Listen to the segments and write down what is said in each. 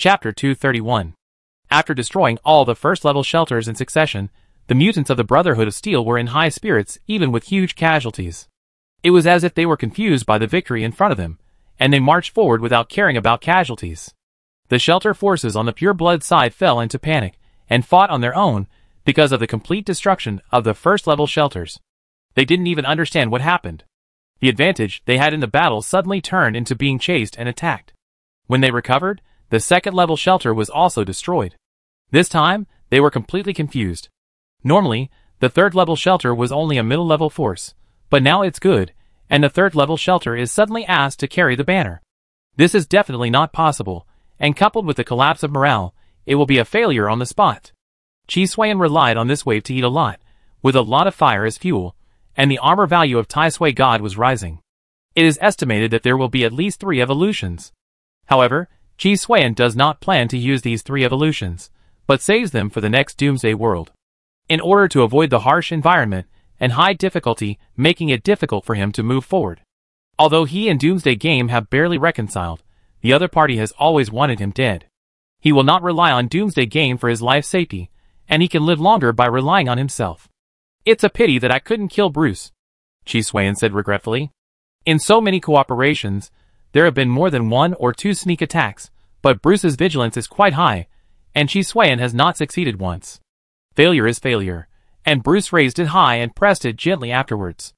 Chapter 231. After destroying all the first-level shelters in succession, the mutants of the Brotherhood of Steel were in high spirits even with huge casualties. It was as if they were confused by the victory in front of them, and they marched forward without caring about casualties. The shelter forces on the pure blood side fell into panic, and fought on their own, because of the complete destruction of the first-level shelters. They didn't even understand what happened. The advantage they had in the battle suddenly turned into being chased and attacked. When they recovered, the second-level shelter was also destroyed. This time, they were completely confused. Normally, the third-level shelter was only a middle-level force, but now it's good, and the third-level shelter is suddenly asked to carry the banner. This is definitely not possible, and coupled with the collapse of morale, it will be a failure on the spot. Chi Suiyan relied on this wave to eat a lot, with a lot of fire as fuel, and the armor value of Tai Sui God was rising. It is estimated that there will be at least 3 evolutions. However, Chi Suiyan does not plan to use these 3 evolutions, but saves them for the next Doomsday World. In order to avoid the harsh environment and high difficulty making it difficult for him to move forward. Although he and Doomsday Game have barely reconciled, the other party has always wanted him dead. He will not rely on Doomsday Game for his life safety, and he can live longer by relying on himself. It's a pity that I couldn't kill Bruce, Chi Suiyan said regretfully. In so many cooperations, there have been more than 1 or 2 sneak attacks, but Bruce's vigilance is quite high, and Chi Suiyan has not succeeded once. Failure is failure, and Bruce raised it high and pressed it gently afterwards.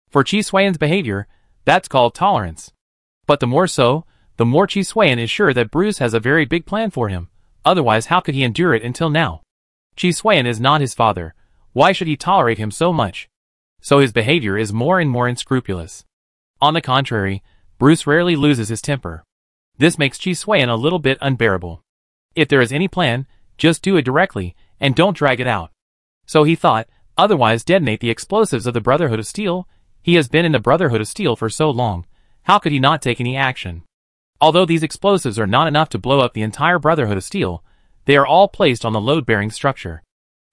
For Chi Suiyan's behavior, that's called tolerance. But the more so, the more Chi Suiyan is sure that Bruce has a very big plan for him, otherwise how could he endure it until now? Chi Suiyan is not his father, why should he tolerate him so much? So his behavior is more and more unscrupulous. On the contrary, Bruce rarely loses his temper. This makes Chi Suiyan a little bit unbearable. If there is any plan, just do it directly, and don't drag it out. So he thought, otherwise detonate the explosives of the Brotherhood of Steel. He has been in the Brotherhood of Steel for so long, how could he not take any action? Although these explosives are not enough to blow up the entire Brotherhood of Steel, they are all placed on the load-bearing structure.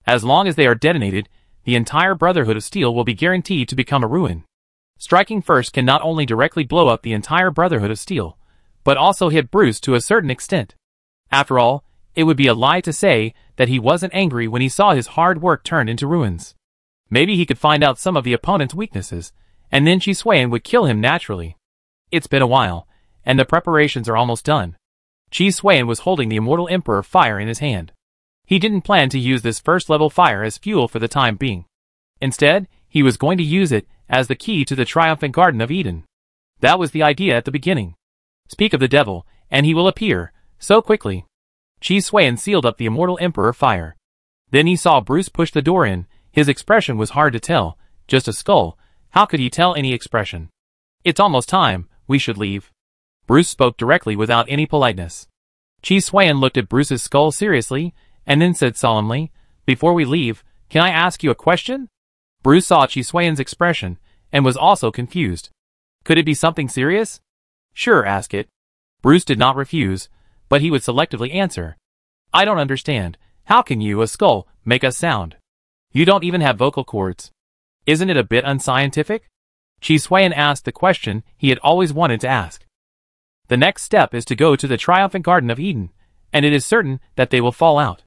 As long as they are detonated, the entire Brotherhood of Steel will be guaranteed to become a ruin. Striking first can not only directly blow up the entire Brotherhood of Steel, but also hit Bruce to a certain extent. After all, it would be a lie to say that he wasn't angry when he saw his hard work turned into ruins. Maybe he could find out some of the opponent's weaknesses, and then Chi Suiyan would kill him naturally. It's been a while, and the preparations are almost done. Chi Suiyan was holding the Immortal Emperor fire in his hand. He didn't plan to use this first-level fire as fuel for the time being. Instead, he was going to use it as the key to the triumphant Garden of Eden. That was the idea at the beginning. Speak of the devil, and he will appear, so quickly. Chi Suiyan sealed up the Immortal Emperor fire. Then he saw Bruce push the door in. His expression was hard to tell, just a skull. How could he tell any expression? It's almost time, we should leave. Bruce spoke directly without any politeness. Chi Suiyan looked at Bruce's skull seriously, and then said solemnly, before we leave, can I ask you a question? Bruce saw Chi Suiyan's expression, and was also confused. Could it be something serious? Sure, ask it. Bruce did not refuse, but he would selectively answer. I don't understand. How can you, a skull, make a sound? You don't even have vocal cords. Isn't it a bit unscientific? Chi Suiyan asked the question he had always wanted to ask. The next step is to go to the triumphant Garden of Eden, and it is certain that they will fall out.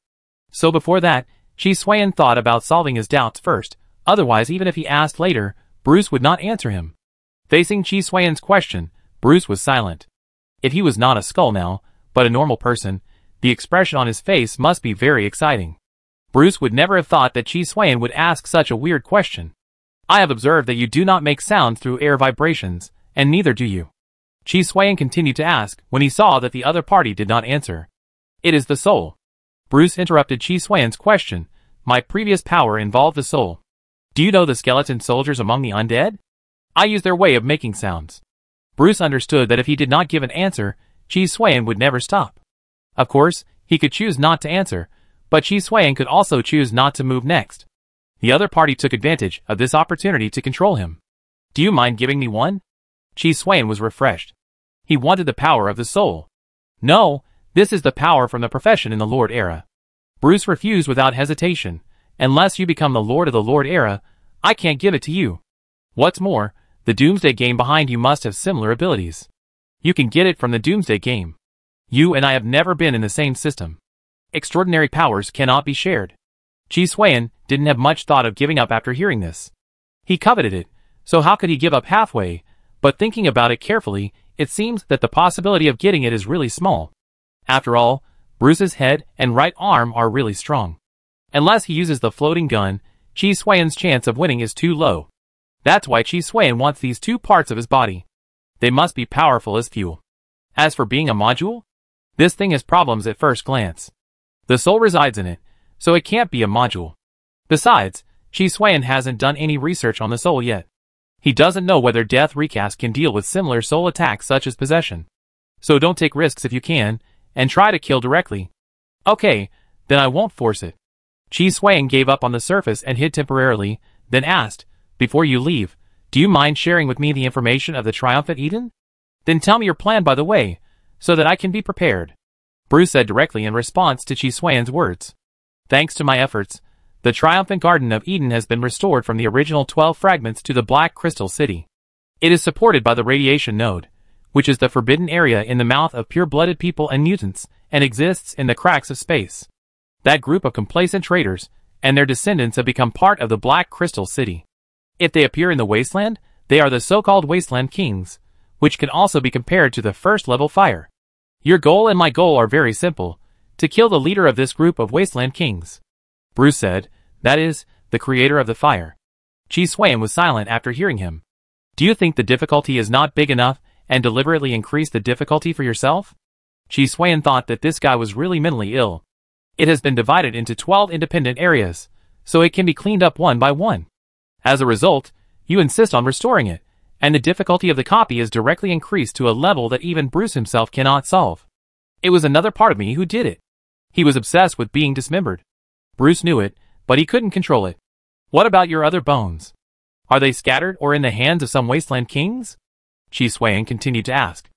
So before that, Chi Suiyan thought about solving his doubts first, otherwise even if he asked later, Bruce would not answer him. Facing Chi Suiyan's question, Bruce was silent. If he was not a skull now, but a normal person, the expression on his face must be very exciting. Bruce would never have thought that Chi Suiyan would ask such a weird question. I have observed that you do not make sounds through air vibrations, and neither do you. Chi Suiyan continued to ask when he saw that the other party did not answer. It is the soul. Bruce interrupted Chi Suiyan's question. My previous power involved the soul. Do you know the skeleton soldiers among the undead? I use their way of making sounds. Bruce understood that if he did not give an answer, Chi Suiyan would never stop. Of course, he could choose not to answer, but Chi Suiyan could also choose not to move next. The other party took advantage of this opportunity to control him. Do you mind giving me one? Chi Suiyan was refreshed. He wanted the power of the soul. No, this is the power from the profession in the Lord era. Bruce refused without hesitation. Unless you become the Lord of the Lord era, I can't give it to you. What's more, the Doomsday Game behind you must have similar abilities. You can get it from the Doomsday Game. You and I have never been in the same system. Extraordinary powers cannot be shared. Chi Xuan didn't have much thought of giving up after hearing this. He coveted it, so how could he give up halfway? But thinking about it carefully, it seems that the possibility of getting it is really small. After all, Bruce's head and right arm are really strong. Unless he uses the floating gun, Chi Xuan's chance of winning is too low. That's why Chi Xuan wants these two parts of his body. They must be powerful as fuel. As for being a module, this thing has problems at first glance. The soul resides in it, so it can't be a module. Besides, Chi Xuan hasn't done any research on the soul yet. He doesn't know whether Death Recast can deal with similar soul attacks such as possession. So don't take risks if you can, and try to kill directly. Okay, then I won't force it. Chi Xuan gave up on the surface and hid temporarily, then asked, before you leave, do you mind sharing with me the information of the Triumphant Eden? Then tell me your plan by the way, so that I can be prepared. Bruce said directly in response to Chi Xuan's words. Thanks to my efforts, the Triumphant Garden of Eden has been restored from the original 12 fragments to the Black Crystal City. It is supported by the radiation node, which is the forbidden area in the mouth of pure-blooded people and mutants, and exists in the cracks of space. That group of complacent traitors and their descendants have become part of the Black Crystal City. If they appear in the wasteland, they are the so-called Wasteland Kings, which can also be compared to the first-level fire. Your goal and my goal are very simple, to kill the leader of this group of Wasteland Kings. Bruce said, that is, the creator of the fire. Chi Xuan was silent after hearing him. Do you think the difficulty is not big enough and deliberately increase the difficulty for yourself? Chi Xuan thought that this guy was really mentally ill. It has been divided into 12 independent areas, so it can be cleaned up one by one. As a result, you insist on restoring it, and the difficulty of the copy is directly increased to a level that even Bruce himself cannot solve. It was another part of me who did it. He was obsessed with being dismembered. Bruce knew it, but he couldn't control it. What about your other bones? Are they scattered or in the hands of some Wasteland Kings? Chi Xuan continued to ask.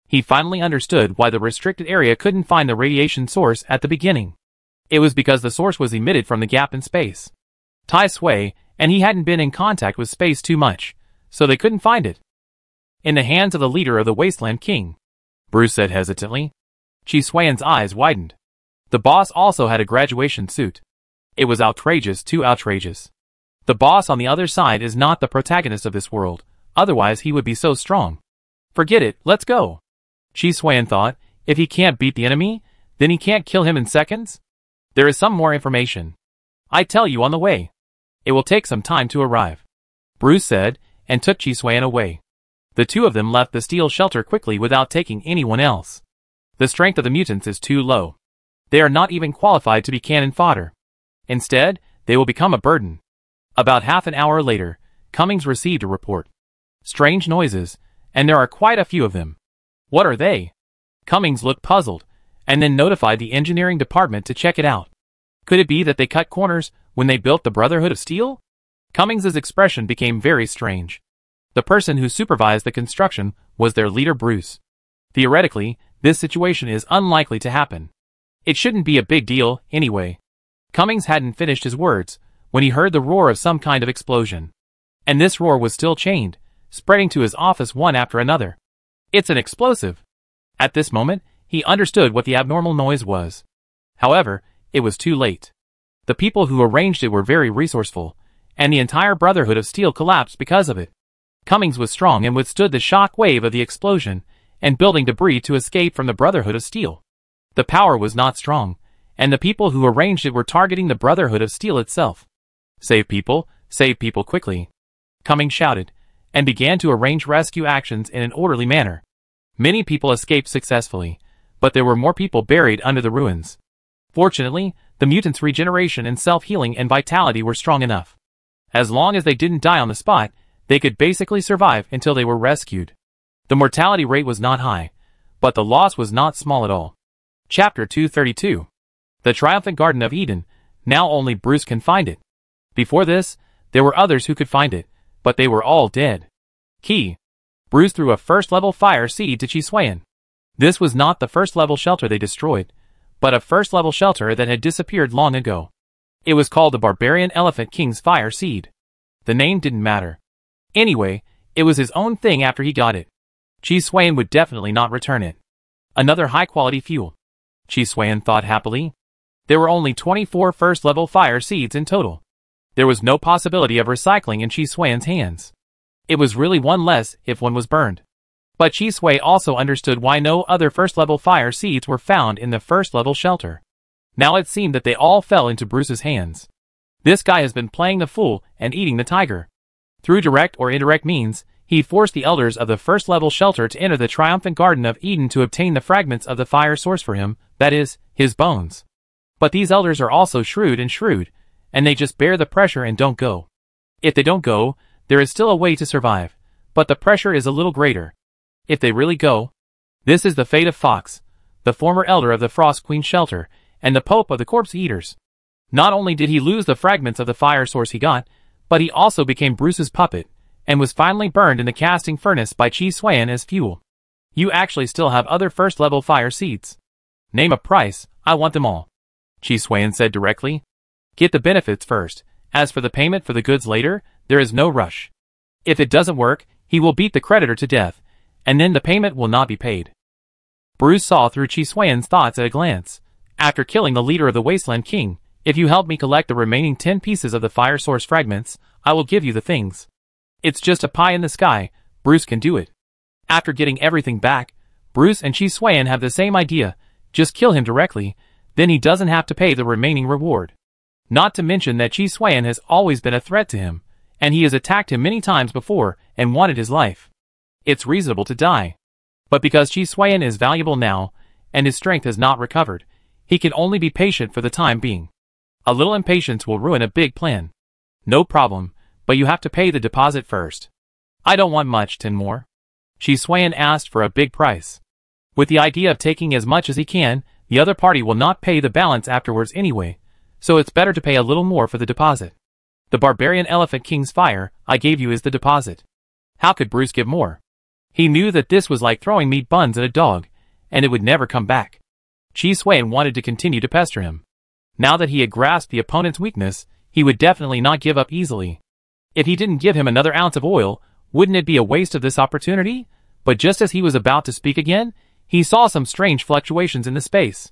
He finally understood why the restricted area couldn't find the radiation source at the beginning. It was because the source was emitted from the gap in space. Tai Sui, and he hadn't been in contact with space too much, so they couldn't find it. In the hands of the leader of the Wasteland King, Bruce said hesitantly. Chi Xuan's eyes widened. The boss also had a graduation suit. It was outrageous, too outrageous. The boss on the other side is not the protagonist of this world, otherwise he would be so strong. Forget it, let's go. Chi Xuan thought, if he can't beat the enemy, then he can't kill him in seconds? There is some more information. I tell you on the way. It will take some time to arrive. Bruce said, and took Chi Xuan away. The two of them left the steel shelter quickly without taking anyone else. The strength of the mutants is too low. They are not even qualified to be cannon fodder. Instead, they will become a burden. About half an hour later, Cummings received a report. Strange noises, and there are quite a few of them. What are they? Cummings looked puzzled, and then notified the engineering department to check it out. Could it be that they cut corners when they built the Brotherhood of Steel? Cummings's expression became very strange. The person who supervised the construction was their leader Bruce. Theoretically, this situation is unlikely to happen. It shouldn't be a big deal, anyway. Cummings hadn't finished his words when he heard the roar of some kind of explosion. And this roar was still chained, spreading to his office one after another. It's an explosive. At this moment, he understood what the abnormal noise was. However, it was too late. The people who arranged it were very resourceful, and the entire Brotherhood of Steel collapsed because of it. Cummings was strong and withstood the shock wave of the explosion, and building debris to escape from the Brotherhood of Steel. The power was not strong, and the people who arranged it were targeting the Brotherhood of Steel itself. Save people quickly. Cummings shouted, and began to arrange rescue actions in an orderly manner. Many people escaped successfully, but there were more people buried under the ruins. Fortunately, the mutants' regeneration and self-healing and vitality were strong enough. As long as they didn't die on the spot, they could basically survive until they were rescued. The mortality rate was not high, but the loss was not small at all. Chapter 232. The Triumphant Garden of Eden. Now only Bruce can find it. Before this, there were others who could find it, but they were all dead. Key. Bruce threw a first-level fire seed to Chi Xuan. This was not the first-level shelter they destroyed, but a first-level shelter that had disappeared long ago. It was called the Barbarian Elephant King's Fire Seed. The name didn't matter. Anyway, it was his own thing after he got it. Chi Xuan would definitely not return it. Another high-quality fuel. Chi Xuan thought happily. There were only 24 first-level fire seeds in total. There was no possibility of recycling in Chi Xuan's hands. It was really one less if one was burned. But Chi Sui also understood why no other first-level fire seeds were found in the first-level shelter. Now it seemed that they all fell into Bruce's hands. This guy has been playing the fool and eating the tiger. Through direct or indirect means, he forced the elders of the first-level shelter to enter the triumphant Garden of Eden to obtain the fragments of the fire source for him, that is, his bones. But these elders are also shrewd, and they just bear the pressure and don't go. If they don't go, there is still a way to survive, but the pressure is a little greater. If they really go, this is the fate of Fox, the former elder of the Frost Queen shelter, and the Pope of the Corpse Eaters. Not only did he lose the fragments of the fire source he got, but he also became Bruce's puppet, and was finally burned in the casting furnace by Chi Xuan as fuel. You actually still have other first-level fire seeds. Name a price, I want them all. Chi Xuan said directly. Get the benefits first. As for the payment for the goods later, there is no rush. If it doesn't work, he will beat the creditor to death, and then the payment will not be paid. Bruce saw through Chi Xuan's thoughts at a glance. After killing the leader of the Wasteland King, if you help me collect the remaining 10 pieces of the fire source fragments, I will give you the things. It's just a pie in the sky, Bruce can do it. After getting everything back, Bruce and Chi Xuan have the same idea, just kill him directly, then he doesn't have to pay the remaining reward. Not to mention that Chi Xuan has always been a threat to him, and he has attacked him many times before and wanted his life. It's reasonable to die. But because Chi Xuan is valuable now, and his strength has not recovered, he can only be patient for the time being. A little impatience will ruin a big plan. No problem, but you have to pay the deposit first. I don't want much, 10 more. Chi Xuan asked for a big price. With the idea of taking as much as he can, the other party will not pay the balance afterwards anyway, so it's better to pay a little more for the deposit. The Barbarian Elephant King's fire I gave you is the deposit. How could Bruce give more? He knew that this was like throwing meat buns at a dog, and it would never come back. Chi Xuan wanted to continue to pester him. Now that he had grasped the opponent's weakness, he would definitely not give up easily. If he didn't give him another ounce of oil, wouldn't it be a waste of this opportunity? But just as he was about to speak again, he saw some strange fluctuations in the space.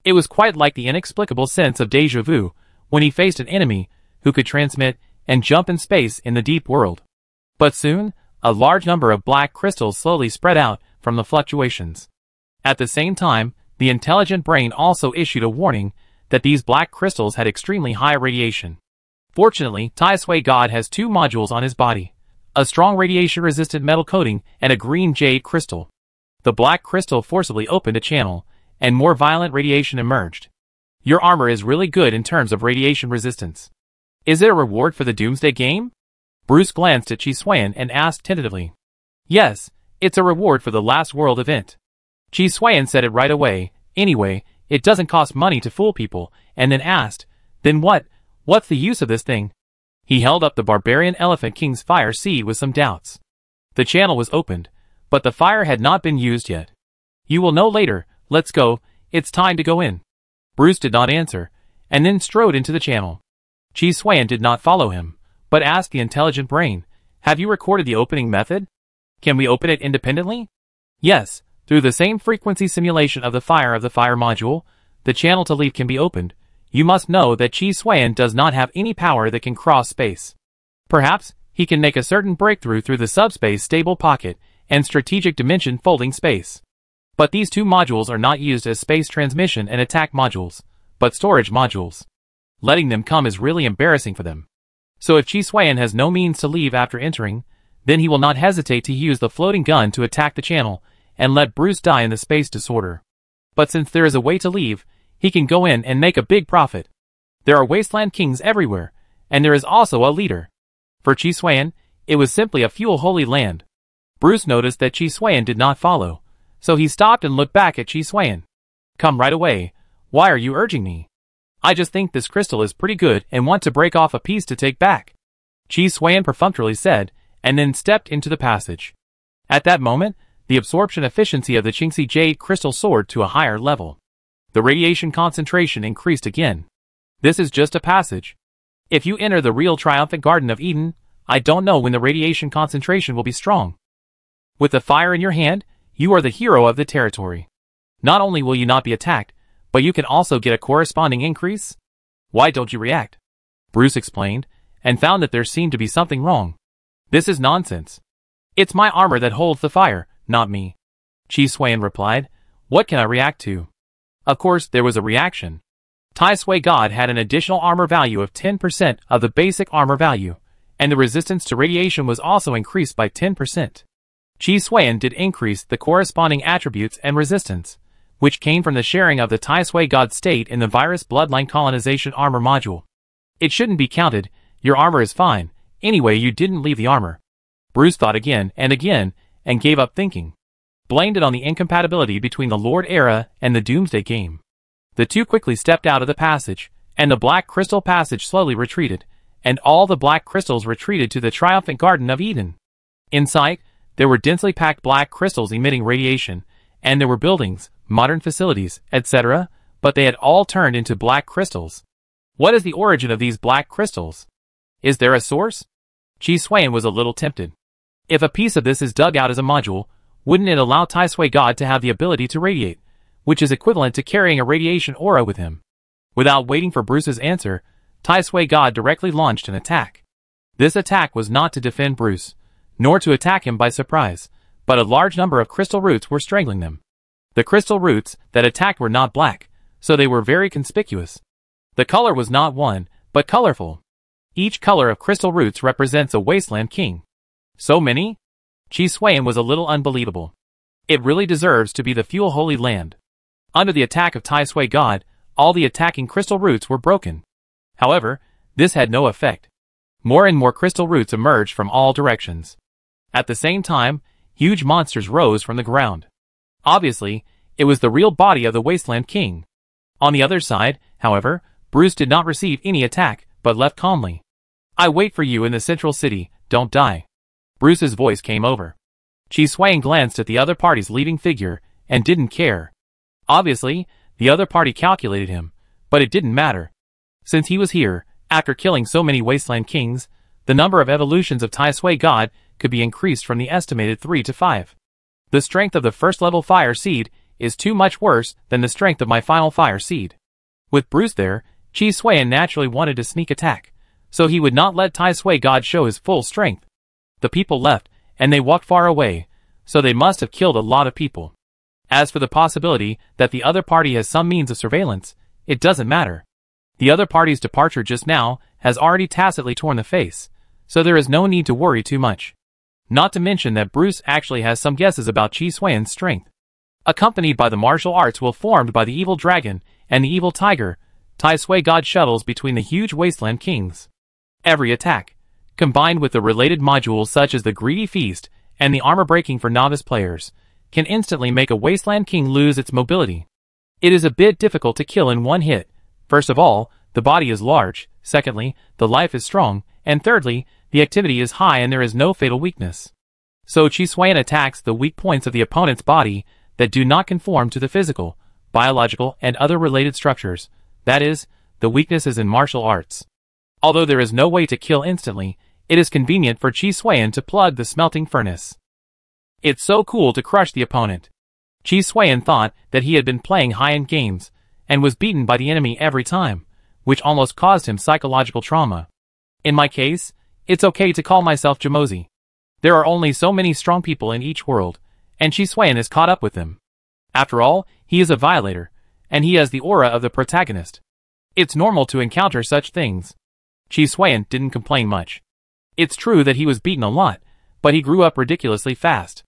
It was quite like the inexplicable sense of déjà vu when he faced an enemy who could transmit and jump in space in the deep world. But soon, a large number of black crystals slowly spread out from the fluctuations. At the same time, the intelligent brain also issued a warning that these black crystals had extremely high radiation. Fortunately, Tai Sui God has 2 modules on his body, a strong radiation-resistant metal coating and a green jade crystal. The black crystal forcibly opened a channel, and more violent radiation emerged. Your armor is really good in terms of radiation resistance. Is it a reward for the Doomsday Game? Bruce glanced at Chi Xuan and asked tentatively. Yes, it's a reward for the Last World event. Chi Xuan said it right away. Anyway, it doesn't cost money to fool people, and then asked, then what's the use of this thing? He held up the Barbarian Elephant King's fire seed with some doubts. The channel was opened, but the fire had not been used yet. You will know later, let's go, it's time to go in. Bruce did not answer, and then strode into the channel. Chi Xuan did not follow him, but asked the intelligent brain, have you recorded the opening method? Can we open it independently? Yes, through the same frequency simulation of the fire module, the channel to leave can be opened. You must know that Chi Xuan does not have any power that can cross space. Perhaps, he can make a certain breakthrough through the subspace stable pocket and strategic dimension folding space. But these 2 modules are not used as space transmission and attack modules, but storage modules. Letting them come is really embarrassing for them. So if Chi Xuan has no means to leave after entering, then he will not hesitate to use the floating gun to attack the channel and let Bruce die in the space disorder. But since there is a way to leave, he can go in and make a big profit. There are Wasteland Kings everywhere, and there is also a leader. For Chi Xuan, it was simply a fuel holy land. Bruce noticed that Chi Xuan did not follow, so he stopped and looked back at Chi Xuan. Come right away, why are you urging me? I just think this crystal is pretty good and want to break off a piece to take back. Chi Xuan perfunctorily said, and then stepped into the passage. At that moment, the absorption efficiency of the Qingxi Jade crystal soared to a higher level. The radiation concentration increased again. This is just a passage. If you enter the real triumphant Garden of Eden, I don't know when the radiation concentration will be strong. With the fire in your hand, you are the hero of the territory. Not only will you not be attacked, but you can also get a corresponding increase? Why don't you react? Bruce explained, and found that there seemed to be something wrong. This is nonsense. It's my armor that holds the fire, not me. Chi Suan replied, what can I react to? Of course, there was a reaction. Tai Sui God had an additional armor value of 10% of the basic armor value, and the resistance to radiation was also increased by 10%. Chi Suan did increase the corresponding attributes and resistance, which came from the sharing of the Tai Sui God state in the virus bloodline colonization armor module. It shouldn't be counted, your armor is fine, anyway you didn't leave the armor. Bruce thought again, and gave up thinking. Blamed it on the incompatibility between the Lord Era and the Doomsday game. The two quickly stepped out of the passage, and the black crystal passage slowly retreated, and all the black crystals retreated to the triumphant Garden of Eden. Inside, there were densely packed black crystals emitting radiation, and there were buildings, modern facilities, etc., but they had all turned into black crystals. What is the origin of these black crystals? Is there a source? Chi Suan was a little tempted. If a piece of this is dug out as a module, wouldn't it allow Tai Sui God to have the ability to radiate, which is equivalent to carrying a radiation aura with him? Without waiting for Bruce's answer, Tai Sui God directly launched an attack. This attack was not to defend Bruce, nor to attack him by surprise, but a large number of crystal roots were strangling them. The crystal roots that attacked were not black, so they were very conspicuous. The color was not one, but colorful. Each color of crystal roots represents a wasteland king. So many? Chi Suan was a little unbelievable. It really deserves to be the Fuel Holy Land. Under the attack of Tai Sui God, all the attacking crystal roots were broken. However, this had no effect. More and more crystal roots emerged from all directions. At the same time, huge monsters rose from the ground. Obviously, it was the real body of the Wasteland King. On the other side, however, Bruce did not receive any attack, but left calmly. I wait for you in the central city, don't die. Bruce's voice came over. Chi Suan glanced at the other party's leaving figure, and didn't care. Obviously, the other party calculated him, but it didn't matter. Since he was here, after killing so many Wasteland Kings, the number of evolutions of Tai Sui God could be increased from the estimated 3 to 5. The strength of the first level fire seed is too much worse than the strength of my final fire seed. With Bruce there, Chi Suan naturally wanted to sneak attack, so he would not let Tai Sui God show his full strength. The people left, and they walked far away, so they must have killed a lot of people. As for the possibility that the other party has some means of surveillance, it doesn't matter. The other party's departure just now has already tacitly torn the face, so there is no need to worry too much. Not to mention that Bruce actually has some guesses about Chi Suan's strength. Accompanied by the martial arts will formed by the evil dragon and the evil tiger, Tai Sui God shuttles between the huge Wasteland Kings. Every attack, combined with the related modules such as the Greedy Feast and the armor breaking for novice players, can instantly make a Wasteland King lose its mobility. It is a bit difficult to kill in one hit. First of all, the body is large, secondly, the life is strong, and thirdly, the activity is high and there is no fatal weakness. So Chi Suan attacks the weak points of the opponent's body that do not conform to the physical, biological, and other related structures, that is, the weaknesses in martial arts. Although there is no way to kill instantly, it is convenient for Chi Suan to plug the smelting furnace. It's so cool to crush the opponent. Chi Suan thought that he had been playing high-end games, and was beaten by the enemy every time, which almost caused him psychological trauma. In my case, it's okay to call myself Jamosi. There are only so many strong people in each world, and Chi Suan is caught up with them. After all, he is a violator, and he has the aura of the protagonist. It's normal to encounter such things. Chi Suan didn't complain much. It's true that he was beaten a lot, but he grew up ridiculously fast.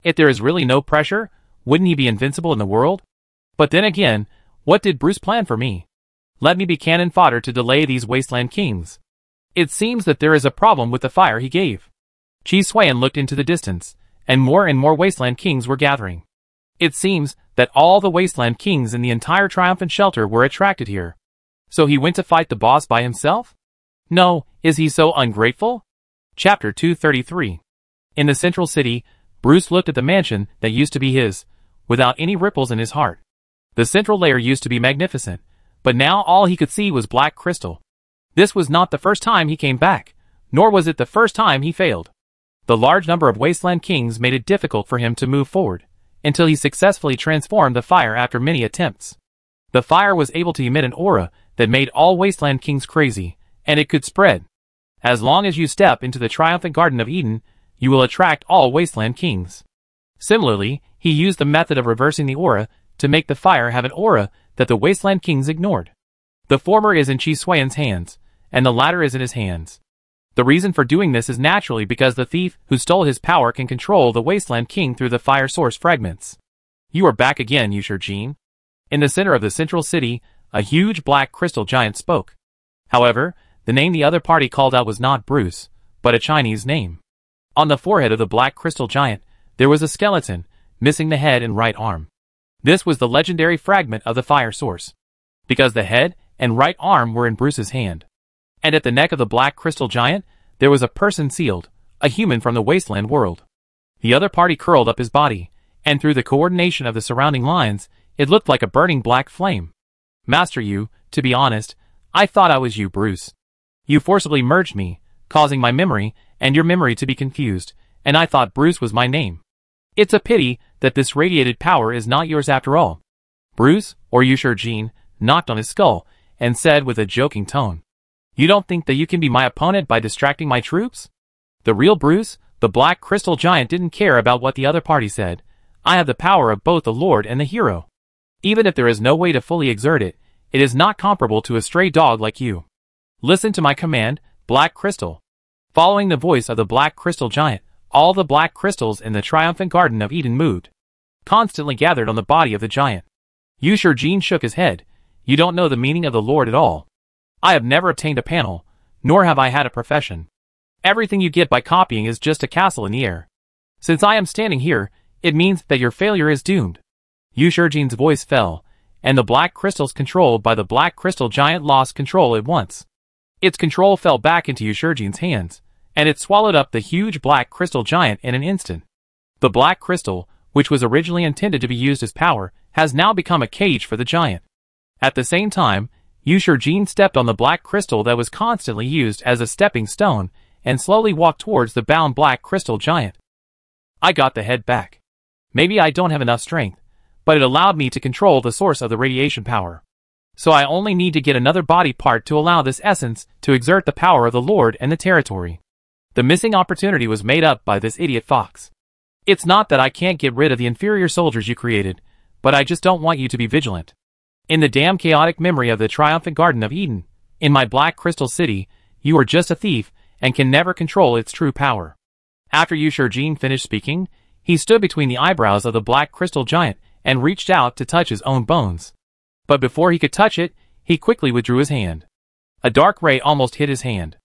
If there is really no pressure, wouldn't he be invincible in the world? But then again, what did Bruce plan for me? Let me be cannon fodder to delay these Wasteland Kings. It seems that there is a problem with the fire he gave. Chi Suan looked into the distance, and more Wasteland Kings were gathering. It seems that all the Wasteland Kings in the entire Triumphant Shelter were attracted here. So he went to fight the boss by himself? No, is he so ungrateful? Chapter 233. In the central city, Bruce looked at the mansion that used to be his, without any ripples in his heart. The central layer used to be magnificent, but now all he could see was black crystal. This was not the first time he came back, nor was it the first time he failed. The large number of Wasteland Kings made it difficult for him to move forward, until he successfully transformed the fire after many attempts. The fire was able to emit an aura that made all Wasteland Kings crazy, and it could spread. As long as you step into the triumphant Garden of Eden, you will attract all Wasteland Kings. Similarly, he used the method of reversing the aura to make the fire have an aura that the Wasteland Kings ignored. The former is in Chi Suiyan's hands, and the latter is in his hands. The reason for doing this is naturally because the thief who stole his power can control the Wasteland King through the fire source fragments. You are back again, Yusher Jin. In the center of the central city, a huge black crystal giant spoke. However, the name the other party called out was not Bruce, but a Chinese name. On the forehead of the black crystal giant, there was a skeleton, missing the head and right arm. This was the legendary fragment of the fire source, because the head and right arm were in Bruce's hand. And at the neck of the black crystal giant, there was a person sealed, a human from the wasteland world. The other party curled up his body, and through the coordination of the surrounding lines, it looked like a burning black flame. Master you, to be honest, I thought I was you, Bruce. You forcibly merged me, causing my memory and your memory to be confused, and I thought Bruce was my name. It's a pity that this radiated power is not yours after all. Bruce, or Yusher Jin, knocked on his skull, and said with a joking tone, You don't think that you can be my opponent by distracting my troops? The real Bruce, the black crystal giant, didn't care about what the other party said. I have the power of both the Lord and the hero. Even if there is no way to fully exert it, it is not comparable to a stray dog like you. Listen to my command, Black Crystal. Following the voice of the black crystal giant, all the black crystals in the triumphant Garden of Eden moved, constantly gathered on the body of the giant. Yusher Jin shook his head. You don't know the meaning of the Lord at all. I have never obtained a panel, nor have I had a profession. Everything you get by copying is just a castle in the air. Since I am standing here, it means that your failure is doomed. Yusher Jin's voice fell, and the black crystals controlled by the black crystal giant lost control at once. Its control fell back into Yusher Jin's hands, and it swallowed up the huge black crystal giant in an instant. The black crystal, which was originally intended to be used as power, has now become a cage for the giant. At the same time, Yusher Jin stepped on the black crystal that was constantly used as a stepping stone, and slowly walked towards the bound black crystal giant. I got the head back. Maybe I don't have enough strength, but it allowed me to control the source of the radiation power. So I only need to get another body part to allow this essence to exert the power of the Lord and the territory. The missing opportunity was made up by this idiot fox. It's not that I can't get rid of the inferior soldiers you created, but I just don't want you to be vigilant. In the damn chaotic memory of the triumphant Garden of Eden, in my black crystal city, you are just a thief and can never control its true power. After Yusher Jin finished speaking, he stood between the eyebrows of the black crystal giant and reached out to touch his own bones. But before he could touch it, he quickly withdrew his hand. A dark ray almost hit his hand.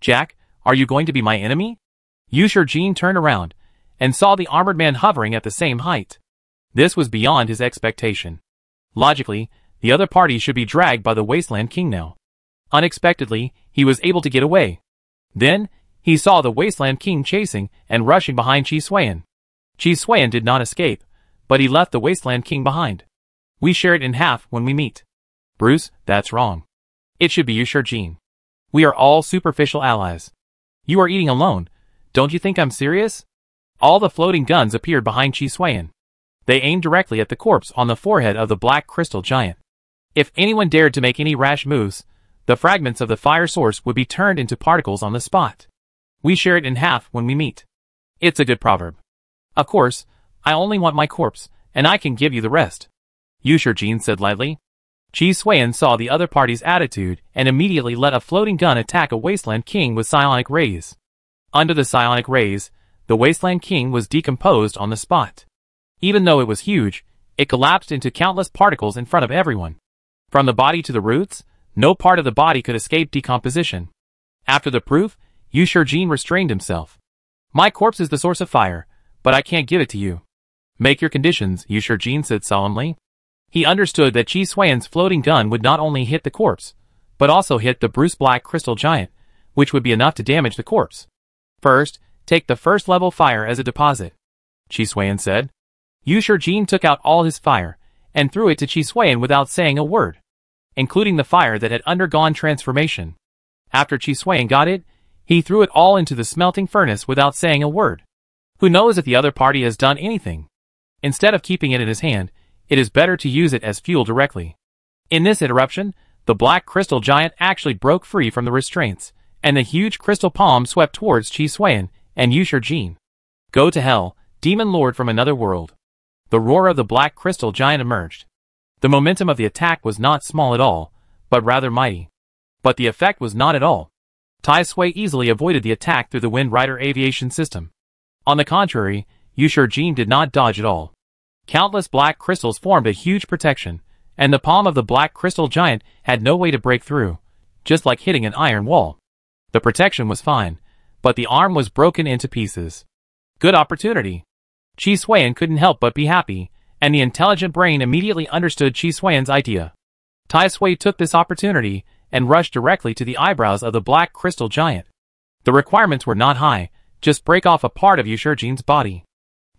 Jack, are you going to be my enemy? Yusher Jin turned around and saw the armored man hovering at the same height. This was beyond his expectation. Logically, the other party should be dragged by the Wasteland King now. Unexpectedly, he was able to get away. Then, he saw the Wasteland King chasing and rushing behind Chi Suiyan. Chi Suiyan did not escape, but he left the Wasteland King behind. We share it in half when we meet. Bruce, that's wrong. It should be Yusher Jin. We are all superficial allies. You are eating alone. Don't you think I'm serious? All the floating guns appeared behind Chi Suiyan. They aimed directly at the corpse on the forehead of the black crystal giant. If anyone dared to make any rash moves, the fragments of the fire source would be turned into particles on the spot. We share it in half when we meet. It's a good proverb. Of course, I only want my corpse, and I can give you the rest. Yusher Jin said lightly. Chi Suiyan saw the other party's attitude and immediately let a floating gun attack a Wasteland King with psionic rays. Under the psionic rays, the Wasteland King was decomposed on the spot. Even though it was huge, it collapsed into countless particles in front of everyone. From the body to the roots, no part of the body could escape decomposition. After the proof, Yusher Jin restrained himself. My corpse is the source of fire, but I can't give it to you. Make your conditions, Yusher Jin said solemnly. He understood that Chi Suiyan's floating gun would not only hit the corpse, but also hit the Bruce Black Crystal Giant, which would be enough to damage the corpse. First, take the first level fire as a deposit, Chi Suiyan said. Yusher Jin took out all his fire, and threw it to Chi Suiyan without saying a word, including the fire that had undergone transformation. After Chi Suiyan got it, he threw it all into the smelting furnace without saying a word. Who knows if the other party has done anything? Instead of keeping it in his hand, it is better to use it as fuel directly. In this interruption, the black crystal giant actually broke free from the restraints, and the huge crystal palm swept towards Qi Xuan and Yu Shijin. Go to hell, demon lord from another world. The roar of the black crystal giant emerged. The momentum of the attack was not small at all, but rather mighty. But the effect was not at all. Tai Sui easily avoided the attack through the Wind Rider aviation system. On the contrary, Yu Shijin did not dodge at all. Countless black crystals formed a huge protection, and the palm of the black crystal giant had no way to break through, just like hitting an iron wall. The protection was fine, but the arm was broken into pieces. Good opportunity. Qi Xuan couldn't help but be happy, and the intelligent brain immediately understood Qi Xuan's idea. Tai Sui took this opportunity and rushed directly to the eyebrows of the black crystal giant. The requirements were not high, just break off a part of Yu Shijin's body.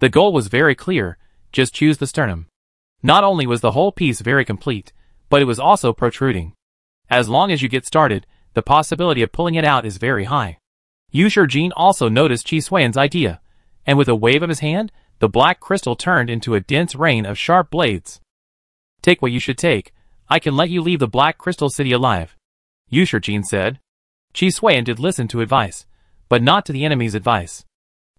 The goal was very clear, just choose the sternum. Not only was the whole piece very complete, but it was also protruding. As long as you get started, the possibility of pulling it out is very high. Yu Shijin also noticed Qi Xuan's idea, and with a wave of his hand, the black crystal turned into a dense rain of sharp blades. Take what you should take, I can let you leave the black crystal city alive, Yu Shijin said. Qi Xuan did listen to advice, but not to the enemy's advice.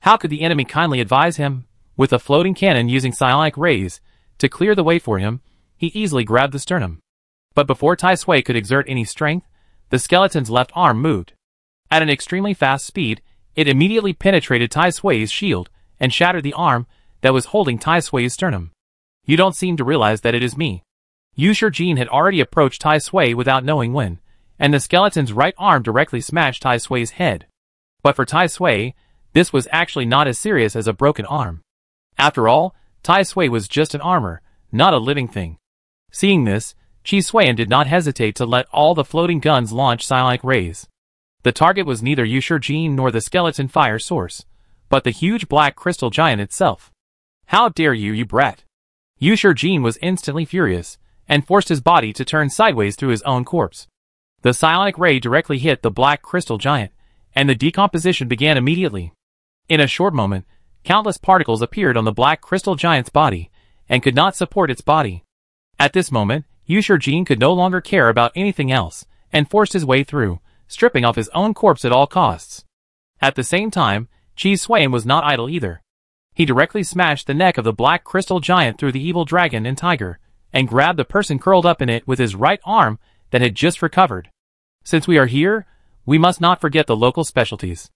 How could the enemy kindly advise him? With a floating cannon using psionic rays to clear the way for him, he easily grabbed the sternum. But before Tai Sui could exert any strength, the skeleton's left arm moved. At an extremely fast speed, it immediately penetrated Tai Sui's shield and shattered the arm that was holding Tai Sui's sternum. You don't seem to realize that it is me. Yu Shijin had already approached Tai Sui without knowing when, and the skeleton's right arm directly smashed Tai Sui's head. But for Tai Sui, this was actually not as serious as a broken arm. After all, Tai Sui was just an armor, not a living thing. Seeing this, Qi Xuan did not hesitate to let all the floating guns launch psionic rays. The target was neither Yu Shijin nor the skeleton fire source, but the huge black crystal giant itself. How dare you, you brat! Yu Shijin was instantly furious, and forced his body to turn sideways through his own corpse. The psionic ray directly hit the black crystal giant, and the decomposition began immediately. In a short moment, countless particles appeared on the black crystal giant's body, and could not support its body. At this moment, Yu Shijin could no longer care about anything else, and forced his way through, stripping off his own corpse at all costs. At the same time, Qi Xuan was not idle either. He directly smashed the neck of the black crystal giant through the evil dragon and tiger, and grabbed the person curled up in it with his right arm that had just recovered. Since we are here, we must not forget the local specialties.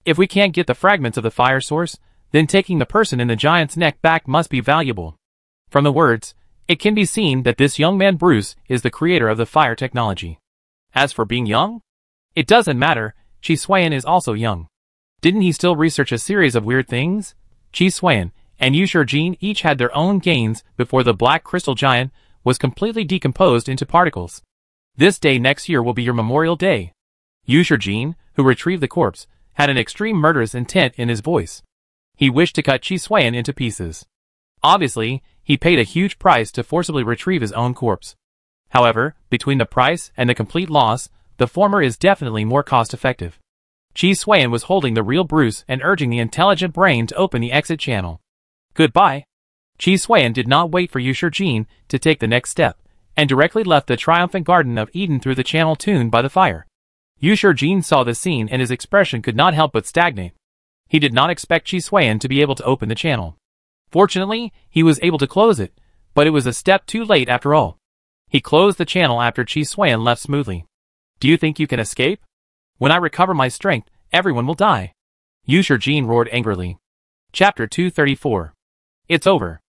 If we can't get the fragments of the fire source, then taking the person in the giant's neck back must be valuable. From the words, it can be seen that this young man Bruce is the creator of the fire technology. As for being young, it doesn't matter, Qi Xuan is also young. Didn't he still research a series of weird things? Qi Xuan and Yu Shijin each had their own gains before the black crystal giant was completely decomposed into particles. This day next year will be your memorial day. Yu Shijin, who retrieved the corpse, had an extreme murderous intent in his voice. He wished to cut Qi Xuan into pieces. Obviously, he paid a huge price to forcibly retrieve his own corpse. However, between the price and the complete loss, the former is definitely more cost-effective. Qi Xuan was holding the real Bruce and urging the intelligent brain to open the exit channel. Goodbye. Qi Xuan did not wait for Yu Shijin to take the next step, and directly left the triumphant Garden of Eden through the channel tuned by the fire. Yu Shijin saw the scene and his expression could not help but stagnate. He did not expect Qi Xuan to be able to open the channel. Fortunately, he was able to close it, but it was a step too late after all. He closed the channel after Qi Xuan left smoothly. Do you think you can escape? When I recover my strength, everyone will die. Yu Shijin roared angrily. Chapter 234. It's over.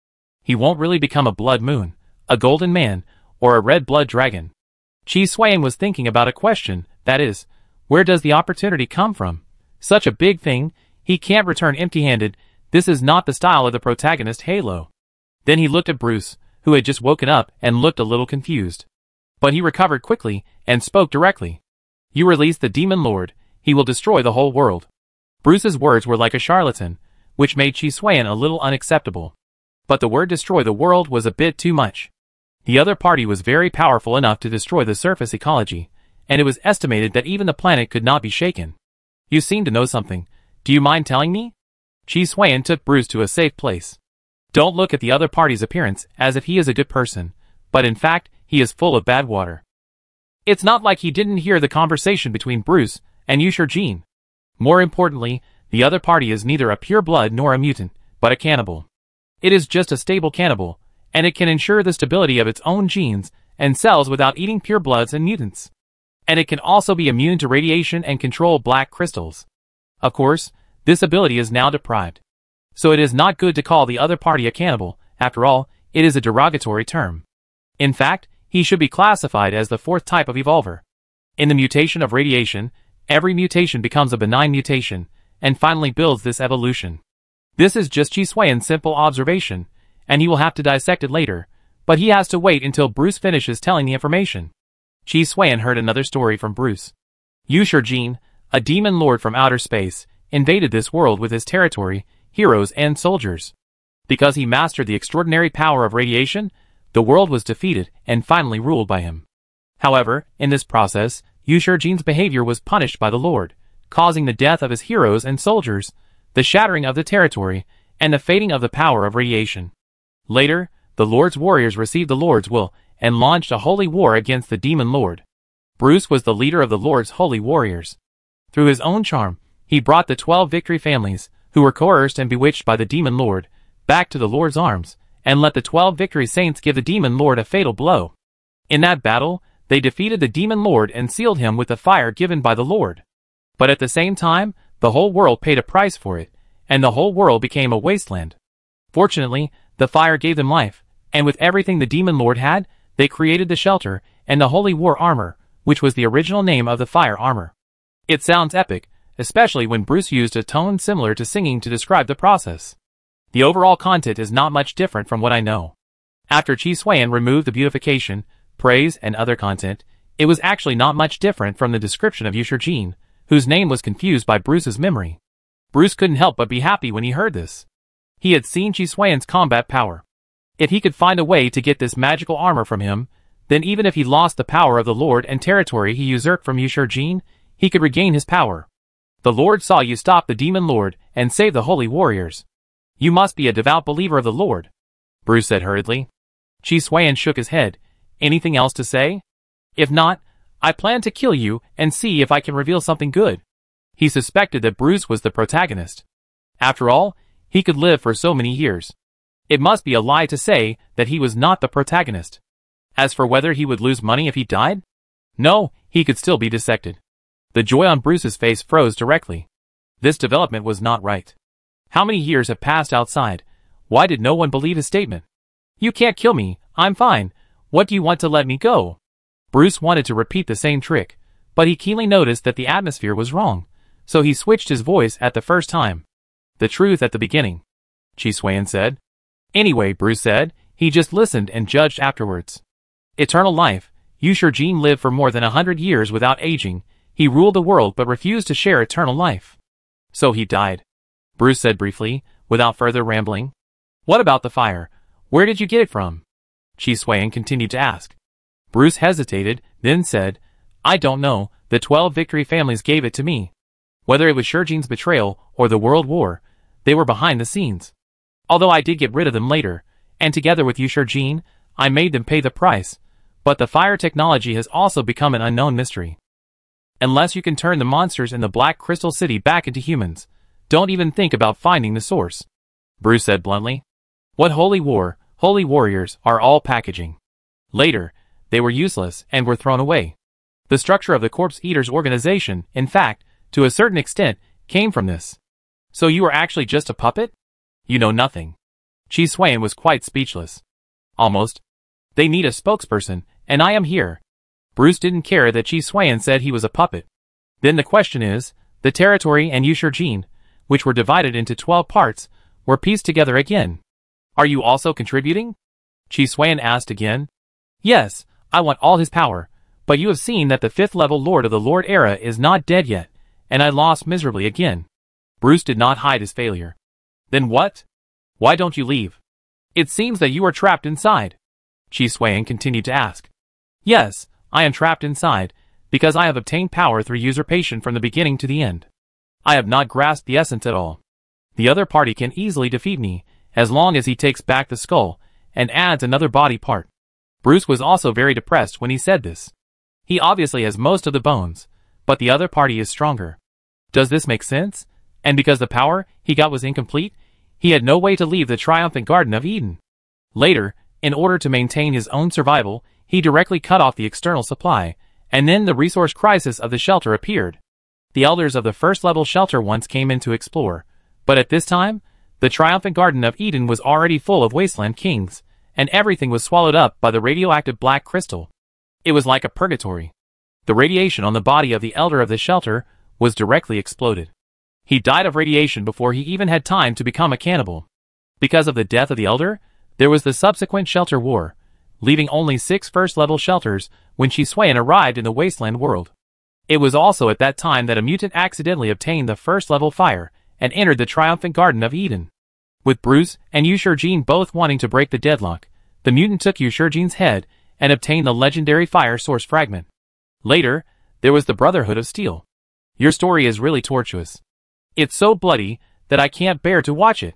He won't really become a blood moon, a golden man, or a red blood dragon. Qi Xuan was thinking about a question, that is, where does the opportunity come from? Such a big thing, he can't return empty-handed. This is not the style of the protagonist Halo. Then he looked at Bruce, who had just woken up and looked a little confused. But he recovered quickly and spoke directly. You release the demon lord, he will destroy the whole world. Bruce's words were like a charlatan, which made Qi Xuan a little unacceptable. But the word destroy the world was a bit too much. The other party was very powerful enough to destroy the surface ecology, and it was estimated that even the planet could not be shaken. You seem to know something. Do you mind telling me? Qi Xuan took Bruce to a safe place. Don't look at the other party's appearance as if he is a good person, but in fact, he is full of bad water. It's not like he didn't hear the conversation between Bruce and Yusher Jean. More importantly, the other party is neither a pure blood nor a mutant, but a cannibal. It is just a stable cannibal, and it can ensure the stability of its own genes and cells without eating pure bloods and mutants. And it can also be immune to radiation and control black crystals. Of course, this ability is now deprived. So it is not good to call the other party a cannibal. After all, it is a derogatory term. In fact, he should be classified as the fourth type of evolver. In the mutation of radiation, every mutation becomes a benign mutation, and finally builds this evolution. This is just Chi Suiyan's simple observation, and he will have to dissect it later, but he has to wait until Bruce finishes telling the information. Chi Suiyan heard another story from Bruce. Yusher Jean, a demon lord from outer space, invaded this world with his territory, heroes and soldiers. Because he mastered the extraordinary power of radiation, the world was defeated and finally ruled by him. However, in this process, Yusher Jean's behavior was punished by the Lord, causing the death of his heroes and soldiers, the shattering of the territory, and the fading of the power of radiation. Later, the Lord's warriors received the Lord's will and launched a holy war against the demon lord. Bruce was the leader of the Lord's holy warriors. Through his own charm, he brought the 12 victory families, who were coerced and bewitched by the demon lord, back to the Lord's arms, and let the 12 victory saints give the demon lord a fatal blow. In that battle, they defeated the demon lord and sealed him with the fire given by the Lord. But at the same time, the whole world paid a price for it, and the whole world became a wasteland. Fortunately, the fire gave them life, and with everything the demon lord had, they created the shelter and the holy war armor, which was the original name of the fire armor. It sounds epic, especially when Bruce used a tone similar to singing to describe the process. The overall content is not much different from what I know. After Chi Suiyan removed the beautification, praise, and other content, it was actually not much different from the description of Yusher Jean, whose name was confused by Bruce's memory. Bruce couldn't help but be happy when he heard this. He had seen Chi Suiyan's combat power. If he could find a way to get this magical armor from him, then even if he lost the power of the Lord and territory he usurped from Yusher Jean, he could regain his power. The Lord saw you stop the demon lord and save the holy warriors. You must be a devout believer of the Lord, Bruce said hurriedly. Chi Suiyan shook his head. Anything else to say? If not, I plan to kill you and see if I can reveal something good. He suspected that Bruce was the protagonist. After all, he could live for so many years. It must be a lie to say that he was not the protagonist. As for whether he would lose money if he died? No, he could still be dissected. The joy on Bruce's face froze directly. This development was not right. How many years have passed outside? Why did no one believe his statement? You can't kill me, I'm fine. What do you want to let me go? Bruce wanted to repeat the same trick, but he keenly noticed that the atmosphere was wrong, so he switched his voice at the first time. The truth at the beginning, Chi Suiyan said. Anyway, Bruce said, he just listened and judged afterwards. Eternal life. Yusher Jean lived for more than 100 years without aging. He ruled the world but refused to share eternal life. So he died, Bruce said briefly, without further rambling. What about the fire? Where did you get it from? Chi Suiyan continued to ask. Bruce hesitated, then said, I don't know, the 12 victory families gave it to me. Whether it was Yusher Jean's betrayal or the World War, they were behind the scenes. Although I did get rid of them later, and together with Yusher Jean, I made them pay the price, but the fire technology has also become an unknown mystery. Unless you can turn the monsters in the Black Crystal City back into humans, don't even think about finding the source, Bruce said bluntly. What holy war, holy warriors are all packaging. Later, they were useless and were thrown away. The structure of the Corpse Eaters organization, in fact, to a certain extent, came from this. So you are actually just a puppet? You know nothing. Chi Suiyan was quite speechless. Almost. They need a spokesperson, and I am here. Bruce didn't care that Chi Suiyan said he was a puppet. Then the question is, the territory and Yusher Jean, which were divided into 12 parts, were pieced together again. Are you also contributing? Chi Suiyan asked again. Yes, I want all his power, but you have seen that the 5th level Lord of the Lord era is not dead yet, and I lost miserably again. Bruce did not hide his failure. Then what? Why don't you leave? It seems that you are trapped inside. Chi Suiyan continued to ask. Yes, I am trapped inside, because I have obtained power through usurpation from the beginning to the end. I have not grasped the essence at all. The other party can easily defeat me, as long as he takes back the skull and adds another body part. Bruce was also very depressed when he said this. He obviously has most of the bones, but the other party is stronger. Does this make sense? And because the power he got was incomplete, he had no way to leave the triumphant Garden of Eden. Later, in order to maintain his own survival, he directly cut off the external supply, and then the resource crisis of the shelter appeared. The elders of the first-level shelter once came in to explore, but at this time, the triumphant Garden of Eden was already full of wasteland kings, and everything was swallowed up by the radioactive black crystal. It was like a purgatory. The radiation on the body of the elder of the shelter was directly exploded. He died of radiation before he even had time to become a cannibal. Because of the death of the elder, there was the subsequent shelter war, leaving only 6 first-level shelters when Chi Xuan arrived in the wasteland world. It was also at that time that a mutant accidentally obtained the first-level fire and entered the triumphant Garden of Eden. With Bruce and Yu Shijin both wanting to break the deadlock, the mutant took Yu Shijin's head and obtained the legendary fire source fragment. Later, there was the Brotherhood of Steel. Your story is really tortuous. It's so bloody that I can't bear to watch it.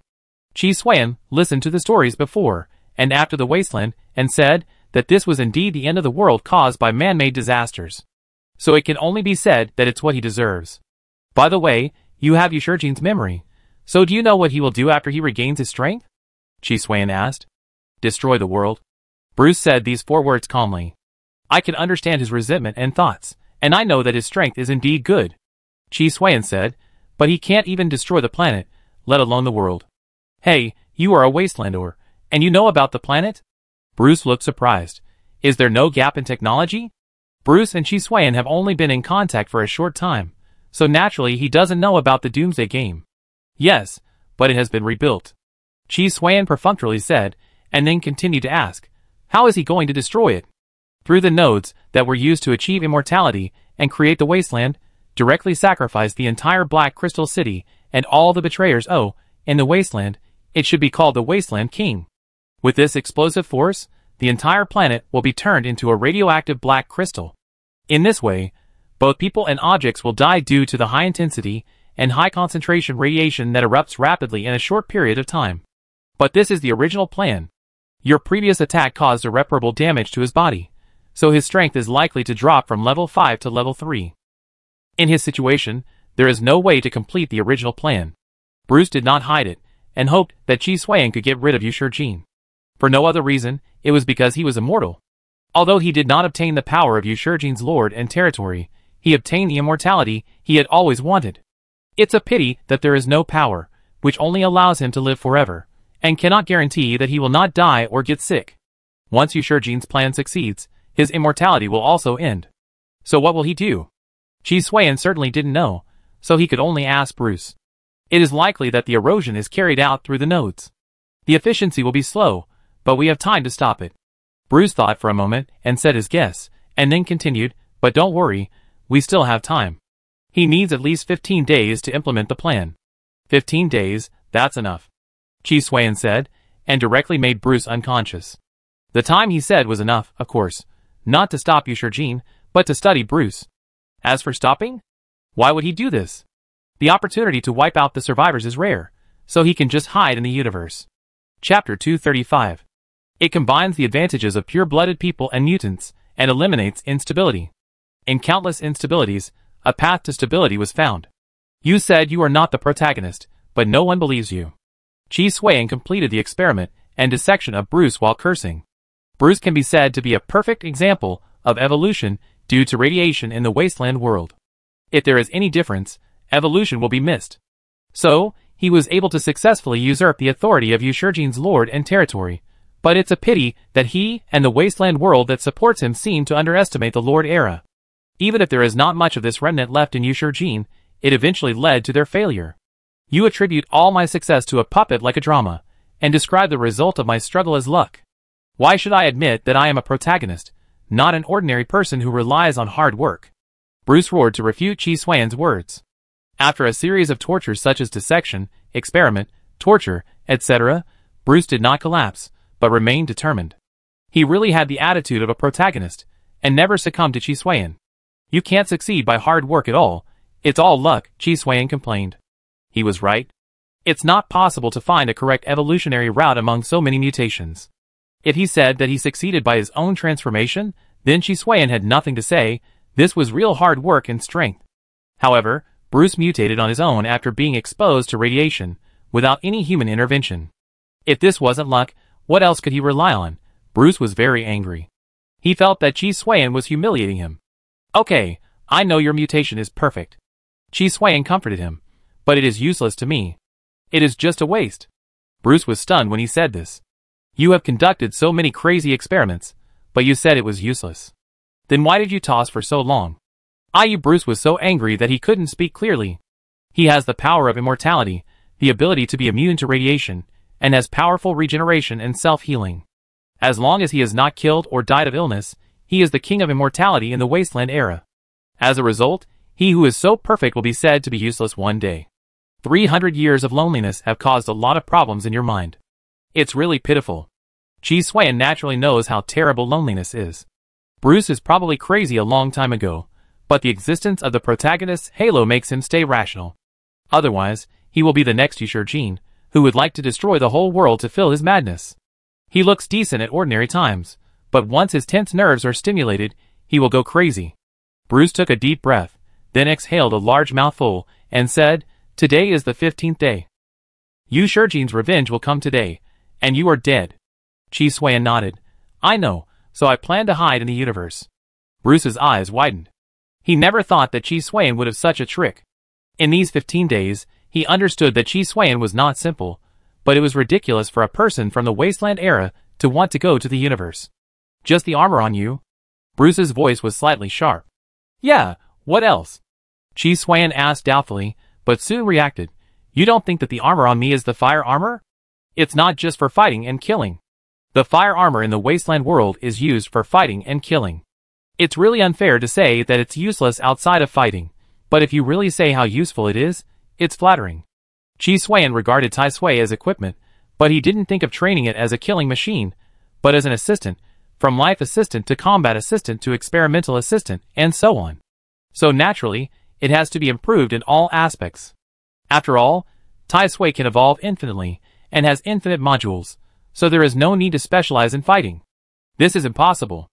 Chi Xuan listened to the stories before and after the wasteland and said that this was indeed the end of the world caused by man-made disasters. So it can only be said that it's what he deserves. By the way, you have Yu Shijin's memory, so do you know what he will do after he regains his strength? Chi Xuan asked. Destroy the world. Bruce said these 4 words calmly. I can understand his resentment and thoughts, and I know that his strength is indeed good. Chi Xuan said, but he can't even destroy the planet, let alone the world. Hey, you are a wastelander, and you know about the planet? Bruce looked surprised. Is there no gap in technology? Bruce and Chi Xuan have only been in contact for a short time, so naturally he doesn't know about the Doomsday game. Yes, but it has been rebuilt. Chi Xuan perfunctorily said, and then continued to ask, how is he going to destroy it? Through the nodes that were used to achieve immortality and create the wasteland, directly sacrifice the entire Black Crystal City and all the betrayers. In the wasteland, it should be called the Wasteland King. With this explosive force, the entire planet will be turned into a radioactive black crystal. In this way, both people and objects will die due to the high intensity and high concentration radiation that erupts rapidly in a short period of time. But this is the original plan. Your previous attack caused irreparable damage to his body, so his strength is likely to drop from level 5 to level 3. In his situation, there is no way to complete the original plan. Bruce did not hide it, and hoped that Chi Xuan could get rid of Yu Shijin. For no other reason, it was because he was immortal. Although he did not obtain the power of Yu Shijin's lord and territory, he obtained the immortality he had always wanted. It's a pity that there is no power, which only allows him to live forever, and cannot guarantee that he will not die or get sick. Once Yu Shijin's plan succeeds, his immortality will also end. So what will he do? Chi Xuan certainly didn't know, so he could only ask Bruce. It is likely that the erosion is carried out through the nodes. The efficiency will be slow, but we have time to stop it. Bruce thought for a moment and said his guess, and then continued, but don't worry, we still have time. He needs at least 15 days to implement the plan. 15 days, that's enough. Chi Xuan said, and directly made Bruce unconscious. The time he said was enough, of course, not to stop Yu Shijin, but to study Bruce. As for stopping? Why would he do this? The opportunity to wipe out the survivors is rare, so he can just hide in the universe. Chapter 235. It combines the advantages of pure-blooded people and mutants, and eliminates instability. In countless instabilities, a path to stability was found. You said you are not the protagonist, but no one believes you. Chi Xuan completed the experiment and dissection of Bruce while cursing. Bruce can be said to be a perfect example of evolution due to radiation in the wasteland world. If there is any difference, evolution will be missed. So, he was able to successfully usurp the authority of Yu Shijin's lord and territory, but it's a pity that he and the wasteland world that supports him seem to underestimate the Lord era. Even if there is not much of this remnant left in Yu Shijin, it eventually led to their failure. You attribute all my success to a puppet like a drama, and describe the result of my struggle as luck. Why should I admit that I am a protagonist, not an ordinary person who relies on hard work? Bruce roared to refute Chi Xuan's words. After a series of tortures such as dissection, experiment, torture, etc., Bruce did not collapse, but remained determined. He really had the attitude of a protagonist, and never succumbed to Chi Xuan. You can't succeed by hard work at all, it's all luck, Chi Xuan complained. He was right. It's not possible to find a correct evolutionary route among so many mutations. If he said that he succeeded by his own transformation, then Chi Suan had nothing to say. This was real hard work and strength. However, Bruce mutated on his own after being exposed to radiation, without any human intervention. If this wasn't luck, what else could he rely on? Bruce was very angry. He felt that Chi Suan was humiliating him. Okay, I know your mutation is perfect. Chi Suan comforted him. But it is useless to me. It is just a waste. Bruce was stunned when he said this. You have conducted so many crazy experiments, but you said it was useless. Then why did you toss for so long? Bruce was so angry that he couldn't speak clearly. He has the power of immortality, the ability to be immune to radiation, and has powerful regeneration and self-healing. As long as he is not killed or died of illness, he is the king of immortality in the Wasteland era. As a result, he who is so perfect will be said to be useless one day. 300 years of loneliness have caused a lot of problems in your mind. It's really pitiful. Chi Suan naturally knows how terrible loneliness is. Bruce is probably crazy a long time ago, but the existence of the protagonist's halo makes him stay rational. Otherwise, he will be the next Jin, who would like to destroy the whole world to fill his madness. He looks decent at ordinary times, but once his tense nerves are stimulated, he will go crazy. Bruce took a deep breath, then exhaled a large mouthful, and said, Today is the 15th day. Yu Shijin's revenge will come today, and you are dead. Chi Suan nodded. I know, so I plan to hide in the universe. Bruce's eyes widened. He never thought that Chi Suan would have such a trick. In these 15 days, he understood that Chi Suan was not simple, but it was ridiculous for a person from the Wasteland era to want to go to the universe. Just the armor on you? Bruce's voice was slightly sharp. Yeah, what else? Chi Suan asked doubtfully, but soon reacted. You don't think that the armor on me is the fire armor? It's not just for fighting and killing. The fire armor in the Wasteland world is used for fighting and killing. It's really unfair to say that it's useless outside of fighting, but if you really say how useful it is, it's flattering. Chi Suan regarded Tai Sui as equipment, but he didn't think of training it as a killing machine, but as an assistant, from life assistant to combat assistant to experimental assistant, and so on. So naturally, it has to be improved in all aspects. After all, Tai Sui can evolve infinitely, and has infinite modules, so there is no need to specialize in fighting. This is impossible.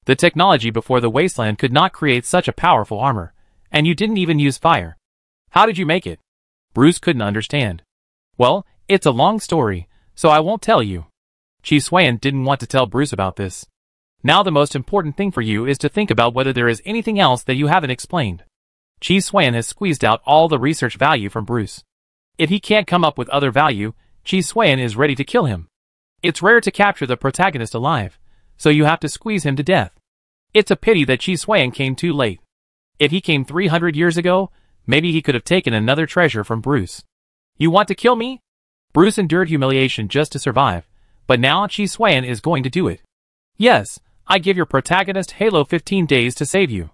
The technology before the Wasteland could not create such a powerful armor, and you didn't even use fire. How did you make it? Bruce couldn't understand. Well, it's a long story, so I won't tell you. Chi Suan didn't want to tell Bruce about this. Now the most important thing for you is to think about whether there is anything else that you haven't explained. Chi Suan has squeezed out all the research value from Bruce. If he can't come up with other value, Chi Suan is ready to kill him. It's rare to capture the protagonist alive, so you have to squeeze him to death. It's a pity that Chi Suan came too late. If he came 300 years ago, maybe he could have taken another treasure from Bruce. You want to kill me? Bruce endured humiliation just to survive, but now Chi Suan is going to do it. Yes, I give your protagonist Halo 15 days to save you.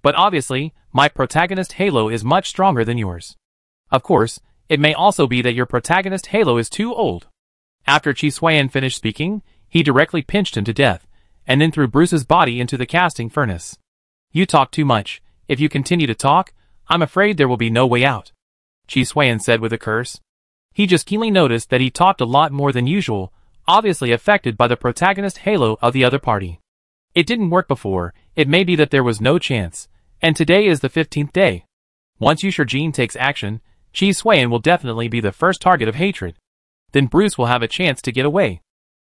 But obviously, my protagonist Halo is much stronger than yours. Of course, it may also be that your protagonist Halo is too old. After Chi Suan finished speaking, he directly pinched him to death, and then threw Bruce's body into the casting furnace. You talk too much. If you continue to talk, I'm afraid there will be no way out. Chi Suan said with a curse. He just keenly noticed that he talked a lot more than usual, obviously affected by the protagonist Halo of the other party. It didn't work before, it may be that there was no chance, and today is the 15th day. Once Yu Shijin takes action, Chi Suan will definitely be the first target of hatred. Then Bruce will have a chance to get away.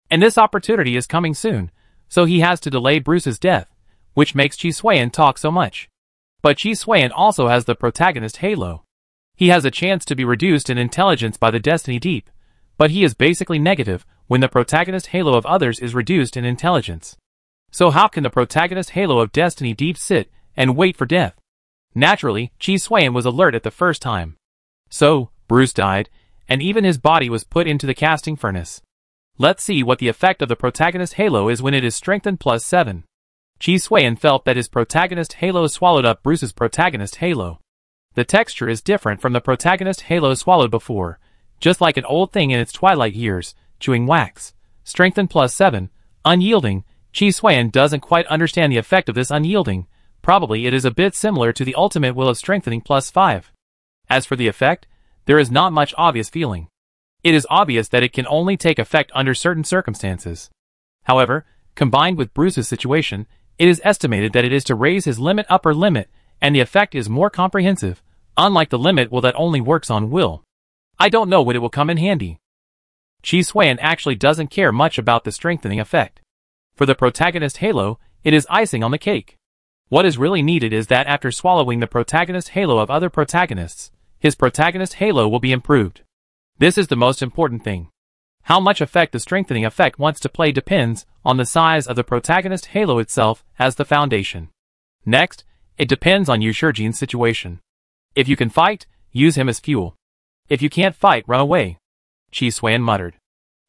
And this opportunity is coming soon, so he has to delay Bruce's death, which makes Chi Suan talk so much. But Chi Suan also has the protagonist Halo. He has a chance to be reduced in intelligence by the Destiny Deep, but he is basically negative when the protagonist Halo of others is reduced in intelligence. So how can the protagonist Halo of Destiny Deep sit and wait for death? Naturally, Chi Suan was alert at the first time. So, Bruce died, and even his body was put into the casting furnace. Let's see what the effect of the protagonist Halo is when it is strengthened +7. Chi Suan felt that his protagonist Halo swallowed up Bruce's protagonist Halo. The texture is different from the protagonist Halo swallowed before, just like an old thing in its twilight years, chewing wax. Strengthened +7, unyielding. Chi Suan doesn't quite understand the effect of this unyielding. Probably it is a bit similar to the ultimate will of strengthening +5. As for the effect, There is not much obvious feeling. It is obvious that it can only take effect under certain circumstances. However, combined with Bruce's situation, it is estimated that it is to raise his upper limit, and the effect is more comprehensive, unlike the limit will that only works on will. I don't know when it will come in handy. Chi Xuan actually doesn't care much about the strengthening effect. For the protagonist halo, it is icing on the cake. What is really needed is that after swallowing the protagonist halo of other protagonists, his protagonist halo will be improved. This is the most important thing. How much effect the strengthening effect wants to play depends on the size of the protagonist halo itself as the foundation. Next, it depends on Yu Shijin's situation. If you can fight, use him as fuel. If you can't fight, run away. Chi Xuan muttered.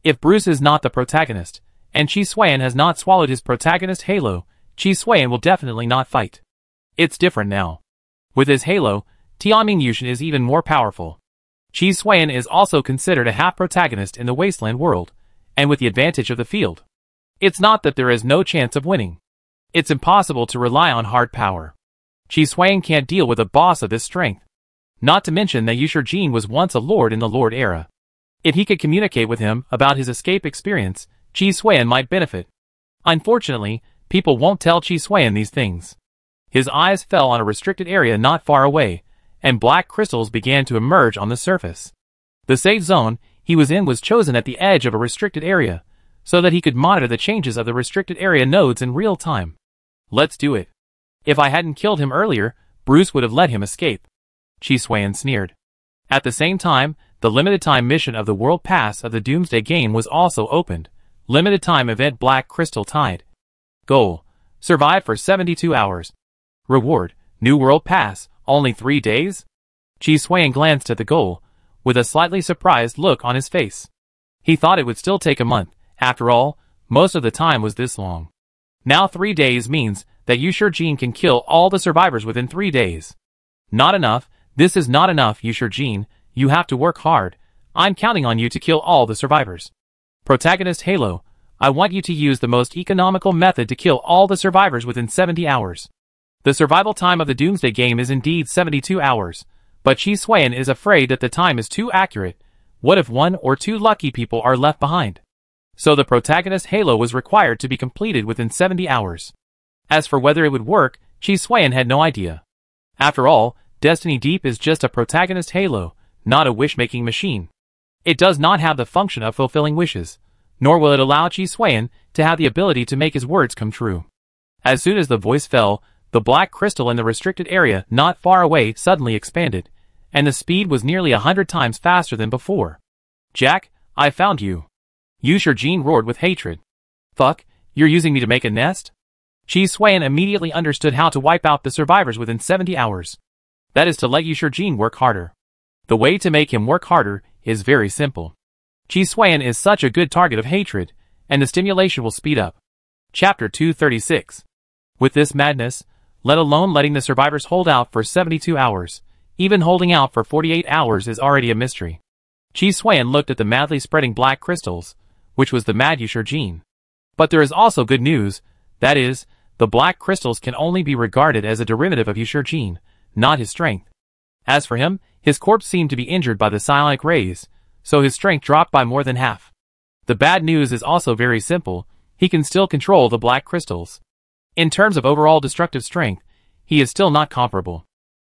If Bruce is not the protagonist, and Chi Xuan has not swallowed his protagonist halo, Chi Xuan will definitely not fight. It's different now. With his halo, Tianming Yushin is even more powerful. Chi Xuan is also considered a half-protagonist in the wasteland world, and with the advantage of the field. It's not that there is no chance of winning. It's impossible to rely on hard power. Chi Xuan can't deal with a boss of this strength. Not to mention that Yu Shijin was once a lord in the Lord era. If he could communicate with him about his escape experience, Chi Xuan might benefit. Unfortunately, people won't tell Chi Xuan these things. His eyes fell on a restricted area not far away, and black crystals began to emerge on the surface. The safe zone he was in was chosen at the edge of a restricted area, so that he could monitor the changes of the restricted area nodes in real time. Let's do it. If I hadn't killed him earlier, Bruce would have let him escape. Chi Xuan sneered. At the same time, the limited time mission of the World Pass of the Doomsday game was also opened. Limited time event Black Crystal Tide. Goal: survive for 72 hours. Reward: new World Pass, only 3 days? Chi Xuan glanced at the goal, with a slightly surprised look on his face. He thought it would still take a month. After all, most of the time was this long. Now 3 days means that Yu Shijin can kill all the survivors within 3 days. Not enough. This is not enough, Yu Shijin. You have to work hard. I'm counting on you to kill all the survivors. Protagonist Halo, I want you to use the most economical method to kill all the survivors within 70 hours. The survival time of the Doomsday game is indeed 72 hours, but Chi Xuan is afraid that the time is too accurate. What if 1 or 2 lucky people are left behind? So the protagonist Halo was required to be completed within 70 hours. As for whether it would work, Chi Xuan had no idea. After all, Destiny Deep is just a protagonist halo, not a wish-making machine. It does not have the function of fulfilling wishes, nor will it allow Chi Xuan to have the ability to make his words come true. As soon as the voice fell, the black crystal in the restricted area not far away suddenly expanded, and the speed was nearly 100 times faster than before. Jack, I found you. Yu Shijin roared with hatred. Fuck, you're using me to make a nest? Chi Xuan immediately understood how to wipe out the survivors within 70 hours. That is to let Yu Shijin work harder. The way to make him work harder is very simple. Chi Xuan is such a good target of hatred, and the stimulation will speed up. Chapter 236. With this madness, let alone letting the survivors hold out for 72 hours, even holding out for 48 hours is already a mystery. Chi Xuan looked at the madly spreading black crystals, which was the mad Yu Shijin. But there is also good news, that is, the black crystals can only be regarded as a derivative of Yu Shijin, not his strength. As for him, his corpse seemed to be injured by the psionic rays, so his strength dropped by more than half. The bad news is also very simple, he can still control the black crystals. In terms of overall destructive strength, he is still not comparable.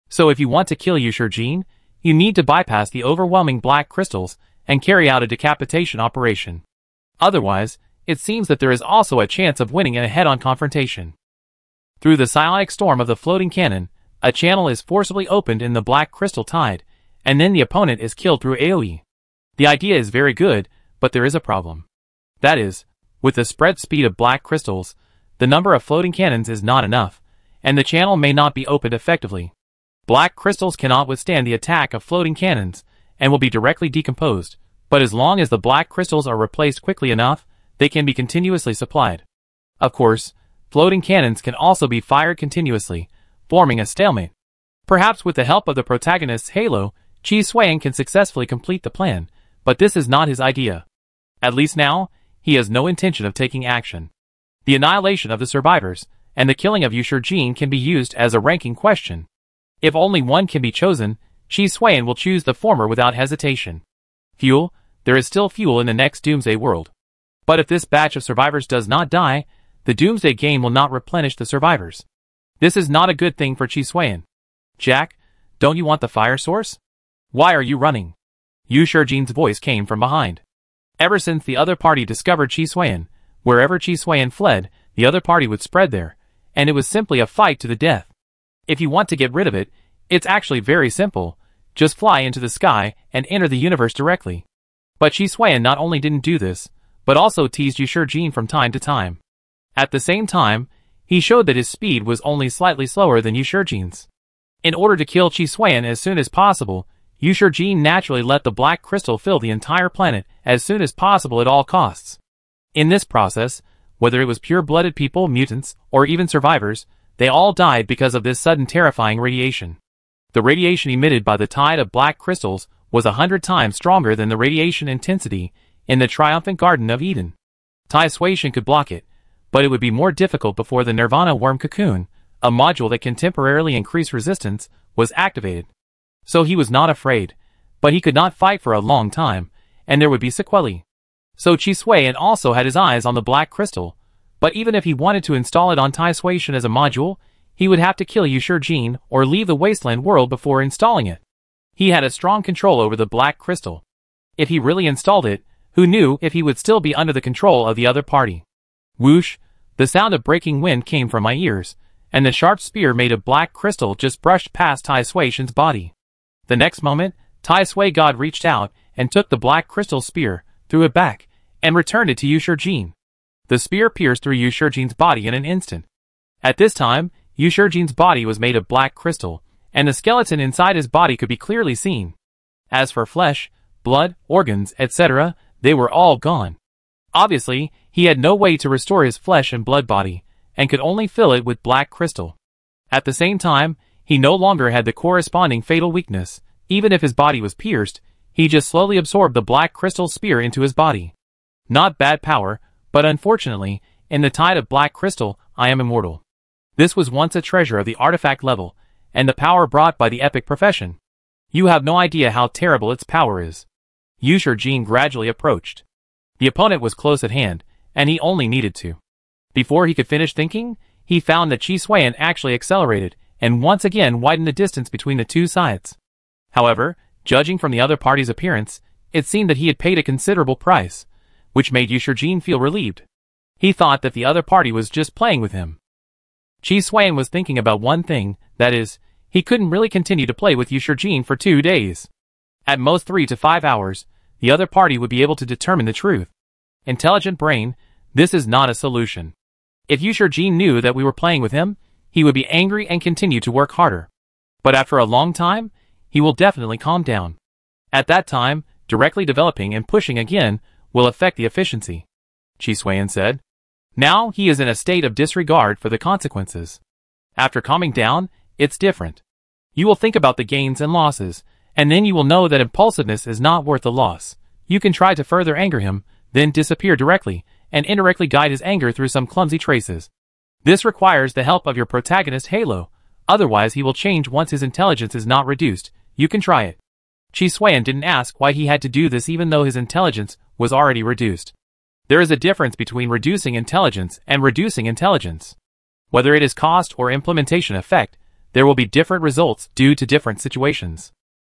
So if you want to kill Yu Shijin, you need to bypass the overwhelming black crystals and carry out a decapitation operation. Otherwise, it seems that there is also a chance of winning in a head-on confrontation. Through the psionic storm of the floating cannon, a channel is forcibly opened in the black crystal tide, and then the opponent is killed through AoE. The idea is very good, but there is a problem. That is, with the spread speed of black crystals, the number of floating cannons is not enough, and the channel may not be opened effectively. Black crystals cannot withstand the attack of floating cannons, and will be directly decomposed, but as long as the black crystals are replaced quickly enough, they can be continuously supplied. Of course, floating cannons can also be fired continuously, forming a stalemate. Perhaps with the help of the protagonist's halo, Chi Xuan can successfully complete the plan, but this is not his idea. At least now, he has no intention of taking action. The annihilation of the survivors, and the killing of Yu Shijin can be used as a ranking question. If only one can be chosen, Qi Xuan will choose the former without hesitation. Fuel, there is still fuel in the next Doomsday world. But if this batch of survivors does not die, the Doomsday game will not replenish the survivors. This is not a good thing for Qi Xuan. Jack, don't you want the fire source? Why are you running? Yu Shijin's voice came from behind. Ever since the other party discovered Qi Xuan, wherever Qi Xuan fled, the other party would spread there, and it was simply a fight to the death. If you want to get rid of it, it's actually very simple. Just fly into the sky and enter the universe directly. But Qi Xuan not only didn't do this, but also teased Yu Shijin from time to time. At the same time, he showed that his speed was only slightly slower than Yu Shijin's. In order to kill Qi Xuan as soon as possible, Yu Shijin naturally let the black crystal fill the entire planet as soon as possible at all costs. In this process, whether it was pure-blooded people, mutants, or even survivors, they all died because of this sudden terrifying radiation. The radiation emitted by the tide of black crystals was 100 times stronger than the radiation intensity in the triumphant Garden of Eden. Tai Suishan could block it, but it would be more difficult before the Nirvana Worm Cocoon, a module that can temporarily increase resistance, was activated. So he was not afraid, but he could not fight for a long time, and there would be sequelae. So Qi Xuan also had his eyes on the black crystal, but even if he wanted to install it on Tai Suishan as a module, he would have to kill Yu Shijin or leave the wasteland world before installing it. He had a strong control over the black crystal. If he really installed it, who knew if he would still be under the control of the other party? Whoosh! The sound of breaking wind came from my ears, and the sharp spear made of black crystal just brushed past Tai Suishan's body. The next moment, Tai Sui God reached out and took the black crystal spear, threw it back, and returned it to Yu Shijin. The spear pierced through Yu Shijin's body in an instant. At this time, Yu Shijin's body was made of black crystal, and the skeleton inside his body could be clearly seen. As for flesh, blood, organs, etc., they were all gone. Obviously, he had no way to restore his flesh and blood body, and could only fill it with black crystal. At the same time, he no longer had the corresponding fatal weakness. Even if his body was pierced, he just slowly absorbed the black crystal spear into his body. Not bad power, but unfortunately, in the tide of black crystal, I am immortal. This was once a treasure of the artifact level, and the power brought by the epic profession. You have no idea how terrible its power is. Yu Shijin gradually approached. The opponent was close at hand, and he only needed to. Before he could finish thinking, he found that Qi Xuan actually accelerated, and once again widened the distance between the two sides. However, judging from the other party's appearance, it seemed that he had paid a considerable price, which made Yu Shijin feel relieved. He thought that the other party was just playing with him. Qi Xuan was thinking about one thing, that is, he couldn't really continue to play with Yu Shijin for 2 days. At most 3 to 5 hours, the other party would be able to determine the truth. Intelligent brain, this is not a solution. If Yu Shijin knew that we were playing with him, he would be angry and continue to work harder. But after a long time, he will definitely calm down. At that time, directly developing and pushing again will affect the efficiency, Qi Xuan said. Now he is in a state of disregard for the consequences. After calming down, it's different. You will think about the gains and losses, and then you will know that impulsiveness is not worth the loss. You can try to further anger him, then disappear directly, and indirectly guide his anger through some clumsy traces. This requires the help of your protagonist Halo, otherwise he will change once his intelligence is not reduced. You can try it. Qi Xuan didn't ask why he had to do this even though his intelligence was already reduced. There is a difference between reducing intelligence and reducing intelligence. Whether it is cost or implementation effect, there will be different results due to different situations.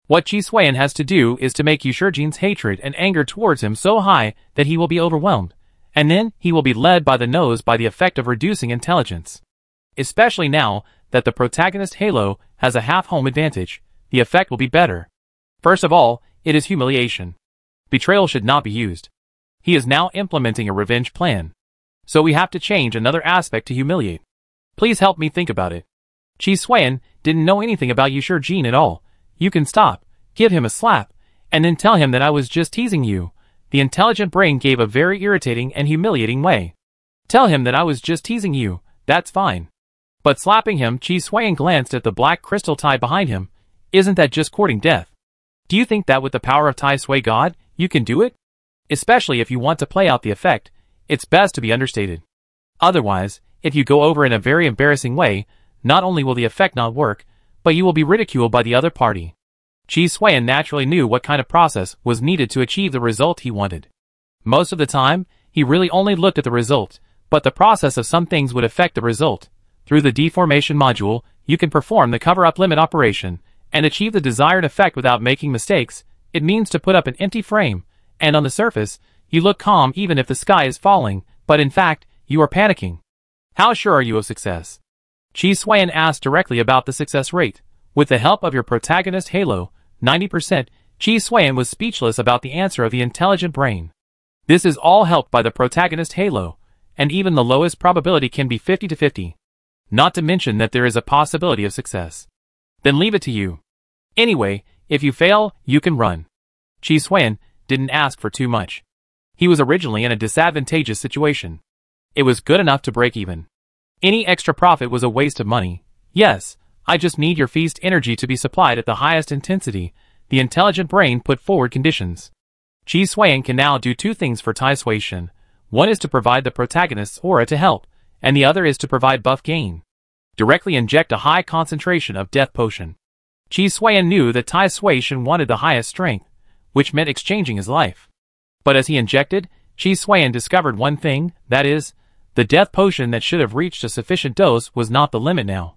What Qi Xuan has to do is to make Yu Shijin's hatred and anger towards him so high that he will be overwhelmed, and then he will be led by the nose by the effect of reducing intelligence. Especially now that the protagonist Halo has a half-home advantage, the effect will be better. First of all, it is humiliation. Betrayal should not be used. He is now implementing a revenge plan. So we have to change another aspect to humiliate. Please help me think about it. Qi Xuan didn't know anything about Yu Shijin at all. You can stop, give him a slap, and then tell him that I was just teasing you. The intelligent brain gave a very irritating and humiliating way. Tell him that I was just teasing you, that's fine. But slapping him, Qi Xuan glanced at the black crystal tie behind him. Isn't that just courting death? Do you think that with the power of Tai Sui God, you can do it? Especially if you want to play out the effect, it's best to be understated. Otherwise, if you go over in a very embarrassing way, not only will the effect not work, but you will be ridiculed by the other party. Qi Xuan naturally knew what kind of process was needed to achieve the result he wanted. Most of the time, he really only looked at the result, but the process of some things would affect the result. Through the deformation module, you can perform the cover-up limit operation and achieve the desired effect without making mistakes. It means to put up an empty frame, and on the surface, you look calm even if the sky is falling, but in fact, you are panicking. How sure are you of success? Qi Xuan asked directly about the success rate. With the help of your protagonist Halo, 90%, Qi Xuan was speechless about the answer of the intelligent brain. This is all helped by the protagonist Halo, and even the lowest probability can be 50 to 50. Not to mention that there is a possibility of success. Then leave it to you. Anyway, if you fail, you can run. Qi Xuan didn't ask for too much. He was originally in a disadvantageous situation. It was good enough to break even. Any extra profit was a waste of money. Yes, I just need your feast energy to be supplied at the highest intensity. The intelligent brain put forward conditions. Qi Xuan can now do two things for Tai Sui-shen. One is to provide the protagonist's aura to help, and the other is to provide buff gain. Directly inject a high concentration of death potion. Qi Xuan knew that Tai Sui-shen wanted the highest strength, which meant exchanging his life. But as he injected, Qi Xuan discovered one thing, that is, the death potion that should have reached a sufficient dose was not the limit now.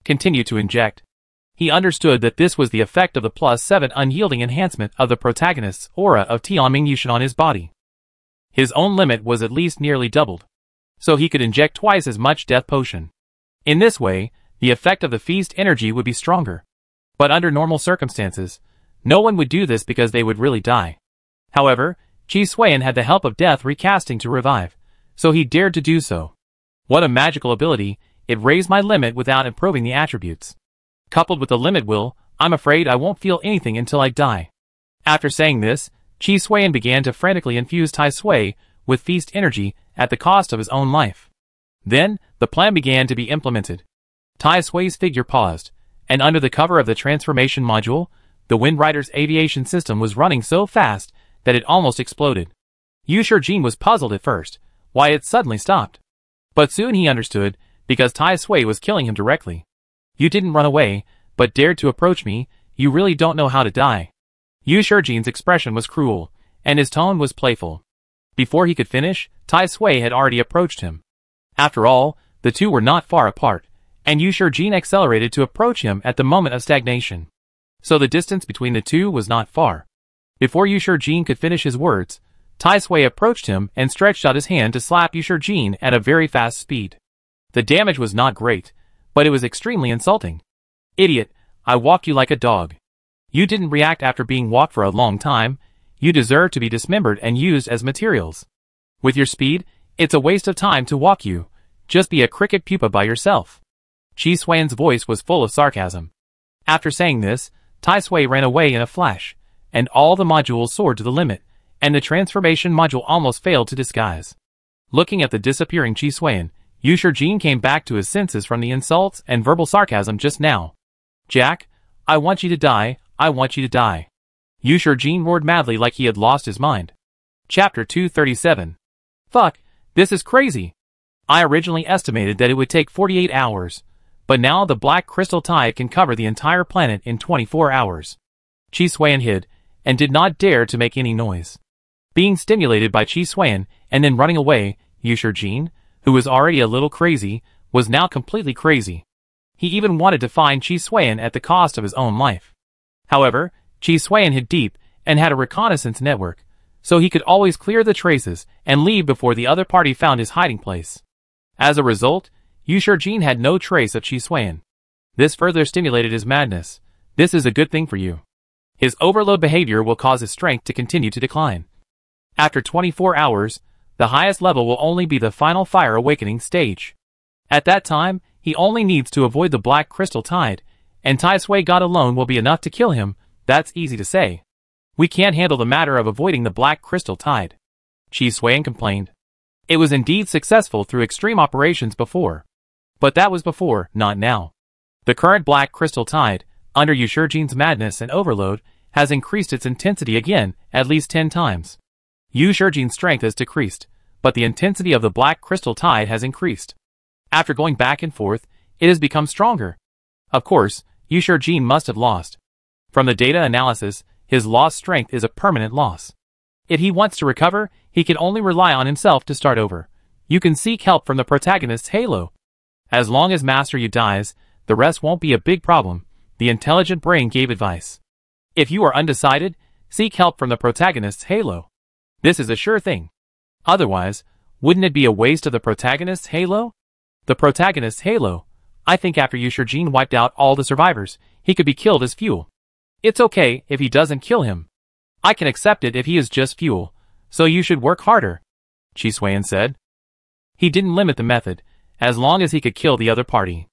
Continue to inject. He understood that this was the effect of the +7 unyielding enhancement of the protagonist's aura of Tianming Yushan on his body. His own limit was at least nearly doubled, so he could inject twice as much death potion. In this way, the effect of the feast energy would be stronger. But under normal circumstances, no one would do this because they would really die. However, Qi Xuan had the help of death recasting to revive, so he dared to do so. What a magical ability, it raised my limit without improving the attributes. Coupled with the limit will, I'm afraid I won't feel anything until I die. After saying this, Qi Xuan began to frantically infuse Tai Sui with feast energy at the cost of his own life. Then, the plan began to be implemented. Tai Sui's figure paused, and under the cover of the transformation module, the Wind Rider's aviation system was running so fast that it almost exploded. Yu Shijin was puzzled at first, why it suddenly stopped. But soon he understood, because Tai Sui was killing him directly. You didn't run away, but dared to approach me, you really don't know how to die. Yu Shijin's expression was cruel, and his tone was playful. Before he could finish, Tai Sui had already approached him. After all, the two were not far apart, and Yu Shijin accelerated to approach him at the moment of stagnation. So the distance between the two was not far. Before Yu Shijin could finish his words, Tai Sui approached him and stretched out his hand to slap Yu Shijin at a very fast speed. The damage was not great, but it was extremely insulting. Idiot, I walked you like a dog. You didn't react after being walked for a long time. You deserve to be dismembered and used as materials. With your speed, it's a waste of time to walk you. Just be a cricket pupa by yourself. Qi Xuan's voice was full of sarcasm. After saying this, Tai Sui ran away in a flash, and all the modules soared to the limit, and the transformation module almost failed to disguise. Looking at the disappearing Qi Xuan, Yu Shijin came back to his senses from the insults and verbal sarcasm just now. Jack, I want you to die, I want you to die. Yu Shijin roared madly like he had lost his mind. Chapter 237. Fuck, this is crazy. I originally estimated that it would take 48 hours, but now the black crystal tide can cover the entire planet in 24 hours. Qi Xuan hid, and did not dare to make any noise. Being stimulated by Qi Xuan, and then running away, Yu Shijin, who was already a little crazy, was now completely crazy. He even wanted to find Qi Xuan at the cost of his own life. However, Qi Xuan hid deep, and had a reconnaissance network, so he could always clear the traces and leave before the other party found his hiding place. As a result, Yu Shijin had no trace of Qi Xuan. This further stimulated his madness. This is a good thing for you. His overload behavior will cause his strength to continue to decline. After 24 hours, the highest level will only be the final fire awakening stage. At that time, he only needs to avoid the black crystal tide, and Tai Sui God alone will be enough to kill him. That's easy to say. We can't handle the matter of avoiding the black crystal tide. Qi Xuan complained. It was indeed successful through extreme operations before. But that was before, not now. The current black crystal tide, under Yu Shijin's madness and overload, has increased its intensity again, at least 10 times. Yu Shijin's strength has decreased, but the intensity of the black crystal tide has increased. After going back and forth, it has become stronger. Of course, Yu Shijin must have lost. From the data analysis, his lost strength is a permanent loss. If he wants to recover, he can only rely on himself to start over. You can seek help from the protagonist's halo. As long as Master Yu dies, the rest won't be a big problem, the intelligent brain gave advice. If you are undecided, seek help from the protagonist's halo. This is a sure thing. Otherwise, wouldn't it be a waste of the protagonist's halo? The protagonist's halo. I think after Yu Shijin wiped out all the survivors, he could be killed as fuel. It's okay if he doesn't kill him. I can accept it if he is just fuel, so you should work harder, Qi Xuan said. He didn't limit the method, as long as he could kill the other party.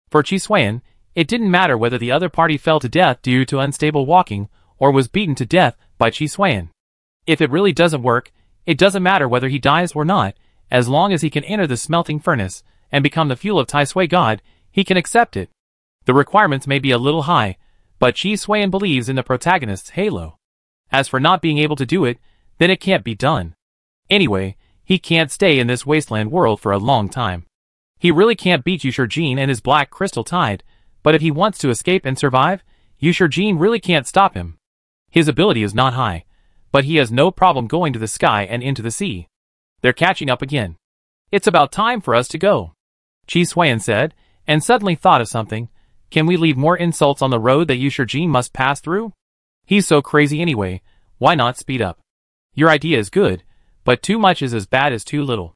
For Qi Xuan, it didn't matter whether the other party fell to death due to unstable walking or was beaten to death by Qi Xuan. If it really doesn't work, it doesn't matter whether he dies or not, as long as he can enter the smelting furnace and become the fuel of Tai Sui God, he can accept it. The requirements may be a little high, but Qi Xuan believes in the protagonist's halo. As for not being able to do it, then it can't be done. Anyway, he can't stay in this wasteland world for a long time. He really can't beat Yu Shijin and his black crystal tide, but if he wants to escape and survive, Yu Shijin really can't stop him. His ability is not high, but he has no problem going to the sky and into the sea. They're catching up again. It's about time for us to go, Qi Xuan said, and suddenly thought of something. Can we leave more insults on the road that Yu Shijin must pass through? He's so crazy anyway, why not speed up? Your idea is good, but too much is as bad as too little.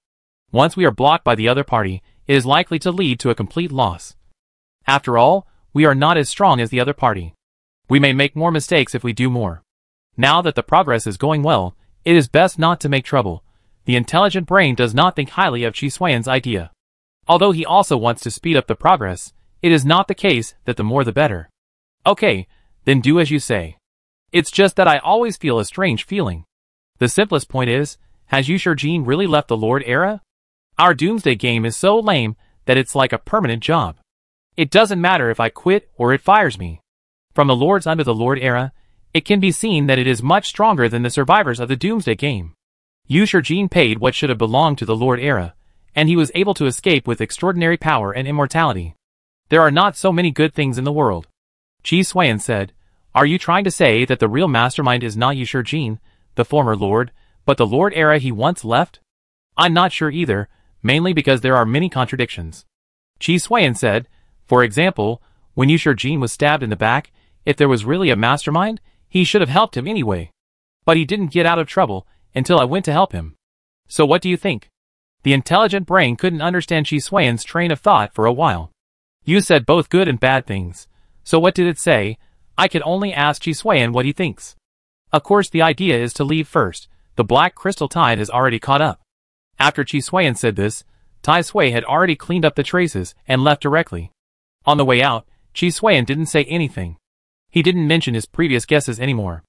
Once we are blocked by the other party, it is likely to lead to a complete loss. After all, we are not as strong as the other party. We may make more mistakes if we do more. Now that the progress is going well, it is best not to make trouble. The intelligent brain does not think highly of Qi Xuan's idea. Although he also wants to speed up the progress, it is not the case that the more the better. Okay, then do as you say. It's just that I always feel a strange feeling. The simplest point is, has Yu Shijin really left the Lord era? Our Doomsday game is so lame that it's like a permanent job. It doesn't matter if I quit or it fires me. From the Lords under the Lord era, it can be seen that it is much stronger than the survivors of the Doomsday game. Yu Shijin paid what should have belonged to the Lord era, and he was able to escape with extraordinary power and immortality. There are not so many good things in the world. Qi Xuan said, are you trying to say that the real mastermind is not Yu Shijin, the former Lord, but the Lord era he once left? I'm not sure either, mainly because there are many contradictions. Qi Xuan said, for example, when Yu Shijin was stabbed in the back, if there was really a mastermind, he should have helped him anyway. But he didn't get out of trouble until I went to help him. So what do you think? The intelligent brain couldn't understand Qi Xuan's train of thought for a while. You said both good and bad things. So what did it say? I could only ask Qi Xuan what he thinks. Of course the idea is to leave first. The black crystal tide has already caught up. After Qi Xuan said this, Tai Sui had already cleaned up the traces and left directly. On the way out, Qi Xuan didn't say anything. He didn't mention his previous guesses anymore.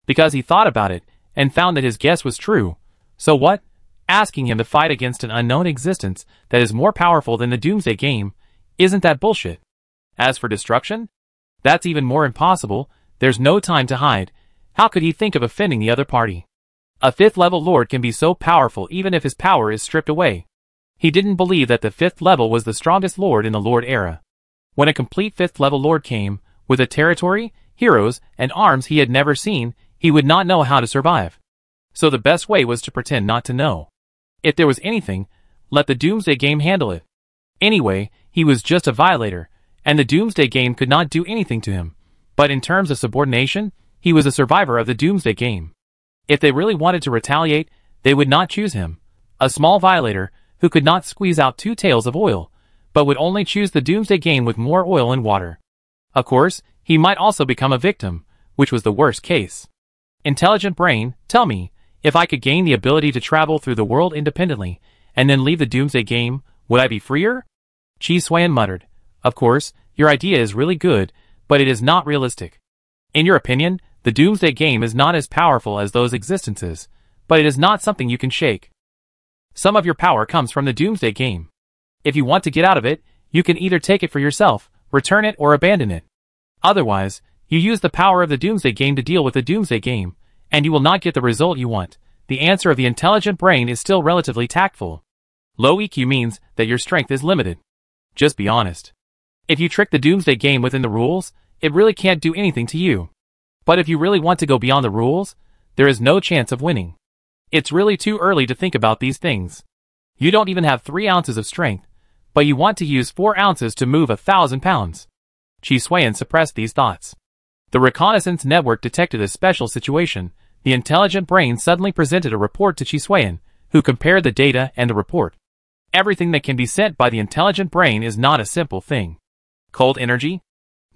Because he thought about it, and found that his guess was true. So what? Asking him to fight against an unknown existence that is more powerful than the Doomsday game, isn't that bullshit? As for destruction? That's even more impossible. There's no time to hide. How could he think of offending the other party? A 5th level lord can be so powerful even if his power is stripped away. He didn't believe that the 5th level was the strongest lord in the Lord era. When a complete 5th level lord came, with a territory, heroes, and arms he had never seen, he would not know how to survive. So the best way was to pretend not to know. If there was anything, let the Doomsday game handle it. Anyway, he was just a violator, and the Doomsday game could not do anything to him. But in terms of subordination, he was a survivor of the Doomsday game. If they really wanted to retaliate, they would not choose him. A small violator, who could not squeeze out 2 tails of oil, but would only choose the Doomsday game with more oil and water. Of course, he might also become a victim, which was the worst case. Intelligent brain, tell me, if I could gain the ability to travel through the world independently, and then leave the Doomsday game, would I be freer? Qi Xuan muttered, of course, your idea is really good, but it is not realistic. In your opinion, the Doomsday game is not as powerful as those existences, but it is not something you can shake. Some of your power comes from the Doomsday game. If you want to get out of it, you can either take it for yourself, return it or abandon it. Otherwise, you use the power of the Doomsday game to deal with the Doomsday game, and you will not get the result you want. The answer of the intelligent brain is still relatively tactful. Low EQ means that your strength is limited. Just be honest. If you trick the Doomsday game within the rules, it really can't do anything to you. But if you really want to go beyond the rules, there is no chance of winning. It's really too early to think about these things. You don't even have 3 ounces of strength, but you want to use 4 ounces to move 1,000 pounds. Chi Suiyan suppressed these thoughts. The reconnaissance network detected a special situation. The intelligent brain suddenly presented a report to Chi Suiyan, who compared the data and the report. Everything that can be sent by the intelligent brain is not a simple thing. Cold energy?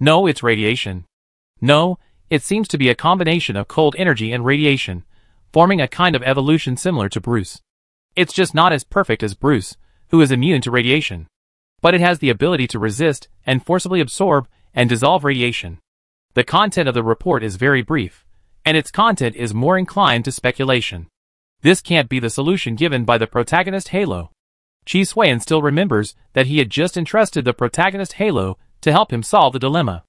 No, it's radiation. No, it seems to be a combination of cold energy and radiation, forming a kind of evolution similar to Bruce. It's just not as perfect as Bruce, who is immune to radiation. But it has the ability to resist and forcibly absorb and dissolve radiation. The content of the report is very brief, and its content is more inclined to speculation. This can't be the solution given by the protagonist Halo. Chi Suiyan still remembers that he had just entrusted the protagonist Halo to help him solve the dilemma.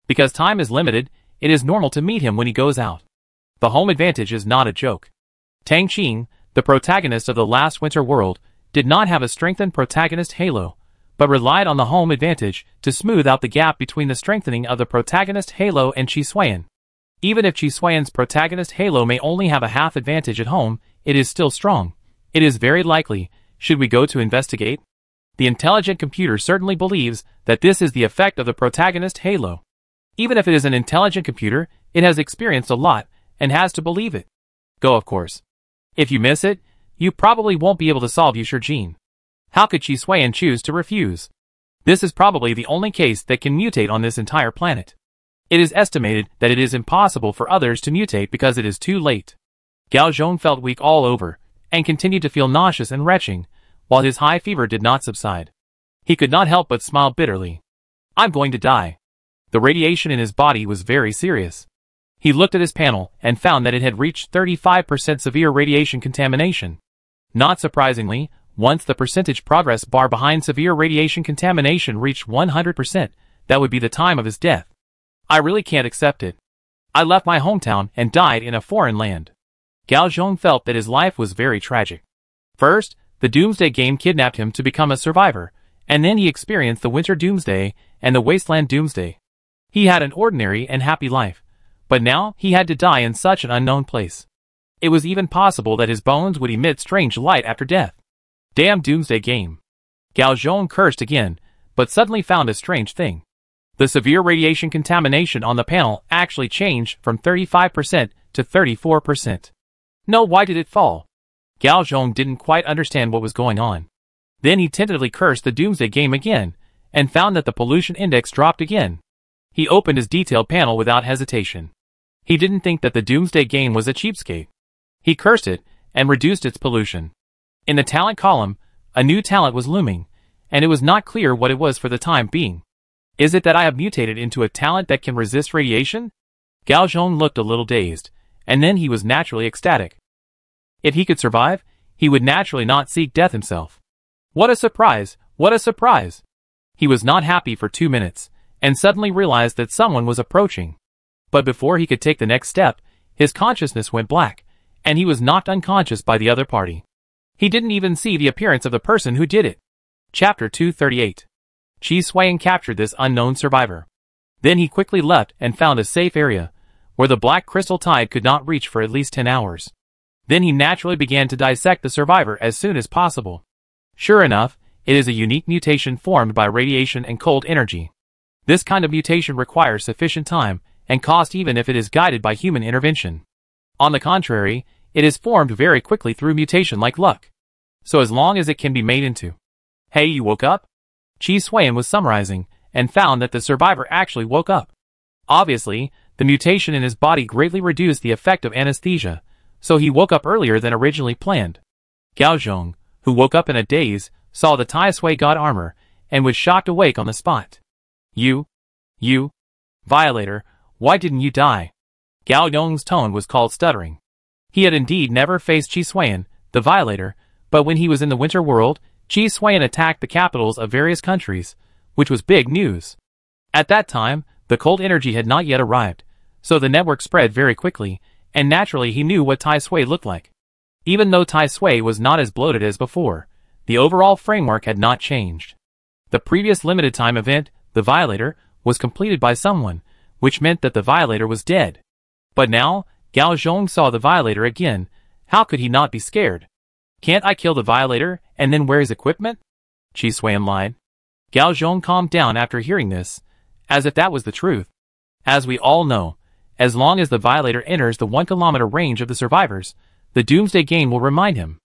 Because time is limited, it is normal to meet him when he goes out. The home advantage is not a joke. Tang Qing, the protagonist of the last Winter World, did not have a strengthened protagonist Halo, but relied on the home advantage to smooth out the gap between the strengthening of the protagonist Halo and Chi Suiyan. Even if Chi Suiyan's protagonist Halo may only have a half advantage at home, it is still strong. It is very likely. Should we go to investigate? The intelligent computer certainly believes that this is the effect of the protagonist Halo. Even if it is an intelligent computer, it has experienced a lot and has to believe it. Go, of course. If you miss it, you probably won't be able to solve Yushijin. How could Chi Suiyan choose to refuse? This is probably the only case that can mutate on this entire planet. It is estimated that it is impossible for others to mutate because it is too late. Gao Zhong felt weak all over, and continued to feel nauseous and retching, while his high fever did not subside. He could not help but smile bitterly. I'm going to die. The radiation in his body was very serious. He looked at his panel and found that it had reached 35% severe radiation contamination. Not surprisingly, once the percentage progress bar behind severe radiation contamination reached 100%, that would be the time of his death. I really can't accept it. I left my hometown and died in a foreign land. Gao Zhong felt that his life was very tragic. First, the Doomsday Game kidnapped him to become a survivor, and then he experienced the Winter Doomsday and the Wasteland Doomsday. He had an ordinary and happy life, but now he had to die in such an unknown place. It was even possible that his bones would emit strange light after death. Damn Doomsday Game. Gao Zhong cursed again, but suddenly found a strange thing. The severe radiation contamination on the panel actually changed from 35% to 34%. No, why did it fall? Gao Zhong didn't quite understand what was going on. Then he tentatively cursed the Doomsday Game again, and found that the pollution index dropped again. He opened his detailed panel without hesitation. He didn't think that the Doomsday Game was a cheapskate. He cursed it, and reduced its pollution. In the talent column, a new talent was looming, and it was not clear what it was for the time being. Is it that I have mutated into a talent that can resist radiation? Gao Zhong looked a little dazed, and then he was naturally ecstatic. If he could survive, he would naturally not seek death himself. What a surprise! What a surprise! He was not happy for 2 minutes, and suddenly realized that someone was approaching. But before he could take the next step, his consciousness went black, and he was knocked unconscious by the other party. He didn't even see the appearance of the person who did it. Chapter 238. Chi Suiyan captured this unknown survivor. Then he quickly left and found a safe area, where the black crystal tide could not reach for at least 10 hours. Then he naturally began to dissect the survivor as soon as possible. Sure enough, it is a unique mutation formed by radiation and cold energy. This kind of mutation requires sufficient time and cost even if it is guided by human intervention. On the contrary, it is formed very quickly through mutation like luck. So as long as it can be made into. Hey, you woke up? Chi Suiyan was summarizing, and found that the survivor actually woke up. Obviously, the mutation in his body greatly reduced the effect of anesthesia, so he woke up earlier than originally planned. Gao Zhong, who woke up in a daze, saw the Tai Sui God armor, and was shocked awake on the spot. You, Violator, why didn't you die? Gao Zhong's tone was called stuttering. He had indeed never faced Chi Suiyan, the Violator, but when he was in the Winter World, Chi Suiyan attacked the capitals of various countries, which was big news. At that time, the cold energy had not yet arrived, so the network spread very quickly, and naturally he knew what Tai Sui looked like. Even though Tai Sui was not as bloated as before, the overall framework had not changed. The previous limited time event, the Violator, was completed by someone, which meant that the Violator was dead. But now, Gao Zhong saw the violator again. How could he not be scared? Can't I kill the violator and then wear his equipment? Qi Xuan lied. Gao Zhong calmed down after hearing this, as if that was the truth. As we all know, as long as the violator enters the 1-kilometer range of the survivors, the Doomsday Game will remind him.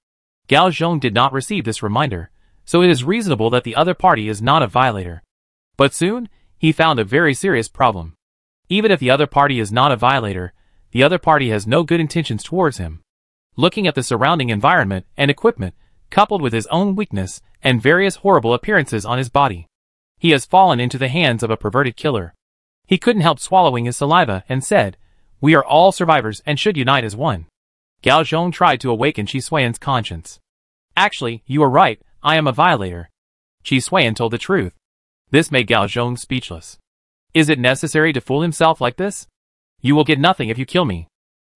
Gao Zhong did not receive this reminder, so it is reasonable that the other party is not a violator. But soon, he found a very serious problem. Even if the other party is not a violator, the other party has no good intentions towards him. Looking at the surrounding environment and equipment, coupled with his own weakness and various horrible appearances on his body, he has fallen into the hands of a perverted killer. He couldn't help swallowing his saliva and said, "We are all survivors and should unite as one." Gao Zhong tried to awaken Qi Xuan's conscience. "Actually, you are right, I am a violator." Qi Xuan told the truth. This made Gao Zhong speechless. Is it necessary to fool himself like this? You will get nothing if you kill me.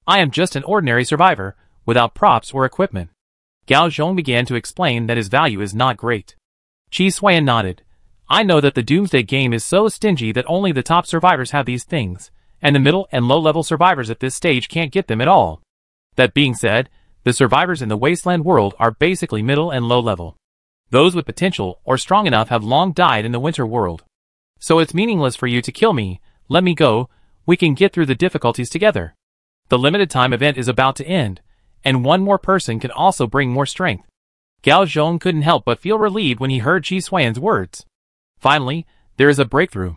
I am just an ordinary survivor, without props or equipment. Gao Zhong began to explain that his value is not great. Qi Xuan nodded. I know that the Doomsday Game is so stingy that only the top survivors have these things, and the middle and low-level survivors at this stage can't get them at all. That being said, the survivors in the wasteland world are basically middle and low-level. Those with potential or strong enough have long died in the winter world. So it's meaningless for you to kill me. Let me go, we can get through the difficulties together. The limited time event is about to end, and one more person can also bring more strength. Gao Zhong couldn't help but feel relieved when he heard Qi Xuan's words. Finally, there is a breakthrough.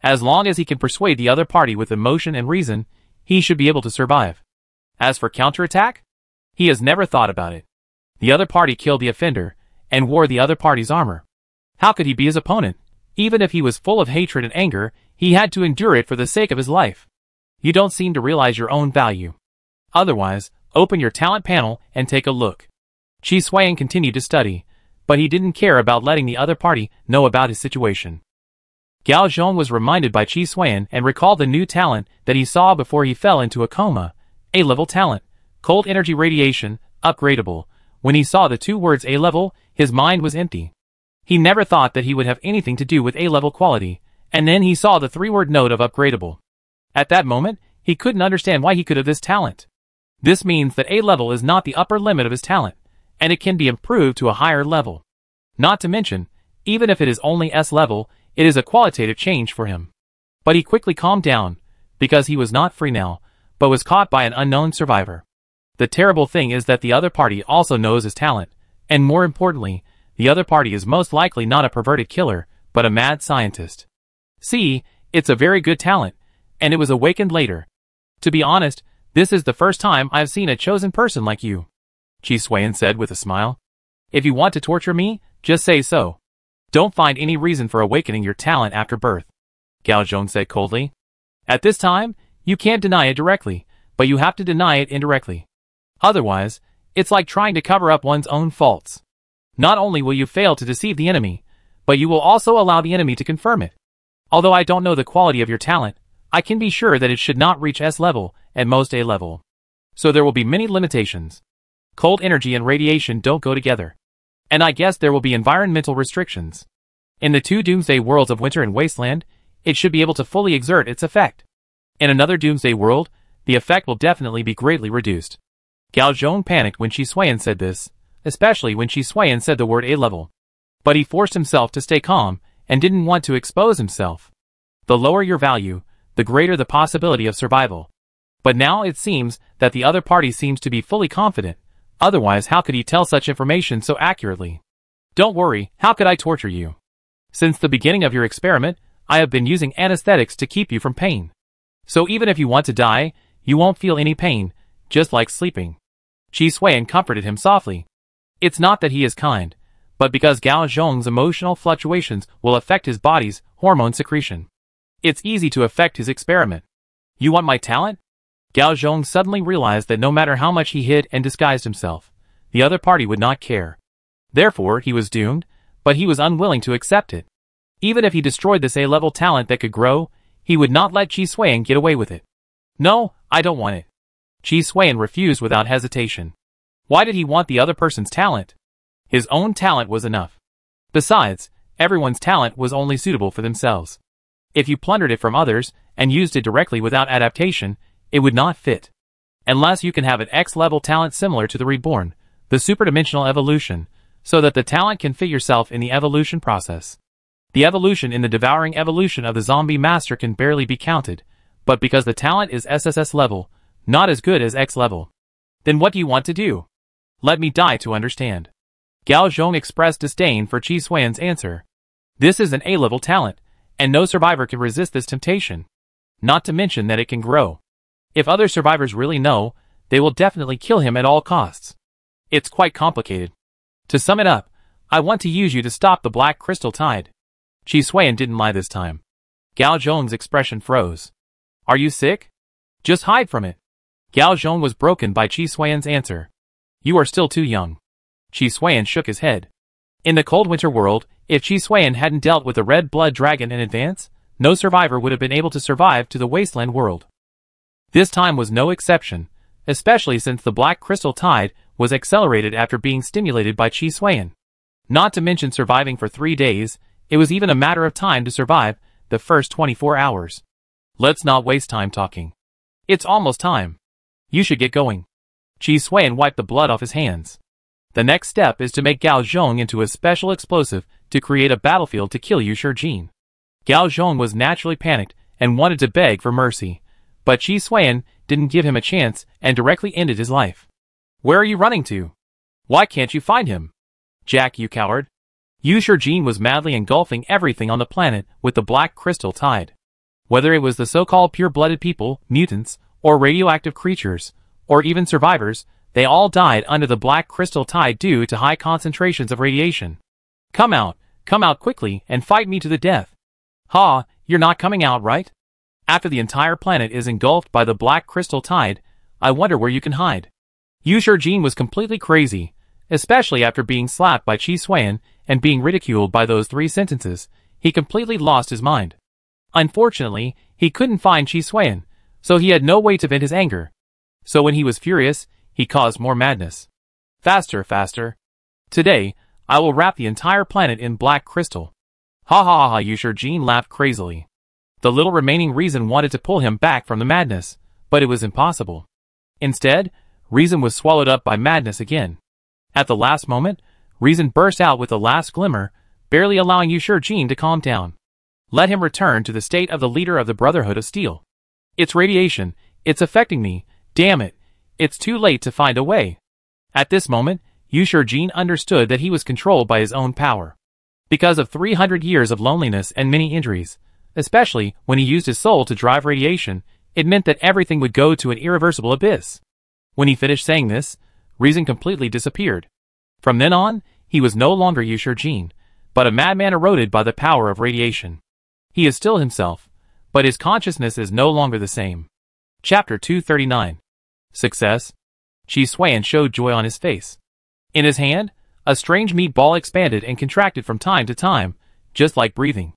As long as he can persuade the other party with emotion and reason, he should be able to survive. As for counterattack, he has never thought about it. The other party killed the offender, and wore the other party's armor. How could he be his opponent? Even if he was full of hatred and anger, he had to endure it for the sake of his life. You don't seem to realize your own value. Otherwise, open your talent panel and take a look. Qi Xuan continued to study, but he didn't care about letting the other party know about his situation. Gao Zhong was reminded by Qi Xuan and recalled the new talent that he saw before he fell into a coma. A-level talent, cold energy radiation, upgradable. When he saw the two words A-level, his mind was empty. He never thought that he would have anything to do with A-level quality, and then he saw the three-word note of upgradable. At that moment, he couldn't understand why he could have this talent. This means that A-level is not the upper limit of his talent, and it can be improved to a higher level. Not to mention, even if it is only S-level, it is a qualitative change for him. But he quickly calmed down, because he was not free now, but was caught by an unknown survivor. The terrible thing is that the other party also knows his talent, and more importantly, the other party is most likely not a perverted killer, but a mad scientist. See, it's a very good talent, and it was awakened later. To be honest, this is the first time I've seen a chosen person like you, Qi Xuan said with a smile. If you want to torture me, just say so. Don't find any reason for awakening your talent after birth, Gao Zhong said coldly. At this time, you can't deny it directly, but you have to deny it indirectly. Otherwise, it's like trying to cover up one's own faults. Not only will you fail to deceive the enemy, but you will also allow the enemy to confirm it. Although I don't know the quality of your talent, I can be sure that it should not reach S level, at most A level. So there will be many limitations. Cold energy and radiation don't go together. And I guess there will be environmental restrictions. In the two Doomsday worlds of Winter and Wasteland, it should be able to fully exert its effect. In another Doomsday world, the effect will definitely be greatly reduced. Gao Zhong panicked when Qi Xuan said this, especially when Qi Xuan said the word A-level. But he forced himself to stay calm, and didn't want to expose himself. The lower your value, the greater the possibility of survival. But now it seems that the other party seems to be fully confident, otherwise how could he tell such information so accurately? Don't worry, how could I torture you? Since the beginning of your experiment, I have been using anesthetics to keep you from pain. So even if you want to die, you won't feel any pain, just like sleeping. Qi Xuan comforted him softly. It's not that he is kind, but because Gao Zhong's emotional fluctuations will affect his body's hormone secretion. It's easy to affect his experiment. You want my talent? Gao Zhong suddenly realized that no matter how much he hid and disguised himself, the other party would not care. Therefore, he was doomed, but he was unwilling to accept it. Even if he destroyed this A-level talent that could grow, he would not let Qi Xuan get away with it. No, I don't want it. Qi Xuan refused without hesitation. Why did he want the other person's talent? His own talent was enough. Besides, everyone's talent was only suitable for themselves. If you plundered it from others, and used it directly without adaptation, It would not fit. Unless you can have an X-level talent similar to the Reborn, the superdimensional evolution, so that the talent can fit yourself in the evolution process. The evolution in the devouring evolution of the zombie master can barely be counted, but because the talent is SSS level, not as good as X level. Then what do you want to do? Let me die to understand. Gao Zhong expressed disdain for Qi Xuan's answer. This is an A-level talent, and no survivor can resist this temptation. Not to mention that it can grow. If other survivors really know, they will definitely kill him at all costs. It's quite complicated. To sum it up, I want to use you to stop the Black Crystal Tide. Qi Xuan didn't lie this time. Gao Zhong's expression froze. Are you sick? Just hide from it. Gao Zhong was broken by Qi Xuan's answer. You are still too young. Qi Xuan shook his head. In the cold winter world, if Qi Xuan hadn't dealt with the red blood dragon in advance, no survivor would have been able to survive to the wasteland world. This time was no exception, especially since the Black Crystal Tide was accelerated after being stimulated by Qi Xuan. Not to mention surviving for 3 days, it was even a matter of time to survive the first 24 hours. Let's not waste time talking. It's almost time. You should get going. Qi Xuan wiped the blood off his hands. The next step is to make Gao Zhong into a special explosive to create a battlefield to kill Yu Shijin. Gao Zhong was naturally panicked and wanted to beg for mercy, but Qi Xuan didn't give him a chance and directly ended his life. Where are you running to? Why can't you find him? Jack, you coward. Yu Shijin was madly engulfing everything on the planet with the Black Crystal Tide. Whether it was the so-called pure-blooded people, mutants, or radioactive creatures, or even survivors, they all died under the Black Crystal Tide due to high concentrations of radiation. Come out quickly and fight me to the death. Ha, you're not coming out, right? After the entire planet is engulfed by the Black Crystal Tide, I wonder where you can hide. Yu Shijin was completely crazy, especially after being slapped by Qi Xuan and being ridiculed by those 3 sentences. He completely lost his mind. Unfortunately, he couldn't find Qi Xuan, so he had no way to vent his anger. So when he was furious, he caused more madness. Faster, faster. Today, I will wrap the entire planet in black crystal. Ha ha ha, Yu Shijin laughed crazily. The little remaining reason wanted to pull him back from the madness, but it was impossible. Instead, reason was swallowed up by madness again. At the last moment, reason burst out with the last glimmer, barely allowing Yu Shijin to calm down. Let him return to the state of the leader of the Brotherhood of Steel. It's radiation, it's affecting me, damn it, it's too late to find a way. At this moment, Yu Shijin understood that he was controlled by his own power. Because of 300 years of loneliness and many injuries, especially when he used his soul to drive radiation, it meant that everything would go to an irreversible abyss. When he finished saying this, reason completely disappeared. From then on, he was no longer Yu Shijin, but a madman eroded by the power of radiation. He is still himself, but his consciousness is no longer the same. Chapter 239. Success. Qi Xuan showed joy on his face. In his hand, a strange meat ball expanded and contracted from time to time, just like breathing.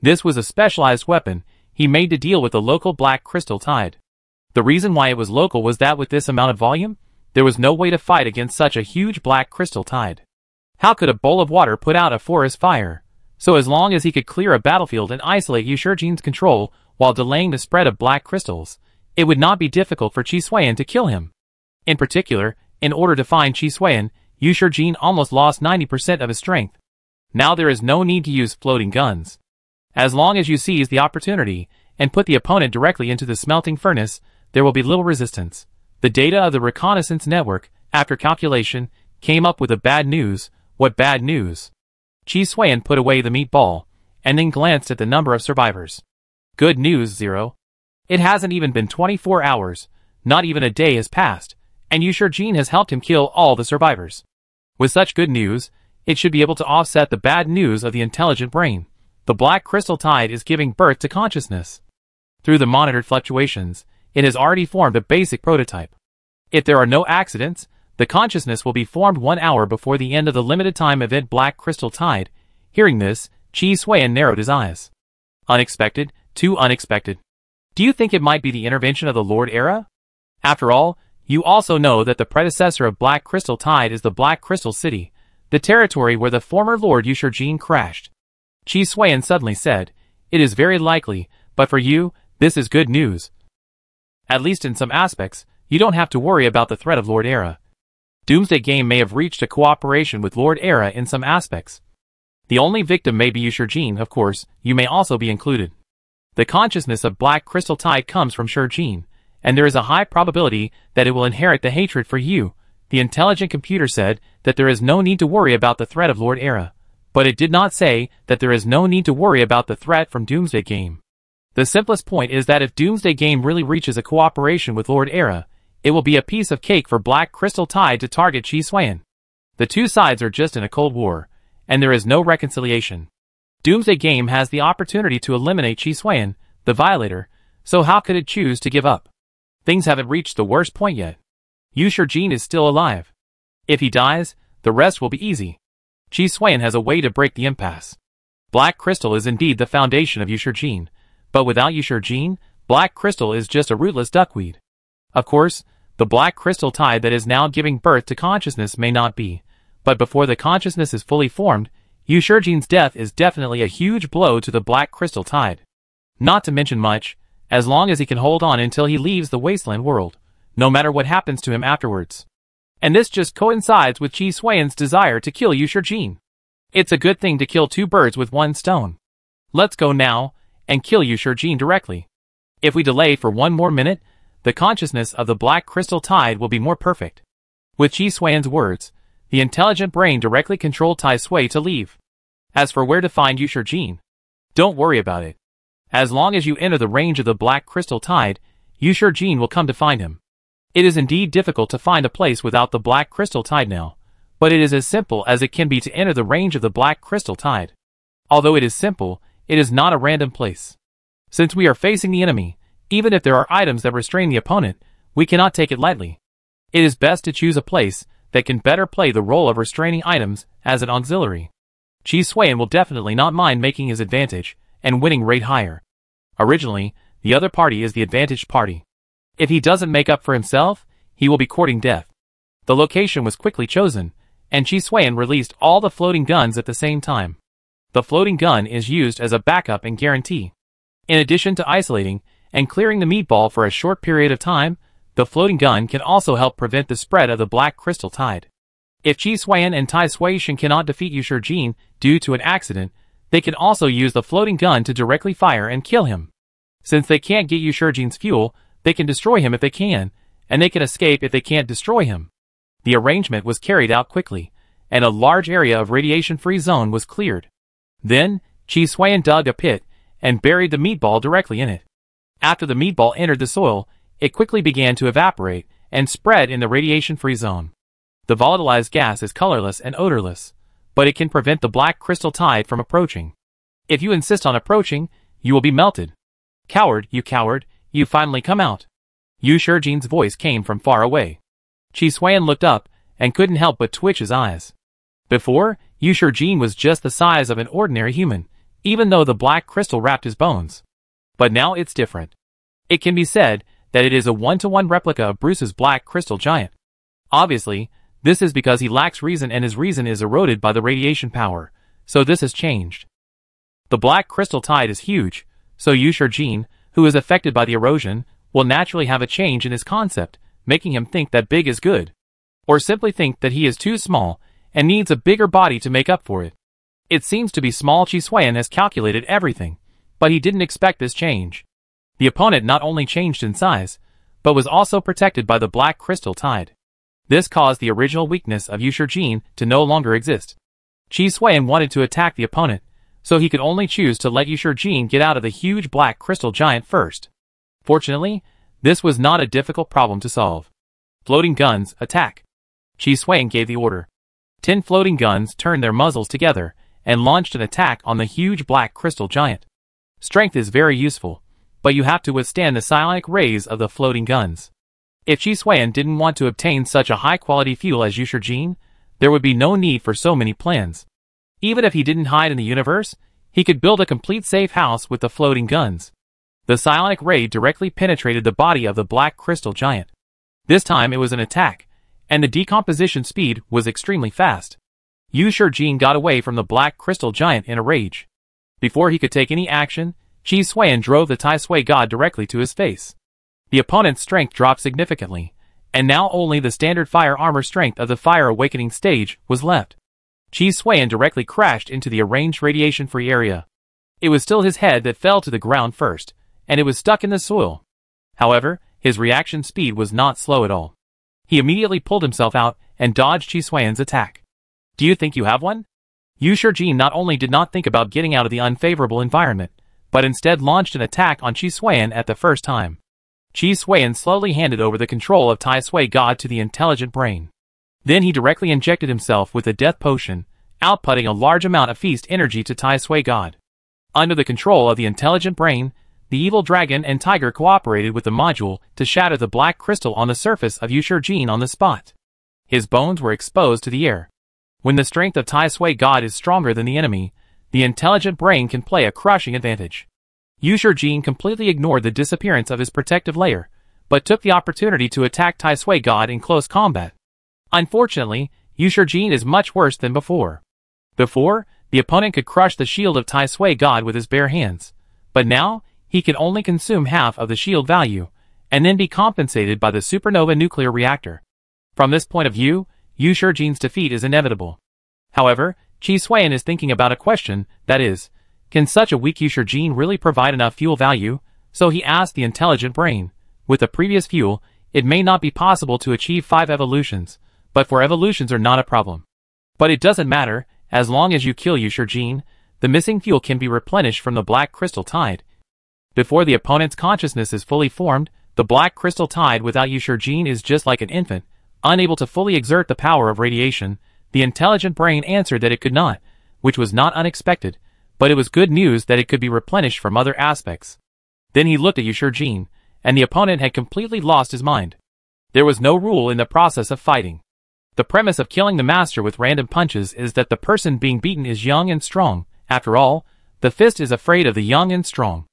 This was a specialized weapon he made to deal with the local Black Crystal Tide. The reason why it was local was that with this amount of volume, there was no way to fight against such a huge Black Crystal Tide. How could a bowl of water put out a forest fire? So as long as he could clear a battlefield and isolate Yu Shijin's control while delaying the spread of black crystals, it would not be difficult for Qi Xuan to kill him. In particular, in order to find Qi Xuan, Yu Shijin almost lost 90% of his strength. Now there is no need to use floating guns. As long as you seize the opportunity and put the opponent directly into the smelting furnace, there will be little resistance. The data of the reconnaissance network, after calculation, came up with a bad news. What bad news? Qi Xuan put away the meatball, and then glanced at the number of survivors. Good news, 0. It hasn't even been 24 hours, not even a day has passed, and Yu Shijin has helped him kill all the survivors. With such good news, it should be able to offset the bad news of the intelligent brain. The Black Crystal Tide is giving birth to consciousness. Through the monitored fluctuations, it has already formed a basic prototype. If there are no accidents, the consciousness will be formed 1 hour before the end of the limited time event Black Crystal Tide. Hearing this, Qi Xuan narrowed his eyes. Unexpected, too unexpected. Do you think it might be the intervention of the Lord Era? After all, you also know that the predecessor of Black Crystal Tide is the Black Crystal City, the territory where the former Lord Yu Shijin crashed. Qi Xuan suddenly said, "It is very likely, but for you, this is good news." At least in some aspects, you don't have to worry about the threat of Lord Era. Doomsday Game may have reached a cooperation with Lord Era in some aspects. The only victim may be Shurjin, of course, you may also be included. The consciousness of Black Crystal Tide comes from Shurjin, and there is a high probability that it will inherit the hatred for you. The intelligent computer said that there is no need to worry about the threat of Lord Era, but it did not say that there is no need to worry about the threat from Doomsday Game. The simplest point is that if Doomsday Game really reaches a cooperation with Lord Era, it will be a piece of cake for Black Crystal Tide to target Chi Xuan. The two sides are just in a cold war, and there is no reconciliation. Doomsday Game has the opportunity to eliminate Chi Xuan, the Violator, so how could it choose to give up? Things haven't reached the worst point yet. Yu Shurjin is still alive. If he dies, the rest will be easy. Chi Xuan has a way to break the impasse. Black Crystal is indeed the foundation of Yu Shurjin, but without Yu Shurjin, Black Crystal is just a rootless duckweed. Of course, the Black Crystal Tide that is now giving birth to consciousness may not be, but before the consciousness is fully formed, Yu Shurjin's death is definitely a huge blow to the Black Crystal Tide. Not to mention much, as long as he can hold on until he leaves the wasteland world, no matter what happens to him afterwards. And this just coincides with Chi Xuan's desire to kill Yu Shurjin. It's a good thing to kill two birds with one stone. Let's go now, and kill Yu Shurjin directly. If we delay for one more minute, the consciousness of the Black Crystal Tide will be more perfect. With Chi Xuan's words, the intelligent brain directly controlled Tai Sui to leave. As for where to find Yu Shurjin, don't worry about it. As long as you enter the range of the Black Crystal Tide, Yu Shurjin will come to find him. It is indeed difficult to find a place without the Black Crystal Tide now, but it is as simple as it can be to enter the range of the Black Crystal Tide. Although it is simple, it is not a random place. Since we are facing the enemy, even if there are items that restrain the opponent, we cannot take it lightly. It is best to choose a place that can better play the role of restraining items as an auxiliary. Chi Xuan will definitely not mind making his advantage and winning rate higher. Originally, the other party is the advantaged party. If he doesn't make up for himself, he will be courting death. The location was quickly chosen, and Chi Xuan released all the floating guns at the same time. The floating gun is used as a backup and guarantee. In addition to isolating and clearing the meatball for a short period of time, the floating gun can also help prevent the spread of the Black Crystal Tide. If Chi Xuan and Tai Sui Shen cannot defeat Yu Shurjin due to an accident, they can also use the floating gun to directly fire and kill him. Since they can't get Yu Shurjin's fuel, they can destroy him if they can, and they can escape if they can't destroy him. The arrangement was carried out quickly, and a large area of radiation-free zone was cleared. Then, Chi Xuan dug a pit and buried the meatball directly in it. After the meatball entered the soil, it quickly began to evaporate and spread in the radiation-free zone. The volatilized gas is colorless and odorless, but it can prevent the Black Crystal Tide from approaching. If you insist on approaching, you will be melted. Coward, you finally come out. Yu Shurjin's voice came from far away. Chi Xuan looked up and couldn't help but twitch his eyes. Before, Yu Shurjin was just the size of an ordinary human, even though the black crystal wrapped his bones. But now it's different. It can be said that it is a one-to-one replica of Bruce's black crystal giant. Obviously, this is because he lacks reason and his reason is eroded by the radiation power, so this has changed. The Black Crystal Tide is huge, so Yu Shurjin, who is affected by the erosion, will naturally have a change in his concept, making him think that big is good. Or simply think that he is too small, and needs a bigger body to make up for it. It seems to be small Chi Xuan has calculated everything, but he didn't expect this change. The opponent not only changed in size, but was also protected by the Black Crystal Tide. This caused the original weakness of Yu Shurjin to no longer exist. Chi Xuan wanted to attack the opponent, so he could only choose to let Yu Shurjin get out of the huge black crystal giant first. Fortunately, this was not a difficult problem to solve. Floating guns, attack. Chi Xuan gave the order. 10 floating guns turned their muzzles together and launched an attack on the huge black crystal giant. Strength is very useful, but you have to withstand the psionic rays of the floating guns. If Chi Xuan didn't want to obtain such a high-quality fuel as Yu Shurjin, there would be no need for so many plans. Even if he didn't hide in the universe, he could build a complete safe house with the floating guns. The psionic ray directly penetrated the body of the black crystal giant. This time it was an attack, and the decomposition speed was extremely fast. Yu Shurjin got away from the black crystal giant in a rage. Before he could take any action, Chi Xuan drove the Tai Sui god directly to his face. The opponent's strength dropped significantly, and now only the standard fire armor strength of the Fire Awakening stage was left. Qi Xuan directly crashed into the arranged radiation-free area. It was still his head that fell to the ground first, and it was stuck in the soil. However, his reaction speed was not slow at all. He immediately pulled himself out and dodged Qi Xuan's attack. Do you think you have one? Yu Shijin not only did not think about getting out of the unfavorable environment, but instead launched an attack on Qi Xuan at the first time. Qi Xuan slowly handed over the control of Tai Sui God to the intelligent brain. Then he directly injected himself with a death potion, outputting a large amount of feast energy to Tai Sui God. Under the control of the intelligent brain, the evil dragon and tiger cooperated with the module to shatter the black crystal on the surface of Yu Shijin on the spot. His bones were exposed to the air. When the strength of Tai Sui God is stronger than the enemy, the intelligent brain can play a crushing advantage. Yu Shijin completely ignored the disappearance of his protective layer, but took the opportunity to attack Tai Sui God in close combat. Unfortunately, Yu Shijin is much worse than before. Before, the opponent could crush the shield of Tai Sui God with his bare hands, but now, he can only consume half of the shield value, and then be compensated by the supernova nuclear reactor. From this point of view, Yu Shijin's defeat is inevitable. However, Qi Xuan is thinking about a question, that is, can such a weak Yu Shijin really provide enough fuel value? So he asked the intelligent brain. With the previous fuel, it may not be possible to achieve 5 evolutions, but 4 evolutions are not a problem. But it doesn't matter, as long as you kill Yu Shijin, the missing fuel can be replenished from the black crystal tide. Before the opponent's consciousness is fully formed, the black crystal tide without Yu Shijin is just like an infant, unable to fully exert the power of radiation. The intelligent brain answered that it could not, which was not unexpected, but it was good news that it could be replenished from other aspects. Then he looked at Yu Shijin, and the opponent had completely lost his mind. There was no rule in the process of fighting. The premise of killing the master with random punches is that the person being beaten is young and strong. After all, the fist is afraid of the young and strong.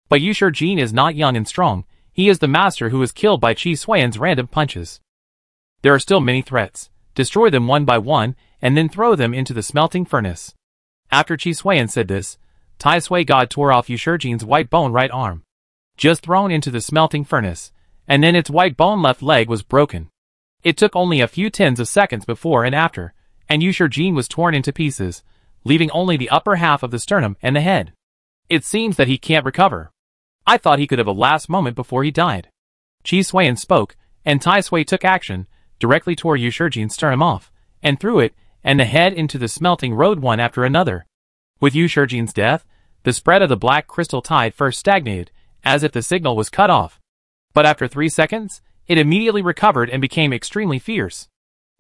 But Yu Shijin is not young and strong, he is the master who was killed by Qi Xuan's random punches. There are still many threats. Destroy them one by one, and then throw them into the smelting furnace. After Qi Xuan said this, Tai Sui God tore off Yu Shijin's white bone right arm. Just thrown into the smelting furnace, and then its white bone left leg was broken. It took only a few tens of seconds before and after, and Yu Shijin was torn into pieces, leaving only the upper half of the sternum and the head. It seems that he can't recover. I thought he could have a last moment before he died. Qi Xuan spoke, and Tai Sui took action, directly tore Yu Shijin's sternum off, and threw it, and the head into the smelting road one after another. With Yu Shijin's death, the spread of the black crystal tide first stagnated, as if the signal was cut off. But after 3 seconds, it immediately recovered and became extremely fierce.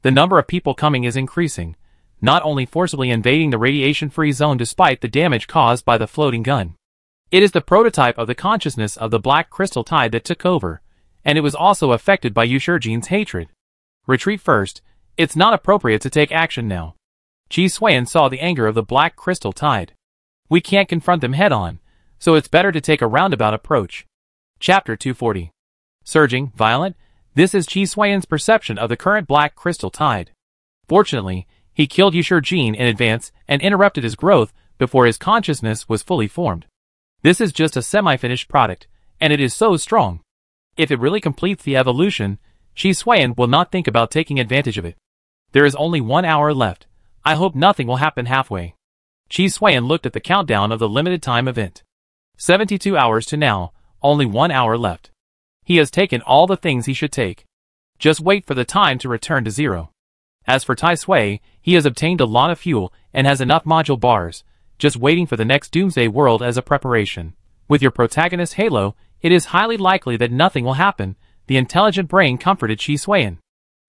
The number of people coming is increasing, not only forcibly invading the radiation-free zone despite the damage caused by the floating gun. It is the prototype of the consciousness of the black crystal tide that took over, and it was also affected by Yu Shijin's hatred. Retreat first, it's not appropriate to take action now. Qi Xuan saw the anger of the black crystal tide. We can't confront them head-on, so it's better to take a roundabout approach. Chapter 240. Surging, violent, this is Qi Xuan's perception of the current black crystal tide. Fortunately, he killed Yu Shijin in advance and interrupted his growth before his consciousness was fully formed. This is just a semi-finished product, and it is so strong. If it really completes the evolution, Qi Xuan will not think about taking advantage of it. There is only 1 hour left. I hope nothing will happen halfway. Qi Xuan looked at the countdown of the limited time event. 72 hours to now, only 1 hour left. He has taken all the things he should take. Just wait for the time to return to 0. As for Tai Sui, he has obtained a lot of fuel and has enough module bars, just waiting for the next Doomsday World as a preparation. With your protagonist Halo, it is highly likely that nothing will happen, the intelligent brain comforted Qi Xuan.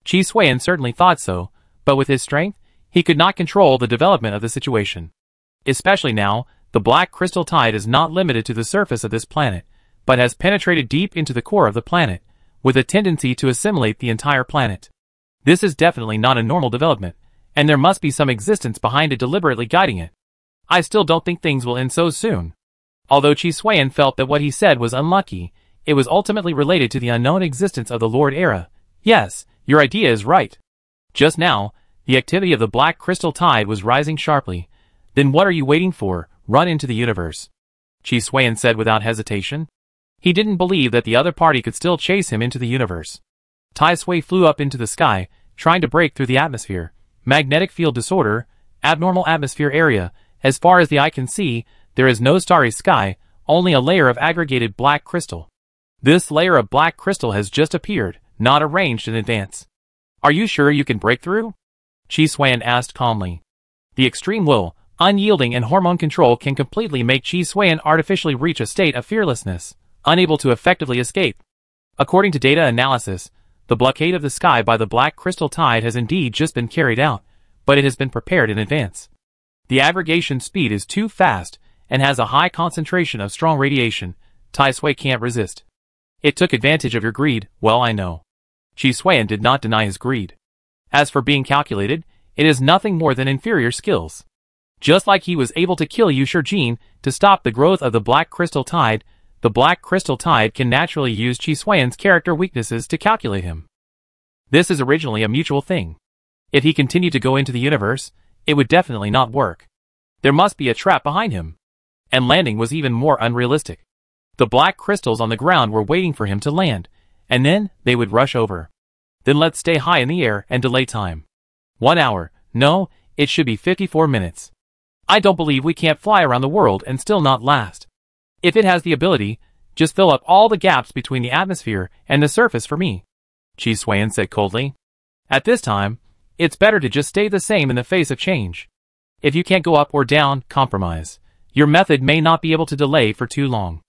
Qi Xuan certainly thought so, but with his strength, he could not control the development of the situation. Especially now, the black crystal tide is not limited to the surface of this planet, but has penetrated deep into the core of the planet, with a tendency to assimilate the entire planet. This is definitely not a normal development, and there must be some existence behind it deliberately guiding it. I still don't think things will end so soon. Although Qi Xuan felt that what he said was unlucky, it was ultimately related to the unknown existence of the Lord Era. Yes, your idea is right. Just now, the activity of the black crystal tide was rising sharply. Then what are you waiting for? Run into the universe. Qi Xuan said without hesitation. He didn't believe that the other party could still chase him into the universe. Tai Sui flew up into the sky, trying to break through the atmosphere. Magnetic field disorder, abnormal atmosphere area. As far as the eye can see, there is no starry sky, only a layer of aggregated black crystal. This layer of black crystal has just appeared, not arranged in advance. Are you sure you can break through? Qi Xuan asked calmly. The extreme will, unyielding and hormone control can completely make Qi Xuan artificially reach a state of fearlessness, unable to effectively escape. According to data analysis, the blockade of the sky by the black crystal tide has indeed just been carried out, but it has been prepared in advance. The aggregation speed is too fast and has a high concentration of strong radiation. Tai Sui can't resist. It took advantage of your greed, well I know. Qi Xuan did not deny his greed. As for being calculated, it is nothing more than inferior skills. Just like he was able to kill Yu Shijin to stop the growth of the black crystal tide, the black crystal tide can naturally use Qi Xuan's character weaknesses to calculate him. This is originally a mutual thing. If he continued to go into the universe, it would definitely not work. There must be a trap behind him. And landing was even more unrealistic. The black crystals on the ground were waiting for him to land, and then they would rush over. Then let's stay high in the air and delay time. 1 hour, no, it should be 54 minutes. I don't believe we can't fly around the world and still not last. If it has the ability, just fill up all the gaps between the atmosphere and the surface for me, Qi Xuan said coldly. At this time, it's better to just stay the same in the face of change. If you can't go up or down, compromise. Your method may not be able to delay for too long.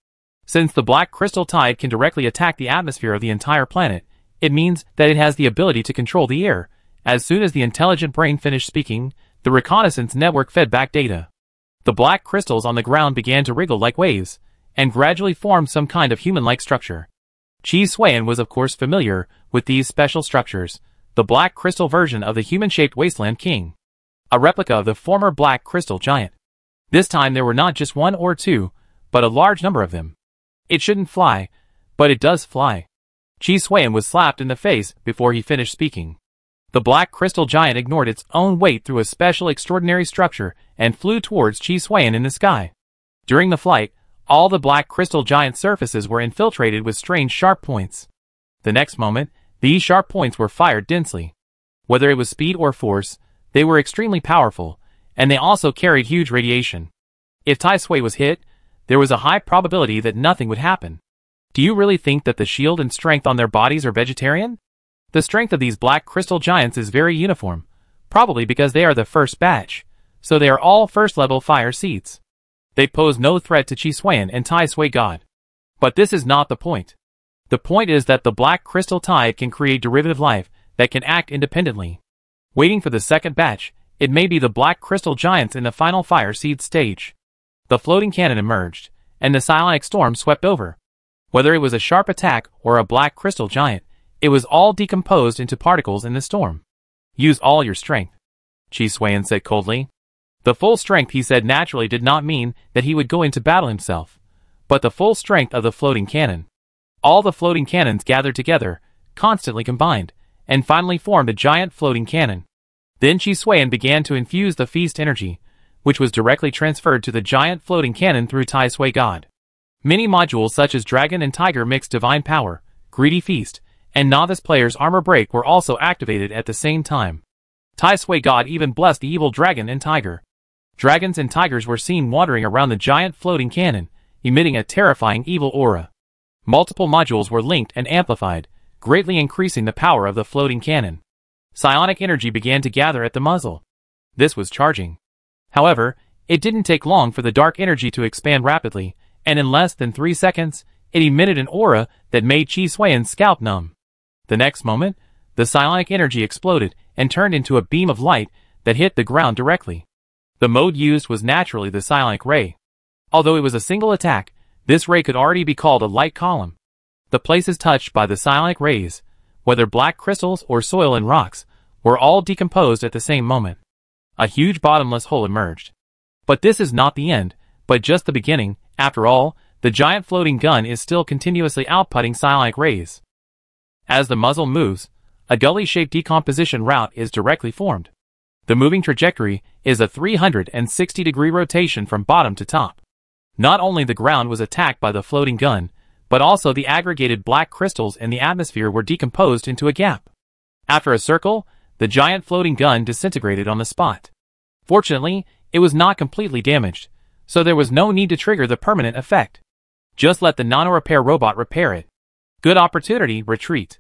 Since the black crystal tide can directly attack the atmosphere of the entire planet, it means that it has the ability to control the air. As soon as the intelligent brain finished speaking, the reconnaissance network fed back data. The black crystals on the ground began to wriggle like waves, and gradually formed some kind of human-like structure. Qi Xuan was of course familiar with these special structures, the black crystal version of the human-shaped wasteland king. A replica of the former black crystal giant. This time there were not just one or two, but a large number of them. It shouldn't fly, but it does fly. Qi Xuan was slapped in the face before he finished speaking. The black crystal giant ignored its own weight through a special extraordinary structure and flew towards Qi Xuan in the sky. During the flight, all the black crystal giant surfaces were infiltrated with strange sharp points. The next moment, these sharp points were fired densely. Whether it was speed or force, they were extremely powerful, and they also carried huge radiation. If Tai Sui was hit, there was a high probability that nothing would happen. Do you really think that the shield and strength on their bodies are vegetarian? The strength of these black crystal giants is very uniform, probably because they are the first batch, so they are all first-level fire seeds. They pose no threat to Qi Xuan and Tai Sui God. But this is not the point. The point is that the black crystal tide can create derivative life that can act independently. Waiting for the second batch, it may be the black crystal giants in the final fire seed stage. The floating cannon emerged, and the psionic storm swept over. Whether it was a sharp attack or a black crystal giant, it was all decomposed into particles in the storm. Use all your strength, Qi Xuan said coldly. The full strength he said naturally did not mean that he would go into battle himself, but the full strength of the floating cannon. All the floating cannons gathered together, constantly combined, and finally formed a giant floating cannon. Then Qi Xuan began to infuse the feast energy, which was directly transferred to the giant floating cannon through Tai Sui God. Many modules such as Dragon and Tiger Mixed Divine Power, Greedy Feast, and Novice Player's Armor Break were also activated at the same time. Tai Sui God even blessed the evil dragon and tiger. Dragons and tigers were seen wandering around the giant floating cannon, emitting a terrifying evil aura. Multiple modules were linked and amplified, greatly increasing the power of the floating cannon. Psionic energy began to gather at the muzzle. This was charging. However, it didn't take long for the dark energy to expand rapidly, and in less than 3 seconds, it emitted an aura that made Qi Xuan's scalp numb. The next moment, the psionic energy exploded and turned into a beam of light that hit the ground directly. The mode used was naturally the psionic ray. Although it was a single attack, this ray could already be called a light column. The places touched by the psionic rays, whether black crystals or soil and rocks, were all decomposed at the same moment. A huge bottomless hole emerged. But this is not the end, but just the beginning. After all, the giant floating gun is still continuously outputting psionic rays. As the muzzle moves, a gully-shaped decomposition route is directly formed. The moving trajectory is a 360-degree rotation from bottom to top. Not only the ground was attacked by the floating gun, but also the aggregated black crystals in the atmosphere were decomposed into a gap. After a circle, the giant floating gun disintegrated on the spot. Fortunately, it was not completely damaged, so there was no need to trigger the permanent effect. Just let the nano-repair robot repair it. Good opportunity, retreat,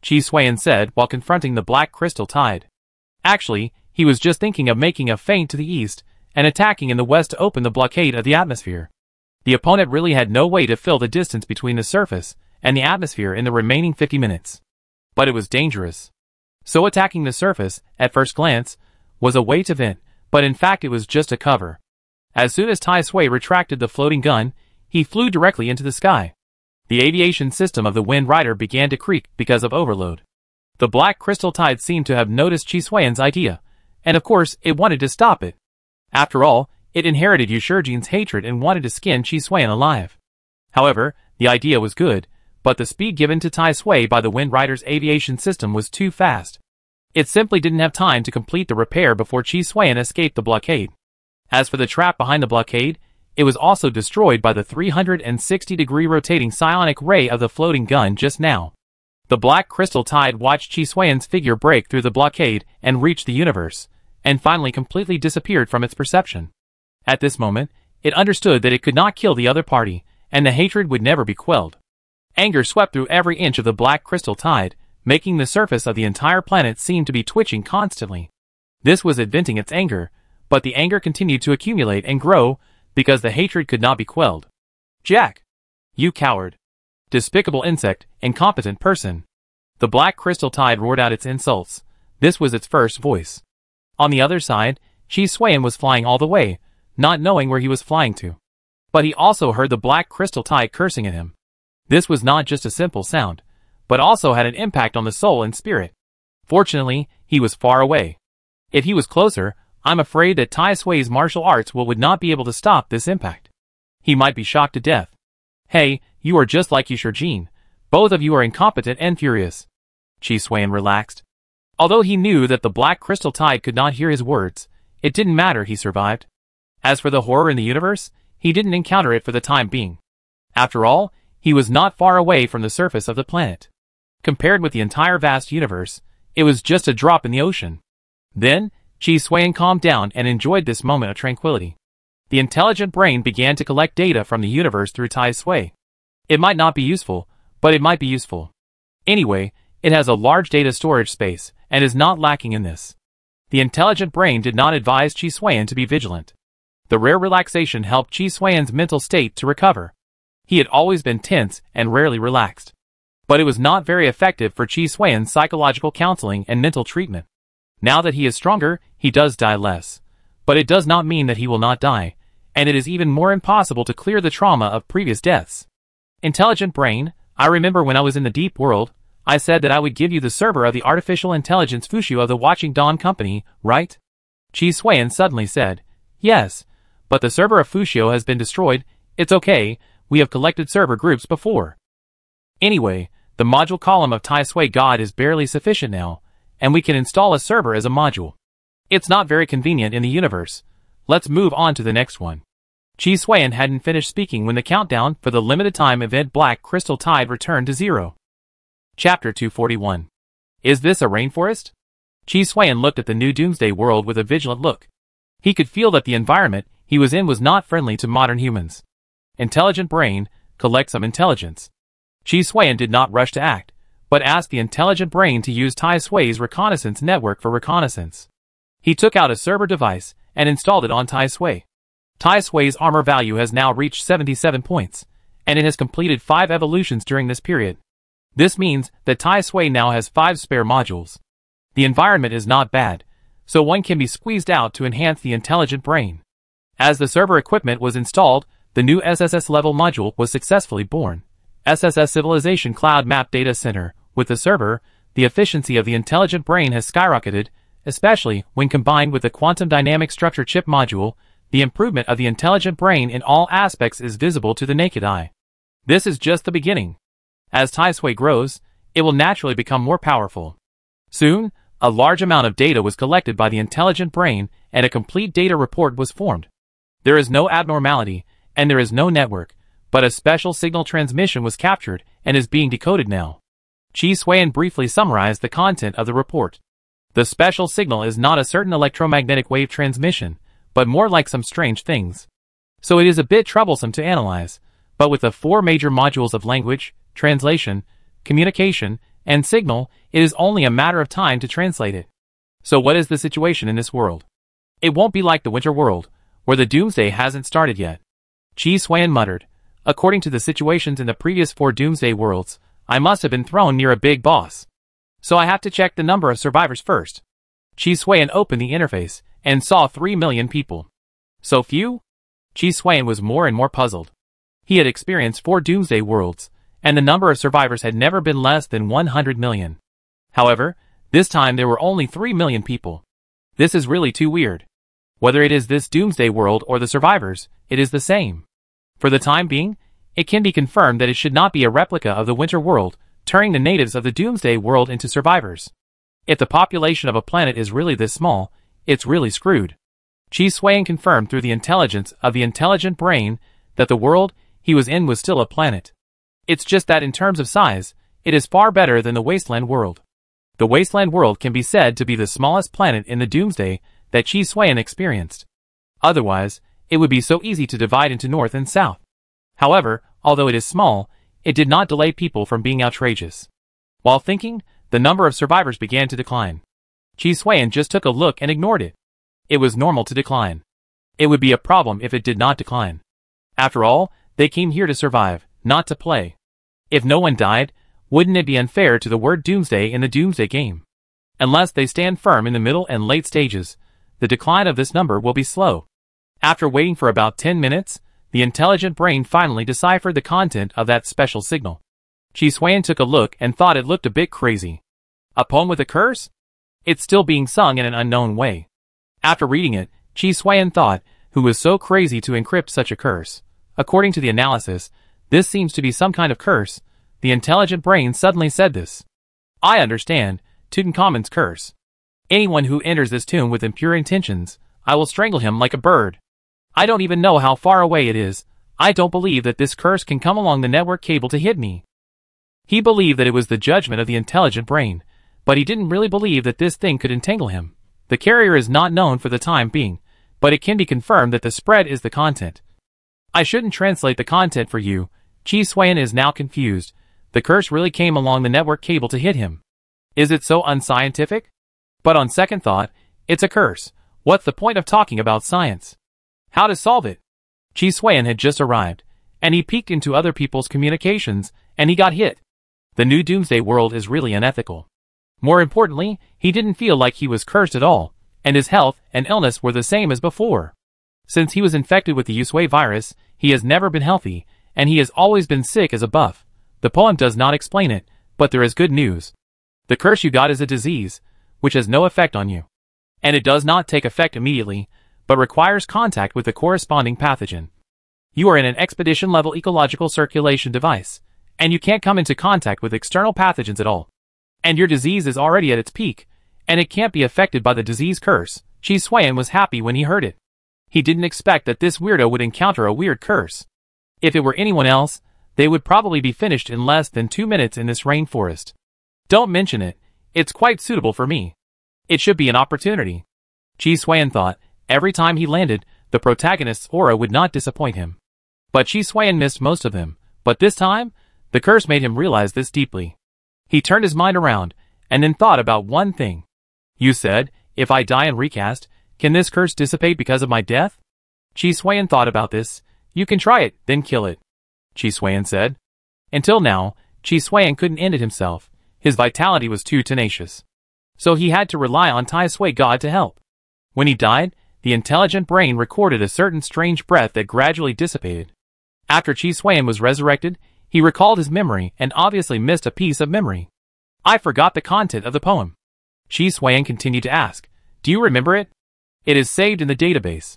Chi Suan said while confronting the black crystal tide. Actually, he was just thinking of making a feint to the east and attacking in the west to open the blockade of the atmosphere. The opponent really had no way to fill the distance between the surface and the atmosphere in the remaining 50 minutes. But it was dangerous. So attacking the surface, at first glance, was a way to vent, but in fact it was just a cover. As soon as Tai Sui retracted the floating gun, he flew directly into the sky. The aviation system of the Wind Rider began to creak because of overload. The black crystal tide seemed to have noticed Chi Suan's idea, and of course it wanted to stop it. After all, it inherited Yu Shijin's hatred and wanted to skin Chi Suan alive. However, the idea was good, but the speed given to Tai Sui by the Wind Rider's aviation system was too fast. It simply didn't have time to complete the repair before Chi Suan escaped the blockade. As for the trap behind the blockade, it was also destroyed by the 360-degree rotating psionic ray of the floating gun just now. The black crystal tide watched Chi Suan's figure break through the blockade and reach the universe, and finally completely disappeared from its perception. At this moment, it understood that it could not kill the other party, and the hatred would never be quelled. Anger swept through every inch of the black crystal tide, making the surface of the entire planet seem to be twitching constantly. This was it venting its anger, but the anger continued to accumulate and grow, because the hatred could not be quelled. Jack! You coward! Despicable insect, incompetent person! The black crystal tide roared out its insults. This was its first voice. On the other side, Chi Suan was flying all the way, not knowing where he was flying to. But he also heard the black crystal tide cursing at him. This was not just a simple sound, but also had an impact on the soul and spirit. Fortunately, he was far away. If he was closer, I'm afraid that Tai Sui's martial arts would not be able to stop this impact. He might be shocked to death. Hey, you are just like Yu Shijin. Both of you are incompetent and furious. Chi Suan relaxed. Although he knew that the black crystal tide could not hear his words, it didn't matter, he survived. As for the horror in the universe, he didn't encounter it for the time being. After all, he was not far away from the surface of the planet. Compared with the entire vast universe, it was just a drop in the ocean. Then, Chi Suan calmed down and enjoyed this moment of tranquility. The intelligent brain began to collect data from the universe through Tai Sui. It might not be useful, but it might be useful. Anyway, it has a large data storage space, and is not lacking in this. The intelligent brain did not advise Chi Suan to be vigilant. The rare relaxation helped Chi Suan's mental state to recover. He had always been tense and rarely relaxed. But it was not very effective for Chi Suan's psychological counseling and mental treatment. Now that he is stronger, he does die less. But it does not mean that he will not die, and it is even more impossible to clear the trauma of previous deaths. Intelligent brain, I remember when I was in the deep world, I said that I would give you the server of the artificial intelligence Fushu of the Watching Dawn Company, right? Chi Suan suddenly said, yes, but the server of Fushu has been destroyed. It's okay, we have collected server groups before. Anyway, the module column of Tai Sui God is barely sufficient now, and we can install a server as a module. It's not very convenient in the universe. Let's move on to the next one. Chi Suan hadn't finished speaking when the countdown for the limited time event Black Crystal Tide returned to 0. Chapter 241. Is this a rainforest? Chi Suan looked at the new Doomsday world with a vigilant look. He could feel that the environment he was in was not friendly to modern humans. Intelligent brain, collect some intelligence. Chi Suan did not rush to act, but asked the intelligent brain to use Tai Sui's reconnaissance network for reconnaissance. He took out a server device and installed it on Tai Sui. Tai Sui's armor value has now reached 77 points, and it has completed 5 evolutions during this period. This means that Tai Sui now has 5 spare modules. The environment is not bad, so one can be squeezed out to enhance the intelligent brain. As the server equipment was installed, the new SSS level module was successfully born. SSS Civilization Cloud Map Data Center. With the server, the efficiency of the intelligent brain has skyrocketed, especially when combined with the quantum dynamic structure chip module. The improvement of the intelligent brain in all aspects is visible to the naked eye. This is just the beginning. As Tai Sui grows, it will naturally become more powerful. Soon, a large amount of data was collected by the intelligent brain, and a complete data report was formed. There is no abnormality, and there is no network, but a special signal transmission was captured and is being decoded now. Chi Suan briefly summarized the content of the report. The special signal is not a certain electromagnetic wave transmission, but more like some strange things. So it is a bit troublesome to analyze, but with the 4 major modules of language, translation, communication, and signal, it is only a matter of time to translate it. So what is the situation in this world? It won't be like the Winter World, where the doomsday hasn't started yet. Chi Suan muttered. According to the situations in the previous 4 doomsday worlds, I must have been thrown near a big boss. So I have to check the number of survivors first. Chi Suan opened the interface and saw 3 million people. So few? Chi Suan was more and more puzzled. He had experienced 4 doomsday worlds, and the number of survivors had never been less than 100 million. However, this time there were only 3 million people. This is really too weird. Whether it is this doomsday world or the survivors, it is the same. For the time being, it can be confirmed that it should not be a replica of the Winter World, turning the natives of the doomsday world into survivors. If the population of a planet is really this small, it's really screwed. Chi Suan confirmed through the intelligence of the intelligent brain that the world he was in was still a planet. It's just that in terms of size, it is far better than the Wasteland world. The Wasteland world can be said to be the smallest planet in the doomsday that Chi Suan experienced. Otherwise, it would be so easy to divide into north and south. However, although it is small, it did not delay people from being outrageous. While thinking, the number of survivors began to decline. Chi Suan just took a look and ignored it. It was normal to decline. It would be a problem if it did not decline. After all, they came here to survive, not to play. If no one died, wouldn't it be unfair to the word doomsday in the doomsday game? Unless they stand firm in the middle and late stages, the decline of this number will be slow. After waiting for about 10 minutes, the intelligent brain finally deciphered the content of that special signal. Chi Suan took a look and thought it looked a bit crazy. A poem with a curse? It's still being sung in an unknown way. After reading it, Chi Suan thought, who was so crazy to encrypt such a curse? According to the analysis, this seems to be some kind of curse. The intelligent brain suddenly said this. I understand, Tutankhamun's curse. Anyone who enters this tomb with impure intentions, I will strangle him like a bird. I don't even know how far away it is. I don't believe that this curse can come along the network cable to hit me. He believed that it was the judgment of the intelligent brain, but he didn't really believe that this thing could entangle him. The carrier is not known for the time being, but it can be confirmed that the spread is the content. I shouldn't translate the content for you. Chi Suan is now confused. The curse really came along the network cable to hit him. Is it so unscientific? But on second thought, it's a curse. What's the point of talking about science? How to solve it? Chi Suan had just arrived, and he peeked into other people's communications, and he got hit. The new doomsday world is really unethical. More importantly, he didn't feel like he was cursed at all, and his health and illness were the same as before. Since he was infected with the Usui virus, he has never been healthy, and he has always been sick as a buff. The poem does not explain it, but there is good news. The curse you got is a disease, which has no effect on you. And it does not take effect immediately, but requires contact with the corresponding pathogen. You are in an expedition-level ecological circulation device, and you can't come into contact with external pathogens at all. And your disease is already at its peak, and it can't be affected by the disease curse. Chi Suan was happy when he heard it. He didn't expect that this weirdo would encounter a weird curse. If it were anyone else, they would probably be finished in less than 2 minutes in this rainforest. Don't mention it. It's quite suitable for me. It should be an opportunity. Chi Suan thought. Every time he landed, the protagonist's aura would not disappoint him. But Chi Suan missed most of them. But this time, the curse made him realize this deeply. He turned his mind around, and then thought about one thing. You said, if I die and recast, can this curse dissipate because of my death? Chi Suan thought about this. You can try it, then kill it. Chi Suan said. Until now, Chi Suan couldn't end it himself. His vitality was too tenacious. So he had to rely on Tai Sui God to help. When he died, the intelligent brain recorded a certain strange breath that gradually dissipated. After Chi Suan was resurrected, he recalled his memory and obviously missed a piece of memory. I forgot the content of the poem. Chi Suan continued to ask, do you remember it? It is saved in the database.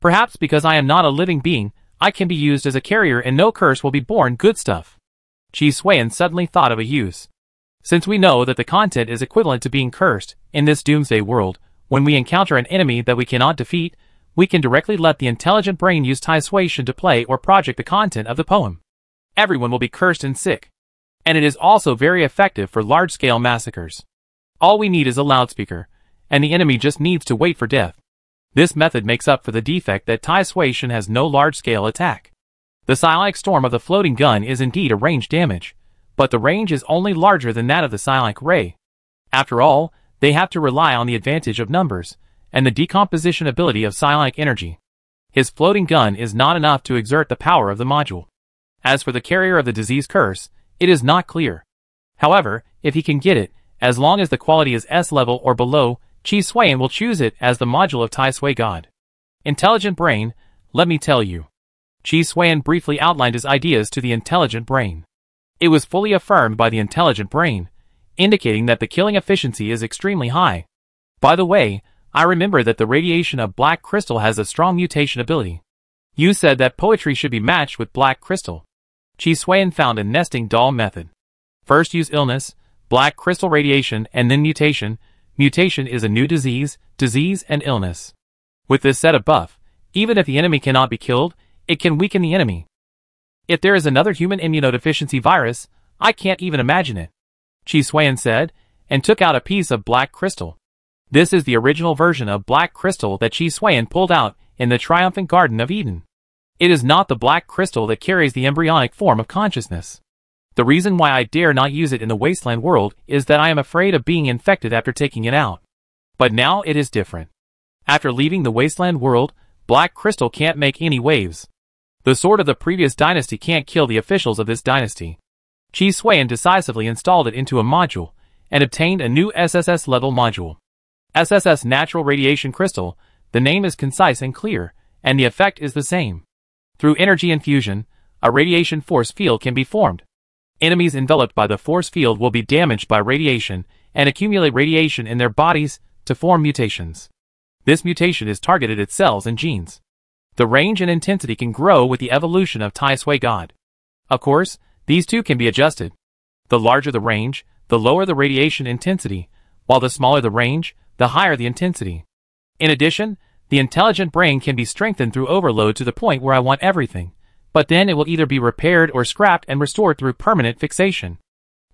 Perhaps because I am not a living being, I can be used as a carrier and no curse will be born. Good stuff. Chi Suan suddenly thought of a use. Since we know that the content is equivalent to being cursed, in this doomsday world, when we encounter an enemy that we cannot defeat, we can directly let the intelligent brain use Tai Sui Shan to play or project the content of the poem. Everyone will be cursed and sick. And it is also very effective for large-scale massacres. All we need is a loudspeaker, and the enemy just needs to wait for death. This method makes up for the defect that Tai Sui Shan has no large-scale attack. The psionic storm of the floating gun is indeed a range damage, but the range is only larger than that of the psionic ray. After all, they have to rely on the advantage of numbers, and the decomposition ability of psionic energy. His floating gun is not enough to exert the power of the module. As for the carrier of the disease curse, it is not clear. However, if he can get it, as long as the quality is S level or below, Chi Suiyan will choose it as the module of Tai Sui God. Intelligent brain, let me tell you. Chi Suiyan briefly outlined his ideas to the intelligent brain. It was fully affirmed by the intelligent brain, indicating that the killing efficiency is extremely high. By the way, I remember that the radiation of black crystal has a strong mutation ability. You said that poetry should be matched with black crystal. Chi Suiyan found a nesting doll method. First use illness, black crystal radiation, and then mutation. Mutation is a new disease, and illness. With this set of buff, even if the enemy cannot be killed, it can weaken the enemy. If there is another human immunodeficiency virus, I can't even imagine it. Chi Suiyan said, and took out a piece of black crystal. This is the original version of black crystal that Chi Suiyan pulled out in the triumphant Garden of Eden. It is not the black crystal that carries the embryonic form of consciousness. The reason why I dare not use it in the wasteland world is that I am afraid of being infected after taking it out. But now it is different. After leaving the wasteland world, black crystal can't make any waves. The sword of the previous dynasty can't kill the officials of this dynasty. Chi Suiyan decisively installed it into a module, and obtained a new SSS level module. SSS Natural Radiation Crystal, the name is concise and clear, and the effect is the same. Through energy infusion, a radiation force field can be formed. Enemies enveloped by the force field will be damaged by radiation, and accumulate radiation in their bodies to form mutations. This mutation is targeted at cells and genes. The range and intensity can grow with the evolution of Tai Sui God. Of course, these two can be adjusted. The larger the range, the lower the radiation intensity, while the smaller the range, the higher the intensity. In addition, the intelligent brain can be strengthened through overload to the point where I want everything, but then it will either be repaired or scrapped and restored through permanent fixation.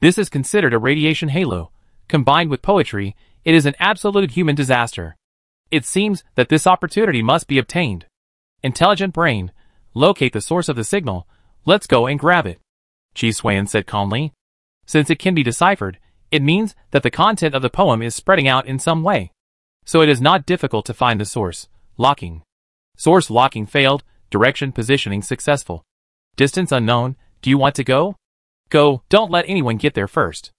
This is considered a radiation halo. Combined with poetry, it is an absolute human disaster. It seems that this opportunity must be obtained. Intelligent brain, locate the source of the signal, let's go and grab it. Chi Suiyan said calmly. Since it can be deciphered, it means that the content of the poem is spreading out in some way. So it is not difficult to find the source. Locking. Source locking failed, direction positioning successful. Distance unknown, do you want to go? Go, don't let anyone get there first.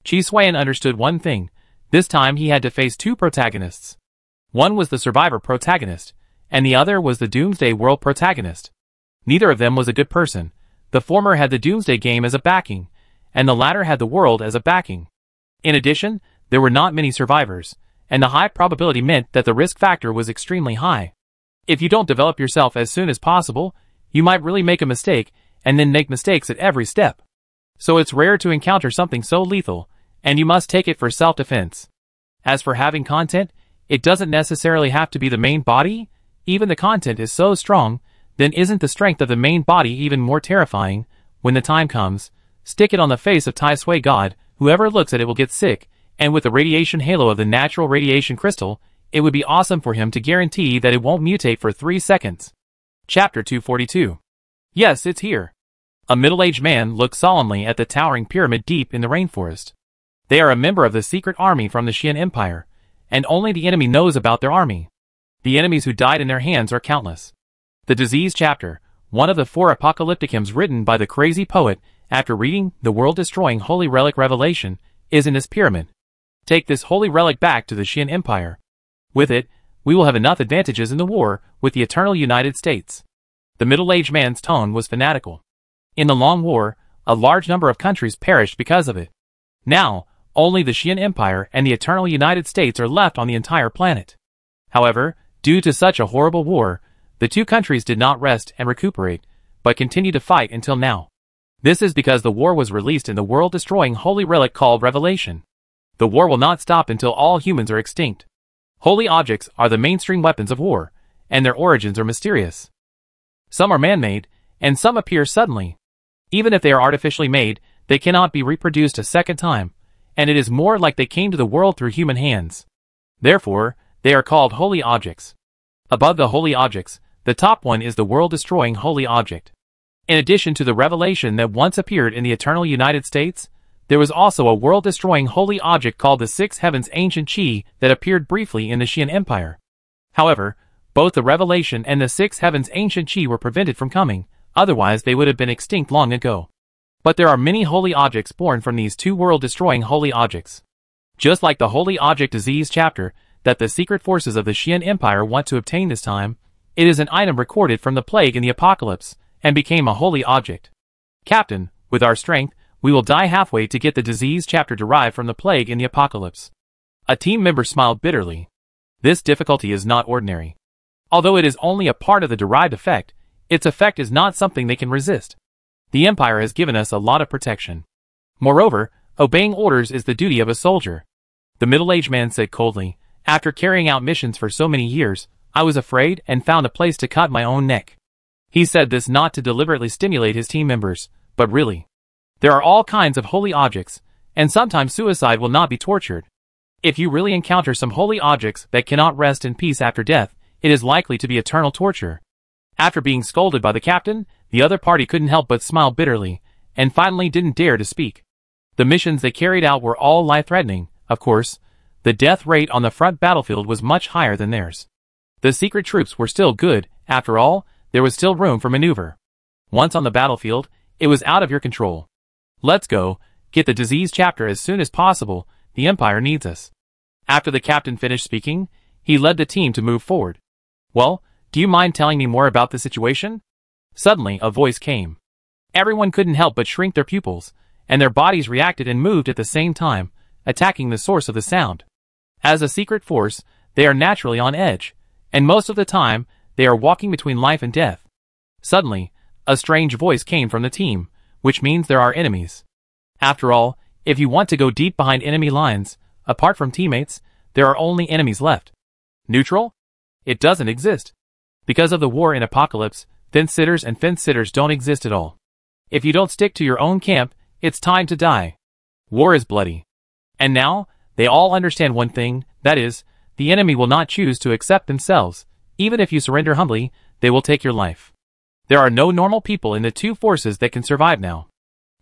Chi Suiyan understood one thing. This time he had to face two protagonists. One was the survivor protagonist, and the other was the Doomsday World protagonist. Neither of them was a good person. The former had the Doomsday game as a backing, and the latter had the world as a backing. In addition, there were not many survivors, and the high probability meant that the risk factor was extremely high. If you don't develop yourself as soon as possible, you might really make a mistake, and then make mistakes at every step. So it's rare to encounter something so lethal, and you must take it for self-defense. As for having content, it doesn't necessarily have to be the main body. Even the content is so strong, then isn't the strength of the main body even more terrifying? When the time comes, stick it on the face of Tai Sui God. Whoever looks at it will get sick, and with the radiation halo of the natural radiation crystal, it would be awesome for him to guarantee that it won't mutate for 3 seconds. Chapter 242. Yes, it's here. A middle-aged man looks solemnly at the towering pyramid deep in the rainforest. They are a member of the secret army from the Xian Empire, and only the enemy knows about their army. The enemies who died in their hands are countless. The disease chapter, one of the 4 apocalyptic hymns written by the crazy poet after reading the world-destroying holy relic revelation, is in this pyramid. Take this holy relic back to the Xian Empire. With it, we will have enough advantages in the war with the eternal United States. The middle-aged man's tone was fanatical. In the long war, a large number of countries perished because of it. Now, only the Xian Empire and the eternal United States are left on the entire planet. However, due to such a horrible war, the two countries did not rest and recuperate, but continued to fight until now. This is because the war was released in the world-destroying holy relic called Revelation. The war will not stop until all humans are extinct. Holy objects are the mainstream weapons of war, and their origins are mysterious. Some are man-made, and some appear suddenly. Even if they are artificially made, they cannot be reproduced a second time, and it is more like they came to the world through human hands. Therefore, they are called holy objects. Above the holy objects, the top one is the world-destroying holy object. In addition to the revelation that once appeared in the eternal United States, there was also a world-destroying holy object called the Six Heavens Ancient Qi that appeared briefly in the Qian Empire. However, both the revelation and the Six Heavens Ancient Qi were prevented from coming, otherwise they would have been extinct long ago. But there are many holy objects born from these two world-destroying holy objects. Just like the Holy Object Disease chapter that the secret forces of the Qian Empire want to obtain this time, it is an item recorded from the plague in the apocalypse, and became a holy object. Captain, with our strength, we will die halfway to get the disease chapter derived from the plague in the apocalypse. A team member smiled bitterly. This difficulty is not ordinary. Although it is only a part of the derived effect, its effect is not something they can resist. The Empire has given us a lot of protection. Moreover, obeying orders is the duty of a soldier. The middle-aged man said coldly, after carrying out missions for so many years, I was afraid and found a place to cut my own neck. He said this not to deliberately stimulate his team members, but really. There are all kinds of holy objects, and sometimes suicide will not be tortured. If you really encounter some holy objects that cannot rest in peace after death, it is likely to be eternal torture. After being scolded by the captain, the other party couldn't help but smile bitterly, and finally didn't dare to speak. The missions they carried out were all life-threatening, of course. The death rate on the front battlefield was much higher than theirs. The secret troops were still good, after all, there was still room for maneuver. Once on the battlefield, it was out of your control. Let's go, get the disease chapter as soon as possible, the Empire needs us. After the captain finished speaking, he led the team to move forward. Well, do you mind telling me more about the situation? Suddenly, a voice came. Everyone couldn't help but shrink their pupils, and their bodies reacted and moved at the same time, attacking the source of the sound. As a secret force, they are naturally on edge, and most of the time, they are walking between life and death. Suddenly, a strange voice came from the team, which means there are enemies. After all, if you want to go deep behind enemy lines, apart from teammates, there are only enemies left. Neutral? It doesn't exist. Because of the war in Apocalypse, fence-sitters and fence-sitters don't exist at all. If you don't stick to your own camp, it's time to die. War is bloody. And now, they all understand one thing, that is, the enemy will not choose to accept themselves. Even if you surrender humbly, they will take your life. There are no normal people in the two forces that can survive now.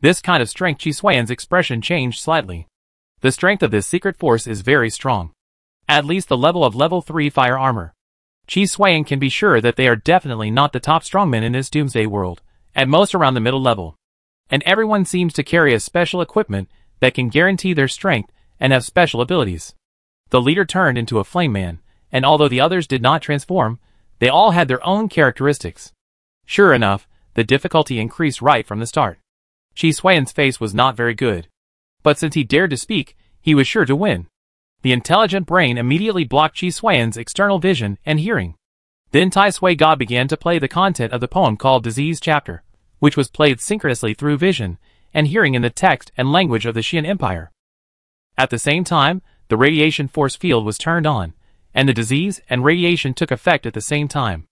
This kind of strength. Chi Xuan's expression changed slightly. The strength of this secret force is very strong. At least the level of level 3 fire armor. Chi Xuan can be sure that they are definitely not the top strongmen in this doomsday world, at most around the middle level. And everyone seems to carry a special equipment that can guarantee their strength and have special abilities. The leader turned into a flame man, and although the others did not transform, they all had their own characteristics. Sure enough, the difficulty increased right from the start. Chi Xuan's face was not very good. But since he dared to speak, he was sure to win. The intelligent brain immediately blocked Chi Xuan's external vision and hearing. Then Tai Sui God began to play the content of the poem called Disease Chapter, which was played synchronously through vision and hearing in the text and language of the Qian Empire. At the same time, the radiation force field was turned on, and the disease and radiation took effect at the same time.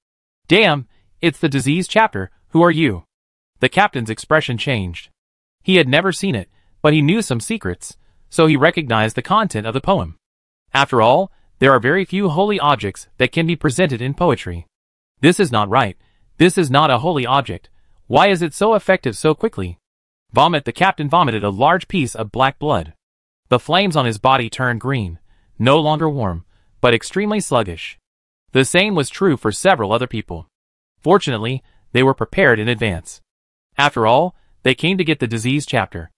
Damn, it's the disease chapter, who are you? The captain's expression changed. He had never seen it, but he knew some secrets, so he recognized the content of the poem. After all, there are very few holy objects that can be presented in poetry. This is not right. This is not a holy object. Why is it so effective so quickly? Vomit. The captain vomited a large piece of black blood. The flames on his body turned green, no longer warm, but extremely sluggish. The same was true for several other people. Fortunately, they were prepared in advance. After all, they came to get the disease chapter.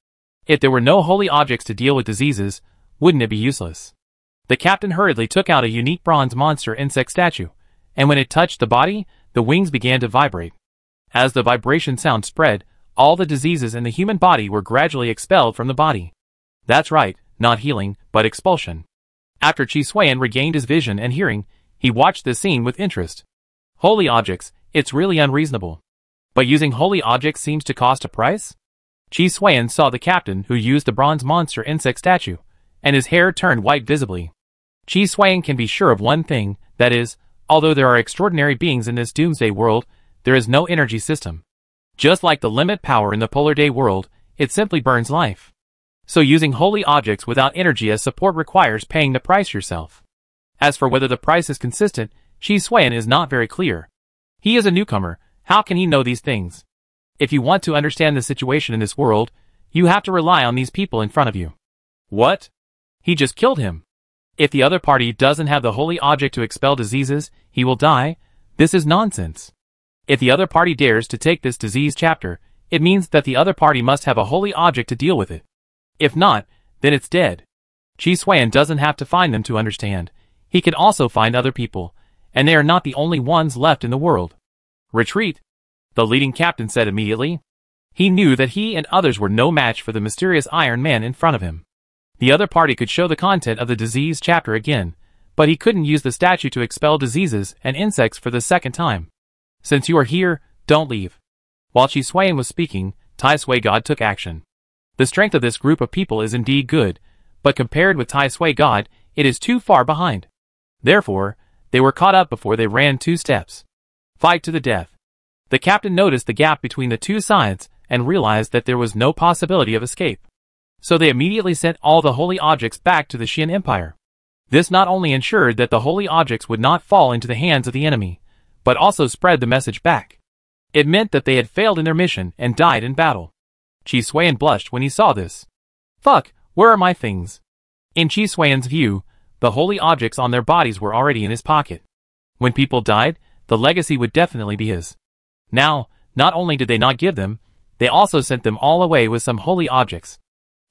If there were no holy objects to deal with diseases, wouldn't it be useless? The captain hurriedly took out a unique bronze monster insect statue, and when it touched the body, the wings began to vibrate. As the vibration sound spread, all the diseases in the human body were gradually expelled from the body. That's right, not healing, but expulsion. After Chi Xuan regained his vision and hearing, he watched the scene with interest. Holy objects, it's really unreasonable. But using holy objects seems to cost a price? Chi Xuan saw the captain who used the bronze monster insect statue, and his hair turned white visibly. Chi Xuan can be sure of one thing, that is, Although there are extraordinary beings in this doomsday world, there is no energy system. Just like the limit power in the polar day world, it simply burns life. So using holy objects without energy as support requires paying the price yourself. As for whether the price is consistent, Chi Xuan is not very clear. He is a newcomer, how can he know these things? If you want to understand the situation in this world, you have to rely on these people in front of you. What? He just killed him. If the other party doesn't have the holy object to expel diseases, he will die? This is nonsense. If the other party dares to take this disease chapter, it means that the other party must have a holy object to deal with it. If not, then it's dead. Chi Xuan doesn't have to find them to understand. He can also find other people, and they are not the only ones left in the world. Retreat, the leading captain said immediately. He knew that he and others were no match for the mysterious Iron Man in front of him. The other party could show the content of the disease chapter again, but he couldn't use the statue to expel diseases and insects for the second time. Since you are here, don't leave. While Chi Xuan was speaking, Tai Sui God took action. The strength of this group of people is indeed good, but compared with Tai Sui God, it is too far behind. Therefore, they were caught up before they ran 2 steps. Fight to the death. The captain noticed the gap between the 2 sides and realized that there was no possibility of escape. So they immediately sent all the holy objects back to the Xian Empire. This not only ensured that the holy objects would not fall into the hands of the enemy, but also spread the message back. It meant that they had failed in their mission and died in battle. Chi Xuan blushed when he saw this. Fuck, where are my things? In Chi Xuan's view, the holy objects on their bodies were already in his pocket. When people died, the legacy would definitely be his. Now, not only did they not give them, they also sent them all away with some holy objects.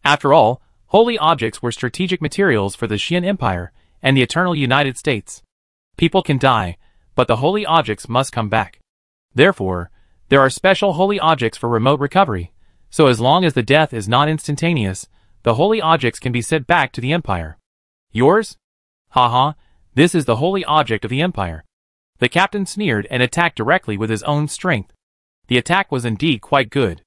After all, holy objects were strategic materials for the Xian Empire and the eternal United States. People can die, but the holy objects must come back. Therefore, there are special holy objects for remote recovery, so as long as the death is not instantaneous, the holy objects can be sent back to the Empire. Yours? Haha, this is the holy object of the Empire. The captain sneered and attacked directly with his own strength. The attack was indeed quite good.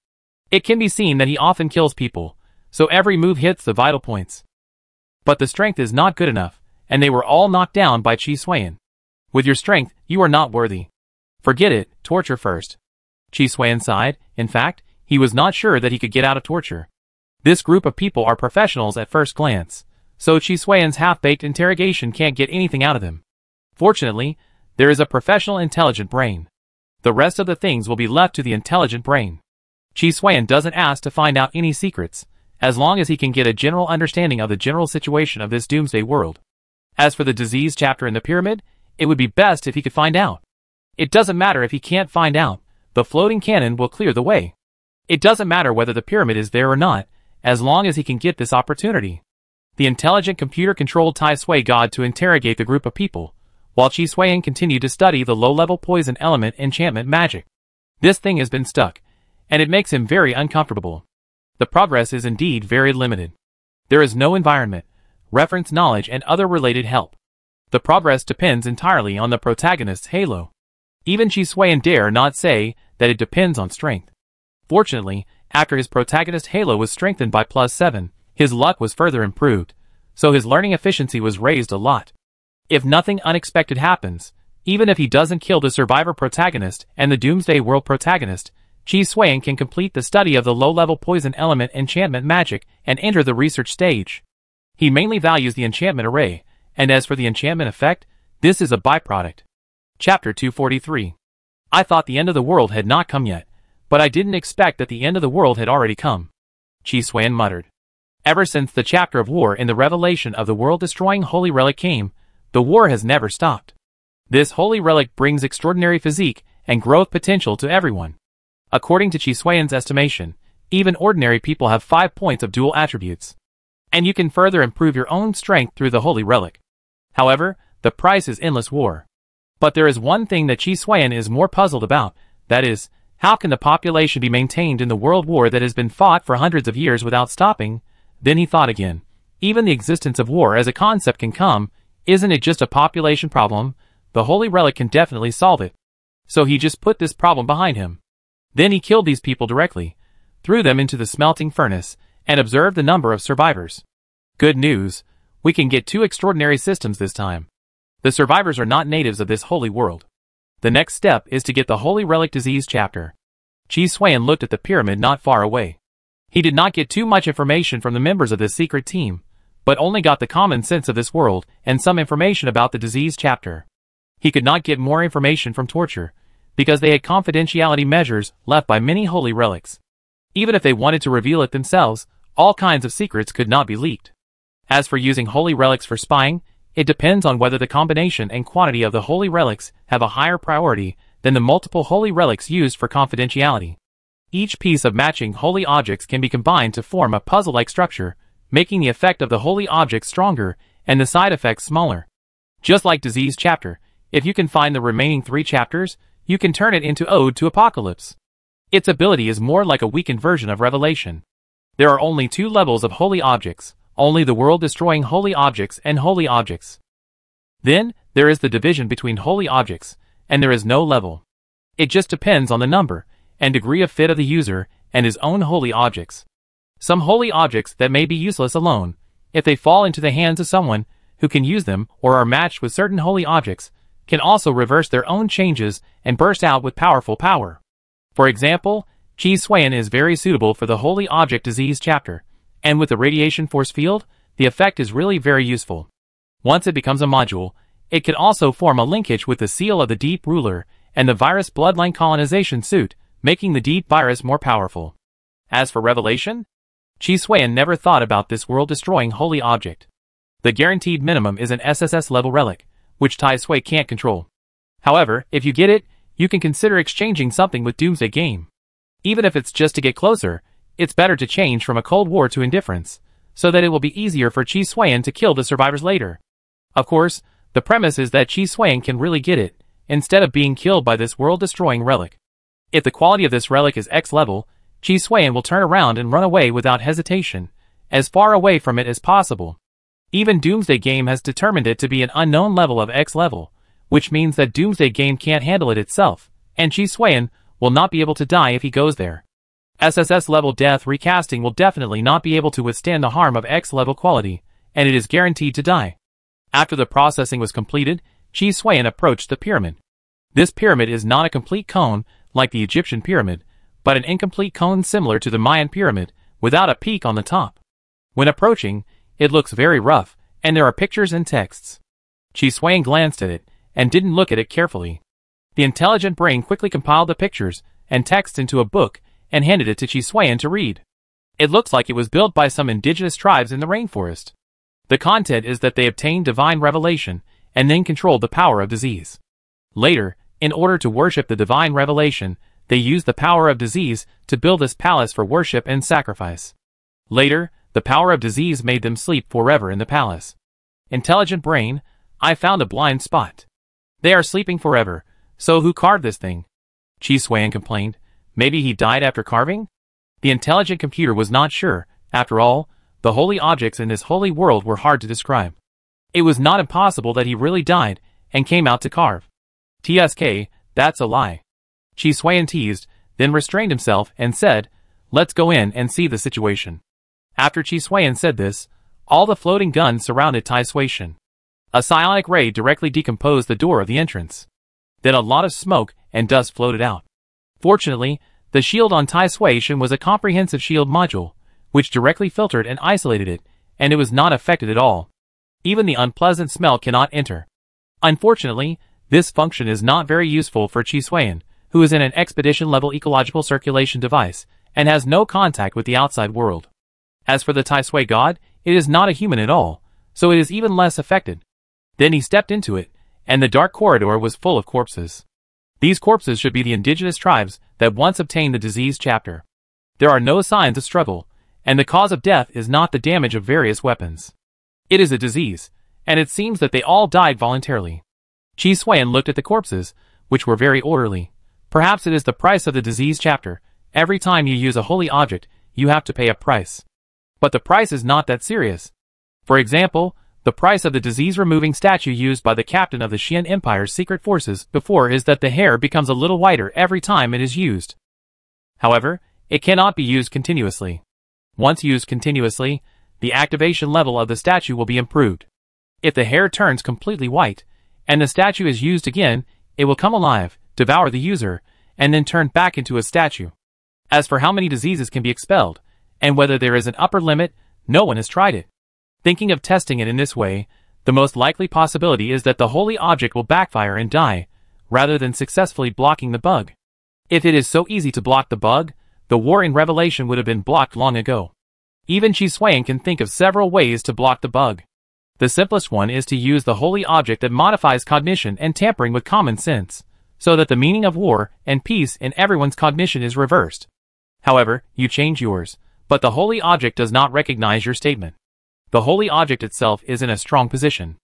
It can be seen that he often kills people, so every move hits the vital points. But the strength is not good enough, and they were all knocked down by Chi Xuan. With your strength, you are not worthy. Forget it, torture first. Chi Xuan sighed. In fact, he was not sure that he could get out of torture. This group of people are professionals at first glance, so Chi Xuan's half-baked interrogation can't get anything out of them. Fortunately, there is a professional intelligent brain. The rest of the things will be left to the intelligent brain. Chi Xuan doesn't ask to find out any secrets, as long as he can get a general understanding of the general situation of this doomsday world. As for the disease chapter in the pyramid, it would be best if he could find out. It doesn't matter if he can't find out, the floating cannon will clear the way. It doesn't matter whether the pyramid is there or not, as long as he can get this opportunity. The intelligent computer-controlled Tai Sui God to interrogate the group of people, while Chi Xuan continued to study the low-level poison element enchantment magic. This thing has been stuck, and it makes him very uncomfortable. The progress is indeed very limited. There is no environment, reference knowledge and other related help. The progress depends entirely on the protagonist's halo. Even Chi Xuan dare not say that it depends on strength. Fortunately, after his protagonist halo was strengthened by +7, his luck was further improved, so his learning efficiency was raised a lot. If nothing unexpected happens, even if he doesn't kill the survivor protagonist and the Doomsday World protagonist, Chi Xuan can complete the study of the low-level poison element enchantment magic and enter the research stage. He mainly values the enchantment array, and as for the enchantment effect, this is a byproduct. Chapter 243. I thought the end of the world had not come yet, but I didn't expect that the end of the world had already come. Chi Xuan muttered. Ever since the chapter of war in the revelation of the world-destroying holy relic came, the war has never stopped. This holy relic brings extraordinary physique and growth potential to everyone. According to Chi Xuan's estimation, even ordinary people have 5 points of dual attributes. And you can further improve your own strength through the holy relic. However, the price is endless war. But there is one thing that Chi Xuan is more puzzled about, that is, how can the population be maintained in the world war that has been fought for hundreds of years without stopping? Then he thought again. Even the existence of war as a concept can come, isn't it just a population problem? The holy relic can definitely solve it. So he just put this problem behind him. Then he killed these people directly, threw them into the smelting furnace, and observed the number of survivors. Good news, we can get 2 extraordinary systems this time. The survivors are not natives of this holy world. The next step is to get the Holy Relic Disease chapter. Chi Xuan looked at the pyramid not far away. He did not get too much information from the members of this secret team, but only got the common sense of this world and some information about the disease chapter. He could not get more information from torture, because they had confidentiality measures left by many holy relics. Even if they wanted to reveal it themselves, all kinds of secrets could not be leaked. As for using holy relics for spying, it depends on whether the combination and quantity of the holy relics have a higher priority than the multiple holy relics used for confidentiality. Each piece of matching holy objects can be combined to form a puzzle-like structure, making the effect of the holy object stronger and the side effects smaller. Just like Disease Chapter, if you can find the remaining 3 chapters, you can turn it into Ode to Apocalypse. Its ability is more like a weakened version of Revelation. There are only 2 levels of holy objects, only the world-destroying holy objects and holy objects. Then, there is the division between holy objects, and there is no level. It just depends on the number and degree of fit of the user and his own holy objects. Some holy objects that may be useless alone, if they fall into the hands of someone who can use them or are matched with certain holy objects, can also reverse their own changes and burst out with powerful power. For example, Chi Xuan is very suitable for the Holy Object Disease chapter, and with the radiation force field, the effect is really very useful. Once it becomes a module, it can also form a linkage with the Seal of the Deep Ruler and the Virus Bloodline Colonization suit, making the Deep Virus more powerful. As for Revelation, Chi Xuan never thought about this world-destroying holy object. The guaranteed minimum is an SSS-level relic, which Tai Sui can't control. However, if you get it, you can consider exchanging something with Doomsday Game. Even if it's just to get closer, it's better to change from a Cold War to indifference, so that it will be easier for Chi Xuan to kill the survivors later. Of course, the premise is that Chi Xuan can really get it, instead of being killed by this world-destroying relic. If the quality of this relic is X level, Chi Xuan will turn around and run away without hesitation, as far away from it as possible. Even Doomsday Game has determined it to be an unknown level of X level, which means that Doomsday Game can't handle it itself, and Chi Xuan will not be able to die if he goes there. SSS level death recasting will definitely not be able to withstand the harm of X level quality, and it is guaranteed to die. After the processing was completed, Chi Xuan approached the pyramid. This pyramid is not a complete cone like the Egyptian pyramid, but an incomplete cone similar to the Mayan pyramid, without a peak on the top. When approaching, it looks very rough, and there are pictures and texts. Chi Xuan glanced at it, and didn't look at it carefully. The intelligent brain quickly compiled the pictures and text into a book and handed it to Chi Xuan to read. It looks like it was built by some indigenous tribes in the rainforest. The content is that they obtained divine revelation and then controlled the power of disease. Later, in order to worship the divine revelation, they used the power of disease to build this palace for worship and sacrifice. Later, the power of disease made them sleep forever in the palace. Intelligent brain, I found a blind spot. They are sleeping forever, so who carved this thing? Chi Xuan complained. Maybe he died after carving? The intelligent computer was not sure. After all, the holy objects in this holy world were hard to describe. It was not impossible that he really died and came out to carve. TSK, that's a lie. Chi Xuan teased, then restrained himself and said, let's go in and see the situation. After Chi Xuan said this, all the floating guns surrounded Tai Suishan. A psionic ray directly decomposed the door of the entrance. Then a lot of smoke and dust floated out. Fortunately, the shield on Tai Suishan was a comprehensive shield module, which directly filtered and isolated it, and it was not affected at all. Even the unpleasant smell cannot enter. Unfortunately, this function is not very useful for Chi Xuan, who is in an expedition-level ecological circulation device, and has no contact with the outside world. As for the Tai Sui god, it is not a human at all, so it is even less affected. Then he stepped into it, and the dark corridor was full of corpses. These corpses should be the indigenous tribes that once obtained the disease chapter. There are no signs of struggle, and the cause of death is not the damage of various weapons. It is a disease, and it seems that they all died voluntarily. Chi Xuan looked at the corpses, which were very orderly. Perhaps it is the price of the disease chapter. Every time you use a holy object, you have to pay a price. But the price is not that serious. For example, the price of the disease-removing statue used by the captain of the Xian Empire's secret forces before is that the hair becomes a little whiter every time it is used. However, it cannot be used continuously. Once used continuously, the activation level of the statue will be improved. If the hair turns completely white, and the statue is used again, it will come alive, devour the user, and then turn back into a statue. As for how many diseases can be expelled, and whether there is an upper limit, no one has tried it. Thinking of testing it in this way, the most likely possibility is that the holy object will backfire and die, rather than successfully blocking the bug. If it is so easy to block the bug, the war in Revelation would have been blocked long ago. Even Chi Swain can think of several ways to block the bug. The simplest one is to use the holy object that modifies cognition and tampering with common sense, so that the meaning of war and peace in everyone's cognition is reversed. However, you change yours, but the holy object does not recognize your statement. The holy object itself is in a strong position.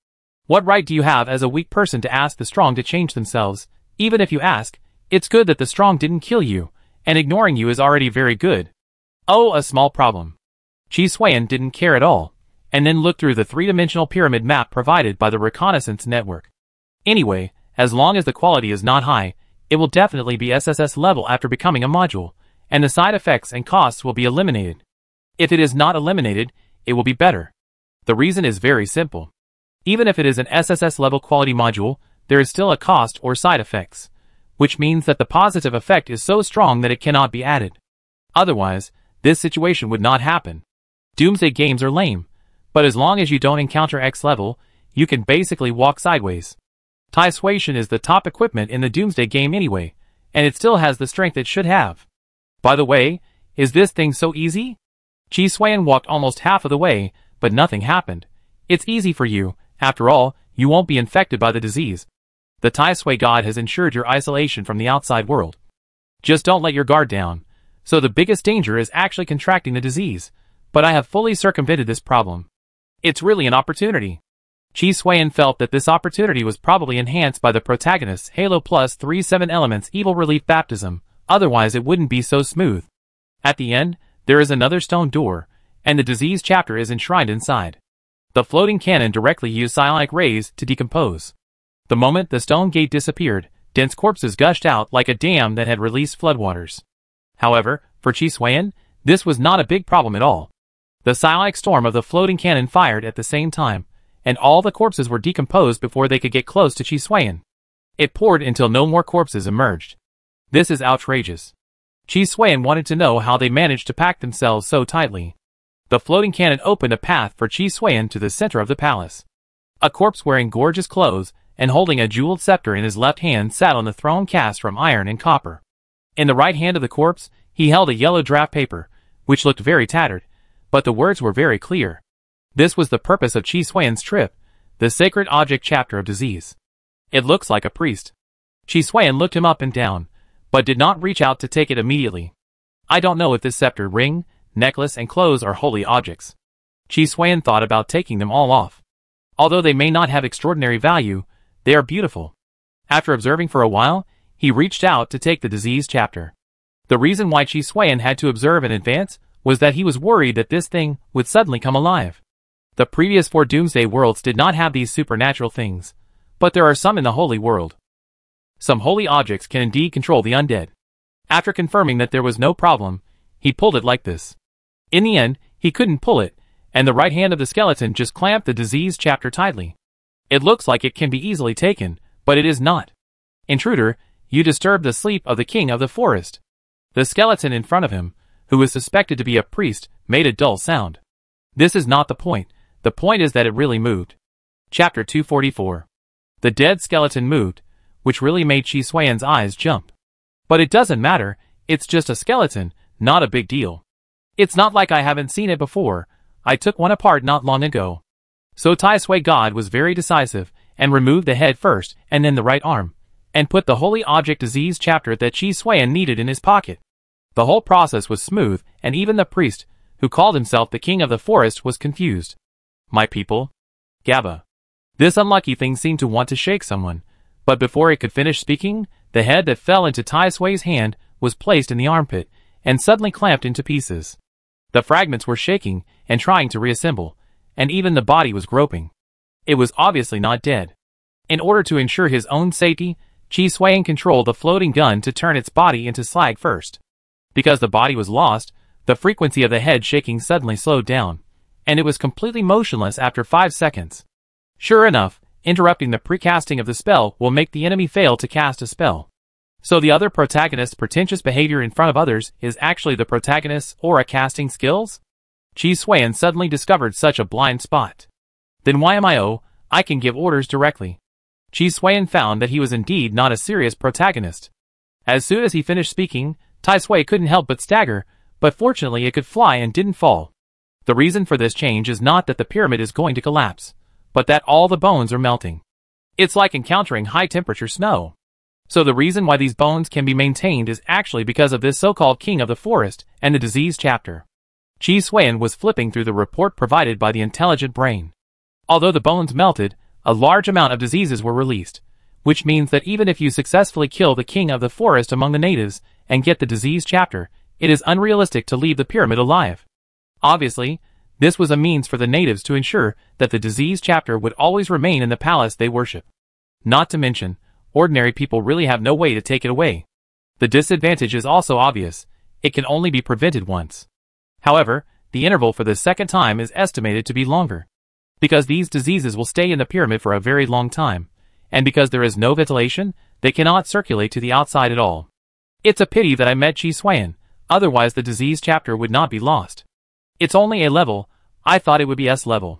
What right do you have as a weak person to ask the strong to change themselves? Even if you ask, it's good that the strong didn't kill you, and ignoring you is already very good. Oh, a small problem. Chi Swain didn't care at all, and then looked through the three-dimensional pyramid map provided by the reconnaissance network. Anyway, as long as the quality is not high, it will definitely be SSS level after becoming a module, and the side effects and costs will be eliminated. If it is not eliminated, it will be better. The reason is very simple. Even if it is an SSS level quality module, there is still a cost or side effects, which means that the positive effect is so strong that it cannot be added. Otherwise, this situation would not happen. Doomsday games are lame, but as long as you don't encounter X level, you can basically walk sideways. Tiswation is the top equipment in the Doomsday game anyway, and it still has the strength it should have. By the way, is this thing so easy? Chi Swain walked almost half of the way, but nothing happened. It's easy for you, after all, you won't be infected by the disease. The Tai Sui God has ensured your isolation from the outside world. Just don't let your guard down. So the biggest danger is actually contracting the disease, but I have fully circumvented this problem. It's really an opportunity. Chi Swain felt that this opportunity was probably enhanced by the protagonist's Halo Plus 3-7 Elements Evil Relief Baptism, otherwise it wouldn't be so smooth. At the end, there is another stone door, and the disease chapter is enshrined inside. The floating cannon directly used psionic rays to decompose. The moment the stone gate disappeared, dense corpses gushed out like a dam that had released floodwaters. However, for Chi Swain, this was not a big problem at all. The psionic storm of the floating cannon fired at the same time, and all the corpses were decomposed before they could get close to Chi Swain. It poured until no more corpses emerged. This is outrageous. Chi Swain wanted to know how they managed to pack themselves so tightly. The floating cannon opened a path for Chi Swain to the center of the palace. A corpse wearing gorgeous clothes and holding a jeweled scepter in his left hand sat on the throne cast from iron and copper. In the right hand of the corpse, he held a yellow draft paper, which looked very tattered, but the words were very clear. This was the purpose of Chi Swain's trip, the sacred object chapter of disease. It looks like a priest. Chi Swain looked him up and down, but did not reach out to take it immediately. I don't know if this scepter, ring, necklace, and clothes are holy objects. Chi Swain thought about taking them all off. Although they may not have extraordinary value, they are beautiful. After observing for a while, he reached out to take the disease chapter. The reason why Chi Swain had to observe in advance was that he was worried that this thing would suddenly come alive. The previous 4 Doomsday worlds did not have these supernatural things, but there are some in the holy world. Some holy objects can indeed control the undead. After confirming that there was no problem, he pulled it like this. In the end, he couldn't pull it, and the right hand of the skeleton just clamped the disease chapter tightly. It looks like it can be easily taken, but it is not. Intruder, you disturb the sleep of the king of the forest. The skeleton in front of him, who was suspected to be a priest, made a dull sound. This is not the point. The point is that it really moved. Chapter 244. The dead skeleton moved, which really made Chi Swain's eyes jump. But it doesn't matter, it's just a skeleton, not a big deal. It's not like I haven't seen it before, I took one apart not long ago. So Tai Sui God was very decisive, and removed the head first, and then the right arm, and put the holy object disease chapter that Chi Swain needed in his pocket. The whole process was smooth, and even the priest, who called himself the king of the forest, was confused. My people? Gabba. This unlucky thing seemed to want to shake someone, but before it could finish speaking, the head that fell into Tai Sui's hand was placed in the armpit, and suddenly clamped into pieces. The fragments were shaking, and trying to reassemble, and even the body was groping. It was obviously not dead. In order to ensure his own safety, Chi Swain controlled the floating gun to turn its body into slag first. Because the body was lost, the frequency of the head shaking suddenly slowed down, and it was completely motionless after 5 seconds. Sure enough, interrupting the precasting of the spell will make the enemy fail to cast a spell. So the other protagonist's pretentious behavior in front of others is actually the protagonist's aura casting skills? Chi Xuan suddenly discovered such a blind spot. Then why am I can give orders directly. Chi Xuan found that he was indeed not a serious protagonist. As soon as he finished speaking, Tai Sui couldn't help but stagger, but fortunately it could fly and didn't fall. The reason for this change is not that the pyramid is going to collapse, but that all the bones are melting. It's like encountering high-temperature snow. So the reason why these bones can be maintained is actually because of this so-called king of the forest and the disease chapter. Chi Xuan was flipping through the report provided by the intelligent brain. Although the bones melted, a large amount of diseases were released, which means that even if you successfully kill the king of the forest among the natives and get the disease chapter, it is unrealistic to leave the pyramid alive. Obviously, this was a means for the natives to ensure that the disease chapter would always remain in the palace they worship. Not to mention, ordinary people really have no way to take it away. The disadvantage is also obvious. It can only be prevented once. However, the interval for the second time is estimated to be longer. Because these diseases will stay in the pyramid for a very long time, and because there is no ventilation, they cannot circulate to the outside at all. It's a pity that I met Chi Xuan, otherwise the disease chapter would not be lost. It's only A level, I thought it would be S level.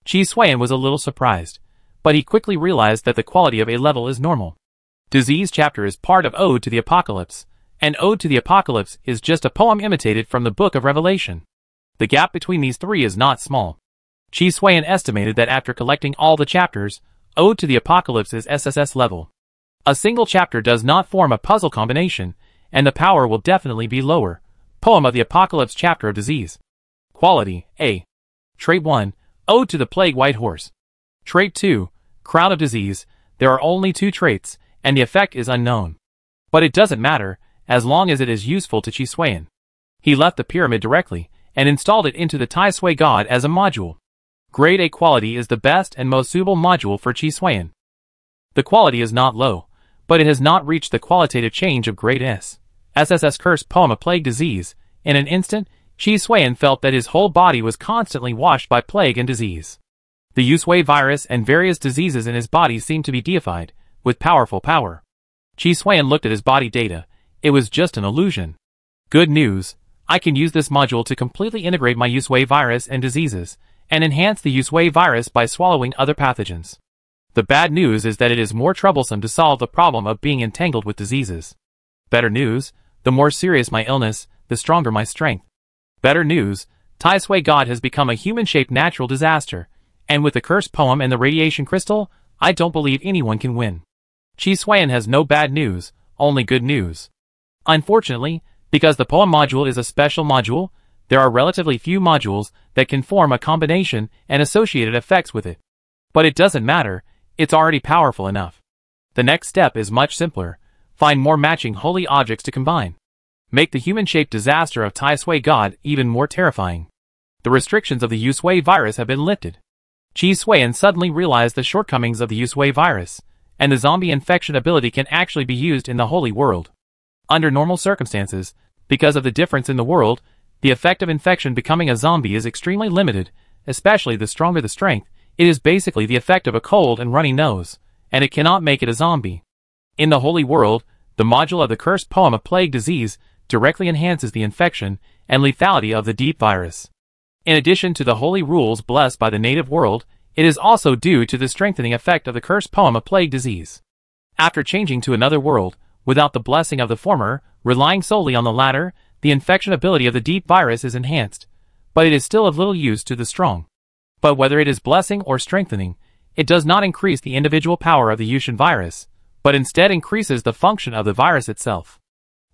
Chi Xuan was a little surprised, but he quickly realized that the quality of A level is normal. Disease chapter is part of Ode to the Apocalypse, and Ode to the Apocalypse is just a poem imitated from the Book of Revelation. The gap between these three is not small. Chi Xuan estimated that after collecting all the chapters, Ode to the Apocalypse is SSS level. A single chapter does not form a puzzle combination, and the power will definitely be lower. Poem of the Apocalypse chapter of disease. Quality, A. Trait 1, Ode to the Plague White Horse. Trait 2, Crown of Disease. There are only 2 traits, and the effect is unknown. But it doesn't matter, as long as it is useful to Chi Xuan. He left the pyramid directly, and installed it into the Tai Sui God as a module. Grade A quality is the best and most suitable module for Chi Xuan. The quality is not low, but it has not reached the qualitative change of grade S. SSS Curse Poem of Plague Disease. In an instant, Chi Xuan felt that his whole body was constantly washed by plague and disease. The Yusui virus and various diseases in his body seemed to be deified, with powerful power. Chi Xuan looked at his body data. It was just an illusion. Good news, I can use this module to completely integrate my Yusui virus and diseases, and enhance the Yusui virus by swallowing other pathogens. The bad news is that it is more troublesome to solve the problem of being entangled with diseases. Better news, the more serious my illness, the stronger my strength. Better news, Tai Sui God has become a human-shaped natural disaster, and with the cursed poem and the radiation crystal, I don't believe anyone can win. Chi Xuan has no bad news, only good news. Unfortunately, because the poem module is a special module, there are relatively few modules that can form a combination and associated effects with it. But it doesn't matter, it's already powerful enough. The next step is much simpler. Find more matching holy objects to combine. Make the human-shaped disaster of Tai Sui God even more terrifying. The restrictions of the Yusui virus have been lifted. Chi Xuan suddenly realized the shortcomings of the Yusui virus, and the zombie infection ability can actually be used in the holy world. Under normal circumstances, because of the difference in the world, the effect of infection becoming a zombie is extremely limited, especially the stronger the strength. It is basically the effect of a cold and runny nose, and it cannot make it a zombie. In the holy world, the module of the cursed poem of plague disease directly enhances the infection and lethality of the deep virus. In addition to the holy rules blessed by the native world, it is also due to the strengthening effect of the cursed poem of plague disease. After changing to another world, without the blessing of the former, relying solely on the latter, the infection ability of the deep virus is enhanced, but it is still of little use to the strong. But whether it is blessing or strengthening, it does not increase the individual power of the Yushin virus, but instead increases the function of the virus itself.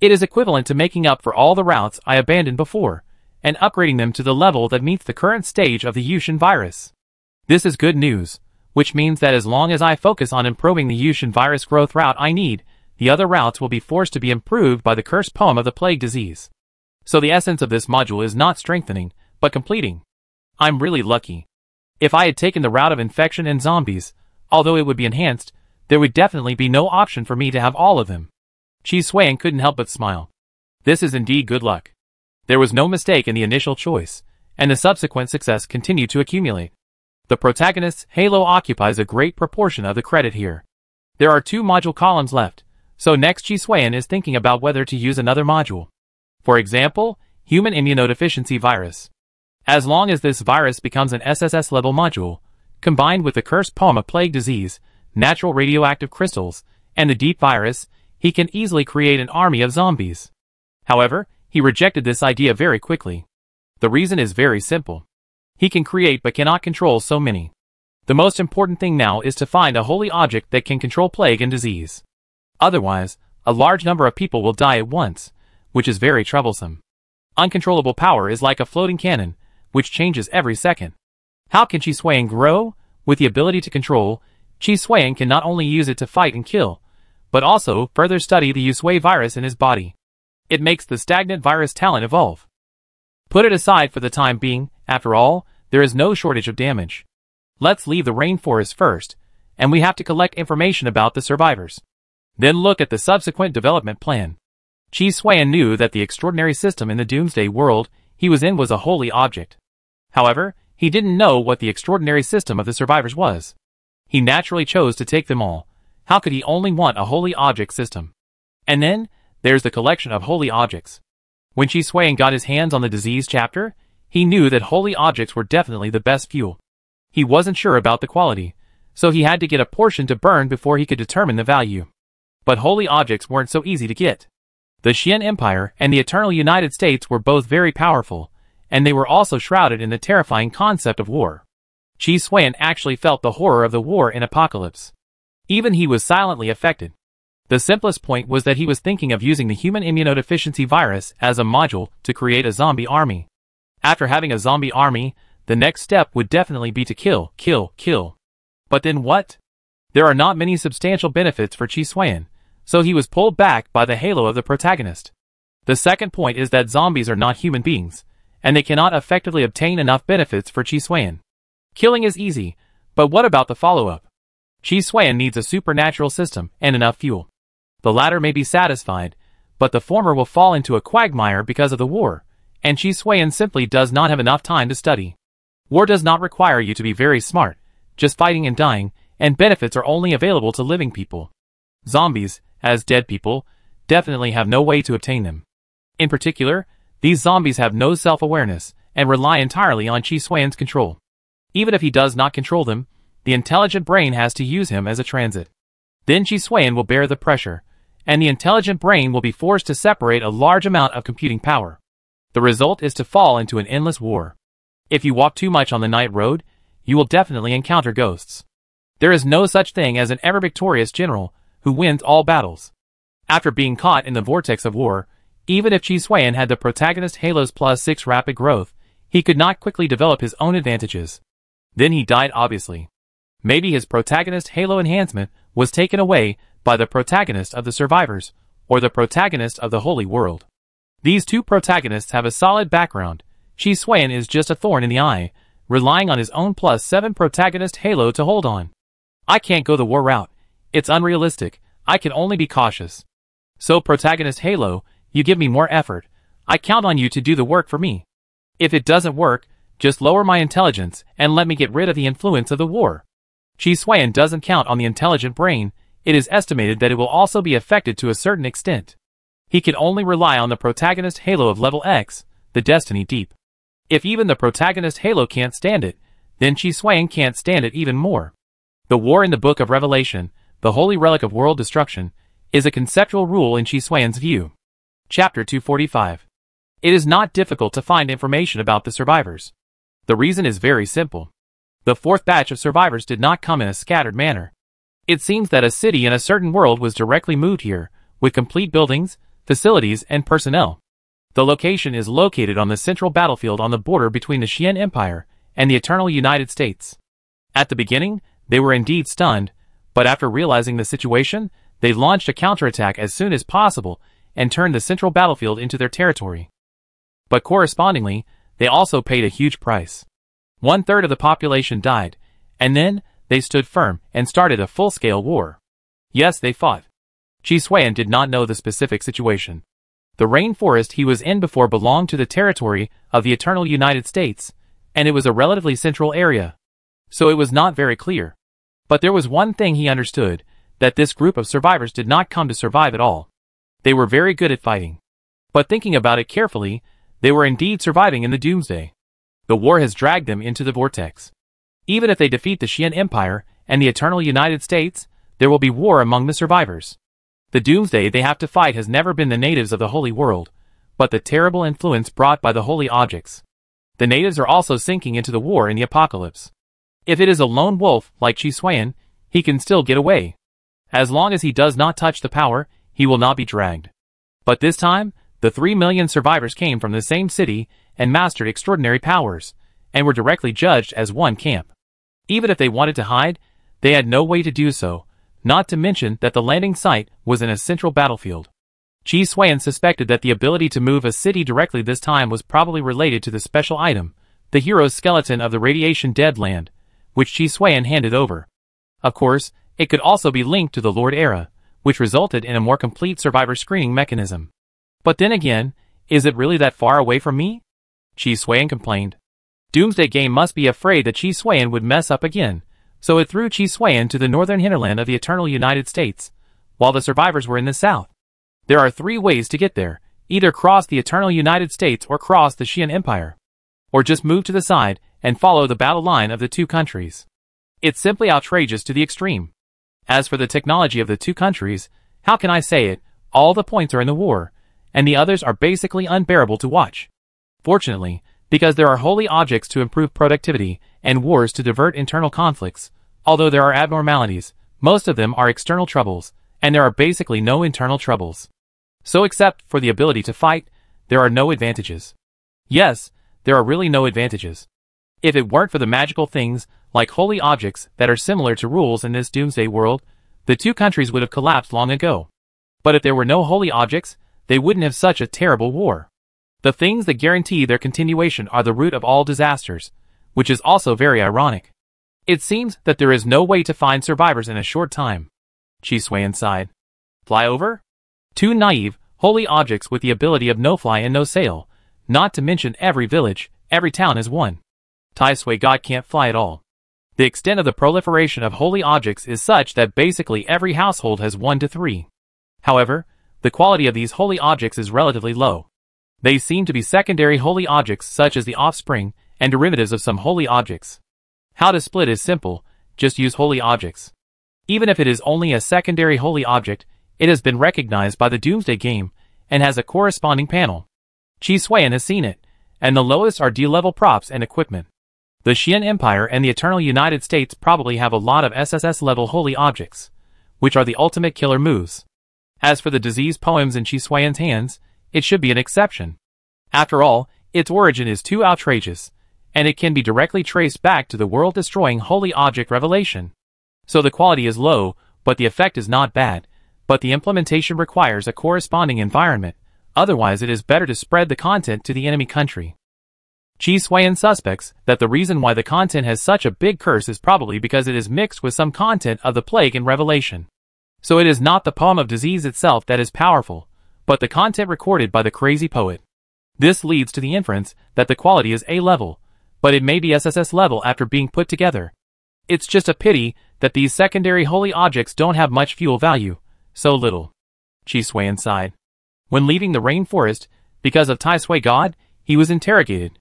It is equivalent to making up for all the routes I abandoned before, and upgrading them to the level that meets the current stage of the Yushin virus. This is good news, which means that as long as I focus on improving the Yushin virus growth route I need, the other routes will be forced to be improved by the cursed poem of the plague disease. So the essence of this module is not strengthening, but completing. I'm really lucky. If I had taken the route of infection and zombies, although it would be enhanced, there would definitely be no option for me to have all of them. Chi Xuan couldn't help but smile. This is indeed good luck. There was no mistake in the initial choice, and the subsequent success continued to accumulate. The protagonist's halo occupies a great proportion of the credit here. There are 2 module columns left, so next Chi Suan is thinking about whether to use another module. For example, human immunodeficiency virus. As long as this virus becomes an SSS level module, combined with the cursed poem of plague disease, natural radioactive crystals, and the deep virus, he can easily create an army of zombies. However, he rejected this idea very quickly. The reason is very simple. He can create but cannot control so many. The most important thing now is to find a holy object that can control plague and disease. Otherwise, a large number of people will die at once, which is very troublesome. Uncontrollable power is like a floating cannon, which changes every second. How can Chi Suan grow? With the ability to control, Chi Suan can not only use it to fight and kill, but also further study the Usui virus in his body. It makes the stagnant virus talent evolve. Put it aside for the time being, after all, there is no shortage of damage. Let's leave the rainforest first, and we have to collect information about the survivors. Then look at the subsequent development plan. Chi Suan knew that the extraordinary system in the Doomsday world he was in was a holy object. However, he didn't know what the extraordinary system of the survivors was. He naturally chose to take them all. How could he only want a holy object system? And then, there's the collection of holy objects. When Chi Suan got his hands on the disease chapter, he knew that holy objects were definitely the best fuel. He wasn't sure about the quality, so he had to get a portion to burn before he could determine the value. But holy objects weren't so easy to get. The Xian Empire and the Eternal United States were both very powerful, and they were also shrouded in the terrifying concept of war. Chi Suan actually felt the horror of the war in Apocalypse. Even he was silently affected. The simplest point was that he was thinking of using the human immunodeficiency virus as a module to create a zombie army. After having a zombie army, the next step would definitely be to kill. But then what? There are not many substantial benefits for Chi Suan, so he was pulled back by the halo of the protagonist. The second point is that zombies are not human beings, and they cannot effectively obtain enough benefits for Chi Suan. Killing is easy, but what about the follow-up? Chi Suan needs a supernatural system and enough fuel. The latter may be satisfied, but the former will fall into a quagmire because of the war, and Chi Suan simply does not have enough time to study. War does not require you to be very smart, just fighting and dying, and benefits are only available to living people. Zombies, as dead people, definitely have no way to obtain them. In particular, these zombies have no self-awareness and rely entirely on Chi Suan's control. Even if he does not control them, the intelligent brain has to use him as a transit. Then Chi Suan will bear the pressure, and the intelligent brain will be forced to separate a large amount of computing power. The result is to fall into an endless war. If you walk too much on the night road, you will definitely encounter ghosts. There is no such thing as an ever-victorious general who wins all battles. After being caught in the vortex of war, even if Chi Suan had the protagonist Halo's +6 rapid growth, he could not quickly develop his own advantages. Then he died obviously. Maybe his protagonist Halo enhancement was taken away by the protagonist of the survivors, or the protagonist of the holy world. These two protagonists have a solid background. Chi Suan is just a thorn in the eye, relying on his own +7 protagonist Halo to hold on. I can't go the war route. It's unrealistic. I can only be cautious. So protagonist Halo, you give me more effort. I count on you to do the work for me. If it doesn't work, just lower my intelligence and let me get rid of the influence of the war. Chi Suan doesn't count on the intelligent brain. It is estimated that it will also be affected to a certain extent. He can only rely on the protagonist Halo of level X, the Destiny Deep. If even the protagonist Halo can't stand it, then Chi Suan can't stand it even more. The war in the Book of Revelation, the holy relic of world destruction, is a conceptual rule in Chi Suan's view. Chapter 245. It is not difficult to find information about the survivors. The reason is very simple. The fourth batch of survivors did not come in a scattered manner. It seems that a city in a certain world was directly moved here, with complete buildings, facilities, and personnel. The location is located on the central battlefield on the border between the Xian Empire and the Eternal United States. At the beginning, they were indeed stunned, but after realizing the situation, they launched a counterattack as soon as possible and turned the central battlefield into their territory. But correspondingly, they also paid a huge price. 1/3 of the population died, and then they stood firm and started a full-scale war. Yes, they fought. Chi Suan did not know the specific situation. The rainforest he was in before belonged to the territory of the Eternal United States, and it was a relatively central area. so it was not very clear. But there was one thing he understood, that this group of survivors did not come to survive at all. They were very good at fighting. But thinking about it carefully, they were indeed surviving in the doomsday. The war has dragged them into the vortex. Even if they defeat the Xian Empire and the Eternal United States, there will be war among the survivors. The doomsday they have to fight has never been the natives of the Holy World, but the terrible influence brought by the holy objects. The natives are also sinking into the war in the apocalypse. If it is a lone wolf like Chi Xuan, he can still get away. As long as he does not touch the power, he will not be dragged. But this time, the 3 million survivors came from the same city and mastered extraordinary powers, and were directly judged as one camp. Even if they wanted to hide, they had no way to do so, not to mention that the landing site was in a central battlefield. Chi Xuan suspected that the ability to move a city directly this time was probably related to the special item, the hero's skeleton of the radiation dead land, which Chi Xuan handed over. Of course, it could also be linked to the Lord Era, which resulted in a more complete survivor screening mechanism. But then again, is it really that far away from me? Chi Xuan complained. Doomsday Game must be afraid that Chi Xuan would mess up again, so it threw Chi Xuan to the northern hinterland of the Eternal United States, while the survivors were in the south. There are 3 ways to get there, either cross the Eternal United States or cross the Xian Empire. Or just move to the side and follow the battle line of the 2 countries. It's simply outrageous to the extreme. As for the technology of the 2 countries, how can I say it, all the points are in the war, and the others are basically unbearable to watch. Fortunately, because there are holy objects to improve productivity, and wars to divert internal conflicts, although there are abnormalities, most of them are external troubles, and there are basically no internal troubles. So except for the ability to fight, there are no advantages. Yes, there are really no advantages. If it weren't for the magical things, like holy objects, that are similar to rules in this doomsday world, the 2 countries would have collapsed long ago. But if there were no holy objects, they wouldn't have such a terrible war. The things that guarantee their continuation are the root of all disasters, which is also very ironic. It seems that there is no way to find survivors in a short time. Chi Xuan sighed. Fly over? 2 naive, holy objects with the ability of no fly and no sail, not to mention every village, every town is one. Tai Sui God can't fly at all. The extent of the proliferation of holy objects is such that basically every household has 1 to 3. However, the quality of these holy objects is relatively low. They seem to be secondary holy objects such as the offspring and derivatives of some holy objects. How to split is simple, just use holy objects. Even if it is only a secondary holy object, it has been recognized by the Doomsday Game and has a corresponding panel. Chi Xuan has seen it, and the lowest are D-level props and equipment. The Xian Empire and the Eternal United States probably have a lot of SSS-level holy objects, which are the ultimate killer moves. As for the disease poems in Chi Xuan's hands, it should be an exception. After all, its origin is too outrageous, and it can be directly traced back to the world-destroying holy object revelation. So the quality is low, but the effect is not bad, but the implementation requires a corresponding environment, otherwise it is better to spread the content to the enemy country. Chi Xuan suspects that the reason why the content has such a big curse is probably because it is mixed with some content of the plague in Revelation. So it is not the poem of disease itself that is powerful, but the content recorded by the crazy poet. This leads to the inference that the quality is A-level, but it may be SSS level after being put together. It's just a pity that these secondary holy objects don't have much fuel value, so little. Chi Xuan sighed. When leaving the rainforest, because of Tai Sui God, he was interrogated.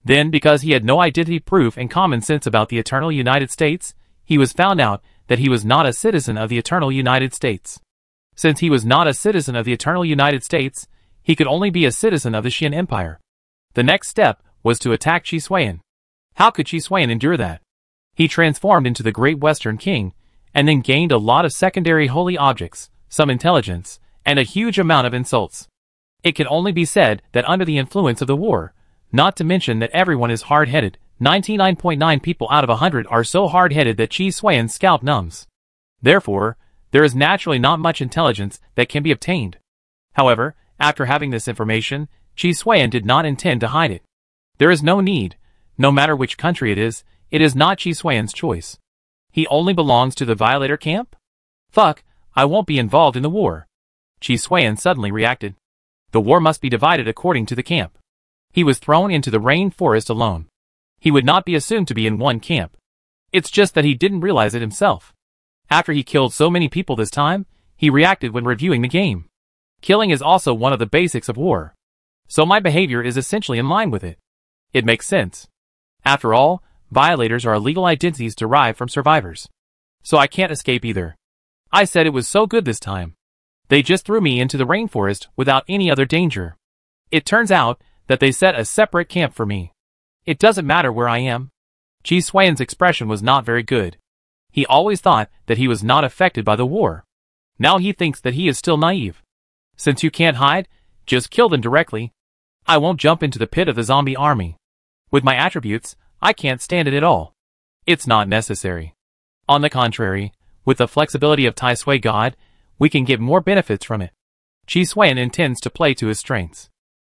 Then, because he had no identity proof and common sense about the Eternal United States, he was found out that he was not a citizen of the Eternal United States. Since he was not a citizen of the Eternal United States, he could only be a citizen of the Xian Empire. The next step was to attack Chi Xuan. How could Chi Xuan endure that? He transformed into the Great Western King, and then gained a lot of secondary holy objects, some intelligence, and a huge amount of insults. It can only be said that under the influence of the war, not to mention that everyone is hard-headed, 99.9 people out of 100 are so hard-headed that Chi Xuan's scalp numbs. Therefore, there is naturally not much intelligence that can be obtained. However, after having this information, Chi Xuan did not intend to hide it. There is no need, no matter which country it is not Chi Xuan's choice. He only belongs to the Violator camp? Fuck, I won't be involved in the war. Chi Xuan suddenly reacted. The war must be divided according to the camp. He was thrown into the rainforest alone. He would not be assumed to be in one camp. It's just that he didn't realize it himself. After he killed so many people this time, he reacted when reviewing the game. Killing is also one of the basics of war. So my behavior is essentially in line with it. It makes sense. After all, violators are illegal identities derived from survivors. So I can't escape either. I said it was so good this time. They just threw me into the rainforest without any other danger. It turns out that they set a separate camp for me. It doesn't matter where I am. Chi Swain's expression was not very good. He always thought that he was not affected by the war. Now he thinks that he is still naive. Since you can't hide, just kill them directly. I won't jump into the pit of the zombie army. With my attributes, I can't stand it at all. It's not necessary. On the contrary, with the flexibility of Tai Sui God, we can get more benefits from it. Chi Swain intends to play to his strengths.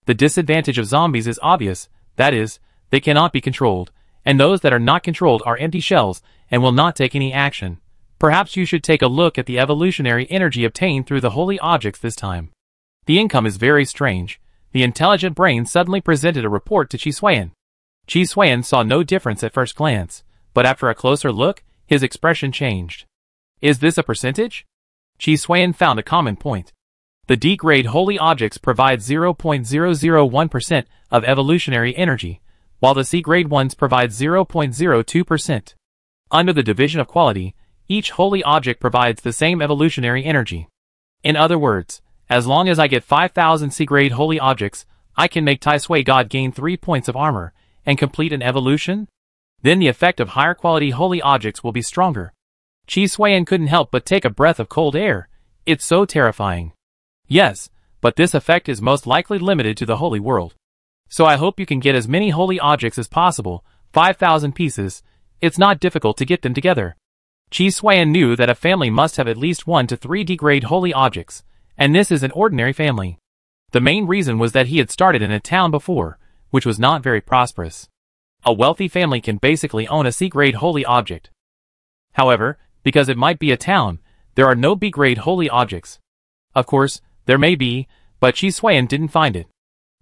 The disadvantage of zombies is obvious, that is, they cannot be controlled, and those that are not controlled are empty shells and will not take any action. Perhaps you should take a look at the evolutionary energy obtained through the holy objects this time. The income is very strange. The intelligent brain suddenly presented a report to Chi Swain. Chi Swain saw no difference at first glance, but after a closer look, his expression changed. Is this a percentage? Chi Swain found a common point. The D-grade holy objects provide 0.001% of evolutionary energy, while the C-grade ones provide 0.02%. Under the division of quality, each holy object provides the same evolutionary energy. In other words, as long as I get 5,000 C-grade holy objects, I can make Tai Sui God gain 3 points of armor and complete an evolution? Then the effect of higher quality holy objects will be stronger. Chi Swain couldn't help but take a breath of cold air. It's so terrifying. Yes, but this effect is most likely limited to the holy world. So I hope you can get as many holy objects as possible, 5,000 pieces. It's not difficult to get them together. Chi Swain knew that a family must have at least 1 to 3 D-grade holy objects, and this is an ordinary family. The main reason was that he had started in a town before, which was not very prosperous. A wealthy family can basically own a C-grade holy object. However, because it might be a town, there are no B-grade holy objects. Of course, there may be, but Chi Swain didn't find it.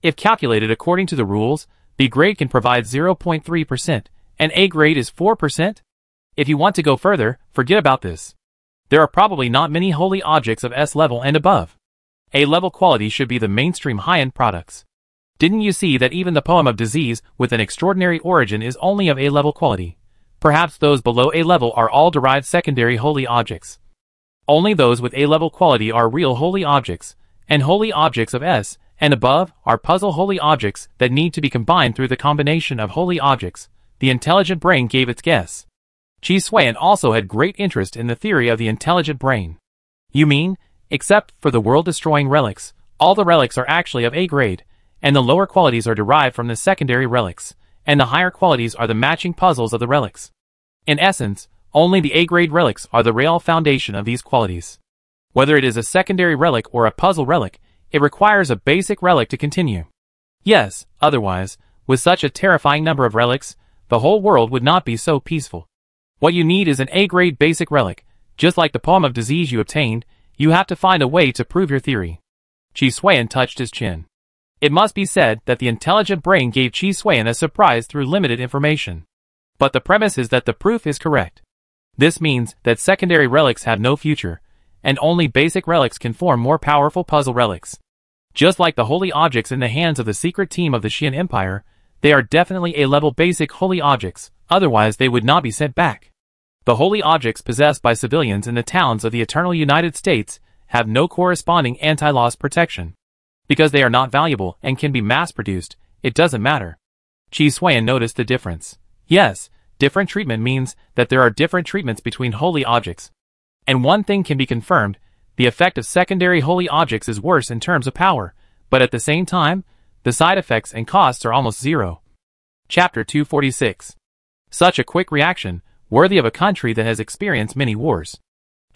If calculated according to the rules, B-grade can provide 0.3%, and A-grade is 4%. If you want to go further, forget about this. There are probably not many holy objects of S level and above. A-level quality should be the mainstream high-end products. Didn't you see that even the poem of disease with an extraordinary origin is only of A-level quality? Perhaps those below A-level are all derived secondary holy objects. Only those with A-level quality are real holy objects, and holy objects of S and above are puzzle holy objects that need to be combined through the combination of holy objects. The intelligent brain gave its guess. Chi Swain also had great interest in the theory of the intelligent brain. You mean, except for the world-destroying relics, all the relics are actually of A grade, and the lower qualities are derived from the secondary relics, and the higher qualities are the matching puzzles of the relics. In essence, only the A-grade relics are the real foundation of these qualities. Whether it is a secondary relic or a puzzle relic, it requires a basic relic to continue. Yes, otherwise, with such a terrifying number of relics, the whole world would not be so peaceful. What you need is an A-grade basic relic. Just like the poem of disease you obtained, you have to find a way to prove your theory. Chi Swain touched his chin. It must be said that the intelligent brain gave Chi Swain a surprise through limited information. But the premise is that the proof is correct. This means that secondary relics have no future, and only basic relics can form more powerful puzzle relics. Just like the holy objects in the hands of the secret team of the Xian Empire, they are definitely A-level basic holy objects, otherwise they would not be sent back. The holy objects possessed by civilians in the towns of the Eternal United States have no corresponding anti-loss protection. Because they are not valuable and can be mass-produced, it doesn't matter. Chi Swain noticed the difference. Yes, different treatment means that there are different treatments between holy objects. And one thing can be confirmed, the effect of secondary holy objects is worse in terms of power, but at the same time, the side effects and costs are almost zero. Chapter 246. Such a quick reaction, worthy of a country that has experienced many wars.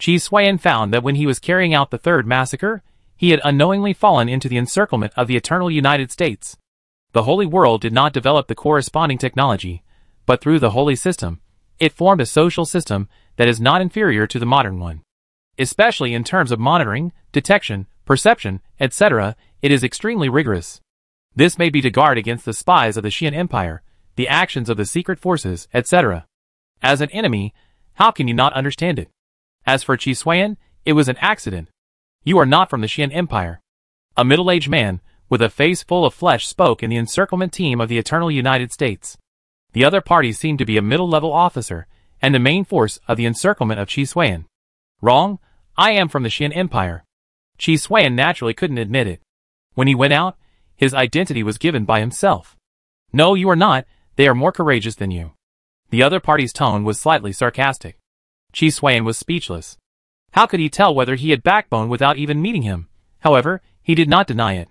Chi Swain found that when he was carrying out the third massacre, he had unknowingly fallen into the encirclement of the Eternal United States. The Holy World did not develop the corresponding technology, but through the Holy System, it formed a social system that is not inferior to the modern one. Especially in terms of monitoring, detection, perception, etc., it is extremely rigorous. This may be to guard against the spies of the Xian Empire, the actions of the secret forces, etc. As an enemy, how can you not understand it? As for Chi Xuan, it was an accident. You are not from the Xian Empire. A middle-aged man, with a face full of flesh, spoke in the encirclement team of the Eternal United States. The other party seemed to be a middle-level officer, and the main force of the encirclement of Chi Xuan. Wrong, I am from the Xian Empire. Chi Xuan naturally couldn't admit it. When he went out, his identity was given by himself. No, you are not, they are more courageous than you. The other party's tone was slightly sarcastic. Chi Xuan was speechless. How could he tell whether he had backbone without even meeting him? However, he did not deny it.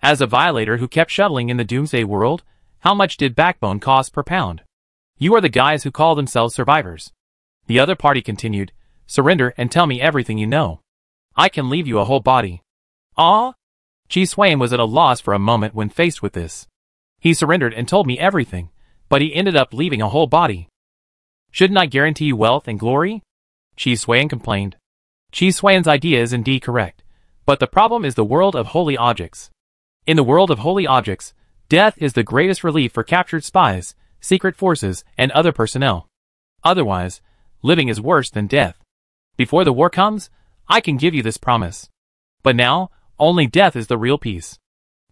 As a violator who kept shuttling in the doomsday world, how much did backbone cost per pound? You are the guys who call themselves survivors. The other party continued, surrender and tell me everything you know. I can leave you a whole body. Ah? Chi Xuan was at a loss for a moment when faced with this. He surrendered and told me everything, but he ended up leaving a whole body. Shouldn't I guarantee you wealth and glory? Chi Xuan complained. Chi Xuan's idea is indeed correct, but the problem is the world of holy objects. In the world of holy objects, death is the greatest relief for captured spies, secret forces, and other personnel. Otherwise, living is worse than death. Before the war comes, I can give you this promise. But now, only death is the real peace.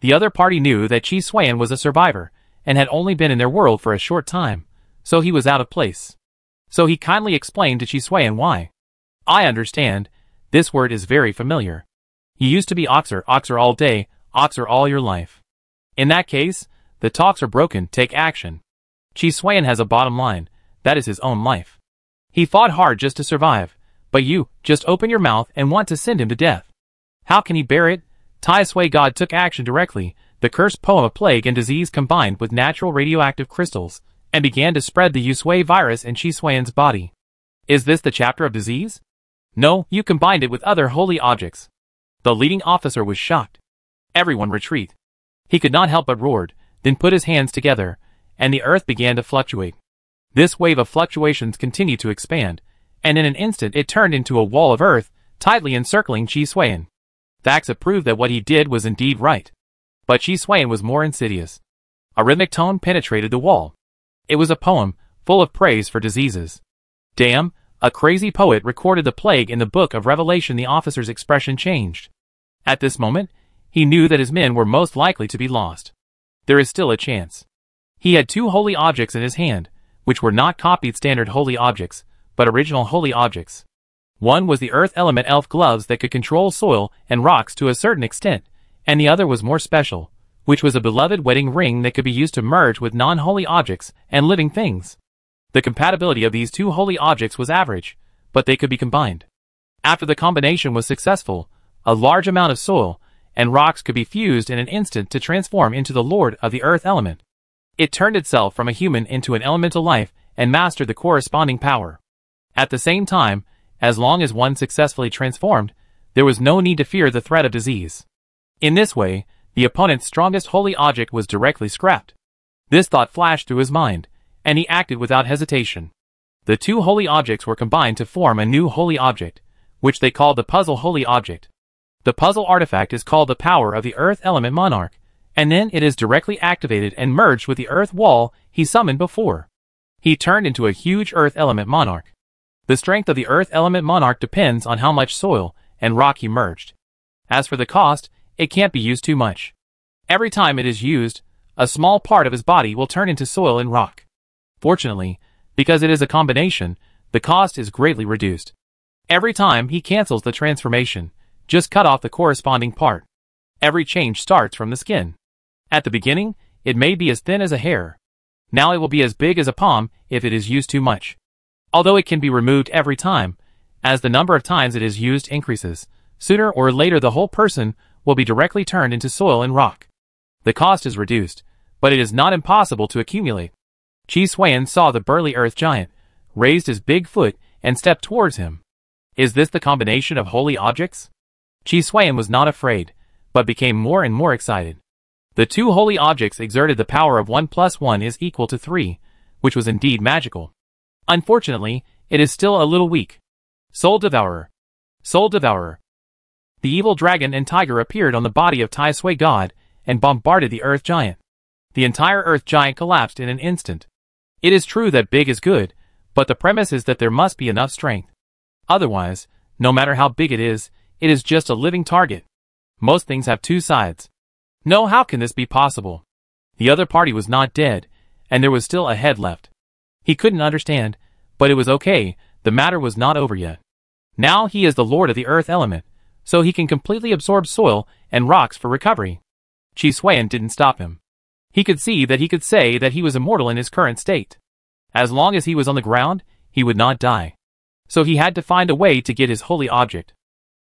The other party knew that Chi Xuan was a survivor, and had only been in their world for a short time, so he was out of place. So he kindly explained to Chi Xuan why. I understand, this word is very familiar. You used to be Oxer all day, Oxer all your life. In that case, the talks are broken, take action. Chi Xuan has a bottom line, that is his own life. He fought hard just to survive, but you just open your mouth and want to send him to death. How can he bear it? Tai Sui God took action directly, the cursed poem of plague and disease combined with natural radioactive crystals, and began to spread the Yusui virus in Chi Xuan's body. Is this the chapter of disease? No, you combined it with other holy objects. The leading officer was shocked. Everyone retreat. He could not help but roared, then put his hands together, and the earth began to fluctuate. This wave of fluctuations continued to expand, and in an instant it turned into a wall of earth, tightly encircling Chi Xuan. Facts proved that what he did was indeed right. But Chi Xuan was more insidious. A rhythmic tone penetrated the wall. It was a poem, full of praise for diseases. Damn, a crazy poet recorded the plague in the book of Revelation. The officer's expression changed. At this moment, he knew that his men were most likely to be lost. There is still a chance. He had two holy objects in his hand, which were not copied standard holy objects, but original holy objects. One was the earth element elf gloves that could control soil and rocks to a certain extent, and the other was more special, which was a beloved wedding ring that could be used to merge with non-holy objects and living things. The compatibility of these two holy objects was average, but they could be combined. After the combination was successful, a large amount of soil and rocks could be fused in an instant to transform into the lord of the earth element. It turned itself from a human into an elemental life and mastered the corresponding power. At the same time, as long as one successfully transformed, there was no need to fear the threat of disease. In this way, the opponent's strongest holy object was directly scrapped. This thought flashed through his mind, and he acted without hesitation. The two holy objects were combined to form a new holy object, which they called the puzzle holy object. The puzzle artifact is called the power of the earth element monarch, and then it is directly activated and merged with the earth wall he summoned before. He turned into a huge earth element monarch. The strength of the earth element monarch depends on how much soil and rock he merged. As for the cost, it can't be used too much. Every time it is used, a small part of his body will turn into soil and rock. Fortunately, because it is a combination, the cost is greatly reduced. Every time he cancels the transformation, just cut off the corresponding part. Every change starts from the skin. At the beginning, it may be as thin as a hair. Now it will be as big as a palm if it is used too much. Although it can be removed every time, as the number of times it is used increases, sooner or later the whole person will be directly turned into soil and rock. The cost is reduced, but it is not impossible to accumulate. Chi Xuan saw the burly earth giant, raised his big foot, and stepped towards him. Is this the combination of holy objects? Chi Xuan was not afraid, but became more and more excited. The two holy objects exerted the power of 1 + 1 is equal to 3, which was indeed magical. Unfortunately, it is still a little weak. Soul Devourer. Soul Devourer. The evil dragon and tiger appeared on the body of Tai Sui God and bombarded the earth giant. The entire earth giant collapsed in an instant. It is true that big is good, But the premise is that there must be enough strength. Otherwise, no matter how big it is just a living target. Most things have two sides. No, how can this be possible? The other party was not dead, and there was still a head left. He couldn't understand, but it was okay, the matter was not over yet. Now he is the lord of the earth element, so he can completely absorb soil and rocks for recovery. Chi Xuan didn't stop him. He could see that he could say that he was immortal in his current state. As long as he was on the ground, he would not die. So he had to find a way to get his holy object.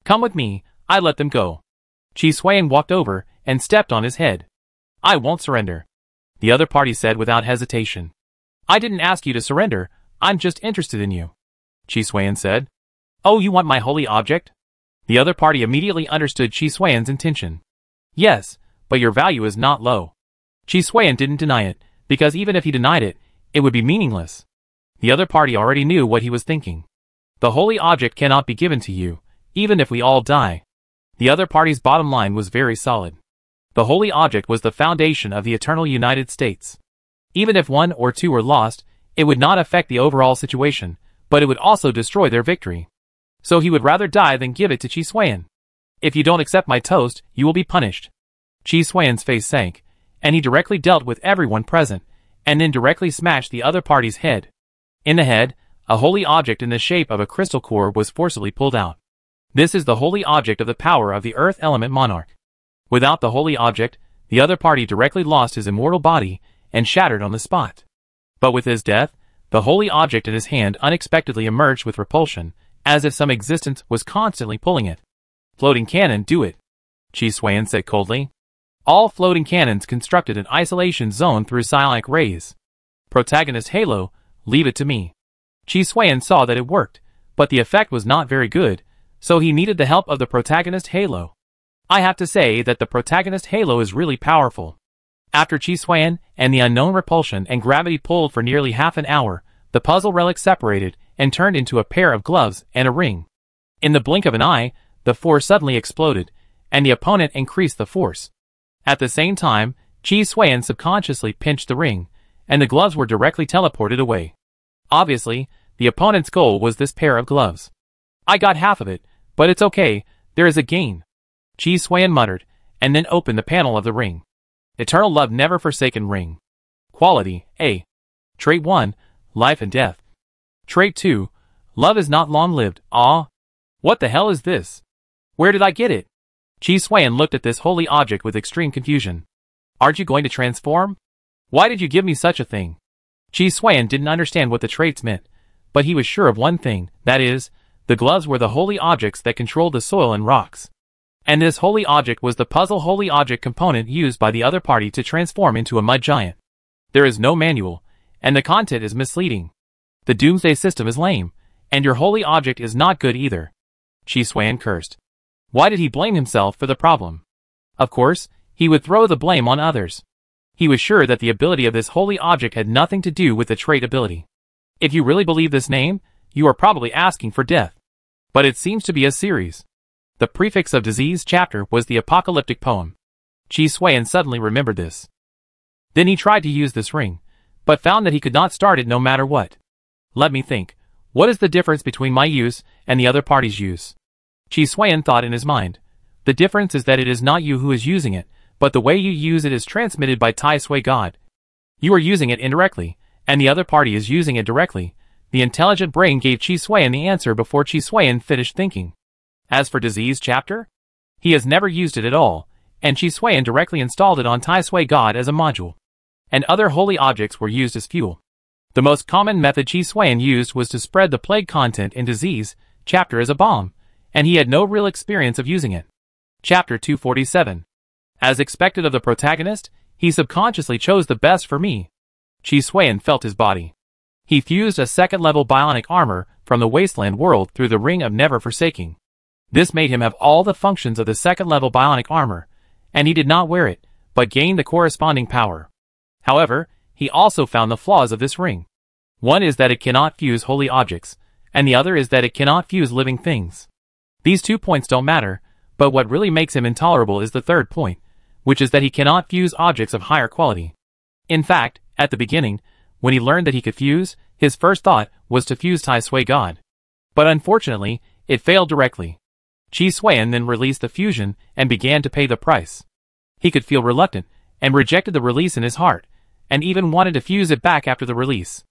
Come with me, I let them go. Chi Xuan walked over and stepped on his head. I won't surrender. The other party said without hesitation. I didn't ask you to surrender, I'm just interested in you. Chi Xuan said. Oh, you want my holy object? The other party immediately understood Chi Xuan's intention. Yes, but your value is not low. Chi Xuan didn't deny it, because even if he denied it, it would be meaningless. The other party already knew what he was thinking. The holy object cannot be given to you, even if we all die. The other party's bottom line was very solid. The holy object was the foundation of the eternal United States. Even if one or two were lost, it would not affect the overall situation, but it would also destroy their victory. So he would rather die than give it to Chi Xuan. If you don't accept my toast, you will be punished. Chi Xuan's face sank, and he directly dealt with everyone present, and then directly smashed the other party's head. In the head, a holy object in the shape of a crystal core was forcibly pulled out. This is the holy object of the power of the earth element monarch. Without the holy object, the other party directly lost his immortal body and shattered on the spot. But with his death, the holy object in his hand unexpectedly emerged with repulsion, as if some existence was constantly pulling it. Floating cannon, do it, Chi Xuan said coldly. All floating cannons constructed an isolation zone through psionic rays. Protagonist Halo, leave it to me. Chi Xuan saw that it worked, but the effect was not very good, so he needed the help of the protagonist Halo. I have to say that the protagonist Halo is really powerful. After Chi Xuan and the unknown repulsion and gravity pulled for nearly half an hour, the puzzle relic separated and turned into a pair of gloves and a ring. In the blink of an eye, the force suddenly exploded, and the opponent increased the force. At the same time, Chi Xuan subconsciously pinched the ring, and the gloves were directly teleported away. Obviously, the opponent's goal was this pair of gloves. I got half of it, but it's okay, there is a gain. Chi Xuan muttered, and then opened the panel of the ring. Eternal Love Never Forsaken Ring. Quality, A. Trait 1, Life and Death. Trait 2, Love is not long-lived. Ah, what the hell is this? Where did I get it? Chi Xuan looked at this holy object with extreme confusion. Aren't you going to transform? Why did you give me such a thing? Chi Xuan didn't understand what the traits meant, but he was sure of one thing, that is, the gloves were the holy objects that controlled the soil and rocks. And this holy object was the puzzle holy object component used by the other party to transform into a mud giant. There is no manual, and the content is misleading. The doomsday system is lame, and your holy object is not good either. Chi Xuan cursed. Why did he blame himself for the problem? Of course, he would throw the blame on others. He was sure that the ability of this holy object had nothing to do with the trait ability. If you really believe this name, you are probably asking for death. But it seems to be a series. The prefix of disease chapter was the apocalyptic poem. Chi Xuan suddenly remembered this. Then he tried to use this ring, but found that he could not start it no matter what. Let me think. What is the difference between my use and the other party's use? Chi Xuan thought in his mind. The difference is that it is not you who is using it, but the way you use it is transmitted by Tai Sui God. You are using it indirectly, and the other party is using it directly. The intelligent brain gave Chi Xuan the answer before Chi Xuan finished thinking. As for disease chapter, he has never used it at all, and Chi Xuan directly installed it on Tai Sui God as a module. And other holy objects were used as fuel. The most common method Chi Xuan used was to spread the plague content in disease chapter as a bomb, and he had no real experience of using it. Chapter 247. As expected of the protagonist, he subconsciously chose the best for me. Chi Xuan felt his body. He fused a second-level bionic armor from the wasteland world through the Ring of Never Forsaking. This made him have all the functions of the second-level bionic armor, and he did not wear it, but gained the corresponding power. However, he also found the flaws of this ring. One is that it cannot fuse holy objects, and the other is that it cannot fuse living things. These 2 points don't matter, but what really makes him intolerable is the third point, which is that he cannot fuse objects of higher quality. In fact, at the beginning, when he learned that he could fuse, His first thought was to fuse Tai Sui God. But unfortunately, it failed directly. Chi Suiyan then released the fusion and began to pay the price. He could feel reluctant and rejected the release in his heart, and even wanted to fuse it back after the release.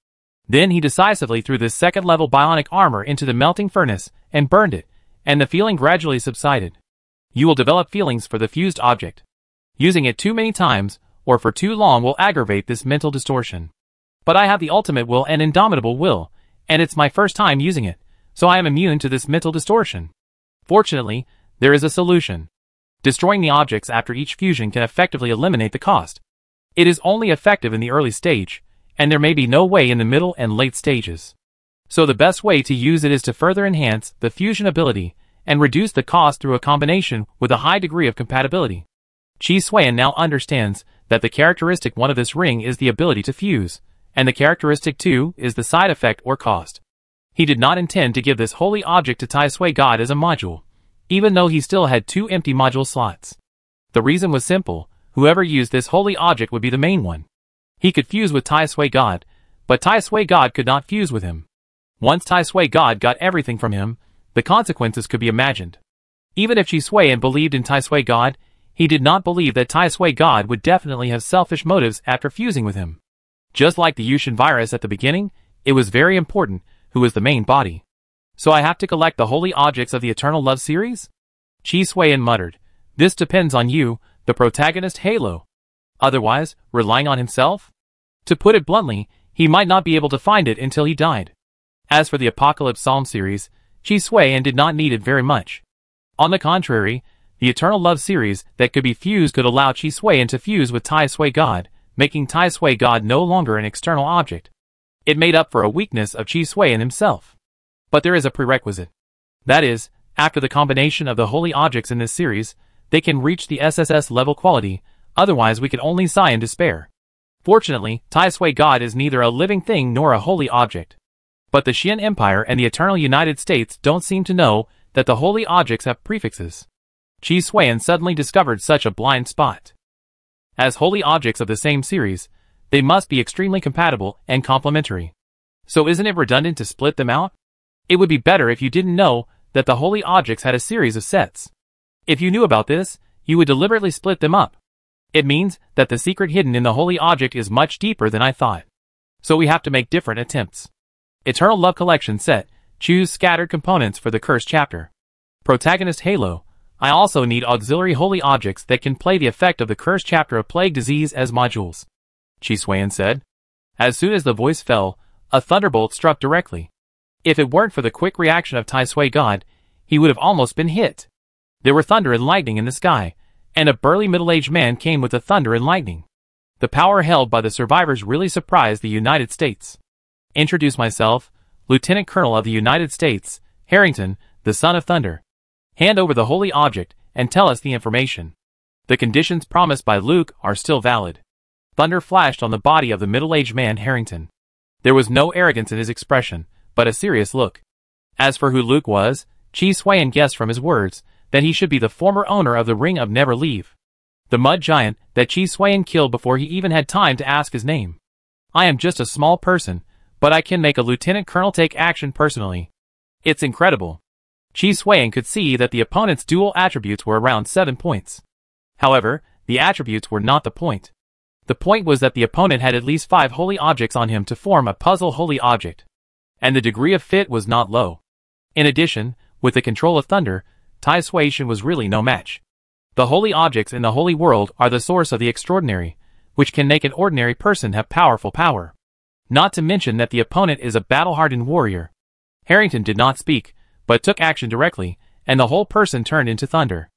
Then he decisively threw this second-level bionic armor into the melting furnace and burned it, and the feeling gradually subsided. You will develop feelings for the fused object. Using it too many times or for too long will aggravate this mental distortion. But I have the ultimate will and indomitable will, and it's my first time using it, so I am immune to this mental distortion. Fortunately, there is a solution. Destroying the objects after each fusion can effectively eliminate the cost. It is only effective in the early stage, and there may be no way in the middle and late stages. So the best way to use it is to further enhance the fusion ability and reduce the cost through a combination with a high degree of compatibility. Chi Suiyan now understands that the characteristic 1 of this ring is the ability to fuse, and the characteristic 2 is the side effect or cost. He did not intend to give this holy object to Tai Sui God as a module, even though he still had 2 empty module slots. The reason was simple: whoever used this holy object would be the main one. He could fuse with Tai Sui God, but Tai Sui God could not fuse with him. Once Tai Sui God got everything from him, the consequences could be imagined. Even if Chi Suiyan believed in Tai Sui God, he did not believe that Tai Sui God would definitely have selfish motives after fusing with him. Just like the Yushin virus at the beginning, it was very important who was the main body. So I have to collect the holy objects of the Eternal Love series? Chi Suiyan muttered. This depends on you, the protagonist Halo. Otherwise, relying on himself? To put it bluntly, he might not be able to find it until he died. As for the Apocalypse Psalm series, Chi Suiyan did not need it very much. On the contrary, the Eternal Love series that could be fused could allow Chi Suiyan to fuse with Tai Sui God, making Tai Sui God no longer an external object. It made up for a weakness of Chi Suiyan himself. But there is a prerequisite. That is, after the combination of the holy objects in this series, they can reach the SSS level quality, otherwise we could only sigh in despair. Fortunately, Tai Sui God is neither a living thing nor a holy object. But the Xian Empire and the Eternal United States don't seem to know that the holy objects have prefixes. Chi Suiyan suddenly discovered such a blind spot. As holy objects of the same series, they must be extremely compatible and complementary. So isn't it redundant to split them out? It would be better if you didn't know that the holy objects had a series of sets. If you knew about this, you would deliberately split them up. It means that the secret hidden in the holy object is much deeper than I thought. So we have to make different attempts. Eternal Love Collection Set. Choose scattered components for the Cursed chapter. Protagonist Halo. I also need auxiliary holy objects that can play the effect of the Cursed chapter of Plague Disease as modules. Chi Suiyan said. As soon as the voice fell, a thunderbolt struck directly. If it weren't for the quick reaction of Tai Sui God, he would have almost been hit. There were thunder and lightning in the sky, and a burly middle-aged man came with the thunder and lightning. The power held by the survivors really surprised the United States. Introduce myself, Lieutenant Colonel of the United States, Harrington, the Son of Thunder. Hand over the holy object and tell us the information. The conditions promised by Luke are still valid. Thunder flashed on the body of the middle-aged man Harrington. There was no arrogance in his expression, but a serious look. As for who Luke was, Chi Suiyan guessed from his words that he should be the former owner of the Ring of Never Leave. The mud giant that Chi Suiyan killed before he even had time to ask his name. I am just a small person, but I can make a lieutenant colonel take action personally. It's incredible. Chi Suiyan could see that the opponent's dual attributes were around 7 points. However, the attributes were not the point. The point was that the opponent had at least 5 holy objects on him to form a puzzle holy object. And the degree of fit was not low. In addition, with the control of thunder, Tai Suiyan was really no match. The holy objects in the holy world are the source of the extraordinary, which can make an ordinary person have powerful power. Not to mention that the opponent is a battle-hardened warrior. Harrington did not speak, but took action directly, and the whole person turned into thunder.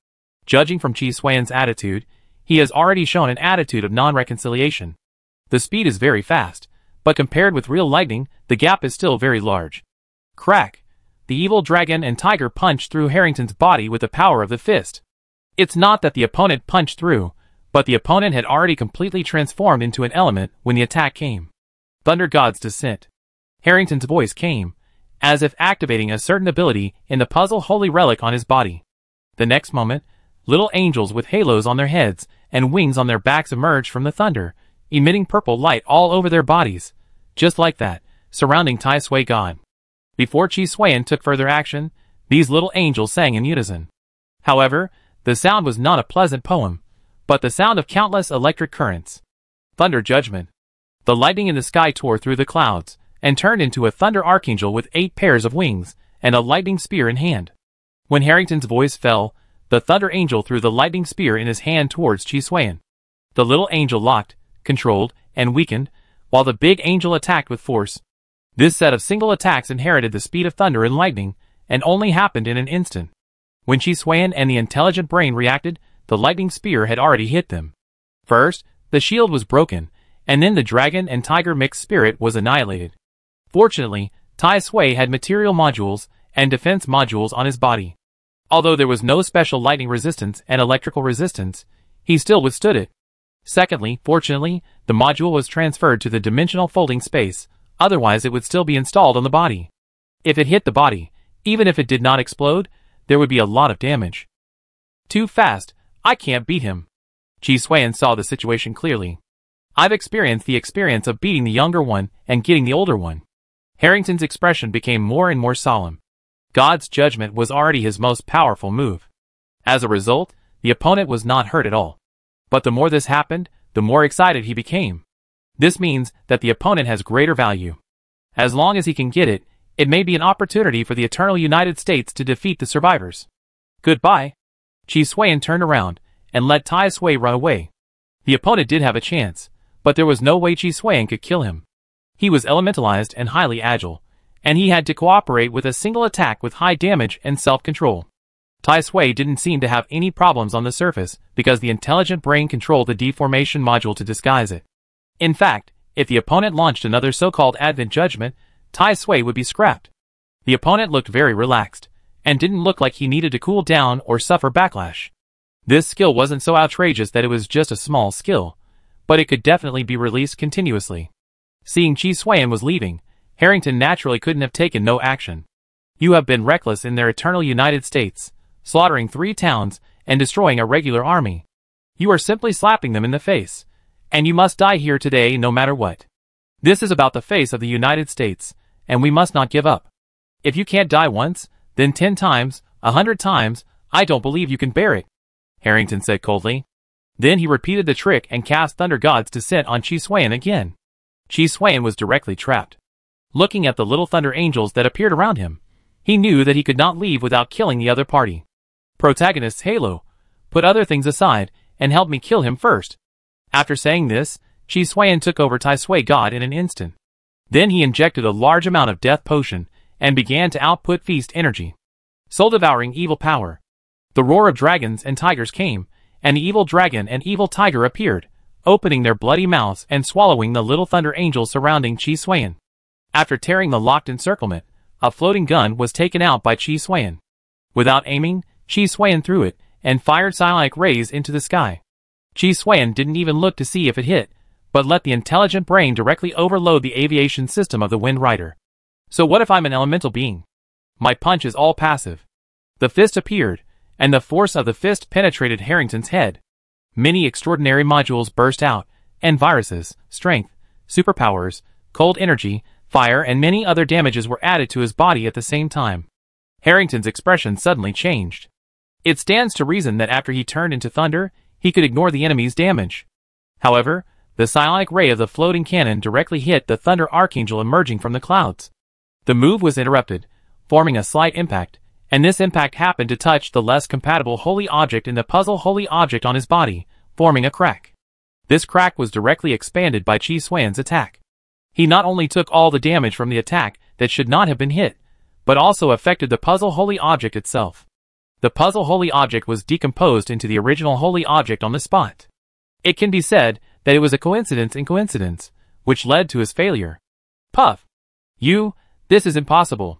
Judging from Chi Suiyan's attitude, he has already shown an attitude of non-reconciliation. The speed is very fast, but compared with real lightning, the gap is still very large. Crack! The evil dragon and tiger punched through Harrington's body with the power of the fist. It's not that the opponent punched through, but the opponent had already completely transformed into an element when the attack came. Thunder God's Descent. Harrington's voice came, as if activating a certain ability in the puzzle holy relic on his body. The next moment, little angels with halos on their heads and wings on their backs emerged from the thunder, emitting purple light all over their bodies. Just like that, surrounding Tai Sui God. Before Chi Suiyan took further action, these little angels sang in unison. However, the sound was not a pleasant poem, but the sound of countless electric currents. Thunder Judgment. The lightning in the sky tore through the clouds, and turned into a thunder archangel with 8 pairs of wings, and a lightning spear in hand. When Harrington's voice fell, the thunder angel threw the lightning spear in his hand towards Chi Suiyan. The little angel locked, controlled, and weakened, while the big angel attacked with force. This set of single attacks inherited the speed of thunder and lightning, and only happened in an instant. When Chi Suiyan and the intelligent brain reacted, the lightning spear had already hit them. First, the shield was broken, and then the dragon and tiger mixed spirit was annihilated. Fortunately, Tai Sui had material modules and defense modules on his body. Although there was no special lightning resistance and electrical resistance, he still withstood it. Secondly, fortunately, the module was transferred to the dimensional folding space, otherwise it would still be installed on the body. If it hit the body, even if it did not explode, there would be a lot of damage. Too fast, I can't beat him. Chi Suiyan saw the situation clearly. I've experienced the experience of beating the younger one and getting the older one. Harrington's expression became more and more solemn. God's judgment was already his most powerful move. As a result, the opponent was not hurt at all. But the more this happened, the more excited he became. This means that the opponent has greater value. As long as he can get it, it may be an opportunity for the eternal United States to defeat the survivors. Goodbye. Chi Suiyan turned around and let Tai Sui run away. The opponent did have a chance, but there was no way Chi Suiyan could kill him. He was elementalized and highly agile, and he had to cooperate with a single attack with high damage and self-control. Tai Sui didn't seem to have any problems on the surface because the intelligent brain controlled the deformation module to disguise it. In fact, if the opponent launched another so-called Advent Judgment, Tai Sui would be scrapped. The opponent looked very relaxed, and didn't look like he needed to cool down or suffer backlash. This skill wasn't so outrageous that it was just a small skill, but it could definitely be released continuously. Seeing Chi Suiyan was leaving, Harrington naturally couldn't have taken no action. You have been reckless in their eternal United States, slaughtering 3 towns and destroying a regular army. You are simply slapping them in the face, and you must die here today no matter what. This is about the face of the United States, and we must not give up. If you can't die once, then 10 times, 100 times, I don't believe you can bear it, Harrington said coldly. Then he repeated the trick and cast Thunder God's descent on Chi Suiyan again. Chi Suiyan was directly trapped. Looking at the little thunder angels that appeared around him, he knew that he could not leave without killing the other party. Protagonist's Halo, put other things aside and help me kill him first. After saying this, Chi Suiyan took over Tai Sui God in an instant. Then he injected a large amount of death potion and began to output feast energy. Soul-devouring evil power. The roar of dragons and tigers came, and the evil dragon and evil tiger appeared, opening their bloody mouths and swallowing the little thunder angels surrounding Chi Suiyan. After tearing the locked encirclement, a floating gun was taken out by Chi Suiyan. Without aiming, Chi Suiyan threw it and fired psionic rays into the sky. Chi Suiyan didn't even look to see if it hit, but let the intelligent brain directly overload the aviation system of the Wind Rider. So what if I'm an elemental being? My punch is all passive. The fist appeared, and the force of the fist penetrated Harrington's head. Many extraordinary modules burst out, and viruses, strength, superpowers, cold energy, fire and many other damages were added to his body at the same time. Harrington's expression suddenly changed. It stands to reason that after he turned into thunder, he could ignore the enemy's damage. However, the psionic ray of the floating cannon directly hit the thunder archangel emerging from the clouds. The move was interrupted, forming a slight impact, and this impact happened to touch the less compatible holy object in the puzzle holy object on his body, forming a crack. This crack was directly expanded by Chi Suiyan's attack. He not only took all the damage from the attack that should not have been hit, but also affected the puzzle holy object itself. The puzzle holy object was decomposed into the original holy object on the spot. It can be said that it was a coincidence in coincidence, which led to his failure. Puff! This is impossible.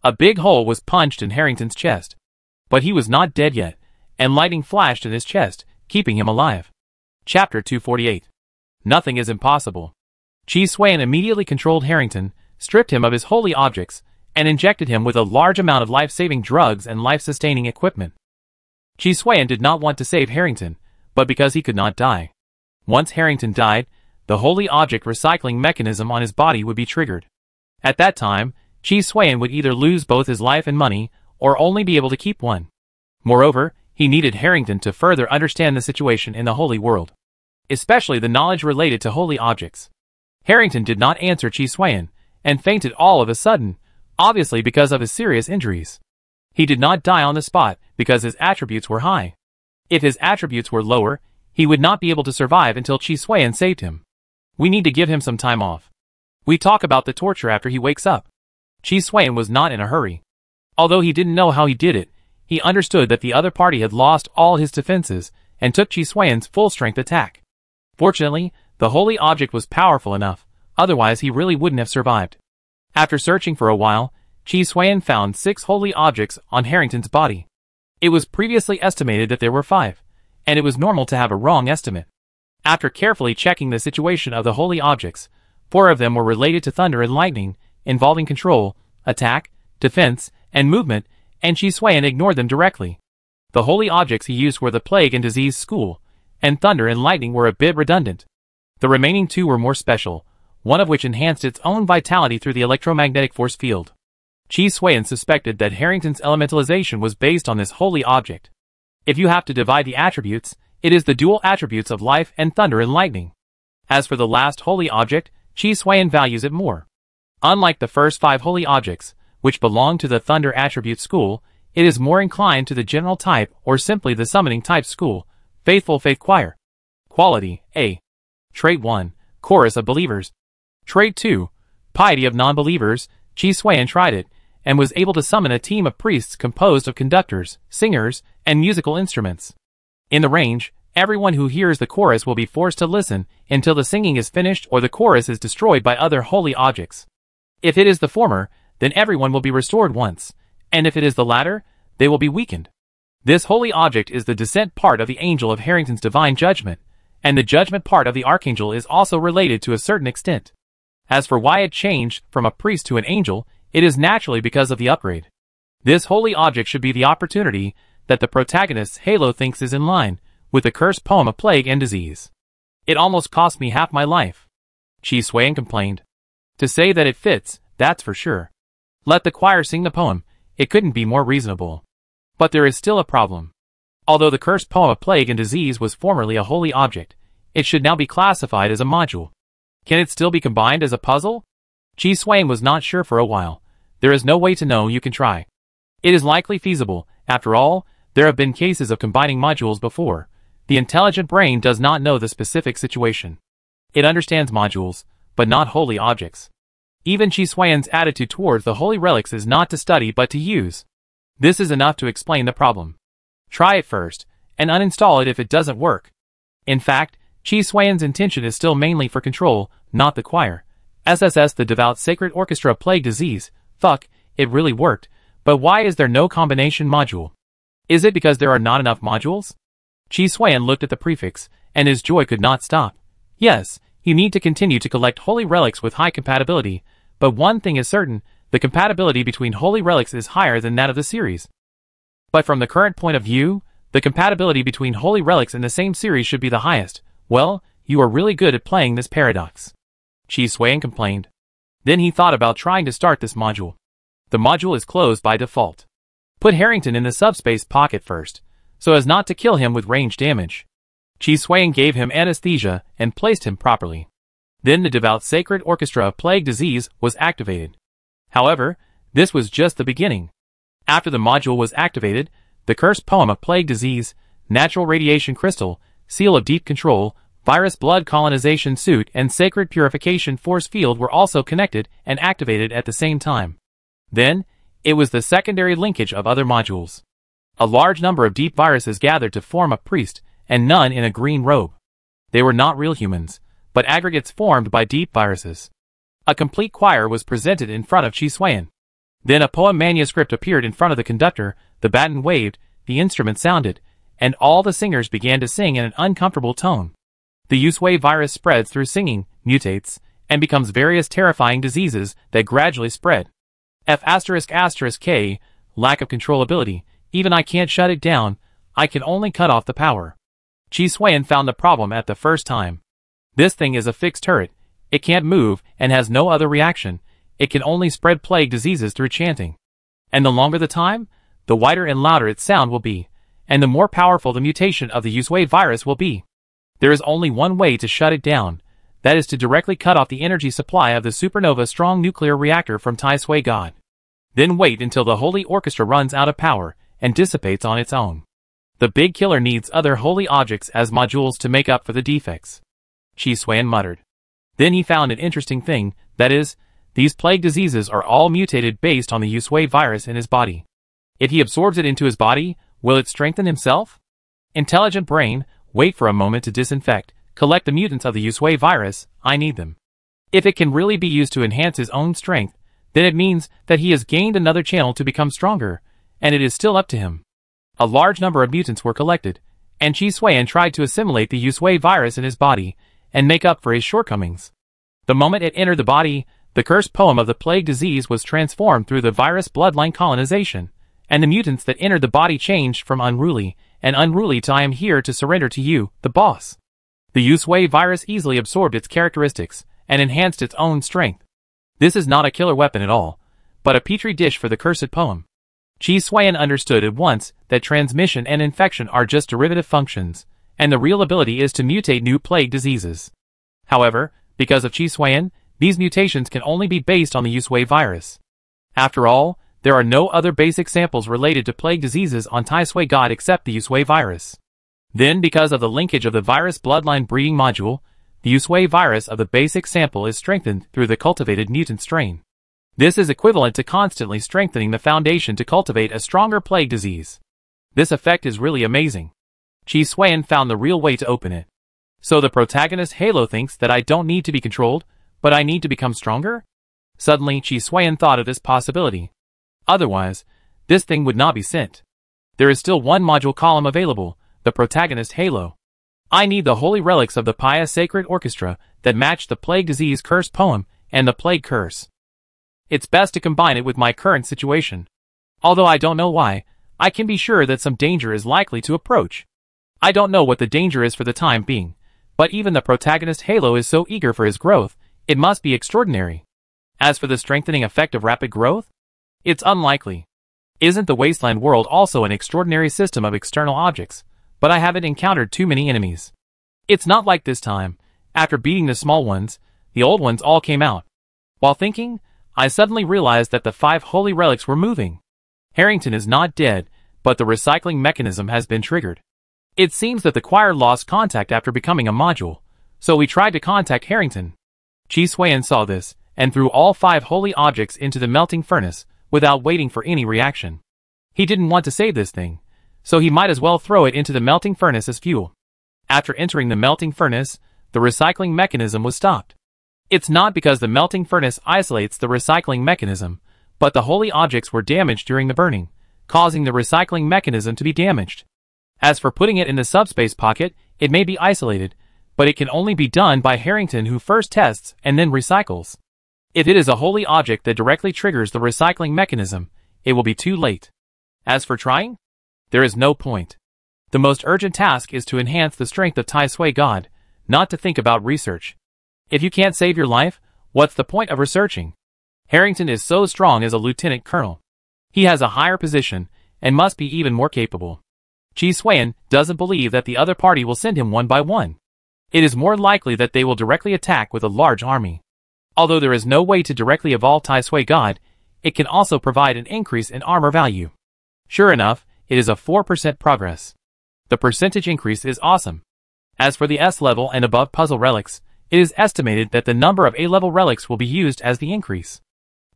A big hole was punched in Harrington's chest. But he was not dead yet, and lightning flashed in his chest, keeping him alive. Chapter 248. Nothing is impossible. Chi Suiyan immediately controlled Harrington, stripped him of his holy objects, and injected him with a large amount of life-saving drugs and life-sustaining equipment. Chi Suiyan did not want to save Harrington, but because he could not die. Once Harrington died, the holy object recycling mechanism on his body would be triggered. At that time, Chi Xuan would either lose both his life and money, or only be able to keep one. Moreover, he needed Harrington to further understand the situation in the holy world, especially the knowledge related to holy objects. Harrington did not answer Chi Xuan, and fainted all of a sudden, obviously because of his serious injuries. He did not die on the spot because his attributes were high. If his attributes were lower, he would not be able to survive until Chi Xuan saved him. We need to give him some time off. We talk about the torture after he wakes up. Chi Xuan was not in a hurry. Although he didn't know how he did it, he understood that the other party had lost all his defenses and took Chi Xuan's full-strength attack. Fortunately, the holy object was powerful enough, otherwise he really wouldn't have survived. After searching for a while, Chi Xuan found 6 holy objects on Harrington's body. It was previously estimated that there were 5, and it was normal to have a wrong estimate. After carefully checking the situation of the holy objects, 4 of them were related to thunder and lightning, involving control, attack, defense, and movement, and Chi Xuan ignored them directly. The holy objects he used were the plague and disease school, and thunder and lightning were a bit redundant. The remaining 2 were more special, one of which enhanced its own vitality through the electromagnetic force field. Chi Xuan suspected that Harrington's elementalization was based on this holy object. If you have to divide the attributes, it is the dual attributes of life and thunder and lightning. As for the last holy object, Chi Xuan values it more. Unlike the first 5 holy objects, which belong to the thunder attribute school, it is more inclined to the general type or simply the summoning type school, faithful faith choir. Quality, A. Trait 1, chorus of believers. Trait 2, piety of non-believers. Chi Xuan tried it, and was able to summon a team of priests composed of conductors, singers, and musical instruments. In the range, everyone who hears the chorus will be forced to listen until the singing is finished or the chorus is destroyed by other holy objects. If it is the former, then everyone will be restored once, and if it is the latter, they will be weakened. This holy object is the descent part of the angel of Harrington's divine judgment, and the judgment part of the archangel is also related to a certain extent. As for why it changed from a priest to an angel, it is naturally because of the upgrade. This holy object should be the opportunity that the protagonist's halo thinks is in line with the cursed poem of plague and disease. It almost cost me half my life, Chi Xuan complained. To say that it fits, that's for sure. Let the choir sing the poem, it couldn't be more reasonable. But there is still a problem. Although the cursed poem of plague and disease was formerly a holy object, it should now be classified as a module. Can it still be combined as a puzzle? Chi Xuan was not sure for a while. There is no way to know. You can try. It is likely feasible. After all, there have been cases of combining modules before. The intelligent brain does not know the specific situation. It understands modules, but not holy objects. Even Chi Xuan's attitude towards the holy relics is not to study but to use. This is enough to explain the problem. Try it first, and uninstall it if it doesn't work. In fact, Chi Xuan's intention is still mainly for control, not the choir. SSS the devout sacred orchestra plague disease, fuck, it really worked, but why is there no combination module? Is it because there are not enough modules? Chi Xuan looked at the prefix, and his joy could not stop. Yes, you need to continue to collect holy relics with high compatibility, but one thing is certain, the compatibility between holy relics is higher than that of the series. But from the current point of view, the compatibility between holy relics in the same series should be the highest. Well, you are really good at playing this paradox, Chi Xuan complained. Then he thought about trying to start this module. The module is closed by default. Put Harrington in the subspace pocket first, so as not to kill him with range damage. Chi Xuan gave him anesthesia and placed him properly. Then the devout sacred orchestra of plague disease was activated. However, this was just the beginning. After the module was activated, the cursed poem of plague disease, natural radiation crystal, seal of deep control, virus blood colonization suit and sacred purification force field were also connected and activated at the same time. Then, it was the secondary linkage of other modules. A large number of deep viruses gathered to form a priest, and none in a green robe. They were not real humans, but aggregates formed by deep viruses. A complete choir was presented in front of Chi Xuan. Then a poem manuscript appeared in front of the conductor, the baton waved, the instrument sounded, and all the singers began to sing in an uncomfortable tone. The Usui virus spreads through singing, mutates, and becomes various terrifying diseases that gradually spread. F***K, lack of controllability, even I can't shut it down, I can only cut off the power. Chi Xuan found the problem at the first time. This thing is a fixed turret, it can't move and has no other reaction, it can only spread plague diseases through chanting. And the longer the time, the wider and louder its sound will be, and the more powerful the mutation of the Usui virus will be. There is only one way to shut it down, that is to directly cut off the energy supply of the supernova strong nuclear reactor from Tai Sui God. Then wait until the holy orchestra runs out of power and dissipates on its own. The big killer needs other holy objects as modules to make up for the defects. Qi Xuan muttered. Then he found an interesting thing, that is, these plague diseases are all mutated based on the Usui virus in his body. If he absorbs it into his body, will it strengthen himself? Intelligent brain, wait for a moment to disinfect, collect the mutants of the Usui virus, I need them. If it can really be used to enhance his own strength, then it means that he has gained another channel to become stronger, and it is still up to him. A large number of mutants were collected, and Qi Xuan tried to assimilate the Usui virus in his body, and make up for his shortcomings. The moment it entered the body, the cursed poem of the plague disease was transformed through the virus bloodline colonization, and the mutants that entered the body changed from unruly to I am here to surrender to you, the boss. The Usui virus easily absorbed its characteristics, and enhanced its own strength. This is not a killer weapon at all, but a petri dish for the cursed poem. Qi Xuan understood at once that transmission and infection are just derivative functions, and the real ability is to mutate new plague diseases. However, because of Qi Xuan, these mutations can only be based on the Usui virus. After all, there are no other basic samples related to plague diseases on Tai Sui God except the Usui virus. Then, because of the linkage of the virus bloodline breeding module, the Usui virus of the basic sample is strengthened through the cultivated mutant strain. This is equivalent to constantly strengthening the foundation to cultivate a stronger plague disease. This effect is really amazing. Qi Xuan found the real way to open it. So the protagonist Halo thinks that I don't need to be controlled, but I need to become stronger? Suddenly Qi Xuan thought of this possibility. Otherwise, this thing would not be sent. There is still one module column available, the protagonist Halo. I need the holy relics of the pious sacred orchestra that match the plague disease curse poem and the plague curse. It's best to combine it with my current situation. Although I don't know why, I can be sure that some danger is likely to approach. I don't know what the danger is for the time being, but even the protagonist Halo is so eager for his growth, it must be extraordinary. As for the strengthening effect of rapid growth, it's unlikely. Isn't the wasteland world also an extraordinary system of external objects? But I haven't encountered too many enemies. It's not like this time. After beating the small ones, the old ones all came out. While thinking, I suddenly realized that the 5 holy relics were moving. Harrington is not dead, but the recycling mechanism has been triggered. It seems that the choir lost contact after becoming a module, so we tried to contact Harrington. Qi Xuan saw this, and threw all 5 holy objects into the melting furnace, without waiting for any reaction. He didn't want to save this thing, so he might as well throw it into the melting furnace as fuel. After entering the melting furnace, the recycling mechanism was stopped. It's not because the melting furnace isolates the recycling mechanism, but the holy objects were damaged during the burning, causing the recycling mechanism to be damaged. As for putting it in the subspace pocket, it may be isolated, but it can only be done by Harrington, who first tests and then recycles. If it is a holy object that directly triggers the recycling mechanism, it will be too late. As for trying, there is no point. The most urgent task is to enhance the strength of Tai Sui God, not to think about research. If you can't save your life, what's the point of researching? Harrington is so strong as a lieutenant colonel. He has a higher position, and must be even more capable. Qi Xuan doesn't believe that the other party will send him one by one. It is more likely that they will directly attack with a large army. Although there is no way to directly evolve Tai Sui God, it can also provide an increase in armor value. Sure enough, it is a 4% progress. The percentage increase is awesome. As for the S-level and above puzzle relics, it is estimated that the number of A-level relics will be used as the increase.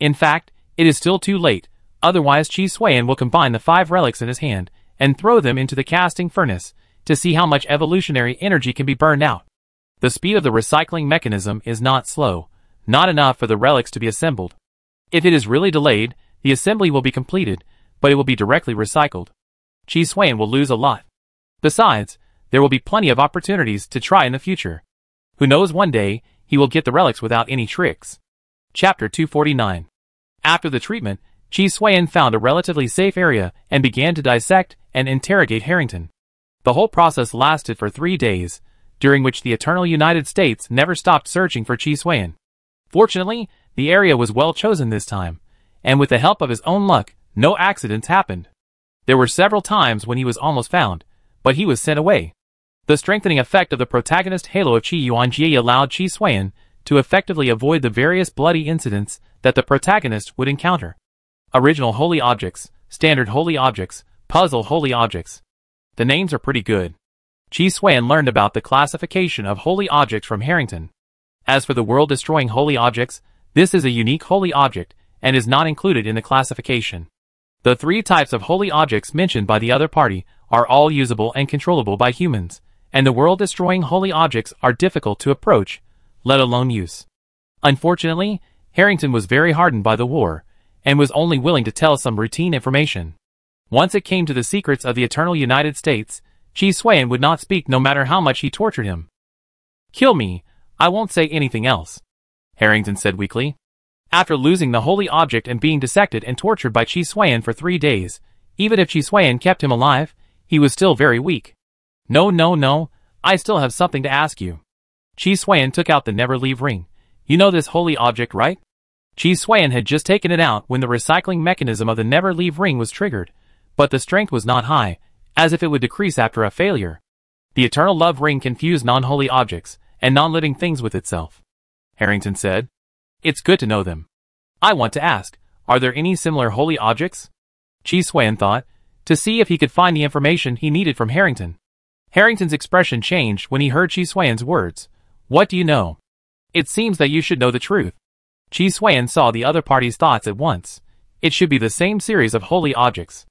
In fact, it is still too late, otherwise Qi Xuan will combine the 5 relics in his hand, and throw them into the casting furnace, to see how much evolutionary energy can be burned out. The speed of the recycling mechanism is not slow, not enough for the relics to be assembled. If it is really delayed, the assembly will be completed, but it will be directly recycled. Qi Xuan will lose a lot. Besides, there will be plenty of opportunities to try in the future. Who knows, one day, he will get the relics without any tricks. Chapter 249. After the treatment, Qi Xuan found a relatively safe area and began to dissect and interrogate Harrington. The whole process lasted for 3 days, during which the Eternal United States never stopped searching for Qi Xuan. Fortunately, The area was well chosen this time, and with the help of his own luck, no accidents happened. There were several times when he was almost found, but he was sent away. The strengthening effect of the protagonist halo of Qi Yuanjie allowed Qi Xuan to effectively avoid the various bloody incidents that the protagonist would encounter. Original holy objects, standard holy objects, puzzle holy objects. The names are pretty good. Qi Xuan learned about the classification of holy objects from Harrington. As for the world-destroying holy objects, this is a unique holy object and is not included in the classification. The three types of holy objects mentioned by the other party are all usable and controllable by humans, and the world-destroying holy objects are difficult to approach, let alone use. Unfortunately, Harrington was very hardened by the war, and was only willing to tell some routine information. Once it came to the secrets of the eternal United States, Qi Xuan would not speak no matter how much he tortured him. "Kill me, I won't say anything else," Harrington said weakly. After losing the holy object and being dissected and tortured by Qi Xuan for 3 days, even if Qi Xuan kept him alive, he was still very weak. No, I still have something to ask you." Qi Xuan took out the never-leave ring. "You know this holy object, right?" Qi Xuan had just taken it out when the recycling mechanism of the never-leave ring was triggered, but the strength was not high, as if it would decrease after a failure. The eternal love ring can fuse non-holy objects and non-living things with itself, Harrington said. "It's good to know them. I want to ask, are there any similar holy objects?" Qi Xuan thought, to see if he could find the information he needed from Harrington. Harrington's expression changed when he heard Qi Xuan's words. "What do you know? It seems that you should know the truth." Qi Xuan saw the other party's thoughts at once. It should be the same series of holy objects.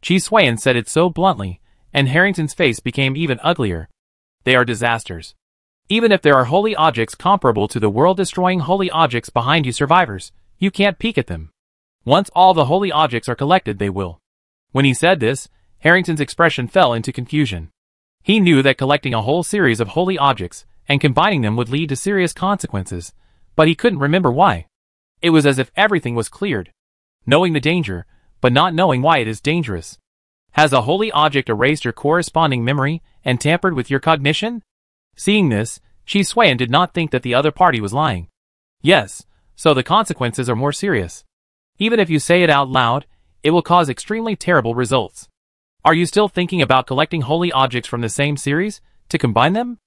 Qi Xuan said it so bluntly, and Harrington's face became even uglier. "They are disasters. Even if there are holy objects comparable to the world-destroying holy objects behind you survivors, you can't peek at them. Once all the holy objects are collected, they will." When he said this, Harrington's expression fell into confusion. He knew that collecting a whole series of holy objects and combining them would lead to serious consequences, but he couldn't remember why. It was as if everything was cleared. Knowing the danger, but not knowing why it is dangerous. Has a holy object erased your corresponding memory and tampered with your cognition? Seeing this, Qi Xuan did not think that the other party was lying. Yes, so the consequences are more serious. Even if you say it out loud, it will cause extremely terrible results. Are you still thinking about collecting holy objects from the same series, to combine them?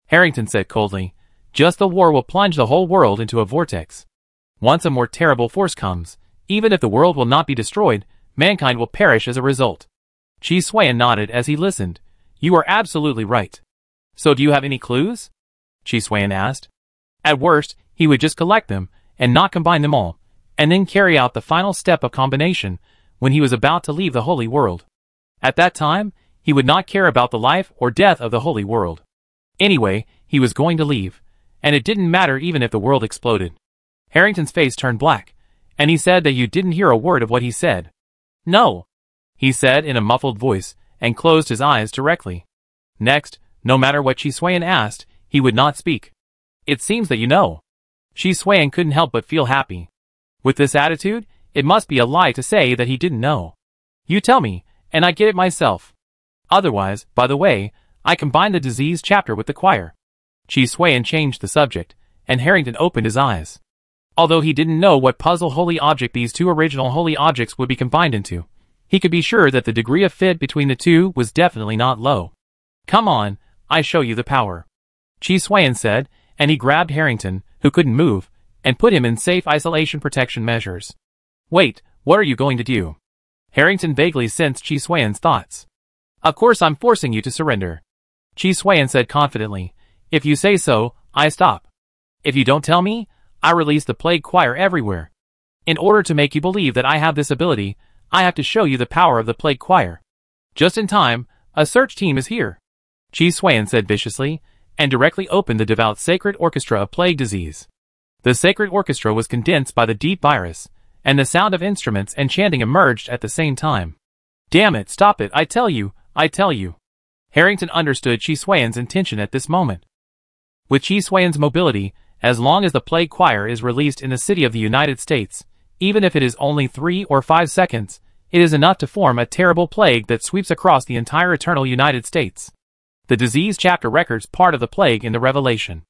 Harrington said coldly. Just the war will plunge the whole world into a vortex. Once a more terrible force comes, even if the world will not be destroyed, mankind will perish as a result. Qi Xuan nodded as he listened. You are absolutely right. So do you have any clues? Qi Xuan asked. At worst, he would just collect them, and not combine them all, and then carry out the final step of combination when he was about to leave the holy world. At that time, he would not care about the life or death of the holy world. Anyway, he was going to leave, and it didn't matter even if the world exploded. Harrington's face turned black, and he said that you didn't hear a word of what he said. No, he said in a muffled voice, and closed his eyes directly. Next, no matter what Qi Xuan asked, he would not speak. It seems that you know. Qi Xuan couldn't help but feel happy. With this attitude, it must be a lie to say that he didn't know. You tell me, and I get it myself. Otherwise, by the way, I combined the disease chapter with the choir. Qi Xuan changed the subject, and Harrington opened his eyes. Although he didn't know what puzzle holy object these two original holy objects would be combined into, he could be sure that the degree of fit between the two was definitely not low. Come on, I show you the power. Qi Xuan said, and he grabbed Harrington, who couldn't move, and put him in safe isolation protection measures. Wait, what are you going to do? Harrington vaguely sensed Qi Xuan's thoughts. Of course I'm forcing you to surrender. Qi Xuan said confidently. If you say so, I stop. If you don't tell me, I release the plague choir everywhere. In order to make you believe that I have this ability, I have to show you the power of the plague choir. Just in time, a search team is here. Qi Xuan said viciously, and directly opened the devout sacred orchestra of plague disease. The sacred orchestra was condensed by the deep virus, and the sound of instruments and chanting emerged at the same time. Damn it, stop it, I tell you. Harrington understood Qi Xuan's intention at this moment. With Qi Xuan's mobility, as long as the plague choir is released in the city of the United States, even if it is only 3 or 5 seconds, it is enough to form a terrible plague that sweeps across the entire eternal United States. The disease chapter records part of the plague in the Revelation.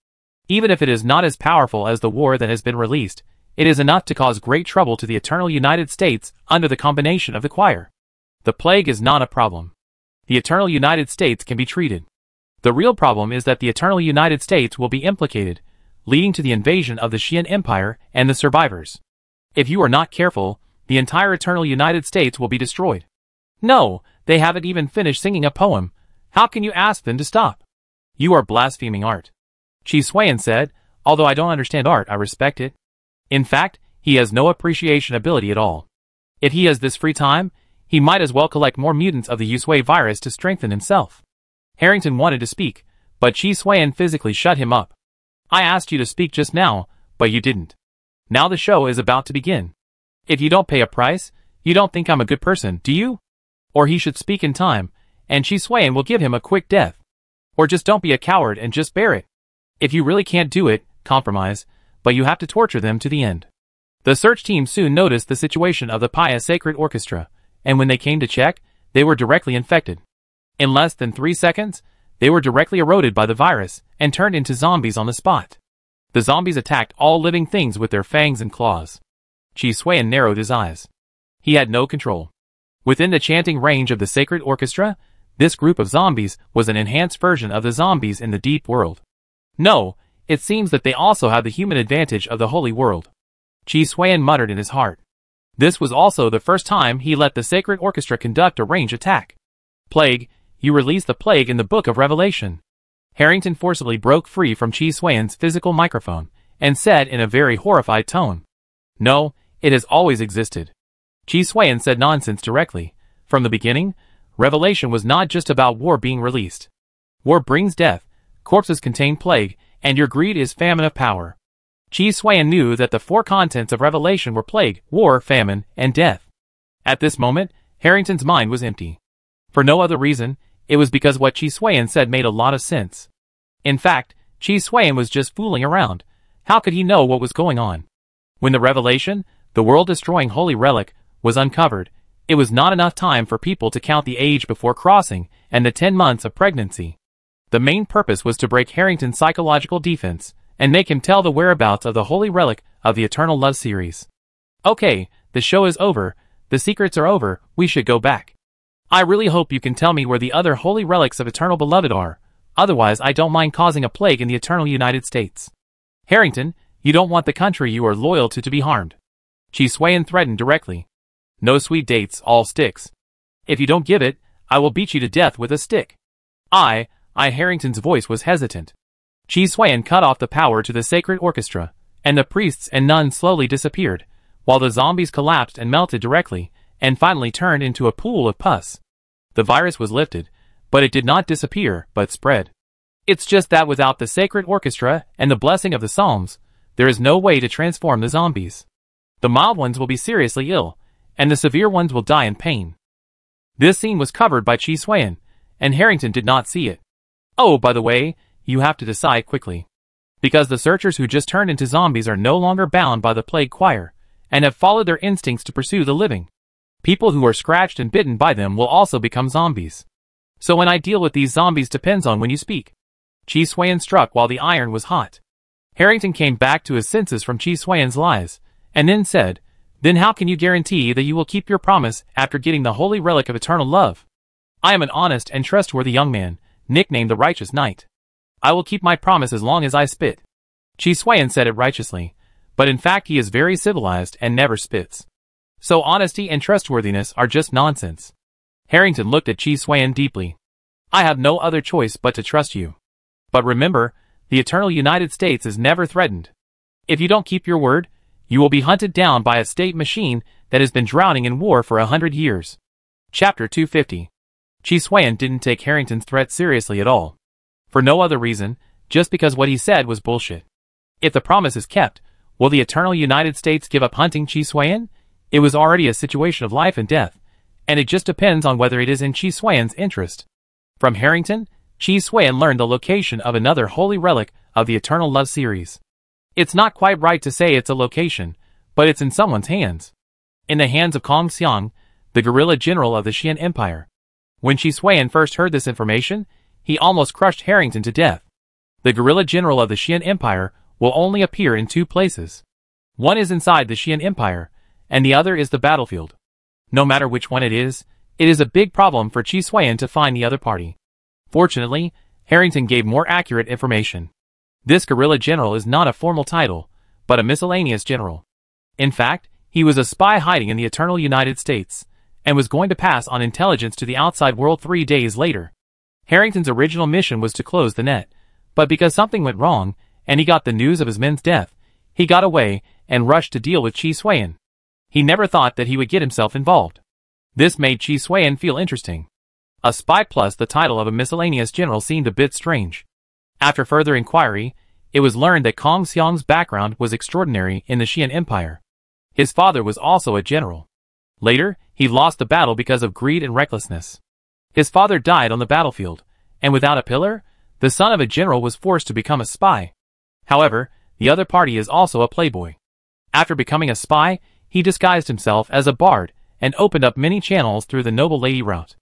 Even if it is not as powerful as the war that has been released, it is enough to cause great trouble to the eternal United States under the combination of the choir. The plague is not a problem. The eternal United States can be treated. The real problem is that the eternal United States will be implicated, leading to the invasion of the Xian Empire and the survivors. If you are not careful, the entire eternal United States will be destroyed. No, they haven't even finished singing a poem. How can you ask them to stop? You are blaspheming art. Chi Xuan said, although I don't understand art, I respect it. In fact, he has no appreciation ability at all. If he has this free time, he might as well collect more mutants of the Yusui virus to strengthen himself. Harrington wanted to speak, but Chi Xuan physically shut him up. I asked you to speak just now, but you didn't. Now the show is about to begin. If you don't pay a price, you don't think I'm a good person, do you? Or he should speak in time, and Chi Xuan will give him a quick death. Or just don't be a coward and just bear it. If you really can't do it, compromise, but you have to torture them to the end. The search team soon noticed the situation of the Paya Sacred Orchestra, and when they came to check, they were directly infected. In less than 3 seconds, they were directly eroded by the virus and turned into zombies on the spot. The zombies attacked all living things with their fangs and claws. Chi Xuan narrowed his eyes. He had no control. Within the chanting range of the Sacred Orchestra, this group of zombies was an enhanced version of the zombies in the deep world. No, it seems that they also have the human advantage of the holy world. Chi Xuan muttered in his heart. This was also the first time he let the Sacred Orchestra conduct a range attack. Plague, you released the plague in the Book of Revelation. Harrington forcibly broke free from Chi Xuan's physical microphone and said in a very horrified tone. No, it has always existed. Chi Xuan said nonsense directly. From the beginning, Revelation was not just about war being released. War brings death, corpses contain plague, and your greed is famine of power. Chi Xuan knew that the 4 contents of Revelation were plague, war, famine, and death. At this moment, Harrington's mind was empty. For no other reason, it was because what Chi Xuan said made a lot of sense. In fact, Chi Xuan was just fooling around. How could he know what was going on? When the Revelation, the world-destroying holy relic, was uncovered, it was not enough time for people to count the age before crossing and the 10 months of pregnancy. The main purpose was to break Harrington's psychological defense and make him tell the whereabouts of the holy relic of the Eternal Love series. Okay, the show is over, the secrets are over, we should go back. I really hope you can tell me where the other holy relics of Eternal Beloved are, otherwise I don't mind causing a plague in the Eternal United States. Harrington, you don't want the country you are loyal to be harmed. Chi Xuan threatened directly. No sweet dates, all sticks. If you don't give it, I will beat you to death with a stick. Harrington's voice was hesitant. Chi Xuan cut off the power to the Sacred Orchestra, and the priests and nuns slowly disappeared, while the zombies collapsed and melted directly, and finally turned into a pool of pus. The virus was lifted, but it did not disappear, but spread. It's just that without the Sacred Orchestra and the blessing of the Psalms, there is no way to transform the zombies. The mild ones will be seriously ill, and the severe ones will die in pain. This scene was covered by Chi Xuan, and Harrington did not see it. Oh, by the way, you have to decide quickly. Because the searchers who just turned into zombies are no longer bound by the plague choir, and have followed their instincts to pursue the living. People who are scratched and bitten by them will also become zombies. So when I deal with these zombies depends on when you speak. Chi Xuan struck while the iron was hot. Harrington came back to his senses from Chi Xuan's lies, and then said, Then how can you guarantee that you will keep your promise after getting the holy relic of eternal love? I am an honest and trustworthy young man, nicknamed the Righteous Knight. I will keep my promise as long as I spit. Chi Xuan said it righteously, but in fact he is very civilized and never spits. So honesty and trustworthiness are just nonsense. Harrington looked at Chi Xuan deeply. I have no other choice but to trust you. But remember, the Eternal United States is never threatened. If you don't keep your word, you will be hunted down by a state machine that has been drowning in war for 100 years. Chapter 250. Chi Xuan didn't take Harrington's threat seriously at all. For no other reason, just because what he said was bullshit. If the promise is kept, will the Eternal United States give up hunting Chi Xuan? It was already a situation of life and death, and it just depends on whether it is in Chi Xuan's interest. From Harrington, Chi Xuan learned the location of another holy relic of the Eternal Love series. It's not quite right to say it's a location, but it's in someone's hands. In the hands of Kong Xiang, the guerrilla general of the Xian Empire. When Chi Xuan first heard this information, he almost crushed Harrington to death. The guerrilla general of the Xian Empire will only appear in 2 places. One is inside the Qian Empire, and the other is the battlefield. No matter which one it is a big problem for Qi Xuan to find the other party. Fortunately, Harrington gave more accurate information. This guerrilla general is not a formal title, but a miscellaneous general. In fact, he was a spy hiding in the eternal United States, and was going to pass on intelligence to the outside world 3 days later. Harrington's original mission was to close the net, but because something went wrong, and he got the news of his men's death, he got away and rushed to deal with Qi Xuan. He never thought that he would get himself involved. This made Qi Xuan feel interesting. A spy plus the title of a miscellaneous general seemed a bit strange. After further inquiry, it was learned that Kong Xiang's background was extraordinary in the Qian Empire. His father was also a general. Later, he lost the battle because of greed and recklessness. His father died on the battlefield, and without a pillar, the son of a general was forced to become a spy. However, the other party is also a playboy. After becoming a spy, he disguised himself as a bard and opened up many channels through the noble lady route.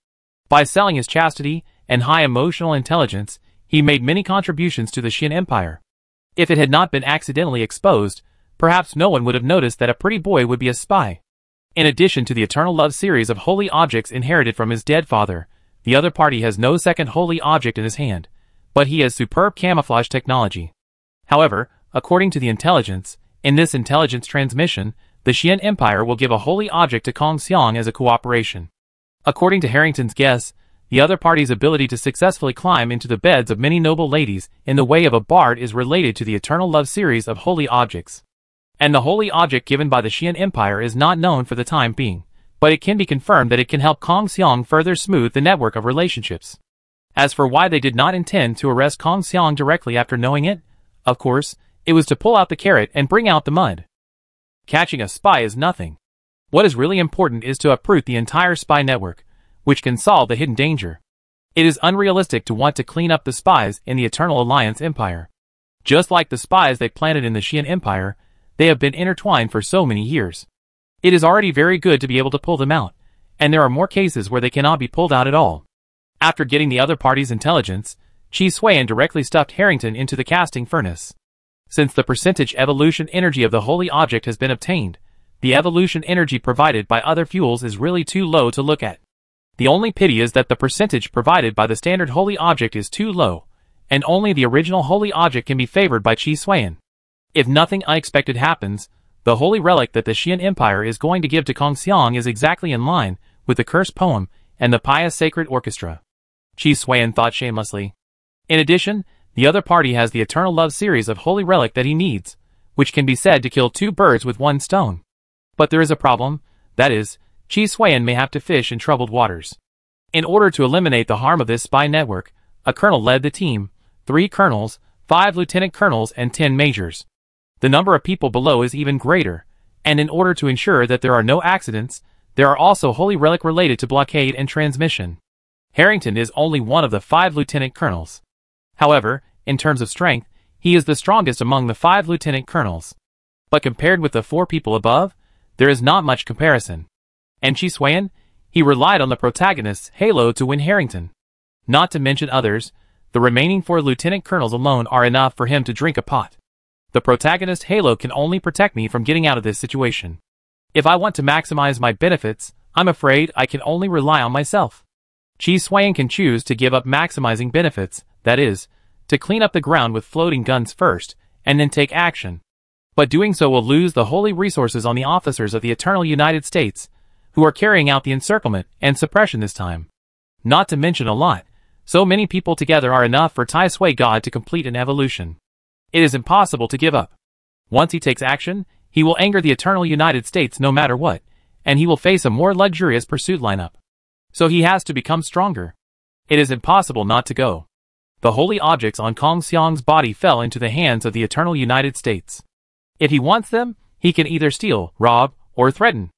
By selling his chastity and high emotional intelligence, he made many contributions to the Qian Empire. If it had not been accidentally exposed, perhaps no one would have noticed that a pretty boy would be a spy. In addition to the eternal love series of holy objects inherited from his dead father, the other party has no second holy object in his hand, but he has superb camouflage technology. However, according to the intelligence, in this intelligence transmission, the Qian Empire will give a holy object to Kong Xiang as a cooperation. According to Harrington's guess, the other party's ability to successfully climb into the beds of many noble ladies in the way of a bard is related to the eternal love series of holy objects. And the holy object given by the Qian Empire is not known for the time being, but it can be confirmed that it can help Kong Xiang further smooth the network of relationships. As for why they did not intend to arrest Kong Xiang directly after knowing it, of course, it was to pull out the carrot and bring out the mud. Catching a spy is nothing. What is really important is to uproot the entire spy network, which can solve the hidden danger. It is unrealistic to want to clean up the spies in the Eternal Alliance Empire. Just like the spies they planted in the Qian Empire, they have been intertwined for so many years. It is already very good to be able to pull them out, and there are more cases where they cannot be pulled out at all. After getting the other party's intelligence, Qi Xuan directly stuffed Harrington into the casting furnace. Since the percentage evolution energy of the holy object has been obtained, the evolution energy provided by other fuels is really too low to look at. The only pity is that the percentage provided by the standard holy object is too low, and only the original holy object can be favored by Qi Xuan. If nothing unexpected happens, the holy relic that the Qian Empire is going to give to Kong Xiang is exactly in line with the cursed poem and the pious sacred orchestra. Qi Xuan thought shamelessly. In addition, the other party has the eternal love series of holy relic that he needs, which can be said to kill 2 birds with 1 stone. But there is a problem, that is, Qi Xuan may have to fish in troubled waters. In order to eliminate the harm of this spy network, a colonel led the team, 3 colonels, 5 lieutenant colonels and 10 majors. The number of people below is even greater, and in order to ensure that there are no accidents, there are also holy relic related to blockade and transmission. Harrington is only one of the 5 lieutenant colonels. However, in terms of strength, he is the strongest among the 5 lieutenant colonels. But compared with the 4 people above, there is not much comparison. And Qi Xuan? He relied on the protagonist's halo to win Harrington. Not to mention others, the remaining 4 lieutenant colonels alone are enough for him to drink a pot. The protagonist halo can only protect me from getting out of this situation. If I want to maximize my benefits, I'm afraid I can only rely on myself. Qi Xuan can choose to give up maximizing benefits, that is, to clean up the ground with floating guns first, and then take action. But doing so will lose the holy resources on the officers of the Eternal United States, who are carrying out the encirclement and suppression this time. Not to mention a lot, so many people together are enough for Tai Sui God to complete an evolution. It is impossible to give up. Once he takes action, he will anger the Eternal United States no matter what, and he will face a more luxurious pursuit lineup. So he has to become stronger. It is impossible not to go. The holy objects on Kong Xiang's body fell into the hands of the Eternal United States. If he wants them, he can either steal, rob, or threaten.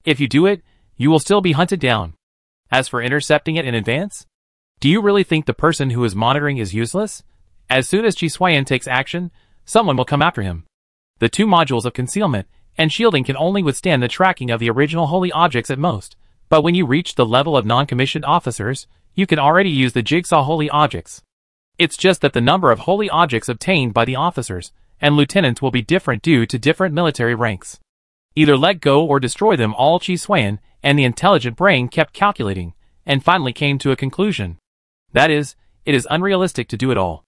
If you do it, you will still be hunted down. As for intercepting it in advance, do you really think the person who is monitoring is useless? As soon as Qi Xuan takes action, someone will come after him. The 2 modules of concealment and shielding can only withstand the tracking of the original holy objects at most, but when you reach the level of non-commissioned officers, you can already use the jigsaw holy objects. It's just that the number of holy objects obtained by the officers, and lieutenants will be different due to different military ranks. Either let go or destroy them all. Chi Xuan and the intelligent brain kept calculating, and finally came to a conclusion. That is, it is unrealistic to do it all.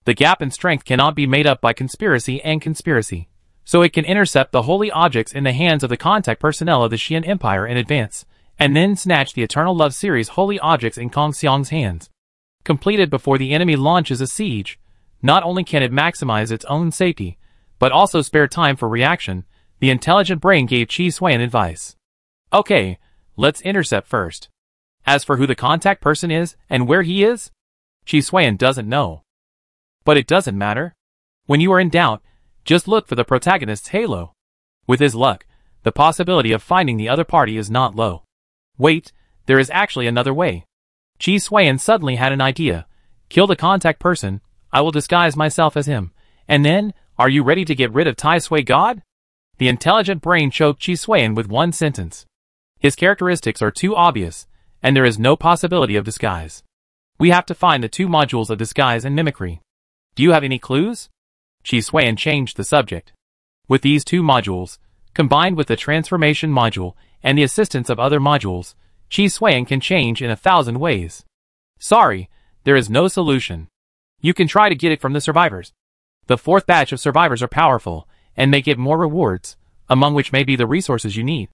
The gap in strength cannot be made up by conspiracy and conspiracy, so it can intercept the holy objects in the hands of the contact personnel of the Xian Empire in advance, and then snatch the Eternal Love Series holy objects in Kong Xiang's hands. Completed before the enemy launches a siege, not only can it maximize its own safety, but also spare time for reaction. The intelligent brain gave Chi Xuan advice. Okay, let's intercept first. As for who the contact person is and where he is, Chi Xuan doesn't know. But it doesn't matter. When you are in doubt, just look for the protagonist's halo. With his luck, the possibility of finding the other party is not low. Wait, there is actually another way. Chi Xuan suddenly had an idea. Kill the contact person, I will disguise myself as him, and then, are you ready to get rid of Tai Sui God? The intelligent brain choked Chi Xuan with one sentence. His characteristics are too obvious, and there is no possibility of disguise. We have to find the two modules of disguise and mimicry. Do you have any clues? Chi Xuan changed the subject. With these two modules, combined with the transformation module and the assistance of other modules, Chi Xuan can change in 1,000 ways. Sorry, there is no solution. You can try to get it from the survivors. The fourth batch of survivors are powerful, and may give more rewards, among which may be the resources you need.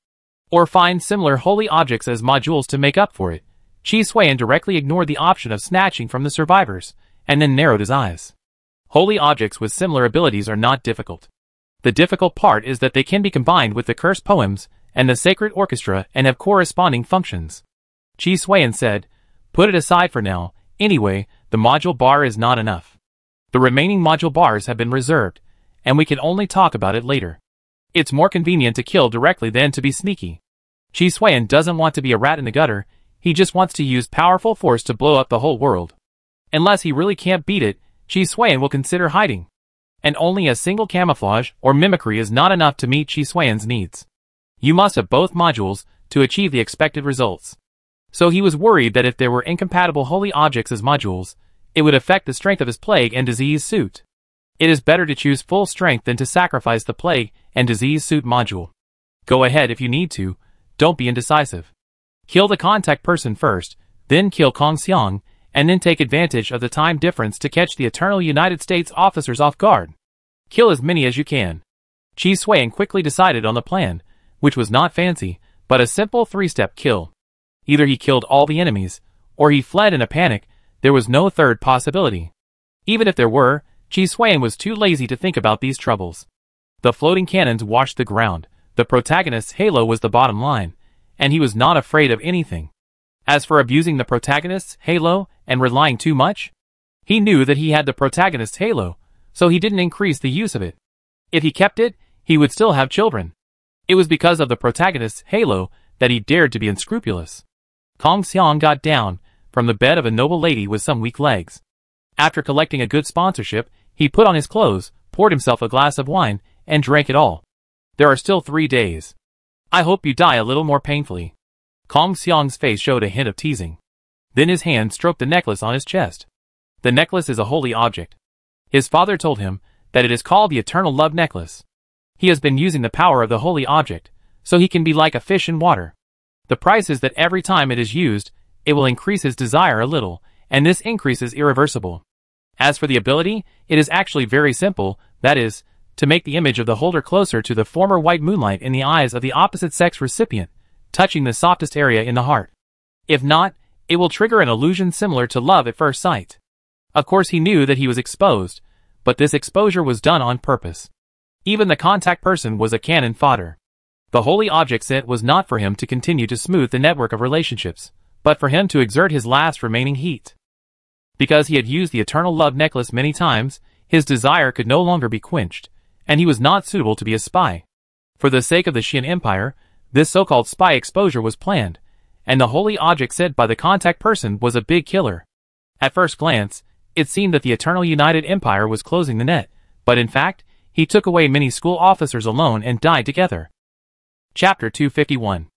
Or find similar holy objects as modules to make up for it. Chi Xuan directly ignored the option of snatching from the survivors, and then narrowed his eyes. Holy objects with similar abilities are not difficult. The difficult part is that they can be combined with the curse poems and the sacred orchestra and have corresponding functions. Chi Xuan said, put it aside for now, anyway, the module bar is not enough. The remaining module bars have been reserved, and we can only talk about it later. It's more convenient to kill directly than to be sneaky. Chi Xuan doesn't want to be a rat in the gutter, he just wants to use powerful force to blow up the whole world. Unless he really can't beat it, Chi Xuan will consider hiding. And only a single camouflage or mimicry is not enough to meet Chi Xuan's needs. You must have both modules to achieve the expected results. So he was worried that if there were incompatible holy objects as modules, it would affect the strength of his plague and disease suit. It is better to choose full strength than to sacrifice the plague and disease suit module. Go ahead if you need to, don't be indecisive. Kill the contact person first, then kill Kong Xiang, and then take advantage of the time difference to catch the Eternal United States officers off guard. Kill as many as you can. Chi Xuan quickly decided on the plan, which was not fancy, but a simple 3-step kill. Either he killed all the enemies, or he fled in a panic. There was no third possibility. Even if there were, Chi Xuan was too lazy to think about these troubles. The floating cannons washed the ground, the protagonist's halo was the bottom line, and he was not afraid of anything. As for abusing the protagonist's halo and relying too much, he knew that he had the protagonist's halo, so he didn't increase the use of it. If he kept it, he would still have children. It was because of the protagonist's halo that he dared to be unscrupulous. Kong Xiang got down from the bed of a noble lady with some weak legs. After collecting a good sponsorship, he put on his clothes, poured himself a glass of wine, and drank it all. There are still 3 days. I hope you die a little more painfully. Kong Xiang's face showed a hint of teasing. Then his hand stroked the necklace on his chest. The necklace is a holy object. His father told him that it is called the Eternal Love Necklace. He has been using the power of the holy object, so he can be like a fish in water. The price is that every time it is used, it will increase his desire a little, and this increase is irreversible. As for the ability, it is actually very simple, that is, to make the image of the holder closer to the former white moonlight in the eyes of the opposite sex recipient, touching the softest area in the heart. If not, it will trigger an illusion similar to love at first sight. Of course he knew that he was exposed, but this exposure was done on purpose. Even the contact person was a cannon fodder. The holy object set was not for him to continue to smooth the network of relationships, but for him to exert his last remaining heat. Because he had used the Eternal Love Necklace many times, his desire could no longer be quenched, and he was not suitable to be a spy. For the sake of the Xian Empire, this so-called spy exposure was planned, and the holy object set by the contact person was a big killer. At first glance, it seemed that the Eternal United Empire was closing the net, but in fact, he took away many school officers alone and died together. Chapter 251.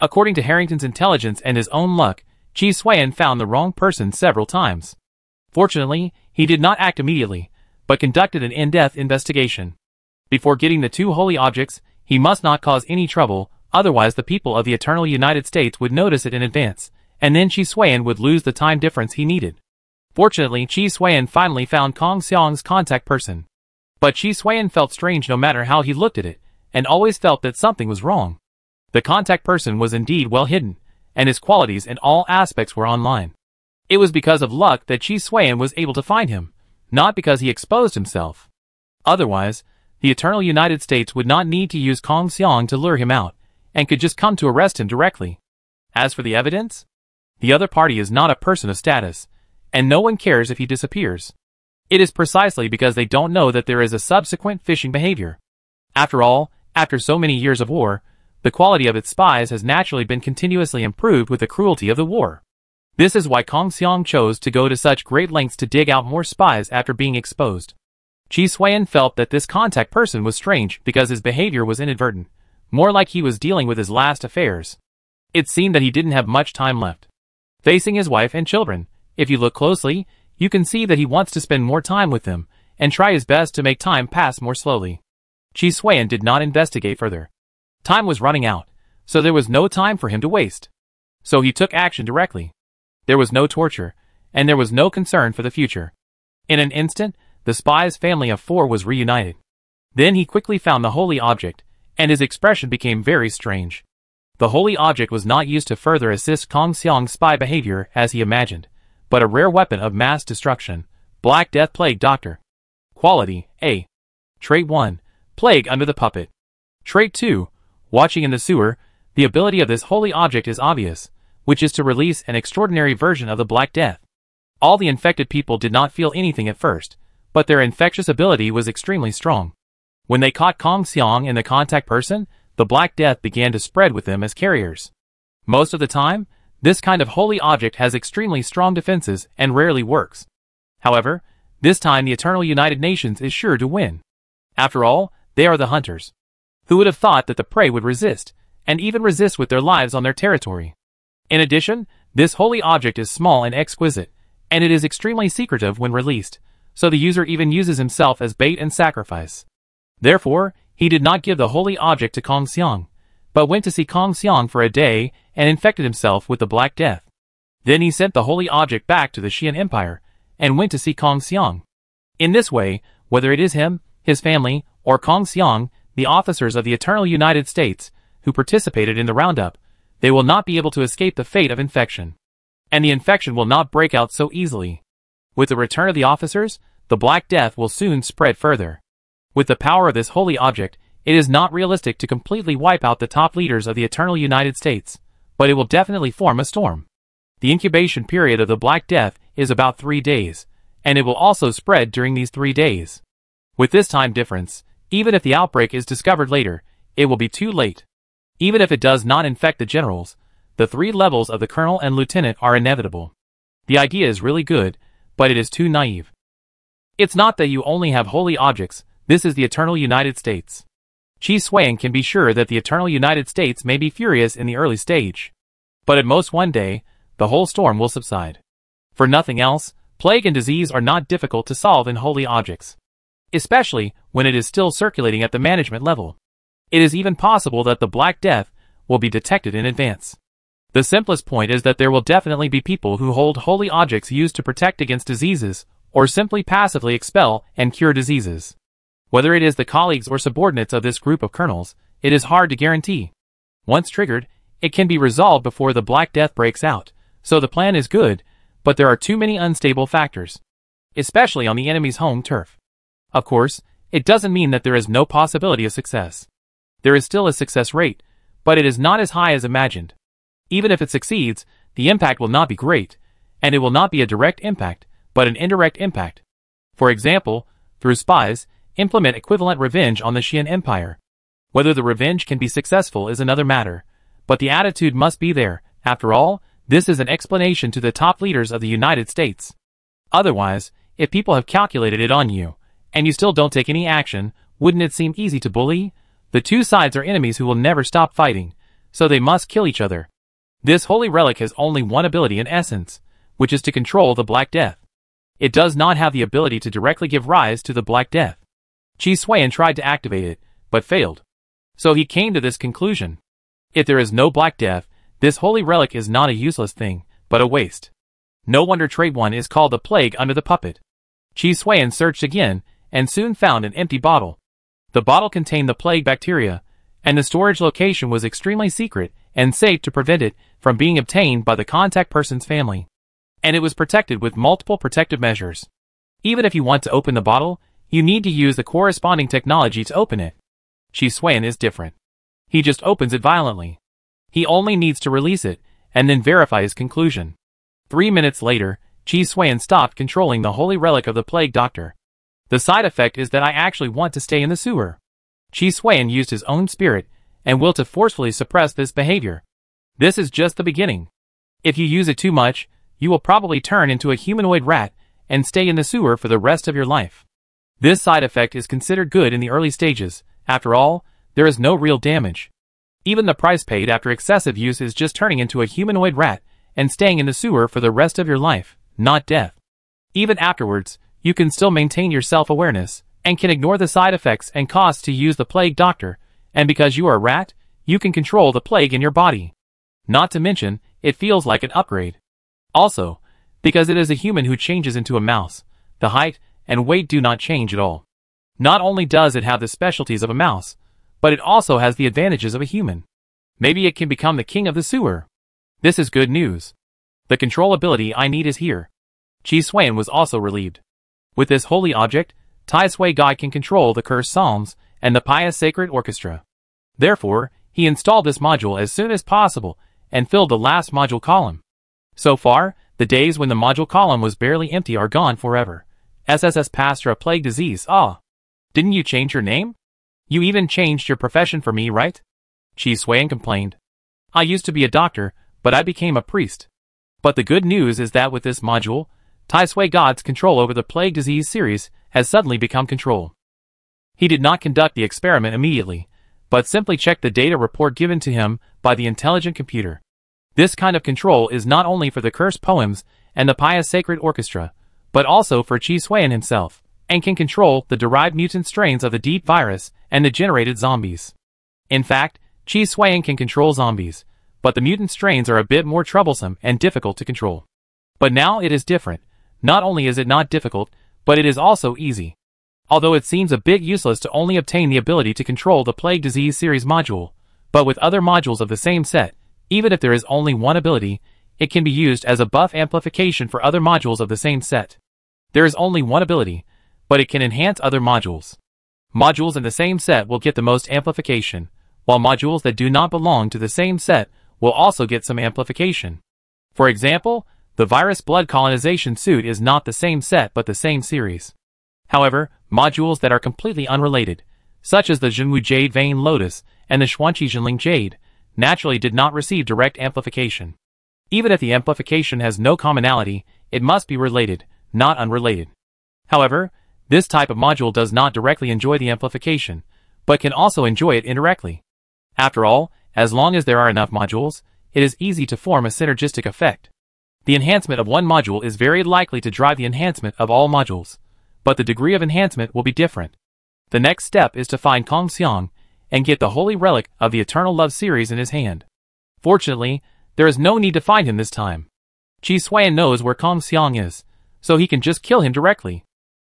According to Harrington's intelligence and his own luck, Chi Xuan found the wrong person several times. Fortunately, he did not act immediately, but conducted an in-depth investigation. Before getting the two holy objects, he must not cause any trouble, otherwise the people of the Eternal United States would notice it in advance, and then Chi Suan would lose the time difference he needed. Fortunately, Chi Suan finally found Kong Xiang's contact person. But Chi Suan felt strange no matter how he looked at it, and always felt that something was wrong. The contact person was indeed well hidden, and his qualities in all aspects were online. It was because of luck that Chi Suan was able to find him, not because he exposed himself. Otherwise, the Eternal United States would not need to use Kong Xiang to lure him out, and could just come to arrest him directly. As for the evidence, the other party is not a person of status, and no one cares if he disappears. It is precisely because they don't know that there is a subsequent phishing behavior. After all, after so many years of war, the quality of its spies has naturally been continuously improved with the cruelty of the war. This is why Kong Xiang chose to go to such great lengths to dig out more spies after being exposed. Chi Suan felt that this contact person was strange because his behavior was inadvertent, more like he was dealing with his last affairs. It seemed that he didn't have much time left. Facing his wife and children, if you look closely, you can see that he wants to spend more time with them, and try his best to make time pass more slowly. Chi Suan did not investigate further. Time was running out, so there was no time for him to waste. So he took action directly. There was no torture, and there was no concern for the future. In an instant, the spy's family of 4 was reunited. Then he quickly found the holy object, and his expression became very strange. The holy object was not used to further assist Kong Xiang's spy behavior as he imagined, but a rare weapon of mass destruction, Black Death Plague Doctor. Quality, A. Trait 1, Plague under the puppet. Trait 2, Watching in the sewer. The ability of this holy object is obvious, which is to release an extraordinary version of the Black Death. All the infected people did not feel anything at first, but their infectious ability was extremely strong. When they caught Kong Xiang and the contact person, the Black Death began to spread with them as carriers. Most of the time, this kind of holy object has extremely strong defenses and rarely works. However, this time the Eternal United Nations is sure to win. After all, they are the hunters. Who would have thought that the prey would resist, and even resist with their lives on their territory? In addition, this holy object is small and exquisite, and it is extremely secretive when released, so the user even uses himself as bait and sacrifice. Therefore, he did not give the holy object to Kong Xiang, but went to see Kong Xiang for a day and infected himself with the Black Death. Then he sent the holy object back to the Xian Empire, and went to see Kong Xiang. In this way, whether it is him, his family, or Kong Xiang, the officers of the Eternal United States, who participated in the roundup, they will not be able to escape the fate of infection. And the infection will not break out so easily. With the return of the officers, the Black Death will soon spread further. With the power of this holy object, it is not realistic to completely wipe out the top leaders of the Eternal United States, but it will definitely form a storm. The incubation period of the Black Death is about 3 days, and it will also spread during these 3 days. With this time difference, even if the outbreak is discovered later, it will be too late. Even if it does not infect the generals, the 3 levels of the colonel and lieutenant are inevitable. The idea is really good, but it is too naive. It's not that you only have holy objects, this is the Eternal United States. Chi Suan can be sure that the Eternal United States may be furious in the early stage. But at most one day, the whole storm will subside. For nothing else, plague and disease are not difficult to solve in holy objects. Especially when it is still circulating at the management level. It is even possible that the Black Death will be detected in advance. The simplest point is that there will definitely be people who hold holy objects used to protect against diseases, or simply passively expel and cure diseases. Whether it is the colleagues or subordinates of this group of colonels, it is hard to guarantee. Once triggered, it can be resolved before the Black Death breaks out, so the plan is good, but there are too many unstable factors. Especially on the enemy's home turf. Of course, it doesn't mean that there is no possibility of success. There is still a success rate, but it is not as high as imagined. Even if it succeeds, the impact will not be great, and it will not be a direct impact, but an indirect impact. For example, through spies, implement equivalent revenge on the Xian Empire. Whether the revenge can be successful is another matter, but the attitude must be there. After all, this is an explanation to the top leaders of the United States. Otherwise, if people have calculated it on you, and you still don't take any action, wouldn't it seem easy to bully? The two sides are enemies who will never stop fighting, so they must kill each other. This holy relic has only one ability in essence, which is to control the Black Death. It does not have the ability to directly give rise to the Black Death. Chi Xuan tried to activate it, but failed. So he came to this conclusion. If there is no Black Death, this holy relic is not a useless thing, but a waste. No wonder Trait 1 is called the plague under the puppet. Chi Xuan searched again, and soon found an empty bottle. The bottle contained the plague bacteria, and the storage location was extremely secret and safe to prevent it from being obtained by the contact person's family. And it was protected with multiple protective measures. Even if you want to open the bottle, you need to use the corresponding technology to open it. Chi Xuan is different. He just opens it violently. He only needs to release it, and then verify his conclusion. 3 minutes later, Chi Xuan stopped controlling the holy relic of the plague doctor. The side effect is that I actually want to stay in the sewer. Chi Xuan used his own spirit and will to forcefully suppress this behavior. This is just the beginning. If you use it too much, you will probably turn into a humanoid rat and stay in the sewer for the rest of your life. This side effect is considered good in the early stages. After all, there is no real damage. Even the price paid after excessive use is just turning into a humanoid rat and staying in the sewer for the rest of your life, not death. Even afterwards, you can still maintain your self-awareness and can ignore the side effects and costs to use the plague doctor, and because you are a rat, you can control the plague in your body. Not to mention, it feels like an upgrade. Also, because it is a human who changes into a mouse, the height and weight do not change at all. Not only does it have the specialties of a mouse, but it also has the advantages of a human. Maybe it can become the king of the sewer. This is good news. The control ability I need is here. Chi Xuan was also relieved. With this holy object, Tai Sui God can control the cursed psalms and the pious sacred orchestra. Therefore, he installed this module as soon as possible and filled the last module column. So far, the days when the module column was barely empty are gone forever. SSS passed through a plague disease. Ah! Didn't you change your name? You even changed your profession for me, right? Chi Xuan complained. I used to be a doctor, but I became a priest. But the good news is that with this module, Tai Sui God's control over the plague disease series has suddenly become control. He did not conduct the experiment immediately, but simply checked the data report given to him by the intelligent computer. This kind of control is not only for the cursed poems and the pious sacred orchestra, but also for Chi Xuan himself, and can control the derived mutant strains of the deep virus and the generated zombies. In fact, Chi Xuan can control zombies, but the mutant strains are a bit more troublesome and difficult to control. But now it is different. Not only is it not difficult, but it is also easy. Although it seems a bit useless to only obtain the ability to control the Plague Disease series module, but with other modules of the same set, even if there is only one ability, it can be used as a buff amplification for other modules of the same set. There is only one ability, but it can enhance other modules. Modules in the same set will get the most amplification, while modules that do not belong to the same set will also get some amplification. For example, the virus blood colonization suit is not the same set but the same series. However, modules that are completely unrelated, such as the Zhenwu Jade Vein Lotus and the Xuanqi Zhenling Jade, naturally did not receive direct amplification. Even if the amplification has no commonality, it must be related, not unrelated. However, this type of module does not directly enjoy the amplification, but can also enjoy it indirectly. After all, as long as there are enough modules, it is easy to form a synergistic effect. The enhancement of one module is very likely to drive the enhancement of all modules, but the degree of enhancement will be different. The next step is to find Kong Xiang and get the holy relic of the Eternal Love series in his hand. Fortunately, there is no need to find him this time. Chi Xuan knows where Kong Xiang is, so he can just kill him directly.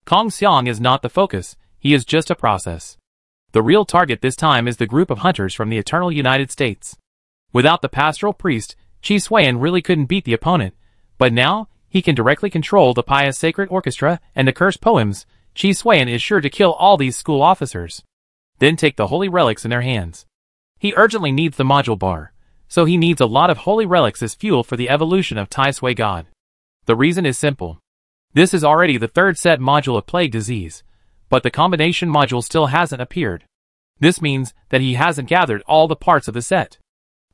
Kong Xiang is not the focus, he is just a process. The real target this time is the group of hunters from the Eternal United States. Without the pastoral priest, Chi Xuan really couldn't beat the opponent, but now, he can directly control the pious sacred orchestra and the cursed poems. Chi Xuan is sure to kill all these school officers. Then take the holy relics in their hands. He urgently needs the module bar, so he needs a lot of holy relics as fuel for the evolution of Tai Sui God. The reason is simple. This is already the third set module of Plague Disease, but the combination module still hasn't appeared. This means that he hasn't gathered all the parts of the set.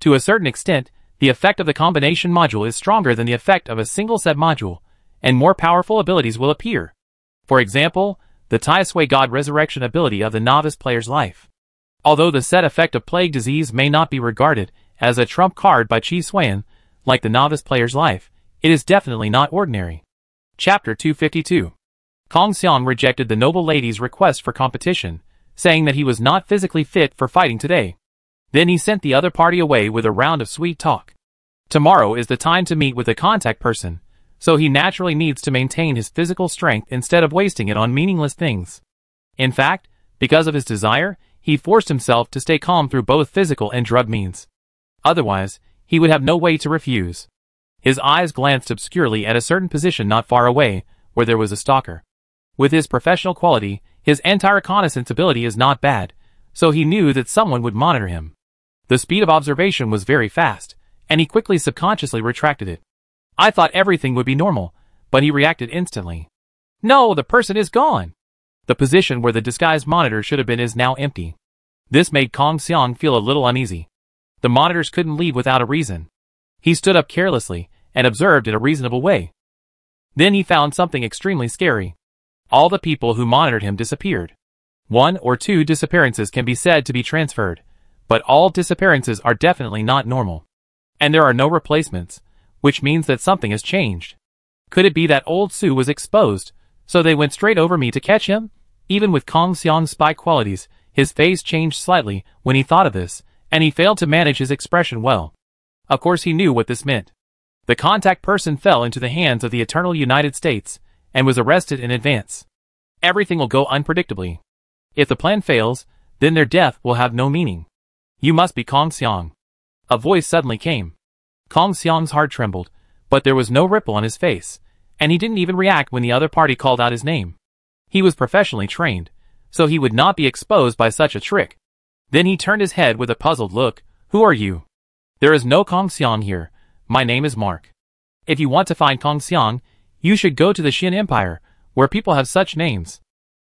To a certain extent, the effect of the combination module is stronger than the effect of a single set module, and more powerful abilities will appear. For example, the Tai Sui God Resurrection ability of the novice player's life. Although the set effect of Plague Disease may not be regarded as a trump card by Chi Xuan, like the novice player's life, it is definitely not ordinary. Chapter 252. Kong Xiang rejected the noble lady's request for competition, saying that he was not physically fit for fighting today. Then he sent the other party away with a round of sweet talk. Tomorrow is the time to meet with a contact person, so he naturally needs to maintain his physical strength instead of wasting it on meaningless things. In fact, because of his desire, he forced himself to stay calm through both physical and drug means. Otherwise, he would have no way to refuse. His eyes glanced obscurely at a certain position not far away, where there was a stalker. With his professional quality, his anti-reconnaissance ability is not bad, so he knew that someone would monitor him. The speed of observation was very fast, and he quickly subconsciously retracted it. I thought everything would be normal, but he reacted instantly. No, the person is gone! The position where the disguised monitor should have been is now empty. This made Kong Xiang feel a little uneasy. The monitors couldn't leave without a reason. He stood up carelessly, and observed in a reasonable way. Then he found something extremely scary. All the people who monitored him disappeared. 1 or 2 disappearances can be said to be transferred, but all disappearances are definitely not normal. And there are no replacements, which means that something has changed. Could it be that old Su was exposed, so they went straight over me to catch him? Even with Kong Xiang's spy qualities, his face changed slightly when he thought of this, and he failed to manage his expression well. Of course he knew what this meant. The contact person fell into the hands of the Eternal United States, and was arrested in advance. Everything will go unpredictably. If the plan fails, then their death will have no meaning. You must be Kong Xiang. A voice suddenly came. Kong Xiang's heart trembled, but there was no ripple on his face, and he didn't even react when the other party called out his name. He was professionally trained, so he would not be exposed by such a trick. Then he turned his head with a puzzled look. Who are you? There is no Kong Xiang here. My name is Mark. If you want to find Kong Xiang, you should go to the Xin Empire, where people have such names.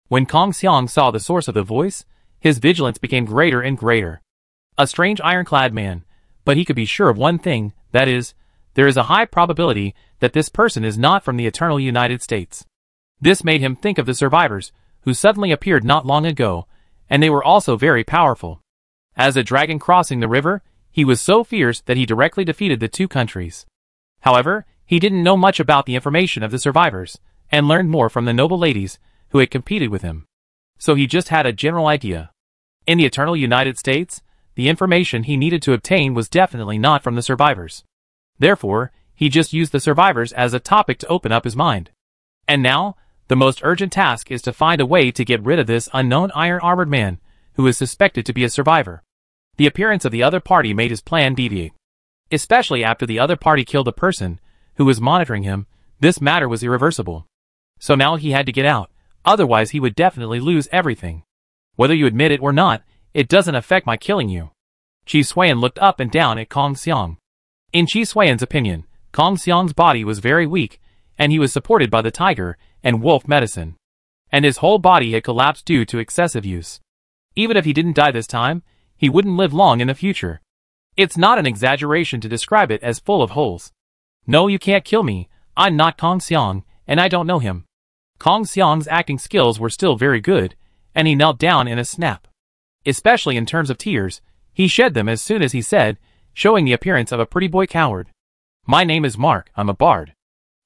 When Kong Xiang saw the source of the voice, his vigilance became greater and greater. A strange ironclad man, but he could be sure of one thing, that is, there is a high probability that this person is not from the Eternal United States. This made him think of the survivors, who suddenly appeared not long ago, and they were also very powerful. As a dragon crossing the river, he was so fierce that he directly defeated the 2 countries. However, he didn't know much about the information of the survivors, and learned more from the noble ladies who had competed with him. So he just had a general idea. In the Eternal United States, the information he needed to obtain was definitely not from the survivors. Therefore, he just used the survivors as a topic to open up his mind. And now, the most urgent task is to find a way to get rid of this unknown iron-armored man, who is suspected to be a survivor. The appearance of the other party made his plan deviate. Especially after the other party killed a person who was monitoring him, this matter was irreversible. So now he had to get out, otherwise he would definitely lose everything. Whether you admit it or not, it doesn't affect my killing you. Qi Xuan looked up and down at Kong Xiang. In Qi Xuan's opinion, Kong Xiang's body was very weak, and he was supported by the tiger and wolf medicine. And his whole body had collapsed due to excessive use. Even if he didn't die this time, he wouldn't live long in the future. It's not an exaggeration to describe it as full of holes. No, you can't kill me. I'm not Kong Xiang, and I don't know him. Kong Xiang's acting skills were still very good, and he knelt down in a snap. Especially in terms of tears, he shed them as soon as he said, showing the appearance of a pretty boy coward. My name is Mark, I'm a bard.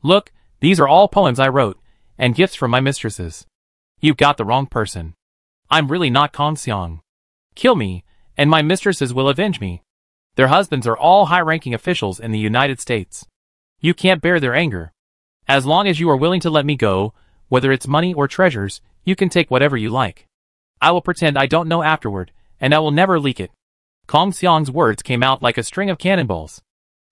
Look, these are all poems I wrote, and gifts from my mistresses. You've got the wrong person. I'm really not Kong Xiang. Kill me, and my mistresses will avenge me. Their husbands are all high-ranking officials in the United States. You can't bear their anger. As long as you are willing to let me go, whether it's money or treasures, you can take whatever you like. I will pretend I don't know afterward, and I will never leak it. Kong Xiang's words came out like a string of cannonballs.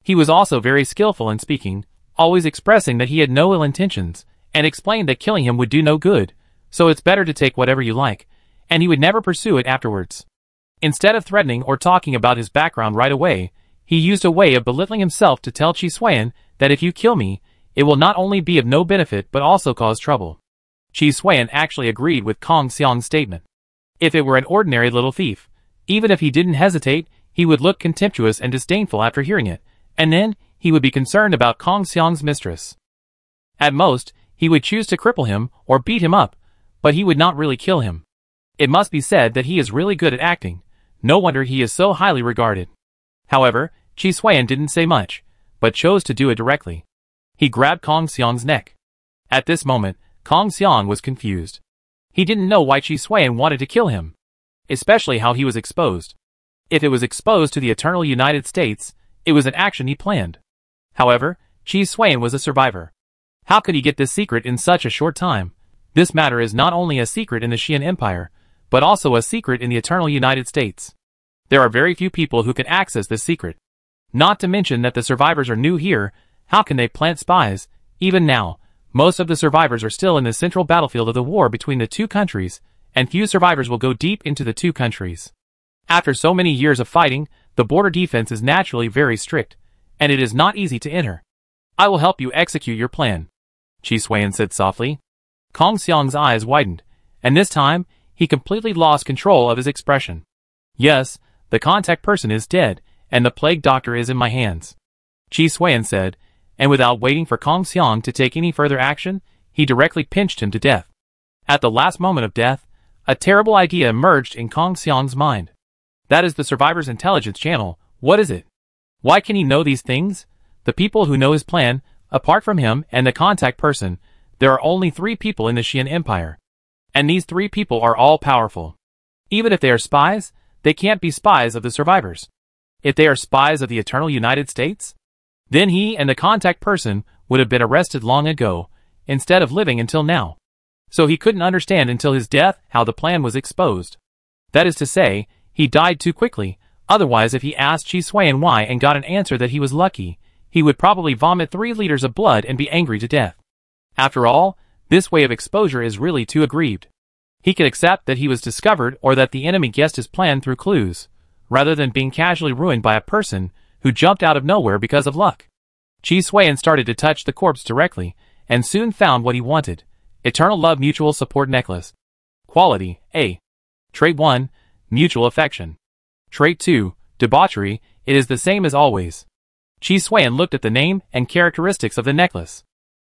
He was also very skillful in speaking, always expressing that he had no ill intentions, and explained that killing him would do no good, so it's better to take whatever you like, and he would never pursue it afterwards. Instead of threatening or talking about his background right away, he used a way of belittling himself to tell Qi Xuan that if you kill me, it will not only be of no benefit but also cause trouble. Qi Xuan actually agreed with Kong Xiang's statement. If it were an ordinary little thief, even if he didn't hesitate, he would look contemptuous and disdainful after hearing it, and then he would be concerned about Kong Xiang's mistress. At most, he would choose to cripple him or beat him up, but he would not really kill him. It must be said that he is really good at acting. No wonder he is so highly regarded. However, Qi Xuan didn't say much, but chose to do it directly. He grabbed Kong Xiang's neck. At this moment, Kong Xiang was confused. He didn't know why Qi Xuan wanted to kill him, especially how he was exposed. If it was exposed to the eternal United States, it was an action he planned. However, Qi Xuan was a survivor. How could he get this secret in such a short time? This matter is not only a secret in the Xian Empire, but also a secret in the eternal United States. There are very few people who can access this secret. Not to mention that the survivors are new here. How can they plant spies? Even now, most of the survivors are still in the central battlefield of the war between the two countries, and few survivors will go deep into the two countries. After so many years of fighting, the border defense is naturally very strict, and it is not easy to enter. I will help you execute your plan, Qi Xuan said softly. Kong Xiang's eyes widened, and this time, he completely lost control of his expression. Yes, the contact person is dead, and the plague doctor is in my hands, Qi Xuan said, and without waiting for Kong Xiang to take any further action, he directly pinched him to death. At the last moment of death, a terrible idea emerged in Kong Xiang's mind. That is the survivor's intelligence channel. What is it? Why can he know these things? The people who know his plan, apart from him and the contact person, there are only 3 people in the Xian Empire. And these 3 people are all powerful. Even if they are spies, they can't be spies of the survivors. If they are spies of the eternal United States, then he and the contact person would have been arrested long ago, instead of living until now. So he couldn't understand until his death how the plan was exposed. That is to say, he died too quickly. Otherwise, if he asked Qi Xuan why and got an answer that he was lucky, he would probably vomit 3 liters of blood and be angry to death. After all, this way of exposure is really too aggrieved. He could accept that he was discovered or that the enemy guessed his plan through clues, rather than being casually ruined by a person who jumped out of nowhere because of luck. Qi Xuan started to touch the corpse directly, and soon found what he wanted. Eternal Love Mutual Support Necklace. Quality, A. Trait 1, Mutual Affection. Trait 2, Debauchery, it is the same as always. Qi Xuan looked at the name and characteristics of the necklace.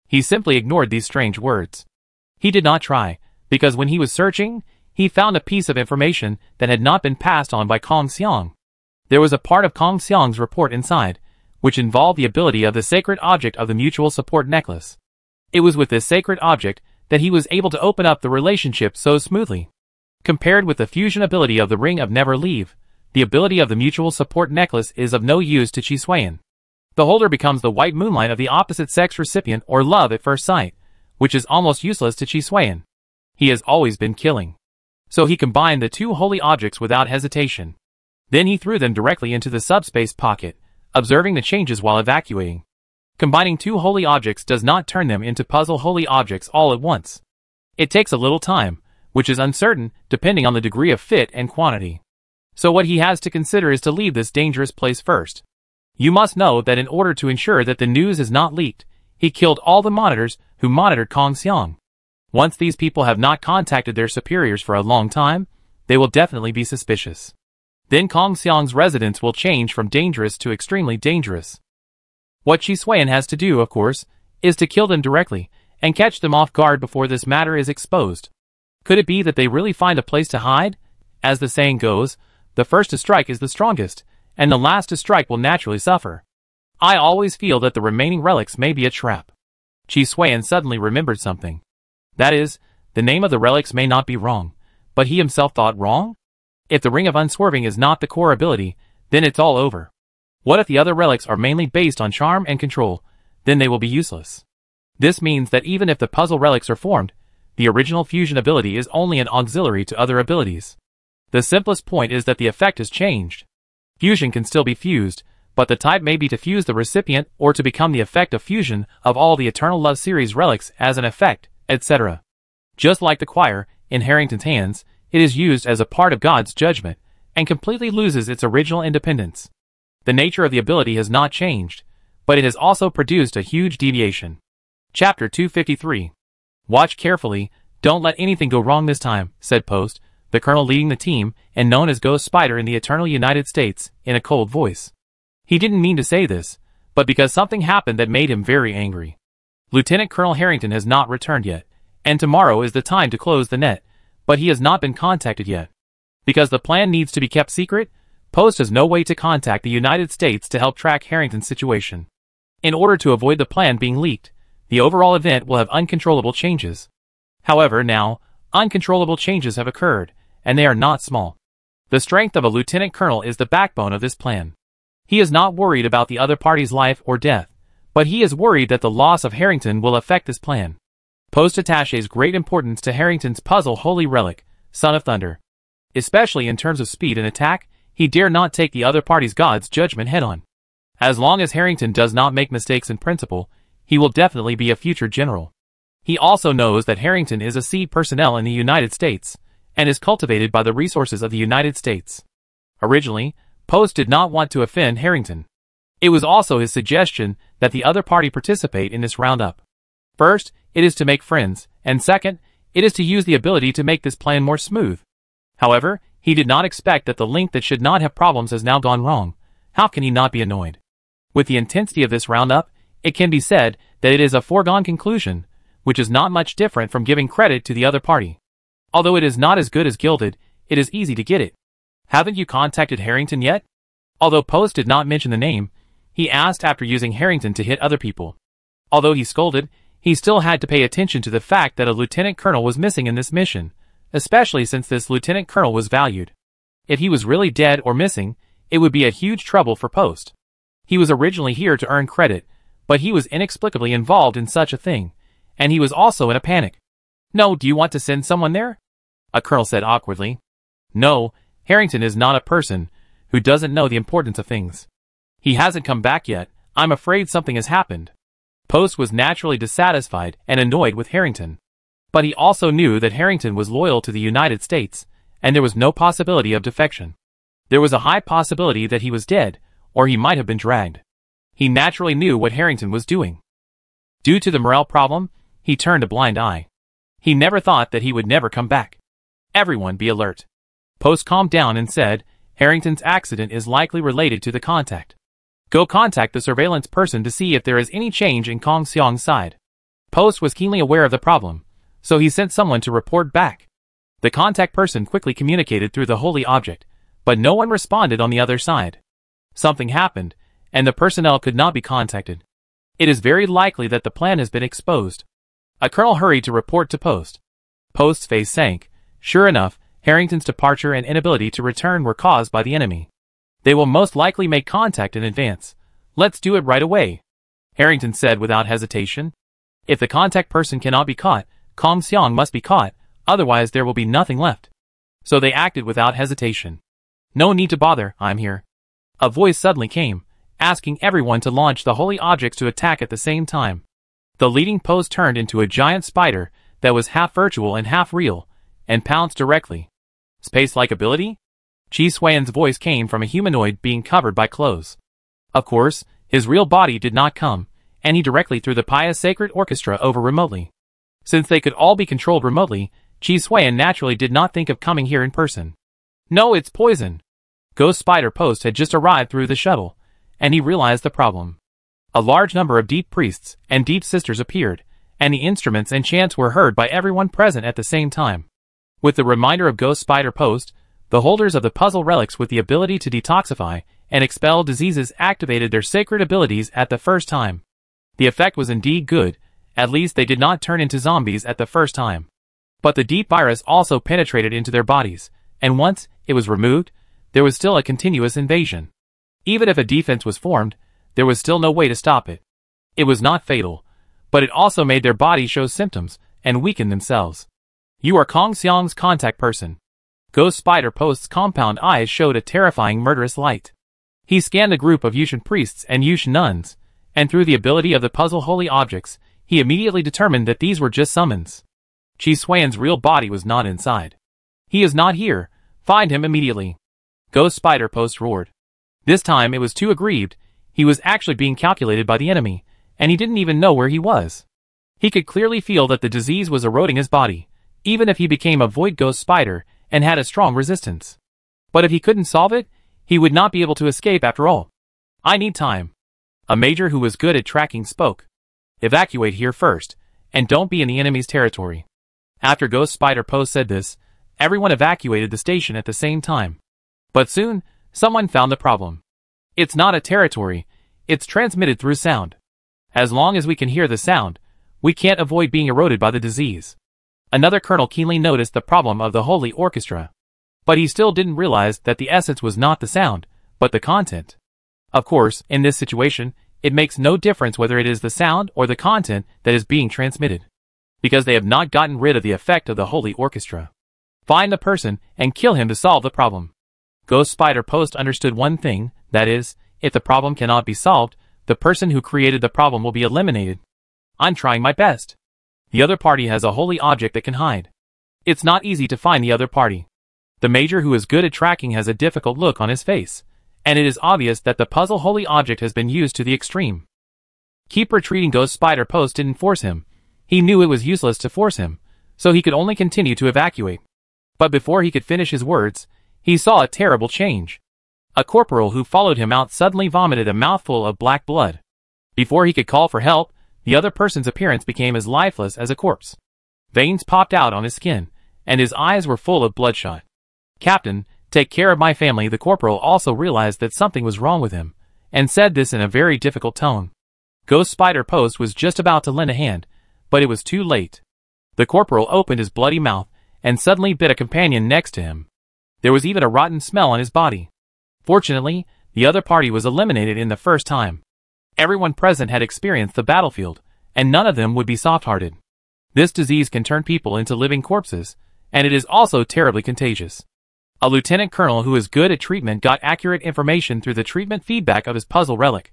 He simply ignored these strange words. He did not try, because when he was searching, he found a piece of information that had not been passed on by Kong Xiang. There was a part of Kong Xiang's report inside, which involved the ability of the sacred object of the mutual support necklace. It was with this sacred object that he was able to open up the relationship so smoothly. Compared with the fusion ability of the Ring of Never Leave, the ability of the mutual support necklace is of no use to Qi Xuan. The holder becomes the white moonlight of the opposite sex recipient or love at first sight, which is almost useless to Qi Xuan. He has always been killing. So he combined the 2 holy objects without hesitation. Then he threw them directly into the subspace pocket, observing the changes while evacuating. Combining 2 holy objects does not turn them into puzzle holy objects all at once. It takes a little time, which is uncertain depending on the degree of fit and quantity. So what he has to consider is to leave this dangerous place first. You must know that in order to ensure that the news is not leaked, he killed all the monitors who monitored Kong Xiang. Once these people have not contacted their superiors for a long time, they will definitely be suspicious. Then Kong Xiang's residence will change from dangerous to extremely dangerous. What Qi Xuan has to do, of course, is to kill them directly, and catch them off guard before this matter is exposed. Could it be that they really find a place to hide? As the saying goes, the first to strike is the strongest, and the last to strike will naturally suffer. I always feel that the remaining relics may be a trap. Qi Xuan suddenly remembered something. That is, the name of the relics may not be wrong, but he himself thought wrong? If the Ring of Unswerving is not the core ability, then it's all over. What if the other relics are mainly based on charm and control? Then they will be useless. This means that even if the puzzle relics are formed, the original fusion ability is only an auxiliary to other abilities. The simplest point is that the effect has changed. Fusion can still be fused, but the type may be to fuse the recipient or to become the effect of fusion of all the Eternal Love series relics as an effect, etc. Just like the choir, in Harrington's hands, it is used as a part of God's judgment, and completely loses its original independence. The nature of the ability has not changed, but it has also produced a huge deviation. Chapter 253. Watch carefully, don't let anything go wrong this time, said Post, the colonel leading the team, and known as Ghost Spider in the Eternal United States, in a cold voice. He didn't mean to say this, but because something happened that made him very angry. Lieutenant Colonel Harrington has not returned yet, and tomorrow is the time to close the net, but he has not been contacted yet. Because the plan needs to be kept secret, Post has no way to contact the United States to help track Harrington's situation. In order to avoid the plan being leaked, The overall event will have uncontrollable changes. However, now, uncontrollable changes have occurred, and they are not small. The strength of a lieutenant colonel is the backbone of this plan. He is not worried about the other party's life or death, but he is worried that the loss of Harrington will affect this plan. Post attaches great importance to Harrington's puzzle Holy Relic, Son of Thunder. Especially in terms of speed and attack, he dare not take the other party's god's judgment head-on. As long as Harrington does not make mistakes in principle, he will definitely be a future general. He also knows that Harrington is a seed personnel in the United States, and is cultivated by the resources of the United States. Originally, Post did not want to offend Harrington. It was also his suggestion that the other party participate in this roundup. First, it is to make friends, and second, it is to use the ability to make this plan more smooth. However, he did not expect that the link that should not have problems has now gone wrong. How can he not be annoyed? With the intensity of this roundup, it can be said that it is a foregone conclusion, which is not much different from giving credit to the other party. Although it is not as good as Gilded, it is easy to get it. Haven't you contacted Harrington yet? Although Post did not mention the name, he asked after using Harrington to hit other people. Although he scolded, he still had to pay attention to the fact that a lieutenant colonel was missing in this mission, especially since this lieutenant colonel was valued. If he was really dead or missing, it would be a huge trouble for Post. He was originally here to earn credit, but he was inexplicably involved in such a thing, and he was also in a panic. No, do you want to send someone there? A colonel said awkwardly. No, Harrington is not a person who doesn't know the importance of things. He hasn't come back yet. I'm afraid something has happened. Post was naturally dissatisfied and annoyed with Harrington. But he also knew that Harrington was loyal to the United States, and there was no possibility of defection. There was a high possibility that he was dead, or he might have been dragged. He naturally knew what Harrington was doing. Due to the morale problem, he turned a blind eye. He never thought that he would never come back. Everyone be alert. Post calmed down and said, Harrington's accident is likely related to the contact. Go contact the surveillance person to see if there is any change in Kong Seong's side. Post was keenly aware of the problem, so he sent someone to report back. The contact person quickly communicated through the holy object, but no one responded on the other side. Something happened, and the personnel could not be contacted. It is very likely that the plan has been exposed. A colonel hurried to report to Post. Post's face sank. Sure enough, Harrington's departure and inability to return were caused by the enemy. They will most likely make contact in advance. Let's do it right away, Harrington said without hesitation. If the contact person cannot be caught, Kong Seong must be caught, otherwise there will be nothing left. So they acted without hesitation. No need to bother, I'm here. A voice suddenly came, asking everyone to launch the holy objects to attack at the same time. The leading Post turned into a giant spider that was half virtual and half real, and pounced directly. Space-like ability? Chi Swayan's voice came from a humanoid being covered by clothes. Of course, his real body did not come, and he directly threw the pious sacred orchestra over remotely. Since they could all be controlled remotely, Chi Swayan naturally did not think of coming here in person. No, it's poison. Ghost Spider Post had just arrived through the shuttle, and he realized the problem. A large number of deep priests and deep sisters appeared, and the instruments and chants were heard by everyone present at the same time. With the reminder of Ghost Spider Post, the holders of the puzzle relics with the ability to detoxify and expel diseases activated their sacred abilities at the first time. The effect was indeed good, at least they did not turn into zombies at the first time. But the deep virus also penetrated into their bodies, and once it was removed, there was still a continuous invasion. Even if a defense was formed, there was still no way to stop it. It was not fatal, but it also made their bodies show symptoms and weaken themselves. You are Kong Seong's contact person. Ghost Spider Post's compound eyes showed a terrifying murderous light. He scanned the group of Yushin priests and Yushin nuns, and through the ability of the puzzle holy objects, he immediately determined that these were just summons. Chi Swayan's real body was not inside. He is not here. Find him immediately. Ghost Spider Post roared. This time it was too aggrieved. He was actually being calculated by the enemy, and he didn't even know where he was. He could clearly feel that the disease was eroding his body, even if he became a void ghost spider and had a strong resistance. But if he couldn't solve it, he would not be able to escape after all. I need time. A major who was good at tracking spoke. Evacuate here first, and don't be in the enemy's territory. After Ghost Spider Post said this, everyone evacuated the station at the same time. But soon, someone found the problem. It's not a territory, it's transmitted through sound. As long as we can hear the sound, we can't avoid being eroded by the disease. Another colonel keenly noticed the problem of the Holy Orchestra. But he still didn't realize that the essence was not the sound, but the content. Of course, in this situation, it makes no difference whether it is the sound or the content that is being transmitted, because they have not gotten rid of the effect of the Holy Orchestra. Find the person and kill him to solve the problem. Ghost Spider Post understood one thing, that is, if the problem cannot be solved, the person who created the problem will be eliminated. I'm trying my best. The other party has a holy object that can hide. It's not easy to find the other party. The major who is good at tracking has a difficult look on his face, and it is obvious that the puzzle holy object has been used to the extreme. Keep retreating. Ghost Spider Post didn't force him. He knew it was useless to force him, so he could only continue to evacuate. But before he could finish his words, he saw a terrible change. A corporal who followed him out suddenly vomited a mouthful of black blood. Before he could call for help, the other person's appearance became as lifeless as a corpse. Veins popped out on his skin, and his eyes were full of bloodshot. Captain, take care of my family. The corporal also realized that something was wrong with him, and said this in a very difficult tone. Ghost Spider Post was just about to lend a hand, but it was too late. The corporal opened his bloody mouth, and suddenly bit a companion next to him. There was even a rotten smell on his body. Fortunately, the other party was eliminated in the first time. Everyone present had experienced the battlefield, and none of them would be soft-hearted. This disease can turn people into living corpses, and it is also terribly contagious. A lieutenant colonel who is good at treatment got accurate information through the treatment feedback of his puzzle relic.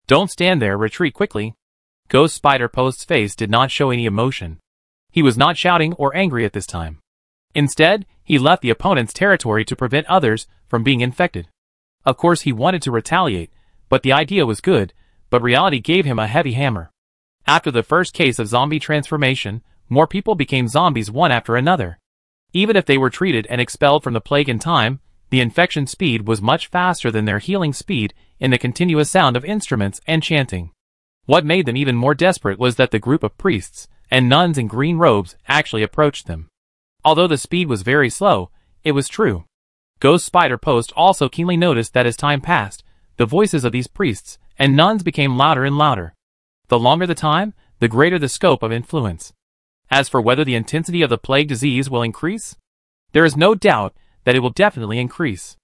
Don't stand there, retreat quickly. Ghost Spider Post's face did not show any emotion. He was not shouting or angry at this time. Instead, he left the opponent's territory to prevent others from being infected. Of course he wanted to retaliate, but the idea was good, but reality gave him a heavy hammer. After the first case of zombie transformation, more people became zombies one after another. Even if they were treated and expelled from the plague in time, the infection speed was much faster than their healing speed in the continuous sound of instruments and chanting. What made them even more desperate was that the group of priests and nuns in green robes actually approached them. Although the speed was very slow, it was true. Ghost Spider Post also keenly noticed that as time passed, the voices of these priests and nuns became louder and louder. The longer the time, the greater the scope of influence. As for whether the intensity of the plague disease will increase, there is no doubt that it will definitely increase.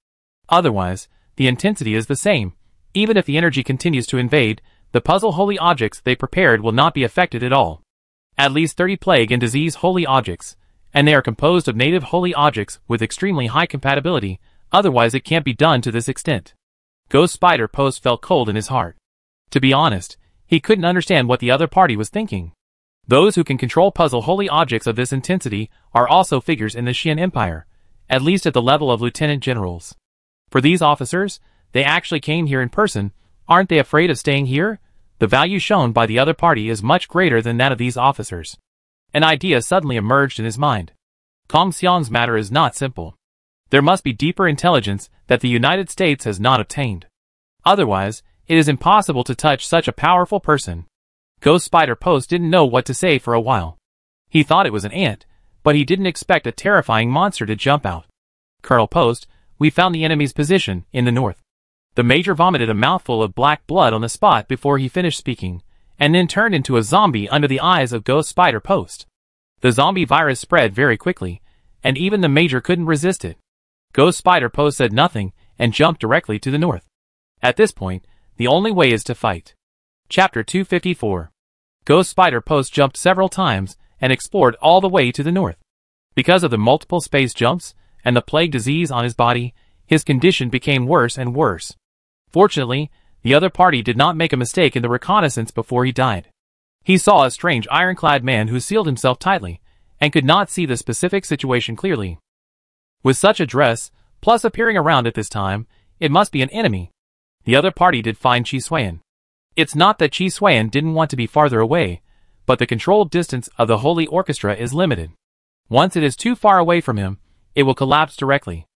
Otherwise, the intensity is the same. Even if the energy continues to invade, the puzzle holy objects they prepared will not be affected at all. At least 30 plague and disease holy objects, and they are composed of native holy objects with extremely high compatibility, otherwise it can't be done to this extent. Ghost Spider Post felt cold in his heart. To be honest, he couldn't understand what the other party was thinking. Those who can control puzzle holy objects of this intensity are also figures in the Xian Empire, at least at the level of lieutenant generals. For these officers, they actually came here in person. Aren't they afraid of staying here? The value shown by the other party is much greater than that of these officers. An idea suddenly emerged in his mind. Kong Xiang's matter is not simple. There must be deeper intelligence that the United States has not obtained. Otherwise, it is impossible to touch such a powerful person. Ghost Spider Post didn't know what to say for a while. He thought it was an ant, but he didn't expect a terrifying monster to jump out. Colonel Post, we found the enemy's position in the north. The major vomited a mouthful of black blood on the spot before he finished speaking, and then turned into a zombie under the eyes of Ghost Spider Post. The zombie virus spread very quickly, and even the major couldn't resist it. Ghost Spider Post said nothing and jumped directly to the north. At this point, the only way is to fight. Chapter 254. Ghost Spider Post jumped several times and explored all the way to the north. Because of the multiple space jumps and the plague disease on his body, his condition became worse and worse. Fortunately, the other party did not make a mistake in the reconnaissance before he died. He saw a strange ironclad man who sealed himself tightly and could not see the specific situation clearly. With such a dress, plus appearing around at this time, it must be an enemy. The other party did find Chi Xuan. It's not that Chi Xuan didn't want to be farther away, but the controlled distance of the Holy Orchestra is limited. Once it is too far away from him, it will collapse directly.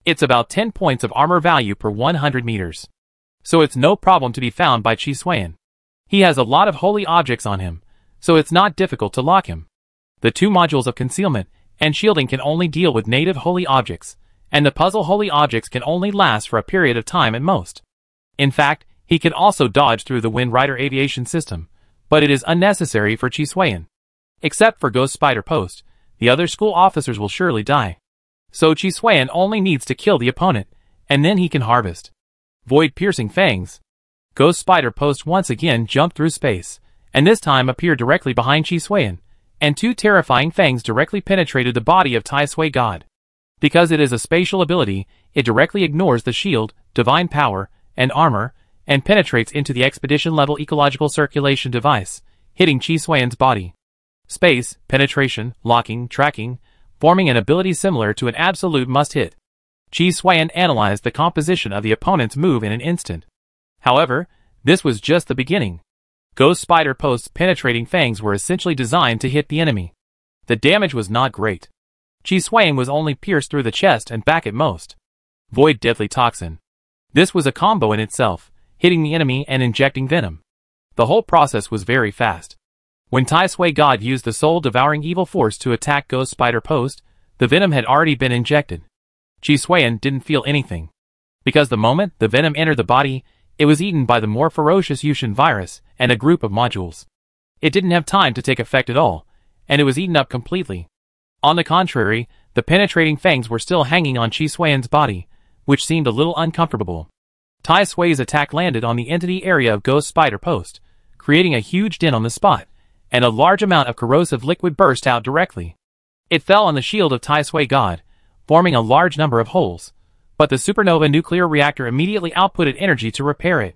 It's about 10 points of armor value per 100 meters. So it's no problem to be found by Chi Xuan. He has a lot of holy objects on him, so it's not difficult to lock him. The two modules of concealment and shielding can only deal with native holy objects, and the puzzle holy objects can only last for a period of time at most. In fact, he can also dodge through the Wind Rider aviation system, but it is unnecessary for Chi Suiyan. Except for Ghost Spider Post, the other school officers will surely die. So Chi Suiyan only needs to kill the opponent, and then he can harvest void-piercing fangs. Ghost Spider Post once again jumped through space, and this time appeared directly behind Chi Suiyan, and two terrifying fangs directly penetrated the body of Tai Sui God. Because it is a spatial ability, it directly ignores the shield, divine power, and armor, and penetrates into the expedition-level ecological circulation device, hitting Chi Suiyan's body. Space, penetration, locking, tracking, forming an ability similar to an absolute must-hit. Chi Suiyan analyzed the composition of the opponent's move in an instant. However, this was just the beginning. Ghost Spider Post's penetrating fangs were essentially designed to hit the enemy. The damage was not great. Chi Suiyan was only pierced through the chest and back at most. Void Deadly Toxin. This was a combo in itself, hitting the enemy and injecting venom. The whole process was very fast. When Tai Sui God used the soul-devouring evil force to attack Ghost Spider Post, the venom had already been injected. Chi Suiyan didn't feel anything, because the moment the venom entered the body, it was eaten by the more ferocious Yushin virus and a group of modules. It didn't have time to take effect at all, and it was eaten up completely. On the contrary, the penetrating fangs were still hanging on Chi Suiyan's body, which seemed a little uncomfortable. Tai Sui's attack landed on the entity area of Ghost Spider Post, creating a huge dent on the spot, and a large amount of corrosive liquid burst out directly. It fell on the shield of Tai Sui God, forming a large number of holes, but the supernova nuclear reactor immediately outputted energy to repair it.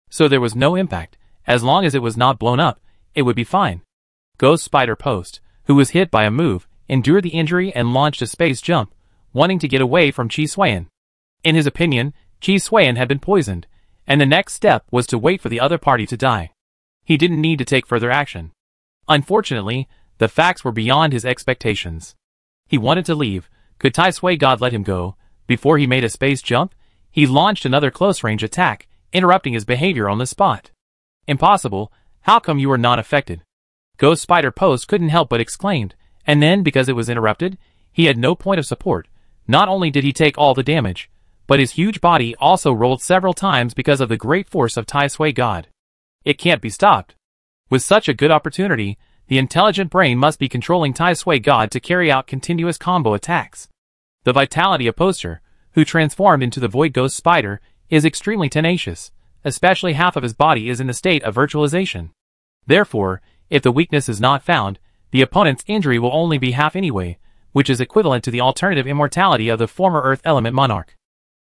So there was no impact. As long as it was not blown up, it would be fine. Ghost Spider Post, who was hit by a move, endured the injury and launched a space jump, wanting to get away from Chi Suiyan. In his opinion, Chi Suiyan had been poisoned, and the next step was to wait for the other party to die. He didn't need to take further action. Unfortunately, the facts were beyond his expectations. He wanted to leave. Could Tai Sui God let him go? Before he made a space jump, he launched another close-range attack, interrupting his behavior on the spot. Impossible, how come you were not affected? Ghost Spider Post couldn't help but exclaimed, and then because it was interrupted, he had no point of support. Not only did he take all the damage, but his huge body also rolled several times because of the great force of Tai Sui God. It can't be stopped. With such a good opportunity, the intelligent brain must be controlling Tai Sui God to carry out continuous combo attacks. The vitality of Poster, who transformed into the Void Ghost Spider, is extremely tenacious, especially half of his body is in the state of virtualization. Therefore, if the weakness is not found, the opponent's injury will only be half anyway, which is equivalent to the alternative immortality of the former Earth Element Monarch.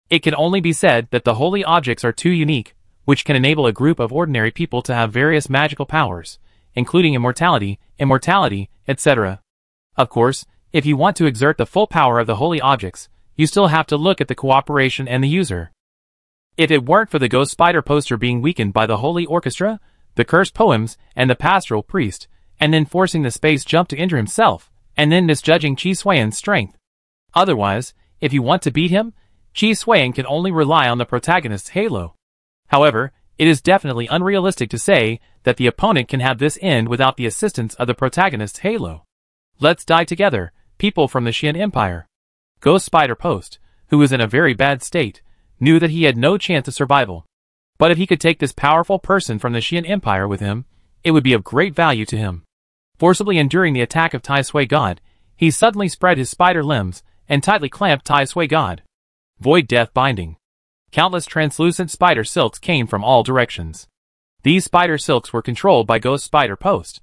It can only be said that the holy objects are too unique, which can enable a group of ordinary people to have various magical powers, including immortality, etc. Of course, if you want to exert the full power of the holy objects, you still have to look at the cooperation and the user. If it weren't for the Ghost Spider Poster being weakened by the Holy Orchestra, the Cursed Poems, and the Pastoral Priest, and then forcing the space jump to injure himself, and then misjudging Chi Suiyan's strength. Otherwise, if you want to beat him, Chi Suiyan can only rely on the protagonist's halo. However, it is definitely unrealistic to say that the opponent can have this end without the assistance of the protagonist's halo. Let's die together, people from the Xian Empire. Ghost Spider Post, who was in a very bad state, knew that he had no chance of survival. But if he could take this powerful person from the Xian Empire with him, it would be of great value to him. Forcibly enduring the attack of Tai Sui God, he suddenly spread his spider limbs and tightly clamped Tai Sui God. Void Death Binding. Countless translucent spider silks came from all directions. These spider silks were controlled by Ghost Spider Post.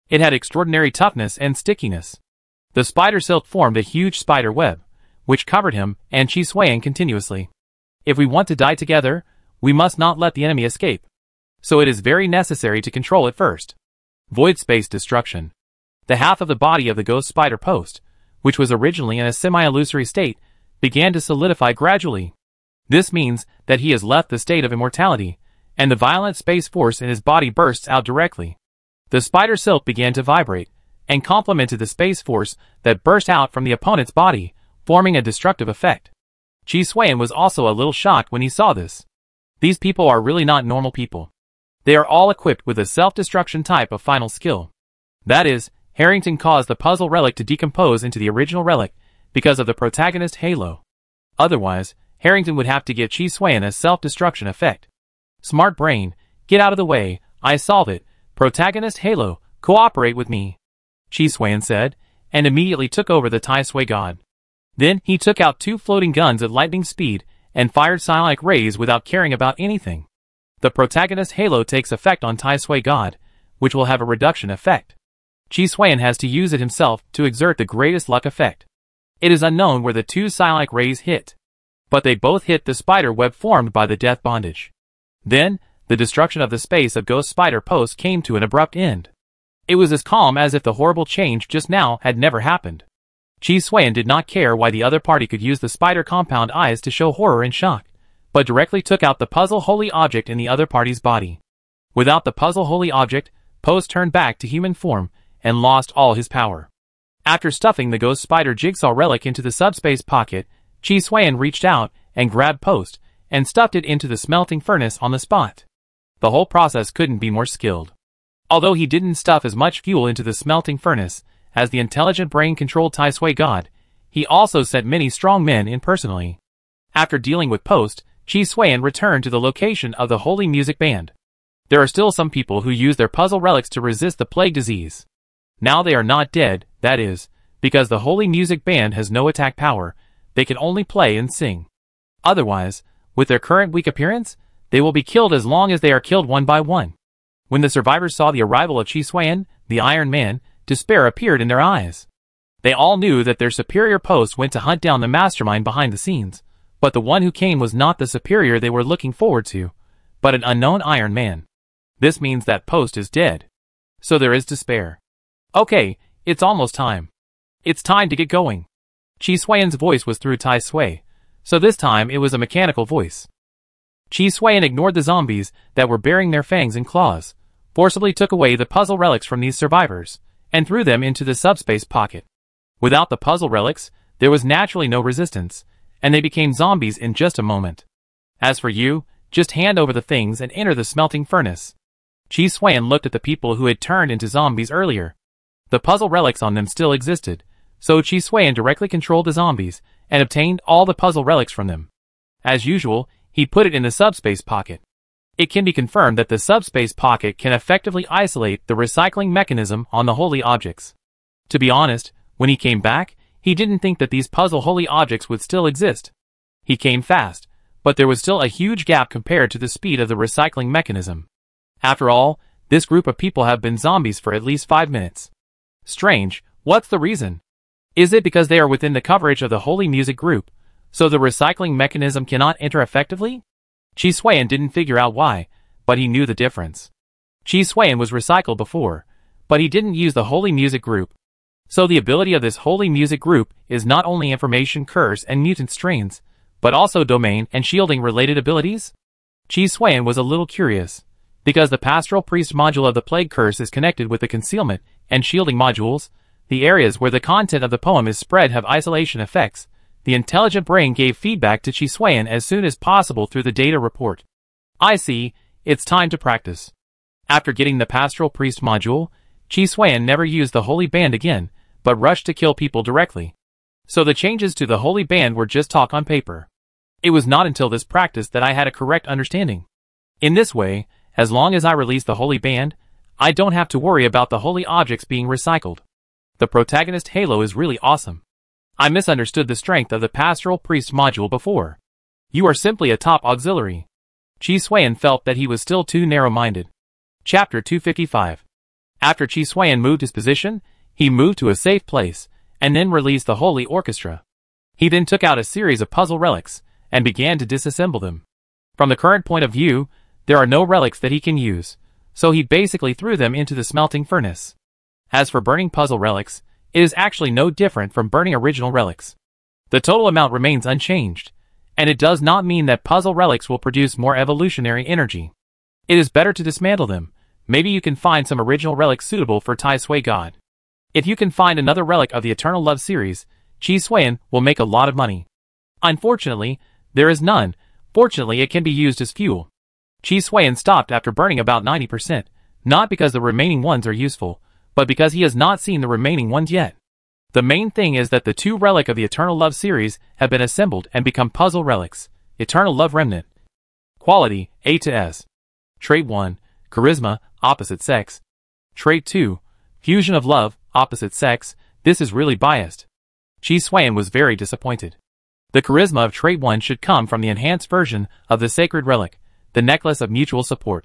It had extraordinary toughness and stickiness. The spider silk formed a huge spider web, which covered him and Chi Suiyan continuously. If we want to die together, we must not let the enemy escape. So it is very necessary to control it first. Void Space Destruction. The half of the body of the Ghost Spider Post, which was originally in a semi-illusory state, began to solidify gradually. This means that he has left the state of immortality, and the violent space force in his body bursts out directly. The spider silk began to vibrate, and complemented the space force that burst out from the opponent's body, forming a destructive effect. Chi Suiyan was also a little shocked when he saw this. These people are really not normal people. They are all equipped with a self-destruction type of final skill. That is, Harrington caused the puzzle relic to decompose into the original relic because of the protagonist halo. Otherwise, Harrington would have to give Chi Suiyan a self-destruction effect. Smart brain, get out of the way, I solve it, Protagonist Halo, cooperate with me, Chi Swan said, and immediately took over the Tai Sui god. Then he took out 2 floating guns at lightning speed and fired psionic rays without caring about anything. The protagonist Halo takes effect on Tai Sui god, which will have a reduction effect. Chi Swan has to use it himself to exert the greatest luck effect. It is unknown where the 2 psionic rays hit, but they both hit the spider web formed by the death bondage. Then, the destruction of the space of Ghost Spider Post came to an abrupt end. It was as calm as if the horrible change just now had never happened. Chi Swan did not care why the other party could use the spider compound eyes to show horror and shock, but directly took out the puzzle holy object in the other party's body. Without the puzzle holy object, Post turned back to human form and lost all his power. After stuffing the Ghost Spider Jigsaw relic into the subspace pocket, Chi Swan reached out and grabbed Post and stuffed it into the smelting furnace on the spot. The whole process couldn't be more skilled. Although he didn't stuff as much fuel into the smelting furnace as the intelligent brain-controlled Tai Sui god, he also sent many strong men in personally. After dealing with Post, Chi Swan returned to the location of the Holy Music Band. There are still some people who use their puzzle relics to resist the plague disease. Now they are not dead, that is, because the Holy Music Band has no attack power, they can only play and sing. Otherwise, with their current weak appearance, they will be killed as long as they are killed one by one. When the survivors saw the arrival of Chi Swan, the Iron Man, despair appeared in their eyes. They all knew that their superior Post went to hunt down the mastermind behind the scenes, but the one who came was not the superior they were looking forward to, but an unknown Iron Man. This means that Post is dead. So there is despair. Okay, it's almost time. It's time to get going. Chi Swan's voice was through Tai Sui, so this time it was a mechanical voice. Chi Swan ignored the zombies that were baring their fangs and claws, forcibly took away the puzzle relics from these survivors, and threw them into the subspace pocket. Without the puzzle relics, there was naturally no resistance, and they became zombies in just a moment. As for you, just hand over the things and enter the smelting furnace. Chi Swan looked at the people who had turned into zombies earlier. The puzzle relics on them still existed, so Chi Swan directly controlled the zombies and obtained all the puzzle relics from them. As usual, he put it in the subspace pocket. It can be confirmed that the subspace pocket can effectively isolate the recycling mechanism on the holy objects. To be honest, when he came back, he didn't think that these puzzle holy objects would still exist. He came fast, but there was still a huge gap compared to the speed of the recycling mechanism. After all, this group of people have been zombies for at least 5 minutes. Strange, what's the reason? Is it because they are within the coverage of the holy music group, so the recycling mechanism cannot enter effectively? Chi Swan didn't figure out why, but he knew the difference. Chi Swan was recycled before, but he didn't use the holy music group. So the ability of this holy music group is not only information curse and mutant strains, but also domain and shielding related abilities? Chi Swan was a little curious, because the pastoral priest module of the plague curse is connected with the concealment and shielding modules. The areas where the content of the poem is spread have isolation effects. The intelligent brain gave feedback to Chi Swan as soon as possible through the data report. I see, it's time to practice. After getting the pastoral priest module, Chi Swan never used the holy band again, but rushed to kill people directly. So the changes to the holy band were just talk on paper. It was not until this practice that I had a correct understanding. In this way, as long as I release the holy band, I don't have to worry about the holy objects being recycled. The protagonist Halo is really awesome. I misunderstood the strength of the pastoral priest module before. You are simply a top auxiliary. Chi Swan felt that he was still too narrow-minded. Chapter 255. After Chi Swan moved his position, he moved to a safe place, and then released the holy orchestra. He then took out a series of puzzle relics, and began to disassemble them. From the current point of view, there are no relics that he can use, so he basically threw them into the smelting furnace. As for burning puzzle relics, it is actually no different from burning original relics. The total amount remains unchanged, and it does not mean that puzzle relics will produce more evolutionary energy. It is better to dismantle them. Maybe you can find some original relics suitable for Tai Sui God. If you can find another relic of the Eternal Love series, Chi Swan will make a lot of money. Unfortunately, there is none. Fortunately, it can be used as fuel. Chi Swan stopped after burning about 90%, not because the remaining ones are useful, but because he has not seen the remaining ones yet. The main thing is that the 2 relics of the Eternal Love series have been assembled and become puzzle relics. Eternal Love Remnant. Quality, A to S. Trait 1, Charisma, opposite sex, Trait 2. Fusion of love, opposite sex. This is really biased. Chi Xuan was very disappointed. The charisma of Trait 1 should come from the enhanced version of the sacred relic, the necklace of mutual support.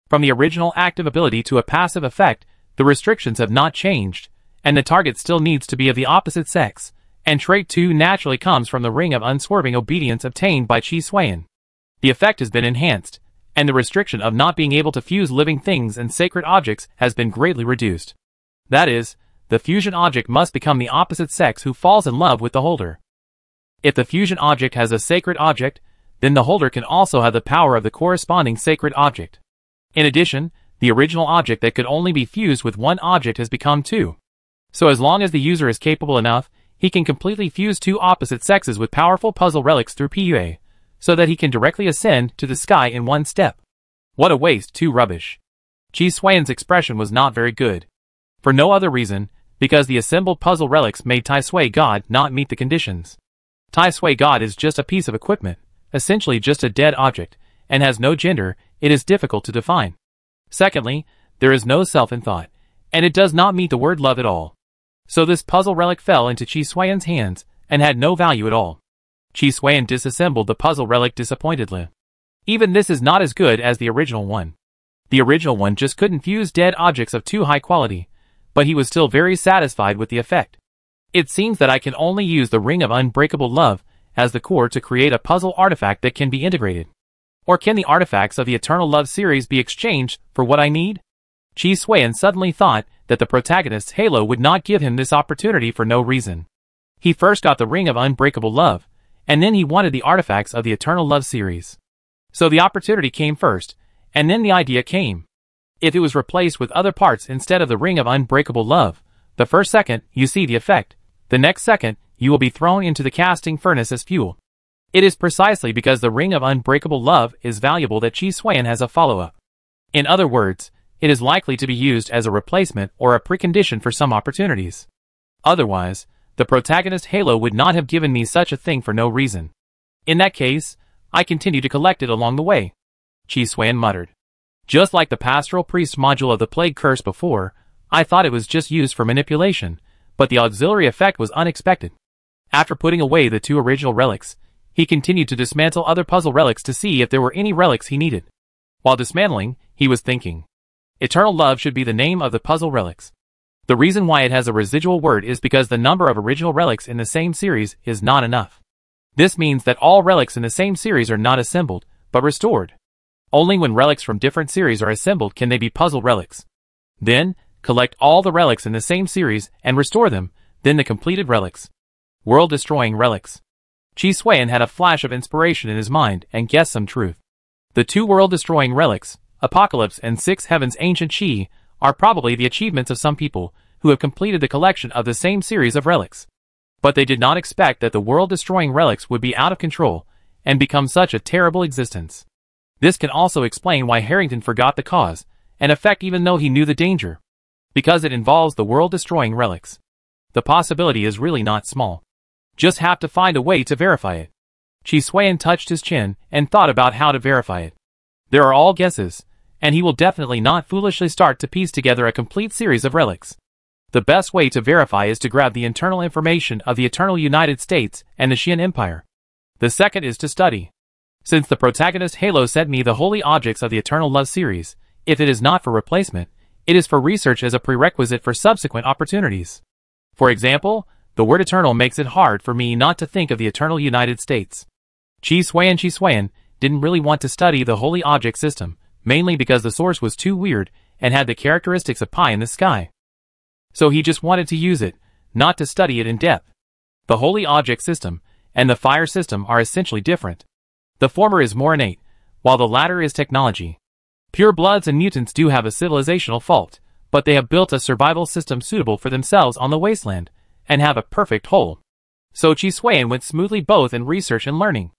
From the original active ability to a passive effect, the restrictions have not changed, and the target still needs to be of the opposite sex, and Trait 2 naturally comes from the ring of unswerving obedience obtained by Chi Xuan. The effect has been enhanced, and the restriction of not being able to fuse living things and sacred objects has been greatly reduced. That is, the fusion object must become the opposite sex who falls in love with the holder. If the fusion object has a sacred object, then the holder can also have the power of the corresponding sacred object. In addition, the original object that could only be fused with one object has become two. So as long as the user is capable enough, he can completely fuse two opposite sexes with powerful puzzle relics through PUA, so that he can directly ascend to the sky in one step. What a waste, too rubbish. Chi Xuan's expression was not very good. For no other reason, because the assembled puzzle relics made Tai Sui God not meet the conditions. Tai Sui God is just a piece of equipment, essentially just a dead object, and has no gender. It is difficult to define. Secondly, there is no self in thought, and it does not meet the word love at all. So this puzzle relic fell into Chi Xuan's hands, and had no value at all. Chi Xuan disassembled the puzzle relic disappointedly. Even this is not as good as the original one. The original one just couldn't fuse dead objects of too high quality, but he was still very satisfied with the effect. It seems that I can only use the Ring of Unbreakable Love as the core to create a puzzle artifact that can be integrated. Or can the artifacts of the Eternal Love series be exchanged for what I need? Chi Xuan suddenly thought that the protagonist's halo would not give him this opportunity for no reason. He first got the Ring of Unbreakable Love, and then he wanted the artifacts of the Eternal Love series. So the opportunity came first, and then the idea came. If it was replaced with other parts instead of the Ring of Unbreakable Love, the first second you see the effect, the next second you will be thrown into the casting furnace as fuel. It is precisely because the Ring of Unbreakable Love is valuable that Chi Xuan has a follow-up. In other words, it is likely to be used as a replacement or a precondition for some opportunities. Otherwise, the protagonist's halo would not have given me such a thing for no reason. In that case, I continue to collect it along the way. Chi Xuan muttered. Just like the Pastoral Priest module of the Plague Curse before, I thought it was just used for manipulation, but the auxiliary effect was unexpected. After putting away the two original relics, he continued to dismantle other puzzle relics to see if there were any relics he needed. While dismantling, he was thinking. Eternal Love should be the name of the puzzle relics. The reason why it has a residual word is because the number of original relics in the same series is not enough. This means that all relics in the same series are not assembled, but restored. Only when relics from different series are assembled can they be puzzle relics. Then, collect all the relics in the same series and restore them, then the completed relics. World-destroying relics. Chi Xuan had a flash of inspiration in his mind and guessed some truth. The two world-destroying relics, Apocalypse and Six Heavens Ancient Chi, are probably the achievements of some people who have completed the collection of the same series of relics. But they did not expect that the world-destroying relics would be out of control and become such a terrible existence. This can also explain why Harrington forgot the cause and effect even though he knew the danger. Because it involves the world-destroying relics. The possibility is really not small. Just have to find a way to verify it. Chi Xuan touched his chin and thought about how to verify it. There are all guesses, and he will definitely not foolishly start to piece together a complete series of relics. The best way to verify is to grab the internal information of the Eternal United States and the Xian Empire. The second is to study. Since the protagonist Halo sent me the holy objects of the Eternal Love series, if it is not for replacement, it is for research as a prerequisite for subsequent opportunities. For example, the word eternal makes it hard for me not to think of the Eternal United States. Chi Xuan didn't really want to study the holy object system, mainly because the source was too weird and had the characteristics of pie in the sky. So he just wanted to use it, not to study it in depth. The holy object system and the fire system are essentially different. The former is more innate, while the latter is technology. Pure bloods and mutants do have a civilizational fault, but they have built a survival system suitable for themselves on the wasteland, and have a perfect whole. So Chi Xuan went smoothly both in research and learning.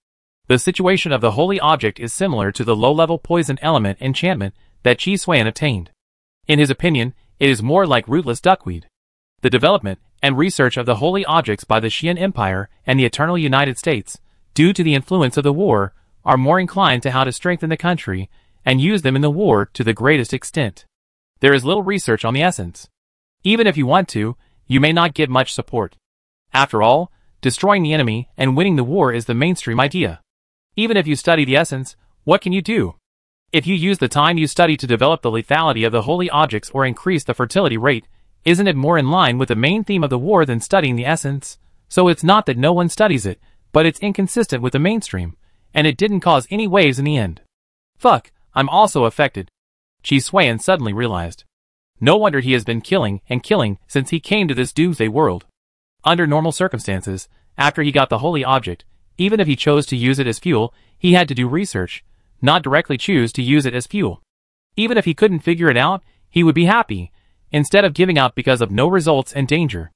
The situation of the holy object is similar to the low-level poison element enchantment that Chi Xuan obtained. In his opinion, it is more like rootless duckweed. The development and research of the holy objects by the Xian Empire and the Eternal United States, due to the influence of the war, are more inclined to how to strengthen the country and use them in the war to the greatest extent. There is little research on the essence. Even if you want to, you may not get much support. After all, destroying the enemy and winning the war is the mainstream idea. Even if you study the essence, what can you do? If you use the time you study to develop the lethality of the holy objects or increase the fertility rate, isn't it more in line with the main theme of the war than studying the essence? So it's not that no one studies it, but it's inconsistent with the mainstream, and it didn't cause any waves in the end. Fuck, I'm also affected. Chi Suan suddenly realized. No wonder he has been killing and killing since he came to this doomsday world. Under normal circumstances, after he got the holy object, even if he chose to use it as fuel, he had to do research, not directly choose to use it as fuel. Even if he couldn't figure it out, he would be happy, instead of giving up because of no results and danger.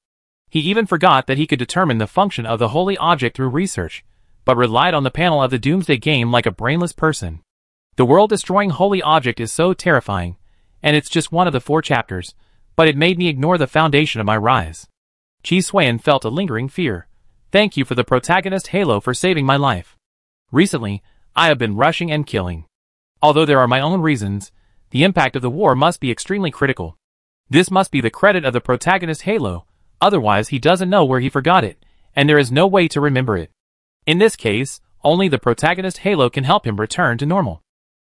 He even forgot that he could determine the function of the holy object through research, but relied on the panel of the doomsday game like a brainless person. The world-destroying holy object is so terrifying, and it's just one of the 4 chapters, but it made me ignore the foundation of my rise. Chi Suan felt a lingering fear. Thank you for the protagonist halo for saving my life. Recently, I have been rushing and killing. Although there are my own reasons, the impact of the war must be extremely critical. This must be the credit of the protagonist halo, otherwise he doesn't know where he forgot it, and there is no way to remember it. In this case, only the protagonist halo can help him return to normal.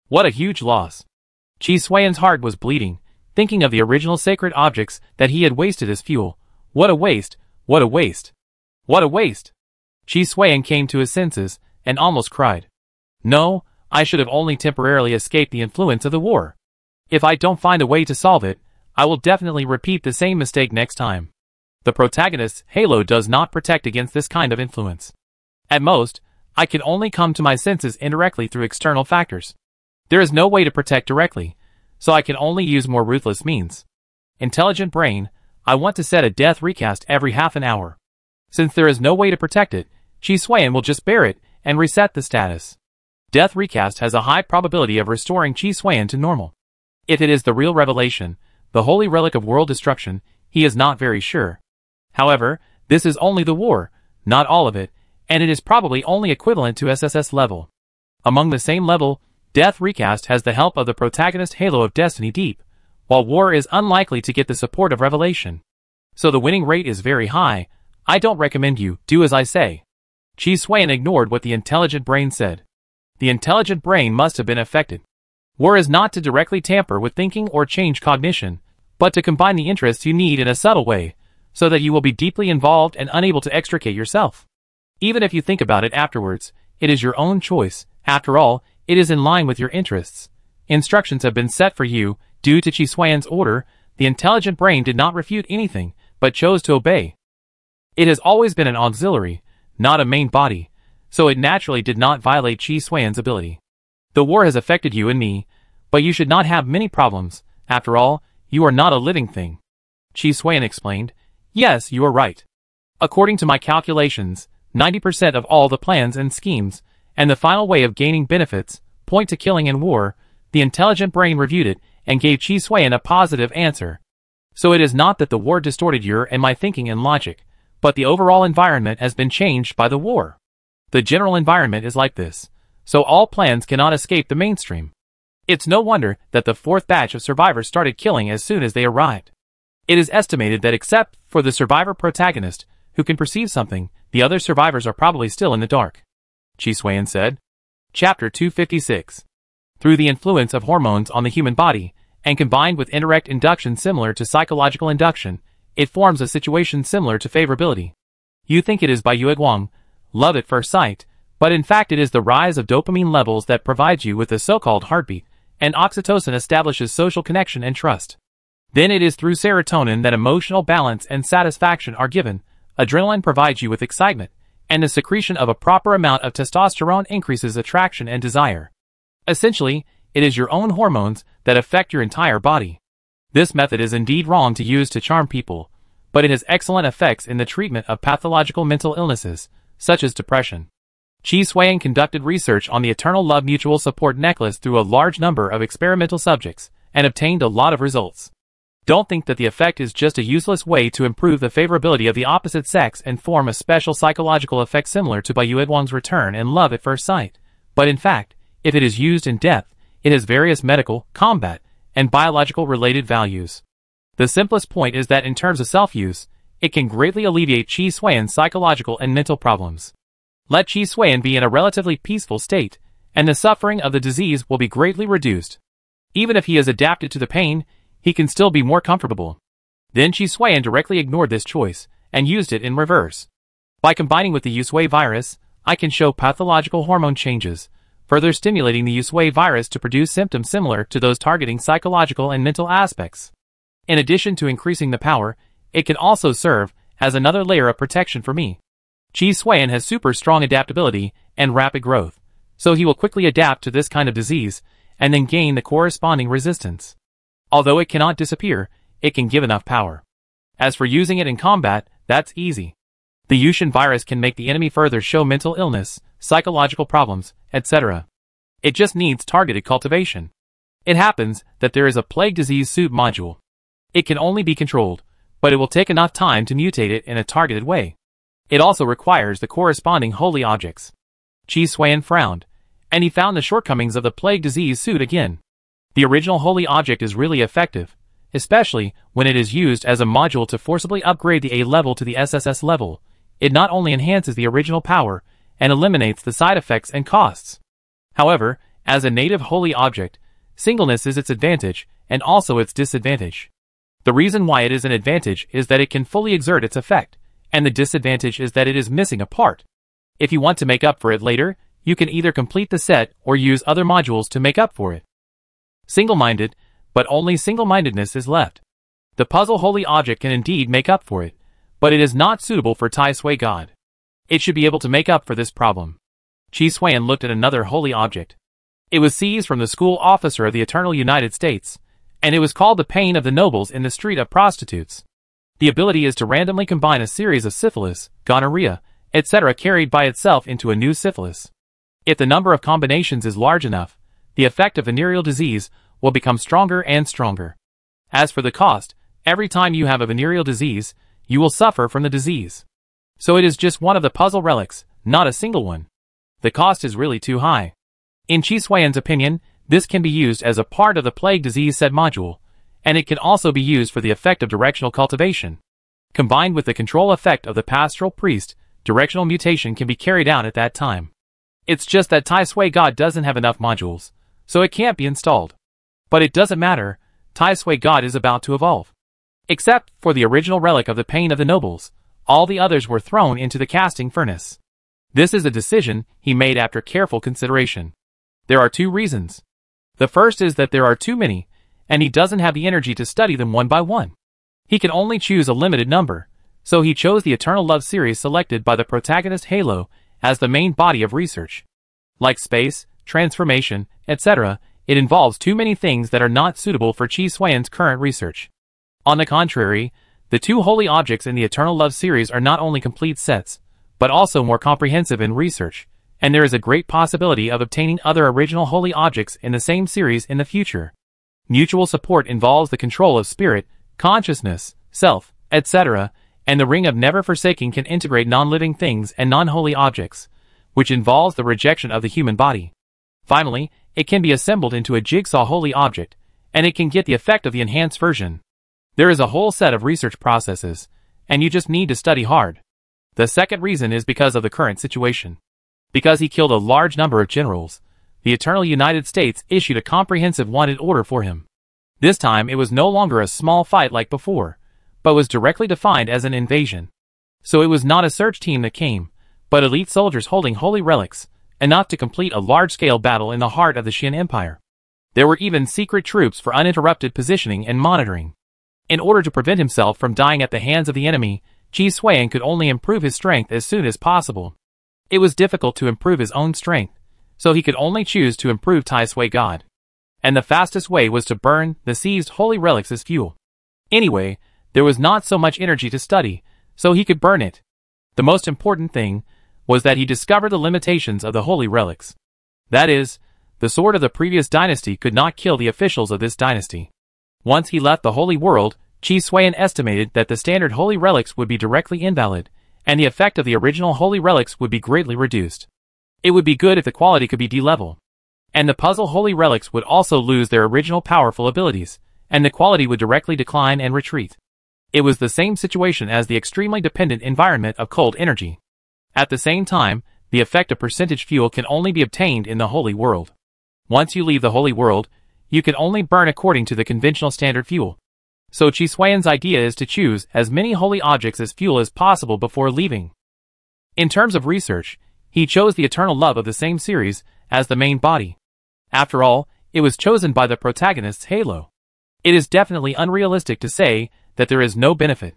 What a huge loss. Chi Suan's heart was bleeding, thinking of the original sacred objects that he had wasted as fuel. What a waste, what a waste. What a waste. Chi Suan came to his senses, and almost cried. No, I should have only temporarily escaped the influence of the war. If I don't find a way to solve it, I will definitely repeat the same mistake next time. The protagonist's halo does not protect against this kind of influence. At most, I can only come to my senses indirectly through external factors. There is no way to protect directly, so I can only use more ruthless means. Intelligent brain, I want to set a death recast every half an hour. Since there is no way to protect it, Chi Suan will just bear it and reset the status. Death recast has a high probability of restoring Chi Suan to normal. If it is the real revelation, the holy relic of world destruction, he is not very sure. However, this is only the war, not all of it, and it is probably only equivalent to SSS level. Among the same level, Death Recast has the help of the protagonist halo of Destiny Deep, while War is unlikely to get the support of Revelation. So the winning rate is very high. I don't recommend you do as I say. Chi Suan ignored what the intelligent brain said. The intelligent brain must have been affected. War is not to directly tamper with thinking or change cognition, but to combine the interests you need in a subtle way, so that you will be deeply involved and unable to extricate yourself. Even if you think about it afterwards, it is your own choice. After all, it is in line with your interests. Instructions have been set for you. Due to Chi Suan's order, the intelligent brain did not refute anything, but chose to obey. It has always been an auxiliary, not a main body, so it naturally did not violate Chi Suan's ability. The war has affected you and me, but you should not have many problems. After all, you are not a living thing. Chi Suan explained. Yes, you are right. According to my calculations, 90% of all the plans and schemes, and the final way of gaining benefits, point to killing and war. The intelligent brain reviewed it, and gave Chi Suan a positive answer. So it is not that the war distorted your and my thinking and logic, but the overall environment has been changed by the war. The general environment is like this, so all plans cannot escape the mainstream. It's no wonder that the 4th batch of survivors started killing as soon as they arrived. It is estimated that except for the survivor protagonist, who can perceive something, the other survivors are probably still in the dark. Chi Suan said. Chapter 256. Through the influence of hormones on the human body, and combined with indirect induction similar to psychological induction, it forms a situation similar to favorability. You think it is by Yueguang, love at first sight, but in fact it is the rise of dopamine levels that provides you with the so-called heartbeat, and oxytocin establishes social connection and trust. Then it is through serotonin that emotional balance and satisfaction are given, adrenaline provides you with excitement, and the secretion of a proper amount of testosterone increases attraction and desire. Essentially, it is your own hormones that affect your entire body. This method is indeed wrong to use to charm people, but it has excellent effects in the treatment of pathological mental illnesses, such as depression. Chi Suan conducted research on the Eternal Love Mutual Support Necklace through a large number of experimental subjects, and obtained a lot of results. Don't think that the effect is just a useless way to improve the favorability of the opposite sex and form a special psychological effect similar to Bai Yueguang's return and love at first sight, but in fact, if it is used in depth, it has various medical, combat, and biological related values. The simplest point is that in terms of self-use, it can greatly alleviate Qi Xuan's psychological and mental problems. Let Qi Xuan be in a relatively peaceful state, and the suffering of the disease will be greatly reduced. Even if he is adapted to the pain, he can still be more comfortable. Then Qi Xuan directly ignored this choice, and used it in reverse. By combining with the Yusui virus, I can show pathological hormone changes, further stimulating the Yusui virus to produce symptoms similar to those targeting psychological and mental aspects. In addition to increasing the power, it can also serve as another layer of protection for me. Qi Xuan has super strong adaptability and rapid growth, so he will quickly adapt to this kind of disease and then gain the corresponding resistance. Although it cannot disappear, it can give enough power. As for using it in combat, that's easy. The Yushin virus can make the enemy further show mental illness, psychological problems, etc. It just needs targeted cultivation. It happens that there is a plague disease suit module. It can only be controlled, but it will take enough time to mutate it in a targeted way. It also requires the corresponding holy objects. Qi Xuan frowned, and he found the shortcomings of the plague disease suit again. The original holy object is really effective, especially when it is used as a module to forcibly upgrade the A level to the SSS level. It not only enhances the original power and eliminates the side effects and costs. However, as a native holy object, singleness is its advantage and also its disadvantage. The reason why it is an advantage is that it can fully exert its effect, and the disadvantage is that it is missing a part. If you want to make up for it later, you can either complete the set or use other modules to make up for it. Single-minded, but only single-mindedness is left. The puzzle holy object can indeed make up for it, but it is not suitable for Tai Sui God. It should be able to make up for this problem. Qi Xuan looked at another holy object. It was seized from the school officer of the Eternal United States, and it was called the Pain of the Nobles in the Street of Prostitutes. The ability is to randomly combine a series of syphilis, gonorrhea, etc. carried by itself into a new syphilis. If the number of combinations is large enough, the effect of venereal disease will become stronger and stronger. As for the cost, every time you have a venereal disease, you will suffer from the disease. So it is just one of the puzzle relics, not a single one. The cost is really too high. In Qi Xuan's opinion, this can be used as a part of the plague disease set module, and it can also be used for the effect of directional cultivation. Combined with the control effect of the pastoral priest, directional mutation can be carried out at that time. It's just that Tai Sui God doesn't have enough modules, so it can't be installed. But it doesn't matter, Tai Sui God is about to evolve. Except for the original relic of the Pain of the Nobles, all the others were thrown into the casting furnace. This is a decision he made after careful consideration. There are two reasons. The first is that there are too many, and he doesn't have the energy to study them one by one. He can only choose a limited number, so he chose the Eternal Love series selected by the protagonist Halo as the main body of research. Like space, transformation, etc., it involves too many things that are not suitable for Qi Xuan's current research. On the contrary, the two holy objects in the Eternal Love series are not only complete sets, but also more comprehensive in research, and there is a great possibility of obtaining other original holy objects in the same series in the future. Mutual support involves the control of spirit, consciousness, self, etc., and the Ring of Never Forsaking can integrate non-living things and non-holy objects, which involves the rejection of the human body. Finally, it can be assembled into a jigsaw holy object, and it can get the effect of the enhanced version. There is a whole set of research processes, and you just need to study hard. The second reason is because of the current situation. Because he killed a large number of generals, the Eternal United States issued a comprehensive wanted order for him. This time it was no longer a small fight like before, but was directly defined as an invasion. So it was not a search team that came, but elite soldiers holding holy relics, enough to complete a large-scale battle in the heart of the Xin Empire. There were even secret troops for uninterrupted positioning and monitoring. In order to prevent himself from dying at the hands of the enemy, Qi Xuan could only improve his strength as soon as possible. It was difficult to improve his own strength, so he could only choose to improve Tai Sui God. And the fastest way was to burn the seized holy relics as fuel. Anyway, there was not so much energy to study, so he could burn it. The most important thing was that he discovered the limitations of the holy relics. That is, the sword of the previous dynasty could not kill the officials of this dynasty. Once he left the holy world, Qi Xuan estimated that the standard holy relics would be directly invalid, and the effect of the original holy relics would be greatly reduced. It would be good if the quality could be D-level. And the puzzle holy relics would also lose their original powerful abilities, and the quality would directly decline and retreat. It was the same situation as the extremely dependent environment of cold energy. At the same time, the effect of percentage fuel can only be obtained in the holy world. Once you leave the holy world, you can only burn according to the conventional standard fuel. So Chi Suiyan's idea is to choose as many holy objects as fuel as possible before leaving. In terms of research, he chose the eternal love of the same series as the main body. After all, it was chosen by the protagonist's halo. It is definitely unrealistic to say that there is no benefit.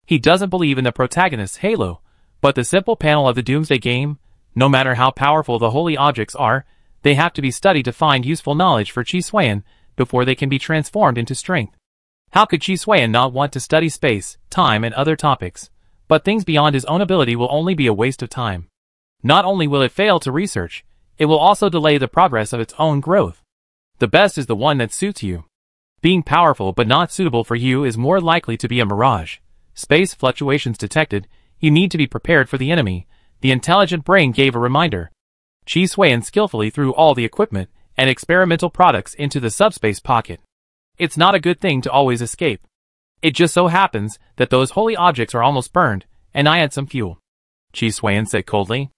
He doesn't believe in the protagonist's halo, but the simple panel of the Doomsday game, no matter how powerful the holy objects are, they have to be studied to find useful knowledge for Chi Suiyan before they can be transformed into strength. How could Chi Suiyan not want to study space, time and other topics? But things beyond his own ability will only be a waste of time. Not only will it fail to research, it will also delay the progress of its own growth. The best is the one that suits you. Being powerful but not suitable for you is more likely to be a mirage. Space fluctuations detected, you need to be prepared for the enemy. The intelligent brain gave a reminder. Chi Suiyan skillfully threw all the equipment and experimental products into the subspace pocket. It's not a good thing to always escape. It just so happens that those holy objects are almost burned, and I had some fuel. Chi Suiyan said coldly.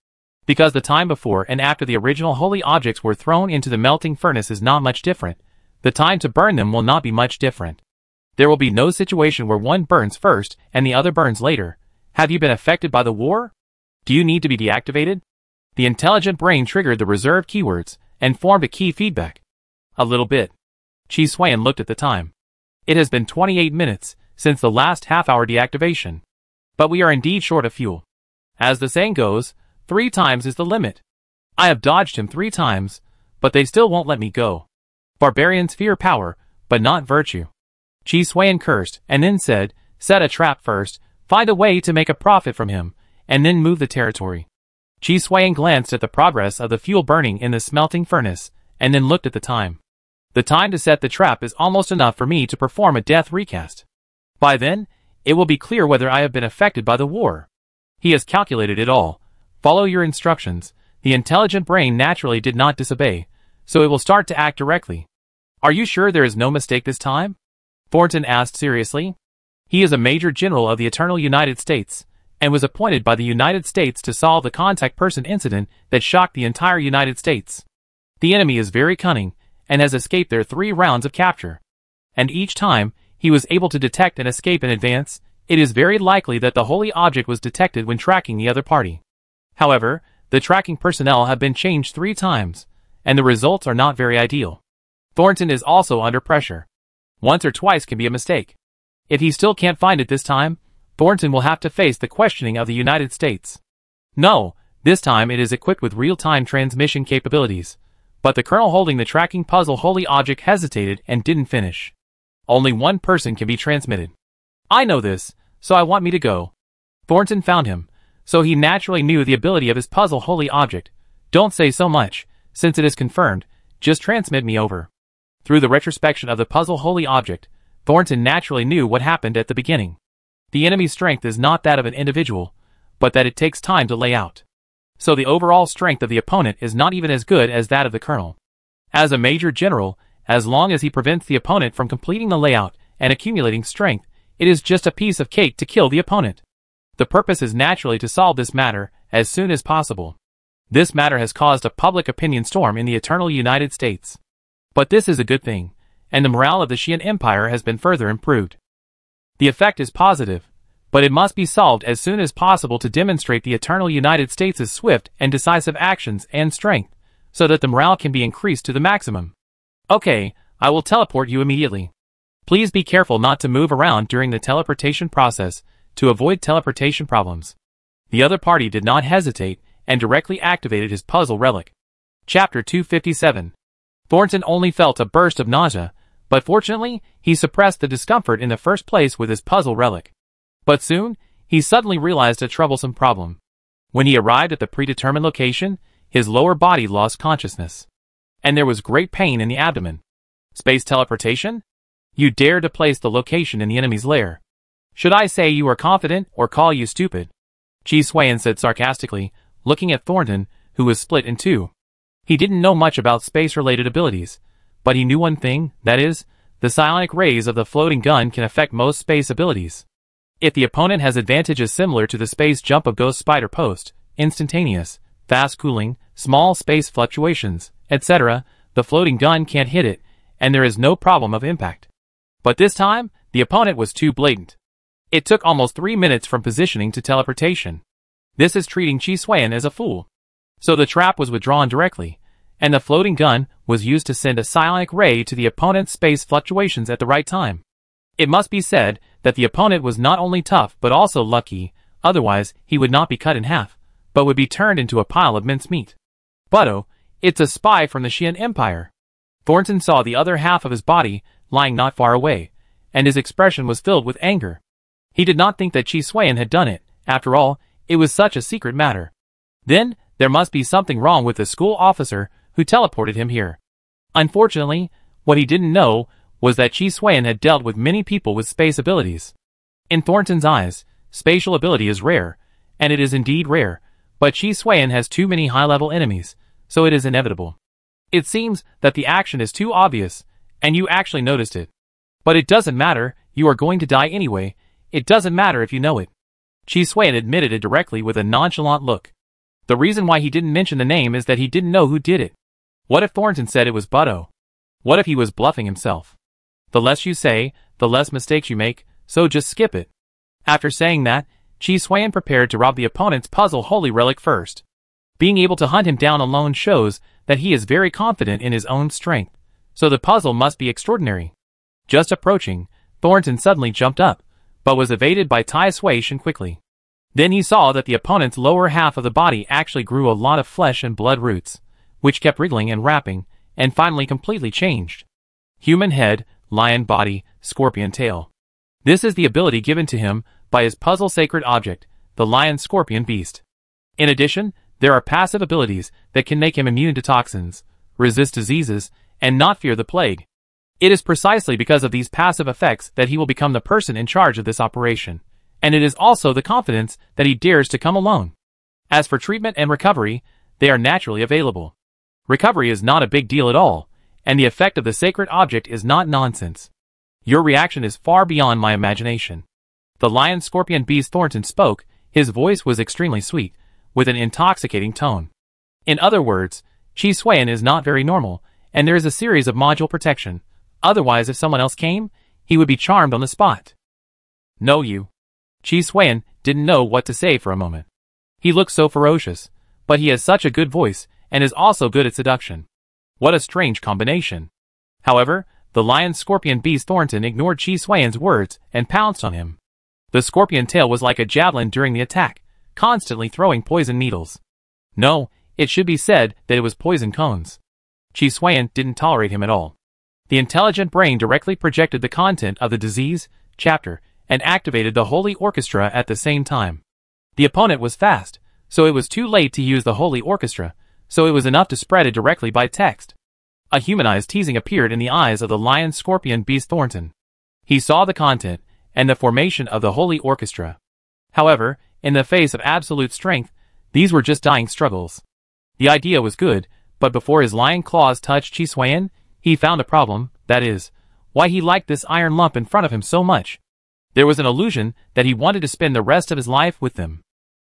Because the time before and after the original holy objects were thrown into the melting furnace is not much different, the time to burn them will not be much different. There will be no situation where one burns first and the other burns later. Have you been affected by the war? Do you need to be deactivated? The intelligent brain triggered the reserved keywords and formed a key feedback. A little bit. Chi Suiyan looked at the time. It has been 28 minutes since the last half-hour deactivation. But we are indeed short of fuel. As the saying goes, 3 times is the limit. I have dodged him 3 times, but they still won't let me go. Barbarians fear power, but not virtue. Chi Suiyan cursed and then said, set a trap first, find a way to make a profit from him, and then move the territory. Chi Suiyan glanced at the progress of the fuel burning in the smelting furnace, and then looked at the time. The time to set the trap is almost enough for me to perform a death recast. By then, it will be clear whether I have been affected by the war. He has calculated it all. Follow your instructions. The intelligent brain naturally did not disobey, so it will start to act directly. Are you sure there is no mistake this time? Thornton asked seriously. He is a Major General of the Eternal United States, and was appointed by the United States to solve the contact person incident that shocked the entire United States. The enemy is very cunning, and has escaped their 3 rounds of capture. And each time, he was able to detect and escape in advance. It is very likely that the holy object was detected when tracking the other party. However, the tracking personnel have been changed 3 times, and the results are not very ideal. Thornton is also under pressure. Once or twice can be a mistake. If he still can't find it this time, Thornton will have to face the questioning of the United States. No, this time it is equipped with real-time transmission capabilities. But the colonel holding the tracking puzzle holy object hesitated and didn't finish. Only one person can be transmitted. I know this, so I want me to go. Thornton found him, so he naturally knew the ability of his puzzle holy object. Don't say so much, since it is confirmed, just transmit me over. Through the retrospection of the puzzle holy object, Thornton naturally knew what happened at the beginning. The enemy's strength is not that of an individual, but that it takes time to lay out. So the overall strength of the opponent is not even as good as that of the colonel. As a Major General, as long as he prevents the opponent from completing the layout and accumulating strength, it is just a piece of cake to kill the opponent. The purpose is naturally to solve this matter as soon as possible. This matter has caused a public opinion storm in the Eternal United States. But this is a good thing, and the morale of the Xian Empire has been further improved. The effect is positive, but it must be solved as soon as possible to demonstrate the Eternal United States' swift and decisive actions and strength, so that the morale can be increased to the maximum. Okay, I will teleport you immediately. Please be careful not to move around during the teleportation process to avoid teleportation problems. The other party did not hesitate and directly activated his puzzle relic. Chapter 257. Thornton only felt a burst of nausea, but fortunately, he suppressed the discomfort in the first place with his puzzle relic. But soon, he suddenly realized a troublesome problem. When he arrived at the predetermined location, his lower body lost consciousness. And there was great pain in the abdomen. Space teleportation? You dare to place the location in the enemy's lair. Should I say you are confident or call you stupid? Chi Suiyan said sarcastically, looking at Thornton, who was split in 2. He didn't know much about space-related abilities, but he knew one thing, that is, the psionic rays of the floating gun can affect most space abilities. If the opponent has advantages similar to the space jump of Ghost Spider Post, instantaneous, fast cooling, small space fluctuations, etc., the floating gun can't hit it, and there is no problem of impact. But this time, the opponent was too blatant. It took almost 3 minutes from positioning to teleportation. This is treating Chi Xuan as a fool. So the trap was withdrawn directly, and the floating gun was used to send a psionic ray to the opponent's space fluctuations at the right time. It must be said that the opponent was not only tough but also lucky, otherwise he would not be cut in half, but would be turned into a pile of mincemeat. But oh, it's a spy from the Xian Empire. Thornton saw the other half of his body lying not far away, and his expression was filled with anger. He did not think that Chi Xuan had done it. After all, it was such a secret matter. Then, there must be something wrong with the school officer who teleported him here. Unfortunately, what he didn't know was that Chi Xuan had dealt with many people with space abilities. In Thornton's eyes, spatial ability is rare, and it is indeed rare, but Chi Xuan has too many high-level enemies, so it is inevitable. It seems that the action is too obvious, and you actually noticed it. But it doesn't matter, you are going to die anyway, it doesn't matter if you know it. Chi Xuan admitted it directly with a nonchalant look. The reason why he didn't mention the name is that he didn't know who did it. What if Thornton said it was Butto? What if he was bluffing himself? The less you say, the less mistakes you make, so just skip it. After saying that, Chi Xuan prepared to rob the opponent's puzzle holy relic first. Being able to hunt him down alone shows that he is very confident in his own strength, so the puzzle must be extraordinary. Just approaching, Thornton suddenly jumped up, but was evaded by Tai Sui-shen quickly. Then he saw that the opponent's lower half of the body actually grew a lot of flesh and blood roots, which kept wriggling and wrapping, and finally completely changed. Human head, lion body, scorpion tail. This is the ability given to him by his puzzle sacred object, the lion-scorpion beast. In addition, there are passive abilities that can make him immune to toxins, resist diseases, and not fear the plague. It is precisely because of these passive effects that he will become the person in charge of this operation, and it is also the confidence that he dares to come alone. As for treatment and recovery, they are naturally available. Recovery is not a big deal at all, and the effect of the sacred object is not nonsense. Your reaction is far beyond my imagination. The lion-scorpion beast Thornton spoke, his voice was extremely sweet, with an intoxicating tone. In other words, Chi Xuan is not very normal, and there is a series of module protection. Otherwise, if someone else came, he would be charmed on the spot. No, you. Chi Xuan didn't know what to say for a moment. He looks so ferocious, but he has such a good voice, and is also good at seduction. What a strange combination. However, the lion-scorpion beast Thornton ignored Chi Xuan's words and pounced on him. The scorpion tail was like a javelin during the attack, constantly throwing poison needles. No, it should be said that it was poison cones. Chi Xuan didn't tolerate him at all. The intelligent brain directly projected the content of the disease chapter and activated the Holy Orchestra at the same time. The opponent was fast, so it was too late to use the Holy Orchestra, so it was enough to spread it directly by text. A humanized teasing appeared in the eyes of the lion-scorpion beast Thornton. He saw the content and the formation of the Holy Orchestra. However, in the face of absolute strength, these were just dying struggles. The idea was good, but before his lion claws touched Chi Xuan, he found a problem, that is, why he liked this iron lump in front of him so much. There was an illusion that he wanted to spend the rest of his life with them.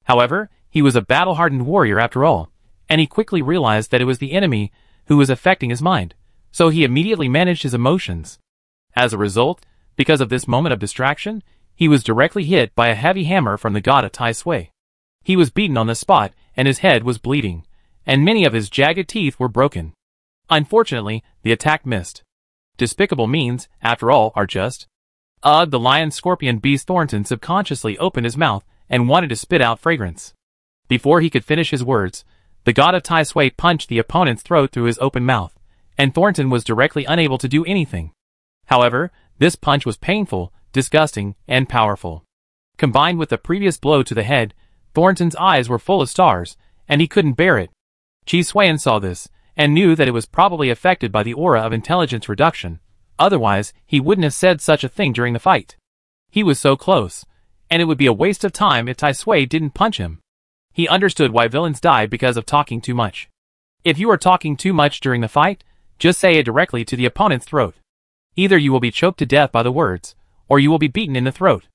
However, he was a battle-hardened warrior after all, and he quickly realized that it was the enemy who was affecting his mind, so he immediately managed his emotions. As a result, because of this moment of distraction, he was directly hit by a heavy hammer from the god of Tai Sui. He was beaten on the spot, and his head was bleeding, and many of his jagged teeth were broken. Unfortunately, the attack missed. Despicable means, after all, are just. The lion-scorpion beast Thornton subconsciously opened his mouth and wanted to spit out fragrance. Before he could finish his words, the god of Tai Sui punched the opponent's throat through his open mouth, and Thornton was directly unable to do anything. However, this punch was painful, disgusting, and powerful. Combined with the previous blow to the head, Thornton's eyes were full of stars, and he couldn't bear it. Chi Xuan saw this, and knew that it was probably affected by the aura of intelligence reduction, otherwise he wouldn't have said such a thing during the fight. He was so close, and it would be a waste of time if Tai Sui didn't punch him. He understood why villains die because of talking too much. If you are talking too much during the fight, just say it directly to the opponent's throat. Either you will be choked to death by the words, or you will be beaten in the throat.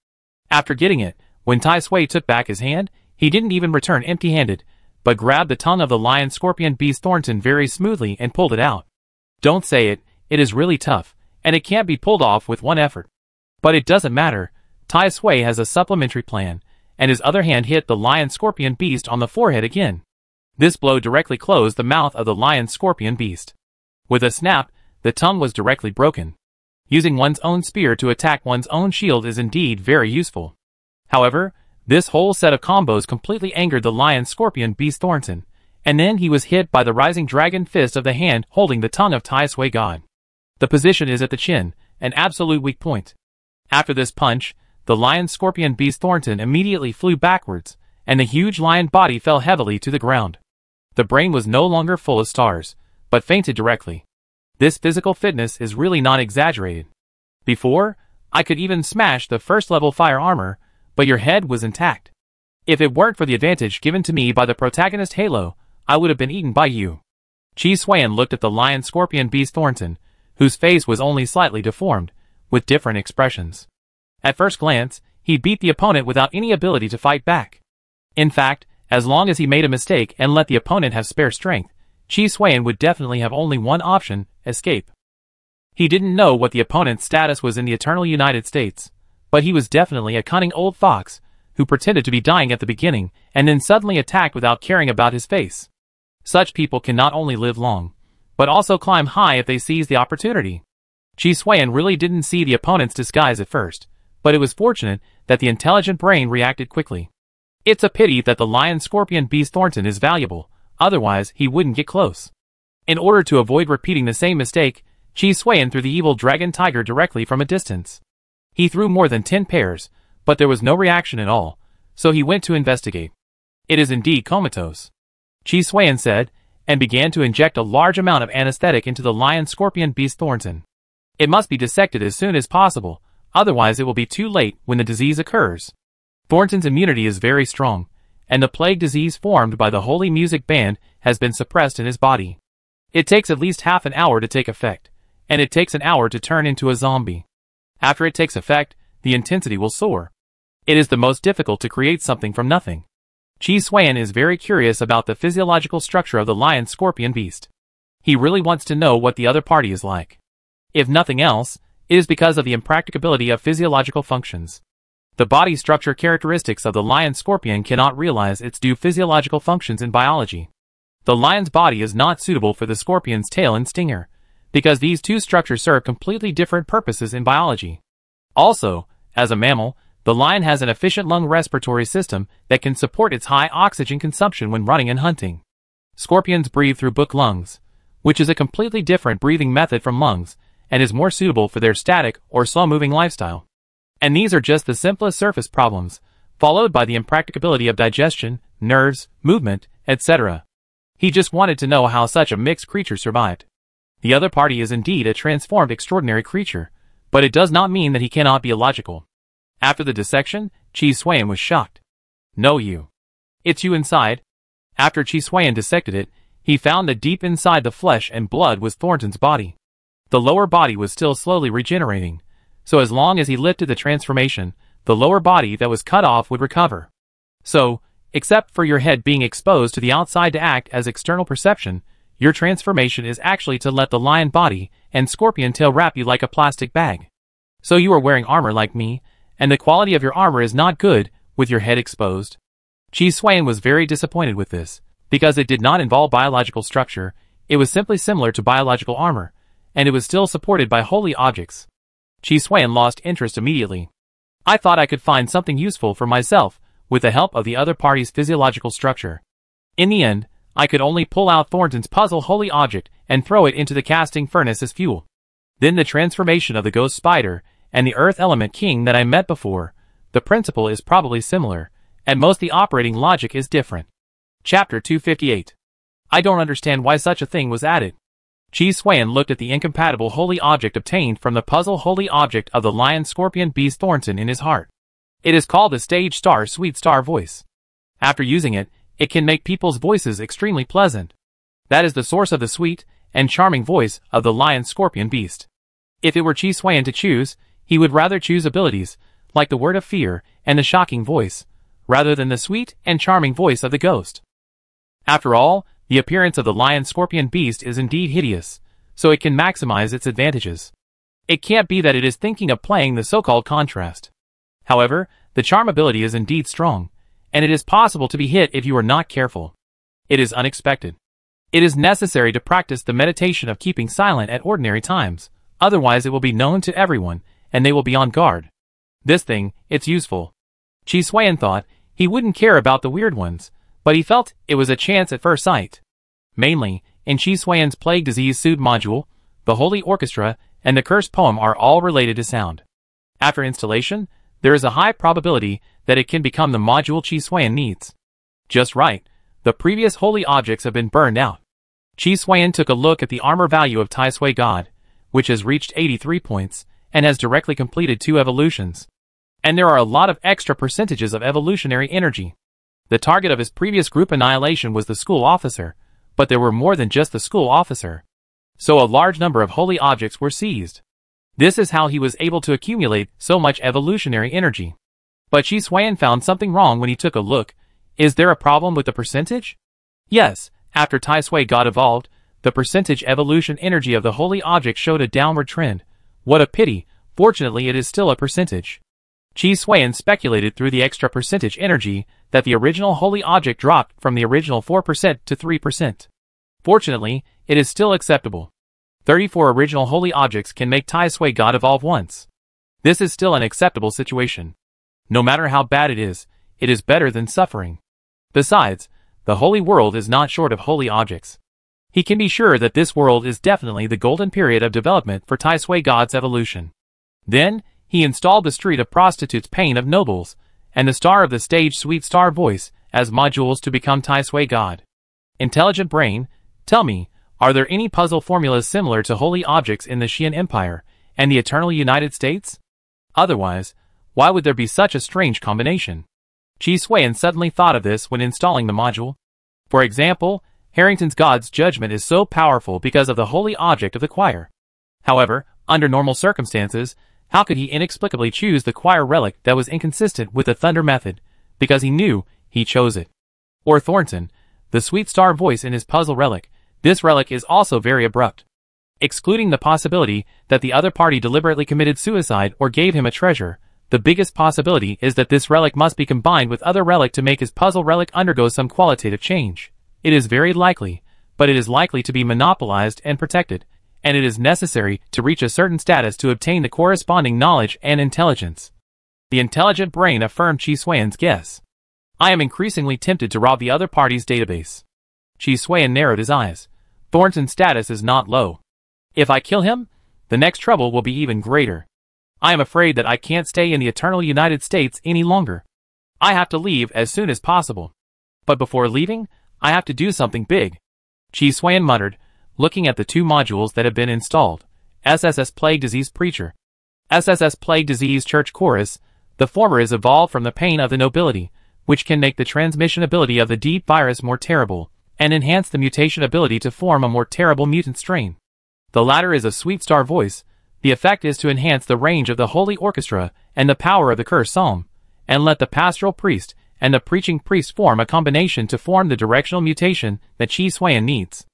After getting it, when Tai Sui took back his hand, he didn't even return empty-handed, but grabbed the tongue of the lion scorpion beast Thornton very smoothly and pulled it out. Don't say it, it is really tough, and it can't be pulled off with one effort. But it doesn't matter, Tai Sui has a supplementary plan, and his other hand hit the lion scorpion beast on the forehead again. This blow directly closed the mouth of the lion scorpion beast. With a snap, the tongue was directly broken. Using one's own spear to attack one's own shield is indeed very useful. However, this whole set of combos completely angered the lion scorpion beast Thornton, and then he was hit by the rising dragon fist of the hand holding the tongue of Tai Sui God. The position is at the chin, an absolute weak point. After this punch, the lion scorpion beast Thornton immediately flew backwards, and the huge lion body fell heavily to the ground. The brain was no longer full of stars, but fainted directly. This physical fitness is really not exaggerated. Before, I could even smash the first level fire armor, but your head was intact. If it weren't for the advantage given to me by the protagonist Halo, I would have been eaten by you. Chi Xuan looked at the lion scorpion beast Thornton, whose face was only slightly deformed, with different expressions. At first glance, he beat the opponent without any ability to fight back. In fact, as long as he made a mistake and let the opponent have spare strength, Chi Xuan would definitely have only one option, escape. He didn't know what the opponent's status was in the Eternal United States, but he was definitely a cunning old fox, who pretended to be dying at the beginning and then suddenly attacked without caring about his face. Such people can not only live long, but also climb high if they seize the opportunity. Chi Xuan really didn't see the opponent's disguise at first, but it was fortunate that the intelligent brain reacted quickly. It's a pity that the lion scorpion beast Thornton is valuable, otherwise he wouldn't get close. In order to avoid repeating the same mistake, Chi Xuan threw the evil dragon tiger directly from a distance. He threw more than 10 pairs, but there was no reaction at all, so he went to investigate. It is indeed comatose, Chi Xuan said, and began to inject a large amount of anesthetic into the lion scorpion beast Thornton. It must be dissected as soon as possible, otherwise it will be too late when the disease occurs. Thornton's immunity is very strong, and the plague disease formed by the holy music band has been suppressed in his body. It takes at least half an hour to take effect, and it takes an hour to turn into a zombie. After it takes effect, the intensity will soar. It is the most difficult to create something from nothing. Chi Xuan is very curious about the physiological structure of the lion scorpion beast. He really wants to know what the other party is like. If nothing else, it is because of the impracticability of physiological functions. The body structure characteristics of the lion scorpion cannot realize its due physiological functions in biology. The lion's body is not suitable for the scorpion's tail and stinger, because these two structures serve completely different purposes in biology. Also, as a mammal, the lion has an efficient lung respiratory system that can support its high oxygen consumption when running and hunting. Scorpions breathe through book lungs, which is a completely different breathing method from lungs, and is more suitable for their static or slow-moving lifestyle. And these are just the simplest surface problems, followed by the impracticability of digestion, nerves, movement, etc. He just wanted to know how such a mixed creature survived. The other party is indeed a transformed extraordinary creature, but it does not mean that he cannot be illogical. After the dissection, Chi Xuan was shocked. No you. It's you inside. After Chi Xuan dissected it, he found that deep inside the flesh and blood was Thornton's body. The lower body was still slowly regenerating, so as long as he lifted the transformation, the lower body that was cut off would recover. So, except for your head being exposed to the outside to act as external perception, your transformation is actually to let the lion body and scorpion tail wrap you like a plastic bag. So you are wearing armor like me, and the quality of your armor is not good, with your head exposed. Chi Xuan was very disappointed with this, because it did not involve biological structure, it was simply similar to biological armor, and it was still supported by holy objects. Chi Xuan lost interest immediately. I thought I could find something useful for myself, with the help of the other party's physiological structure. In the end, I could only pull out Thornton's puzzle holy object and throw it into the casting furnace as fuel. Then the transformation of the ghost spider and the earth element king that I met before, the principle is probably similar, and most the operating logic is different. Chapter 258. I don't understand why such a thing was added. Chi Xuan looked at the incompatible holy object obtained from the puzzle holy object of the lion scorpion beast Thornton in his heart. It is called the stage star sweet star voice. After using it, it can make people's voices extremely pleasant. That is the source of the sweet and charming voice of the lion-scorpion beast. If it were Chi Suan to choose, he would rather choose abilities, like the word of fear and the shocking voice, rather than the sweet and charming voice of the ghost. After all, the appearance of the lion-scorpion beast is indeed hideous, so it can maximize its advantages. It can't be that it is thinking of playing the so-called contrast. However, the charm ability is indeed strong, and it is possible to be hit if you are not careful. It is unexpected. It is necessary to practice the meditation of keeping silent at ordinary times, otherwise it will be known to everyone, and they will be on guard. This thing, it's useful. Chi Suan thought he wouldn't care about the weird ones, but he felt it was a chance at first sight. Mainly, in Chi Suan's Plague Disease Suit module, the Holy Orchestra and the Curse Poem are all related to sound. After installation, there is a high probability that it can become the module Chi Suan needs. Just right, the previous holy objects have been burned out. Chi Suan took a look at the armor value of Tai Sui God, which has reached 83 points, and has directly completed 2 evolutions. And there are a lot of extra percentages of evolutionary energy. The target of his previous group annihilation was the school officer, but there were more than just the school officer. So a large number of holy objects were seized. This is how he was able to accumulate so much evolutionary energy. But Chi Suan found something wrong when he took a look. Is there a problem with the percentage? Yes, after Tai Sui got evolved, the percentage evolution energy of the holy object showed a downward trend. What a pity, fortunately it is still a percentage. Chi Suan speculated through the extra percentage energy that the original holy object dropped from the original 4% to 3%. Fortunately, it is still acceptable. 34 original holy objects can make Tai Sui God evolve once. This is still an acceptable situation. No matter how bad it is better than suffering. Besides, the holy world is not short of holy objects. He can be sure that this world is definitely the golden period of development for Tai Sui God's evolution. Then, he installed the Street of Prostitutes Pain of Nobles, and the Star of the Stage Sweet Star Voice as modules to become Tai Sui God. Intelligent Brain, tell me, are there any puzzle formulas similar to holy objects in the Xian Empire and the Eternal United States? Otherwise, why would there be such a strange combination? Chi Suan suddenly thought of this when installing the module. For example, Harrington's God's judgment is so powerful because of the holy object of the choir. However, under normal circumstances, how could he inexplicably choose the choir relic that was inconsistent with the thunder method, because he knew he chose it? Or Thornton, the sweet star voice in his puzzle relic. This relic is also very abrupt. Excluding the possibility that the other party deliberately committed suicide or gave him a treasure, the biggest possibility is that this relic must be combined with other relic to make his puzzle relic undergo some qualitative change. It is very likely, but it is likely to be monopolized and protected, and it is necessary to reach a certain status to obtain the corresponding knowledge and intelligence. The intelligent brain affirmed Chi Suan's guess. I am increasingly tempted to rob the other party's database. Chi Suan narrowed his eyes. Thornton's status is not low. If I kill him, the next trouble will be even greater. I am afraid that I can't stay in the Eternal United States any longer. I have to leave as soon as possible. But before leaving, I have to do something big. Chi Suan muttered, looking at the 2 modules that have been installed. SSS Plague Disease Preacher. SSS Plague Disease Church Chorus. The former is evolved from the pain of the nobility, which can make the transmission ability of the deep virus more terrible, and enhance the mutation ability to form a more terrible mutant strain. The latter is a sweet star voice. The effect is to enhance the range of the holy orchestra and the power of the curse psalm, and let the pastoral priest and the preaching priest form a combination to form the directional mutation that Chi Suan needs.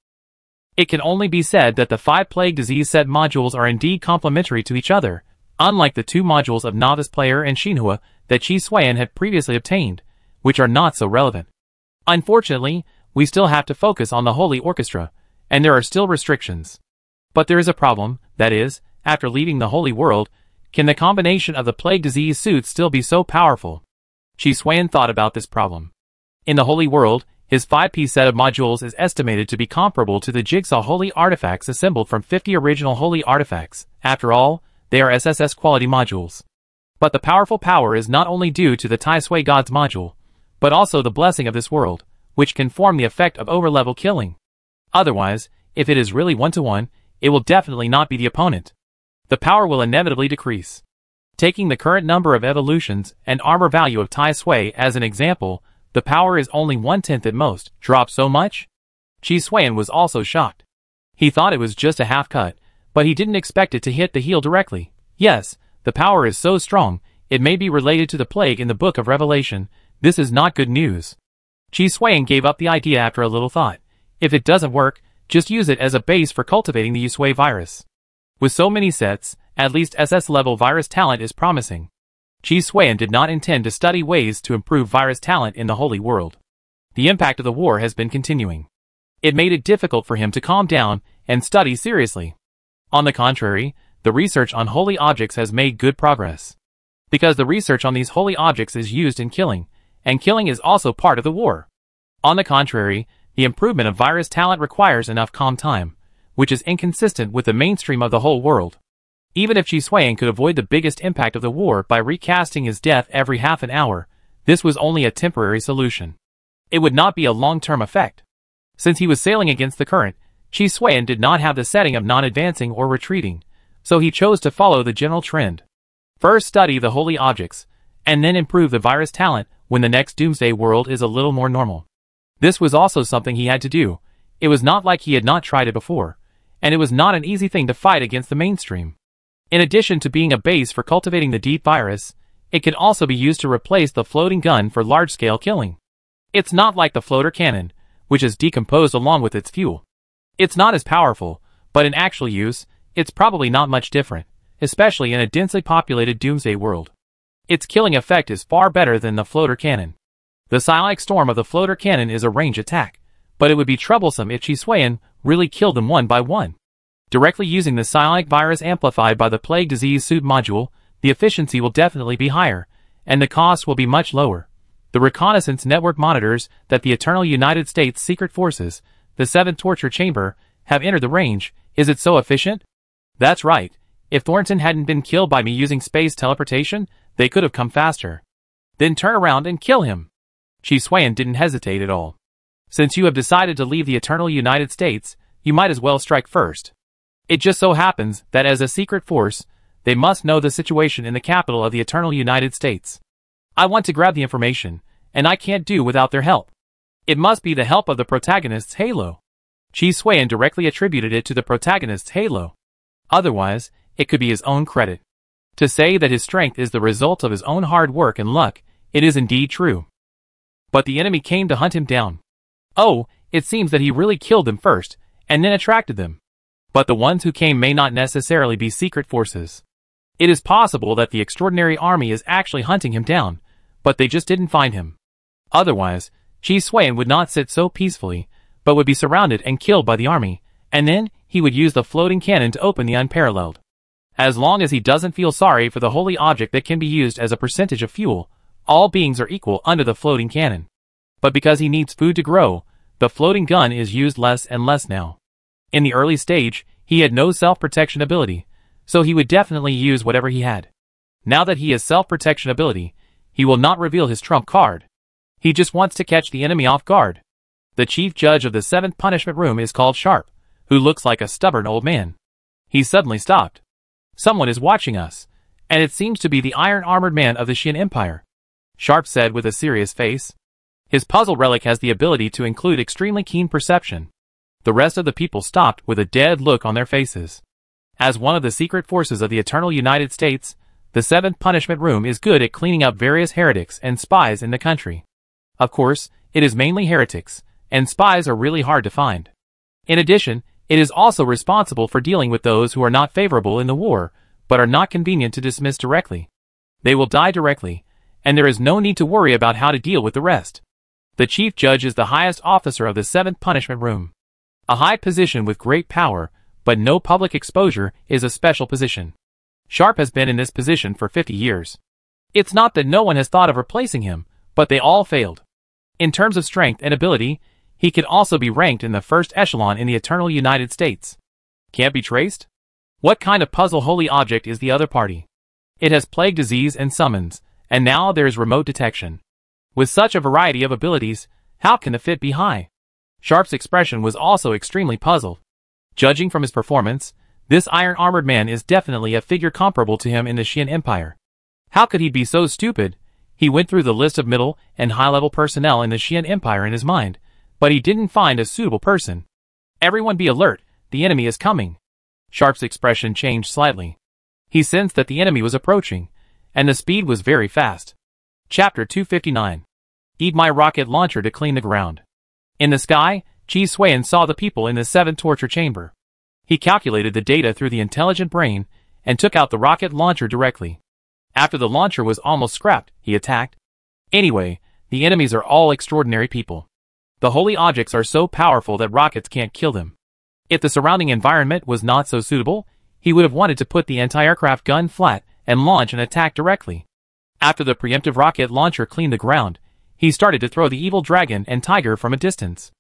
It can only be said that the 5 Plague Disease set modules are indeed complementary to each other, unlike the 2 modules of Novice Player and Xinhua that Chi Suan had previously obtained, which are not so relevant. Unfortunately, we still have to focus on the holy orchestra, and there are still restrictions. But there is a problem, that is, after leaving the holy world, can the combination of the Plague Disease suits still be so powerful? Chi Suan thought about this problem. In the holy world, his 5-piece set of modules is estimated to be comparable to the jigsaw holy artifacts assembled from 50 original holy artifacts. After all, they are SSS quality modules. But the powerful power is not only due to the Tai Sui God's module, but also the blessing of this world, which can form the effect of overlevel killing. Otherwise, if it is really 1-to-1, it will definitely not be the opponent. The power will inevitably decrease. Taking the current number of evolutions and armor value of Tai Sui as an example, the power is only 1/10 at most. Drop so much? Qi Xuan was also shocked. He thought it was just a half cut, but he didn't expect it to hit the heel directly. Yes, the power is so strong, it may be related to the plague in the Book of Revelation. This is not good news. Qi Xuan gave up the idea after a little thought. If it doesn't work, just use it as a base for cultivating the Yusui virus. With so many sets, at least SS-level virus talent is promising. Qi Xuan did not intend to study ways to improve virus talent in the Holy World. The impact of the war has been continuing. It made it difficult for him to calm down and study seriously. On the contrary, the research on holy objects has made good progress. Because the research on these holy objects is used in killing, and killing is also part of the war. On the contrary, the improvement of virus talent requires enough calm time, which is inconsistent with the mainstream of the whole world. Even if Qi Xuan could avoid the biggest impact of the war by recasting his death every half an hour, this was only a temporary solution. It would not be a long-term effect. Since he was sailing against the current, Qi Xuan did not have the setting of non-advancing or retreating, so he chose to follow the general trend. First study the holy objects, and then improve the virus talent when the next doomsday world is a little more normal. This was also something he had to do. It was not like he had not tried it before, and it was not an easy thing to fight against the mainstream. In addition to being a base for cultivating the deep virus, it can also be used to replace the floating gun for large-scale killing. It's not like the floater cannon, which is decomposed along with its fuel. It's not as powerful, but in actual use, it's probably not much different, especially in a densely populated doomsday world. Its killing effect is far better than the floater cannon. The psi-like storm of the floater cannon is a range attack, but it would be troublesome if Qi Xuan really killed them one by one. Directly using the psi-like virus amplified by the plague disease suit module, the efficiency will definitely be higher, and the cost will be much lower. The reconnaissance network monitors that the Eternal United States Secret Forces, the 7th Torture Chamber, have entered the range. Is it so efficient? That's right. If Thornton hadn't been killed by me using space teleportation, they could have come faster. Then turn around and kill him. Qi Xuan didn't hesitate at all. Since you have decided to leave the Eternal United States, you might as well strike first. It just so happens that as a secret force, they must know the situation in the capital of the Eternal United States. I want to grab the information, and I can't do without their help. It must be the help of the protagonist's halo. Qi Xuan directly attributed it to the protagonist's halo. Otherwise, it could be his own credit. To say that his strength is the result of his own hard work and luck, it is indeed true. But the enemy came to hunt him down. Oh, it seems that he really killed them first, and then attracted them. But the ones who came may not necessarily be secret forces. It is possible that the extraordinary army is actually hunting him down, but they just didn't find him. Otherwise, Qi Xuan would not sit so peacefully, but would be surrounded and killed by the army, and then he would use the floating cannon to open the unparalleled. As long as he doesn't feel sorry for the holy object that can be used as a percentage of fuel, all beings are equal under the floating cannon. But because he needs food to grow, the floating gun is used less and less now. In the early stage, he had no self-protection ability, so he would definitely use whatever he had. Now that he has self-protection ability, he will not reveal his trump card. He just wants to catch the enemy off guard. The chief judge of the 7th punishment room is called Sharp, who looks like a stubborn old man. He suddenly stopped. Someone is watching us, and it seems to be the iron-armored man of the Qian Empire. Sharp said with a serious face. His puzzle relic has the ability to include extremely keen perception. The rest of the people stopped with a dead look on their faces. As one of the secret forces of the Eternal United States, the 7th punishment room is good at cleaning up various heretics and spies in the country. Of course, it is mainly heretics, and spies are really hard to find. In addition, it is also responsible for dealing with those who are not favorable in the war, but are not convenient to dismiss directly. They will die directly, and there is no need to worry about how to deal with the rest. The chief judge is the highest officer of the 7th punishment room. A high position with great power, but no public exposure, is a special position. Sharp has been in this position for 50 years. It's not that no one has thought of replacing him, but they all failed. In terms of strength and ability, he could also be ranked in the first echelon in the Eternal United States. Can't be traced? What kind of puzzle holy object is the other party? It has plague disease and summons, and now there is remote detection. With such a variety of abilities, how can the fit be high? Sharp's expression was also extremely puzzled. Judging from his performance, this iron-armored man is definitely a figure comparable to him in the Qian Empire. How could he be so stupid? He went through the list of middle and high-level personnel in the Qian Empire in his mind, But he didn't find a suitable person. Everyone be alert, the enemy is coming. Sharp's expression changed slightly. He sensed that the enemy was approaching, and the speed was very fast. Chapter 259. Eat my rocket launcher to clean the ground. In the sky, Chi Suan saw the people in the 7th torture chamber. He calculated the data through the intelligent brain, and took out the rocket launcher directly. After the launcher was almost scrapped, he attacked. Anyway, the enemies are all extraordinary people. The holy objects are so powerful that rockets can't kill them. If the surrounding environment was not so suitable, he would have wanted to put the anti-aircraft gun flat and launch an attack directly. After the preemptive rocket launcher cleaned the ground, he started to throw the evil dragon and tiger from a distance.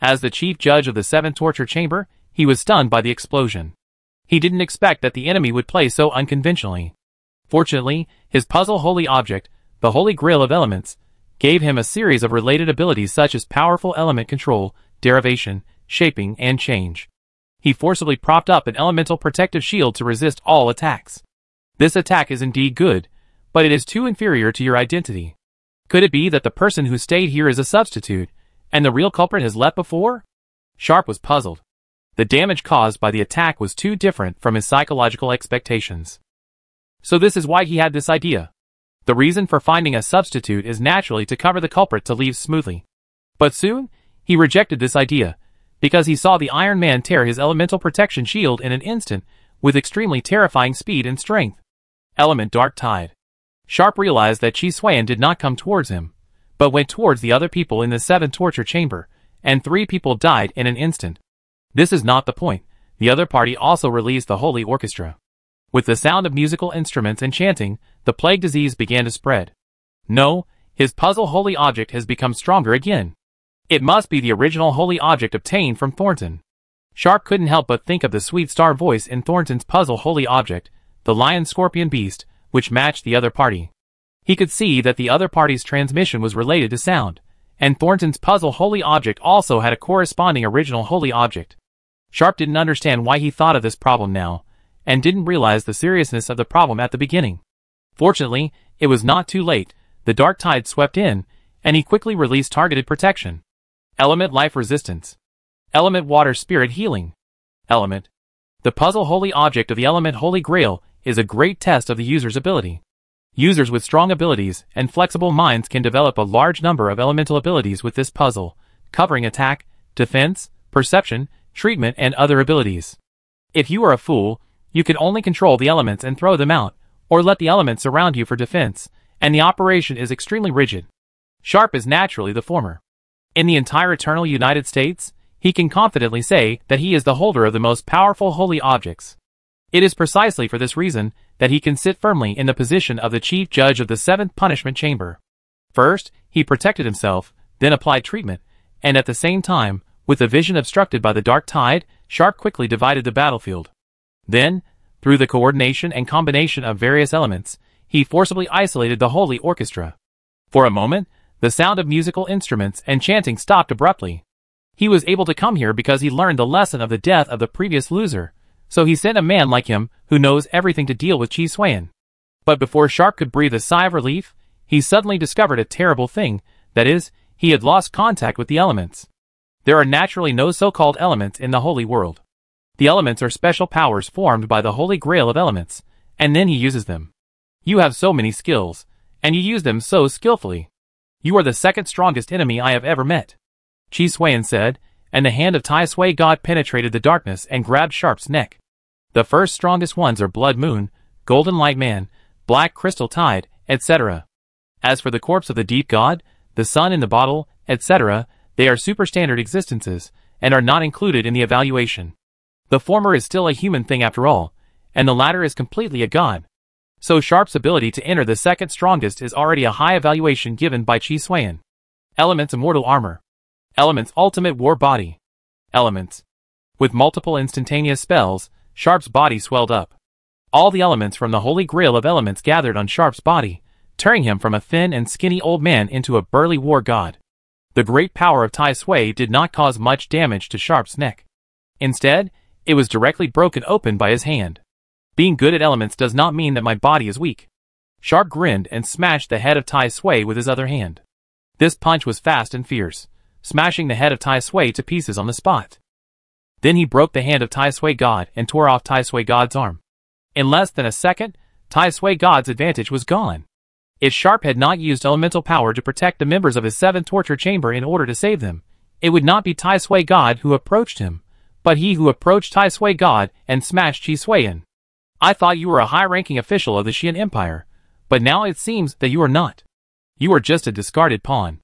As the chief judge of the 7th torture chamber, he was stunned by the explosion. He didn't expect that the enemy would play so unconventionally. Fortunately, his puzzle holy object, the Holy Grail of Elements, gave him a series of related abilities such as powerful element control, derivation, shaping, and change. He forcibly propped up an elemental protective shield to resist all attacks. This attack is indeed good, but it is too inferior to your identity. Could it be that the person who stayed here is a substitute, and the real culprit has left before? Sharp was puzzled. The damage caused by the attack was too different from his psychological expectations. So this is why he had this idea. The reason for finding a substitute is naturally to cover the culprit to leave smoothly. But soon, he rejected this idea, because he saw the Iron Man tear his elemental protection shield in an instant, with extremely terrifying speed and strength. Element Dark Tide. Sharp realized that Chi Suan did not come towards him, but went towards the other people in the 7th torture chamber, and 3 people died in an instant. This is not the point. The other party also released the Holy Orchestra. With the sound of musical instruments and chanting, the plague disease began to spread. No, his puzzle holy object has become stronger again. It must be the original holy object obtained from Thornton. Sharp couldn't help but think of the sweet star voice in Thornton's puzzle holy object, the lion-scorpion beast, which matched the other party. He could see that the other party's transmission was related to sound, and Thornton's puzzle holy object also had a corresponding original holy object. Sharp didn't understand why he thought of this problem now, and didn't realize the seriousness of the problem at the beginning. Fortunately, it was not too late. The dark tide swept in, and he quickly released targeted protection. Element Life Resistance. Element Water Spirit Healing. Element. The puzzle holy object of the element Holy Grail is a great test of the user's ability. Users with strong abilities and flexible minds can develop a large number of elemental abilities with this puzzle, covering attack, defense, perception, treatment, and other abilities. If you are a fool, you can only control the elements and throw them out, or let the elements surround you for defense, and the operation is extremely rigid. Sharp is naturally the former. In the entire eternal United States, he can confidently say that he is the holder of the most powerful holy objects. It is precisely for this reason that he can sit firmly in the position of the chief judge of the 7th punishment chamber. First, he protected himself, then applied treatment, and at the same time, with the vision obstructed by the dark tide, Sharp quickly divided the battlefield. Then, through the coordination and combination of various elements, he forcibly isolated the holy orchestra. For a moment, the sound of musical instruments and chanting stopped abruptly. He was able to come here because he learned the lesson of the death of the previous loser, so he sent a man like him who knows everything to deal with Chi Suan. But before Sharp could breathe a sigh of relief, he suddenly discovered a terrible thing, that is, he had lost contact with the elements. There are naturally no so-called elements in the holy world. The elements are special powers formed by the Holy Grail of Elements, and then he uses them. You have so many skills, and you use them so skillfully. You are the second strongest enemy I have ever met. Chi Suan said, and the hand of Tai Sui God penetrated the darkness and grabbed Sharp's neck. The first strongest ones are Blood Moon, Golden Light Man, Black Crystal Tide, etc. As for the corpse of the Deep God, the Sun in the Bottle, etc., they are superstandard existences, and are not included in the evaluation. The former is still a human thing after all, and the latter is completely a god. So Sharp's ability to enter the second strongest is already a high evaluation given by Chi Suan. Elements Immortal Armor. Elements Ultimate War Body. Elements. With multiple instantaneous spells, Sharp's body swelled up. All the elements from the Holy Grail of Elements gathered on Sharp's body, turning him from a thin and skinny old man into a burly war god. The great power of Tai Sui did not cause much damage to Sharp's neck. Instead, it was directly broken open by his hand. Being good at elements does not mean that my body is weak. Sharp grinned and smashed the head of Tai Sui with his other hand. This punch was fast and fierce, smashing the head of Tai Sui to pieces on the spot. Then he broke the hand of Tai Sui God and tore off Tai Sui God's arm. In less than a second, Tai Sui God's advantage was gone. If Sharp had not used elemental power to protect the members of his 7th torture chamber in order to save them, it would not be Tai Sui God who approached him, but he who approached Tai Sui God and smashed Chi Suiyan. I thought you were a high-ranking official of the Xian Empire, but now it seems that you are not. You are just a discarded pawn,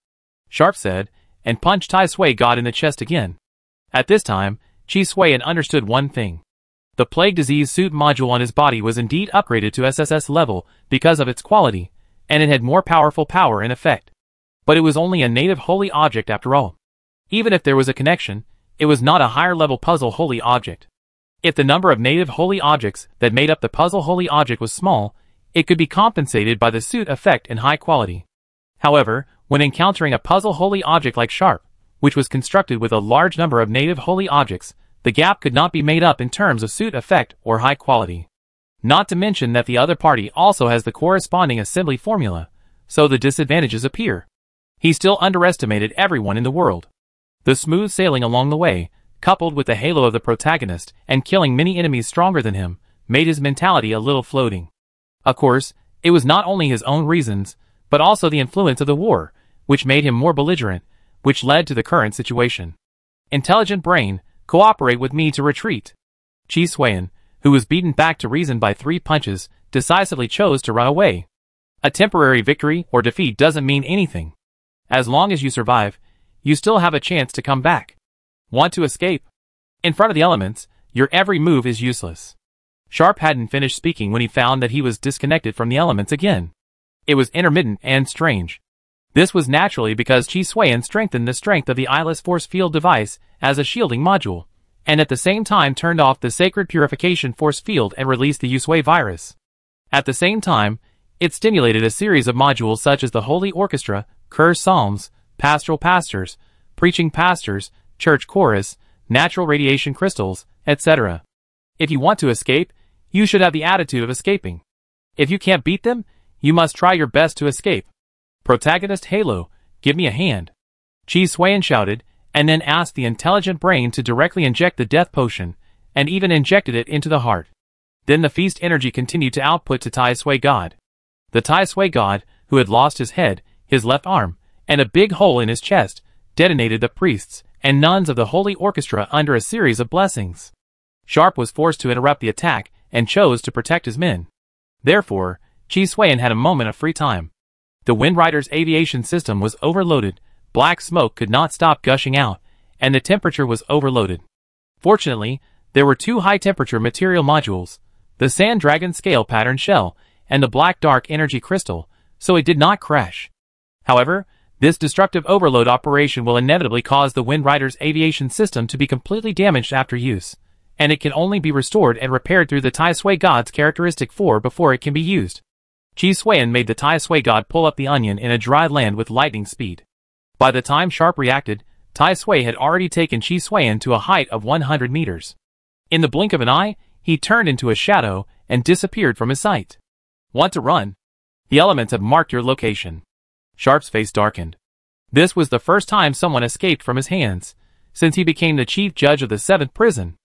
Sharp said, and punched Tai Sui God in the chest again. At this time, Chi Suiyan understood one thing. The plague disease suit module on his body was indeed upgraded to SSS level because of its quality, and it had more powerful power and effect. But it was only a native holy object after all. Even if there was a connection, it was not a higher-level puzzle holy object. If the number of native holy objects that made up the puzzle holy object was small, it could be compensated by the suit effect and high quality. However, when encountering a puzzle holy object like Sharp, which was constructed with a large number of native holy objects, the gap could not be made up in terms of suit effect or high quality. Not to mention that the other party also has the corresponding assembly formula, so the disadvantages appear. He still underestimated everyone in the world. The smooth sailing along the way, coupled with the halo of the protagonist and killing many enemies stronger than him, made his mentality a little floating. Of course, it was not only his own reasons, but also the influence of the war, which made him more belligerent, which led to the current situation. Intelligent brain, cooperate with me to retreat. Chi Suiyan, who was beaten back to reason by 3 punches, decisively chose to run away. A temporary victory or defeat doesn't mean anything. As long as you survive, you still have a chance to come back. Want to escape? In front of the elements, your every move is useless. Sharp hadn't finished speaking when he found that he was disconnected from the elements again. It was intermittent and strange. This was naturally because Chi Suiyan strengthened the strength of the eyeless force field device as a shielding module, and at the same time turned off the sacred purification force field and released the Yusui virus. At the same time, it stimulated a series of modules such as the Holy Orchestra, Curse Psalms, Pastoral Pastors, Preaching Pastors, Church Chorus, Natural Radiation Crystals, etc. If you want to escape, you should have the attitude of escaping. If you can't beat them, you must try your best to escape. Protagonist Halo, give me a hand. Chi Suiyan shouted, and then asked the intelligent brain to directly inject the death potion, and even injected it into the heart. Then the feast energy continued to output to Tai Sui God. The Tai Sui God, who had lost his head, his left arm, and a big hole in his chest, detonated the priests and nuns of the Holy Orchestra under a series of blessings. Sharp was forced to interrupt the attack and chose to protect his men. Therefore, Chi Suiyan had a moment of free time. The Wind Rider's aviation system was overloaded, black smoke could not stop gushing out, and the temperature was overloaded. Fortunately, there were 2 high-temperature material modules, the Sand Dragon scale pattern shell, and the Black Dark energy crystal, so it did not crash. However, this destructive overload operation will inevitably cause the Wind Rider's aviation system to be completely damaged after use, and it can only be restored and repaired through the Tai Sui God's characteristic 4 before it can be used. Chi Suiyan made the Tai Sui God pull up the onion in a dry land with lightning speed. By the time Sharp reacted, Tai Sui had already taken Chi Suiyan to a height of 100 meters. In the blink of an eye, he turned into a shadow and disappeared from his sight. Want to run? The elements have marked your location. Sharp's face darkened. This was the first time someone escaped from his hands, since he became the chief judge of the 7th prison.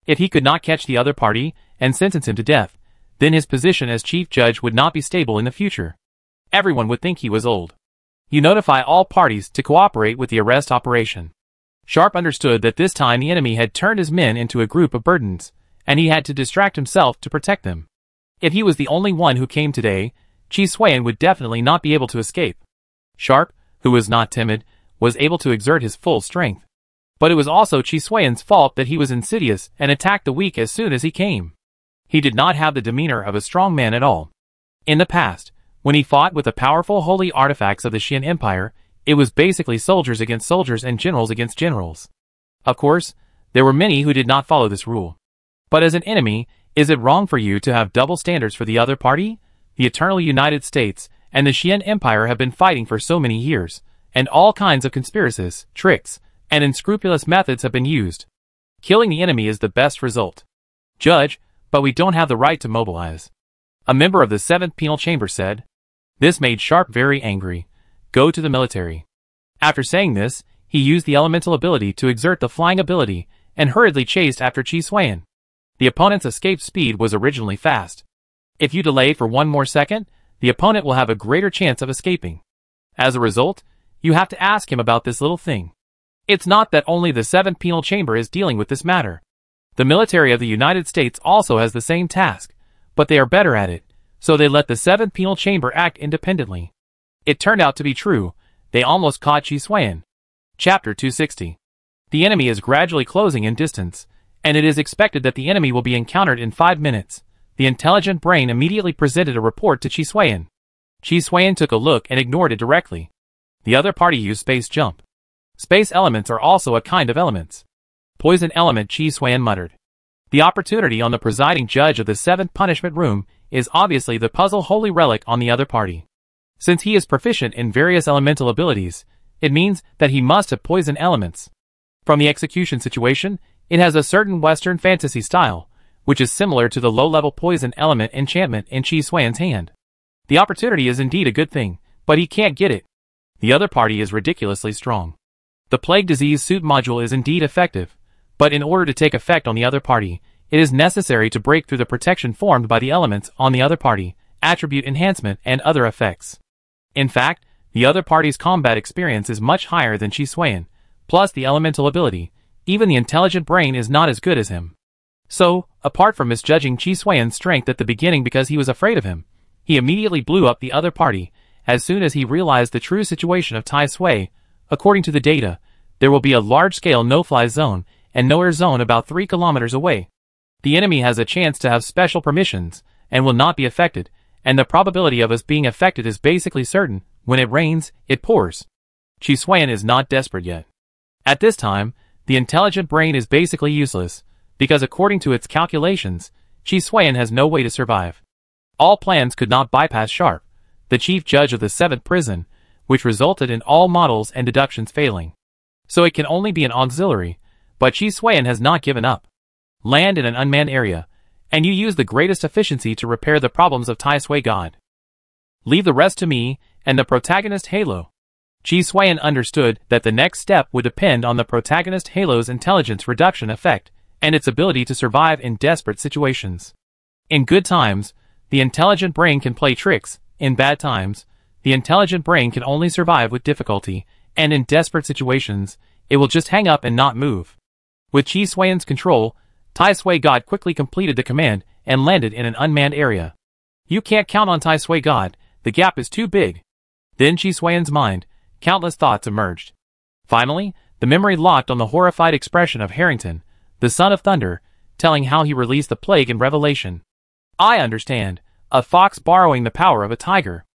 If he could not catch the other party and sentence him to death, then his position as chief judge would not be stable in the future. Everyone would think he was old. You notify all parties to cooperate with the arrest operation. Sharp understood that this time the enemy had turned his men into a group of burdens, and he had to distract himself to protect them. If he was the only one who came today, Chi Suiyan would definitely not be able to escape. Sharp, who was not timid, was able to exert his full strength. But it was also Chi Suiyan's fault that he was insidious and attacked the weak as soon as he came. He did not have the demeanor of a strong man at all. In the past, when he fought with the powerful holy artifacts of the Xian Empire, it was basically soldiers against soldiers and generals against generals. Of course, there were many who did not follow this rule. But as an enemy, is it wrong for you to have double standards for the other party? The Eternal United States and the Xian Empire have been fighting for so many years, and all kinds of conspiracies, tricks, and unscrupulous methods have been used. Killing the enemy is the best result. Judge, but we don't have the right to mobilize. A member of the 7th Penal Chamber said. This made Sharp very angry. Go to the military. After saying this, he used the elemental ability to exert the flying ability and hurriedly chased after Chi Xuan. The opponent's escape speed was originally fast. If you delay for one more second, the opponent will have a greater chance of escaping. As a result, you have to ask him about this little thing. It's not that only the 7th Penal Chamber is dealing with this matter. The military of the United States also has the same task, but they are better at it, so they let the 7th Penal Chamber act independently. It turned out to be true. They almost caught Chi Xuan. Chapter 260. The enemy is gradually closing in distance, and it is expected that the enemy will be encountered in 5 minutes. The intelligent brain immediately presented a report to Chi Xuan. Chi Xuan took a look and ignored it directly. The other party used space jump. Space elements are also a kind of elements. Poison element, Chi Xuan muttered. The opportunity on the presiding judge of the 7th punishment room is obviously the puzzle holy relic on the other party. Since he is proficient in various elemental abilities, it means that he must have poison elements. From the execution situation, it has a certain Western fantasy style, which is similar to the low-level poison element enchantment in Chi Xuan's hand. The opportunity is indeed a good thing, but he can't get it. The other party is ridiculously strong. The plague disease suit module is indeed effective, but in order to take effect on the other party, it is necessary to break through the protection formed by the elements on the other party, attribute enhancement, and other effects. In fact, the other party's combat experience is much higher than Chi Xuan, plus the elemental ability. Even the intelligent brain is not as good as him. So, apart from misjudging Chi Xuan's strength at the beginning because he was afraid of him, he immediately blew up the other party as soon as he realized the true situation of Tai Sui. According to the data, there will be a large-scale no-fly zone and no-air zone about 3 kilometers away. The enemy has a chance to have special permissions and will not be affected, and the probability of us being affected is basically certain. When it rains, it pours. Chi Xuan is not desperate yet. At this time, the intelligent brain is basically useless, because according to its calculations, Chi Xuan has no way to survive. All plans could not bypass Sharp, the chief judge of the 7th prison, which resulted in all models and deductions failing. So it can only be an auxiliary, but Chi Xuan has not given up. Land in an unmanned area, and you use the greatest efficiency to repair the problems of Tai Sui God. Leave the rest to me and the protagonist Halo. Chi Xuan understood that the next step would depend on the protagonist Halo's intelligence reduction effect and its ability to survive in desperate situations. In good times, the intelligent brain can play tricks. In bad times, the intelligent brain can only survive with difficulty, and in desperate situations, it will just hang up and not move. With Chi Xuan's control, Tai Sui God quickly completed the command and landed in an unmanned area. You can't count on Tai Sui God, the gap is too big. Then Chi Xuan's mind, countless thoughts emerged. Finally, the memory locked on the horrified expression of Harrington, the son of Thunder, telling how he released the plague in Revelation. I understand, a fox borrowing the power of a tiger.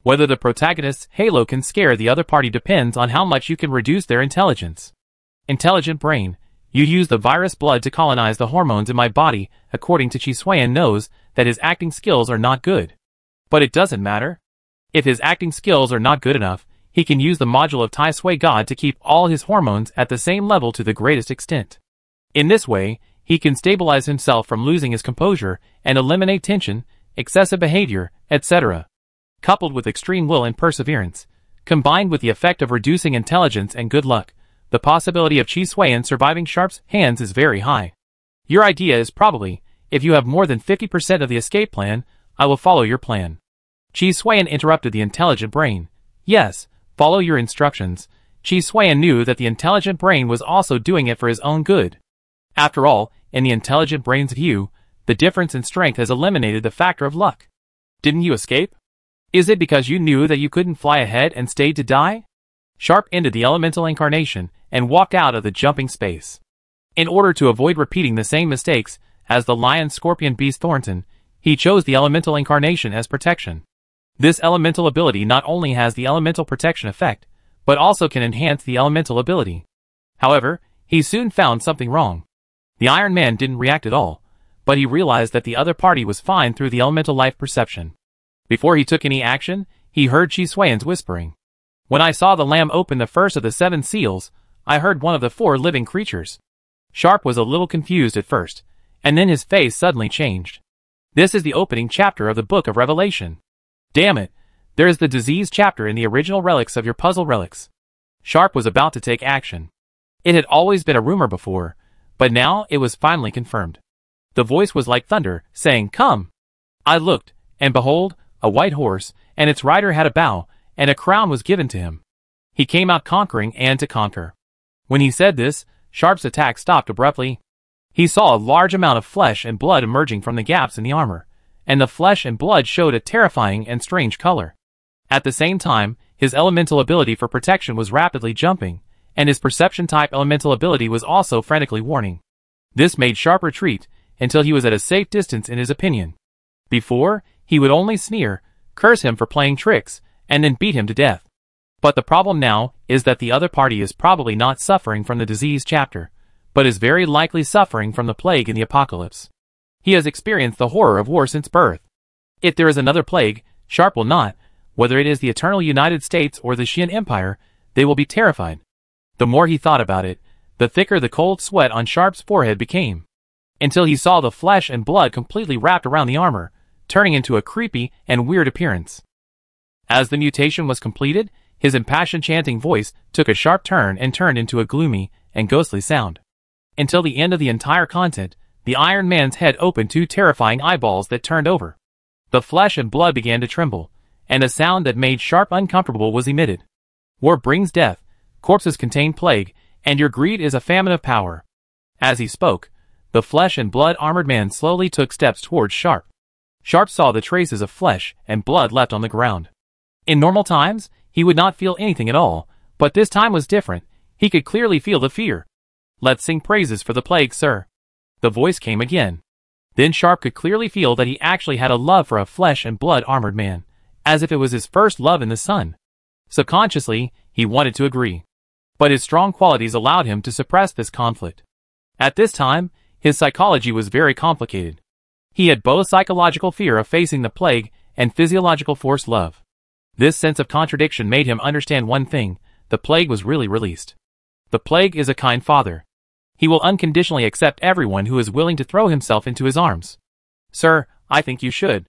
Whether the protagonist's Halo can scare the other party depends on how much you can reduce their intelligence. Intelligent brain, you use the virus blood to colonize the hormones in my body. According to Chi Xuan knows that his acting skills are not good. But it doesn't matter. If his acting skills are not good enough, he can use the module of Tai Sui God to keep all his hormones at the same level to the greatest extent. In this way, he can stabilize himself from losing his composure and eliminate tension, excessive behavior, etc. Coupled with extreme will and perseverance, combined with the effect of reducing intelligence and good luck, the possibility of Chi Xuan surviving Sharp's hands is very high. Your idea is probably, if you have more than 50% of the escape plan, I will follow your plan. Chi Xuan interrupted the intelligent brain. Yes, follow your instructions. Chi Xuan knew that the intelligent brain was also doing it for his own good. After all, in the intelligent brain's view, the difference in strength has eliminated the factor of luck. Didn't you escape? Is it because you knew that you couldn't fly ahead and stayed to die? Sharp ended the elemental incarnation and walked out of the jumping space. In order to avoid repeating the same mistakes as the lion-scorpion beast Thornton, he chose the elemental incarnation as protection. This elemental ability not only has the elemental protection effect, but also can enhance the elemental ability. However, he soon found something wrong. The Iron Man didn't react at all, but he realized that the other party was fine through the elemental life perception. Before he took any action, he heard Chi Xuan's whispering. When I saw the lamb open the first of the 7 seals, I heard one of the 4 living creatures. Sharp was a little confused at first, and then his face suddenly changed. This is the opening chapter of the Book of Revelation. Damn it, there is the disease chapter in the original relics of your puzzle relics. Sharp was about to take action. It had always been a rumor before, but now it was finally confirmed. The voice was like thunder, saying, "Come." I looked, and behold, a white horse, and its rider had a bow, and a crown was given to him. He came out conquering and to conquer. When he said this, Sharp's attack stopped abruptly. He saw a large amount of flesh and blood emerging from the gaps in the armor, and the flesh and blood showed a terrifying and strange color. At the same time, his elemental ability for protection was rapidly jumping, and his perception-type elemental ability was also frantically warning. This made Sharp retreat, until he was at a safe distance in his opinion. Before, he would only sneer, curse him for playing tricks, and then beat him to death. But the problem now is that the other party is probably not suffering from the disease chapter, but is very likely suffering from the plague in the apocalypse. He has experienced the horror of war since birth. If there is another plague, Sharp will not, whether it is the eternal United States or the Xian Empire, they will be terrified. The more he thought about it, the thicker the cold sweat on Sharp's forehead became, until he saw the flesh and blood completely wrapped around the armor, turning into a creepy and weird appearance. As the mutation was completed, his impassioned chanting voice took a sharp turn and turned into a gloomy and ghostly sound. Until the end of the entire content, the Iron Man's head opened two terrifying eyeballs that turned over. The flesh and blood began to tremble, and a sound that made Sharp uncomfortable was emitted. War brings death, corpses contain plague, and your greed is a famine of power. As he spoke, the flesh and blood armored man slowly took steps towards Sharp. Sharp saw the traces of flesh and blood left on the ground. In normal times, he would not feel anything at all, but this time was different. He could clearly feel the fear. "Let's sing praises for the plague, sir." The voice came again. Then Sharp could clearly feel that he actually had a love for a flesh and blood armored man, as if it was his first love in the sun. Subconsciously, he wanted to agree, but his strong qualities allowed him to suppress this conflict. At this time, his psychology was very complicated. He had both psychological fear of facing the plague and physiological forced love. This sense of contradiction made him understand one thing: the plague was really released. The plague is a kind father. He will unconditionally accept everyone who is willing to throw himself into his arms. "Sir, I think you should."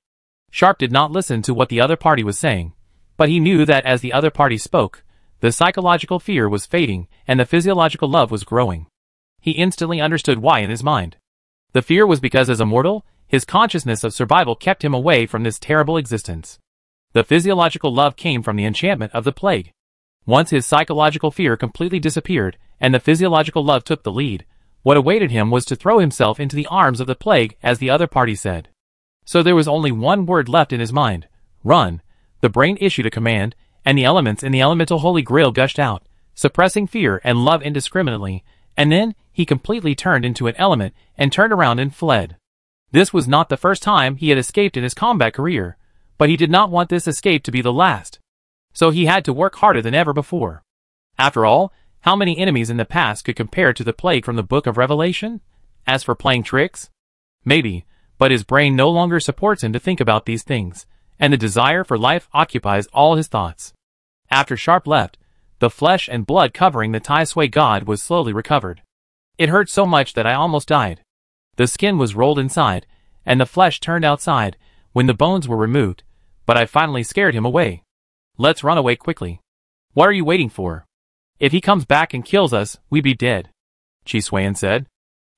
Sharp did not listen to what the other party was saying, but he knew that as the other party spoke, the psychological fear was fading and the physiological love was growing. He instantly understood why in his mind. The fear was because as a mortal, his consciousness of survival kept him away from this terrible existence. The physiological love came from the enchantment of the plague. Once his psychological fear completely disappeared and the physiological love took the lead, what awaited him was to throw himself into the arms of the plague, as the other party said. So there was only one word left in his mind: run. The brain issued a command, and the elements in the elemental holy grail gushed out, suppressing fear and love indiscriminately, and then he completely turned into an element and turned around and fled. This was not the first time he had escaped in his combat career, but he did not want this escape to be the last. So he had to work harder than ever before. After all, how many enemies in the past could compare to the plague from the Book of Revelation? As for playing tricks? Maybe, but his brain no longer supports him to think about these things, and the desire for life occupies all his thoughts. After Sharp left, the flesh and blood covering the Tai Sui god was slowly recovered. It hurt so much that I almost died. The skin was rolled inside, and the flesh turned outside, when the bones were removed, but I finally scared him away. "Let's run away quickly." "What are you waiting for? If he comes back and kills us, we'd be dead," Chi Suan said.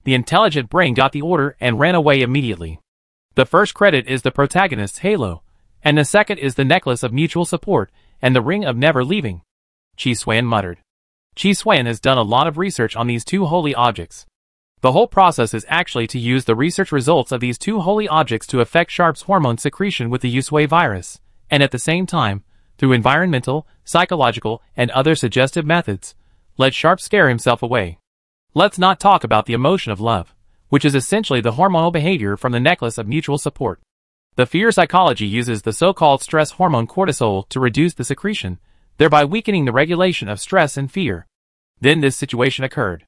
The intelligent brain got the order and ran away immediately. The first credit is the protagonist's halo, and the second is the necklace of mutual support and the ring of never leaving, Chi Suan muttered. Chi Suan has done a lot of research on these two holy objects. The whole process is actually to use the research results of these two holy objects to affect Sharp's hormone secretion with the Yusui virus, and at the same time, through environmental, psychological, and other suggestive methods, let Sharp scare himself away. Let's not talk about the emotion of love, which is essentially the hormonal behavior from the necklace of mutual support. The fear psychology uses the so-called stress hormone cortisol to reduce the secretion, thereby weakening the regulation of stress and fear. Then this situation occurred.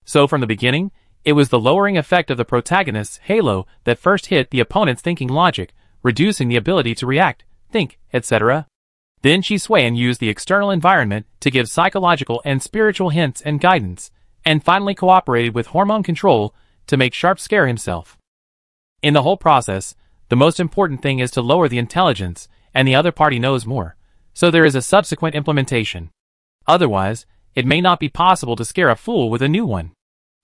So from the beginning, it was the lowering effect of the protagonist's halo that first hit the opponent's thinking logic, reducing the ability to react, think, etc. Then Chi Suan used the external environment to give psychological and spiritual hints and guidance, and finally cooperated with hormone control to make Sharp scare himself. In the whole process, the most important thing is to lower the intelligence, and the other party knows more, so there is a subsequent implementation. Otherwise, it may not be possible to scare a fool with a new one.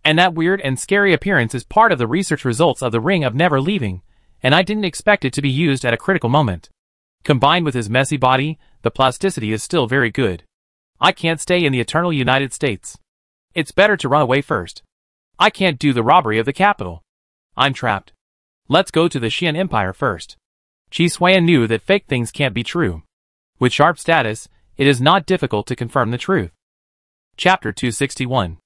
And that weird and scary appearance is part of the research results of the Ring of Never Leaving, and I didn't expect it to be used at a critical moment. Combined with his messy body, the plasticity is still very good. I can't stay in the eternal United States. It's better to run away first. I can't do the robbery of the capital. I'm trapped. Let's go to the Xian Empire first. Qi Xuan knew that fake things can't be true. With Sharp status, it is not difficult to confirm the truth. Chapter 261.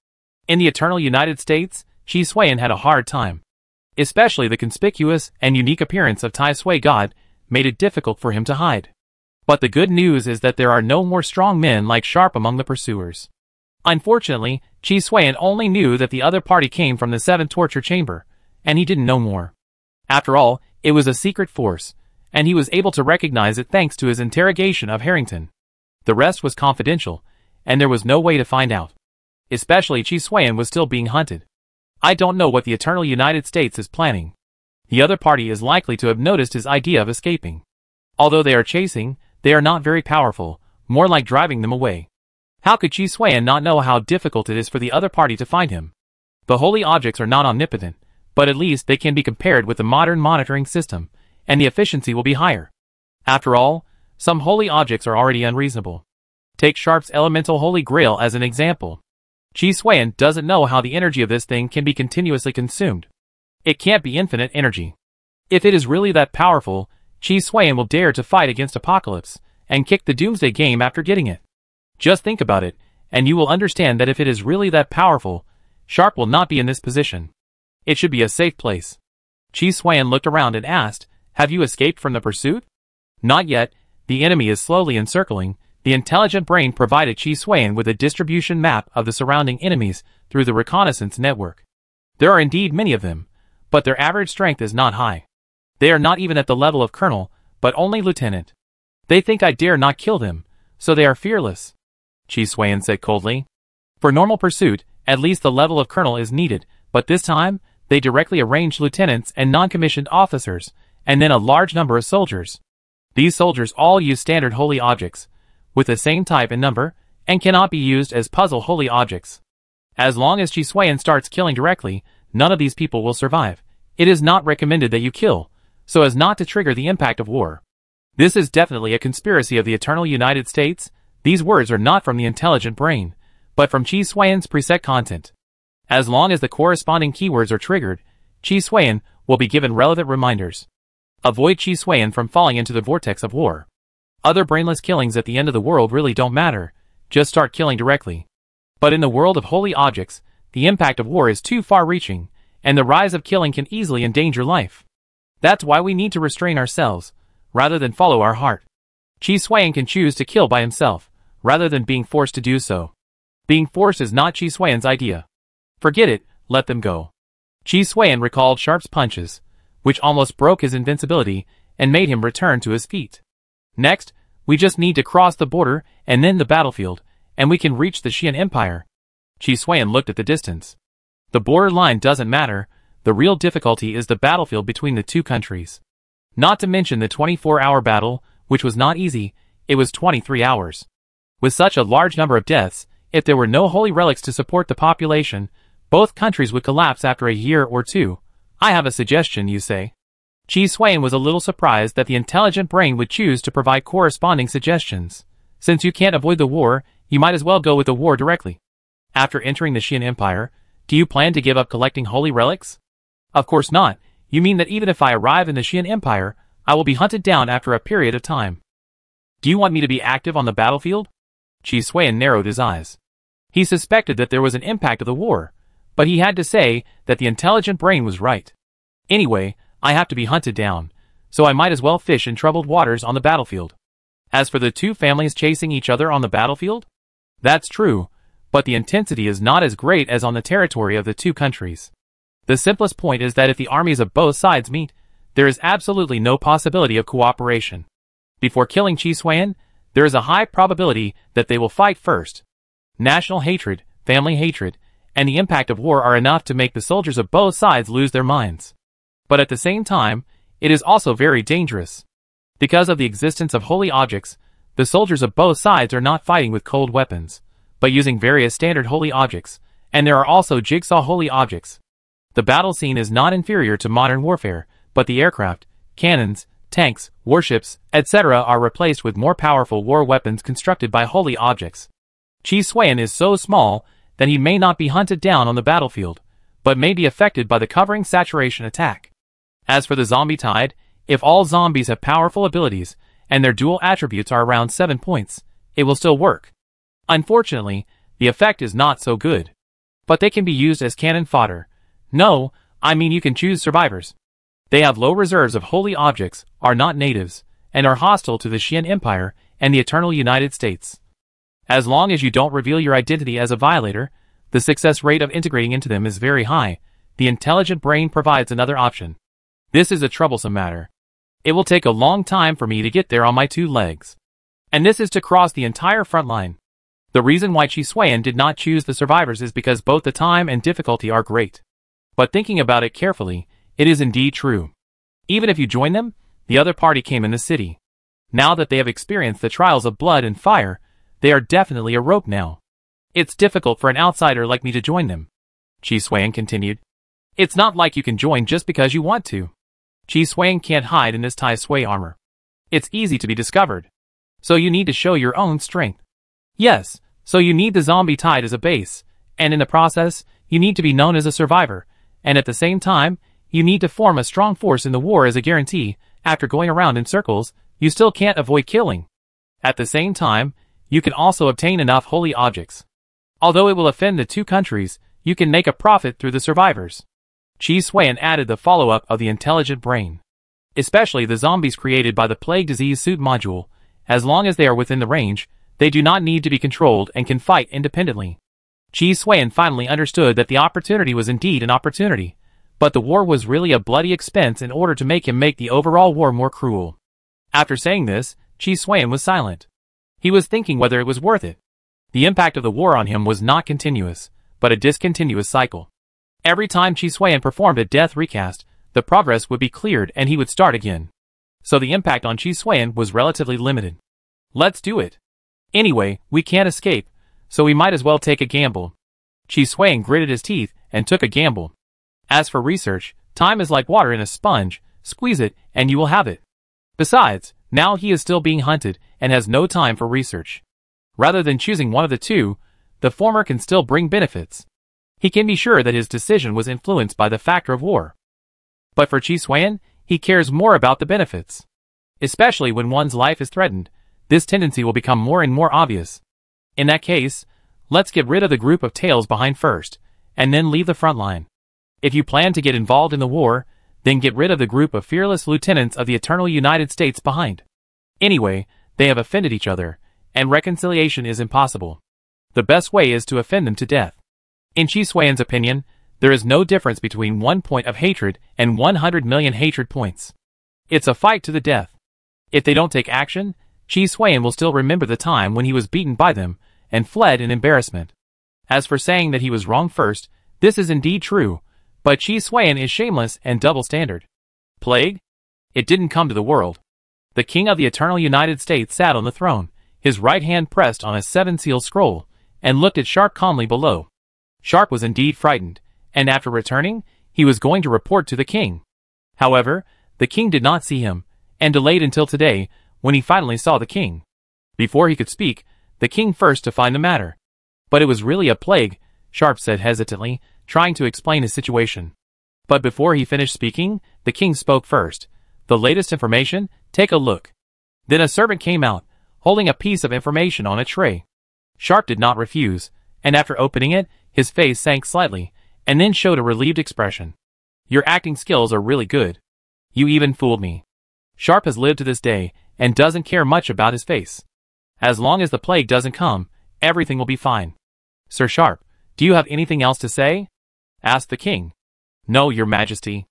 In the eternal United States, Qi Xuan had a hard time. Especially the conspicuous and unique appearance of Tai Sui God made it difficult for him to hide. But the good news is that there are no more strong men like Sharp among the pursuers. Unfortunately, Qi Xuan only knew that the other party came from the 7th torture chamber, and he didn't know more. After all, it was a secret force, and he was able to recognize it thanks to his interrogation of Harrington. The rest was confidential, and there was no way to find out. Especially Qi Xuan was still being hunted. I don't know what the eternal United States is planning. The other party is likely to have noticed his idea of escaping. Although they are chasing, they are not very powerful, more like driving them away. How could Qi Xuan not know how difficult it is for the other party to find him? The holy objects are not omnipotent, but at least they can be compared with the modern monitoring system, and the efficiency will be higher. After all, some holy objects are already unreasonable. Take Sharp's elemental holy grail as an example. Qi Xuan doesn't know how the energy of this thing can be continuously consumed. It can't be infinite energy. If it is really that powerful, Qi Xuan will dare to fight against Apocalypse, and kick the Doomsday game after getting it. Just think about it, and you will understand that if it is really that powerful, Sharp will not be in this position. It should be a safe place. Qi Xuan looked around and asked, "Have you escaped from the pursuit?" Not yet, the enemy is slowly encircling. The intelligent brain provided Qi Xuan with a distribution map of the surrounding enemies through the reconnaissance network. There are indeed many of them, but their average strength is not high. They are not even at the level of colonel, but only lieutenant. They think I dare not kill them, so they are fearless, Qi Xuan said coldly. For normal pursuit, at least the level of colonel is needed, but this time, they directly arranged lieutenants and non-commissioned officers, and then a large number of soldiers. These soldiers all use standard holy objects, with the same type and number, and cannot be used as puzzle holy objects. As long as Qi Xuan starts killing directly, none of these people will survive. It is not recommended that you kill, so as not to trigger the impact of war. This is definitely a conspiracy of the eternal United States. These words are not from the intelligent brain, but from Qi Xuan's preset content. As long as the corresponding keywords are triggered, Qi Xuan will be given relevant reminders. Avoid Qi Xuan from falling into the vortex of war. Other brainless killings at the end of the world really don't matter, just start killing directly. But in the world of holy objects, the impact of war is too far-reaching, and the rise of killing can easily endanger life. That's why we need to restrain ourselves, rather than follow our heart. Qi Xuan can choose to kill by himself, rather than being forced to do so. Being forced is not Qi Xuan's idea. Forget it, let them go. Qi Xuan recalled Sharp's punches, which almost broke his invincibility, and made him return to his feet. Next, we just need to cross the border and then the battlefield, and we can reach the Xian Empire. Qi Xuan looked at the distance. The border line doesn't matter, the real difficulty is the battlefield between the two countries. Not to mention the 24-hour battle, which was not easy, it was 23 hours. With such a large number of deaths, if there were no holy relics to support the population, both countries would collapse after a year or two. I have a suggestion, you say. Qi Xuan was a little surprised that the intelligent brain would choose to provide corresponding suggestions. Since you can't avoid the war, you might as well go with the war directly. After entering the Xian Empire, do you plan to give up collecting holy relics? Of course not. You mean that even if I arrive in the Xian Empire, I will be hunted down after a period of time. Do you want me to be active on the battlefield? Qi Xuan narrowed his eyes. He suspected that there was an impact of the war, but he had to say that the intelligent brain was right. Anyway, I have to be hunted down, so I might as well fish in troubled waters on the battlefield. As for the two families chasing each other on the battlefield, that's true, but the intensity is not as great as on the territory of the two countries. The simplest point is that if the armies of both sides meet, there is absolutely no possibility of cooperation. Before killing Qi Xuan, there is a high probability that they will fight first. National hatred, family hatred, and the impact of war are enough to make the soldiers of both sides lose their minds. But at the same time, it is also very dangerous. Because of the existence of holy objects, the soldiers of both sides are not fighting with cold weapons, but using various standard holy objects, and there are also jigsaw holy objects. The battle scene is not inferior to modern warfare, but the aircraft, cannons, tanks, warships, etc. are replaced with more powerful war weapons constructed by holy objects. Chi Xuan is so small that he may not be hunted down on the battlefield, but may be affected by the covering saturation attack. As for the zombie tide, if all zombies have powerful abilities, and their dual attributes are around 7 points, it will still work. Unfortunately, the effect is not so good. But they can be used as cannon fodder. No, I mean you can choose survivors. They have low reserves of holy objects, are not natives, and are hostile to the Xian Empire and the Eternal United States. As long as you don't reveal your identity as a violator, the success rate of integrating into them is very high. The intelligent brain provides another option. This is a troublesome matter. It will take a long time for me to get there on my 2 legs. And this is to cross the entire front line. The reason why Chi Xuan did not choose the survivors is because both the time and difficulty are great. But thinking about it carefully, it is indeed true. Even if you join them, the other party came in the city. Now that they have experienced the trials of blood and fire, they are definitely a rope now. It's difficult for an outsider like me to join them. Chi Xuan continued. It's not like you can join just because you want to. Chi Xuan can't hide in this Tai Sui armor. It's easy to be discovered. So you need to show your own strength. Yes, so you need the zombie tide as a base, and in the process, you need to be known as a survivor, and at the same time, you need to form a strong force in the war as a guarantee. After going around in circles, you still can't avoid killing. At the same time, you can also obtain enough holy objects. Although it will offend the 2 countries, you can make a profit through the survivors. Chi Xuan added the follow-up of the intelligent brain. Especially the zombies created by the plague disease suit module, as long as they are within the range, they do not need to be controlled and can fight independently. Chi Xuan finally understood that the opportunity was indeed an opportunity, but the war was really a bloody expense in order to make him make the overall war more cruel. After saying this, Chi Xuan was silent. He was thinking whether it was worth it. The impact of the war on him was not continuous, but a discontinuous cycle. Every time Chi Xuan performed a death recast, the progress would be cleared and he would start again. So the impact on Chi Xuan was relatively limited. Let's do it. Anyway, we can't escape, so we might as well take a gamble. Chi Xuan gritted his teeth and took a gamble. As for research, time is like water in a sponge, squeeze it and you will have it. Besides, now he is still being hunted and has no time for research. Rather than choosing one of the 2, the former can still bring benefits. He can be sure that his decision was influenced by the factor of war. But for Chi Xuan, he cares more about the benefits. Especially when one's life is threatened, this tendency will become more and more obvious. In that case, let's get rid of the group of tails behind first, and then leave the front line. If you plan to get involved in the war, then get rid of the group of fearless lieutenants of the Eternal United States behind. Anyway, they have offended each other, and reconciliation is impossible. The best way is to offend them to death. In Chi Xuan's opinion, there is no difference between 1 point of hatred and 100 million hatred points. It's a fight to the death. If they don't take action, Chi Xuan will still remember the time when he was beaten by them and fled in embarrassment. As for saying that he was wrong first, this is indeed true, but Chi Xuan is shameless and double-standard. Plague? It didn't come to the world. The king of the Eternal United States sat on the throne, his right hand pressed on a 7-sealed scroll, and looked at Sharp calmly below. Sharp was indeed frightened, and after returning, he was going to report to the king. However, the king did not see him, and delayed until today, when he finally saw the king. Before he could speak, the king first defined the matter. But it was really a plague, Sharp said hesitantly, trying to explain his situation. But before he finished speaking, the king spoke first. The latest information? Take a look. Then a servant came out, holding a piece of information on a tray. Sharp did not refuse, and after opening it, his face sank slightly, and then showed a relieved expression. Your acting skills are really good. You even fooled me. Sharp has lived to this day, and doesn't care much about his face. As long as the plague doesn't come, everything will be fine. Sir Sharp, do you have anything else to say? Asked the king. No, your majesty.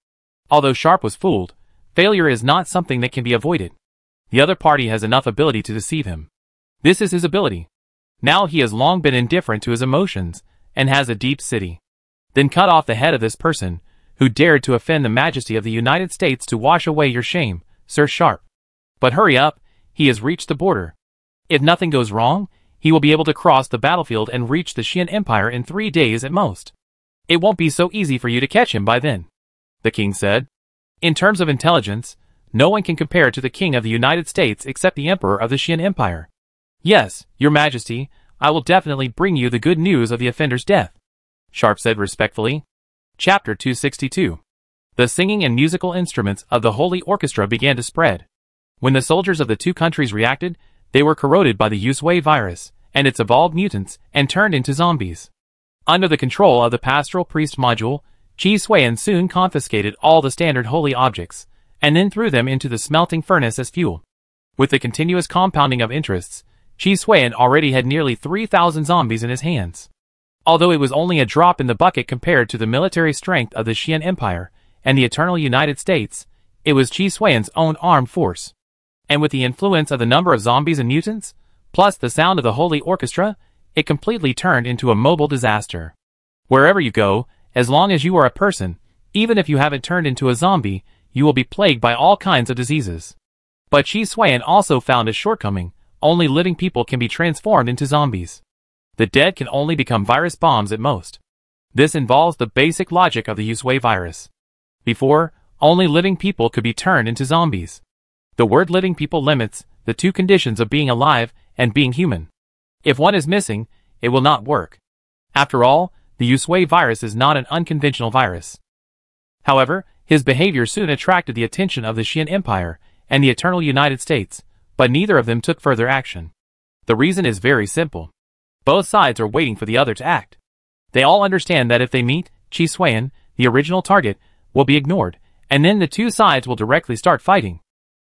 Although Sharp was fooled, failure is not something that can be avoided. The other party has enough ability to deceive him. This is his ability. Now he has long been indifferent to his emotions, and has a deep city. Then cut off the head of this person, who dared to offend the majesty of the United States to wash away your shame, Sir Sharp. But hurry up, he has reached the border. If nothing goes wrong, he will be able to cross the battlefield and reach the Qian Empire in 3 days at most. It won't be so easy for you to catch him by then, the king said. In terms of intelligence, no one can compare to the king of the United States except the emperor of the Qian Empire. Yes, your majesty, I will definitely bring you the good news of the offender's death, Sharp said respectfully. Chapter 262. The singing and musical instruments of the Holy Orchestra began to spread. When the soldiers of the two countries reacted, they were corroded by the Yusui virus and its evolved mutants and turned into zombies. Under the control of the pastoral priest module, Qi Xuan soon confiscated all the standard holy objects, and then threw them into the smelting furnace as fuel. With the continuous compounding of interests, Qi Xuan already had nearly 3,000 zombies in his hands. Although it was only a drop in the bucket compared to the military strength of the Qian Empire and the eternal United States, it was Qi Xuan's own armed force. And with the influence of the number of zombies and mutants, plus the sound of the Holy Orchestra, it completely turned into a mobile disaster. Wherever you go, as long as you are a person, even if you haven't turned into a zombie, you will be plagued by all kinds of diseases. But Qi Xuan also found a shortcoming: only living people can be transformed into zombies. The dead can only become virus bombs at most. This involves the basic logic of the Yusui virus. Before, only living people could be turned into zombies. The word living people limits the two conditions of being alive and being human. If one is missing, it will not work. After all, the Yusui virus is not an unconventional virus. However, his behavior soon attracted the attention of the Qian Empire and the eternal United States, but neither of them took further action. The reason is very simple. Both sides are waiting for the other to act. They all understand that if they meet, Qi Xuan, the original target, will be ignored, and then the two sides will directly start fighting.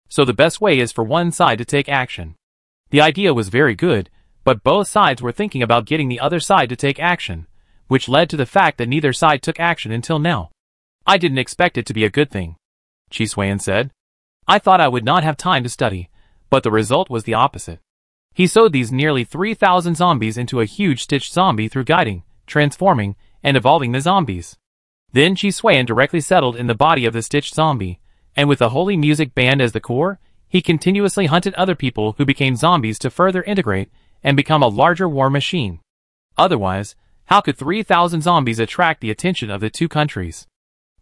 So the best way is for one side to take action. The idea was very good, but both sides were thinking about getting the other side to take action, which led to the fact that neither side took action until now. I didn't expect it to be a good thing, Qi Xuan said. I thought I would not have time to study, but the result was the opposite. He sewed these nearly 3,000 zombies into a huge stitched zombie through guiding, transforming, and evolving the zombies. Then Qi Xuan directly settled in the body of the stitched zombie, and with the holy music band as the core, he continuously hunted other people who became zombies to further integrate and become a larger war machine. Otherwise, how could 3,000 zombies attract the attention of the two countries?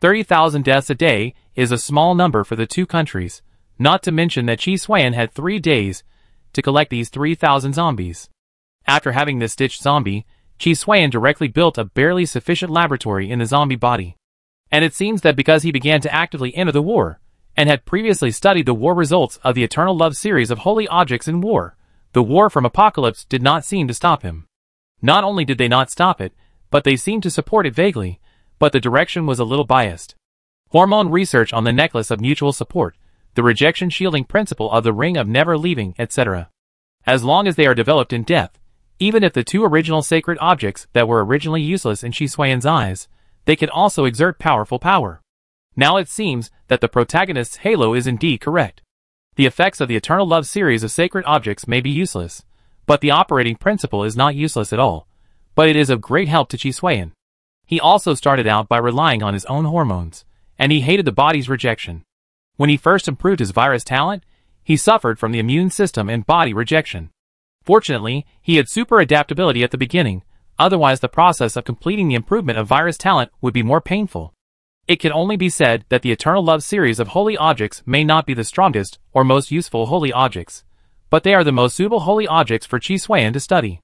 30,000 deaths a day is a small number for the two countries, not to mention that Qi Xuan had 3 days to collect these 3,000 zombies. After having this stitched zombie, Qi Xuan directly built a barely sufficient laboratory in the zombie body. And it seems that because he began to actively enter the war, and had previously studied the war results of the Eternal Love series of holy objects in war, the war from Apocalypse did not seem to stop him. Not only did they not stop it, but they seemed to support it vaguely, but the direction was a little biased. Hormone research on the necklace of mutual support, the rejection shielding principle of the ring of never leaving, etc. As long as they are developed in depth, even if the two original sacred objects that were originally useless in Qi Xuan's eyes, they can also exert powerful power. Now it seems that the protagonist's halo is indeed correct. The effects of the Eternal Love series of sacred objects may be useless, but the operating principle is not useless at all, but it is of great help to Qi Xuan. He also started out by relying on his own hormones, and he hated the body's rejection. When he first improved his virus talent, he suffered from the immune system and body rejection. Fortunately, he had super adaptability at the beginning, otherwise the process of completing the improvement of virus talent would be more painful. It can only be said that the Eternal Love series of holy objects may not be the strongest or most useful holy objects, but they are the most suitable holy objects for Qi Xuan to study.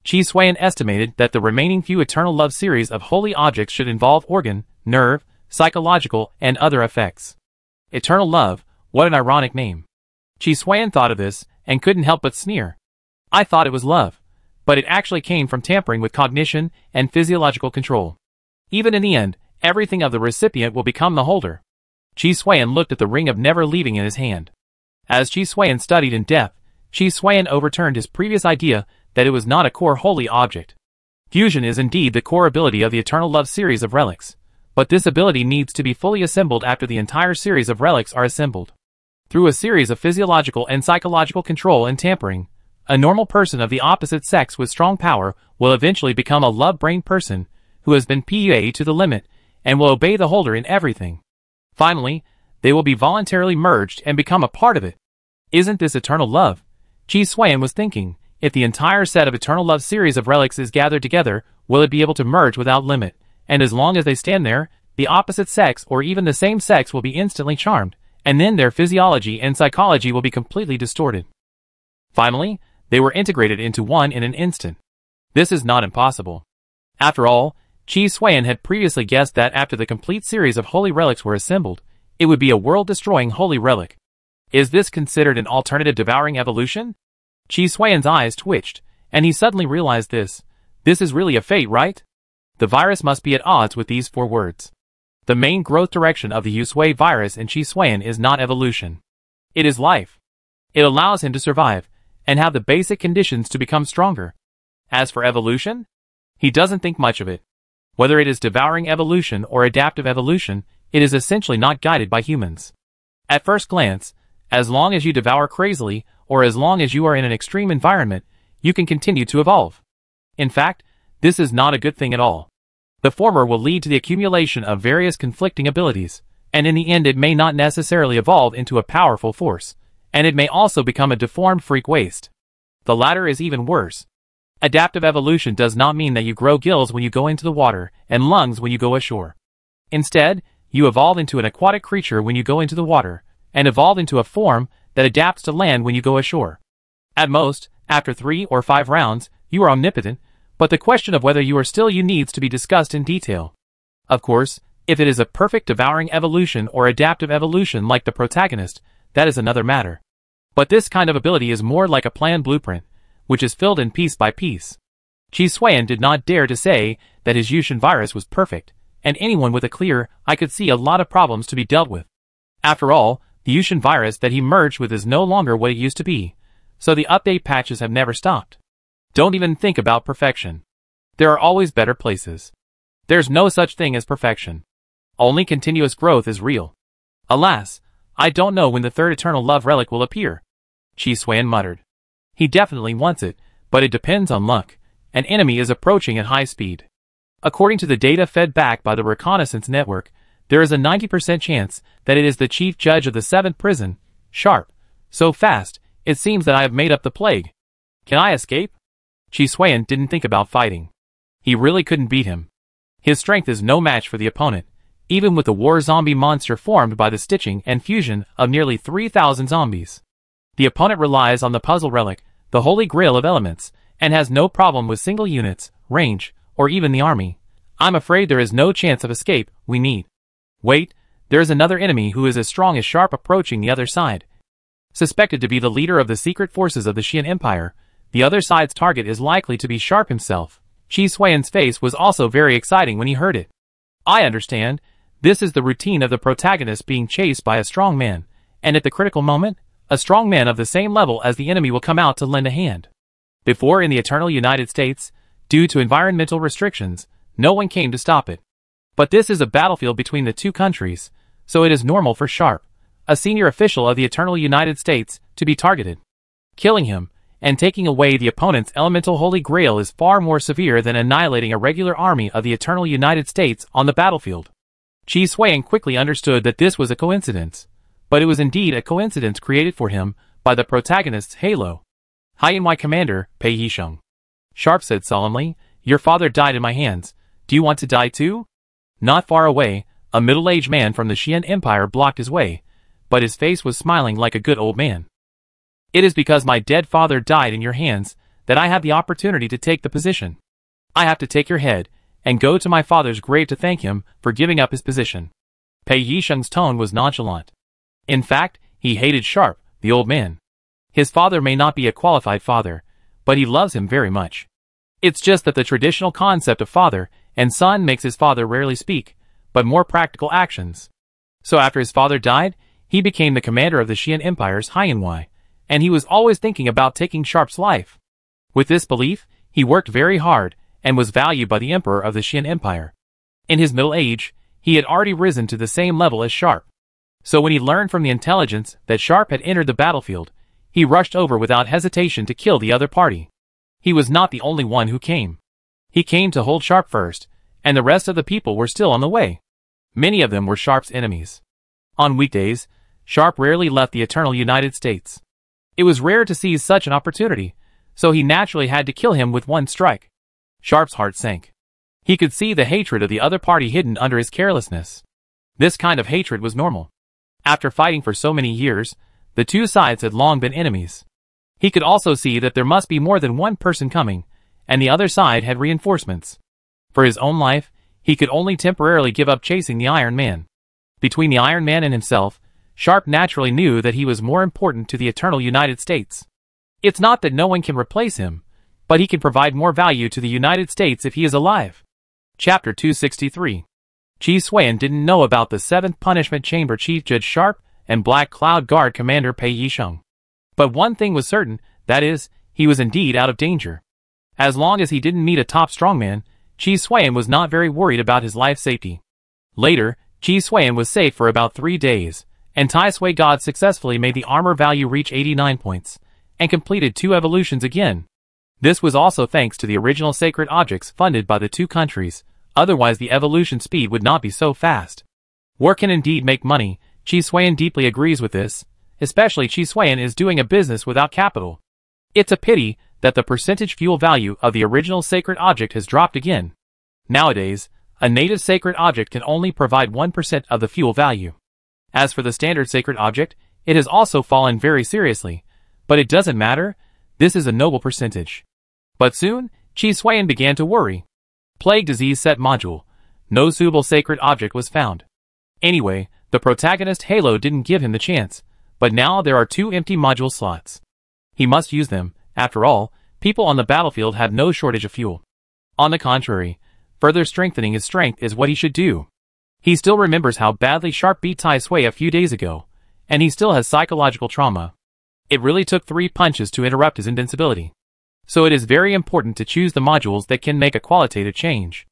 Qi Xuan estimated that the remaining few Eternal Love series of holy objects should involve organ, nerve, psychological, and other effects. Eternal Love, what an ironic name. Qi Xuan thought of this and couldn't help but sneer. I thought it was love, but it actually came from tampering with cognition and physiological control. Even in the end, everything of the recipient will become the holder. Qi Xuan looked at the ring of never leaving in his hand. As Qi Xuan studied in depth, Qi Xuan overturned his previous idea that it was not a core holy object. Fusion is indeed the core ability of the Eternal Love series of relics, but this ability needs to be fully assembled after the entire series of relics are assembled. Through a series of physiological and psychological control and tampering, a normal person of the opposite sex with strong power will eventually become a love-brain person who has been PUA to the limit and will obey the holder in everything. Finally, they will be voluntarily merged and become a part of it. Isn't this eternal love? Qi Xuan was thinking, if the entire set of Eternal Love series of relics is gathered together, will it be able to merge without limit? And as long as they stand there, the opposite sex or even the same sex will be instantly charmed, and then their physiology and psychology will be completely distorted. Finally, they were integrated into one in an instant. This is not impossible. After all, Qi Xuan had previously guessed that after the complete series of holy relics were assembled, it would be a world-destroying holy relic. Is this considered an alternative devouring evolution? Qi Xuan's eyes twitched, and he suddenly realized this. This is really a fate, right? The virus must be at odds with these 4 words. The main growth direction of the Yusui virus in Qi Xuan is not evolution. It is life. It allows him to survive, and have the basic conditions to become stronger. As for evolution, he doesn't think much of it. Whether it is devouring evolution or adaptive evolution, it is essentially not guided by humans. At first glance, as long as you devour crazily, or as long as you are in an extreme environment, you can continue to evolve. In fact, this is not a good thing at all. The former will lead to the accumulation of various conflicting abilities, and in the end it may not necessarily evolve into a powerful force, and it may also become a deformed freak waste. The latter is even worse. Adaptive evolution does not mean that you grow gills when you go into the water, and lungs when you go ashore. Instead, you evolve into an aquatic creature when you go into the water, and evolve into a form that adapts to land when you go ashore. At most, after 3 or 5 rounds, you are omnipotent, but the question of whether you are still you needs to be discussed in detail. Of course, if it is a perfect devouring evolution or adaptive evolution like the protagonist, that is another matter. But this kind of ability is more like a planned blueprint, which is filled in piece by piece. Qi Xuan did not dare to say that his Yushin virus was perfect, and anyone with a clear eye could see a lot of problems to be dealt with. After all, the Yushin virus that he merged with is no longer what it used to be, so the update patches have never stopped. Don't even think about perfection. There are always better places. There's no such thing as perfection. Only continuous growth is real. Alas, I don't know when the 3rd Eternal Love relic will appear. Qi Xuan muttered. He definitely wants it, but it depends on luck. An enemy is approaching at high speed. According to the data fed back by the reconnaissance network, there is a 90% chance that it is the chief judge of the 7th prison, Sharp. So fast, it seems that I have made up the plague. Can I escape? Qi Xuan didn't think about fighting. He really couldn't beat him. His strength is no match for the opponent, even with the war zombie monster formed by the stitching and fusion of nearly 3,000 zombies. The opponent relies on the puzzle relic, the holy grail of elements, and has no problem with single units, range, or even the army. I'm afraid there is no chance of escape. We need. Wait, there is another enemy who is as strong as Sharp approaching the other side. Suspected to be the leader of the secret forces of the Xian Empire, the other side's target is likely to be Sharp himself. Qi Xuan's face was also very exciting when he heard it. I understand. This is the routine of the protagonist being chased by a strong man, and at the critical moment, a strong man of the same level as the enemy will come out to lend a hand. Before in the Eternal United States, due to environmental restrictions, no one came to stop it. But this is a battlefield between the 2 countries, so it is normal for Sharp, a senior official of the Eternal United States, to be targeted. Killing him, and taking away the opponent's elemental holy grail is far more severe than annihilating a regular army of the Eternal United States on the battlefield. Qi Xuan quickly understood that this was a coincidence, but it was indeed a coincidence created for him by the protagonist's halo. Hi and my commander, Pei Yisheng. Sharp said solemnly, your father died in my hands. Do you want to die too? Not far away, a middle-aged man from the Xian Empire blocked his way, but his face was smiling like a good old man. It is because my dead father died in your hands that I have the opportunity to take the position. I have to take your head and go to my father's grave to thank him for giving up his position. Pei Yisheng's tone was nonchalant. In fact, he hated Sharp, the old man. His father may not be a qualified father, but he loves him very much. It's just that the traditional concept of father and son makes his father rarely speak, but more practical actions. So after his father died, he became the commander of the Xian Empire's Haiyanwei, and he was always thinking about taking Sharp's life. With this belief, he worked very hard and was valued by the emperor of the Xian Empire. In his middle age, he had already risen to the same level as Sharp. So when he learned from the intelligence that Sharp had entered the battlefield, he rushed over without hesitation to kill the other party. He was not the only one who came. He came to hold Sharp first, and the rest of the people were still on the way. Many of them were Sharp's enemies. On weekdays, Sharp rarely left the Eternal United States. It was rare to seize such an opportunity, so he naturally had to kill him with one strike. Sharp's heart sank. He could see the hatred of the other party hidden under his carelessness. This kind of hatred was normal. After fighting for so many years, the two sides had long been enemies. He could also see that there must be more than one person coming, and the other side had reinforcements. For his own life, he could only temporarily give up chasing the Iron Man. Between the Iron Man and himself, Sharp naturally knew that he was more important to the eternal United States. It's not that no one can replace him, but he can provide more value to the United States if he is alive. Chapter 263. Chi Suan didn't know about the 7th Punishment Chamber Chief Judge Sharp and Black Cloud Guard Commander Pei Yisheng. But one thing was certain, that is, he was indeed out of danger. As long as he didn't meet a top strongman, Chi Suan was not very worried about his life safety. Later, Chi Suan was safe for about 3 days, and Tai Sui God successfully made the armor value reach 89 points, and completed 2 evolutions again. This was also thanks to the original sacred objects funded by the two countries, otherwise the evolution speed would not be so fast. War can indeed make money. Chi Suan deeply agrees with this, especially Chi Suan is doing a business without capital. It's a pity that the percentage fuel value of the original sacred object has dropped again. Nowadays, a native sacred object can only provide 1% of the fuel value. As for the standard sacred object, it has also fallen very seriously, but it doesn't matter, this is a noble percentage. But soon, Chi Suan began to worry. Plague Disease Set Module. No suitable sacred object was found. Anyway, the protagonist Halo didn't give him the chance, but now there are 2 empty module slots. He must use them. After all, people on the battlefield have no shortage of fuel. On the contrary, further strengthening his strength is what he should do. He still remembers how badly Sharp beat Tai Sui a few days ago, and he still has psychological trauma. It really took 3 punches to interrupt his invincibility. So it is very important to choose the modules that can make a qualitative change.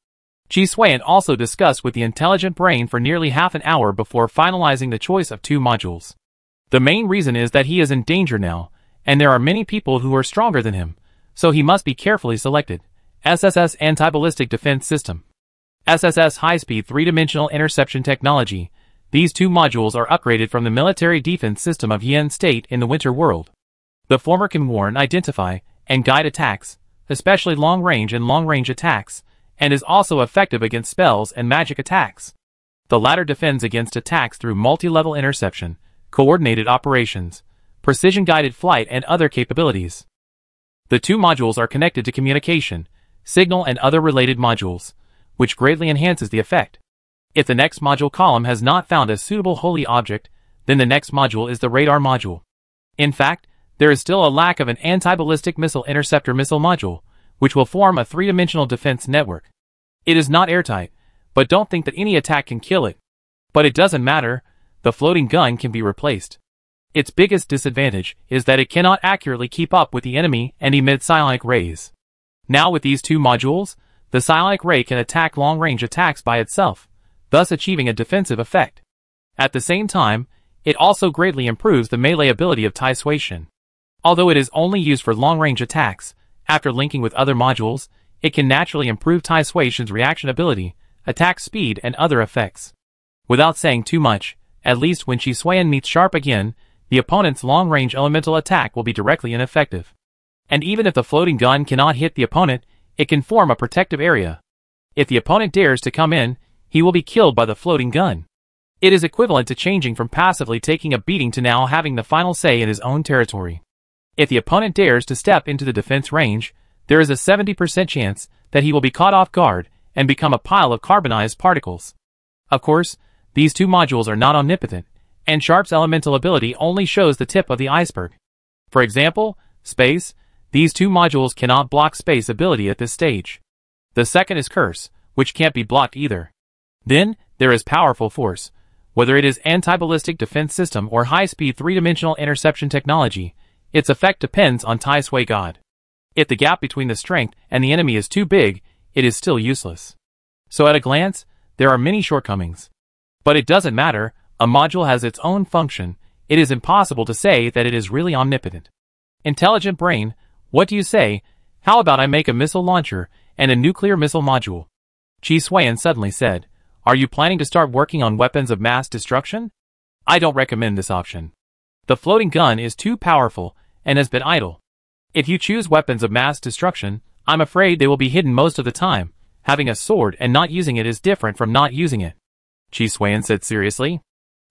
Chi Suan also discussed with the intelligent brain for nearly half an hour before finalizing the choice of 2 modules. The main reason is that he is in danger now, and there are many people who are stronger than him, so he must be carefully selected. SSS Anti-Ballistic Defense System. SSS High-Speed 3-Dimensional Interception Technology. These 2 modules are upgraded from the military defense system of Yen State in the Winter World. The former can warn, identify, and guide attacks, especially long-range and long-range attacks, and is also effective against spells and magic attacks. The latter defends against attacks through multi-level interception, coordinated operations, precision-guided flight and other capabilities. The 2 modules are connected to communication, signal and other related modules, which greatly enhances the effect. If the next module column has not found a suitable holy object, then the next module is the radar module. In fact, there is still a lack of an anti-ballistic missile interceptor missile module, which will form a 3-dimensional defense network. It is not airtight, but don't think that any attack can kill it. But it doesn't matter, the floating gun can be replaced. Its biggest disadvantage is that it cannot accurately keep up with the enemy and emit psionic rays. Now with these 2 modules, the psionic ray can attack long-range attacks by itself, thus achieving a defensive effect. At the same time, it also greatly improves the melee ability of Tai Sui Shin. Although it is only used for long-range attacks, after linking with other modules, it can naturally improve Tai Sui Shin's reaction ability, attack speed and other effects. Without saying too much, at least when Chi Suan meets Sharp again, the opponent's long-range elemental attack will be directly ineffective. And even if the floating gun cannot hit the opponent, it can form a protective area. If the opponent dares to come in, he will be killed by the floating gun. It is equivalent to changing from passively taking a beating to now having the final say in his own territory. If the opponent dares to step into the defense range, there is a 70% chance that he will be caught off guard and become a pile of carbonized particles. Of course, these 2 modules are not omnipotent, and Sharp's elemental ability only shows the tip of the iceberg. For example, space, these 2 modules cannot block space ability at this stage. The second is curse, which can't be blocked either. Then, there is powerful force. Whether it is anti-ballistic defense system or high-speed 3-dimensional interception technology, its effect depends on Tai Sui God. If the gap between the strength and the enemy is too big, it is still useless. So at a glance, there are many shortcomings. But it doesn't matter, a module has its own function, it is impossible to say that it is really omnipotent. Intelligent brain, what do you say? How about I make a missile launcher and a nuclear missile module? Chi Suan suddenly said, are you planning to start working on weapons of mass destruction? I don't recommend this option. The floating gun is too powerful and has been idle. If you choose weapons of mass destruction, I'm afraid they will be hidden most of the time. Having a sword and not using it is different from not using it. Chi Xuan said seriously.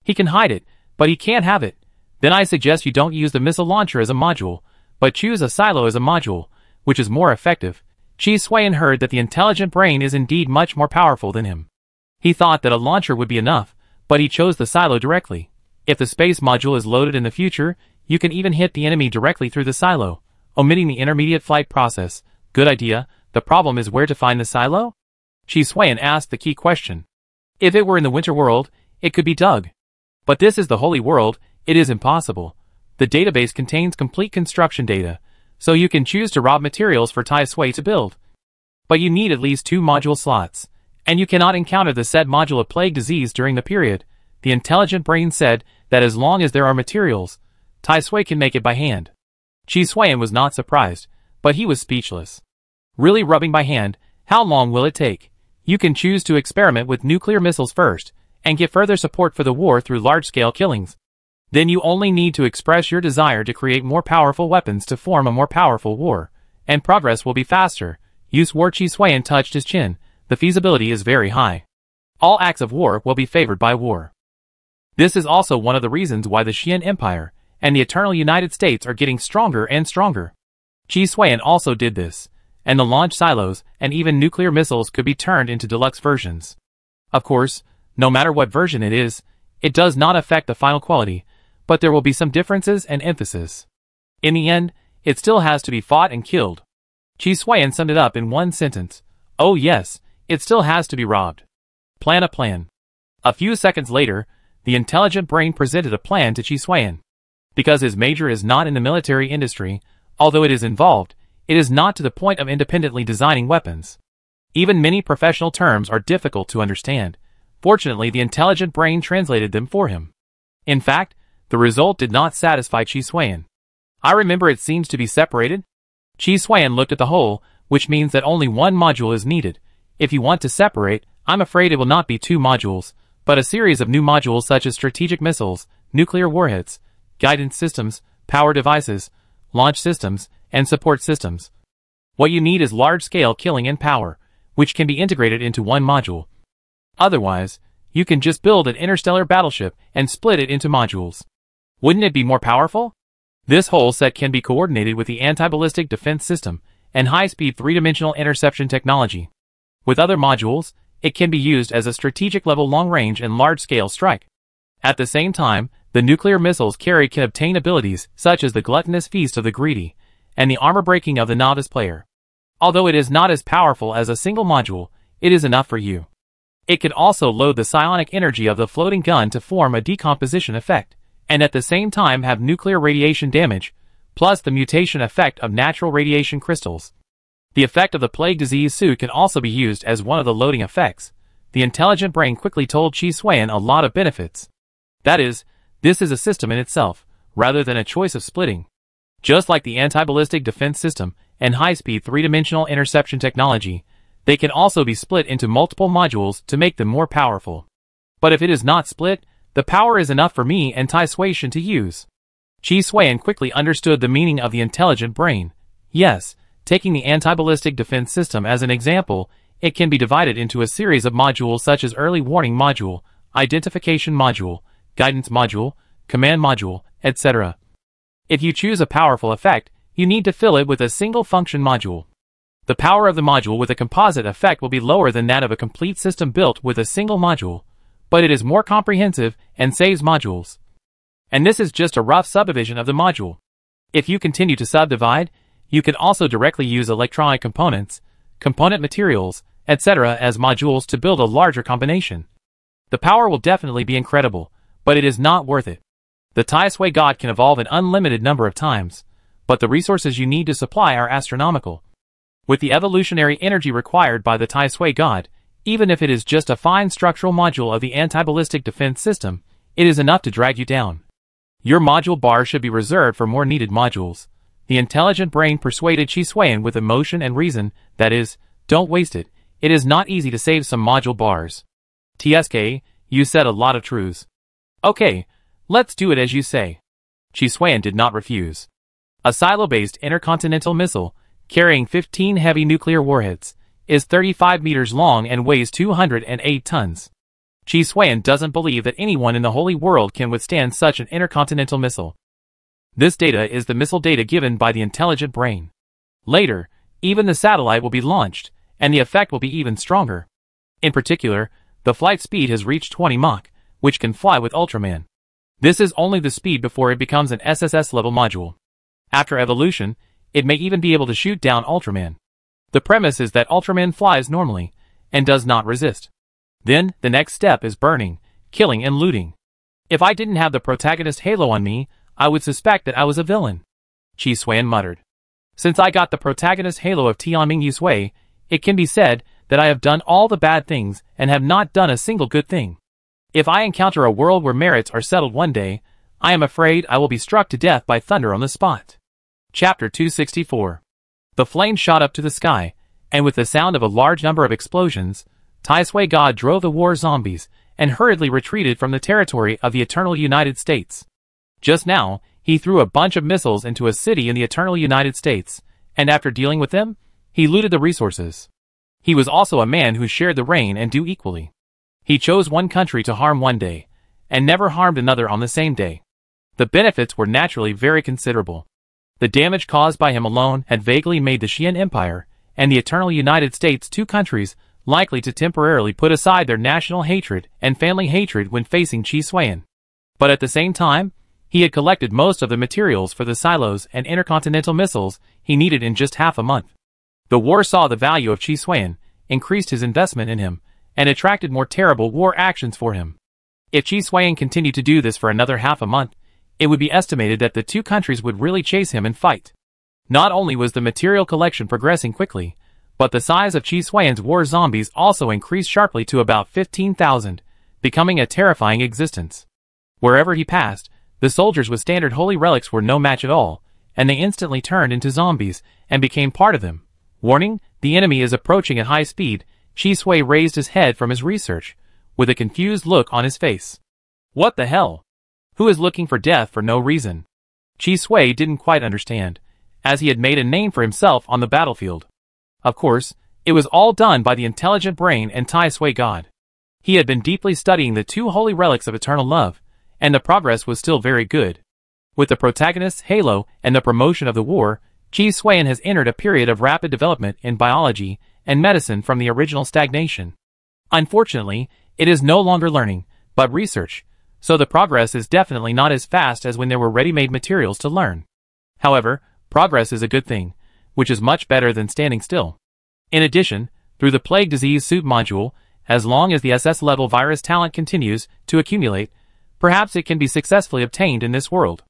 He can hide it, but he can't have it. Then I suggest you don't use the missile launcher as a module, but choose a silo as a module, which is more effective. Chi Xuan heard that the intelligent brain is indeed much more powerful than him. He thought that a launcher would be enough, but he chose the silo directly. If the space module is loaded in the future, you can even hit the enemy directly through the silo, omitting the intermediate flight process. Good idea. The problem is where to find the silo? Chi Xuan asked the key question. If it were in the winter world, it could be dug. But this is the holy world, it is impossible. The database contains complete construction data, so you can choose to rob materials for Tai Sui to build. But you need at least 2 module slots, and you cannot encounter the said module of plague disease during the period. The intelligent brain said that as long as there are materials, Tai Sui can make it by hand. Chi Xuan was not surprised, but he was speechless. Really rubbing by hand, how long will it take? You can choose to experiment with nuclear missiles first, and get further support for the war through large-scale killings. Then you only need to express your desire to create more powerful weapons to form a more powerful war, and progress will be faster. Use war. Chi Xuan touched his chin. The feasibility is very high. All acts of war will be favored by war. This is also one of the reasons why the Xian Empire and the Eternal United States are getting stronger and stronger. Chi Xuan also did this, and the launch silos and even nuclear missiles could be turned into deluxe versions. Of course, no matter what version it is, it does not affect the final quality, but there will be some differences and emphasis. In the end, it still has to be fought and killed. Chi Xuan summed it up in one sentence. Oh yes, it still has to be robbed. Plan a plan. A few seconds later, the intelligent brain presented a plan to Chi Xuan. Because his major is not in the military industry, although it is involved, it is not to the point of independently designing weapons. Even many professional terms are difficult to understand. Fortunately, the intelligent brain translated them for him. In fact, the result did not satisfy Chi Xuan. I remember it seems to be separated. Chi Xuan looked at the whole, which means that only one module is needed. If you want to separate, I'm afraid it will not be 2 modules, but a series of new modules such as strategic missiles, nuclear warheads, guidance systems, power devices, launch systems, and support systems. What you need is large-scale killing and power, which can be integrated into one module. Otherwise, you can just build an interstellar battleship and split it into modules. Wouldn't it be more powerful? This whole set can be coordinated with the anti-ballistic defense system and high-speed 3-dimensional interception technology. With other modules, it can be used as a strategic-level long-range and large-scale strike. At the same time, the nuclear missiles carried can obtain abilities such as the gluttonous feast of the greedy and the armor-breaking of the novice player. Although it is not as powerful as a single module, it is enough for you. It can also load the psionic energy of the floating gun to form a decomposition effect, and at the same time have nuclear radiation damage, plus the mutation effect of natural radiation crystals. The effect of the plague disease suit can also be used as one of the loading effects. The intelligent brain quickly told Chi Xuan a lot of benefits. That is, this is a system in itself, rather than a choice of splitting. Just like the anti-ballistic defense system and high-speed 3-dimensional interception technology, they can also be split into multiple modules to make them more powerful. But if it is not split, the power is enough for me and Tai Sui to use. Chi Xuan quickly understood the meaning of the intelligent brain. Yes, taking the anti-ballistic defense system as an example, it can be divided into a series of modules such as early warning module, identification module, guidance module, command module, etc. If you choose a powerful effect, you need to fill it with a single function module. The power of the module with a composite effect will be lower than that of a complete system built with a single module, but it is more comprehensive and saves modules. And this is just a rough subdivision of the module. If you continue to subdivide, you can also directly use electronic components, component materials, etc. as modules to build a larger combination. The power will definitely be incredible, but it is not worth it. The Tai Sui God can evolve an unlimited number of times, but the resources you need to supply are astronomical. With the evolutionary energy required by the Tai Sui God, even if it is just a fine structural module of the anti-ballistic defense system, it is enough to drag you down. Your module bar should be reserved for more needed modules. The intelligent brain persuaded Chi Xuan with emotion and reason, that is, don't waste it. It is not easy to save some module bars. TSK, you said a lot of truths. Okay, let's do it as you say. Chi Xuan did not refuse. A silo-based intercontinental missile, carrying 15 heavy nuclear warheads, is 35 meters long and weighs 208 tons. Chi Suan doesn't believe that anyone in the holy world can withstand such an intercontinental missile. This data is the missile data given by the intelligent brain. Later, even the satellite will be launched, and the effect will be even stronger. In particular, the flight speed has reached 20 Mach, which can fly with Ultraman. This is only the speed before it becomes an SSS-level module. After evolution, it may even be able to shoot down Ultraman. The premise is that Ultraman flies normally, and does not resist. Then, the next step is burning, killing and looting. If I didn't have the protagonist halo on me, I would suspect that I was a villain. Chi Suan muttered. Since I got the protagonist halo of Tianming Yusui, it can be said that I have done all the bad things and have not done a single good thing. If I encounter a world where merits are settled one day, I am afraid I will be struck to death by thunder on the spot. Chapter 264. The flame shot up to the sky, and with the sound of a large number of explosions, Tai Sui God drove the war zombies and hurriedly retreated from the territory of the Eternal United States. Just now, he threw a bunch of missiles into a city in the Eternal United States, and after dealing with them, he looted the resources. He was also a man who shared the rain and dew equally. He chose one country to harm one day, and never harmed another on the same day. The benefits were naturally very considerable. The damage caused by him alone had vaguely made the Xian Empire and the Eternal United States two countries likely to temporarily put aside their national hatred and family hatred when facing Chi Suan. But at the same time, he had collected most of the materials for the silos and intercontinental missiles he needed in just half a month. The war saw the value of Chi Suan, increased his investment in him, and attracted more terrible war actions for him. If Chi Suan continued to do this for another half a month, it would be estimated that the two countries would really chase him and fight. Not only was the material collection progressing quickly, but the size of Chi Suan's war zombies also increased sharply to about 15,000, becoming a terrifying existence. Wherever he passed, the soldiers with standard holy relics were no match at all, and they instantly turned into zombies and became part of them. Warning, the enemy is approaching at high speed. Chi Sui raised his head from his research, with a confused look on his face. What the hell? Who is looking for death for no reason? Chi Sui didn't quite understand, as he had made a name for himself on the battlefield. Of course, it was all done by the intelligent brain and Tai Sui God. He had been deeply studying the two holy relics of eternal love, and the progress was still very good. With the protagonist's halo and the promotion of the war, Chi Suan has entered a period of rapid development in biology and medicine from the original stagnation. Unfortunately, it is no longer learning, but research, so the progress is definitely not as fast as when there were ready-made materials to learn. However, progress is a good thing, which is much better than standing still. In addition, through the plague disease suit module, as long as the SS-level virus talent continues to accumulate, perhaps it can be successfully obtained in this world.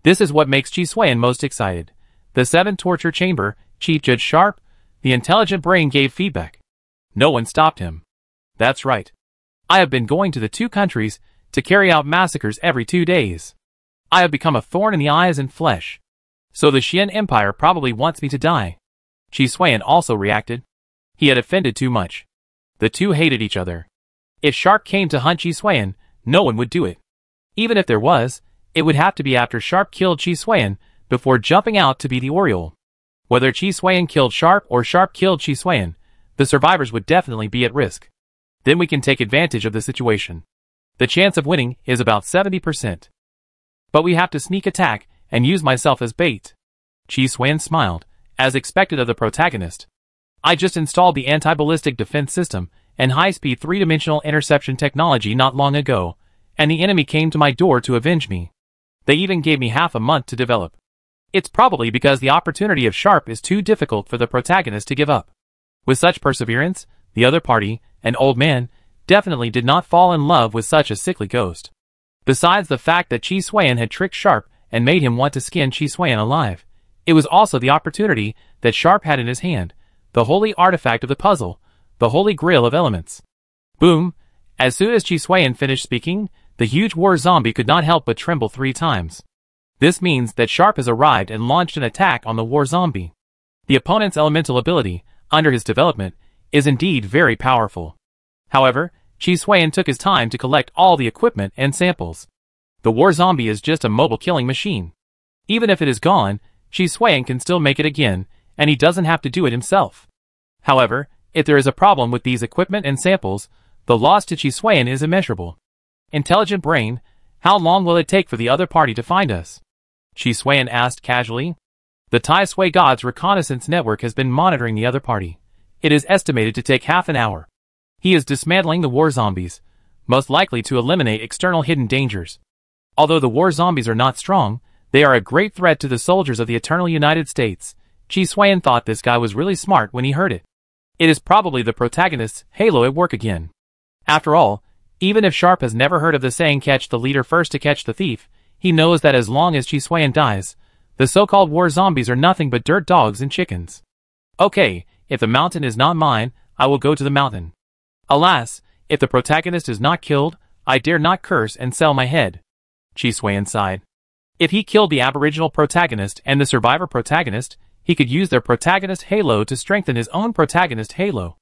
This is what makes Chi Suan most excited. The 7th torture chamber, Chief Judge Sharp, the intelligent brain gave feedback. No one stopped him. That's right. I have been going to the two countries to carry out massacres every 2 days. I have become a thorn in the eyes and flesh. So the Xian Empire probably wants me to die. Chi Suan also reacted. He had offended too much. The two hated each other. If Sharp came to hunt Chi Suan, no one would do it. Even if there was, it would have to be after Sharp killed Chi Suan before jumping out to be the Oriole. Whether Chi Suan killed Sharp or Sharp killed Chi Suan, the survivors would definitely be at risk. Then we can take advantage of the situation. The chance of winning is about 70%. But we have to sneak attack and use myself as bait. Chi Suan smiled, as expected of the protagonist. I just installed the anti-ballistic defense system and high-speed three-dimensional interception technology not long ago, and the enemy came to my door to avenge me. They even gave me half a month to develop. It's probably because the opportunity of Sharp is too difficult for the protagonist to give up. With such perseverance, the other party, an old man, definitely did not fall in love with such a sickly ghost. Besides the fact that Chi Suan had tricked Sharp and made him want to skin Chi Suan alive, it was also the opportunity that Sharp had in his hand, the holy artifact of the puzzle, the holy grail of elements. Boom! As soon as Chi Suan finished speaking, the huge war zombie could not help but tremble 3 times. This means that Sharp has arrived and launched an attack on the war zombie. The opponent's elemental ability, under his development, is indeed very powerful. However, Chi Suan took his time to collect all the equipment and samples. The war zombie is just a mobile killing machine. Even if it is gone, Chi Xuan can still make it again, and he doesn't have to do it himself. However, if there is a problem with these equipment and samples, the loss to Chi Xuan is immeasurable. Intelligent brain, how long will it take for the other party to find us? Chi Xuan asked casually. The Tai Sui God's reconnaissance network has been monitoring the other party. It is estimated to take half an hour. He is dismantling the war zombies, most likely to eliminate external hidden dangers. Although the war zombies are not strong, they are a great threat to the soldiers of the Eternal United States. Chi Xuan thought this guy was really smart when he heard it. It is probably the protagonist's halo at work again. After all, even if Sharp has never heard of the saying catch the leader first to catch the thief, he knows that as long as Chi Xuan dies, the so-called war zombies are nothing but dirt dogs and chickens. Okay, if the mountain is not mine, I will go to the mountain. Alas, if the protagonist is not killed, I dare not curse and sell my head. Chi Xuan sighed. If he killed the aboriginal protagonist and the survivor protagonist, he could use their protagonist halo to strengthen his own protagonist halo.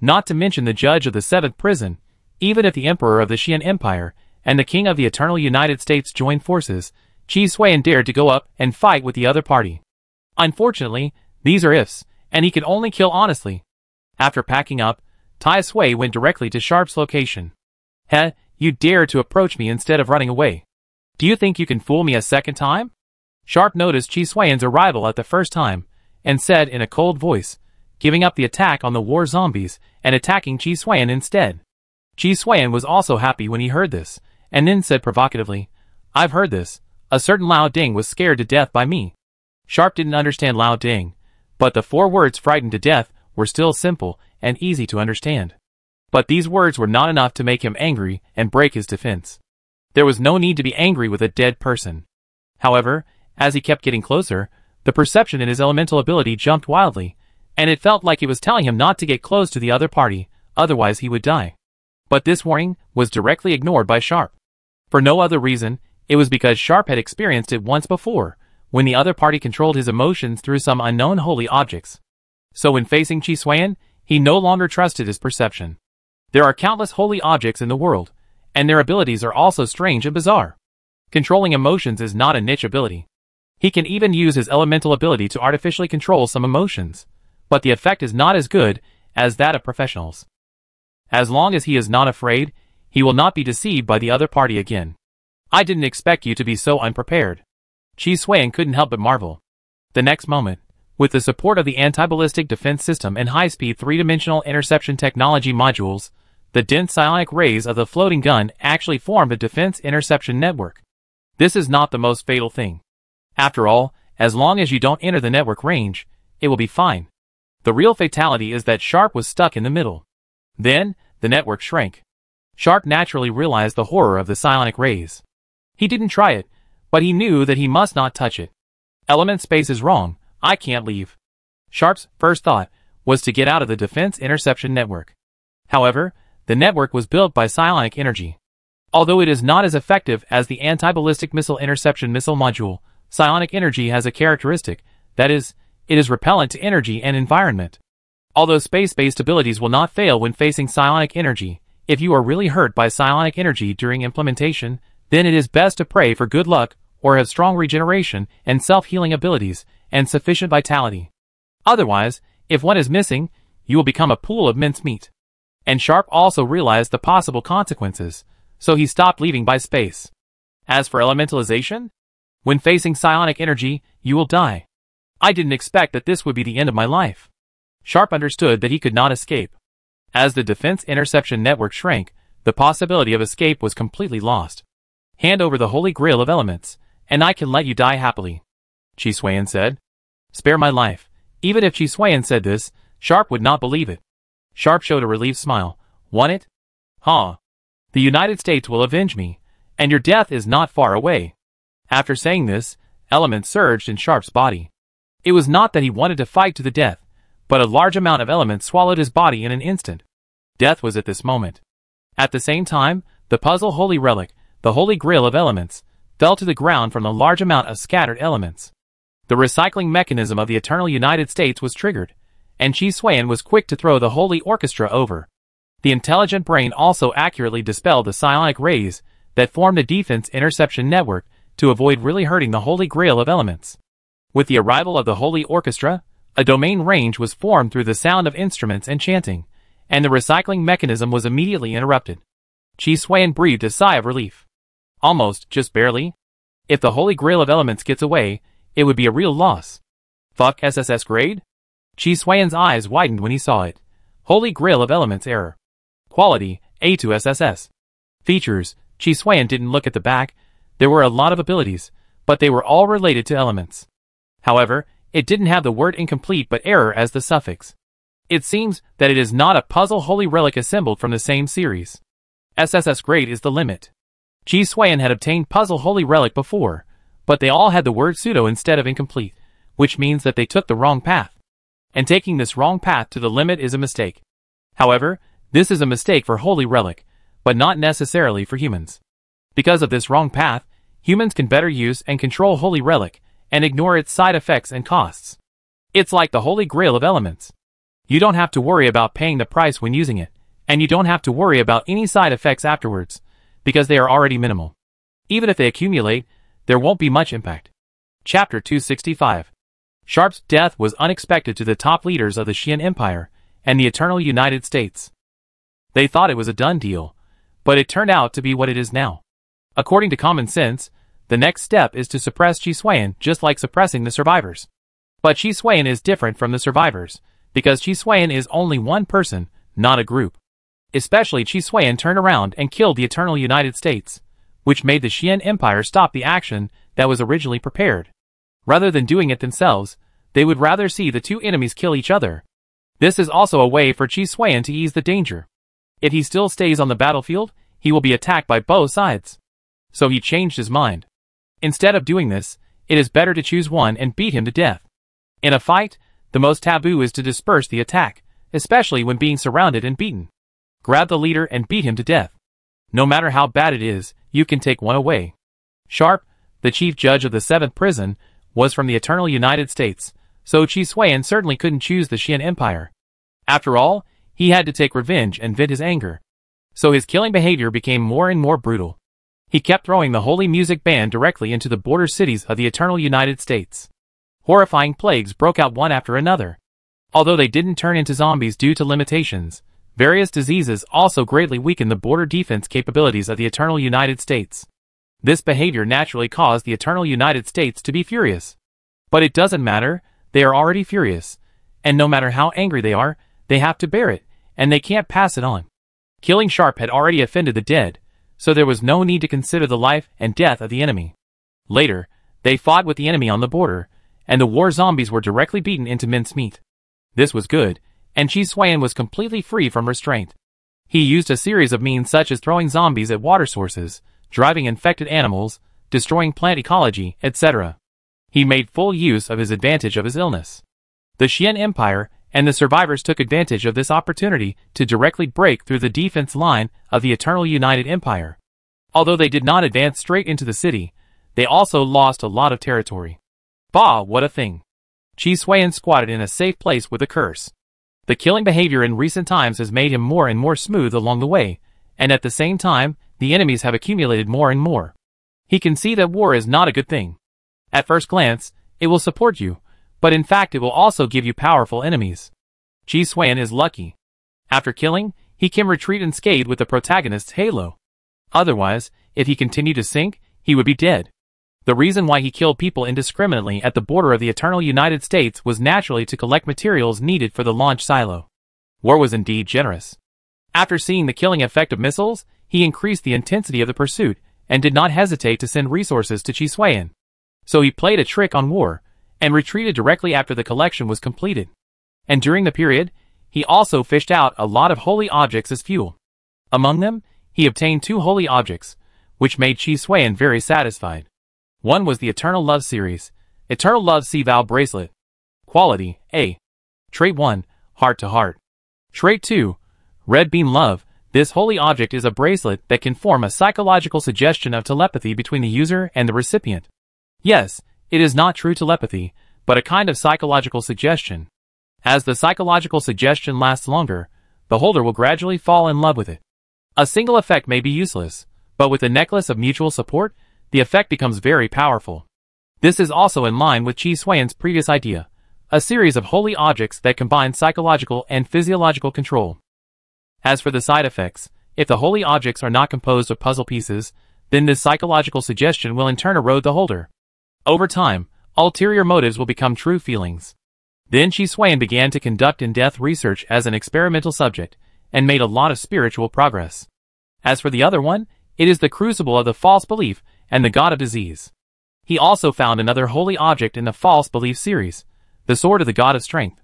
Not to mention the judge of the 7th prison, even if the emperor of the Xian Empire and the king of the Eternal United States join forces, Chi Xuan dared to go up and fight with the other party. Unfortunately, these are ifs, and he can only kill honestly. After packing up, Tai Sui went directly to Sharp's location. Heh, you dare to approach me instead of running away. Do you think you can fool me a second time? Sharp noticed Chi Xuan's arrival at the first time, and said in a cold voice, giving up the attack on the war zombies and attacking Chi Xuan instead. Chi Xuan was also happy when he heard this, and then said provocatively, I've heard this. A certain Lao Ding was scared to death by me. Sharp didn't understand Lao Ding, but the 4 words frightened to death were still simple and easy to understand. But these words were not enough to make him angry and break his defense. There was no need to be angry with a dead person. However, as he kept getting closer, the perception in his elemental ability jumped wildly, and it felt like it was telling him not to get close to the other party, otherwise he would die. But this warning was directly ignored by Sharp. For no other reason, it was because Sharp had experienced it once before, when the other party controlled his emotions through some unknown holy objects. So when facing Chi Xuan, he no longer trusted his perception. There are countless holy objects in the world, and their abilities are also strange and bizarre. Controlling emotions is not a niche ability. He can even use his elemental ability to artificially control some emotions, but the effect is not as good as that of professionals. As long as he is not afraid, he will not be deceived by the other party again. I didn't expect you to be so unprepared. Chi Xuan couldn't help but marvel. The next moment, with the support of the anti-ballistic defense system and high-speed 3-dimensional interception technology modules, the dense psionic rays of the floating gun actually formed a defense interception network. This is not the most fatal thing. After all, as long as you don't enter the network range, it will be fine. The real fatality is that Sharp was stuck in the middle. Then, the network shrank. Sharp naturally realized the horror of the psionic rays. He didn't try it, but he knew that he must not touch it. Element space is wrong, I can't leave. Sharp's first thought was to get out of the defense interception network. However, the network was built by psionic energy. Although it is not as effective as the anti-ballistic missile interception missile module, psionic energy has a characteristic, that is, it is repellent to energy and environment. Although space-based abilities will not fail when facing psionic energy, if you are really hurt by psionic energy during implementation, then it is best to pray for good luck or have strong regeneration and self-healing abilities and sufficient vitality. Otherwise, if one is missing, you will become a pool of mincemeat. And Sharp also realized the possible consequences, so he stopped leaving by space. As for elementalization, when facing psionic energy, you will die. I didn't expect that this would be the end of my life. Sharp understood that he could not escape. As the defense interception network shrank, the possibility of escape was completely lost. Hand over the holy grail of elements, and I can let you die happily, Chi Xuan said. Spare my life. Even if Chi Xuan said this, Sharp would not believe it. Sharp showed a relieved smile. Want it? Huh. The United States will avenge me, and your death is not far away. After saying this, elements surged in Sharp's body. It was not that he wanted to fight to the death, but a large amount of elements swallowed his body in an instant. Death was at this moment. At the same time, the puzzle holy relic, the holy grail of elements, fell to the ground from the large amount of scattered elements. The recycling mechanism of the Eternal United States was triggered, and Chi Xuan was quick to throw the holy orchestra over. The intelligent brain also accurately dispelled the psionic rays that formed the defense interception network to avoid really hurting the holy grail of elements. With the arrival of the Holy Orchestra, a domain range was formed through the sound of instruments and chanting, and the recycling mechanism was immediately interrupted. Chi Xuan breathed a sigh of relief. Almost, just barely. If the Holy Grail of Elements gets away, it would be a real loss. Fuck SSS grade? Chi Xuan's eyes widened when he saw it. Holy Grail of Elements error. Quality, A2 SSS. Features, Chi Xuan didn't look at the back. There were a lot of abilities, but they were all related to elements. However, it didn't have the word incomplete but error as the suffix. It seems that it is not a puzzle holy relic assembled from the same series. SSS grade is the limit. Chi Xuan had obtained puzzle holy relic before, but they all had the word pseudo instead of incomplete, which means that they took the wrong path. And taking this wrong path to the limit is a mistake. However, this is a mistake for holy relic, but not necessarily for humans. Because of this wrong path, humans can better use and control holy relic, and ignore its side effects and costs. It's like the Holy Grail of Elements. You don't have to worry about paying the price when using it, and you don't have to worry about any side effects afterwards, because they are already minimal. Even if they accumulate, there won't be much impact. Chapter 265. Sharp's death was unexpected to the top leaders of the Xian Empire and the Eternal United States. They thought it was a done deal, but it turned out to be what it is now. According to common sense, the next step is to suppress Chi Xuan just like suppressing the survivors. But Chi Xuan is different from the survivors, because Chi Xuan is only one person, not a group. Especially Chi Xuan turned around and killed the Eternal United States, which made the Xian Empire stop the action that was originally prepared. Rather than doing it themselves, they would rather see the two enemies kill each other. This is also a way for Chi Xuan to ease the danger. If he still stays on the battlefield, he will be attacked by both sides. So he changed his mind. Instead of doing this, it is better to choose one and beat him to death. In a fight, the most taboo is to disperse the attack, especially when being surrounded and beaten. Grab the leader and beat him to death. No matter how bad it is, you can take one away. Sharp, the chief judge of the 7th prison, was from the Eternal United States, so Chi Xuan certainly couldn't choose the Xian Empire. After all, he had to take revenge and vent his anger. So his killing behavior became more and more brutal. He kept throwing the holy music band directly into the border cities of the Eternal United States. Horrifying plagues broke out one after another. Although they didn't turn into zombies due to limitations, various diseases also greatly weakened the border defense capabilities of the Eternal United States. This behavior naturally caused the Eternal United States to be furious. But it doesn't matter, they are already furious, and no matter how angry they are, they have to bear it, and they can't pass it on. Killing Sharp had already offended the dead, so there was no need to consider the life and death of the enemy. Later, they fought with the enemy on the border, and the war zombies were directly beaten into mincemeat. This was good, and Chi Xuan was completely free from restraint. He used a series of means such as throwing zombies at water sources, driving infected animals, destroying plant ecology, etc. He made full use of his advantage of his illness. The Xian Empire and the survivors took advantage of this opportunity to directly break through the defense line of the Eternal United Empire. Although they did not advance straight into the city, they also lost a lot of territory. Bah, what a thing. Chi Xuan squatted in a safe place with a curse. The killing behavior in recent times has made him more and more smooth along the way, and at the same time, the enemies have accumulated more and more. He can see that war is not a good thing. At first glance, it will support you, but in fact it will also give you powerful enemies. Chi Xuan is lucky. After killing, he can retreat unscathed with the protagonist's halo. Otherwise, if he continued to sink, he would be dead. The reason why he killed people indiscriminately at the border of the Eternal United States was naturally to collect materials needed for the launch silo. War was indeed generous. After seeing the killing effect of missiles, he increased the intensity of the pursuit, and did not hesitate to send resources to Chi Xuan. So he played a trick on war, and retreated directly after the collection was completed. And during the period, he also fished out a lot of holy objects as fuel. Among them, he obtained 2 holy objects, which made Chi Xuan very satisfied. One was the Eternal Love Series, Eternal Love Sea Vow Bracelet. Quality, A. Trait 1, Heart to Heart. Trait 2, Red Beam Love. This holy object is a bracelet that can form a psychological suggestion of telepathy between the user and the recipient. Yes, it is not true telepathy, but a kind of psychological suggestion. As the psychological suggestion lasts longer, the holder will gradually fall in love with it. A single effect may be useless, but with a necklace of mutual support, the effect becomes very powerful. This is also in line with Chi Suiyan's previous idea, a series of holy objects that combine psychological and physiological control. As for the side effects, if the holy objects are not composed of puzzle pieces, then this psychological suggestion will in turn erode the holder. Over time, ulterior motives will become true feelings. Then Chi Suiyan began to conduct in-depth research as an experimental subject, and made a lot of spiritual progress. As for the other one, it is the crucible of the false belief and the god of disease. He also found another holy object in the false belief series, the sword of the god of strength.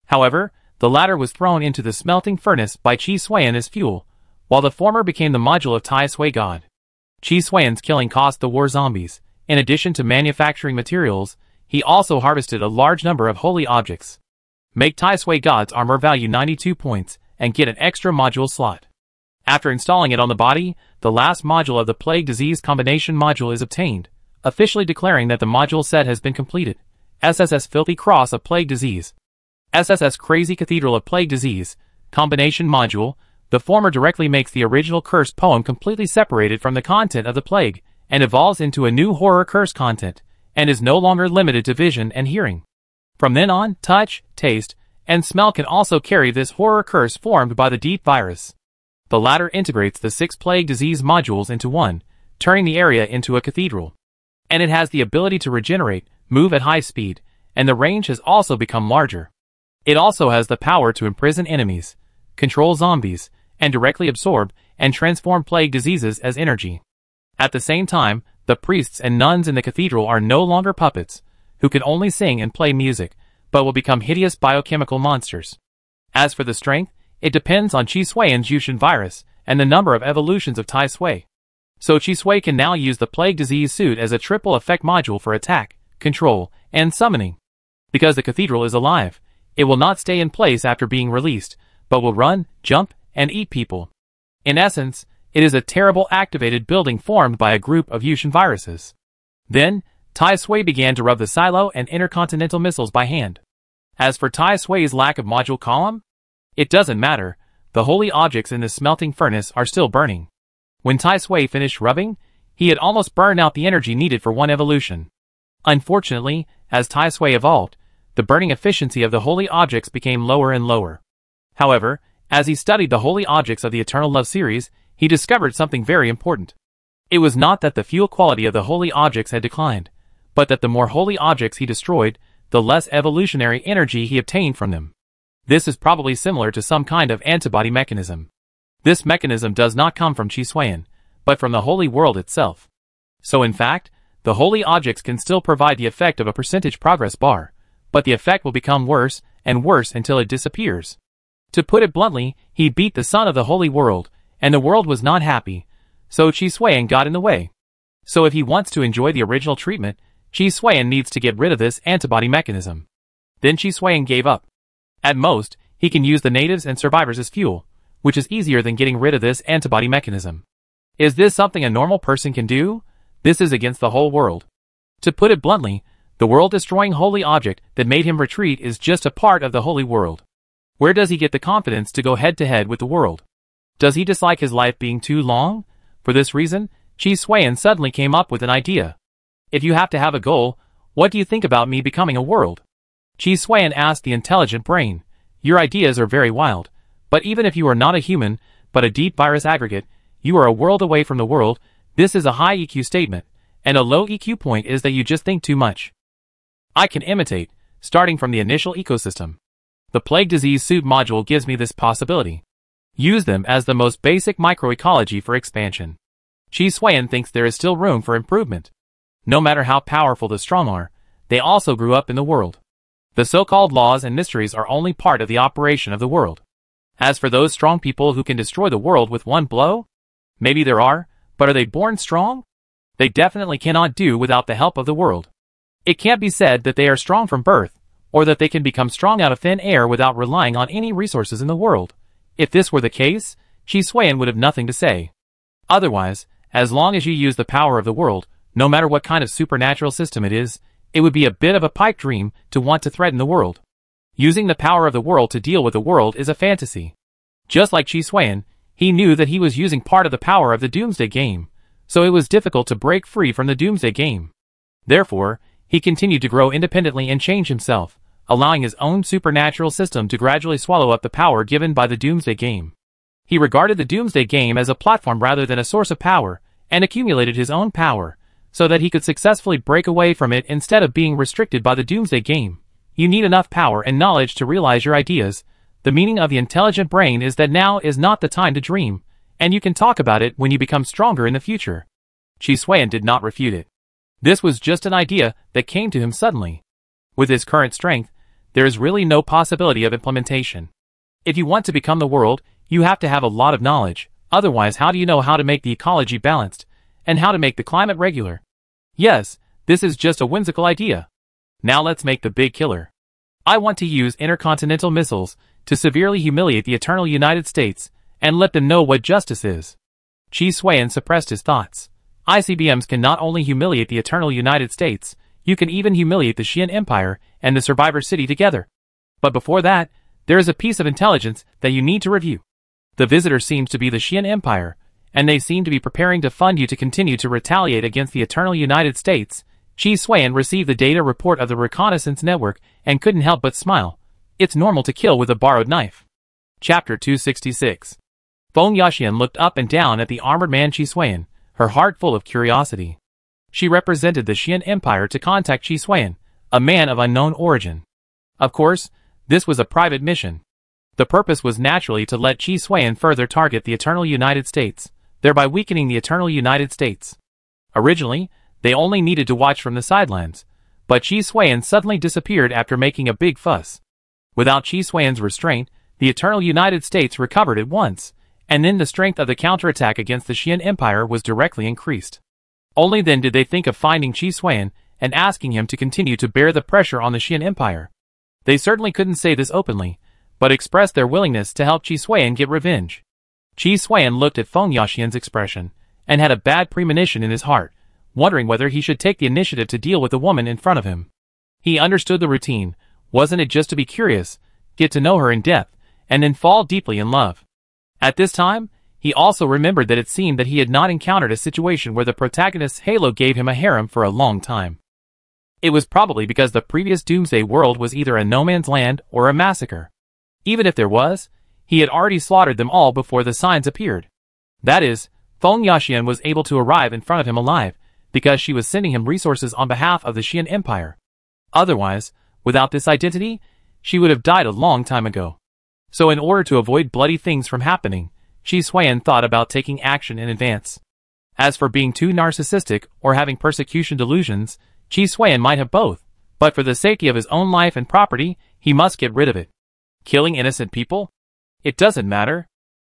However, the latter was thrown into the smelting furnace by Chi Suiyan as fuel, while the former became the module of Tai Sui God. Chi Suiyan's killing cost the war zombies. In addition to manufacturing materials, he also harvested a large number of holy objects. Make Tai Sui God's armor value 92 points, and get an extra module slot. After installing it on the body, the last module of the Plague Disease Combination module is obtained, officially declaring that the module set has been completed. SSS Filthy Cross of Plague Disease. SSS Crazy Cathedral of Plague Disease, Combination Module. The former directly makes the original curse poem completely separated from the content of the plague, and evolves into a new horror curse content, and is no longer limited to vision and hearing. From then on, touch, taste, and smell can also carry this horror curse formed by the deep virus. The latter integrates the 6 plague disease modules into one, turning the area into a cathedral. And it has the ability to regenerate, move at high speed, and the range has also become larger. It also has the power to imprison enemies, control zombies, and directly absorb and transform plague diseases as energy. At the same time, the priests and nuns in the cathedral are no longer puppets, who can only sing and play music, but will become hideous biochemical monsters. As for the strength, it depends on Chi Suiyan's Yushin virus and the number of evolutions of Tai Sui. So Chi Sui can now use the plague disease suit as a triple effect module for attack, control, and summoning. Because the cathedral is alive, it will not stay in place after being released, but will run, jump, and eat people. In essence, it is a terrible activated building formed by a group of Yushin viruses. Then, Tai Sui began to rub the silo and intercontinental missiles by hand. As for Tai Sui's lack of module column, it doesn't matter, the holy objects in the smelting furnace are still burning. When Tai Sui finished rubbing, he had almost burned out the energy needed for one evolution. Unfortunately, as Tai Sui evolved, the burning efficiency of the holy objects became lower and lower. However, as he studied the holy objects of the Eternal Love series, he discovered something very important. It was not that the fuel quality of the holy objects had declined, but that the more holy objects he destroyed, the less evolutionary energy he obtained from them. This is probably similar to some kind of antibody mechanism. This mechanism does not come from Chi Suiyan, but from the holy world itself. So in fact, the holy objects can still provide the effect of a percentage progress bar, but the effect will become worse and worse until it disappears. To put it bluntly, he beat the son of the holy world, and the world was not happy, so Chi Suiyan got in the way. So if he wants to enjoy the original treatment, Chi Suiyan needs to get rid of this antibody mechanism. Then Chi Suiyan gave up. At most, he can use the natives and survivors as fuel, which is easier than getting rid of this antibody mechanism. Is this something a normal person can do? This is against the whole world. To put it bluntly, the world-destroying holy object that made him retreat is just a part of the holy world. Where does he get the confidence to go head-to-head with the world? Does he dislike his life being too long? For this reason, Chi Suiyan suddenly came up with an idea. If you have to have a goal, what do you think about me becoming a world? Chi Suiyan asked the intelligent brain. Your ideas are very wild, but even if you are not a human, but a deep virus aggregate, you are a world away from the world. This is a high EQ statement, and a low EQ point is that you just think too much. I can imitate, starting from the initial ecosystem. The Plague Disease Suit module gives me this possibility. Use them as the most basic microecology for expansion. Chi Suiyan thinks there is still room for improvement. No matter how powerful the strong are, they also grew up in the world. The so-called laws and mysteries are only part of the operation of the world. As for those strong people who can destroy the world with one blow, maybe there are, but are they born strong? They definitely cannot do without the help of the world. It can't be said that they are strong from birth, or that they can become strong out of thin air without relying on any resources in the world. If this were the case, Chi Suiyan would have nothing to say. Otherwise, as long as you use the power of the world, no matter what kind of supernatural system it is, it would be a bit of a pipe dream to want to threaten the world. Using the power of the world to deal with the world is a fantasy. Just like Chi Suiyan, he knew that he was using part of the power of the Doomsday game, so it was difficult to break free from the Doomsday game. Therefore, He continued to grow independently and change himself, allowing his own supernatural system to gradually swallow up the power given by the Doomsday Game. He regarded the Doomsday Game as a platform rather than a source of power, and accumulated his own power, so that he could successfully break away from it instead of being restricted by the Doomsday Game. You need enough power and knowledge to realize your ideas. The meaning of the intelligent brain is that now is not the time to dream, and you can talk about it when you become stronger in the future. Chi Xuan did not refute it. This was just an idea that came to him suddenly. With his current strength, there is really no possibility of implementation. If you want to become the world, you have to have a lot of knowledge, otherwise how do you know how to make the ecology balanced, and how to make the climate regular? Yes, this is just a whimsical idea. Now let's make the big killer. I want to use intercontinental missiles to severely humiliate the eternal United States, and let them know what justice is. Chi Xuan suppressed his thoughts. ICBMs can not only humiliate the eternal United States, you can even humiliate the Xian Empire and the Survivor City together. But before that, there is a piece of intelligence that you need to review. The visitor seems to be the Xian Empire, and they seem to be preparing to fund you to continue to retaliate against the eternal United States. Chi Xuan received the data report of the reconnaissance network and couldn't help but smile. It's normal to kill with a borrowed knife. Chapter 266. Feng Yaxian looked up and down at the armored man Chi Xuan, her heart full of curiosity. She represented the Xian Empire to contact Chi Xuan, a man of unknown origin. Of course, this was a private mission. The purpose was naturally to let Chi Xuan further target the eternal United States, thereby weakening the eternal United States. Originally, they only needed to watch from the sidelines, but Chi Xuan suddenly disappeared after making a big fuss. Without Chi Xuan's restraint, the eternal United States recovered at once, and then the strength of the counterattack against the Xian Empire was directly increased. Only then did they think of finding Chi Xuan and asking him to continue to bear the pressure on the Xian Empire. They certainly couldn't say this openly, but expressed their willingness to help Chi Xuan get revenge. Chi Xuan looked at Feng Yaxian's expression, and had a bad premonition in his heart, wondering whether he should take the initiative to deal with the woman in front of him. He understood the routine. Wasn't it just to be curious, get to know her in depth, and then fall deeply in love? At this time, he also remembered that it seemed that he had not encountered a situation where the protagonist's halo gave him a harem for a long time. It was probably because the previous Doomsday world was either a no man's land or a massacre. Even if there was, he had already slaughtered them all before the signs appeared. That is, Feng Yaxian was able to arrive in front of him alive, because she was sending him resources on behalf of the Xian Empire. Otherwise, without this identity, she would have died a long time ago. So in order to avoid bloody things from happening, Chi Xuan thought about taking action in advance. As for being too narcissistic or having persecution delusions, Chi Xuan might have both, but for the safety of his own life and property, he must get rid of it. Killing innocent people? It doesn't matter.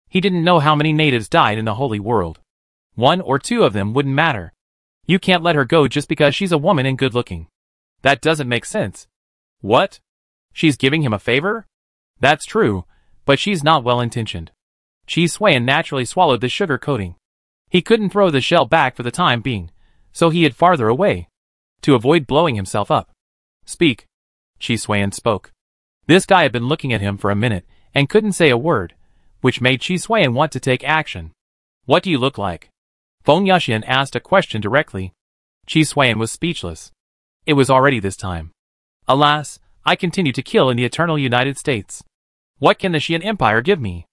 He didn't know how many natives died in the Holy World. 1 or 2 of them wouldn't matter. You can't let her go just because she's a woman and good-looking. That doesn't make sense. What? She's giving him a favor? That's true, but she's not well-intentioned. Chi Xuan naturally swallowed the sugar coating. He couldn't throw the shell back for the time being, so he hid farther away, to avoid blowing himself up. Speak. Chi Xuan spoke. This guy had been looking at him for a minute, and couldn't say a word, which made Chi Xuan want to take action. What do you look like? Feng Yaxian asked a question directly. Chi Xuan was speechless. It was already this time. Alas, I continue to kill in the eternal United States. What can the Xian Empire give me?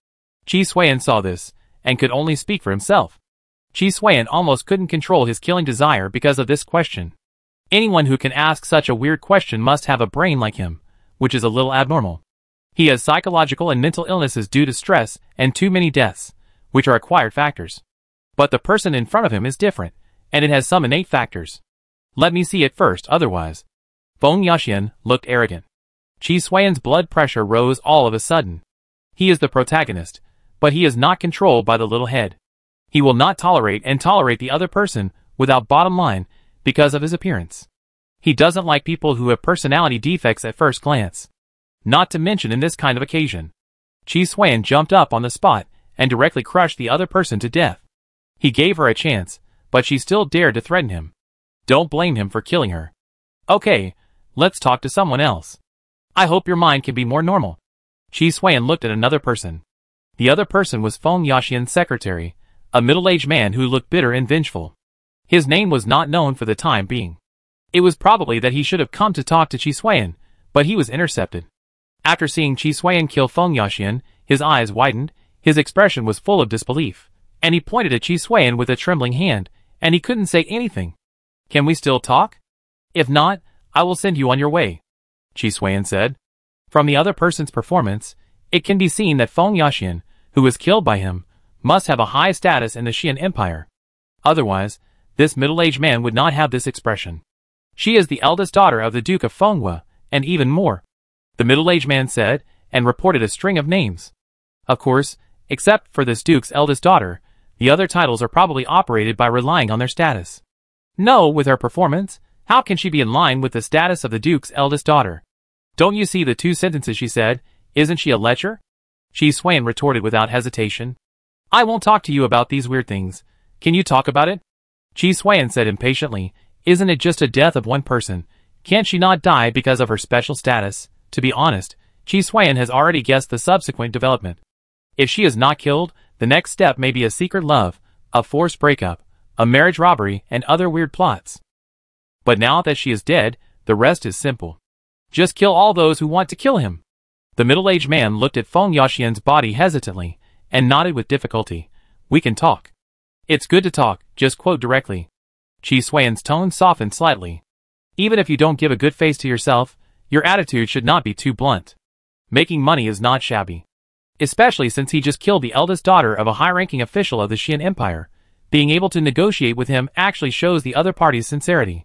Chi Xuan saw this, and could only speak for himself. Chi Xuan almost couldn't control his killing desire because of this question. Anyone who can ask such a weird question must have a brain like him, which is a little abnormal. He has psychological and mental illnesses due to stress and too many deaths, which are acquired factors. But the person in front of him is different, and it has some innate factors. Let me see it first, otherwise. Feng Yaxian looked arrogant. Chi Xuan's blood pressure rose all of a sudden. He is the protagonist, but he is not controlled by the little head. He will not tolerate the other person without bottom line because of his appearance. He doesn't like people who have personality defects at first glance. Not to mention in this kind of occasion. Chi Xuan jumped up on the spot and directly crushed the other person to death. He gave her a chance, but she still dared to threaten him. Don't blame him for killing her. Okay, let's talk to someone else. I hope your mind can be more normal. Chi Xuan looked at another person. The other person was Feng Yaxian's secretary, a middle-aged man who looked bitter and vengeful. His name was not known for the time being. It was probably that he should have come to talk to Qi Xuan, but he was intercepted. After seeing Qi Xuan kill Feng Yaxian, his eyes widened, his expression was full of disbelief, and he pointed at Qi Xuan with a trembling hand, and he couldn't say anything. Can we still talk? If not, I will send you on your way, Qi Xuan said. From the other person's performance, it can be seen that Feng Yaxian, who was killed by him, must have a high status in the Xian Empire. Otherwise, this middle-aged man would not have this expression. She is the eldest daughter of the Duke of Fenghua, and even more, the middle-aged man said, and reported a string of names. Of course, except for this duke's eldest daughter, the other titles are probably operated by relying on their status. No, with her performance, how can she be in line with the status of the duke's eldest daughter? Don't you see the two sentences she said? Isn't she a lecher? Qi Xuan retorted without hesitation. I won't talk to you about these weird things. Can you talk about it? Qi Xuan said impatiently. Isn't it just a death of one person? Can't she not die because of her special status? To be honest, Qi Xuan has already guessed the subsequent development. If she is not killed, the next step may be a secret love, a forced breakup, a marriage robbery, and other weird plots. But now that she is dead, the rest is simple. Just kill all those who want to kill him. The middle-aged man looked at Feng Yaxian's body hesitantly, and nodded with difficulty. We can talk. It's good to talk, just quote directly. Qi Xuan's tone softened slightly. Even if you don't give a good face to yourself, your attitude should not be too blunt. Making money is not shabby. Especially since he just killed the eldest daughter of a high-ranking official of the Xian Empire. Being able to negotiate with him actually shows the other party's sincerity.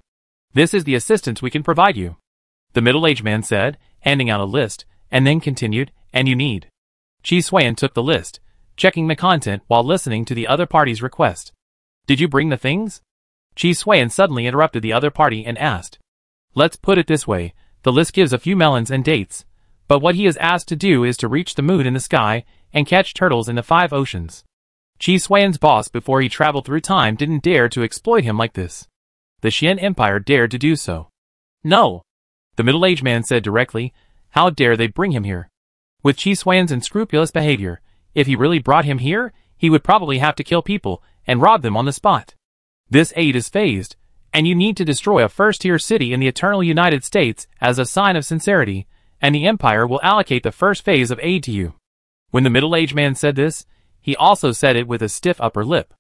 This is the assistance we can provide you, the middle-aged man said, handing out a list, and then continued, and you need. Qi Xuan took the list, checking the content while listening to the other party's request. Did you bring the things? Qi Xuan suddenly interrupted the other party and asked. Let's put it this way, the list gives a few melons and dates, but what he is asked to do is to reach the moon in the sky and catch turtles in the 5 oceans. Qi Xuan's boss before he traveled through time didn't dare to exploit him like this. The Xian Empire dared to do so. No, the middle-aged man said directly, how dare they bring him here? With Qi Xuan's unscrupulous behavior, if he really brought him here, he would probably have to kill people and rob them on the spot. This aid is phased, and you need to destroy a first-tier city in the eternal United States as a sign of sincerity, and the Empire will allocate the first phase of aid to you. When the middle-aged man said this, he also said it with a stiff upper lip.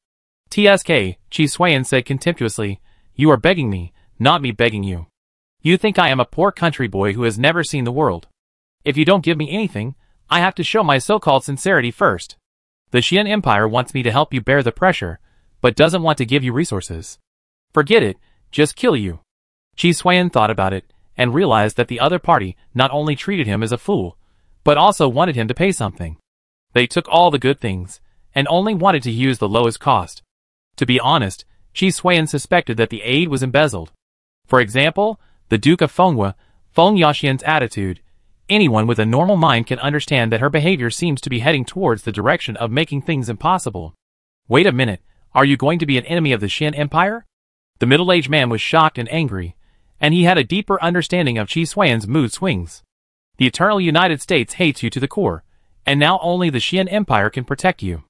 TSK, Qi Xuan said contemptuously, you are begging me, not me begging you. You think I am a poor country boy who has never seen the world. If you don't give me anything, I have to show my so-called sincerity first. The Xian Empire wants me to help you bear the pressure, but doesn't want to give you resources. Forget it, just kill you. Qi Xuan thought about it, and realized that the other party not only treated him as a fool, but also wanted him to pay something. They took all the good things, and only wanted to use the lowest cost. To be honest, Qi Xuan suspected that the aid was embezzled. For example, the Duke of Fenghua, Feng Yaxian's attitude. Anyone with a normal mind can understand that her behavior seems to be heading towards the direction of making things impossible. Wait a minute, are you going to be an enemy of the Xian Empire? The middle-aged man was shocked and angry, and he had a deeper understanding of Qi Xuan's mood swings. The eternal United States hates you to the core, and now only the Xian Empire can protect you.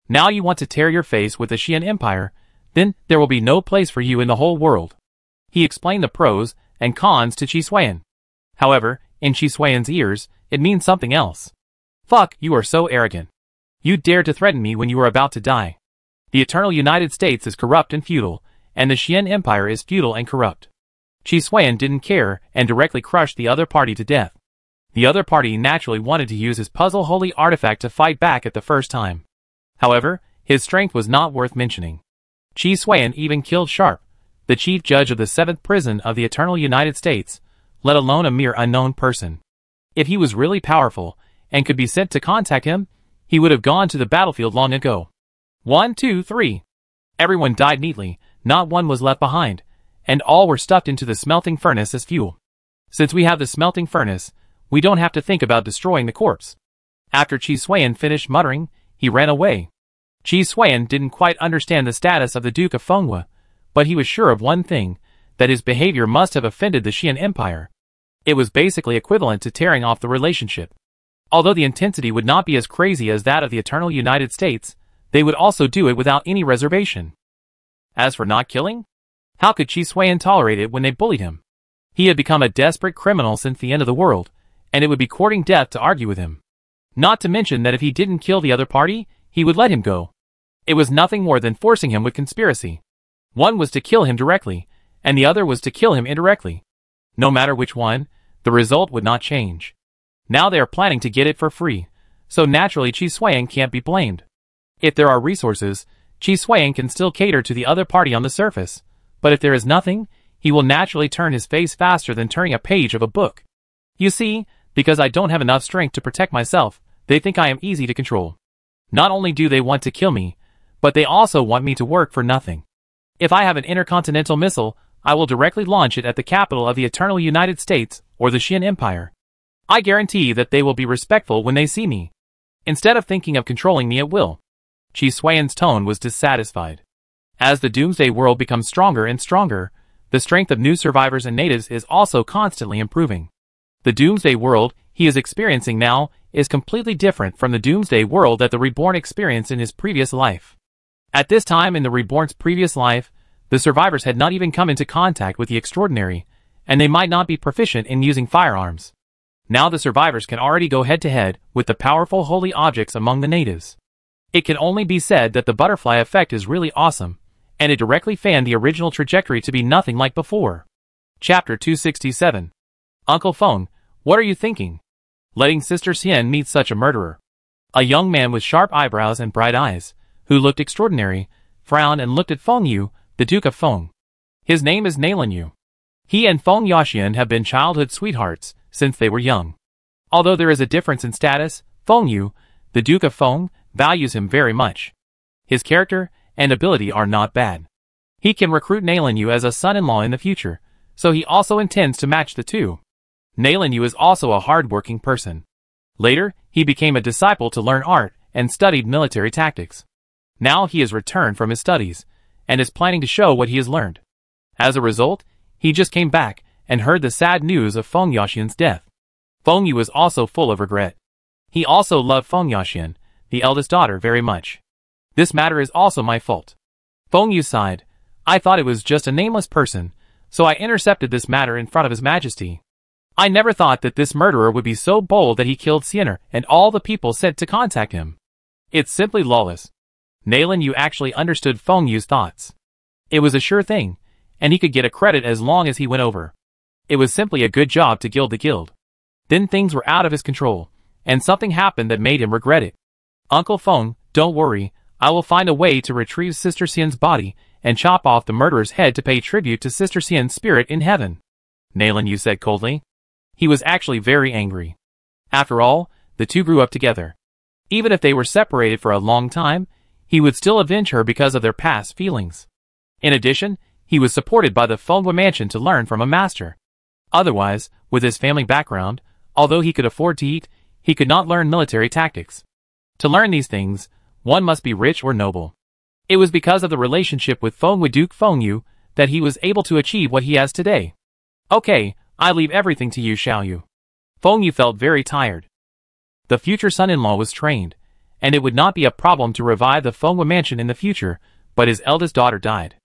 Now you want to tear your face with the Xian Empire, then there will be no place for you in the whole world. He explained the pros and cons to Qi Xuan. However, in Qi Xuan's ears, it means something else. Fuck, you are so arrogant. You dared to threaten me when you were about to die. The eternal United States is corrupt and feudal, and the Xian Empire is feudal and corrupt. Qi Xuan didn't care and directly crushed the other party to death. The other party naturally wanted to use his puzzle holy artifact to fight back at the first time. However, his strength was not worth mentioning. Qi Xuan even killed Sharp, the chief judge of the 7th prison of the eternal United States, let alone a mere unknown person. If he was really powerful and could be sent to contact him, he would have gone to the battlefield long ago. 1, 2, 3. Everyone died neatly, not one was left behind, and all were stuffed into the smelting furnace as fuel. Since we have the smelting furnace, we don't have to think about destroying the corpse. After Qi Xuan finished muttering, he ran away. Qi Xuan didn't quite understand the status of the Duke of Fenghua, but he was sure of one thing, that his behavior must have offended the Xian Empire. It was basically equivalent to tearing off the relationship. Although the intensity would not be as crazy as that of the eternal United States, they would also do it without any reservation. As for not killing? How could Chi Suan tolerate it when they bullied him? He had become a desperate criminal since the end of the world, and it would be courting death to argue with him. Not to mention that if he didn't kill the other party, he would let him go. It was nothing more than forcing him with conspiracy. One was to kill him directly, and the other was to kill him indirectly. No matter which one, the result would not change. Now they are planning to get it for free, so naturally Chi Suan can't be blamed. If there are resources, Chi Suan can still cater to the other party on the surface, but if there is nothing, he will naturally turn his face faster than turning a page of a book. You see, because I don't have enough strength to protect myself, they think I am easy to control. Not only do they want to kill me, but they also want me to work for nothing. If I have an intercontinental missile, I will directly launch it at the capital of the Eternal United States or the Xian Empire. I guarantee that they will be respectful when they see me, instead of thinking of controlling me at will. Chi Suan's tone was dissatisfied. As the Doomsday world becomes stronger and stronger, the strength of new survivors and natives is also constantly improving. The Doomsday world he is experiencing now is completely different from the Doomsday world that the Reborn experienced in his previous life. At this time in the Reborn's previous life, the survivors had not even come into contact with the Extraordinary, and they might not be proficient in using firearms. Now the survivors can already go head-to-head with the powerful holy objects among the natives. It can only be said that the butterfly effect is really awesome, and it directly fanned the original trajectory to be nothing like before. Chapter 267. Uncle Feng, what are you thinking? Letting Sister Xian meet such a murderer. A young man with sharp eyebrows and bright eyes, who looked extraordinary, frowned and looked at Feng Yu, the Duke of Feng. His name is Nailan Yu. He and Feng Yaxian have been childhood sweethearts since they were young. Although there is a difference in status, Feng Yu, the Duke of Feng, values him very much. His character and ability are not bad. He can recruit Nailan Yu as a son-in-law in the future, so he also intends to match the two. Nailan Yu is also a hard-working person. Later, he became a disciple to learn art and studied military tactics. Now he has returned from his studies, and is planning to show what he has learned. As a result, he just came back and heard the sad news of Feng Yaxian's death. Feng Yu was also full of regret. He also loved Feng Yaxian, the eldest daughter, very much. This matter is also my fault. Feng Yu sighed. I thought it was just a nameless person, so I intercepted this matter in front of His Majesty. I never thought that this murderer would be so bold that he killed Xiener and all the people sent to contact him. It's simply lawless. Nailan Yu actually understood Feng Yu's thoughts. It was a sure thing, and he could get a credit as long as he went over. It was simply a good job to gild the guild. Then things were out of his control, and something happened that made him regret it. Uncle Feng, don't worry, I will find a way to retrieve Sister Xian's body and chop off the murderer's head to pay tribute to Sister Xian's spirit in heaven. Nailan Yu said coldly. He was actually very angry. After all, the two grew up together. Even if they were separated for a long time, he would still avenge her because of their past feelings. In addition, he was supported by the Fengwa mansion to learn from a master. Otherwise, with his family background, although he could afford to eat, he could not learn military tactics. To learn these things, one must be rich or noble. It was because of the relationship with Fengwa Duke Feng Yu that he was able to achieve what he has today. Okay, I leave everything to you, Xiao Yu. Feng Yu felt very tired. The future son-in-law was trained, and it would not be a problem to revive the Fengwa mansion in the future, but his eldest daughter died.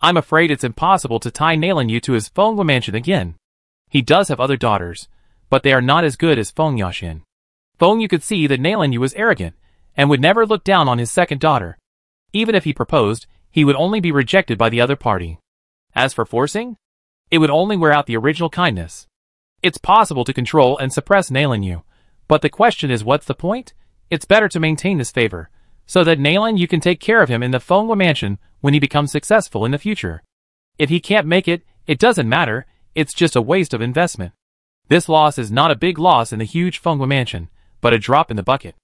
I'm afraid it's impossible to tie Nailan Yu to his Fengwa mansion again. He does have other daughters, but they are not as good as Feng Yaxian. Feng Yu could see that Nailan Yu was arrogant, and would never look down on his second daughter. Even if he proposed, he would only be rejected by the other party. As for forcing, it would only wear out the original kindness. It's possible to control and suppress Nailan Yu, but the question is, what's the point? It's better to maintain this favor, so that Nailan Yu can take care of him in the Fengwa mansion when he becomes successful in the future. If he can't make it, it doesn't matter, it's just a waste of investment. This loss is not a big loss in the huge Fengwa mansion, but a drop in the bucket.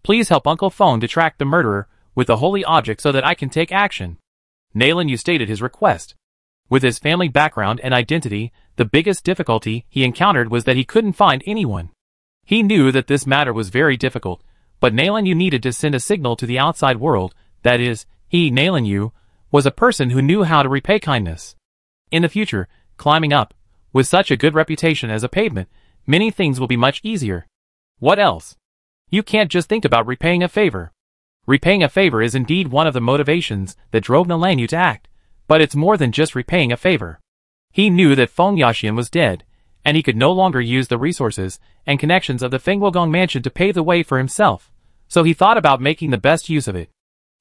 Please help Uncle Feng to track the murderer with the holy object so that I can take action. Nailan Yu stated his request. With his family background and identity, the biggest difficulty he encountered was that he couldn't find anyone. He knew that this matter was very difficult, but Nailan Yu needed to send a signal to the outside world, that is, he, Nailan Yu, was a person who knew how to repay kindness. In the future, climbing up, with such a good reputation as a pavement, many things will be much easier. What else? You can't just think about repaying a favor. Repaying a favor is indeed one of the motivations that drove Nailan Yu to act, But it's more than just repaying a favor. He knew that Feng Yaxian was dead, and he could no longer use the resources and connections of the Fengwogong mansion to pave the way for himself, so he thought about making the best use of it.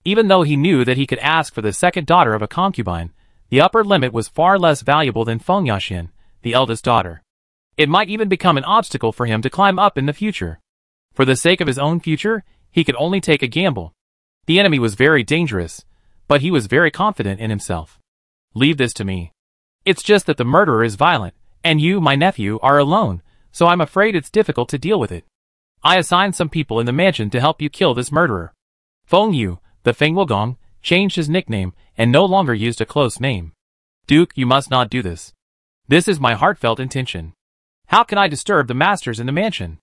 Even though he knew that he could ask for the second daughter of a concubine, the upper limit was far less valuable than Feng Yaxian, the eldest daughter. It might even become an obstacle for him to climb up in the future. For the sake of his own future, he could only take a gamble. The enemy was very dangerous, but he was very confident in himself. Leave this to me. It's just that the murderer is violent, and you, my nephew, are alone, so I'm afraid it's difficult to deal with it. I assigned some people in the mansion to help you kill this murderer. Feng Yu, the Fengwogong, changed his nickname and no longer used a close name. Duke, you must not do this. This is my heartfelt intention. How can I disturb the masters in the mansion?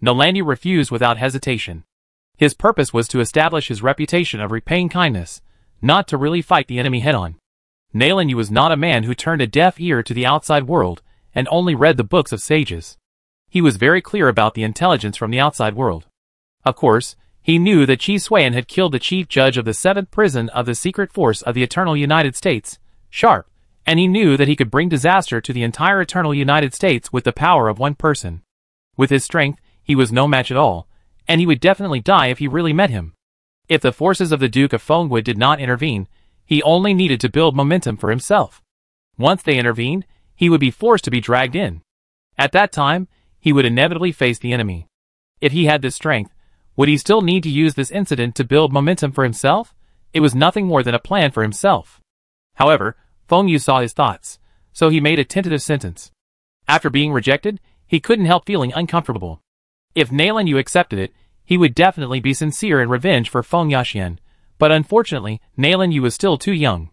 Nolanyu refused without hesitation. His purpose was to establish his reputation of repaying kindness, not to really fight the enemy head-on. Nolanyu was not a man who turned a deaf ear to the outside world and only read the books of sages. He was very clear about the intelligence from the outside world. Of course, he knew that Qi Suiyan had killed the chief judge of the 7th prison of the secret force of the Eternal United States, Sharp, and he knew that he could bring disaster to the entire Eternal United States with the power of one person. With his strength, he was no match at all, and he would definitely die if he really met him. If the forces of the Duke of Fengwood did not intervene, he only needed to build momentum for himself. Once they intervened, he would be forced to be dragged in. At that time, he would inevitably face the enemy. If he had this strength, would he still need to use this incident to build momentum for himself? It was nothing more than a plan for himself. However, Feng Yu saw his thoughts, so he made a tentative sentence. After being rejected, he couldn't help feeling uncomfortable. If Nolanyu accepted it, he would definitely be sincere in revenge for Feng Yaxian, but unfortunately, Nolanyu was still too young.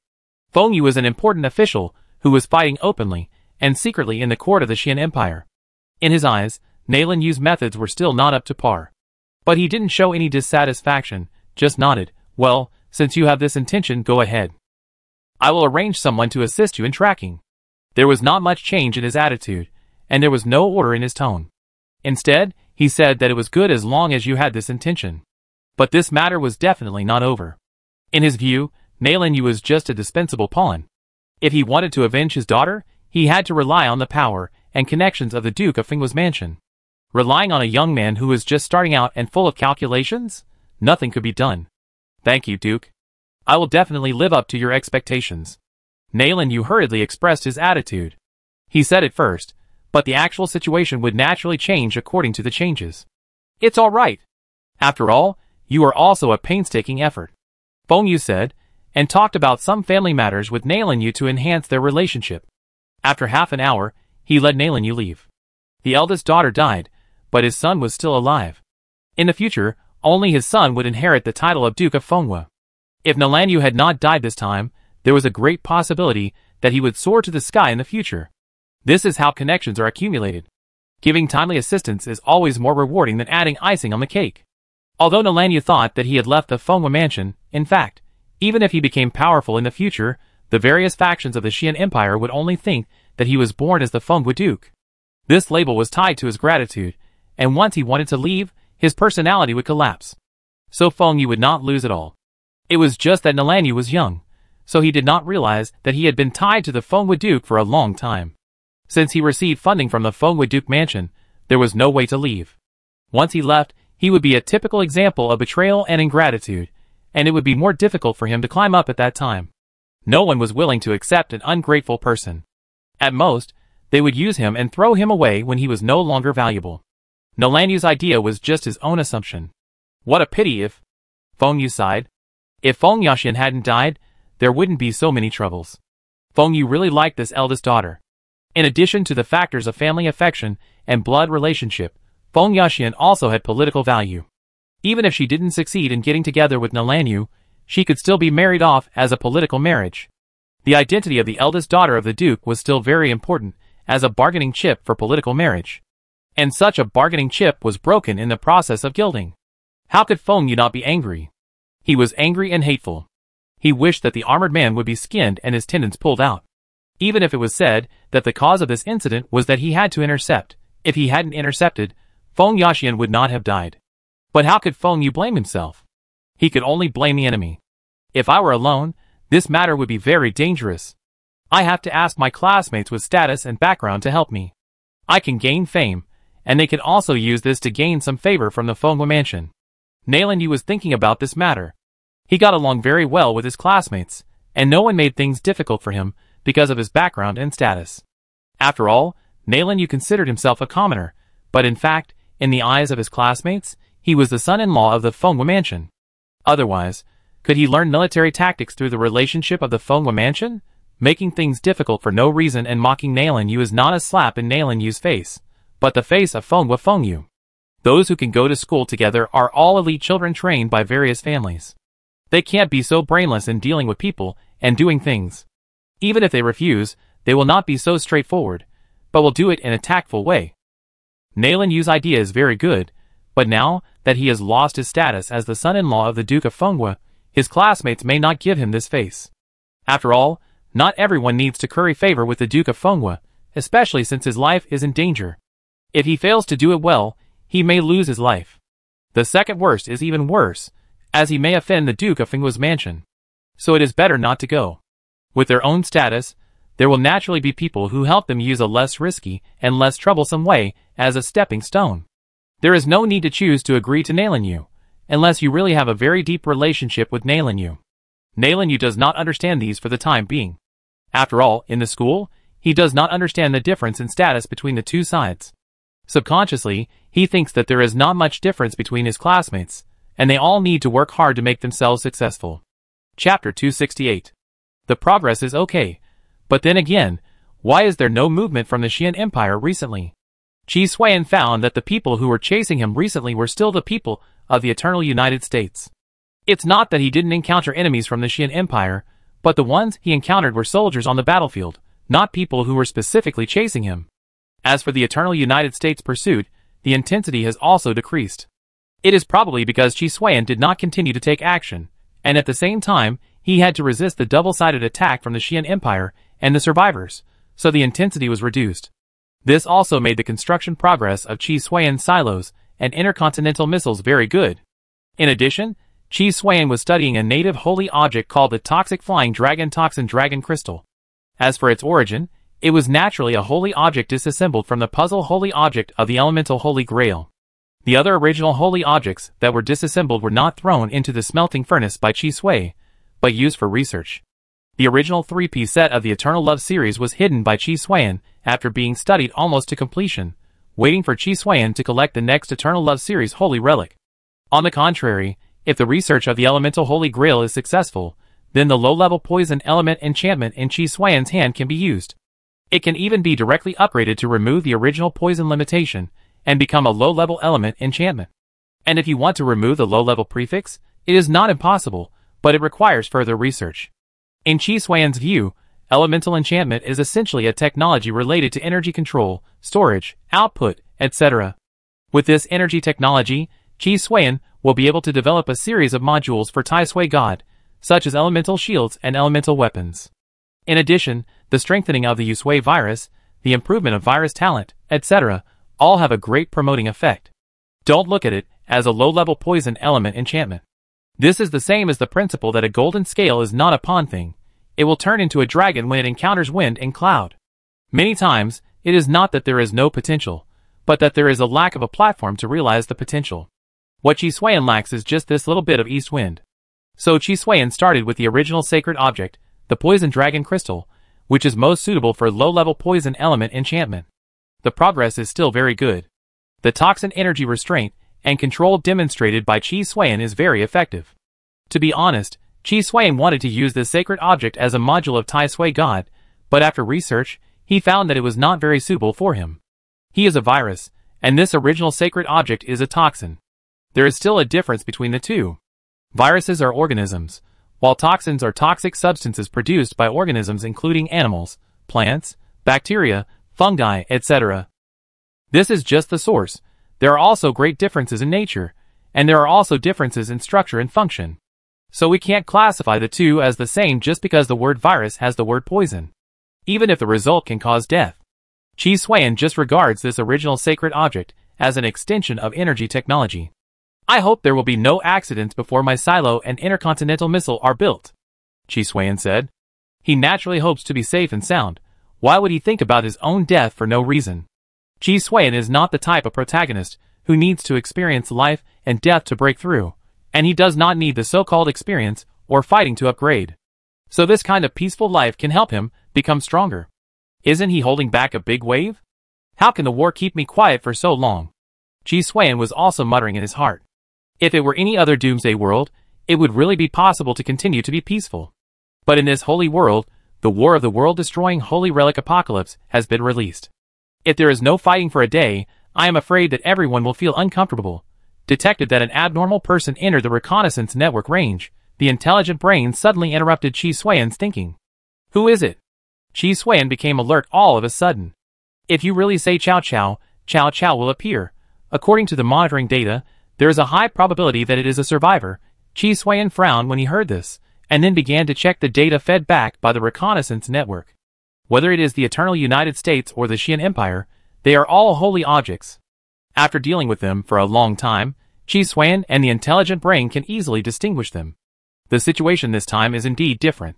Feng Yu was an important official who was fighting openly and secretly in the court of the Xian Empire. In his eyes, Nolanyu's methods were still not up to par. But he didn't show any dissatisfaction, just nodded. Well, since you have this intention, go ahead. I will arrange someone to assist you in tracking. There was not much change in his attitude, and there was no order in his tone. Instead, he said that it was good as long as you had this intention. But this matter was definitely not over. In his view, Nolanyu was just a dispensable pawn. If he wanted to avenge his daughter, he had to rely on the power and connections of the Duke of Fengwo's mansion. Relying on a young man who was just starting out and full of calculations? Nothing could be done. Thank you, Duke. I will definitely live up to your expectations. Nolanyu hurriedly expressed his attitude. He said it first, but the actual situation would naturally change according to the changes. It's all right. After all, you are also a painstaking effort. Feng Yu said, and talked about some family matters with Nolanyu to enhance their relationship. After half an hour, he let Nolanyu leave. The eldest daughter died, but his son was still alive. In the future, only his son would inherit the title of Duke of Fengwo. If Nolanyu had not died this time, there was a great possibility that he would soar to the sky in the future. This is how connections are accumulated. Giving timely assistance is always more rewarding than adding icing on the cake. Although Nolanyu thought that he had left the Fengwo mansion, in fact, even if he became powerful in the future, the various factions of the Xian Empire would only think that he was born as the Fengwo Duke. This label was tied to his gratitude, and once he wanted to leave, his personality would collapse. So Feng Yu would not lose it all. It was just that Nolanyu was young, so he did not realize that he had been tied to the Fengwo Duke for a long time. Since he received funding from the Fengwo Duke mansion, there was no way to leave. Once he left, he would be a typical example of betrayal and ingratitude, and it would be more difficult for him to climb up at that time. No one was willing to accept an ungrateful person. At most, they would use him and throw him away when he was no longer valuable. Nolanyu's idea was just his own assumption. What a pity if... Feng Yu sighed. If Feng Yaxian hadn't died, there wouldn't be so many troubles. Feng Yu really liked this eldest daughter. In addition to the factors of family affection and blood relationship, Feng Yaxian also had political value. Even if she didn't succeed in getting together with Nolanyu, she could still be married off as a political marriage. The identity of the eldest daughter of the Duke was still very important as a bargaining chip for political marriage. And such a bargaining chip was broken in the process of gilding. How could Feng Yu not be angry? He was angry and hateful. He wished that the armored man would be skinned and his tendons pulled out. Even if it was said that the cause of this incident was that he had to intercept, if he hadn't intercepted, Feng Yaxian would not have died. But how could Feng Yu blame himself? He could only blame the enemy. If I were alone, This matter would be very dangerous. I have to ask my classmates with status and background to help me. I can gain fame, and they can also use this to gain some favor from the Fengwa mansion. Nalan Yu was thinking about this matter. He got along very well with his classmates, and no one made things difficult for him because of his background and status. After all, Nalan Yu considered himself a commoner, but in fact, in the eyes of his classmates, he was the son-in-law of the Fengwa mansion. Otherwise, could he learn military tactics through the relationship of the Fengwa mansion? Making things difficult for no reason and mocking Nalan Yu is not a slap in Nalan Yu's face, but the face of Fengwa Fengyu. Those who can go to school together are all elite children trained by various families. They can't be so brainless in dealing with people and doing things. Even if they refuse, they will not be so straightforward, but will do it in a tactful way. Nalan Yu's idea is very good, but now that he has lost his status as the son-in-law of the Duke of Fengwa, his classmates may not give him this face. After all, not everyone needs to curry favor with the Duke of Fengwa, especially since his life is in danger. If he fails to do it well, he may lose his life. The second worst is even worse, as he may offend the Duke of Fengwa's mansion. So it is better not to go. With their own status, there will naturally be people who help them use a less risky and less troublesome way as a stepping stone. There is no need to choose to agree to Nalan Yu, unless you really have a very deep relationship with Nalan Yu. Nalan Yu does not understand these for the time being. After all, in the school, he does not understand the difference in status between the two sides. Subconsciously, he thinks that there is not much difference between his classmates, and they all need to work hard to make themselves successful. Chapter 268. The progress is okay, but then again, why is there no movement from the Qian Empire recently? Qi Xuan found that the people who were chasing him recently were still the people of the Eternal United States. It's not that he didn't encounter enemies from the Qian Empire, but the ones he encountered were soldiers on the battlefield, not people who were specifically chasing him. As for the Eternal United States pursuit, the intensity has also decreased. It is probably because Qi Xuan did not continue to take action, and at the same time, he had to resist the double-sided attack from the Qian Empire and the survivors, so the intensity was reduced. This also made the construction progress of Qi Xuan's silos and intercontinental missiles very good. In addition, Qi Xuan was studying a native holy object called the Toxic Flying Dragon Toxin Dragon Crystal. As for its origin, it was naturally a holy object disassembled from the puzzle holy object of the elemental Holy Grail. The other original holy objects that were disassembled were not thrown into the smelting furnace by Qi Sui, but used for research. The original 3-piece set of the Eternal Love series was hidden by Qi Xuan after being studied almost to completion, waiting for Qi Xuan to collect the next Eternal Love series holy relic. On the contrary, if the research of the elemental Holy Grail is successful, then the low-level poison element enchantment in Qi Xuan's hand can be used. It can even be directly upgraded to remove the original poison limitation and become a low-level element enchantment. And if you want to remove the low-level prefix, it is not impossible, but it requires further research. In Qi Xuan's view, elemental enchantment is essentially a technology related to energy control, storage, output, etc. With this energy technology, Qi Xuan will be able to develop a series of modules for Tai Sui God, such as elemental shields and elemental weapons. In addition, the strengthening of the Yusui virus, the improvement of virus talent, etc., all have a great promoting effect. Don't look at it as a low-level poison element enchantment. This is the same as the principle that a golden scale is not a pawn thing. It will turn into a dragon when it encounters wind and cloud. Many times, it is not that there is no potential, but that there is a lack of a platform to realize the potential. What Qi Xuan lacks is just this little bit of east wind. So Qi Xuan started with the original sacred object, the poison dragon crystal, which is most suitable for low-level poison element enchantment. The progress is still very good. The toxin energy restraint and control demonstrated by Qi Xuan is very effective. To be honest, Qi Xuan wanted to use this sacred object as a module of Tai Sui God, but after research, he found that it was not very suitable for him. He is a virus, and this original sacred object is a toxin. There is still a difference between the two. Viruses are organisms, while toxins are toxic substances produced by organisms including animals, plants, bacteria, fungi, etc. This is just the source. There are also great differences in nature, and there are also differences in structure and function. So we can't classify the two as the same just because the word virus has the word poison, even if the result can cause death. Qi Xuan just regards this original sacred object as an extension of energy technology. I hope there will be no accidents before my silo and intercontinental missile are built. Chi Xuan said. He naturally hopes to be safe and sound. Why would he think about his own death for no reason? Chi Xuan is not the type of protagonist who needs to experience life and death to break through, and he does not need the so-called experience or fighting to upgrade. So this kind of peaceful life can help him become stronger. Isn't he holding back a big wave? How can the war keep me quiet for so long? Chi Xuan was also muttering in his heart. If it were any other doomsday world, it would really be possible to continue to be peaceful. But in this holy world, the war of the world-destroying holy relic apocalypse has been released. If there is no fighting for a day, I am afraid that everyone will feel uncomfortable. Detected that an abnormal person entered the reconnaissance network range. The intelligent brain suddenly interrupted Chi Xuan's thinking. Who is it? Chi Xuan became alert all of a sudden. If you really say Chow Chow, Chow Chow will appear. According to the monitoring data, there is a high probability that it is a survivor. Chi Xuan frowned when he heard this, and then began to check the data fed back by the reconnaissance network. Whether it is the Eternal United States or the Xian Empire, they are all holy objects. After dealing with them for a long time, Chi Xuan and the intelligent brain can easily distinguish them. The situation this time is indeed different.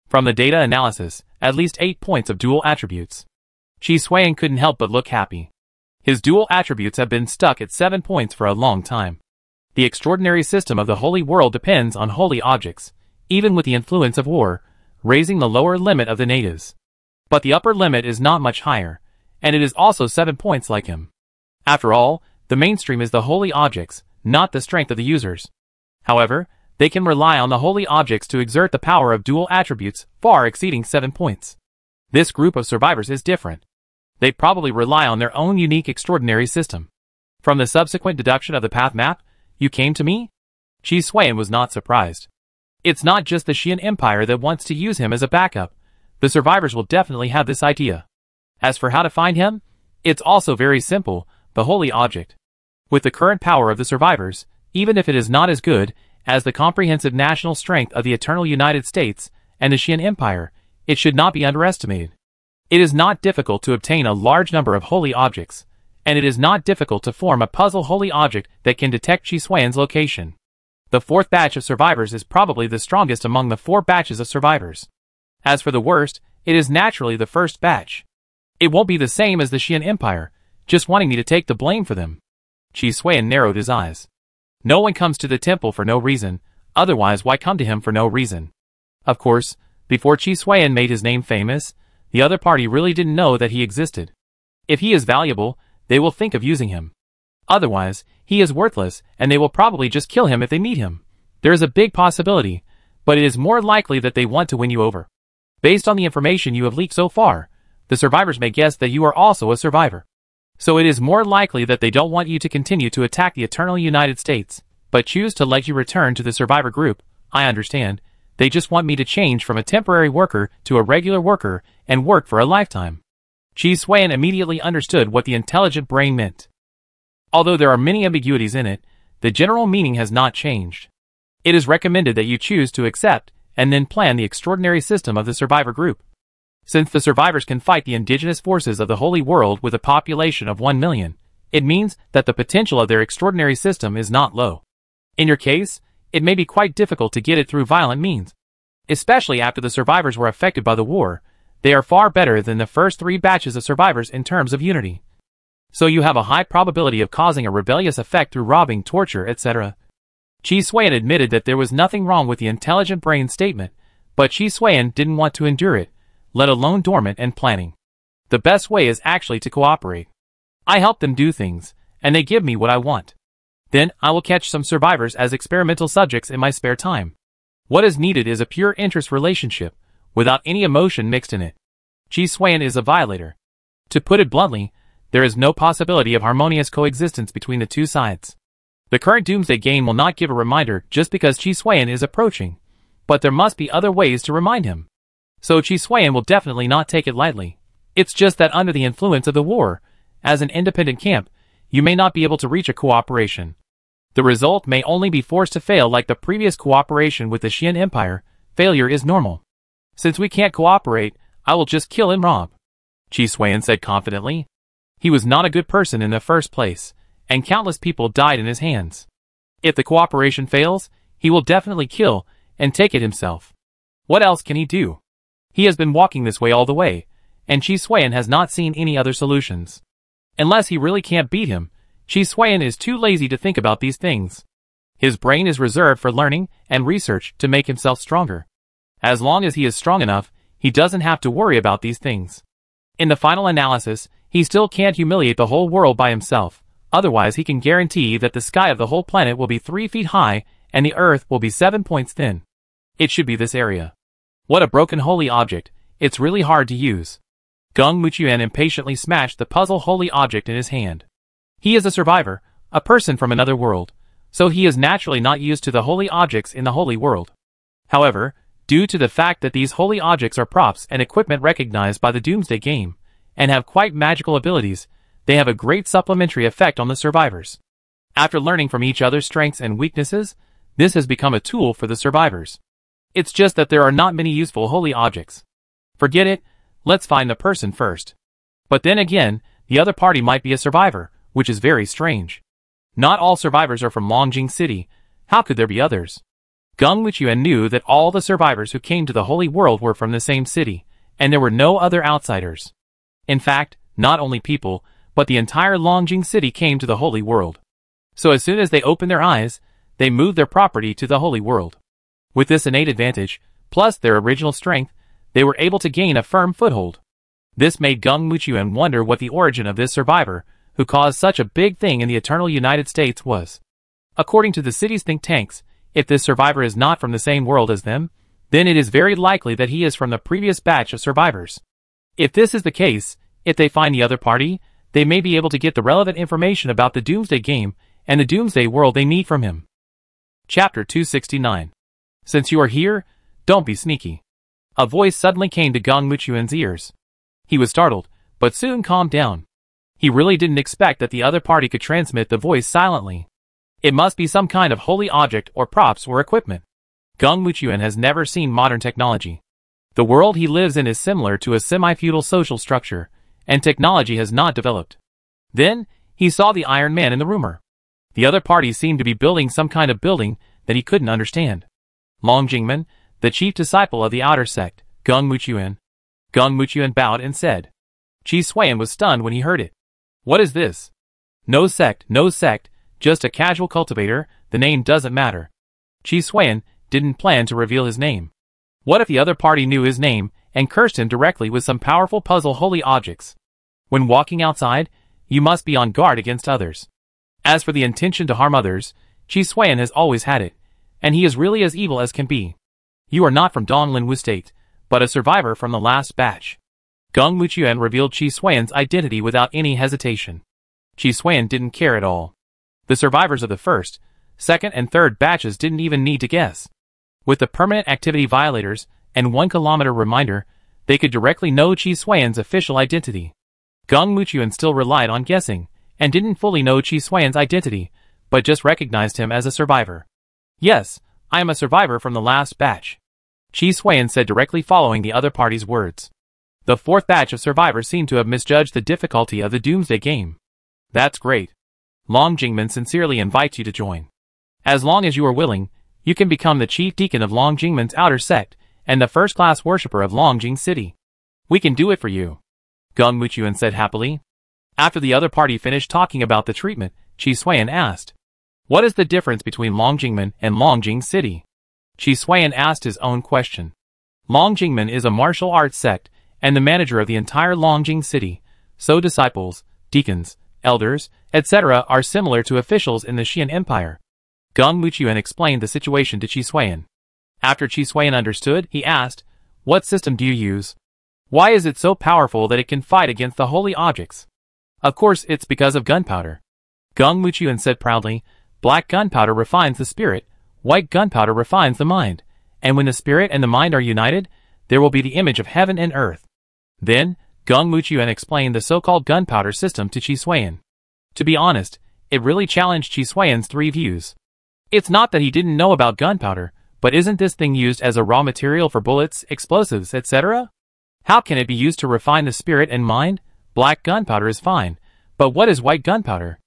From the data analysis, at least 8 points of dual attributes. Chi Xuan couldn't help but look happy. His dual attributes have been stuck at 7 points for a long time. The extraordinary system of the holy world depends on holy objects, even with the influence of war, raising the lower limit of the natives. But the upper limit is not much higher, and it is also 7 points like him. After all, the mainstream is the holy objects, not the strength of the users. However, they can rely on the holy objects to exert the power of dual attributes far exceeding 7 points. This group of survivors is different. They probably rely on their own unique extraordinary system. From the subsequent deduction of the path map, you came to me? Chi Xuan was not surprised. It's not just the Xian Empire that wants to use him as a backup. The survivors will definitely have this idea. As for how to find him, it's also very simple, the holy object. With the current power of the survivors, even if it is not as good as the comprehensive national strength of the Eternal United States and the Xian Empire, it should not be underestimated. It is not difficult to obtain a large number of holy objects, and it is not difficult to form a puzzle holy object that can detect Chi Xuan's location. The 4th batch of survivors is probably the strongest among the 4 batches of survivors. As for the worst, it is naturally the 1st batch. It won't be the same as the Xian Empire, just wanting me to take the blame for them. Chi Xuan narrowed his eyes. No one comes to the temple for no reason, otherwise why come to him for no reason? Of course, before Chi Xuan made his name famous, the other party really didn't know that he existed. If he is valuable, they will think of using him. Otherwise, he is worthless, and they will probably just kill him if they meet him. There is a big possibility, but it is more likely that they want to win you over. Based on the information you have leaked so far, the survivors may guess that you are also a survivor. So it is more likely that they don't want you to continue to attack the Eternal United States, but choose to let you return to the survivor group. I understand. They just want me to change from a temporary worker to a regular worker and work for a lifetime. Chi Xuan immediately understood what the intelligent brain meant. Although there are many ambiguities in it, the general meaning has not changed. It is recommended that you choose to accept and then plan the extraordinary system of the survivor group. Since the survivors can fight the indigenous forces of the holy world with a population of 1 million, it means that the potential of their extraordinary system is not low. In your case, it may be quite difficult to get it through violent means. Especially after the survivors were affected by the war, they are far better than the first 3 batches of survivors in terms of unity. So you have a high probability of causing a rebellious effect through robbing, torture, etc. Chi Xuan admitted that there was nothing wrong with the intelligent brain statement, but Chi Xuan didn't want to endure it, let alone dormant and planning. The best way is actually to cooperate. I help them do things, and they give me what I want. Then I will catch some survivors as experimental subjects in my spare time. What is needed is a pure interest relationship, without any emotion mixed in it. Chi Xuan is a violator. To put it bluntly, there is no possibility of harmonious coexistence between the two sides. The current Doomsday game will not give a reminder just because Chi Xuan is approaching, but there must be other ways to remind him. So Chi Xuan will definitely not take it lightly. It's just that under the influence of the war, as an independent camp, you may not be able to reach a cooperation. The result may only be forced to fail like the previous cooperation with the Xian Empire. Failure is normal. Since we can't cooperate, I will just kill and rob. Chi Xuan said confidently. He was not a good person in the first place, and countless people died in his hands. If the cooperation fails, he will definitely kill and take it himself. What else can he do? He has been walking this way all the way, and Chi Suan has not seen any other solutions. Unless he really can't beat him, Chi Suan is too lazy to think about these things. His brain is reserved for learning and research to make himself stronger. As long as he is strong enough, he doesn't have to worry about these things. In the final analysis, he still can't humiliate the whole world by himself, otherwise he can guarantee that the sky of the whole planet will be 3 feet high and the earth will be 7 points thin. It should be this area. What a broken holy object, it's really hard to use. Geng Muchuan impatiently smashed the puzzle holy object in his hand. He is a survivor, a person from another world, so he is naturally not used to the holy objects in the holy world. However, due to the fact that these holy objects are props and equipment recognized by the Doomsday Game, and have quite magical abilities, they have a great supplementary effect on the survivors. After learning from each other's strengths and weaknesses, this has become a tool for the survivors. It's just that there are not many useful holy objects. Forget it, let's find the person first. But then again, the other party might be a survivor, which is very strange. Not all survivors are from Longjing City, how could there be others? Geng Muchuan knew that all the survivors who came to the Holy World were from the same city, and there were no other outsiders. In fact, not only people, but the entire Longjing City came to the Holy World. So as soon as they opened their eyes, they moved their property to the Holy World. With this innate advantage, plus their original strength, they were able to gain a firm foothold. This made Geng Muchuan wonder what the origin of this survivor, who caused such a big thing in the eternal United States, was. According to the city's think tanks, if this survivor is not from the same world as them, then it is very likely that he is from the previous batch of survivors. If this is the case, if they find the other party, they may be able to get the relevant information about the Doomsday Game and the Doomsday World they need from him. Chapter 269. Since you are here, don't be sneaky. A voice suddenly came to Geng Muchuan's ears. He was startled, but soon calmed down. He really didn't expect that the other party could transmit the voice silently. It must be some kind of holy object or props or equipment. Geng Muchuan has never seen modern technology. The world he lives in is similar to a semi-feudal social structure, and technology has not developed. Then, he saw the Iron Man in the rumor. The other party seemed to be building some kind of building that he couldn't understand. Long Jingman, the chief disciple of the outer sect, Geng Muchuan. Geng Muchuan bowed and said. Chi Suan was stunned when he heard it. What is this? No sect, just a casual cultivator, the name doesn't matter. Chi Suan didn't plan to reveal his name. What if the other party knew his name and cursed him directly with some powerful puzzle holy objects? When walking outside, you must be on guard against others. As for the intention to harm others, Chi Suan has always had it, and he is really as evil as can be. You are not from Donglin State, but a survivor from the last batch. Geng Muchuan revealed Chi Suan's identity without any hesitation. Chi Suan didn't care at all. The survivors of the first, second and third batches didn't even need to guess. With the permanent activity violators and 1 kilometer reminder, they could directly know Chi Suan's official identity. Geng Muchuan still relied on guessing, and didn't fully know Chi Suan's identity, but just recognized him as a survivor. Yes, I am a survivor from the last batch. Chi Suan said directly following the other party's words. The fourth batch of survivors seemed to have misjudged the difficulty of the Doomsday Game. That's great. Long Jingman sincerely invites you to join. As long as you are willing, you can become the chief deacon of Long Jingman's outer sect, and the first-class worshipper of Longjing City. We can do it for you. Geng Muchuan said happily. After the other party finished talking about the treatment, Chi Suan asked. What is the difference between Long Jingman and Longjing City? Chi Suan asked his own question. Long Jingman is a martial arts sect, and the manager of the entire Longjing City, so disciples, deacons, elders, etc. are similar to officials in the Xian Empire. Geng Muchuan explained the situation to Chi Suan. After Chi Suan understood, he asked, what system do you use? Why is it so powerful that it can fight against the holy objects? Of course, it's because of gunpowder. Geng Muchuan said proudly, black gunpowder refines the spirit, white gunpowder refines the mind, and when the spirit and the mind are united, there will be the image of heaven and earth. Then, Geng Muchuan explained the so-called gunpowder system to Chi Suan. To be honest, it really challenged Chi Suan's 3 views. It's not that he didn't know about gunpowder, but isn't this thing used as a raw material for bullets, explosives, etc.? How can it be used to refine the spirit and mind? Black gunpowder is fine, but what is white gunpowder?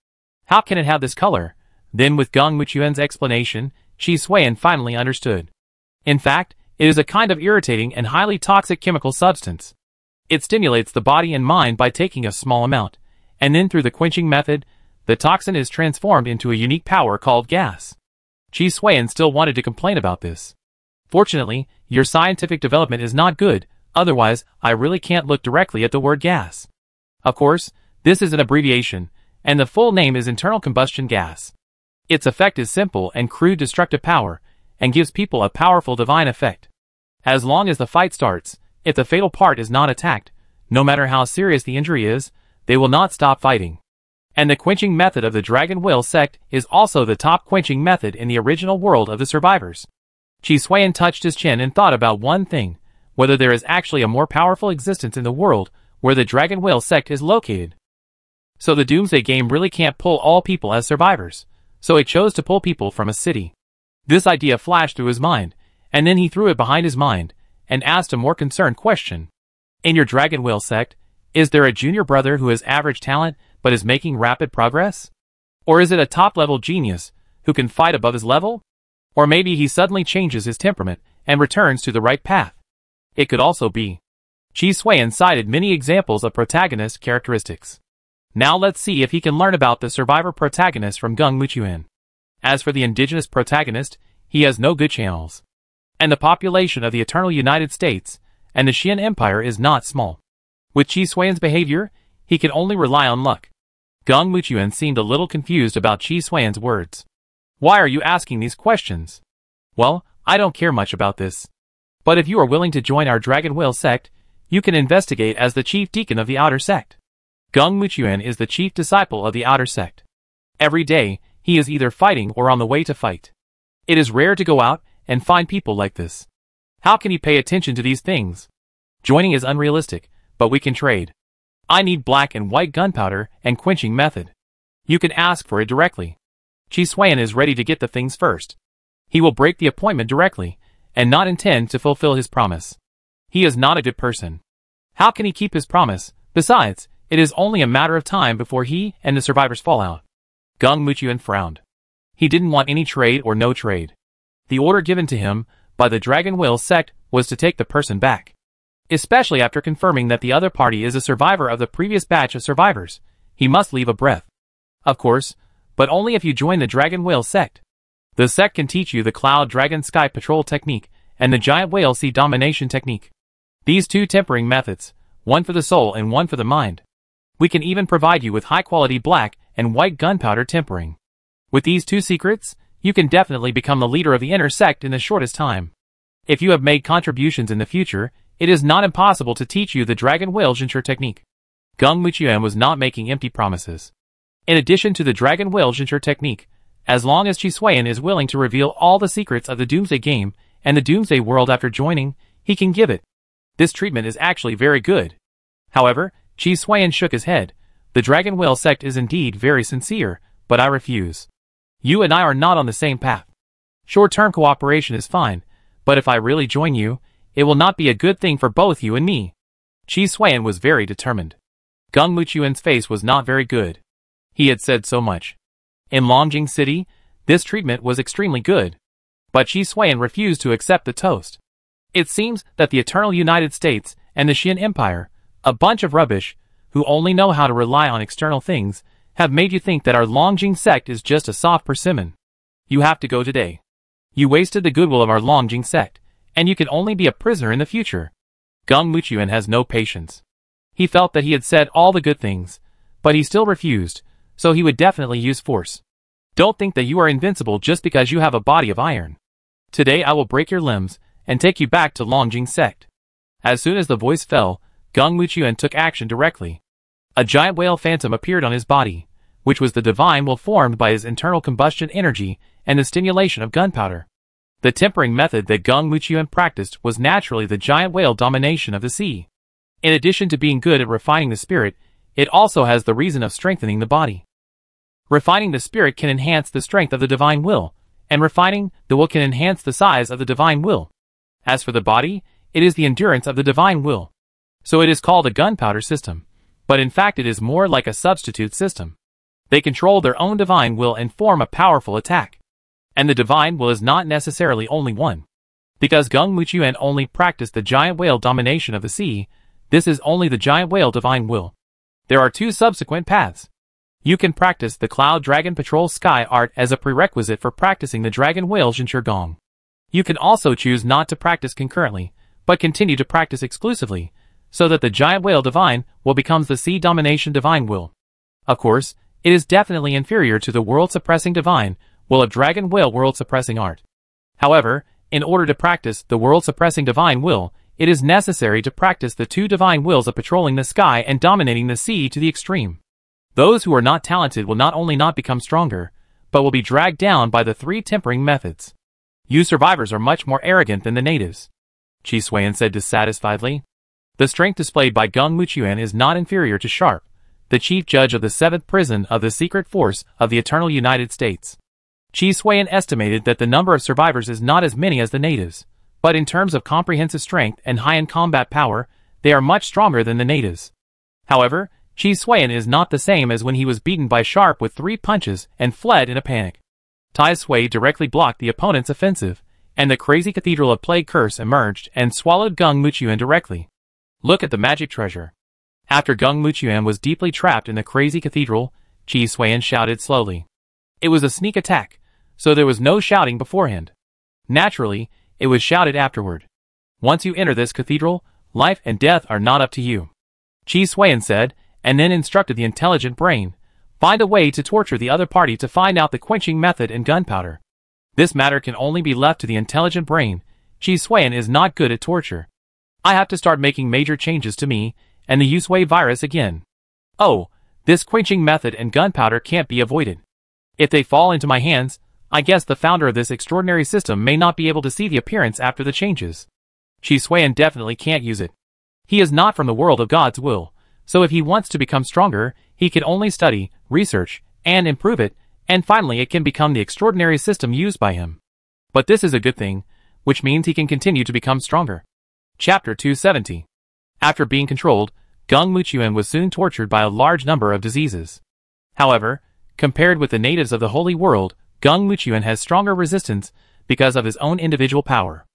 How can it have this color? Then with Geng Muchuan's explanation, Chi Suan finally understood. In fact, It is a kind of irritating and highly toxic chemical substance. It stimulates the body and mind by taking a small amount, and then through the quenching method, the toxin is transformed into a unique power called gas. Chi Suan still wanted to complain about this. Fortunately, your scientific development is not good, otherwise I really can't look directly at the word gas. Of course, this is an abbreviation, and the full name is internal combustion gas. Its effect is simple and crude destructive power, and gives people a powerful divine effect. As long as the fight starts, if the fatal part is not attacked, no matter how serious the injury is, they will not stop fighting. And the quenching method of the Dragon Will sect is also the top quenching method in the original world of the survivors. Chi Suan touched his chin and thought about one thing, whether there is actually a more powerful existence in the world where the Dragon Will sect is located. So the Doomsday game really can't pull all people as survivors, so it chose to pull people from a city. This idea flashed through his mind, and then he threw it behind his mind, and asked a more concerned question. In your Dragon Will sect, is there a junior brother who has average talent but is making rapid progress? Or is it a top-level genius who can fight above his level? Or maybe he suddenly changes his temperament and returns to the right path. It could also be. Chi Suan cited many examples of protagonist characteristics. Now let's see if he can learn about the survivor protagonist from Gung Muchuan. As for the indigenous protagonist, he has no good channels. And the population of the Eternal United States and the Xian Empire is not small. With Chi Suan's behavior, he can only rely on luck. Gung Muchuan seemed a little confused about Chi Suan's words. Why are you asking these questions? Well, I don't care much about this. But if you are willing to join our Dragon Will sect, you can investigate as the chief deacon of the outer sect. Gung Muchuan is the chief disciple of the outer sect. Every day, he is either fighting or on the way to fight. It is rare to go out and find people like this. How can he pay attention to these things? Joining is unrealistic, but we can trade. I need black and white gunpowder and quenching method. You can ask for it directly. Chi Suan is ready to get the things first. He will break the appointment directly, and not intend to fulfill his promise. He is not a good person. How can he keep his promise? Besides, it is only a matter of time before he and the survivors fall out. Gung Muchuan frowned. He didn't want any trade or no trade. The order given to him by the Dragon Will sect was to take the person back. Especially after confirming that the other party is a survivor of the previous batch of survivors, he must leave a breath. Of course, but only if you join the Dragon Will sect. The sect can teach you the Cloud Dragon Sky Patrol technique and the Giant Whale Sea Domination technique. These two tempering methods, one for the soul and one for the mind. We can even provide you with high-quality black and white gunpowder tempering. With these two secrets, you can definitely become the leader of the inner sect in the shortest time. If you have made contributions in the future, it is not impossible to teach you the Dragon Will Jincher technique. Gung Muchuan was not making empty promises. In addition to the Dragon Will Jincher technique, as long as Chi Suan is willing to reveal all the secrets of the Doomsday game and the Doomsday world after joining, he can give it. This treatment is actually very good. However, Chi Suan shook his head. The Dragon Will sect is indeed very sincere, but I refuse. You and I are not on the same path. Short-term cooperation is fine, but if I really join you, it will not be a good thing for both you and me. Chi Suan was very determined. Gung Muchuan's face was not very good. He had said so much. In Longjing City, this treatment was extremely good. But Chi Suan refused to accept the toast. It seems that the Eternal United States and the Xian Empire, a bunch of rubbish, who only know how to rely on external things, have made you think that our Longjing sect is just a soft persimmon. You have to go today. You wasted the goodwill of our Longjing sect, and you can only be a prisoner in the future. Gung Muchuan has no patience. He felt that he had said all the good things, but he still refused, so he would definitely use force. Don't think that you are invincible just because you have a body of iron. Today I will break your limbs and take you back to Longjing sect. As soon as the voice fell, Gung Muchuan took action directly. A giant whale phantom appeared on his body, which was the divine will formed by his internal combustion energy and the stimulation of gunpowder. The tempering method that Gung Muchuan practiced was naturally the giant whale domination of the sea. In addition to being good at refining the spirit, it also has the reason of strengthening the body. Refining the spirit can enhance the strength of the divine will, and refining the will can enhance the size of the divine will. As for the body, it is the endurance of the divine will. So it is called a gunpowder system, but in fact it is more like a substitute system. They control their own divine will and form a powerful attack. And the divine will is not necessarily only one. Because Gung Muchuan only practiced the giant whale domination of the sea, this is only the giant whale divine will. There are two subsequent paths. You can practice the Cloud Dragon Patrol Sky art as a prerequisite for practicing the Dragon Whale Jinshi Gong. You can also choose not to practice concurrently, but continue to practice exclusively, so that the giant whale divine will becomes the sea domination divine will. Of course, it is definitely inferior to the world-suppressing divine will of Dragon Whale world-suppressing art. However, in order to practice the world-suppressing divine will, it is necessary to practice the two divine wills of patrolling the sky and dominating the sea to the extreme. Those who are not talented will not only not become stronger, but will be dragged down by the three tempering methods. You survivors are much more arrogant than the natives, Chi Suan said dissatisfiedly. The strength displayed by Gung Muchuan is not inferior to Sharp, the chief judge of the 7th prison of the secret force of the Eternal United States. Chi Suan estimated that the number of survivors is not as many as the natives, but in terms of comprehensive strength and high-end combat power, they are much stronger than the natives. However, Chi Suan is not the same as when he was beaten by Sharp with 3 punches and fled in a panic. Tai Sui directly blocked the opponent's offensive, and the crazy cathedral of Plague Curse emerged and swallowed Gung Muchuan directly. Look at the magic treasure. After Gung Muchuan was deeply trapped in the crazy cathedral, Chi Suan shouted slowly. It was a sneak attack, so there was no shouting beforehand. Naturally, it was shouted afterward. Once you enter this cathedral, life and death are not up to you, Chi Suan said, and then instructed the intelligent brain, find a way to torture the other party to find out the quenching method and gunpowder. This matter can only be left to the intelligent brain. Chi Suan is not good at torture. I have to start making major changes to me, and the Yusui virus again. Oh, this quenching method and gunpowder can't be avoided. If they fall into my hands, I guess the founder of this extraordinary system may not be able to see the appearance after the changes. Chi Suan definitely can't use it. He is not from the world of God's will, so if he wants to become stronger, he can only study, research, and improve it, and finally it can become the extraordinary system used by him. But this is a good thing, which means he can continue to become stronger. Chapter 270. After being controlled, Gung Muchuan was soon tortured by a large number of diseases. However, compared with the natives of the Holy World, Gung Muchuan has stronger resistance because of his own individual power.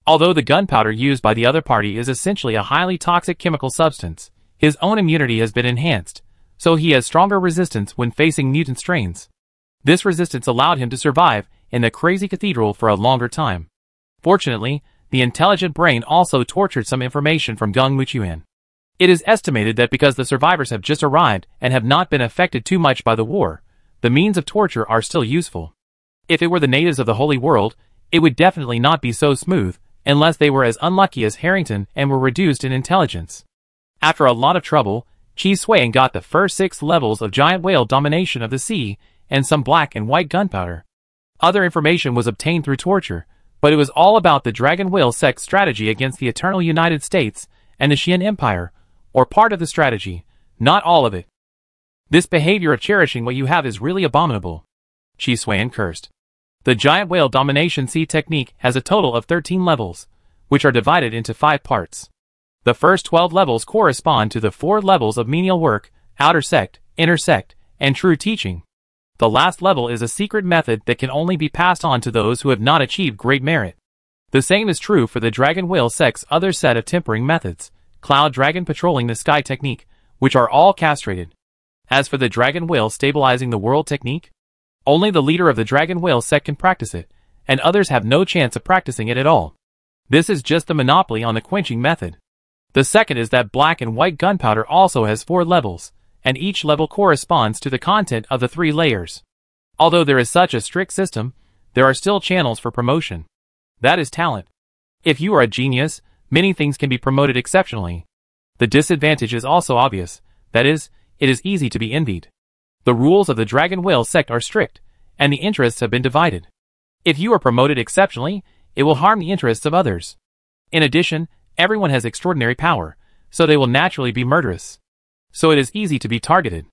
Although the gunpowder used by the other party is essentially a highly toxic chemical substance, his own immunity has been enhanced, so he has stronger resistance when facing mutant strains. This resistance allowed him to survive in the crazy cathedral for a longer time. Fortunately, the intelligent brain also tortured some information from Gung Muchuan. It is estimated that because the survivors have just arrived and have not been affected too much by the war, the means of torture are still useful. If it were the natives of the Holy World, it would definitely not be so smooth, unless they were as unlucky as Harrington and were reduced in intelligence. After a lot of trouble, Chi Suan got the first 6 levels of giant whale domination of the sea and some black and white gunpowder. Other information was obtained through torture, but it was all about the Dragon Whale sect's strategy against the Eternal United States and the Xian Empire, or part of the strategy, not all of it. This behavior of cherishing what you have is really abominable, Chi Suan cursed. The giant whale domination sea technique has a total of 13 levels, which are divided into 5 parts. The first 12 levels correspond to the 4 levels of menial work, outer sect, inner sect, and true teaching. The last level is a secret method that can only be passed on to those who have not achieved great merit. The same is true for the Dragon Whale sect's other set of tempering methods, Cloud Dragon Patrolling the Sky technique, which are all castrated. As for the Dragon Whale Stabilizing the World technique, only the leader of the Dragon Whale sect can practice it, and others have no chance of practicing it at all. This is just the monopoly on the quenching method. The second is that black and white gunpowder also has 4 levels, and each level corresponds to the content of the 3 layers. Although there is such a strict system, there are still channels for promotion. That is talent. If you are a genius, many things can be promoted exceptionally. The disadvantage is also obvious, that is, it is easy to be envied. The rules of the Dragon Whale sect are strict, and the interests have been divided. If you are promoted exceptionally, it will harm the interests of others. In addition, everyone has extraordinary power, so they will naturally be murderous. So it is easy to be targeted.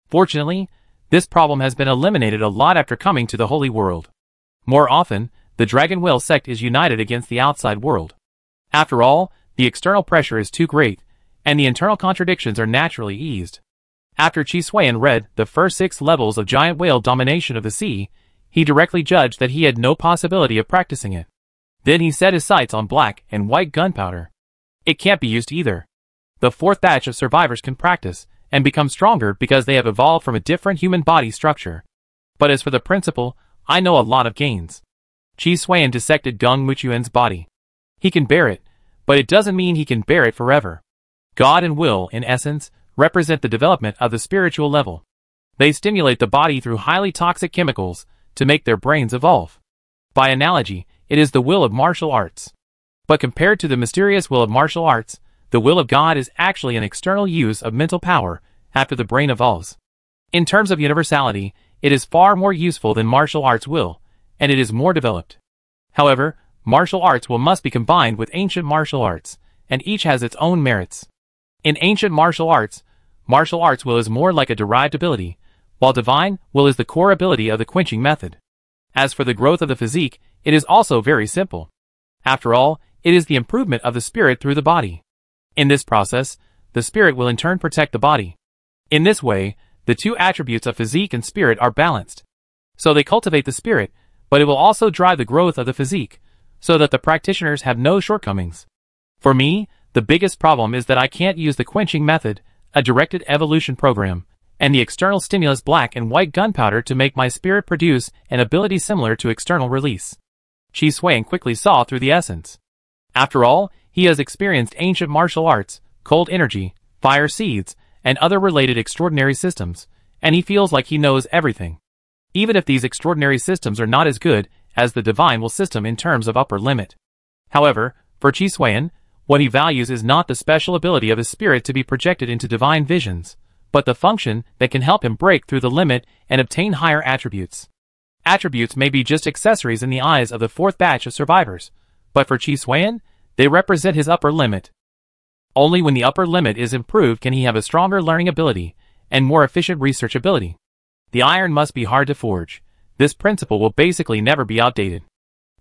Fortunately, this problem has been eliminated a lot after coming to the Holy World. More often, the Dragon Whale sect is united against the outside world. After all, the external pressure is too great, and the internal contradictions are naturally eased. After Chi Suan read the first 6 levels of giant whale domination of the sea, he directly judged that he had no possibility of practicing it. Then he set his sights on black and white gunpowder. It can't be used either. The fourth batch of survivors can practice and become stronger because they have evolved from a different human body structure. But as for the principle, I know a lot of gains. Chi Xuan dissected Geng Muchuan's body. He can bear it, but it doesn't mean he can bear it forever. God and will, in essence, represent the development of the spiritual level. They stimulate the body through highly toxic chemicals to make their brains evolve. By analogy, it is the will of martial arts. But compared to the mysterious will of martial arts, the will of God is actually an external use of mental power after the brain evolves. In terms of universality, it is far more useful than martial arts will, and it is more developed. However, martial arts will must be combined with ancient martial arts, and each has its own merits. In ancient martial arts will is more like a derived ability, while divine will is the core ability of the quenching method. As for the growth of the physique, it is also very simple. After all, it is the improvement of the spirit through the body. In this process, the spirit will in turn protect the body. In this way, the two attributes of physique and spirit are balanced. So they cultivate the spirit, but it will also drive the growth of the physique, so that the practitioners have no shortcomings. For me, the biggest problem is that I can't use the quenching method, a directed evolution program, and the external stimulus black and white gunpowder to make my spirit produce an ability similar to external release. Chi Xuan quickly saw through the essence. After all, he has experienced ancient martial arts, cold energy, fire seeds, and other related extraordinary systems, and he feels like he knows everything. Even if these extraordinary systems are not as good as the divine will system in terms of upper limit. However, for Chi Xuan, what he values is not the special ability of his spirit to be projected into divine visions, but the function that can help him break through the limit and obtain higher attributes. Attributes may be just accessories in the eyes of the fourth batch of survivors, but for Chi Xuan, they represent his upper limit. Only when the upper limit is improved can he have a stronger learning ability and more efficient research ability. The iron must be hard to forge. This principle will basically never be outdated.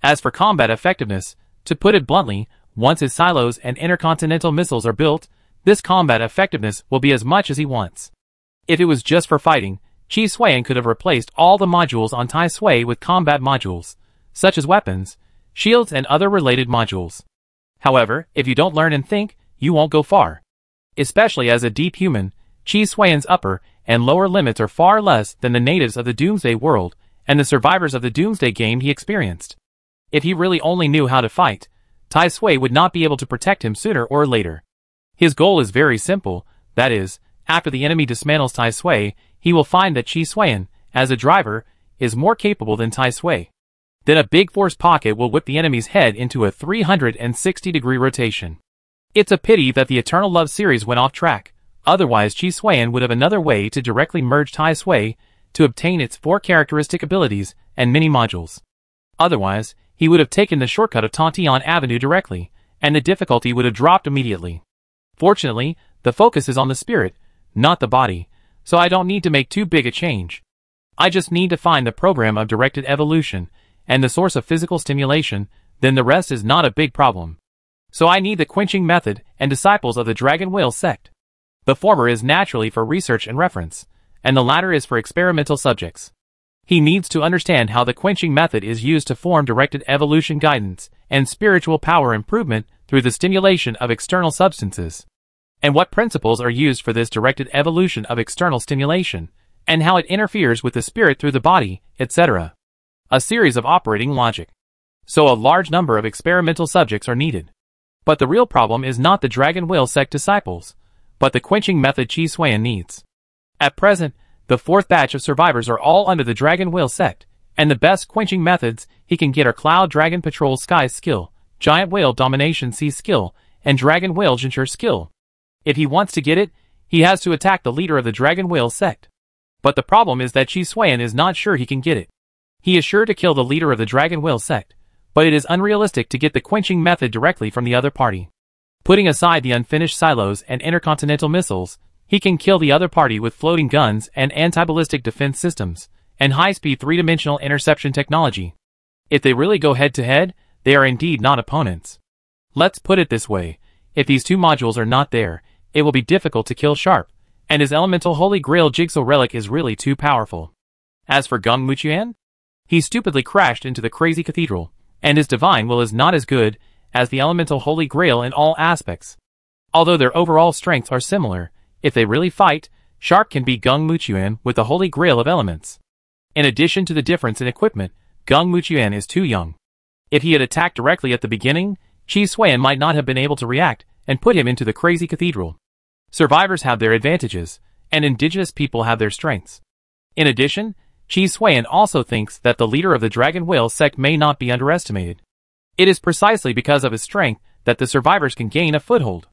As for combat effectiveness, to put it bluntly, once his silos and intercontinental missiles are built, this combat effectiveness will be as much as he wants. If it was just for fighting, Chi Xuan could have replaced all the modules on Tai Sui with combat modules, such as weapons, shields and other related modules. However, if you don't learn and think, you won't go far. Especially as a deep human, Chi Xuan's upper and lower limits are far less than the natives of the Doomsday world and the survivors of the Doomsday game he experienced. If he really only knew how to fight, Tai Sui would not be able to protect him sooner or later. His goal is very simple, that is, after the enemy dismantles Tai Sui, he will find that Chi Xuan, as a driver, is more capable than Tai Sui. Then a big force pocket will whip the enemy's head into a 360-degree rotation. It's a pity that the Eternal Love series went off track, otherwise Chi Xuan would have another way to directly merge Tai Sui to obtain its 4 characteristic abilities and mini-modules. Otherwise, he would have taken the shortcut of Tantian Avenue directly, and the difficulty would have dropped immediately. Fortunately, the focus is on the spirit, not the body, so I don't need to make too big a change. I just need to find the program of directed evolution, and the source of physical stimulation, then the rest is not a big problem. So I need the quenching method and disciples of the Dragon Whale sect. The former is naturally for research and reference, and the latter is for experimental subjects. He needs to understand how the quenching method is used to form directed evolution guidance and spiritual power improvement through the stimulation of external substances, and what principles are used for this directed evolution of external stimulation, and how it interferes with the spirit through the body, etc. A series of operating logic. So a large number of experimental subjects are needed. But the real problem is not the Dragon Whale sect disciples, but the quenching method Chi Xuan needs. At present, the 4th batch of survivors are all under the Dragon Whale sect, and the best quenching methods he can get are Cloud Dragon Patrol Sky skill, Giant Whale Domination Sea skill, and Dragon Whale Jincher skill. If he wants to get it, he has to attack the leader of the Dragon Whale sect. But the problem is that Chi Xuan is not sure he can get it. He is sure to kill the leader of the Dragon Whale sect, but it is unrealistic to get the quenching method directly from the other party. Putting aside the unfinished silos and intercontinental missiles, he can kill the other party with floating guns and anti-ballistic defense systems, and high-speed 3-dimensional interception technology. If they really go head-to-head, they are indeed not opponents. Let's put it this way, if these 2 modules are not there, it will be difficult to kill Sharp, and his elemental Holy Grail Jigsaw relic is really too powerful. As for Geng Muchuan, he stupidly crashed into the crazy cathedral, and his divine will is not as good as the elemental Holy Grail in all aspects. Although their overall strengths are similar, if they really fight, Shark can beat Gung Muchuan with the Holy Grail of elements. In addition to the difference in equipment, Gung Muchuan is too young. If he had attacked directly at the beginning, Qi Xuan might not have been able to react and put him into the crazy cathedral. Survivors have their advantages, and indigenous people have their strengths. In addition, Qi Xuan also thinks that the leader of the Dragon Whale sect may not be underestimated. It is precisely because of his strength that the survivors can gain a foothold.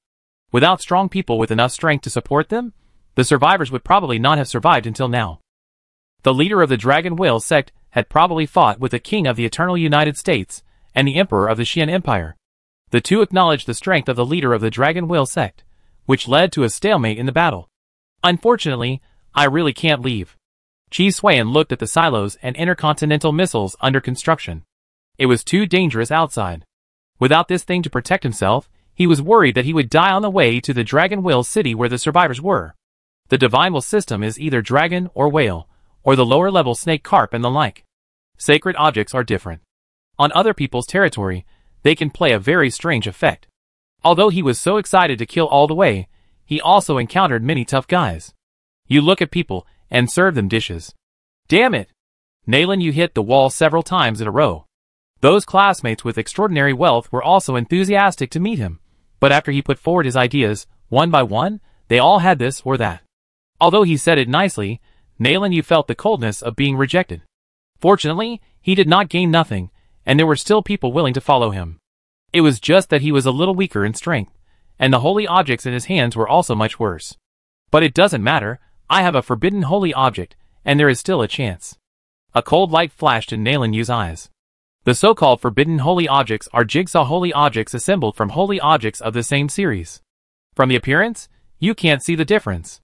Without strong people with enough strength to support them, the survivors would probably not have survived until now. The leader of the Dragon Whale sect had probably fought with the King of the Eternal United States and the Emperor of the Xian Empire. The two acknowledged the strength of the leader of the Dragon Whale sect, which led to a stalemate in the battle. Unfortunately, I really can't leave. Qi Xuan looked at the silos and intercontinental missiles under construction. It was too dangerous outside. Without this thing to protect himself, he was worried that he would die on the way to the Dragon Whale city where the survivors were. The Divine Will system is either dragon or whale, or the lower level snake carp and the like. Sacred objects are different. On other people's territory, they can play a very strange effect. Although he was so excited to kill all the way, he also encountered many tough guys. You look at people and serve them dishes. Damn it! Nayland, you hit the wall several times in a row. Those classmates with extraordinary wealth were also enthusiastic to meet him, but after he put forward his ideas, one by one, they all had this or that. Although he said it nicely, Nayland, you felt the coldness of being rejected. Fortunately, he did not gain nothing, and there were still people willing to follow him. It was just that he was a little weaker in strength, and the holy objects in his hands were also much worse. But it doesn't matter, I have a forbidden holy object, and there is still a chance. A cold light flashed in Nayland Yu's eyes. The so-called forbidden holy objects are jigsaw holy objects assembled from holy objects of the same series. From the appearance, you can't see the difference.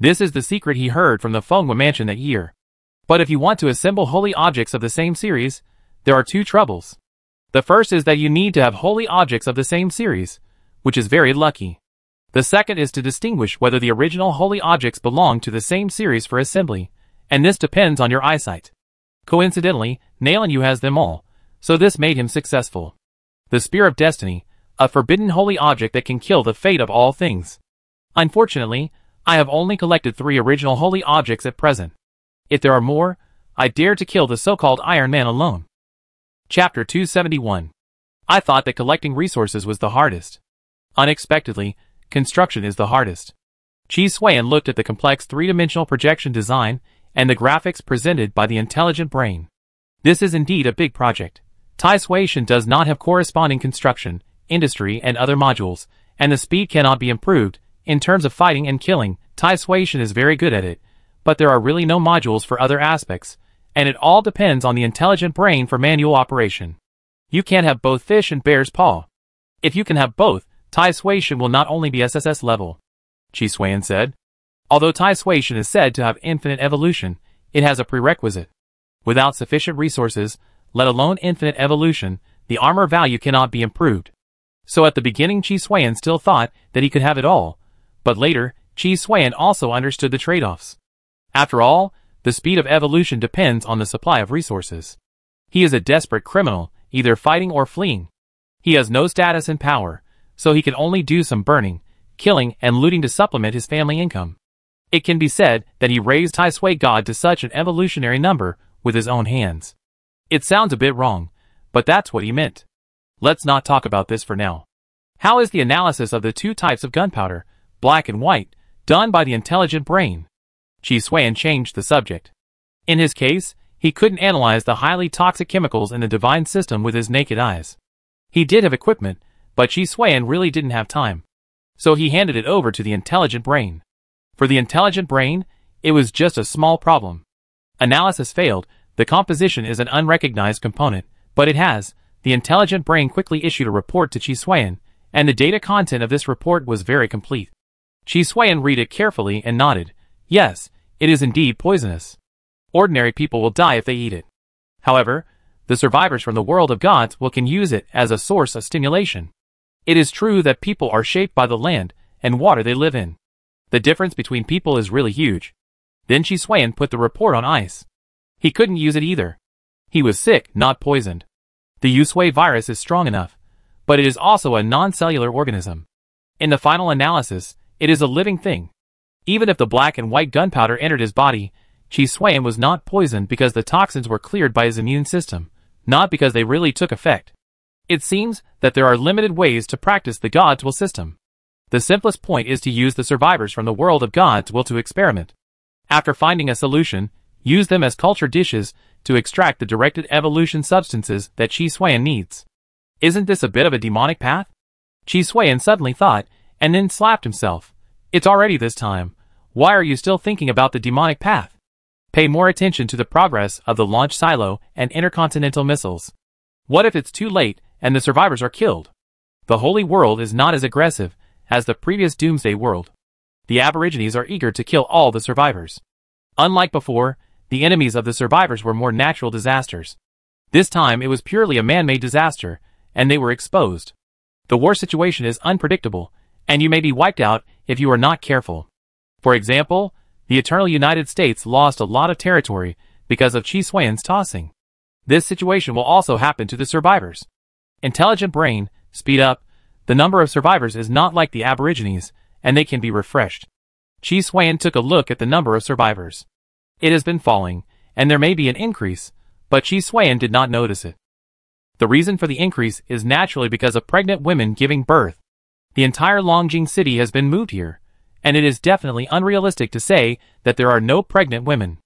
This is the secret he heard from the Fenghua mansion that year. But if you want to assemble holy objects of the same series, there are two troubles. The first is that you need to have holy objects of the same series, which is very lucky. The second is to distinguish whether the original holy objects belong to the same series for assembly, and this depends on your eyesight. Coincidentally, Nayland Yu has them all, so this made him successful. The Spear of Destiny, a forbidden holy object that can kill the fate of all things. Unfortunately, I have only collected 3 original holy objects at present. If there are more, I dare to kill the so-called Iron Man alone. Chapter 271. I thought that collecting resources was the hardest. Unexpectedly, construction is the hardest. Qi Xuan looked at the complex 3-dimensional projection design and the graphics presented by the intelligent brain. This is indeed a big project. Tai Suishan does not have corresponding construction, industry and other modules, and the speed cannot be improved. In terms of fighting and killing, Tai Suishan is very good at it, but there are really no modules for other aspects, and it all depends on the intelligent brain for manual operation. You can't have both fish and bear's paw. If you can have both, Tai Suishan will not only be SSS level. Qi Xuan said. Although Tai Suishan is said to have infinite evolution, it has a prerequisite. Without sufficient resources, let alone infinite evolution, the armor value cannot be improved. So at the beginning Qi Xuan still thought that he could have it all, but later, Qi Xuan also understood the trade-offs. After all, the speed of evolution depends on the supply of resources. He is a desperate criminal, either fighting or fleeing. He has no status and power, so he can only do some burning, killing and looting to supplement his family income. It can be said that he raised Tai Sui God to such an evolutionary number with his own hands. It sounds a bit wrong, but that's what he meant. Let's not talk about this for now. How is the analysis of the 2 types of gunpowder, black and white, done by the intelligent brain? Qi Xuan changed the subject. In his case, he couldn't analyze the highly toxic chemicals in the divine system with his naked eyes. He did have equipment, but Qi Xuan really didn't have time. So he handed it over to the intelligent brain. For the intelligent brain, it was just a small problem. Analysis failed, the composition is an unrecognized component, but it has. The intelligent brain quickly issued a report to Qi Xuan, and the data content of this report was very complete. Qi Xuan read it carefully and nodded. Yes, it is indeed poisonous. Ordinary people will die if they eat it. However, the survivors from the world of gods can use it as a source of stimulation. It is true that people are shaped by the land and water they live in. The difference between people is really huge. Then Qi Xuan put the report on ice. He couldn't use it either. He was sick, not poisoned. The Usui virus is strong enough, but it is also a non-cellular organism. In the final analysis, it is a living thing. Even if the black and white gunpowder entered his body, Chi Suan was not poisoned because the toxins were cleared by his immune system, not because they really took effect. It seems that there are limited ways to practice the God's will system. The simplest point is to use the survivors from the world of God's will to experiment. After finding a solution, use them as culture dishes to extract the directed evolution substances that Chi Suan needs. Isn't this a bit of a demonic path? Chi Suan suddenly thought, and then slapped himself. It's already this time. Why are you still thinking about the demonic path? Pay more attention to the progress of the launch silo and intercontinental missiles. What if it's too late and the survivors are killed? The holy world is not as aggressive as the previous doomsday world. The aborigines are eager to kill all the survivors. Unlike before, the enemies of the survivors were more natural disasters. This time it was purely a man-made disaster, and they were exposed. The war situation is unpredictable, and you may be wiped out if you are not careful. For example, the Eternal United States lost a lot of territory because of Chi Suan's tossing. This situation will also happen to the survivors. Intelligent brain, speed up. The number of survivors is not like the aborigines, and they can be refreshed. Chi Suan took a look at the number of survivors. It has been falling, and there may be an increase, but Chi Suan did not notice it. The reason for the increase is naturally because of pregnant women giving birth. The entire Longjing city has been moved here, and it is definitely unrealistic to say that there are no pregnant women.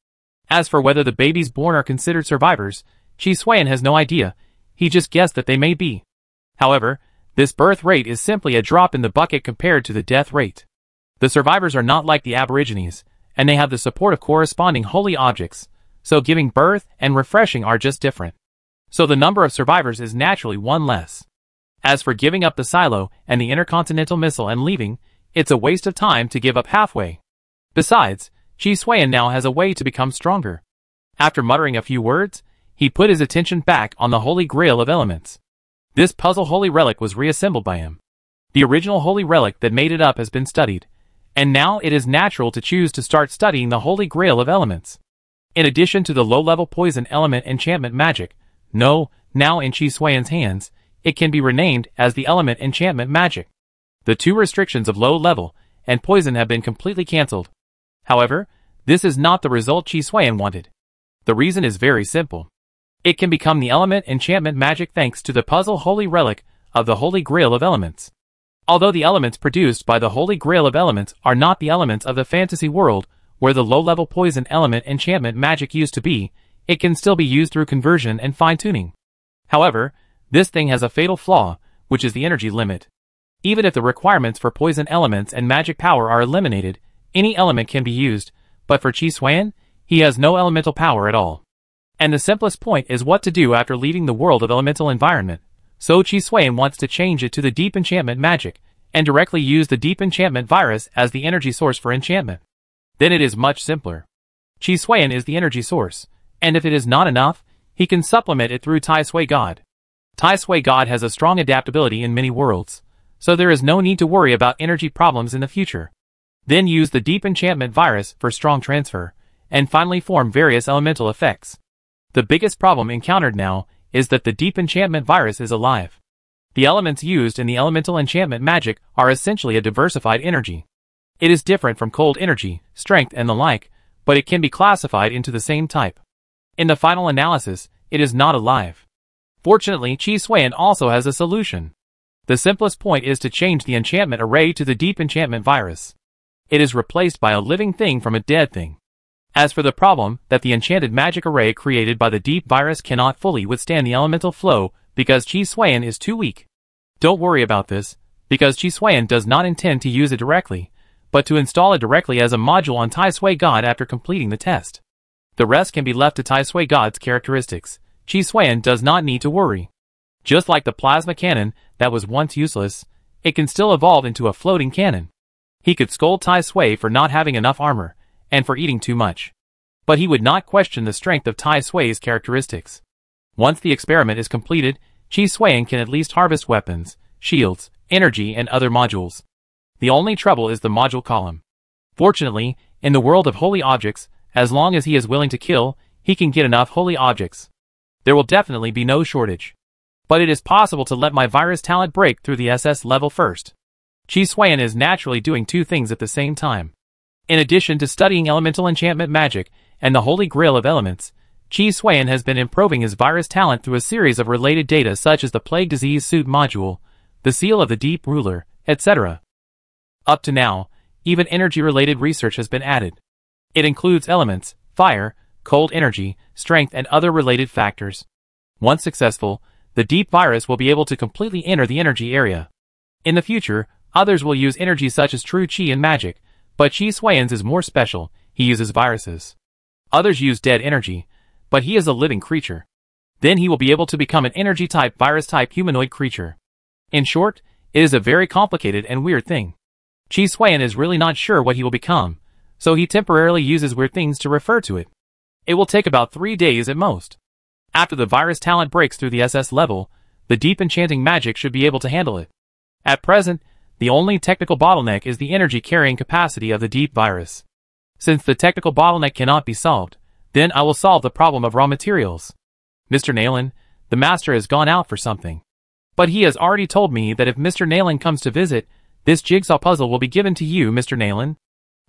As for whether the babies born are considered survivors, Chi Suan has no idea. He just guessed that they may be. However, this birth rate is simply a drop in the bucket compared to the death rate. The survivors are not like the aborigines, and they have the support of corresponding holy objects, so giving birth and refreshing are just different. So the number of survivors is naturally one less. As for giving up the silo and the intercontinental missile and leaving, it's a waste of time to give up halfway. Besides, Chi Suan now has a way to become stronger. After muttering a few words, he put his attention back on the Holy Grail of Elements. This puzzle holy relic was reassembled by him. The original holy relic that made it up has been studied, and now it is natural to choose to start studying the Holy Grail of Elements. In addition to the low-level poison element enchantment magic, now in Chi Suan's hands, it can be renamed as the element enchantment magic. The two restrictions of low level and poison have been completely cancelled. However, this is not the result Chi Suan wanted. The reason is very simple. It can become the element enchantment magic thanks to the puzzle holy relic of the Holy Grail of Elements. Although the elements produced by the Holy Grail of Elements are not the elements of the fantasy world where the low-level poison element enchantment magic used to be, it can still be used through conversion and fine-tuning. However, this thing has a fatal flaw, which is the energy limit. Even if the requirements for poison elements and magic power are eliminated, any element can be used, but for Chi Suan, he has no elemental power at all. And the simplest point is what to do after leaving the world of elemental environment. So Chi Suan wants to change it to the deep enchantment magic, and directly use the deep enchantment virus as the energy source for enchantment. Then it is much simpler. Chi Suan is the energy source, and if it is not enough, he can supplement it through Tai Sui God. Tai Sui God has a strong adaptability in many worlds, so there is no need to worry about energy problems in the future. Then use the deep enchantment virus for strong transfer, and finally form various elemental effects. The biggest problem encountered now is that the deep enchantment virus is alive. The elements used in the elemental enchantment magic are essentially a diversified energy. It is different from cold energy, strength and the like, but it can be classified into the same type. In the final analysis, it is not alive. Fortunately, Chi Suan also has a solution. The simplest point is to change the enchantment array to the deep enchantment virus. It is replaced by a living thing from a dead thing. As for the problem that the enchanted magic array created by the deep virus cannot fully withstand the elemental flow because Chi Suan is too weak. Don't worry about this, because Chi Suan does not intend to use it directly, but to install it directly as a module on Tai Sui God after completing the test. The rest can be left to Tai Sui God's characteristics. Chi Suan does not need to worry. Just like the plasma cannon that was once useless, it can still evolve into a floating cannon. He could scold Tai Sui for not having enough armor, and for eating too much. But he would not question the strength of Tai Sui's characteristics. Once the experiment is completed, Chi Suan can at least harvest weapons, shields, energy and other modules. The only trouble is the module column. Fortunately, in the world of holy objects, as long as he is willing to kill, he can get enough holy objects. There will definitely be no shortage. But it is possible to let my virus talent break through the SS level first. Qi Xuan is naturally doing two things at the same time. In addition to studying elemental enchantment magic and the holy grail of elements, Qi Xuan has been improving his virus talent through a series of related data such as the Plague Disease Suit module, the Seal of the Deep Ruler, etc. Up to now, even energy-related research has been added. It includes elements, fire, cold energy, strength and other related factors. Once successful, the deep virus will be able to completely enter the energy area. In the future, others will use energy such as true Qi and magic, but Qi Xuan's is more special, he uses viruses. Others use dead energy, but he is a living creature. Then he will be able to become an energy-type virus-type humanoid creature. In short, it is a very complicated and weird thing. Qi Xuan is really not sure what he will become, so he temporarily uses weird things to refer to it. It will take about 3 days at most. After the virus talent breaks through the SS level, the deep enchanting magic should be able to handle it. At present, the only technical bottleneck is the energy carrying capacity of the deep virus. Since the technical bottleneck cannot be solved, then I will solve the problem of raw materials. Mr. Nayland, the master has gone out for something. But he has already told me that if Mr. Nayland comes to visit, this jigsaw puzzle will be given to you, Mr. Nayland.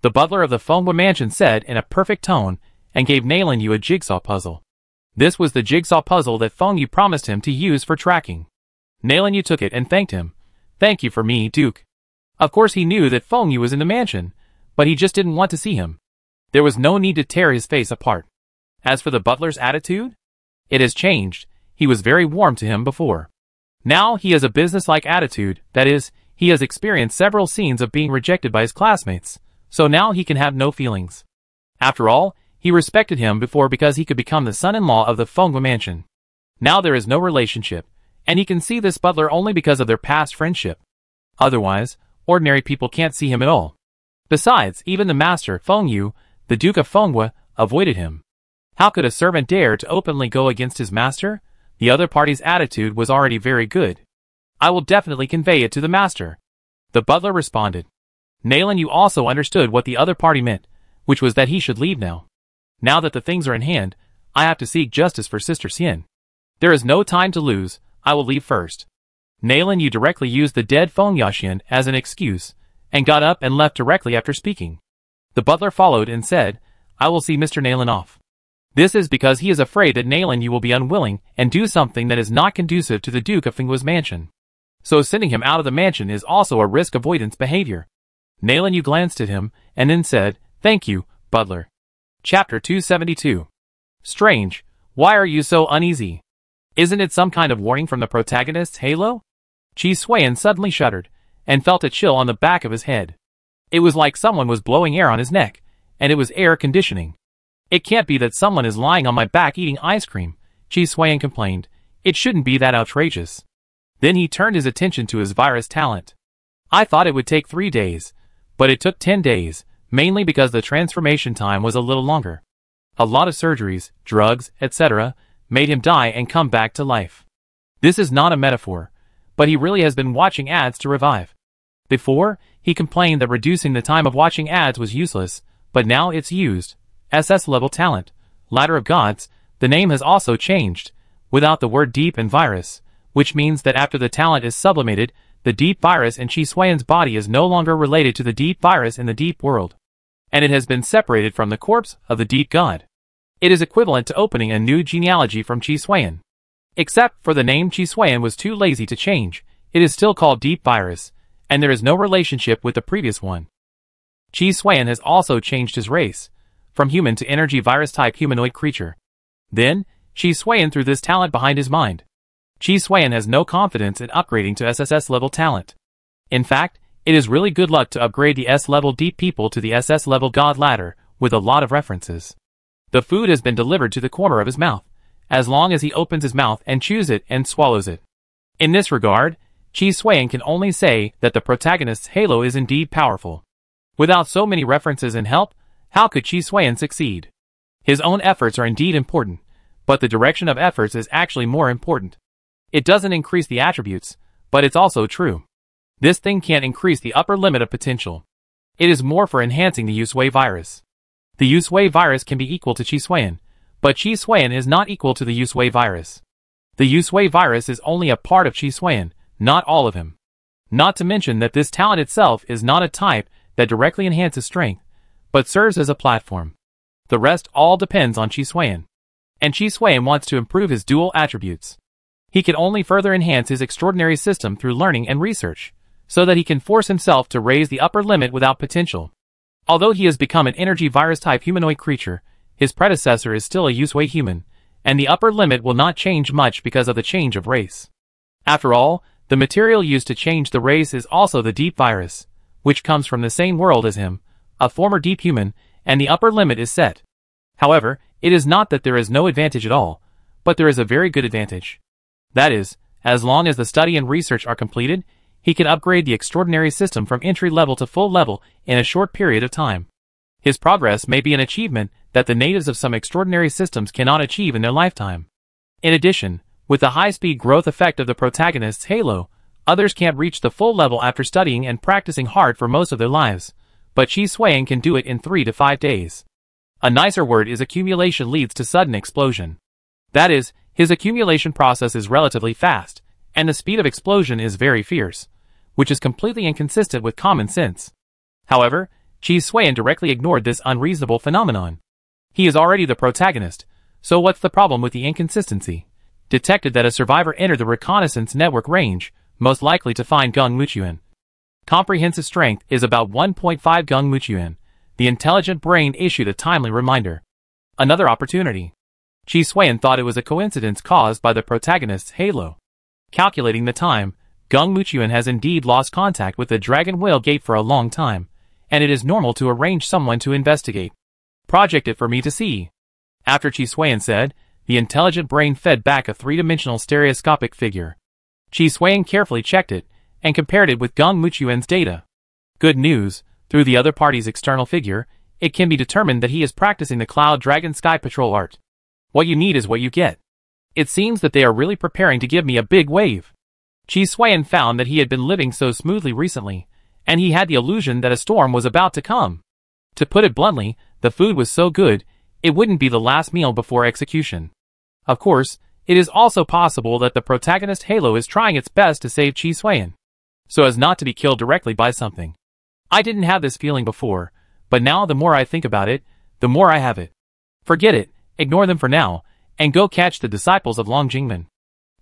The butler of the Fengwa mansion said in a perfect tone, and gave Nayland you a jigsaw puzzle. This was the jigsaw puzzle that Feng Yu promised him to use for tracking. Nayland Yu took it and thanked him. Thank you for me, Duke. Of course he knew that Feng Yu was in the mansion, but he just didn't want to see him. There was no need to tear his face apart. As for the butler's attitude, it has changed. He was very warm to him before. Now he has a business-like attitude, that is, he has experienced several scenes of being rejected by his classmates, so now he can have no feelings. After all, he respected him before because he could become the son-in-law of the Fengwa mansion. Now there is no relationship, and he can see this butler only because of their past friendship. Otherwise, ordinary people can't see him at all. Besides, even the master, Feng Yu, the Duke of Fengwa, avoided him. How could a servant dare to openly go against his master? The other party's attitude was already very good. I will definitely convey it to the master. The butler responded. Nayland Yu also understood what the other party meant, which was that he should leave now. Now that the things are in hand, I have to seek justice for Sister Xian. There is no time to lose, I will leave first. Nayland Yu directly used the dead Feng Yaxian as an excuse, and got up and left directly after speaking. The butler followed and said, I will see Mr. Nayland off. This is because he is afraid that Nayland Yu will be unwilling and do something that is not conducive to the Duke of Fengwa's mansion. So sending him out of the mansion is also a risk avoidance behavior. Nayland Yu glanced at him, and then said, Thank you, butler. Chapter 272. Strange, why are you so uneasy? Isn't it some kind of warning from the protagonist's halo? Qi Xuan suddenly shuddered, and felt a chill on the back of his head. It was like someone was blowing air on his neck, and it was air conditioning. It can't be that someone is lying on my back eating ice cream, Qi Xuan complained. It shouldn't be that outrageous. Then he turned his attention to his virus talent. I thought it would take 3 days, but it took 10 days, mainly because the transformation time was a little longer. A lot of surgeries, drugs, etc., made him die and come back to life. This is not a metaphor, but he really has been watching ads to revive. Before, he complained that reducing the time of watching ads was useless, but now it's used. SS level talent, Ladder of Gods, the name has also changed, without the word deep and virus, which means that after the talent is sublimated, the deep virus in Qi Xuan's body is no longer related to the deep virus in the deep world, and it has been separated from the corpse of the deep god. It is equivalent to opening a new genealogy from Qi Xuan. Except for the name Qi Xuan was too lazy to change, it is still called deep virus, and there is no relationship with the previous one. Qi Xuan has also changed his race, from human to energy virus-type humanoid creature. Then, Qi Xuan threw this talent behind his mind. Qi Xuan has no confidence in upgrading to SSS level talent. In fact, it is really good luck to upgrade the S-level deep people to the SS level god ladder, with a lot of references. The food has been delivered to the corner of his mouth, as long as he opens his mouth and chews it and swallows it. In this regard, Qi Xuan can only say that the protagonist's halo is indeed powerful. Without so many references and help, how could Qi Xuan succeed? His own efforts are indeed important, but the direction of efforts is actually more important. It doesn't increase the attributes, but it's also true. This thing can't increase the upper limit of potential. It is more for enhancing the Yusui virus. The Yusui virus can be equal to Qi Xuan, but Qi Xuan is not equal to the Yusui virus. The Yusui virus is only a part of Chi Suiyan, not all of him. Not to mention that this talent itself is not a type that directly enhances strength, but serves as a platform. The rest all depends on Chi Suiyan. And Chi Suiyan wants to improve his dual attributes. He can only further enhance his extraordinary system through learning and research, so that he can force himself to raise the upper limit without potential. Although he has become an energy virus-type humanoid creature, his predecessor is still a Yusui human, and the upper limit will not change much because of the change of race. After all, the material used to change the race is also the deep virus, which comes from the same world as him, a former deep human, and the upper limit is set. However, it is not that there is no advantage at all, but there is a very good advantage. That is, as long as the study and research are completed, he can upgrade the extraordinary system from entry level to full level in a short period of time. His progress may be an achievement that the natives of some extraordinary systems cannot achieve in their lifetime. In addition, with the high-speed growth effect of the protagonist's halo, others can't reach the full level after studying and practicing hard for most of their lives, but Chi Suiyan can do it in 3 to 5 days. A nicer word is accumulation leads to sudden explosion. That is, his accumulation process is relatively fast, and the speed of explosion is very fierce, which is completely inconsistent with common sense. However, Chi Suiyan directly ignored this unreasonable phenomenon. He is already the protagonist, so what's the problem with the inconsistency? Detected that a survivor entered the reconnaissance network range, most likely to find Gung Muchuan. Comprehensive strength is about 1.5 Gung Muchuan. The intelligent brain issued a timely reminder. Another opportunity. Chi Suiyan thought it was a coincidence caused by the protagonist's halo. Calculating the time, Gung Muchuan has indeed lost contact with the Dragon Whale Gate for a long time, and it is normal to arrange someone to investigate. Project it for me to see. After Chi Suiyan said, the intelligent brain fed back a three-dimensional stereoscopic figure. Chi Suiyan carefully checked it, and compared it with Gung Muchuan's data. Good news, through the other party's external figure, it can be determined that he is practicing the Cloud Dragon Sky Patrol art. What you need is what you get. It seems that they are really preparing to give me a big wave. Chi Suiyan found that he had been living so smoothly recently, and he had the illusion that a storm was about to come. To put it bluntly, the food was so good, it wouldn't be the last meal before execution. Of course, it is also possible that the protagonist Halo is trying its best to save Chi Suiyan, so as not to be killed directly by something. I didn't have this feeling before, but now the more I think about it, the more I have it. Forget it, ignore them for now, and go catch the disciples of Long Jingmen.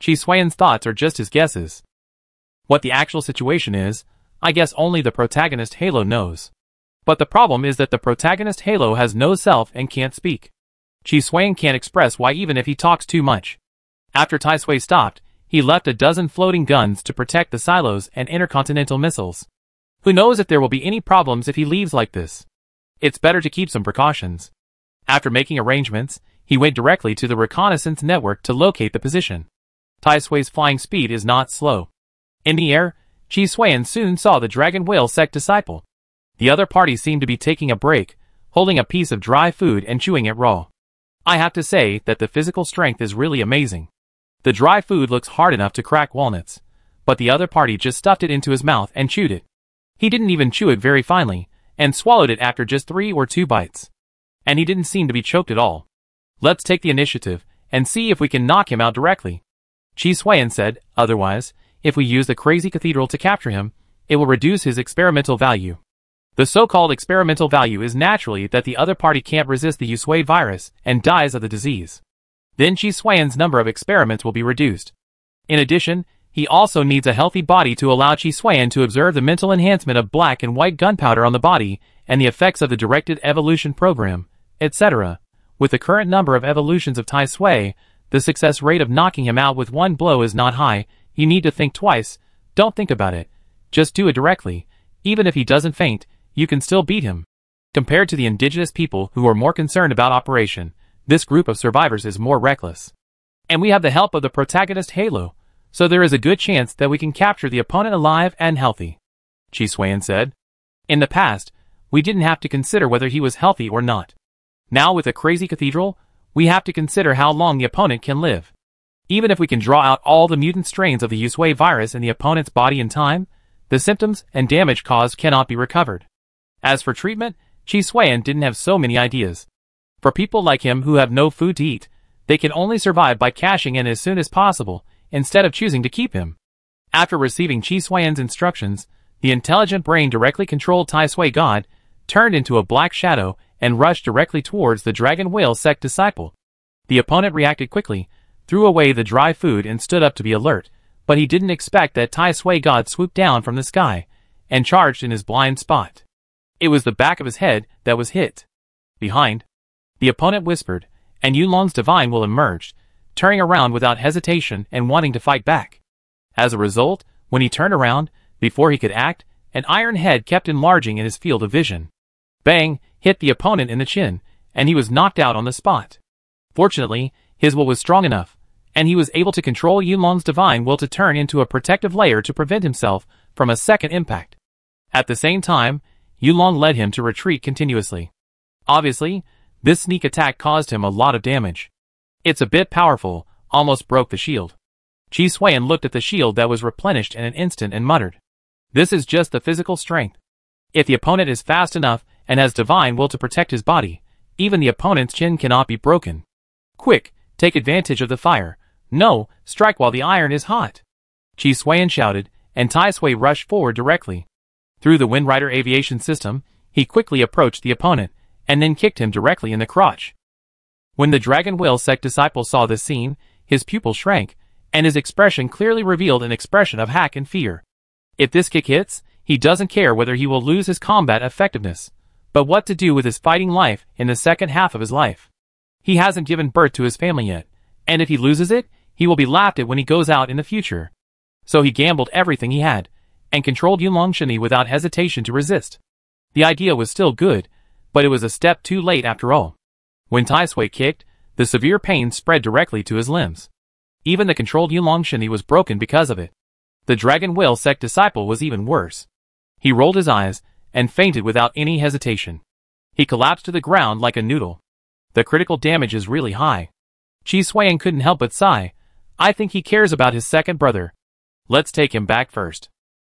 Chi Suiyan's thoughts are just his guesses. What the actual situation is, I guess only the protagonist Halo knows. But the problem is that the protagonist Halo has no self and can't speak. Chi Suiyan can't express why even if he talks too much. After Tai Sui stopped, he left a dozen floating guns to protect the silos and intercontinental missiles. Who knows if there will be any problems if he leaves like this? It's better to keep some precautions. After making arrangements, he went directly to the reconnaissance network to locate the position. Tai Sui's flying speed is not slow. In the air, Chi Suiyan soon saw the Dragon Whale Sect disciple. The other party seemed to be taking a break, holding a piece of dry food and chewing it raw. I have to say that the physical strength is really amazing. The dry food looks hard enough to crack walnuts, but the other party just stuffed it into his mouth and chewed it. He didn't even chew it very finely, and swallowed it after just 3 or 2 bites. And he didn't seem to be choked at all. Let's take the initiative, and see if we can knock him out directly. Chi Suiyan said, otherwise, if we use the crazy cathedral to capture him, it will reduce his experimental value. The so-called experimental value is naturally that the other party can't resist the Yusui virus and dies of the disease. Then Chi Suiyan's number of experiments will be reduced. In addition, he also needs a healthy body to allow Chi Suiyan to observe the mental enhancement of black and white gunpowder on the body and the effects of the directed evolution program, etc. With the current number of evolutions of Tai Sui, the success rate of knocking him out with one blow is not high. You need to think twice. Don't think about it. Just do it directly. Even if he doesn't faint, you can still beat him. Compared to the indigenous people who are more concerned about operation, this group of survivors is more reckless. And we have the help of the protagonist Halo, so there is a good chance that we can capture the opponent alive and healthy. Chi Suiyan said. In the past, we didn't have to consider whether he was healthy or not. Now with a crazy cathedral, we have to consider how long the opponent can live. Even if we can draw out all the mutant strains of the Yusui virus in the opponent's body in time, the symptoms and damage caused cannot be recovered. As for treatment, Chi Suiyan didn't have so many ideas. For people like him who have no food to eat, They can only survive by cashing in as soon as possible, instead of choosing to keep him. After receiving Chi Suiyan's instructions, the intelligent brain directly controlled Tai Sui God, turned into a black shadow, and rushed directly towards the Dragon Whale sect disciple. The opponent reacted quickly, threw away the dry food and stood up to be alert, but he didn't expect that Tai Sui God swooped down from the sky, and charged in his blind spot. It was the back of his head that was hit. Behind, the opponent whispered, and Yulong's divine will emerged, turning around without hesitation and wanting to fight back. As a result, when he turned around, before he could act, an iron head kept enlarging in his field of vision. Bang! Hit the opponent in the chin, and he was knocked out on the spot. Fortunately, his will was strong enough, and he was able to control Yulong's divine will to turn into a protective layer to prevent himself from a second impact. At the same time, Yulong led him to retreat continuously. Obviously, this sneak attack caused him a lot of damage. It's a bit powerful, almost broke the shield. Chi Suiyan looked at the shield that was replenished in an instant and muttered, "This is just the physical strength. If the opponent is fast enough and has divine will to protect his body, even the opponent's chin cannot be broken. Quick, take advantage of the fire. No, strike while the iron is hot." Chi Suiyan shouted, and Tai Sui rushed forward directly. Through the Windrider aviation system, he quickly approached the opponent, and then kicked him directly in the crotch. When the Dragon Whale sect disciple saw this scene, his pupil shrank, and his expression clearly revealed an expression of hack and fear. If this kick hits, he doesn't care whether he will lose his combat effectiveness, but what to do with his fighting life in the second half of his life. He hasn't given birth to his family yet, and if he loses it, he will be laughed at when he goes out in the future. So he gambled everything he had, and controlled Yulong Shini without hesitation to resist. The idea was still good, but it was a step too late after all. When Tai Sui kicked, the severe pain spread directly to his limbs. Even the controlled Yulong Shini was broken because of it. The Dragon Whale sect disciple was even worse. He rolled his eyes, and fainted without any hesitation. He collapsed to the ground like a noodle. The critical damage is really high. Chi Suiyan couldn't help but sigh. I think he cares about his second brother. Let's take him back first.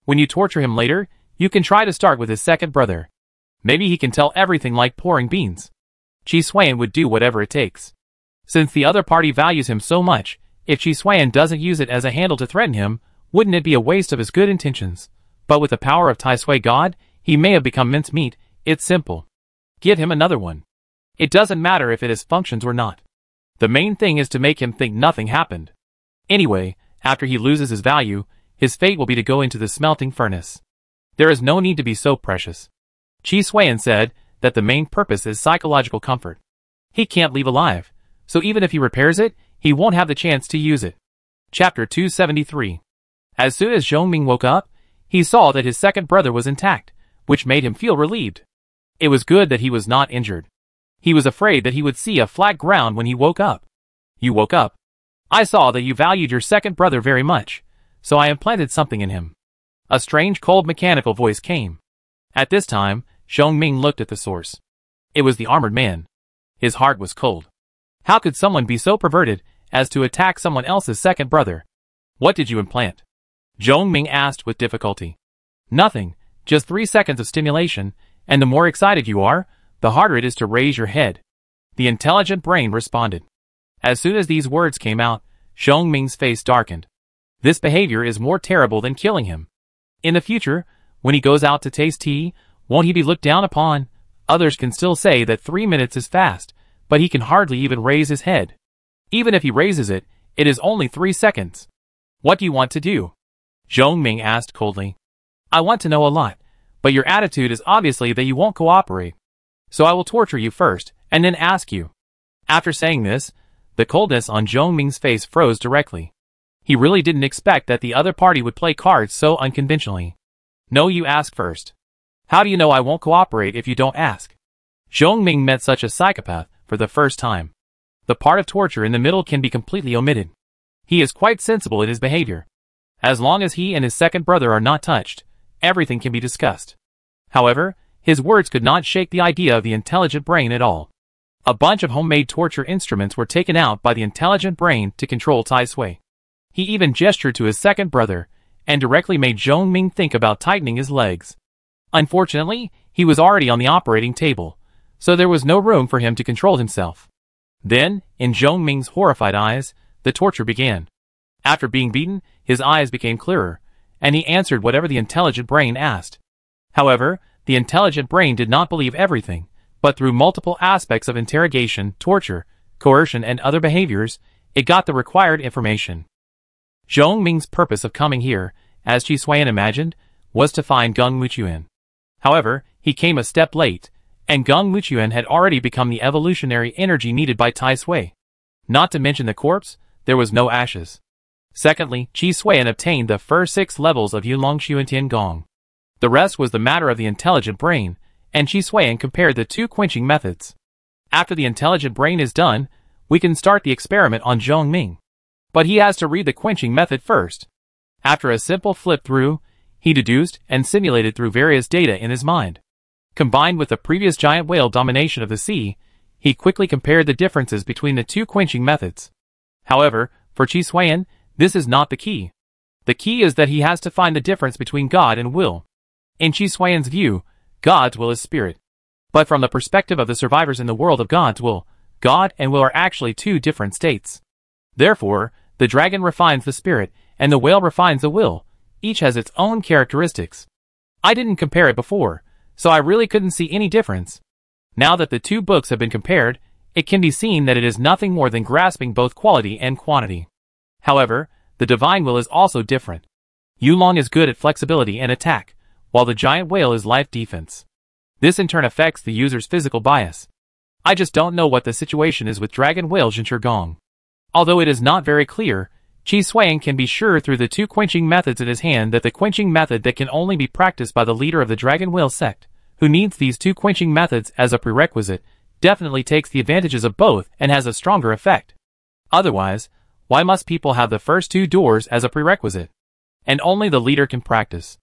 When you torture him later, you can try to start with his second brother. Maybe he can tell everything like pouring beans. Chi Suiyan would do whatever it takes. Since the other party values him so much, if Chi Suiyan doesn't use it as a handle to threaten him, wouldn't it be a waste of his good intentions? But with the power of Tai Sui God, he may have become mincemeat. It's simple. Give him another one. It doesn't matter if it has functions or not. The main thing is to make him think nothing happened. Anyway, after he loses his value, his fate will be to go into the smelting furnace. There is no need to be so precious. Chi Suiyan said that the main purpose is psychological comfort. He can't leave alive, so even if he repairs it, he won't have the chance to use it. Chapter 273. As soon as Zhongming woke up, he saw that his second brother was intact, which made him feel relieved. It was good that he was not injured. He was afraid that he would see a flat ground when he woke up. You woke up. I saw that you valued your second brother very much, so I implanted something in him. A strange cold mechanical voice came. At this time, Zhongming looked at the source. It was the armored man. His heart was cold. How could someone be so perverted as to attack someone else's second brother? What did you implant? Zhongming asked with difficulty. Nothing, just 3 seconds of stimulation, and the more excited you are, the harder it is to raise your head. The intelligent brain responded. As soon as these words came out, Zhongming's face darkened. This behavior is more terrible than killing him. In the future, when he goes out to taste tea, won't he be looked down upon? Others can still say that 3 minutes is fast, but he can hardly even raise his head. Even if he raises it, it is only 3 seconds. What do you want to do? Zhongming asked coldly. I want to know a lot, but your attitude is obviously that you won't cooperate. So I will torture you first, and then ask you. After saying this, the coldness on Zhongming's face froze directly. He really didn't expect that the other party would play cards so unconventionally. No, you ask first. How do you know I won't cooperate if you don't ask? Zhongming met such a psychopath for the first time. The part of torture in the middle can be completely omitted. He is quite sensible in his behavior. As long as he and his second brother are not touched, everything can be discussed. However, his words could not shake the idea of the intelligent brain at all. A bunch of homemade torture instruments were taken out by the intelligent brain to control Tai Sui. He even gestured to his second brother, and directly made Zhongming think about tightening his legs. Unfortunately, he was already on the operating table, so there was no room for him to control himself. Then, in Zhong Ming's horrified eyes, the torture began. After being beaten, his eyes became clearer, and he answered whatever the intelligent brain asked. However, the intelligent brain did not believe everything, but through multiple aspects of interrogation, torture, coercion and other behaviors, it got the required information. Zhong Ming's purpose of coming here, as Qi Xuan imagined, was to find Geng Muchuan. However, he came a step late, and Geng Muchuan had already become the evolutionary energy needed by Tai Sui. Not to mention the corpse, there was no ashes. Secondly, Qi Xuan obtained the first 6 levels of Yulong Xuantian Gong. The rest was the matter of the intelligent brain, and Qi Xuan compared the 2 quenching methods. After the intelligent brain is done, we can start the experiment on Zhong Ming. But he has to read the quenching method first. After a simple flip through, he deduced and simulated through various data in his mind. Combined with the previous giant whale domination of the sea, he quickly compared the differences between the 2 quenching methods. However, for Qi Xuan, this is not the key. The key is that he has to find the difference between God and will. In Qi Xuan's view, God's will is spirit. But from the perspective of the survivors in the world of God's will, God and will are actually 2 different states. Therefore, the dragon refines the spirit, and the whale refines the will. Each has its own characteristics. I didn't compare it before, so I really couldn't see any difference. Now that the 2 books have been compared, it can be seen that it is nothing more than grasping both quality and quantity. However, the divine will is also different. Yulong is good at flexibility and attack, while the giant whale is life defense. This in turn affects the user's physical bias. I just don't know what the situation is with Dragon Whale Zhenshi Gong. Although it is not very clear, Qi Xuan can be sure through the 2 quenching methods in his hand that the quenching method that can only be practiced by the leader of the Dragon Whale sect, who needs these 2 quenching methods as a prerequisite, definitely takes the advantages of both and has a stronger effect. Otherwise, why must people have the first 2 doors as a prerequisite? And only the leader can practice.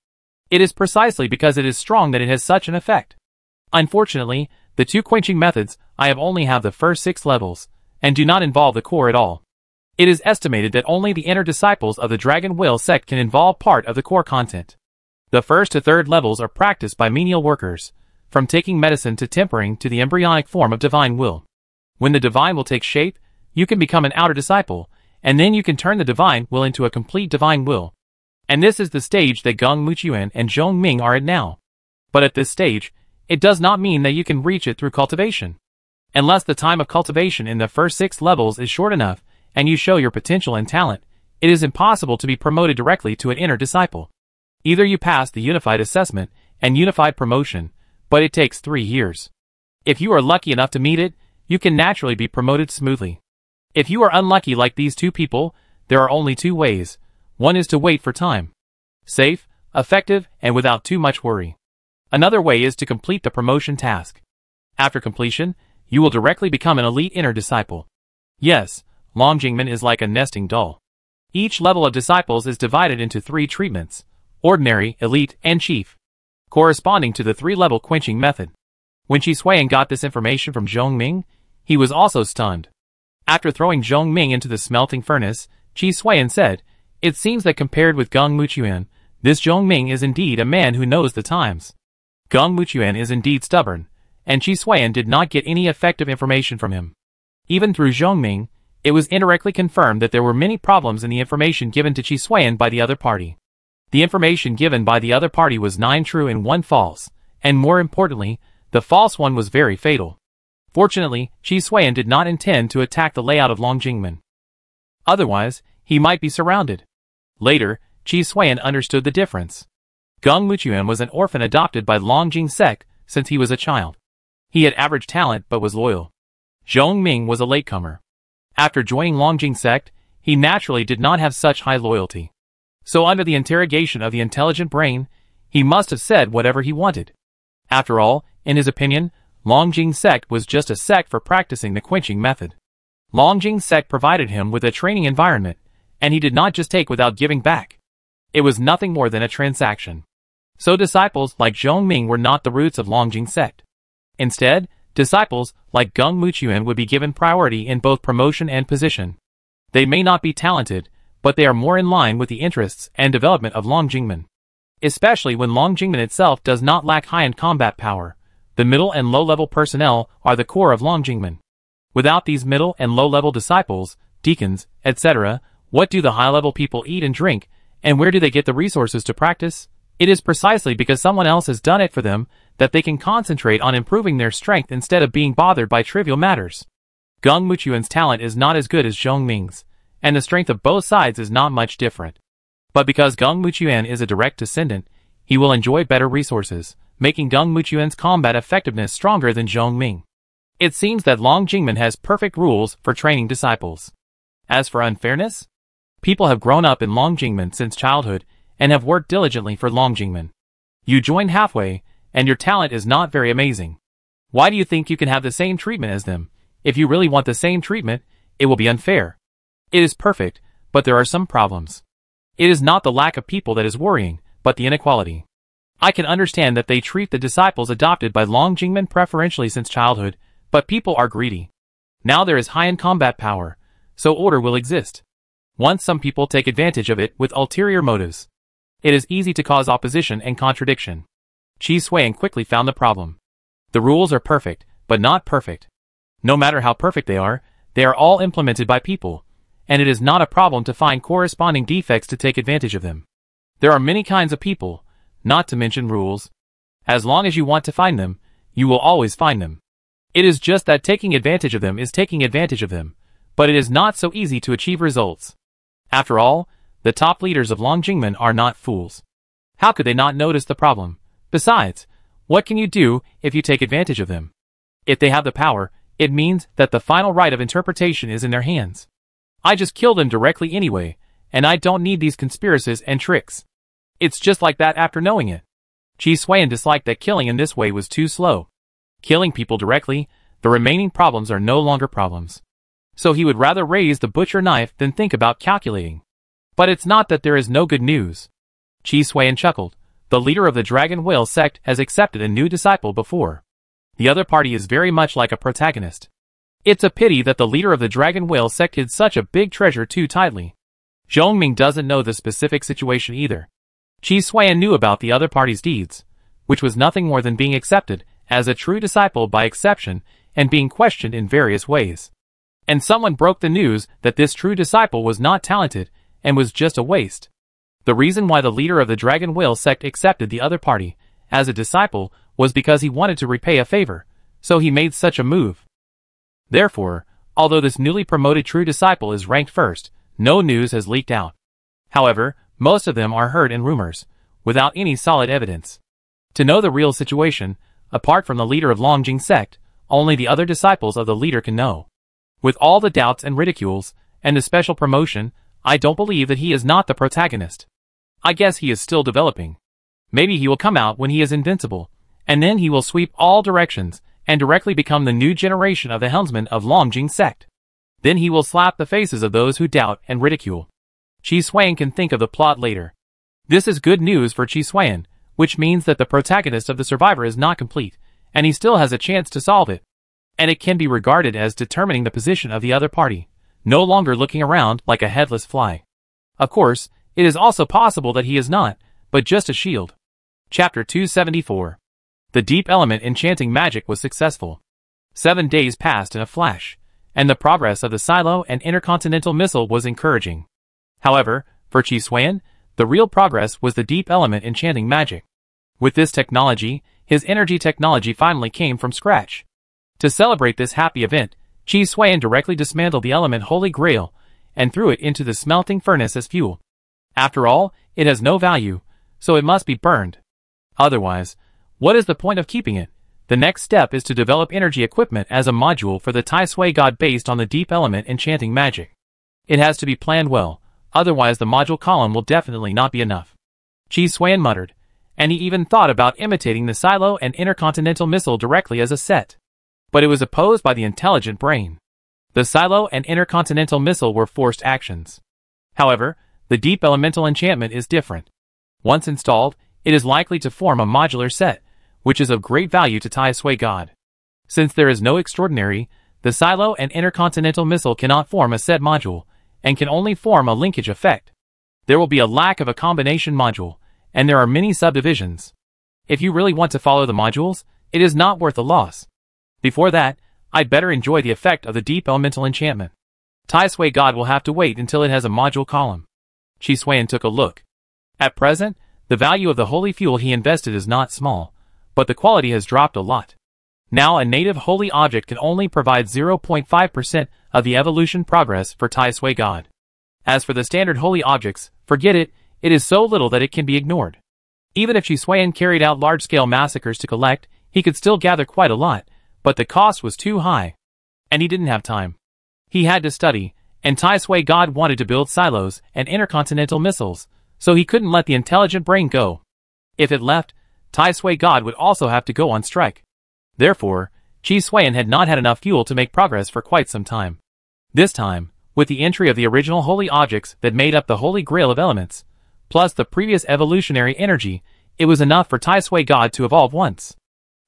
It is precisely because it is strong that it has such an effect. Unfortunately, the 2 quenching methods I have only have the first 6 levels, and do not involve the core at all. It is estimated that only the inner disciples of the Dragon Whale sect can involve part of the core content. The 1st to 3rd levels are practiced by menial workers, from taking medicine to tempering to the embryonic form of divine will. When the divine will takes shape, you can become an outer disciple, and then you can turn the divine will into a complete divine will. And this is the stage that Geng Muchuan and Zhong Ming are at now. But at this stage, it does not mean that you can reach it through cultivation. Unless the time of cultivation in the first 6 levels is short enough, and you show your potential and talent, it is impossible to be promoted directly to an inner disciple. Either you pass the unified assessment and unified promotion, but it takes 3 years. If you are lucky enough to meet it, you can naturally be promoted smoothly. If you are unlucky like these 2 people, there are only 2 ways. One is to wait for time. Safe, effective, and without too much worry. Another way is to complete the promotion task. After completion, you will directly become an elite inner disciple. Yes, Long Jingmen is like a nesting doll. Each level of disciples is divided into 3 treatments: ordinary, elite, and chief, corresponding to the 3-level quenching method. When Qi Xuan got this information from Zhong Ming, he was also stunned. After throwing Zhong Ming into the smelting furnace, Qi Xuan said, "It seems that compared with Geng Muchuan, this Zhong Ming is indeed a man who knows the times." Geng Muchuan is indeed stubborn, and Qi Xuan did not get any effective information from him. Even through Zhong Ming, it was indirectly confirmed that there were many problems in the information given to Qi Xuan by the other party. The information given by the other party was 9 true and 1 false, and more importantly, the false one was very fatal. Fortunately, Qi Xuan did not intend to attack the layout of Long Jingmen. Otherwise, he might be surrounded. Later, Qi Xuan understood the difference. Geng Muchuan was an orphan adopted by Long Jing sect since he was a child. He had average talent but was loyal. Zhong Ming was a latecomer. After joining Long Jing sect, he naturally did not have such high loyalty. So under the interrogation of the intelligent brain, he must have said whatever he wanted. After all, in his opinion, Long Jing sect was just a sect for practicing the quenching method. Long Jing sect provided him with a training environment, and he did not just take without giving back. It was nothing more than a transaction. So disciples like Zhong Ming were not the roots of Long Jing sect. Instead, disciples like Geng Muchuan would be given priority in both promotion and position. They may not be talented, but they are more in line with the interests and development of Long Jingmen. Especially when Long Jingmen itself does not lack high-end combat power, the middle and low-level personnel are the core of Long Jingmen. Without these middle and low-level disciples, deacons, etc., what do the high-level people eat and drink, and where do they get the resources to practice? It is precisely because someone else has done it for them that they can concentrate on improving their strength instead of being bothered by trivial matters. Geng Muchuan's talent is not as good as Zhong Ming's, and the strength of both sides is not much different. But because Geng Muchuan is a direct descendant, he will enjoy better resources, making Geng Muchuan's combat effectiveness stronger than Zhong Ming. It seems that Long Jingmen has perfect rules for training disciples. As for unfairness, people have grown up in Long Jingmen since childhood and have worked diligently for Long Jingmen. You join halfway, and your talent is not very amazing. Why do you think you can have the same treatment as them? If you really want the same treatment, it will be unfair. It is perfect, but there are some problems. It is not the lack of people that is worrying, but the inequality. I can understand that they treat the disciples adopted by Long Jingmen preferentially since childhood, but people are greedy. Now there is high-end combat power, so order will exist. Once some people take advantage of it with ulterior motives, it is easy to cause opposition and contradiction. Qi Suan quickly found the problem. The rules are perfect, but not perfect. No matter how perfect they are all implemented by people, and it is not a problem to find corresponding defects to take advantage of them. There are many kinds of people, not to mention rules. As long as you want to find them, you will always find them. It is just that taking advantage of them is taking advantage of them, but it is not so easy to achieve results. After all, the top leaders of Long Jingmen are not fools. How could they not notice the problem? Besides, what can you do if you take advantage of them? If they have the power, it means that the final right of interpretation is in their hands. I just kill them directly anyway, and I don't need these conspiracies and tricks. It's just like that after knowing it. Qi Suan disliked that killing in this way was too slow. Killing people directly, the remaining problems are no longer problems. So he would rather raise the butcher knife than think about calculating. But it's not that there is no good news. Qi Suan chuckled. The leader of the Dragon Whale sect has accepted a new disciple before. The other party is very much like a protagonist. It's a pity that the leader of the Dragon Whale sect hid such a big treasure too tightly. Zhong Ming doesn't know the specific situation either. Qi Suan knew about the other party's deeds, which was nothing more than being accepted as a true disciple by exception and being questioned in various ways. And someone broke the news that this true disciple was not talented and was just a waste. The reason why the leader of the Dragon Whale sect accepted the other party as a disciple was because he wanted to repay a favor, so he made such a move. Therefore, although this newly promoted true disciple is ranked first, no news has leaked out. However, most of them are heard in rumors, without any solid evidence. To know the real situation, apart from the leader of Longjing sect, only the other disciples of the leader can know. With all the doubts and ridicules, and the special promotion, I don't believe that he is not the protagonist. I guess he is still developing. Maybe he will come out when he is invincible, and then he will sweep all directions, and directly become the new generation of the helmsman of Longjing sect. Then he will slap the faces of those who doubt and ridicule. Qi Suan can think of the plot later. This is good news for Qi Suan, which means that the protagonist of the survivor is not complete, and he still has a chance to solve it. And it can be regarded as determining the position of the other party, no longer looking around like a headless fly. Of course, it is also possible that he is not, but just a shield. Chapter 274. The deep element enchanting magic was successful. 7 days passed in a flash, and the progress of the silo and intercontinental missile was encouraging. However, for Qi Suan, the real progress was the deep element enchanting magic. With this technology, his energy technology finally came from scratch. To celebrate this happy event, Qi Suan directly dismantled the element Holy Grail and threw it into the smelting furnace as fuel. After all, it has no value, so it must be burned. Otherwise, what is the point of keeping it? The next step is to develop energy equipment as a module for the Tai Sui God based on the deep element enchanting magic. It has to be planned well, otherwise the module column will definitely not be enough. Qi Suan muttered, and he even thought about imitating the silo and intercontinental missile directly as a set. But it was opposed by the intelligent brain. The silo and intercontinental missile were forced actions. However, the deep elemental enchantment is different. Once installed, it is likely to form a modular set, which is of great value to Tai Sui God. Since there is no extraordinary, the silo and intercontinental missile cannot form a set module, and can only form a linkage effect. There will be a lack of a combination module, and there are many subdivisions. If you really want to follow the modules, it is not worth the loss. Before that, I'd better enjoy the effect of the deep elemental enchantment. Tai Sui God will have to wait until it has a module column. Chi Suiyan took a look. At present, the value of the holy fuel he invested is not small, but the quality has dropped a lot. Now a native holy object can only provide 0.5% of the evolution progress for Tai Sui God. As for the standard holy objects, forget it, it is so little that it can be ignored. Even if Chi Suiyan carried out large-scale massacres to collect, he could still gather quite a lot, but the cost was too high. And he didn't have time. He had to study, and Tai Sui God wanted to build silos and intercontinental missiles, so he couldn't let the intelligent brain go. If it left, Tai Sui God would also have to go on strike. Therefore, Chi Suiyan had not had enough fuel to make progress for quite some time. This time, with the entry of the original holy objects that made up the holy grail of elements, plus the previous evolutionary energy, it was enough for Tai Sui God to evolve once.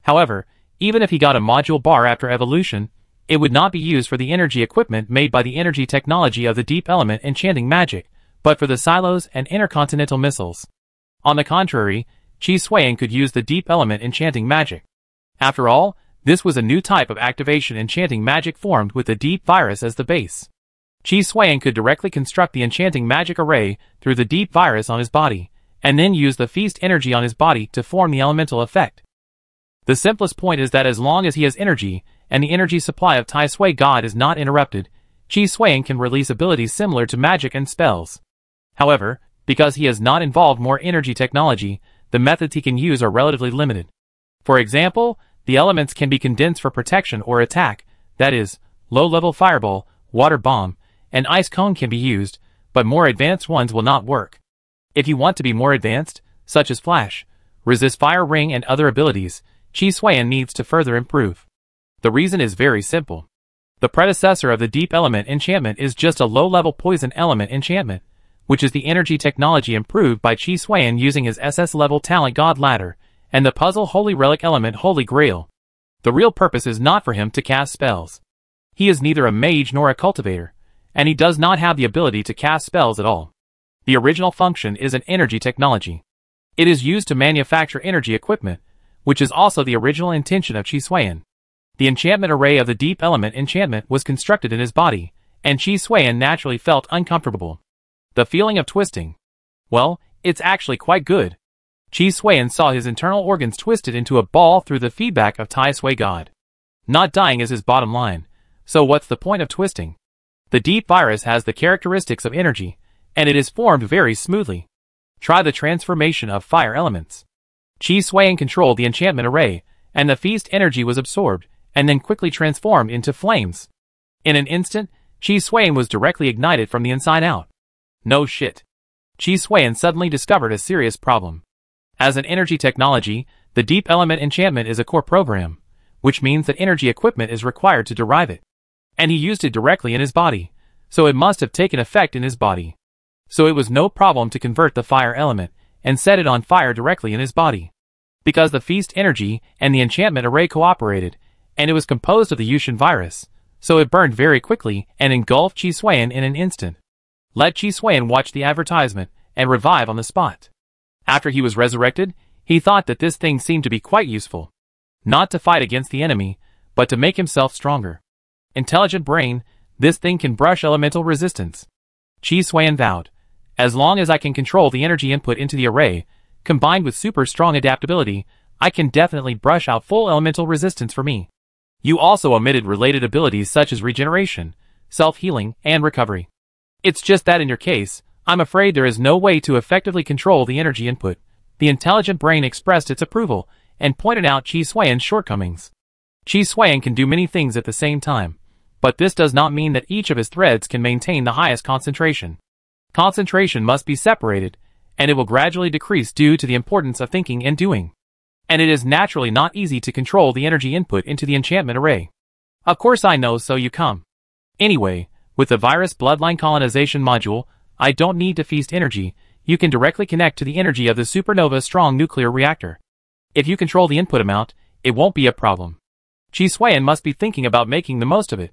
However, even if he got a module bar after evolution, it would not be used for the energy equipment made by the energy technology of the deep element enchanting magic, but for the silos and intercontinental missiles. On the contrary, Chi Suiyan could use the deep element enchanting magic. After all, this was a new type of activation enchanting magic formed with the deep virus as the base. Chi Suiyan could directly construct the enchanting magic array through the deep virus on his body, and then use the feast energy on his body to form the elemental effect. The simplest point is that as long as he has energy, and the energy supply of Tai Sui God is not interrupted, Chi Suiyan can release abilities similar to magic and spells. However, because he has not involved more energy technology, the methods he can use are relatively limited. For example, the elements can be condensed for protection or attack, that is, low-level fireball, water bomb, and ice cone can be used, but more advanced ones will not work. If you want to be more advanced, such as flash, resist fire ring and other abilities, Chi Suiyan needs to further improve. The reason is very simple. The predecessor of the deep element enchantment is just a low-level poison element enchantment, which is the energy technology improved by Chi Suiyan using his SS-level talent god ladder, and the puzzle holy relic element holy grail. The real purpose is not for him to cast spells. He is neither a mage nor a cultivator, and he does not have the ability to cast spells at all. The original function is an energy technology. It is used to manufacture energy equipment, which is also the original intention of Chi Suiyan. The enchantment array of the deep element enchantment was constructed in his body, and Chi Suiyan naturally felt uncomfortable. The feeling of twisting. Well, it's actually quite good. Chi Suiyan saw his internal organs twisted into a ball through the feedback of Tai Sui God. Not dying is his bottom line, so what's the point of twisting? The deep virus has the characteristics of energy, and it is formed very smoothly. Try the transformation of fire elements. Chi Suiyan controlled the enchantment array, and the feast energy was absorbed, and then quickly transformed into flames. In an instant, Chi Suiyan was directly ignited from the inside out. No shit. Chi Suiyan suddenly discovered a serious problem. As an energy technology, the deep element enchantment is a core program, which means that energy equipment is required to derive it. And he used it directly in his body, so it must have taken effect in his body. So it was no problem to convert the fire element, and set it on fire directly in his body. Because the feast energy and the enchantment array cooperated, and it was composed of the Yushin virus, so it burned very quickly and engulfed Chi Suiyan in an instant. Let Chi Suiyan watch the advertisement, and revive on the spot. After he was resurrected, he thought that this thing seemed to be quite useful. Not to fight against the enemy, but to make himself stronger. Intelligent brain, this thing can brush elemental resistance. Chi Suiyan vowed, as long as I can control the energy input into the array, combined with super strong adaptability, I can definitely brush out full elemental resistance for me. You also omitted related abilities such as regeneration, self-healing, and recovery. It's just that in your case, I'm afraid there is no way to effectively control the energy input. The intelligent brain expressed its approval, and pointed out Chi Suiyan's shortcomings. Chi Suiyan can do many things at the same time, but this does not mean that each of his threads can maintain the highest concentration. Concentration must be separated, and it will gradually decrease due to the importance of thinking and doing. And it is naturally not easy to control the energy input into the enchantment array. Of course I know, so you come. Anyway, with the virus bloodline colonization module, I don't need to feast energy, you can directly connect to the energy of the supernova strong nuclear reactor. If you control the input amount, it won't be a problem. Chi Suiyan must be thinking about making the most of it.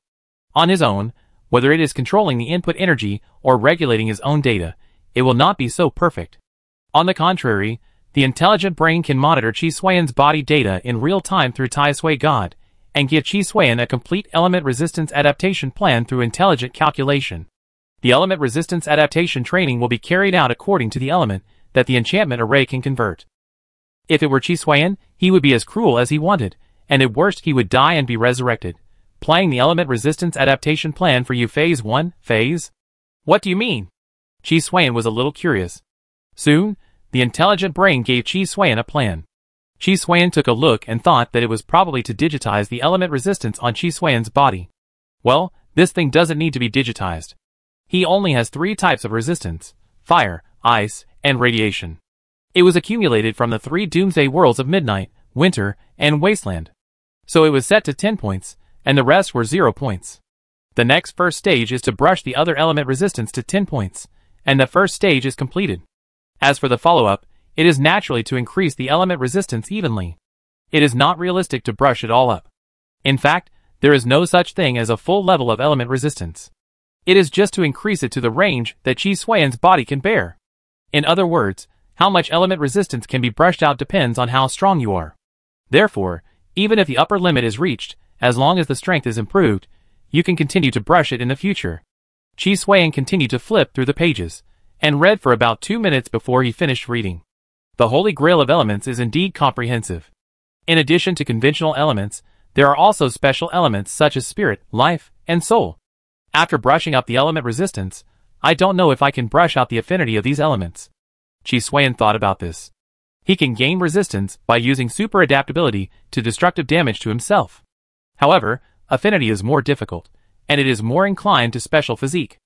On his own, whether it is controlling the input energy or regulating his own data, it will not be so perfect. On the contrary, the intelligent brain can monitor Chi Suiyan's body data in real time through Tai Sui God, and give Chi Suan a complete element resistance adaptation plan through intelligent calculation. The element resistance adaptation training will be carried out according to the element that the enchantment array can convert. If it were Chi Suan, he would be as cruel as he wanted, and at worst he would die and be resurrected. Playing the element resistance adaptation plan for you phase 1, phase? What do you mean? Chi Suan was a little curious. Soon, the intelligent brain gave Chi Suan a plan. Chi Suan took a look and thought that it was probably to digitize the element resistance on Chi Suan's body. Well, this thing doesn't need to be digitized. He only has 3 types of resistance: fire, ice, and radiation. It was accumulated from the 3 doomsday worlds of midnight, winter, and wasteland. So it was set to 10 points, and the rest were 0 points. The next first stage is to brush the other element resistance to 10 points, and the first stage is completed. As for the follow-up, it is naturally to increase the element resistance evenly. It is not realistic to brush it all up. In fact, there is no such thing as a full level of element resistance. It is just to increase it to the range that Chi Suan's body can bear. In other words, how much element resistance can be brushed out depends on how strong you are. Therefore, even if the upper limit is reached, as long as the strength is improved, you can continue to brush it in the future. Chi Suan continued to flip through the pages, and read for about 2 minutes before he finished reading. The Holy Grail of Elements is indeed comprehensive. In addition to conventional elements, there are also special elements such as spirit, life, and soul. After brushing up the element resistance, I don't know if I can brush out the affinity of these elements. Chi Suan thought about this. He can gain resistance by using super adaptability to destructive damage to himself. However, affinity is more difficult, and it is more inclined to special physique.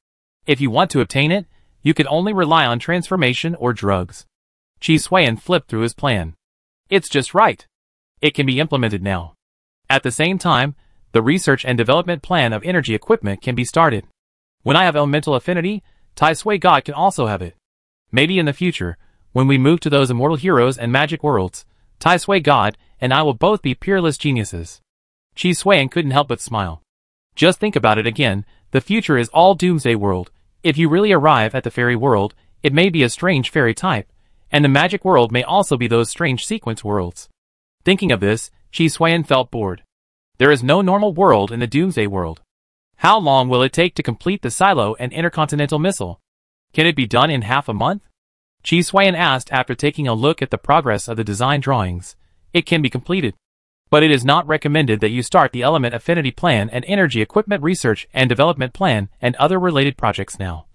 If you want to obtain it, you can only rely on transformation or drugs. Chi Suan flipped through his plan. It's just right. It can be implemented now. At the same time, the research and development plan of energy equipment can be started. When I have elemental affinity, Tai Sui God can also have it. Maybe in the future, when we move to those immortal heroes and magic worlds, Tai Sui God and I will both be peerless geniuses. Chi Suan couldn't help but smile. Just think about it again, the future is all Doomsday World. If you really arrive at the fairy world, it may be a strange fairy type, and the magic world may also be those strange sequence worlds. Thinking of this, Chi Suan felt bored. There is no normal world in the Doomsday World. How long will it take to complete the silo and intercontinental missile? Can it be done in half a month? Chi Suan asked after taking a look at the progress of the design drawings. It can be completed. But it is not recommended that you start the element affinity plan and energy equipment research and development plan and other related projects now.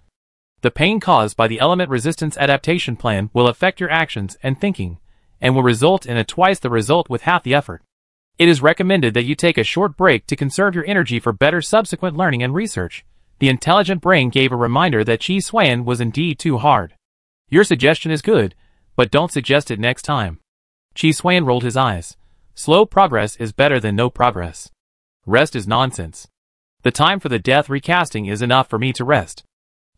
The pain caused by the element resistance adaptation plan will affect your actions and thinking, and will result in twice the result with half the effort. It is recommended that you take a short break to conserve your energy for better subsequent learning and research. The intelligent brain gave a reminder that Chi Suan was indeed too hard. Your suggestion is good, but don't suggest it next time. Chi Suan rolled his eyes. Slow progress is better than no progress. Rest is nonsense. The time for the death recasting is enough for me to rest.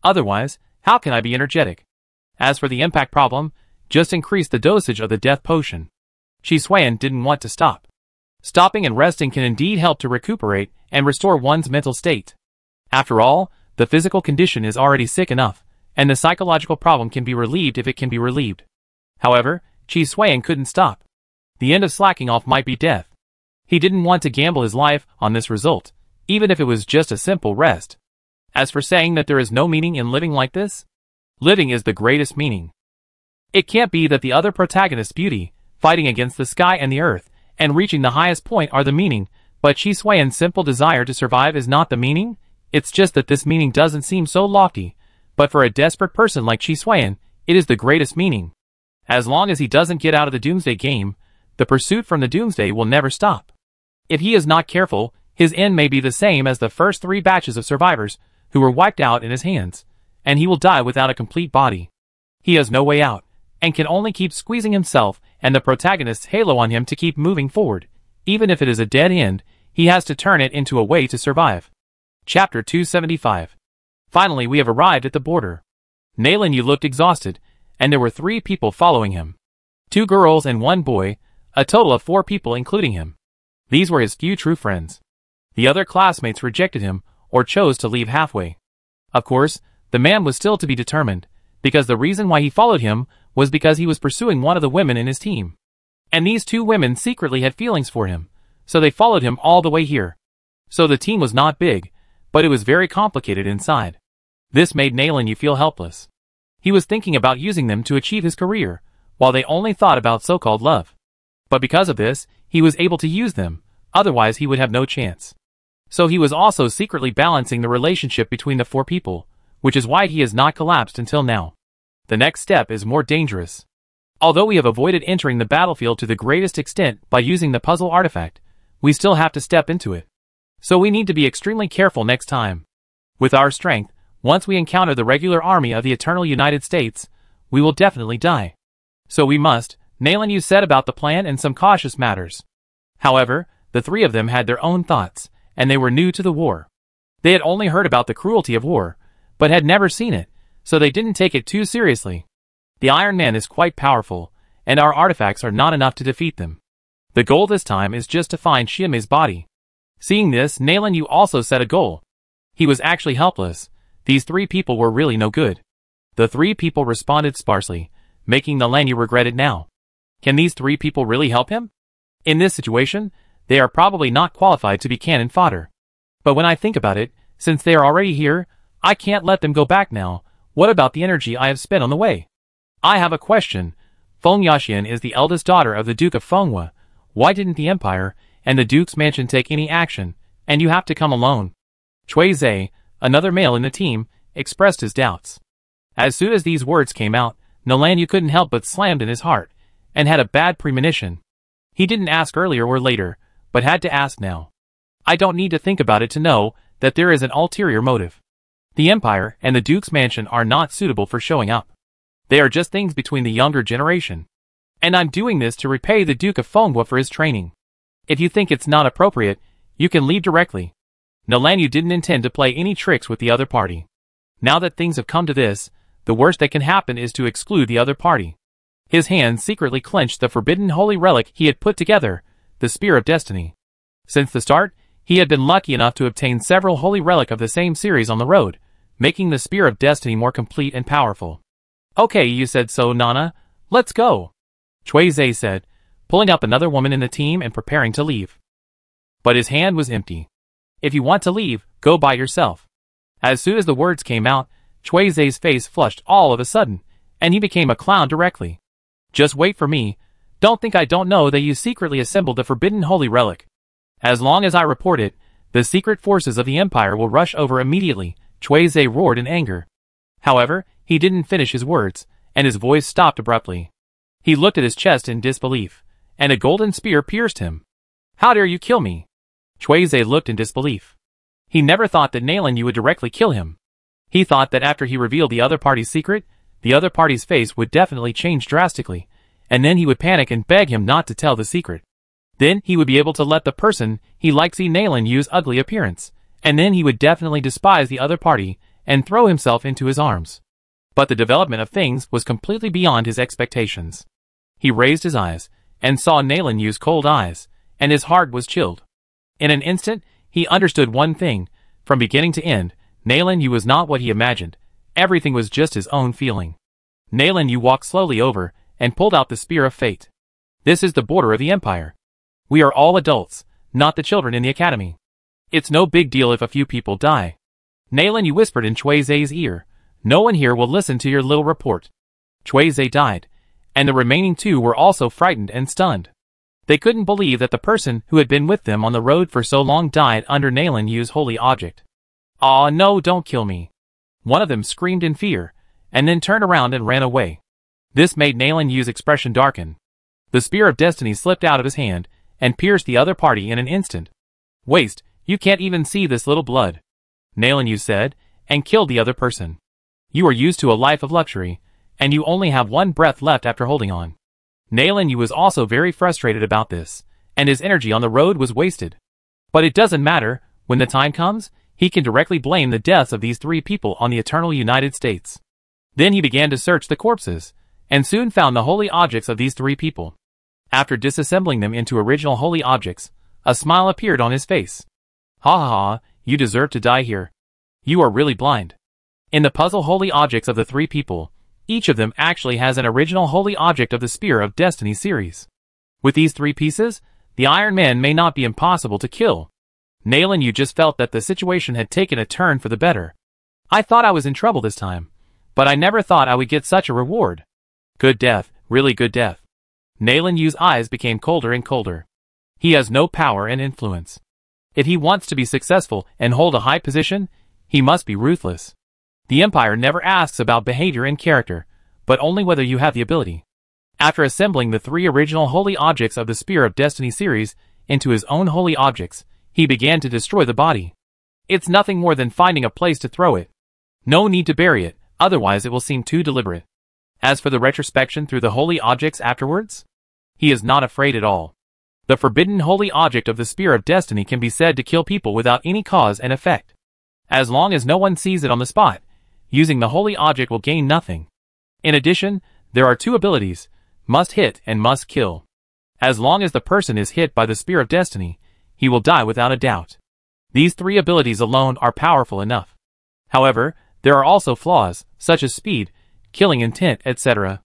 Otherwise, how can I be energetic? As for the impact problem, just increase the dosage of the death potion. Chi Suan didn't want to stop. Stopping and resting can indeed help to recuperate and restore one's mental state. After all, the physical condition is already sick enough, and the psychological problem can be relieved if it can be relieved. However, Chi Suan couldn't stop. The end of slacking off might be death. He didn't want to gamble his life on this result, even if it was just a simple rest. As for saying that there is no meaning in living like this, living is the greatest meaning. It can't be that the other protagonist's beauty, fighting against the sky and the earth, and reaching the highest point are the meaning, but Chi Suan's simple desire to survive is not the meaning. It's just that this meaning doesn't seem so lofty, but for a desperate person like Chi Suan, it is the greatest meaning. As long as he doesn't get out of the Doomsday game, the pursuit from the Doomsday will never stop. If he is not careful, his end may be the same as the first 3 batches of survivors who were wiped out in his hands, and he will die without a complete body. He has no way out, and can only keep squeezing himself and the protagonist's halo on him to keep moving forward. Even if it is a dead end, he has to turn it into a way to survive. Chapter 275. Finally we have arrived at the border. Nalan Yu looked exhausted, and there were 3 people following him. 2 girls and 1 boy, a total of 4 people including him. These were his few true friends. The other classmates rejected him, or chose to leave halfway. Of course, the man was still to be determined, because the reason why he followed him was because he was pursuing one of the women in his team. And these 2 women secretly had feelings for him, So they followed him all the way here. So the team was not big, but it was very complicated inside. This made Nalan Yu feel helpless. He was thinking about using them to achieve his career, while they only thought about so-called love. But because of this, he was able to use them, otherwise he would have no chance. So he was also secretly balancing the relationship between the four people, which is why he has not collapsed until now. The next step is more dangerous. Although we have avoided entering the battlefield to the greatest extent by using the puzzle artifact, we still have to step into it. So we need to be extremely careful next time. With our strength, once we encounter the regular army of the Eternal United States, we will definitely die. So we must, Nalan Yu said about the plan and some cautious matters. However, the three of them had their own thoughts, and they were new to the war. They had only heard about the cruelty of war, but had never seen it, so they didn't take it too seriously. The Iron Man is quite powerful, and our artifacts are not enough to defeat them. The goal this time is just to find Shime's body. Seeing this, Nalan Yu also set a goal. He was actually helpless. These three people were really no good. The three people responded sparsely, making Nalan Yu regret it now. Can these three people really help him? In this situation, they are probably not qualified to be cannon fodder. But when I think about it, since they are already here, I can't let them go back now. What about the energy I have spent on the way? I have a question. Feng Yaxian is the eldest daughter of the Duke of Fenghua. Why didn't the Empire and the Duke's mansion take any action, and you have to come alone? Chui Zhe, another male in the team, expressed his doubts. As soon as these words came out, Nalan Yu couldn't help but slammed in his heart, and had a bad premonition. He didn't ask earlier or later, but had to ask now. I don't need to think about it to know that there is an ulterior motive. The Empire and the Duke's mansion are not suitable for showing up. They are just things between the younger generation. And I'm doing this to repay the Duke of Fenghua for his training. If you think it's not appropriate, you can leave directly. Nalan Yu didn't intend to play any tricks with the other party. Now that things have come to this, the worst that can happen is to exclude the other party. His hand secretly clenched the forbidden holy relic he had put together, the Spear of Destiny. Since the start, he had been lucky enough to obtain several holy relics of the same series on the road, making the Spear of Destiny more complete and powerful. Okay, you said so, Nana. Let's go. Chui Zhe said, pulling up another woman in the team and preparing to leave. But his hand was empty. If you want to leave, go by yourself. As soon as the words came out, Chui Zhe's face flushed all of a sudden, and he became a clown directly. Just wait for me. Don't think I don't know that you secretly assembled the forbidden holy relic. As long as I report it, the secret forces of the Empire will rush over immediately, Chui Zhe roared in anger. However, he didn't finish his words, and his voice stopped abruptly. He looked at his chest in disbelief, and a golden spear pierced him. How dare you kill me? Chui Zhe looked in disbelief. He never thought that Nalan Yu would directly kill him. He thought that after he revealed the other party's secret, the other party's face would definitely change drastically, and then he would panic and beg him not to tell the secret. Then he would be able to let the person he liked see Nalan Yu's ugly appearance, and then he would definitely despise the other party and throw himself into his arms. But the development of things was completely beyond his expectations. He raised his eyes, and saw Nalan Yu's cold eyes, and his heart was chilled. In an instant, he understood one thing. From beginning to end, Nalan Yu was not what he imagined. Everything was just his own feeling. Nalan Yu walked slowly over, and pulled out the Spear of Fate. This is the border of the Empire. We are all adults, not the children in the academy. It's no big deal if a few people die. Nalan Yu whispered in Chui Zhe's ear. No one here will listen to your little report. Chui Zhe died, and the remaining two were also frightened and stunned. They couldn't believe that the person who had been with them on the road for so long died under Nalan Yu's holy object. Aw, no, don't kill me. One of them screamed in fear, and then turned around and ran away. This made Nalan Yu's expression darken. The Spear of Destiny slipped out of his hand, and pierced the other party in an instant. Waste, you can't even see this little blood. Nalan Yu said, and killed the other person. You are used to a life of luxury, and you only have one breath left after holding on. Nalan Yu was also very frustrated about this, and his energy on the road was wasted. But it doesn't matter. When the time comes, he can directly blame the deaths of these three people on the Eternal United States. Then he began to search the corpses, and soon found the holy objects of these three people. After disassembling them into original holy objects, a smile appeared on his face. Ha ha ha, you deserve to die here. You are really blind. In the puzzle holy objects of the three people, each of them actually has an original holy object of the Spear of Destiny series. With these three pieces, The Iron Man may not be impossible to kill. Nayland, you just felt that the situation had taken a turn for the better. I thought I was in trouble this time, but I never thought I would get such a reward. Good death, really good death. Nayland Yu's eyes became colder and colder. He has no power and influence. If he wants to be successful and hold a high position, he must be ruthless. The Empire never asks about behavior and character, but only whether you have the ability. After assembling the 3 original holy objects of the Spear of Destiny series into his own holy objects, he began to destroy the body. It's nothing more than finding a place to throw it. No need to bury it, otherwise it will seem too deliberate. As for the retrospection through the holy objects afterwards, he is not afraid at all. The forbidden holy object of the Spear of Destiny can be said to kill people without any cause and effect. As long as no one sees it on the spot, using the holy object will gain nothing. In addition, there are 2 abilities, must hit and must kill. As long as the person is hit by the Spear of Destiny, he will die without a doubt. These 3 abilities alone are powerful enough. However, there are also flaws, such as speed, killing intent, etc.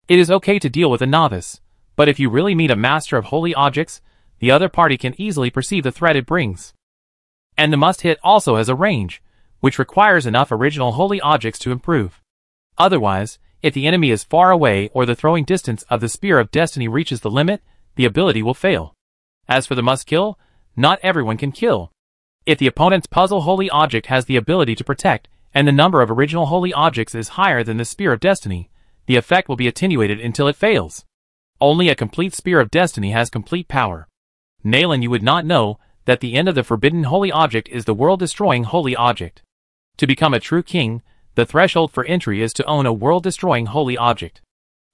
It is okay to deal with a novice, but if you really meet a master of holy objects, the other party can easily perceive the threat it brings. And the must hit also has a range, which requires enough original holy objects to improve. Otherwise, if the enemy is far away or the throwing distance of the Spear of Destiny reaches the limit, the ability will fail. As for the must kill, not everyone can kill. If the opponent's puzzle holy object has the ability to protect, and the number of original holy objects is higher than the Spear of Destiny, the effect will be attenuated until it fails. Only a complete Spear of Destiny has complete power. Nayland, you would not know that the end of the forbidden holy object is the world-destroying holy object. To become a true king, the threshold for entry is to own a world-destroying holy object.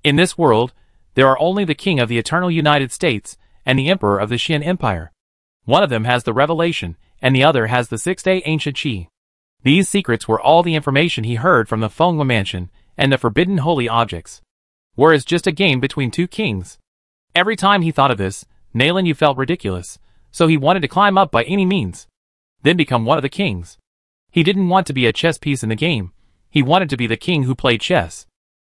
In this world, there are only the king of the eternal United States and the emperor of the Xian Empire. One of them has the revelation, and the other has the 6-day ancient Qi. These secrets were all the information he heard from the Fenghua mansion and the forbidden holy objects. War is just a game between 2 kings. Every time he thought of this, Nayland Yu felt ridiculous, so he wanted to climb up by any means. Then become one of the kings. He didn't want to be a chess piece in the game. He wanted to be the king who played chess.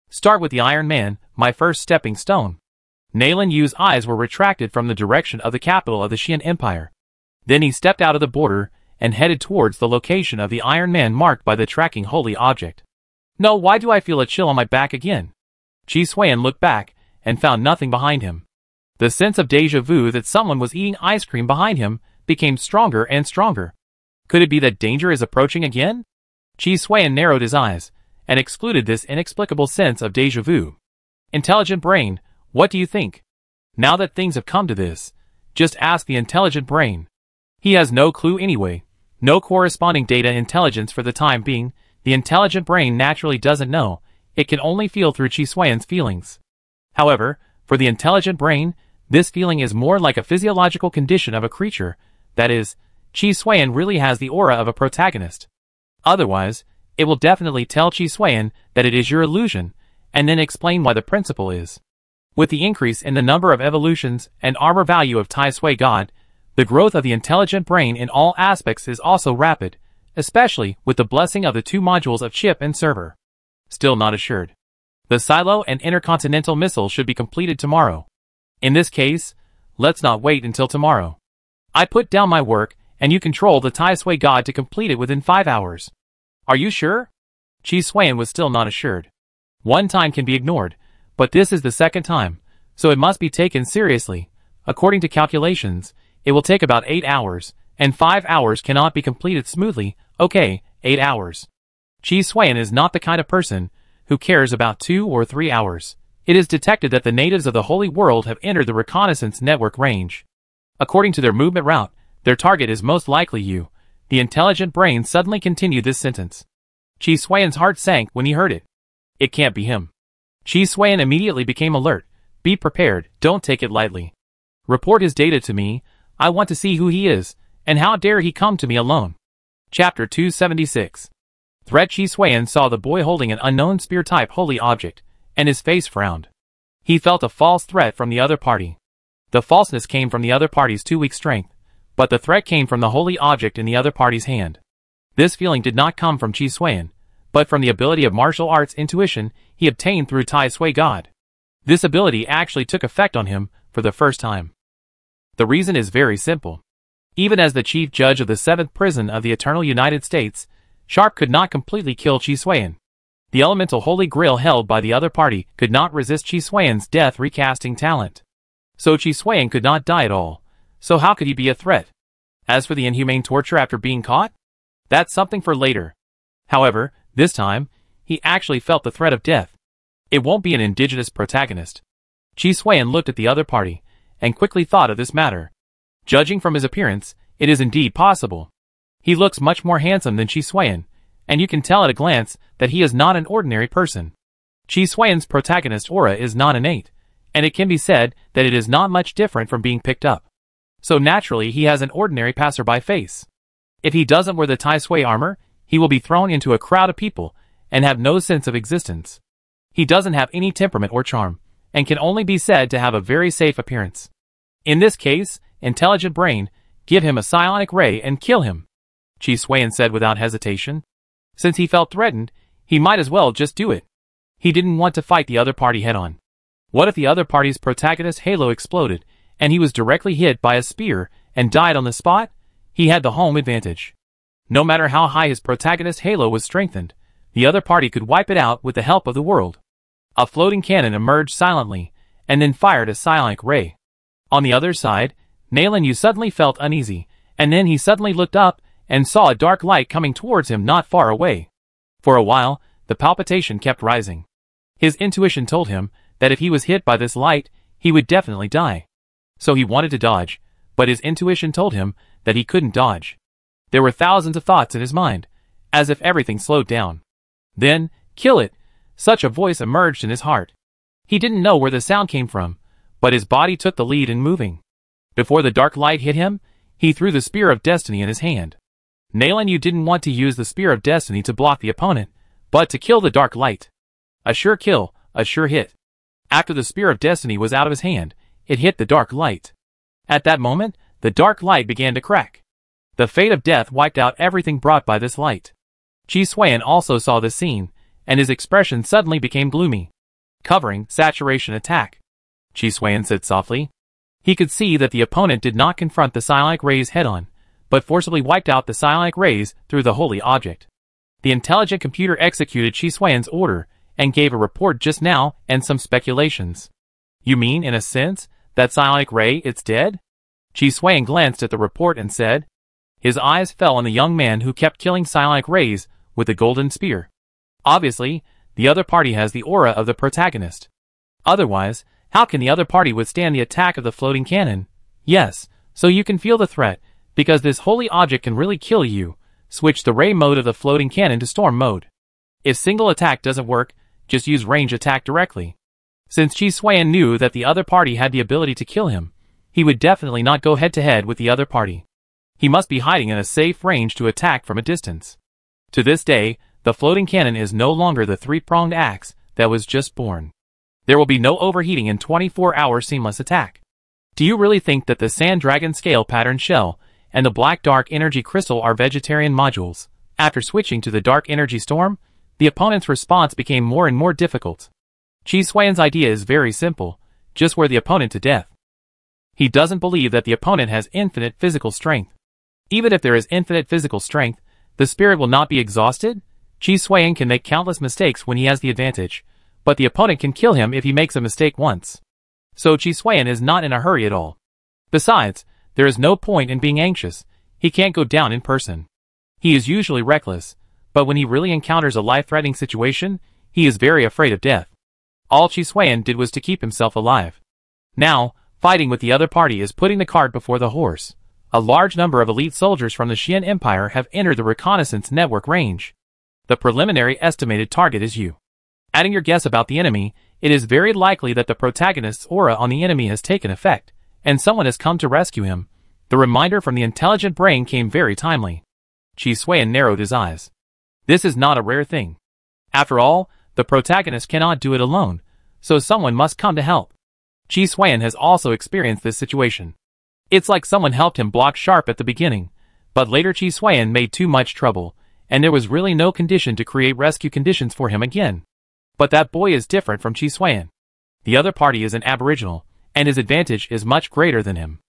Start with the Iron Man, my first stepping stone. Nayland Yu's eyes were retracted from the direction of the capital of the Xian Empire. Then he stepped out of the border and headed towards the location of the Iron Man marked by the tracking holy object. No, why do I feel a chill on my back again? Qi Xuan looked back and found nothing behind him. The sense of déjà vu that someone was eating ice cream behind him became stronger and stronger. Could it be that danger is approaching again? Qi Xuan narrowed his eyes and excluded this inexplicable sense of déjà vu. Intelligent brain, what do you think? Now that things have come to this, just ask the intelligent brain. He has no clue anyway, no corresponding data intelligence for the time being. The intelligent brain naturally doesn't know, it can only feel through Qi Xuan's feelings. However, for the intelligent brain, this feeling is more like a physiological condition of a creature, that is, Qi Xuan really has the aura of a protagonist. Otherwise, it will definitely tell Qi Xuan that it is your illusion, and then explain why the principle is. With the increase in the number of evolutions and armor value of Tai Sui God, the growth of the intelligent brain in all aspects is also rapid, especially with the blessing of the 2 modules of chip and server. Still not assured. The silo and intercontinental missile should be completed tomorrow. In this case, let's not wait until tomorrow. I put down my work, and you control the Tai Sui God to complete it within 5 hours. Are you sure? Qi Xuan was still not assured. One time can be ignored, but this is the second time, so it must be taken seriously. According to calculations, it will take about 8 hours, and 5 hours cannot be completed smoothly. Okay, 8 hours. Qi Xuan is not the kind of person who cares about 2 or 3 hours. It is detected that the natives of the Holy World have entered the reconnaissance network range. According to their movement route, their target is most likely you. The intelligent brain suddenly continued this sentence. Qi Xuan's heart sank when he heard it. It can't be him. Qi Xuan immediately became alert. Be prepared, don't take it lightly. Report his data to me. I want to see who he is, and how dare he come to me alone. Chapter 276. Threat. Qi Xuan saw the boy holding an unknown spear-type holy object, and his face frowned. He felt a false threat from the other party. The falseness came from the other party's too weak strength, but the threat came from the holy object in the other party's hand. This feeling did not come from Qi Xuan, but from the ability of martial arts intuition he obtained through Tai Sui God. This ability actually took effect on him for the first time. The reason is very simple. Even as the chief judge of the 7th prison of the Eternal United States, Sharp could not completely kill Chi Suiyan. The elemental holy grail held by the other party could not resist Chi Suiyan's death recasting talent. So Chi Suiyan could not die at all. So how could he be a threat? As for the inhumane torture after being caught, that's something for later. However, this time, he actually felt the threat of death. It won't be an indigenous protagonist. Chi Suiyan looked at the other party, and quickly thought of this matter. Judging from his appearance, it is indeed possible. He looks much more handsome than Chi Suiyan, and you can tell at a glance that he is not an ordinary person. Chi Suiyan's protagonist aura is not innate, and it can be said that it is not much different from being picked up. So naturally he has an ordinary passerby face. If he doesn't wear the Tai Sui armor, he will be thrown into a crowd of people and have no sense of existence. He doesn't have any temperament or charm, and can only be said to have a very safe appearance. In this case, intelligent brain, give him a psionic ray and kill him, Chi Suiyan said without hesitation. Since he felt threatened, he might as well just do it. He didn't want to fight the other party head-on. What if the other party's protagonist halo exploded, and he was directly hit by a spear and died on the spot? He had the home advantage. No matter how high his protagonist halo was strengthened, the other party could wipe it out with the help of the world. A floating cannon emerged silently, and then fired a psionic ray. On the other side, Nalan Yu suddenly felt uneasy, and then he suddenly looked up and saw a dark light coming towards him not far away. For a while, the palpitation kept rising. His intuition told him that if he was hit by this light, he would definitely die. So he wanted to dodge, but his intuition told him that he couldn't dodge. There were thousands of thoughts in his mind, as if everything slowed down. Then, kill it! Such a voice emerged in his heart. He didn't know where the sound came from, but his body took the lead in moving. Before the dark light hit him, he threw the Spear of Destiny in his hand. Nalan Yu didn't want to use the Spear of Destiny to block the opponent, but to kill the dark light. A sure kill, a sure hit. After the Spear of Destiny was out of his hand, it hit the dark light. At that moment, the dark light began to crack. The fate of death wiped out everything brought by this light. Chi Suiyan also saw this scene, and his expression suddenly became gloomy. Covering, saturation attack, Chi Suiyan said softly. He could see that the opponent did not confront the psionic rays head-on, but forcibly wiped out the psionic rays through the holy object. The intelligent computer executed Chi Suiyan's order, and gave a report just now and some speculations. You mean, in a sense, that psionic ray, it's dead? Chi Suiyan glanced at the report and said. His eyes fell on the young man who kept killing psionic rays with the golden spear. Obviously, the other party has the aura of the protagonist. Otherwise, how can the other party withstand the attack of the floating cannon? Yes, so you can feel the threat, because this holy object can really kill you. Switch the ray mode of the floating cannon to storm mode. If single attack doesn't work, just use range attack directly. Since Chi Suiyan knew that the other party had the ability to kill him, he would definitely not go head-to-head with the other party. He must be hiding in a safe range to attack from a distance. To this day, the floating cannon is no longer the three-pronged axe that was just born. There will be no overheating in 24-hour seamless attack. Do you really think that the Sand Dragon Scale Pattern Shell and the Black Dark Energy Crystal are vegetarian modules? After switching to the Dark Energy Storm, the opponent's response became more and more difficult. Chi Suiyan's idea is very simple, just wear the opponent to death. He doesn't believe that the opponent has infinite physical strength. Even if there is infinite physical strength, the spirit will not be exhausted. Chi Suiyan can make countless mistakes when he has the advantage, but the opponent can kill him if he makes a mistake once. So Chi Suiyan is not in a hurry at all. Besides, there is no point in being anxious. He can't go down in person. He is usually reckless, but when he really encounters a life-threatening situation, he is very afraid of death. All Chi Suiyan did was to keep himself alive. Now, fighting with the other party is putting the cart before the horse. A large number of elite soldiers from the Xian Empire have entered the reconnaissance network range. The preliminary estimated target is you. Adding your guess about the enemy, it is very likely that the protagonist's aura on the enemy has taken effect, and someone has come to rescue him. The reminder from the intelligent brain came very timely. Chi Suiyan narrowed his eyes. This is not a rare thing. After all, the protagonist cannot do it alone, so someone must come to help. Chi Suiyan has also experienced this situation. It's like someone helped him block Sharp at the beginning, but later Chi Suiyan made too much trouble, and there was really no condition to create rescue conditions for him again. But that boy is different from Chi Suiyan. The other party is an aboriginal, and his advantage is much greater than him.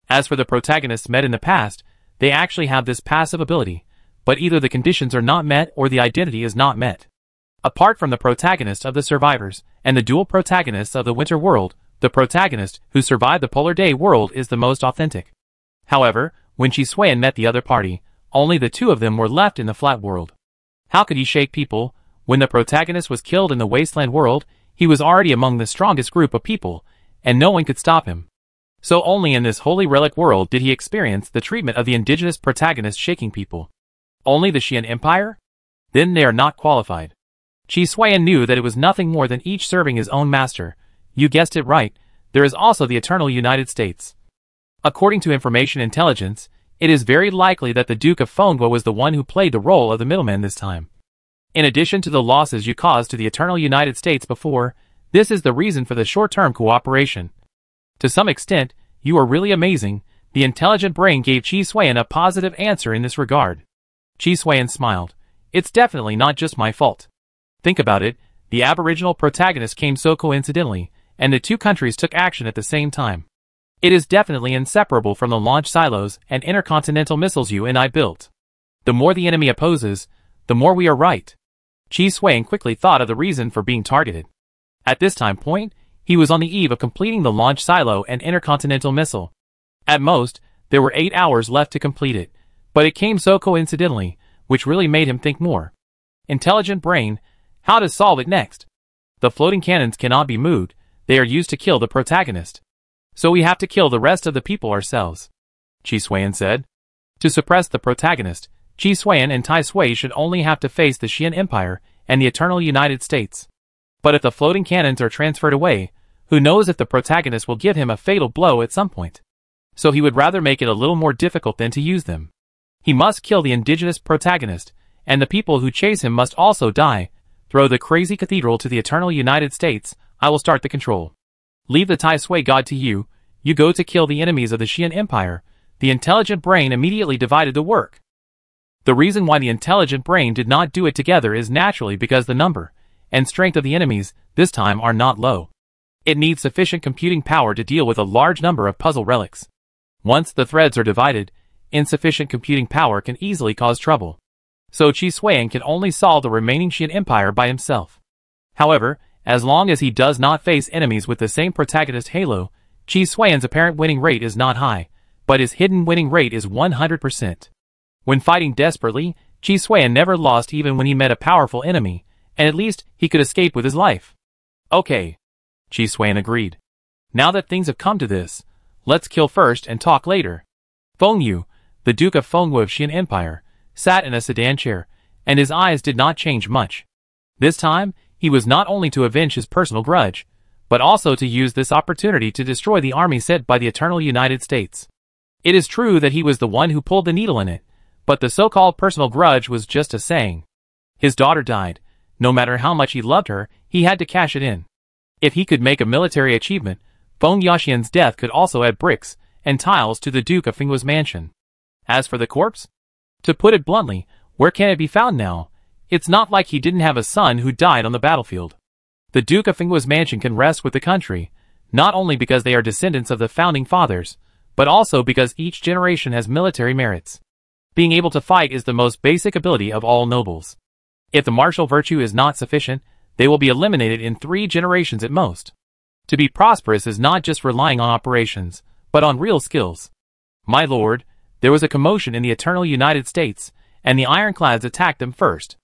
As for the protagonists met in the past, they actually have this passive ability, but either the conditions are not met or the identity is not met. Apart from the protagonist of the Survivors and the dual protagonists of the Winter World, the protagonist who survived the Polar Day world is the most authentic. However, when Chi Suan met the other party, only the two of them were left in the flat world. How could he shake people? When the protagonist was killed in the wasteland world, he was already among the strongest group of people, and no one could stop him. So only in this holy relic world did he experience the treatment of the indigenous protagonist shaking people. Only the Xian Empire? Then they are not qualified. Chi Suan knew that it was nothing more than each serving his own master. You guessed it right, there is also the eternal United States. According to information intelligence, it is very likely that the Duke of Fenghua was the one who played the role of the middleman this time. In addition to the losses you caused to the eternal United States before, this is the reason for the short-term cooperation. To some extent, you are really amazing. The intelligent brain gave Chi Suan a positive answer in this regard. Chi Suan smiled. It's definitely not just my fault. Think about it, the aboriginal protagonist came so coincidentally, and the two countries took action at the same time. It is definitely inseparable from the launch silos and intercontinental missiles you and I built. The more the enemy opposes, the more we are right. Chi Suan quickly thought of the reason for being targeted. At this time point, he was on the eve of completing the launch silo and intercontinental missile. At most, there were 8 hours left to complete it, but it came so coincidentally, which really made him think more. Intelligent brain, how to solve it next? The floating cannons cannot be moved, they are used to kill the protagonist. So we have to kill the rest of the people ourselves, Chi Suan said. To suppress the protagonist, Chi Suan and Tai Sui should only have to face the Xian Empire and the eternal United States. But if the floating cannons are transferred away, who knows if the protagonist will give him a fatal blow at some point. So he would rather make it a little more difficult than to use them. He must kill the indigenous protagonist, and the people who chase him must also die. Throw the crazy cathedral to the eternal United States, I will start the control. Leave the Tai Sui god to you, you go to kill the enemies of the Xian Empire. The intelligent brain immediately divided the work. The reason why the intelligent brain did not do it together is naturally because the number and strength of the enemies, this time, are not low. It needs sufficient computing power to deal with a large number of puzzle relics. Once the threads are divided, insufficient computing power can easily cause trouble. So Chi Suan can only solve the remaining Xian Empire by himself. However, as long as he does not face enemies with the same protagonist halo, Chi Suan's apparent winning rate is not high, but his hidden winning rate is 100%. When fighting desperately, Chi Suan never lost even when he met a powerful enemy, and at least he could escape with his life. Okay, Chi Suan agreed. Now that things have come to this, let's kill first and talk later. Fenghua, the Duke of Fenghua of Xian Empire, sat in a sedan chair, and his eyes did not change much. This time, he was not only to avenge his personal grudge, but also to use this opportunity to destroy the army sent by the eternal United States. It is true that he was the one who pulled the needle in it, but the so-called personal grudge was just a saying. His daughter died. No matter how much he loved her, he had to cash it in. If he could make a military achievement, Fenghua Xian's death could also add bricks and tiles to the Duke of Fenghua's mansion. As for the corpse, to put it bluntly, where can it be found now? It's not like he didn't have a son who died on the battlefield. The Duke of Fenghua's mansion can rest with the country, not only because they are descendants of the founding fathers, but also because each generation has military merits. Being able to fight is the most basic ability of all nobles. If the martial virtue is not sufficient, they will be eliminated in 3 generations at most. To be prosperous is not just relying on operations, but on real skills. My lord, there was a commotion in the eternal United States, and the ironclads attacked them first.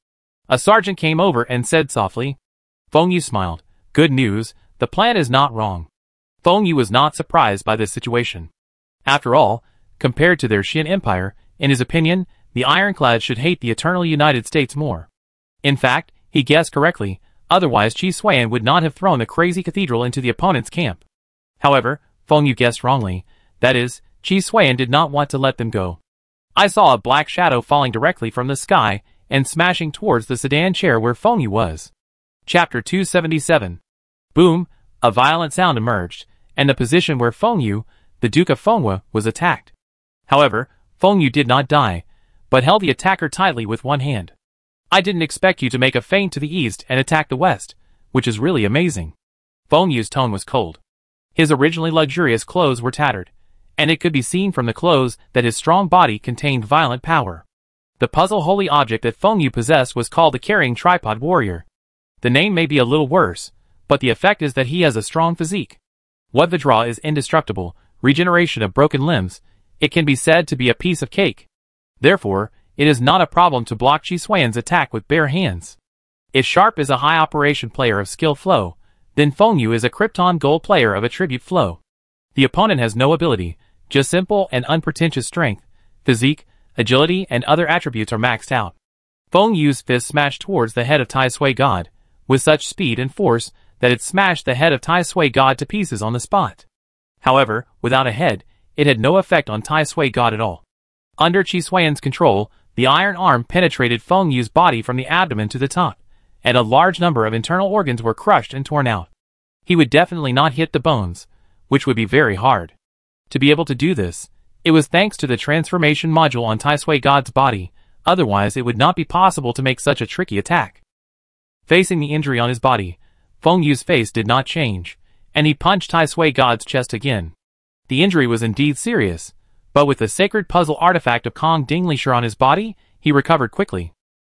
A sergeant came over and said softly. Fenghua smiled. Good news, the plan is not wrong. Fenghua was not surprised by this situation. After all, compared to their Xian Empire, in his opinion, the ironclads should hate the eternal United States more. In fact, he guessed correctly, otherwise Chi Suan would not have thrown the crazy cathedral into the opponent's camp. However, Fenghua guessed wrongly, that is, Chi Suan did not want to let them go. I saw a black shadow falling directly from the sky and smashing towards the sedan chair where Fenghua was. Chapter 277. Boom, a violent sound emerged, and the position where Fenghua, the Duke of Fenghua, was attacked. However, Fenghua did not die, but held the attacker tightly with one hand. I didn't expect you to make a feint to the east and attack the west, which is really amazing. Fenghua's tone was cold. His originally luxurious clothes were tattered, and it could be seen from the clothes that his strong body contained violent power. The puzzle holy object that Feng Yu possessed was called the Carrying Tripod Warrior. The name may be a little worse, but the effect is that he has a strong physique. What the draw is indestructible, regeneration of broken limbs, it can be said to be a piece of cake. Therefore, it is not a problem to block Qi Xuan's attack with bare hands. If Sharp is a high operation player of skill flow, then Feng Yu is a Krypton Gold player of attribute flow. The opponent has no ability, just simple and unpretentious strength, physique, agility and other attributes are maxed out. Feng Yu's fist smashed towards the head of Tai Sui God, with such speed and force that it smashed the head of Tai Sui God to pieces on the spot. However, without a head, it had no effect on Tai Sui God at all. Under Qi Xuan's control, the iron arm penetrated Feng Yu's body from the abdomen to the top, and a large number of internal organs were crushed and torn out. He would definitely not hit the bones, which would be very hard. To be able to do this, it was thanks to the transformation module on Tai Sui God's body, otherwise it would not be possible to make such a tricky attack. Facing the injury on his body, Feng Yu's face did not change, and he punched Tai Sui God's chest again. The injury was indeed serious, but with the sacred puzzle artifact of Kong Dinglishire on his body, he recovered quickly.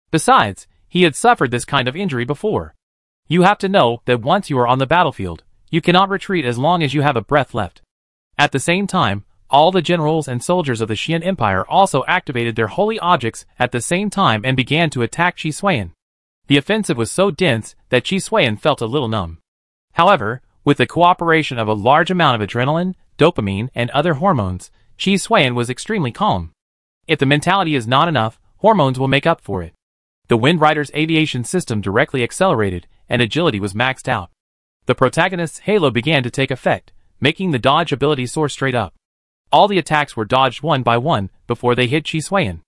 Besides, he had suffered this kind of injury before. You have to know that once you are on the battlefield, you cannot retreat as long as you have a breath left. At the same time, all the generals and soldiers of the Xian Empire also activated their holy objects at the same time and began to attack Qi Xuan. The offensive was so dense that Qi Xuan felt a little numb. However, with the cooperation of a large amount of adrenaline, dopamine, and other hormones, Qi Xuan was extremely calm. If the mentality is not enough, hormones will make up for it. The Wind Rider's aviation system directly accelerated, and agility was maxed out. The protagonist's halo began to take effect, making the dodge ability soar straight up. All the attacks were dodged one by one before they hit Qi Xuan.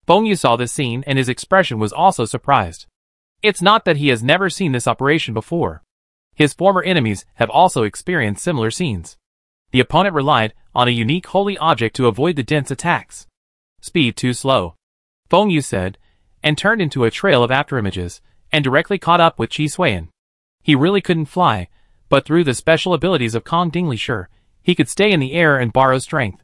Feng Yu saw this scene and his expression was also surprised. It's not that he has never seen this operation before. His former enemies have also experienced similar scenes. The opponent relied on a unique holy object to avoid the dense attacks. Speed too slow, Feng Yu said, and turned into a trail of afterimages, and directly caught up with Qi Xuan. He really couldn't fly, but through the special abilities of Kong Dinglishire, he could stay in the air and borrow strength.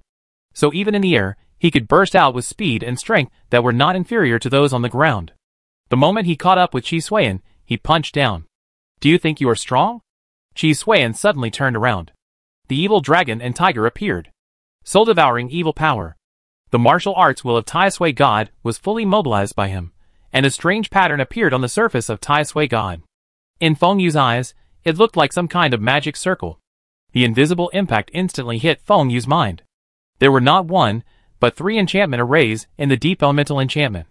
So even in the air, he could burst out with speed and strength that were not inferior to those on the ground. The moment he caught up with Qi Xuan, he punched down. Do you think you are strong? Qi Xuan suddenly turned around. The evil dragon and tiger appeared. Soul-devouring evil power. The martial arts will of Tai Sui God was fully mobilized by him, and a strange pattern appeared on the surface of Tai Sui God. In Feng Yu's eyes, it looked like some kind of magic circle. The invisible impact instantly hit Feng Yu's mind. There were not one, but 3 enchantment arrays in the deep elemental enchantment.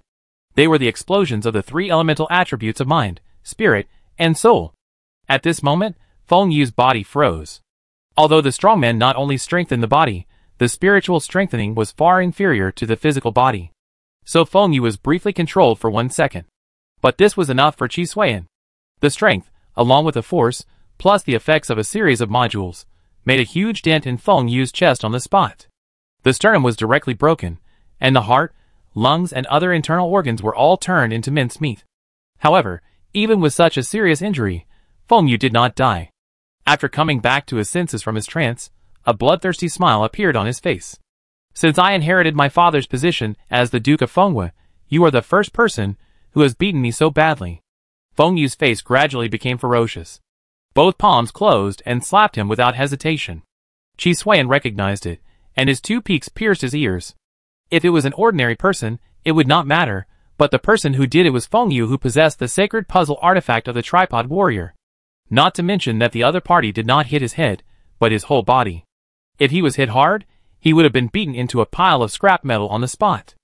They were the explosions of the 3 elemental attributes of mind, spirit, and soul. At this moment, Feng Yu's body froze. Although the strongman not only strengthened the body, the spiritual strengthening was far inferior to the physical body. So Feng Yu was briefly controlled for 1 second. But this was enough for Qi Xuan. The strength, along with the force, plus the effects of a series of modules, made a huge dent in Feng Yu's chest on the spot. The sternum was directly broken, and the heart, lungs and other internal organs were all turned into mincemeat. However, even with such a serious injury, Feng Yu did not die. After coming back to his senses from his trance, a bloodthirsty smile appeared on his face. Since I inherited my father's position as the Duke of Fenghui, you are the first person who has beaten me so badly. Feng Yu's face gradually became ferocious. Both palms closed and slapped him without hesitation. Qi Xuan recognized it, and his 2 peaks pierced his ears. If it was an ordinary person, it would not matter, but the person who did it was Feng Yu, who possessed the sacred puzzle artifact of the Tripod Warrior. Not to mention that the other party did not hit his head, but his whole body. If he was hit hard, he would have been beaten into a pile of scrap metal on the spot.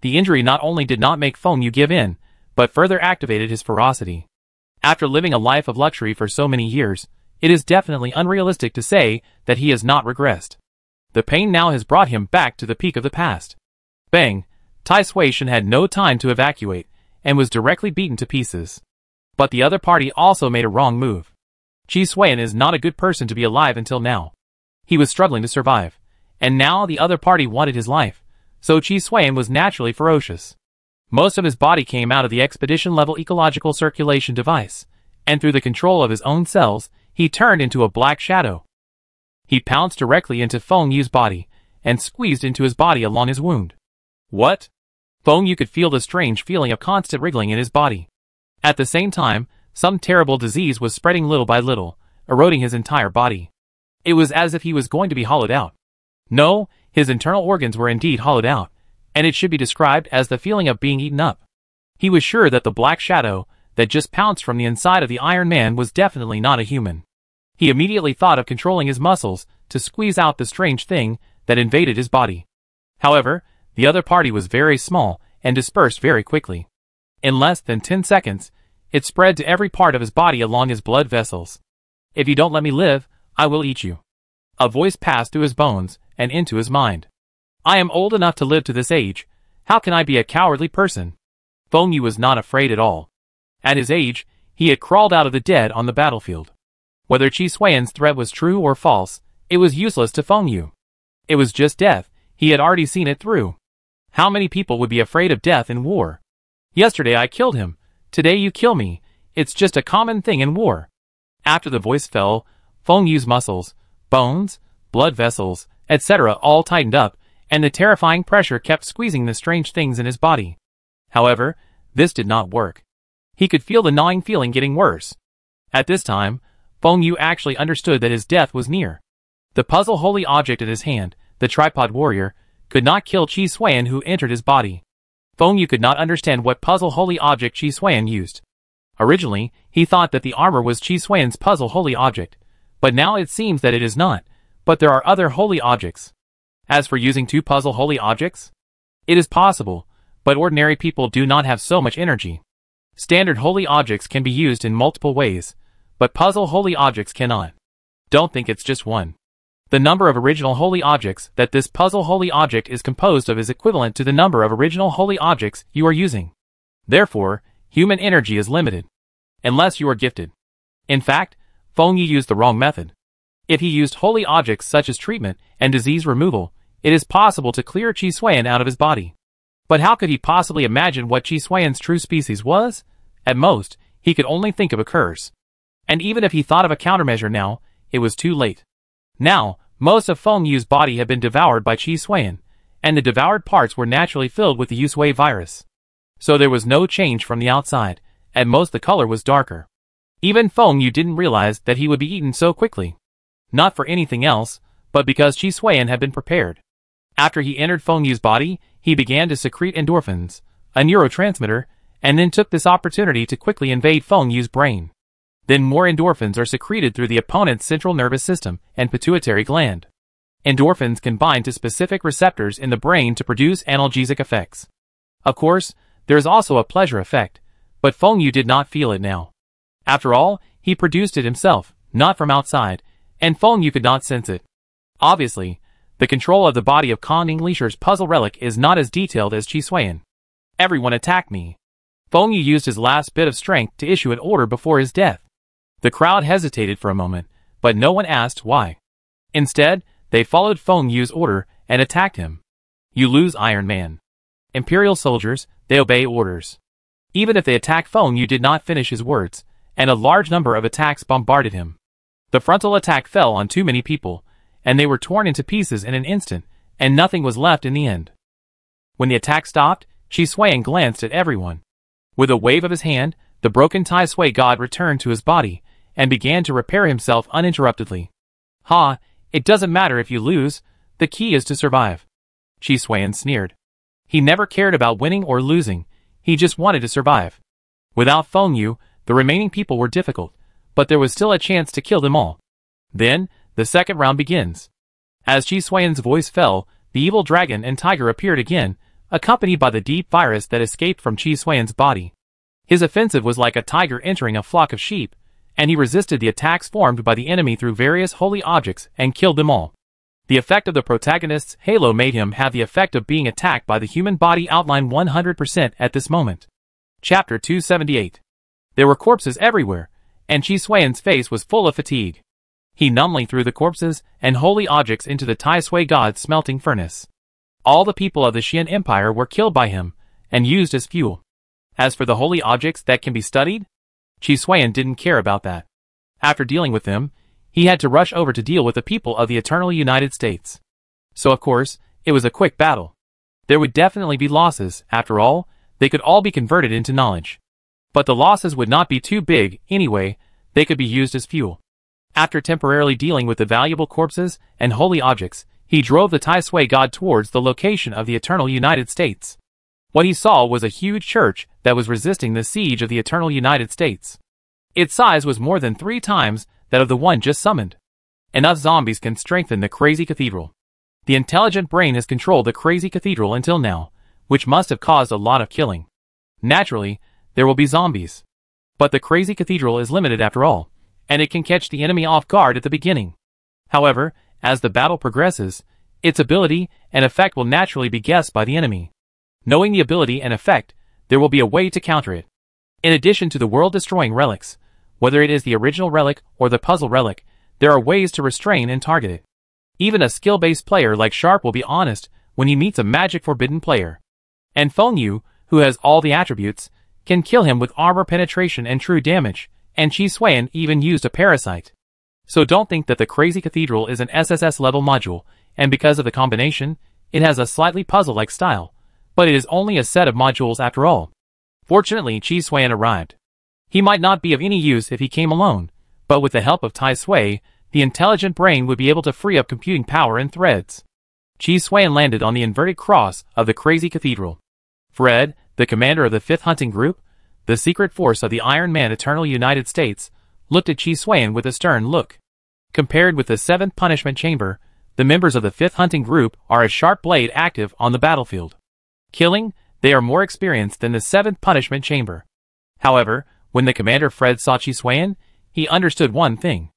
The injury not only did not make Feng Yu give in, but further activated his ferocity. After living a life of luxury for so many years, it is definitely unrealistic to say that he has not regressed. The pain now has brought him back to the peak of the past. Bang! Tai Sui Shan had no time to evacuate, and was directly beaten to pieces. But the other party also made a wrong move. Qi Xuan is not a good person to be alive until now. He was struggling to survive, and now the other party wanted his life, so Qi Xuan was naturally ferocious. Most of his body came out of the expedition-level ecological circulation device, and through the control of his own cells, he turned into a black shadow. He pounced directly into Feng Yu's body, and squeezed into his body along his wound. What? Feng Yu could feel the strange feeling of constant wriggling in his body. At the same time, some terrible disease was spreading little by little, eroding his entire body. It was as if he was going to be hollowed out. No, his internal organs were indeed hollowed out, and it should be described as the feeling of being eaten up. He was sure that the black shadow that just pounced from the inside of the Iron Man was definitely not a human. He immediately thought of controlling his muscles to squeeze out the strange thing that invaded his body. However, the other party was very small and dispersed very quickly. In less than 10 seconds, it spread to every part of his body along his blood vessels. If you don't let me live, I will eat you. A voice passed through his bones and into his mind. I am old enough to live to this age. How can I be a cowardly person? Feng Yu was not afraid at all. At his age, he had crawled out of the dead on the battlefield. Whether Qi Xuan's threat was true or false, it was useless to Feng Yu. It was just death. He had already seen it through. How many people would be afraid of death in war? Yesterday I killed him. Today you kill me. It's just a common thing in war. After the voice fell, Feng Yu's muscles, bones, blood vessels, etc. all tightened up, and the terrifying pressure kept squeezing the strange things in his body. However, this did not work. He could feel the gnawing feeling getting worse. At this time, Feng Yu actually understood that his death was near. The puzzle holy object in his hand, the tripod warrior, could not kill Qi Xuan who entered his body. Feng Yu could not understand what puzzle holy object Qi Xuan used. Originally, he thought that the armor was Qi Xuan's puzzle holy object, but now it seems that it is not, but there are other holy objects. As for using two puzzle holy objects, it is possible, but ordinary people do not have so much energy. Standard holy objects can be used in multiple ways, but puzzle holy objects cannot. Don't think it's just one. The number of original holy objects that this puzzle holy object is composed of is equivalent to the number of original holy objects you are using. Therefore, human energy is limited. Unless you are gifted. In fact, Feng Yu used the wrong method. If he used holy objects such as treatment and disease removal, it is possible to clear Qi Xuan out of his body. But how could he possibly imagine what Qi Xuan's true species was? At most, he could only think of a curse. And even if he thought of a countermeasure now, it was too late. Now, most of Feng Yu's body had been devoured by Qi Xuan, and the devoured parts were naturally filled with the Yusui virus. So there was no change from the outside, at most the color was darker. Even Feng Yu didn't realize that he would be eaten so quickly. Not for anything else, but because Qi Xuan had been prepared. After he entered Feng Yu's body, he began to secrete endorphins, a neurotransmitter, and then took this opportunity to quickly invade Feng Yu's brain. Then more endorphins are secreted through the opponent's central nervous system and pituitary gland. Endorphins can bind to specific receptors in the brain to produce analgesic effects. Of course, there is also a pleasure effect, but Feng Yu did not feel it now. After all, he produced it himself, not from outside, and Feng Yu could not sense it. Obviously, the control of the body of Kong Inglisher's puzzle relic is not as detailed as Qi Xuan. Everyone attack me. Feng Yu used his last bit of strength to issue an order before his death. The crowd hesitated for a moment, but no one asked why. Instead, they followed Feng Yu's order and attacked him. You lose, Iron Man. Imperial soldiers, they obey orders. Even if they attacked, Feng Yu did not finish his words, and a large number of attacks bombarded him. The frontal attack fell on too many people, and they were torn into pieces in an instant, and nothing was left in the end. When the attack stopped, Qi Xuan glanced at everyone. With a wave of his hand, the broken Tai Sui god returned to his body, and began to repair himself uninterruptedly. Ha, it doesn't matter if you lose, the key is to survive. Qi Xuan sneered. He never cared about winning or losing, he just wanted to survive. Without Feng Yu, the remaining people were difficult, but there was still a chance to kill them all. Then, the second round begins. As Qi Xuan's voice fell, the evil dragon and tiger appeared again, accompanied by the deep virus that escaped from Qi Xuan's body. His offensive was like a tiger entering a flock of sheep, and he resisted the attacks formed by the enemy through various holy objects and killed them all. The effect of the protagonist's halo made him have the effect of being attacked by the human body outlined 100% at this moment. Chapter 278. There were corpses everywhere, and Qi Xuan's face was full of fatigue. He numbly threw the corpses and holy objects into the Tai Sui god's smelting furnace. All the people of the Xian Empire were killed by him, and used as fuel. As for the holy objects that can be studied, Qi Xuan didn't care about that. After dealing with them, he had to rush over to deal with the people of the Eternal United States. So of course, it was a quick battle. There would definitely be losses, after all, they could all be converted into knowledge. But the losses would not be too big, anyway, they could be used as fuel. After temporarily dealing with the valuable corpses and holy objects, he drove the Tai Sui god towards the location of the Eternal United States. What he saw was a huge church that was resisting the siege of the Eternal United States. Its size was more than 3 times that of the one just summoned. Enough zombies can strengthen the crazy cathedral. The intelligent brain has controlled the crazy cathedral until now, which must have caused a lot of killing. Naturally, there will be zombies. But the crazy cathedral is limited after all, and it can catch the enemy off guard at the beginning. However, as the battle progresses, its ability and effect will naturally be guessed by the enemy. Knowing the ability and effect, there will be a way to counter it. In addition to the world-destroying relics, whether it is the original relic or the puzzle relic, there are ways to restrain and target it. Even a skill-based player like Sharp will be honest when he meets a magic forbidden player. And Feng Yu, who has all the attributes, can kill him with armor penetration and true damage, and Qi Xuan even used a parasite. So don't think that the Crazy Cathedral is an SSS level module, and because of the combination, it has a slightly puzzle-like style, but it is only a set of modules after all. Fortunately, Qi Xuan arrived. He might not be of any use if he came alone, but with the help of Tai Sui, the intelligent brain would be able to free up computing power and threads. Qi Xuan landed on the inverted cross of the Crazy Cathedral. Fred, the commander of the 5th Hunting Group, the secret force of the Iron Man Eternal United States, looked at Qi Xuan with a stern look. Compared with the 7th Punishment Chamber, the members of the 5th Hunting Group are a sharp blade active on the battlefield. Killing, they are more experienced than the 7th Punishment Chamber. However, when the commander Fred saw Qi Xuan, he understood one thing.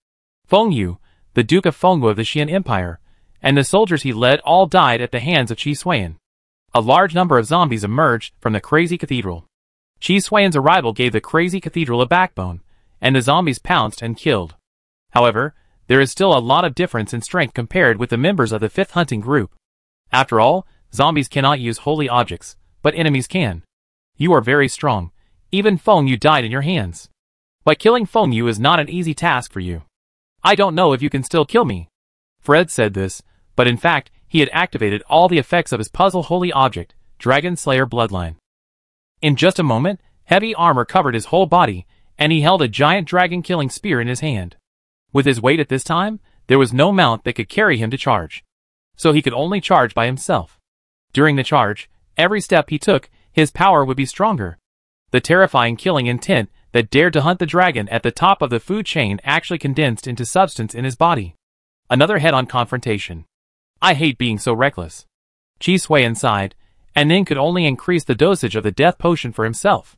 Feng Yu, the Duke of Fengwu of the Xian Empire, and the soldiers he led all died at the hands of Qi Xuan. A large number of zombies emerged from the Crazy Cathedral. Qi Xuan's arrival gave the Crazy Cathedral a backbone, and the zombies pounced and killed. However, there is still a lot of difference in strength compared with the members of the 5th Hunting Group. After all, zombies cannot use holy objects, but enemies can. You are very strong. Even Feng Yu died in your hands. But killing Feng Yu is not an easy task for you. I don't know if you can still kill me. Fred said this, but in fact, he had activated all the effects of his puzzle holy object, Dragon Slayer Bloodline. In just a moment, heavy armor covered his whole body, and he held a giant dragon-killing spear in his hand. With his weight at this time, there was no mount that could carry him to charge. So he could only charge by himself. During the charge, every step he took, his power would be stronger. The terrifying killing intent that dared to hunt the dragon at the top of the food chain actually condensed into substance in his body. Another head-on confrontation. I hate being so reckless. Qi Xuan sighed, and then could only increase the dosage of the death potion for himself.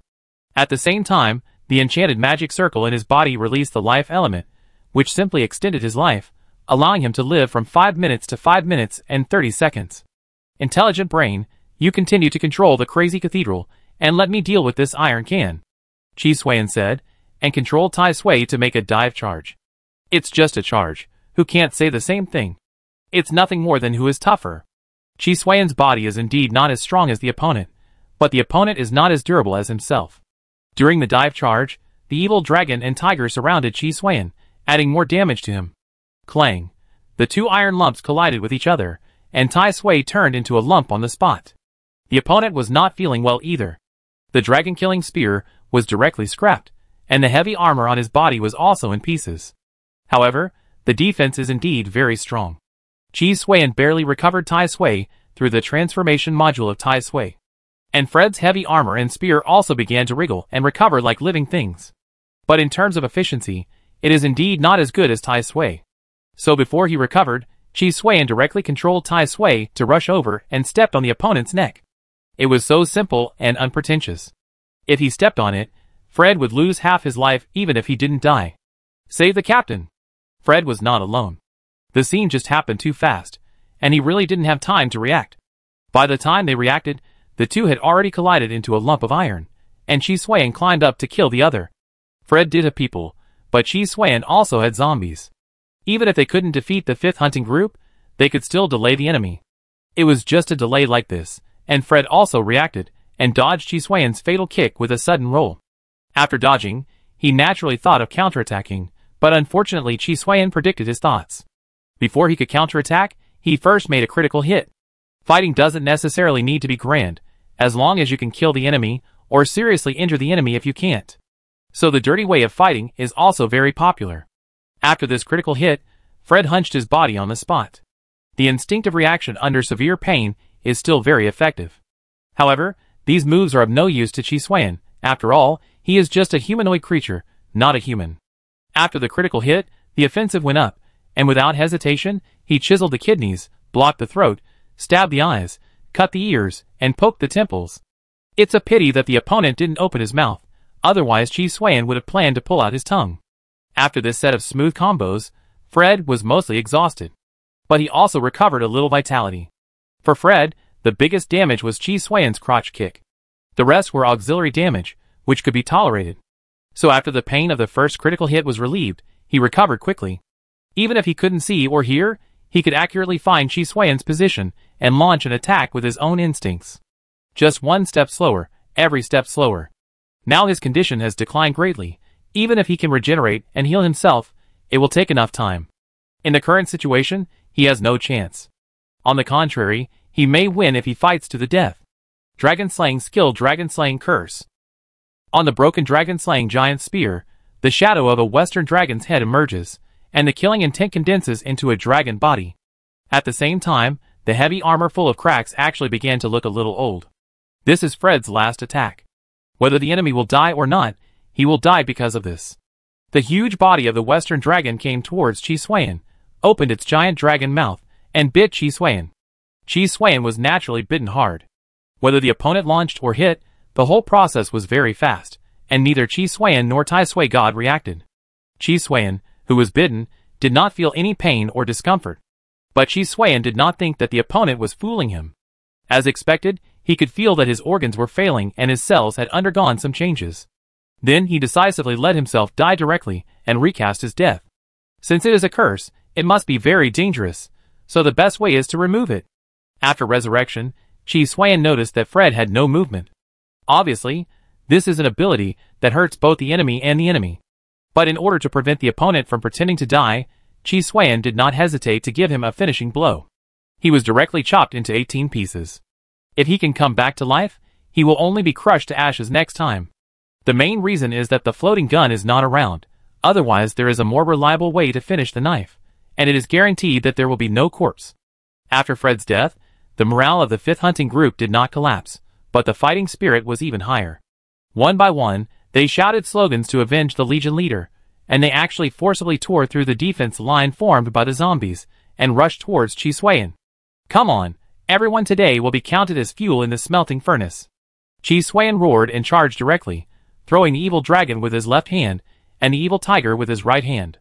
At the same time, the enchanted magic circle in his body released the life element, which simply extended his life, allowing him to live from 5 minutes to 5 minutes and 30 seconds. Intelligent brain, you continue to control the Crazy Cathedral, and let me deal with this iron can. Qi Xuan said, and controlled Tai Sui to make a dive charge. It's just a charge. Who can't say the same thing? It's nothing more than who is tougher. Qi Xuan's body is indeed not as strong as the opponent, but the opponent is not as durable as himself. During the dive charge, the evil dragon and tiger surrounded Qi Xuan, adding more damage to him. Clang! The 2 iron lumps collided with each other, and Tai Sui turned into a lump on the spot. The opponent was not feeling well either. The dragon-killing spear was directly scrapped, and the heavy armor on his body was also in pieces. However, the defense is indeed very strong. Qi Xuan barely recovered Tai Sui through the transformation module of Tai Sui. And Fred's heavy armor and spear also began to wriggle and recover like living things. But in terms of efficiency, it is indeed not as good as Tai Sui. So before he recovered, Qi Xuan directly controlled Tai Sui to rush over and stepped on the opponent's neck. It was so simple and unpretentious. If he stepped on it, Fred would lose half his life even if he didn't die. Save the captain! Fred was not alone. The scene just happened too fast, and he really didn't have time to react. By the time they reacted, the two had already collided into a lump of iron, and Qi Xuan climbed up to kill the other. Fred did have people, but Qi Xuan also had zombies. Even if they couldn't defeat the 5th Hunting Group, they could still delay the enemy. It was just a delay like this, and Fred also reacted, and dodged Qi Xuan's fatal kick with a sudden roll. After dodging, he naturally thought of counterattacking, but unfortunately Qi Xuan predicted his thoughts. Before he could counterattack, He first made a critical hit. Fighting doesn't necessarily need to be grand, as long as you can kill the enemy, or seriously injure the enemy if you can't. So the dirty way of fighting is also very popular. After this critical hit, Fred hunched his body on the spot. The instinctive reaction under severe pain is still very effective. However, these moves are of no use to Chi Xuan. After all, he is just a humanoid creature, not a human. After the critical hit, the offensive went up, and without hesitation, he chiseled the kidneys, blocked the throat, stabbed the eyes, cut the ears, and poked the temples. It's a pity that the opponent didn't open his mouth, otherwise Chi Xuan would have planned to pull out his tongue. After this set of smooth combos, Fred was mostly exhausted. But he also recovered a little vitality. For Fred, the biggest damage was Chi Xuan's crotch kick. The rest were auxiliary damage, which could be tolerated. So after the pain of the first critical hit was relieved, he recovered quickly. Even if he couldn't see or hear, he could accurately find Chi Xuan's position and launch an attack with his own instincts. Just one step slower, every step slower. Now his condition has declined greatly. Even if he can regenerate and heal himself, it will take enough time. In the current situation, he has no chance. On the contrary, he may win if he fights to the death. Dragon Slaying Skill, Dragon Slaying Curse. On the broken Dragon Slaying Giant Spear, the shadow of a Western dragon's head emerges, and the killing intent condenses into a dragon body. At the same time, the heavy armor full of cracks actually began to look a little old. This is Fred's last attack. Whether the enemy will die or not, he will die because of this. The huge body of the Western dragon came towards Chi Xuan, opened its giant dragon mouth, and bit Chi Xuan. Chi Xuan was naturally bitten hard. Whether the opponent launched or hit, the whole process was very fast, and neither Chi Xuan nor Tai Sui God reacted. Chi Xuan, who was bitten, did not feel any pain or discomfort. But Chi Xuan did not think that the opponent was fooling him. As expected, he could feel that his organs were failing and his cells had undergone some changes. Then he decisively let himself die directly and recast his death. Since it is a curse, it must be very dangerous, so the best way is to remove it. After resurrection, Chi Xuan noticed that Fred had no movement. Obviously, this is an ability that hurts both the enemy and the enemy. But in order to prevent the opponent from pretending to die, Chi Xuan did not hesitate to give him a finishing blow. He was directly chopped into 18 pieces. If he can come back to life, he will only be crushed to ashes next time. The main reason is that the floating gun is not around, otherwise there is a more reliable way to finish the knife, and it is guaranteed that there will be no corpse. After Fred's death, the morale of the 5th hunting group did not collapse, but the fighting spirit was even higher. One by one, they shouted slogans to avenge the Legion leader, and they actually forcibly tore through the defense line formed by the zombies, and rushed towards Chi Xuan. Come on, everyone today will be counted as fuel in the smelting furnace. Chi Xuan roared and charged directly, throwing the evil dragon with his left hand, and the evil tiger with his right hand.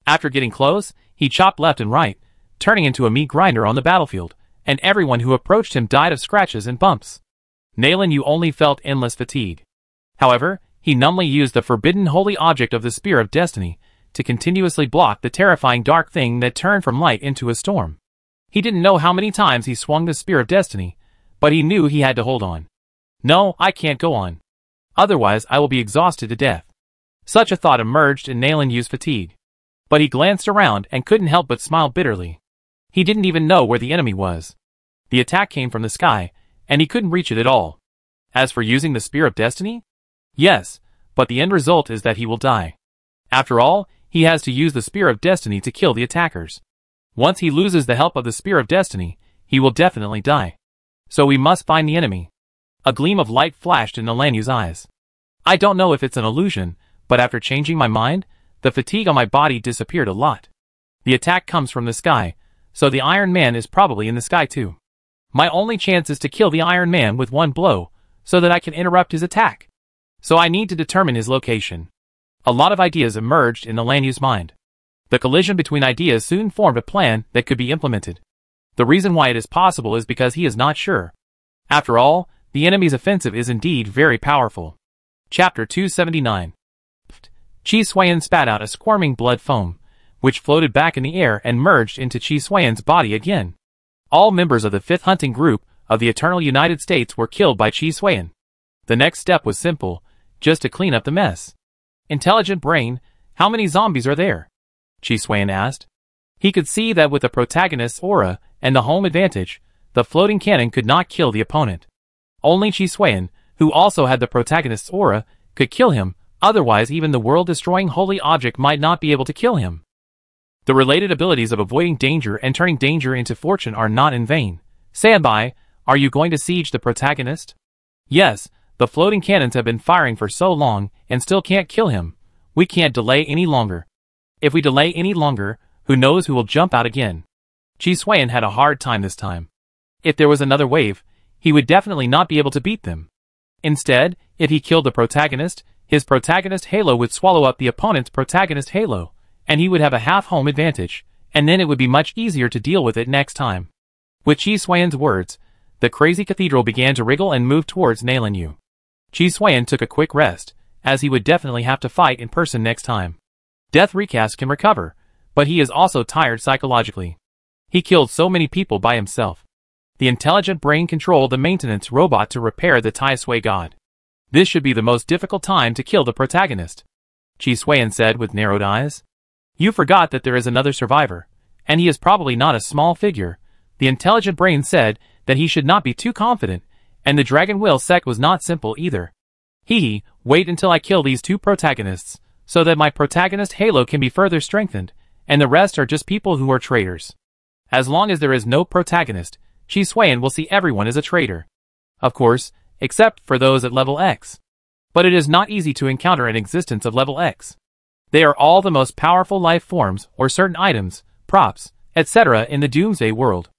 After getting close, he chopped left and right, turning into a meat grinder on the battlefield, and everyone who approached him died of scratches and bumps. Nayland Yu only felt endless fatigue. However, he numbly used the forbidden holy object of the Spear of Destiny to continuously block the terrifying dark thing that turned from light into a storm. He didn't know how many times he swung the Spear of Destiny, but he knew he had to hold on. No, I can't go on. Otherwise I will be exhausted to death. Such a thought emerged in Nayland Yu's fatigue. But he glanced around and couldn't help but smile bitterly. He didn't even know where the enemy was. The attack came from the sky, and he couldn't reach it at all. As for using the Spear of Destiny? Yes, but the end result is that he will die. After all, he has to use the Spear of Destiny to kill the attackers. Once he loses the help of the Spear of Destiny, he will definitely die. So we must find the enemy. A gleam of light flashed in Nayland Yu's eyes. I don't know if it's an illusion, but after changing my mind, the fatigue on my body disappeared a lot. The attack comes from the sky, so the Iron Man is probably in the sky too. My only chance is to kill the Iron Man with one blow, so that I can interrupt his attack. So I need to determine his location. A lot of ideas emerged in Nayland Yu's mind. The collision between ideas soon formed a plan that could be implemented. The reason why it is possible is because he is not sure. After all, the enemy's offensive is indeed very powerful. Chapter 279. Chi Xuan spat out a squirming blood foam, which floated back in the air and merged into Chi Xuan's body again. All members of the 5th hunting group of the Eternal United States were killed by Chi Xuan. The next step was simple, just to clean up the mess. Intelligent brain, how many zombies are there? Chi Xuan asked. He could see that with the protagonist's aura and the home advantage, the floating cannon could not kill the opponent. Only Chi Suan, who also had the protagonist's aura, could kill him, otherwise even the world-destroying holy object might not be able to kill him. The related abilities of avoiding danger and turning danger into fortune are not in vain. Standby, are you going to siege the protagonist? Yes, the floating cannons have been firing for so long and still can't kill him. We can't delay any longer. If we delay any longer, who knows who will jump out again. Chi Suan had a hard time this time. If there was another wave, he would definitely not be able to beat them. Instead, if he killed the protagonist, his protagonist halo would swallow up the opponent's protagonist halo, and he would have a half-home advantage, and then it would be much easier to deal with it next time. With Chi Suan's words, the crazy cathedral began to wriggle and move towards Neilan. Chi Suan took a quick rest, as he would definitely have to fight in person next time. Death Recast can recover, but he is also tired psychologically. He killed so many people by himself. The intelligent brain controlled the maintenance robot to repair the Tai Sui god. This should be the most difficult time to kill the protagonist. Chi Suan said with narrowed eyes. You forgot that there is another survivor, and he is probably not a small figure. The intelligent brain said that he should not be too confident, and the Dragon Will sect was not simple either. Wait until I kill these two protagonists, so that my protagonist halo can be further strengthened, and the rest are just people who are traitors. As long as there is no protagonist, Chi Suan will see everyone as a traitor. Of course, except for those at level X. But it is not easy to encounter an existence of level X. They are all the most powerful life forms or certain items, props, etc. in the Doomsday world.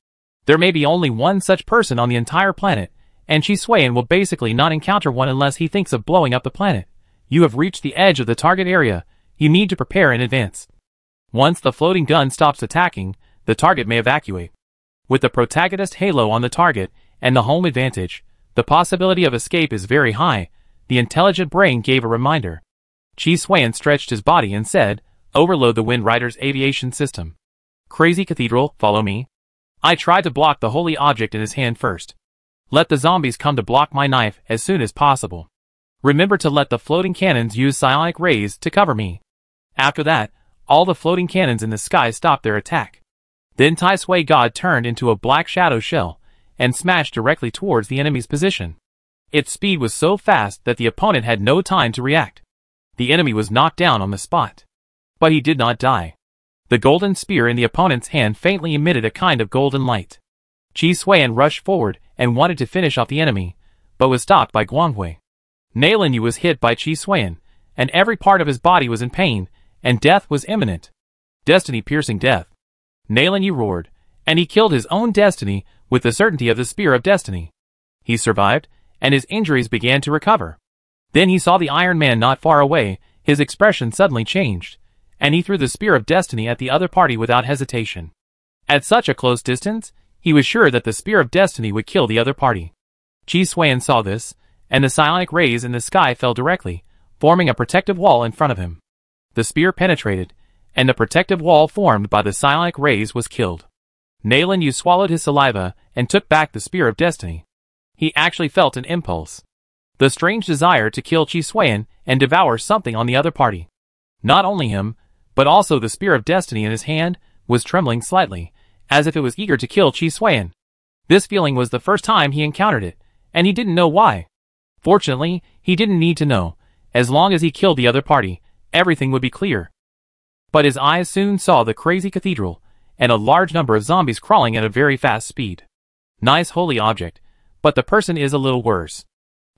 There may be only one such person on the entire planet, and Chi Suan will basically not encounter one unless he thinks of blowing up the planet. You have reached the edge of the target area. You need to prepare in advance. Once the floating gun stops attacking, the target may evacuate. With the protagonist halo on the target and the home advantage, the possibility of escape is very high. The intelligent brain gave a reminder. Chi Suan stretched his body and said, overload the Wind Rider's aviation system. Crazy Cathedral, follow me. I tried to block the holy object in his hand first. Let the zombies come to block my knife as soon as possible. Remember to let the floating cannons use psionic rays to cover me. After that, all the floating cannons in the sky stopped their attack. Then Tai Sui God turned into a black shadow shell and smashed directly towards the enemy's position. Its speed was so fast that the opponent had no time to react. The enemy was knocked down on the spot. But he did not die. The golden spear in the opponent's hand faintly emitted a kind of golden light. Chi Suan rushed forward and wanted to finish off the enemy, but was stopped by Guanghui. Neilan was hit by Chi Suan, and every part of his body was in pain, and death was imminent. Destiny-piercing death. Neilan roared, and he killed his own destiny with the certainty of the Spear of Destiny. He survived, and his injuries began to recover. Then he saw the Iron Man not far away. His expression suddenly changed, and he threw the Spear of Destiny at the other party without hesitation. At such a close distance, he was sure that the Spear of Destiny would kill the other party. Chi Suan saw this, and the psionic rays in the sky fell directly, forming a protective wall in front of him. The spear penetrated, and the protective wall formed by the psionic rays was killed. Neilan swallowed his saliva and took back the Spear of Destiny. He actually felt an impulse. The strange desire to kill Chi Suan and devour something on the other party. Not only him, but also the Spear of Destiny in his hand was trembling slightly, as if it was eager to kill Chi Suan. This feeling was the first time he encountered it, and he didn't know why. Fortunately, he didn't need to know. As long as he killed the other party, everything would be clear. But his eyes soon saw the crazy cathedral, and a large number of zombies crawling at a very fast speed. Nice holy object, but the person is a little worse.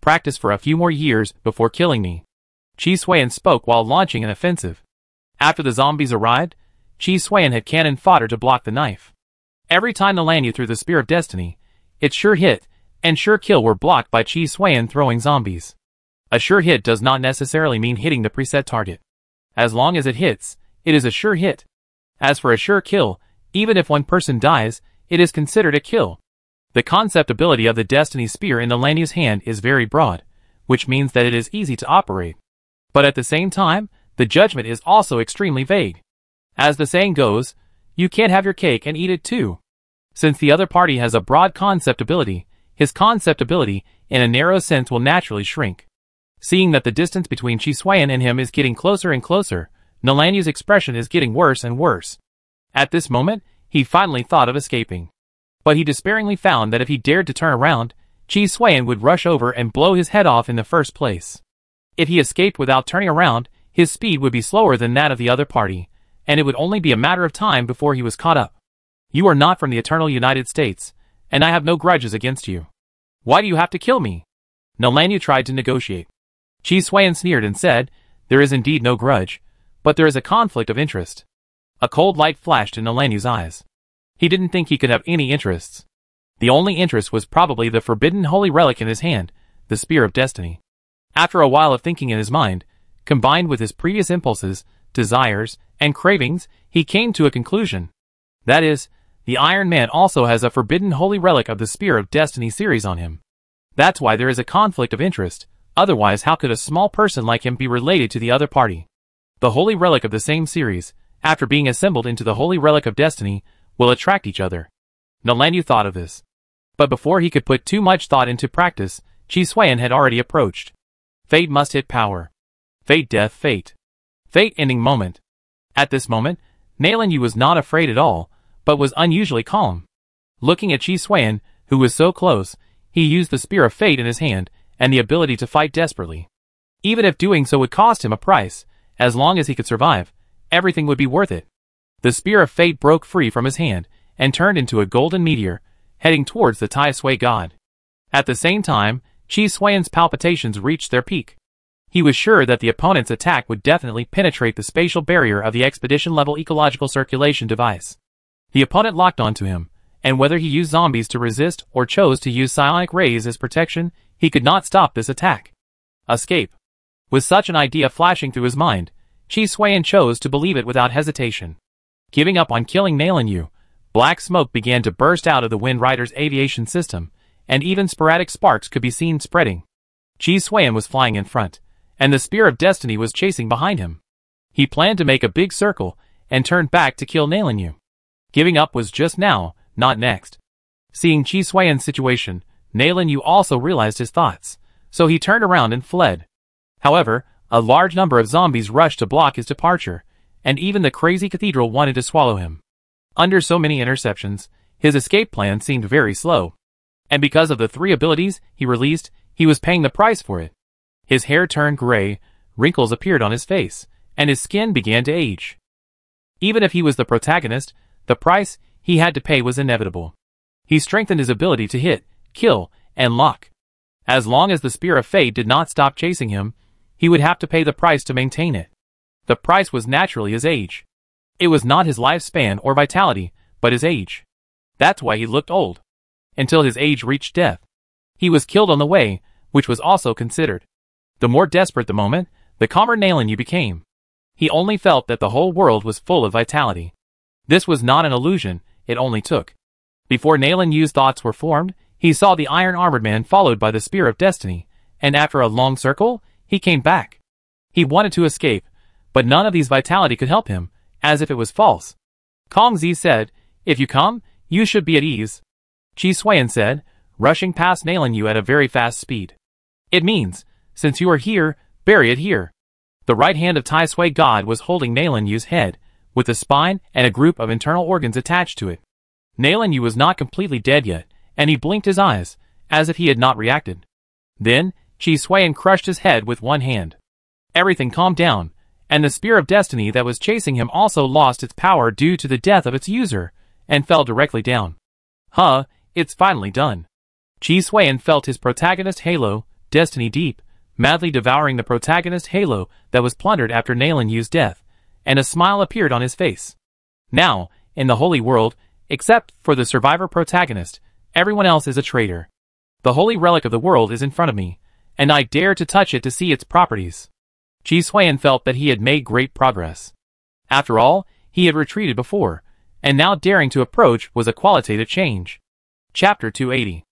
Practice for a few more years before killing me. Chi Suan spoke while launching an offensive. After the zombies arrived, Chi Suan had cannon fodder to block the knife. Every time the Lanyu threw the Spear of Destiny, its sure hit and sure kill were blocked by Chi Suan throwing zombies. A sure hit does not necessarily mean hitting the preset target. As long as it hits, it is a sure hit. As for a sure kill, even if one person dies, it is considered a kill. The concept ability of the Destiny Spear in the Lanyu's hand is very broad, which means that it is easy to operate. But at the same time, the judgment is also extremely vague. As the saying goes, you can't have your cake and eat it too. Since the other party has a broad concept ability, his concept ability, in a narrow sense, will naturally shrink. Seeing that the distance between Chi Suan and him is getting closer and closer, Nalanyu's expression is getting worse and worse. At this moment, he finally thought of escaping. But he despairingly found that if he dared to turn around, Chi Suan would rush over and blow his head off in the first place. If he escaped without turning around, his speed would be slower than that of the other party, and it would only be a matter of time before he was caught up. You are not from the eternal United States, and I have no grudges against you. Why do you have to kill me? Nalanyu tried to negotiate. Chi Suan sneered and said, there is indeed no grudge, but there is a conflict of interest. A cold light flashed in Nalanyu's eyes. He didn't think he could have any interests. The only interest was probably the forbidden holy relic in his hand, the Spear of Destiny. After a while of thinking in his mind, combined with his previous impulses, desires, and cravings, he came to a conclusion. That is, the Iron Man also has a forbidden holy relic of the Spear of Destiny series on him. That's why there is a conflict of interest, otherwise how could a small person like him be related to the other party? The holy relic of the same series, after being assembled into the holy relic of destiny, will attract each other. Nalanyu thought of this. But before he could put too much thought into practice, Chi Suan had already approached. Fate must hit power. Fate, death, fate. Fate ending moment. At this moment, Nalanyu was not afraid at all, but was unusually calm. Looking at Chi Suan, who was so close, he used the Spear of Fate in his hand, and the ability to fight desperately. Even if doing so would cost him a price, as long as he could survive, everything would be worth it. The Spear of Fate broke free from his hand, and turned into a golden meteor, heading towards the Tai Sui god. At the same time, Chi Suan's palpitations reached their peak. He was sure that the opponent's attack would definitely penetrate the spatial barrier of the expedition-level ecological circulation device. The opponent locked onto him, and whether he used zombies to resist or chose to use psionic rays as protection, he could not stop this attack. Escape. With such an idea flashing through his mind, Chi Suan chose to believe it without hesitation. Giving up on killing Nalanyu, black smoke began to burst out of the Wind Rider's aviation system, and even sporadic sparks could be seen spreading. Chi Suan was flying in front, and the Spear of Destiny was chasing behind him. He planned to make a big circle, and turned back to kill Nalanyu. Giving up was just now, not next. Seeing Chi Suan's situation, Nalanyu also realized his thoughts, so he turned around and fled. However, a large number of zombies rushed to block his departure, and even the crazy cathedral wanted to swallow him. Under so many interceptions, his escape plan seemed very slow. And because of the 3 abilities he released, he was paying the price for it. His hair turned gray, wrinkles appeared on his face, and his skin began to age. Even if he was the protagonist, the price he had to pay was inevitable. He strengthened his ability to hit, kill, and lock. As long as the Spear of Fate did not stop chasing him, he would have to pay the price to maintain it. The price was naturally his age. It was not his lifespan or vitality, but his age. That's why he looked old. Until his age reached death. He was killed on the way, which was also considered. The more desperate the moment, the calmer Nalanyu became. He only felt that the whole world was full of vitality. This was not an illusion, it only took. Before Nalanyu's thoughts were formed, he saw the iron-armored man followed by the Spear of Destiny, and after a long circle, he came back. He wanted to escape, but none of these vitality could help him, as if it was false. Kong Zi said, if you come, you should be at ease. Chi Suan said, rushing past Nalanyu at a very fast speed. It means, since you are here, bury it here. The right hand of Tai Sui God was holding Nalanyu's head, with the spine and a group of internal organs attached to it. Nalanyu was not completely dead yet, and he blinked his eyes, as if he had not reacted. Then, Chi Suan crushed his head with one hand. Everything calmed down, and the Spear of Destiny that was chasing him also lost its power due to the death of its user, and fell directly down. Huh, it's finally done. Chi Suan felt his protagonist halo, Destiny Deep, madly devouring the protagonist halo that was plundered after Nalanyu's death, and a smile appeared on his face. Now, in the holy world, except for the survivor protagonist, everyone else is a traitor. The holy relic of the world is in front of me, and I dare to touch it to see its properties. Chi Suan felt that he had made great progress. After all, he had retreated before, and now daring to approach was a qualitative change. Chapter 280.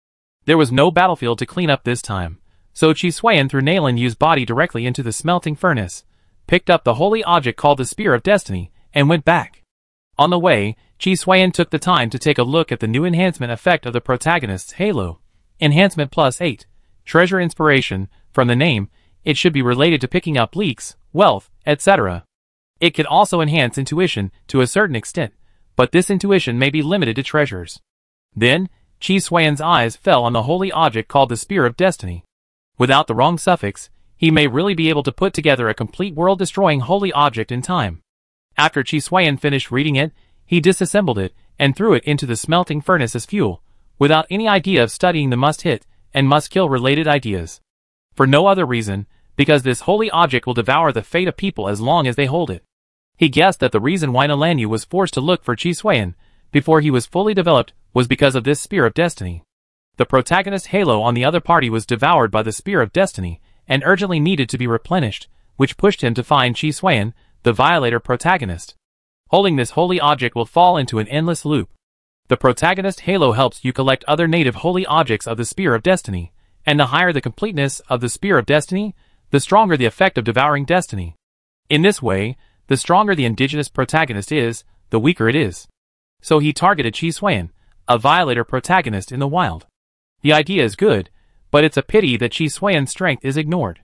There was no battlefield to clean up this time, so Chi Suan threw Nalanyu's body directly into the smelting furnace, picked up the holy object called the Spear of Destiny, and went back. On the way, Chi Suan took the time to take a look at the new enhancement effect of the protagonist's halo. Enhancement plus 8. Treasure inspiration. From the name, it should be related to picking up leaks, wealth, etc. It could also enhance intuition to a certain extent, but this intuition may be limited to treasures. Then, Chi Xuan's eyes fell on the holy object called the Spear of Destiny. Without the wrong suffix, he may really be able to put together a complete world-destroying holy object in time. After Chi Xuan finished reading it, he disassembled it and threw it into the smelting furnace as fuel, without any idea of studying the must-hit and must-kill related ideas. For no other reason, because this holy object will devour the fate of people as long as they hold it. He guessed that the reason why Nalanyu was forced to look for Chi Xuan before he was fully developed was because of this Spear of Destiny. The protagonist Halo on the other party was devoured by the Spear of Destiny and urgently needed to be replenished, which pushed him to find Chi Xuan, the Violator protagonist. Holding this holy object will fall into an endless loop. The protagonist Halo helps you collect other native holy objects of the Spear of Destiny, and the higher the completeness of the Spear of Destiny, the stronger the effect of devouring destiny. In this way, the stronger the indigenous protagonist is, the weaker it is. So he targeted Chi Xuan, a Violator protagonist in the wild. The idea is good, but it's a pity that Chi Xuan's strength is ignored.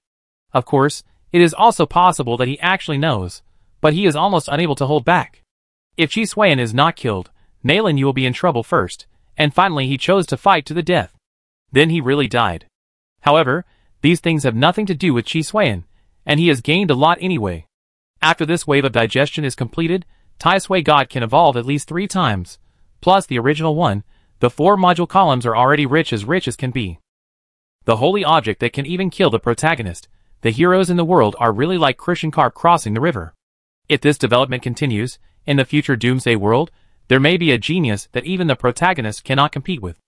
Of course, it is also possible that he actually knows, but he is almost unable to hold back. If Chi Xuan is not killed, Nalanyu will be in trouble first, and finally he chose to fight to the death. Then he really died. However, these things have nothing to do with Chi Xuan, and he has gained a lot anyway. After this wave of digestion is completed, Tai Sui God can evolve at least 3 times, plus the original one. The 4 module columns are already rich as can be. The holy object that can even kill the protagonist. The heroes in the world are really like Christian carp crossing the river. If this development continues, in the future Doomsday world, there may be a genius that even the protagonist cannot compete with.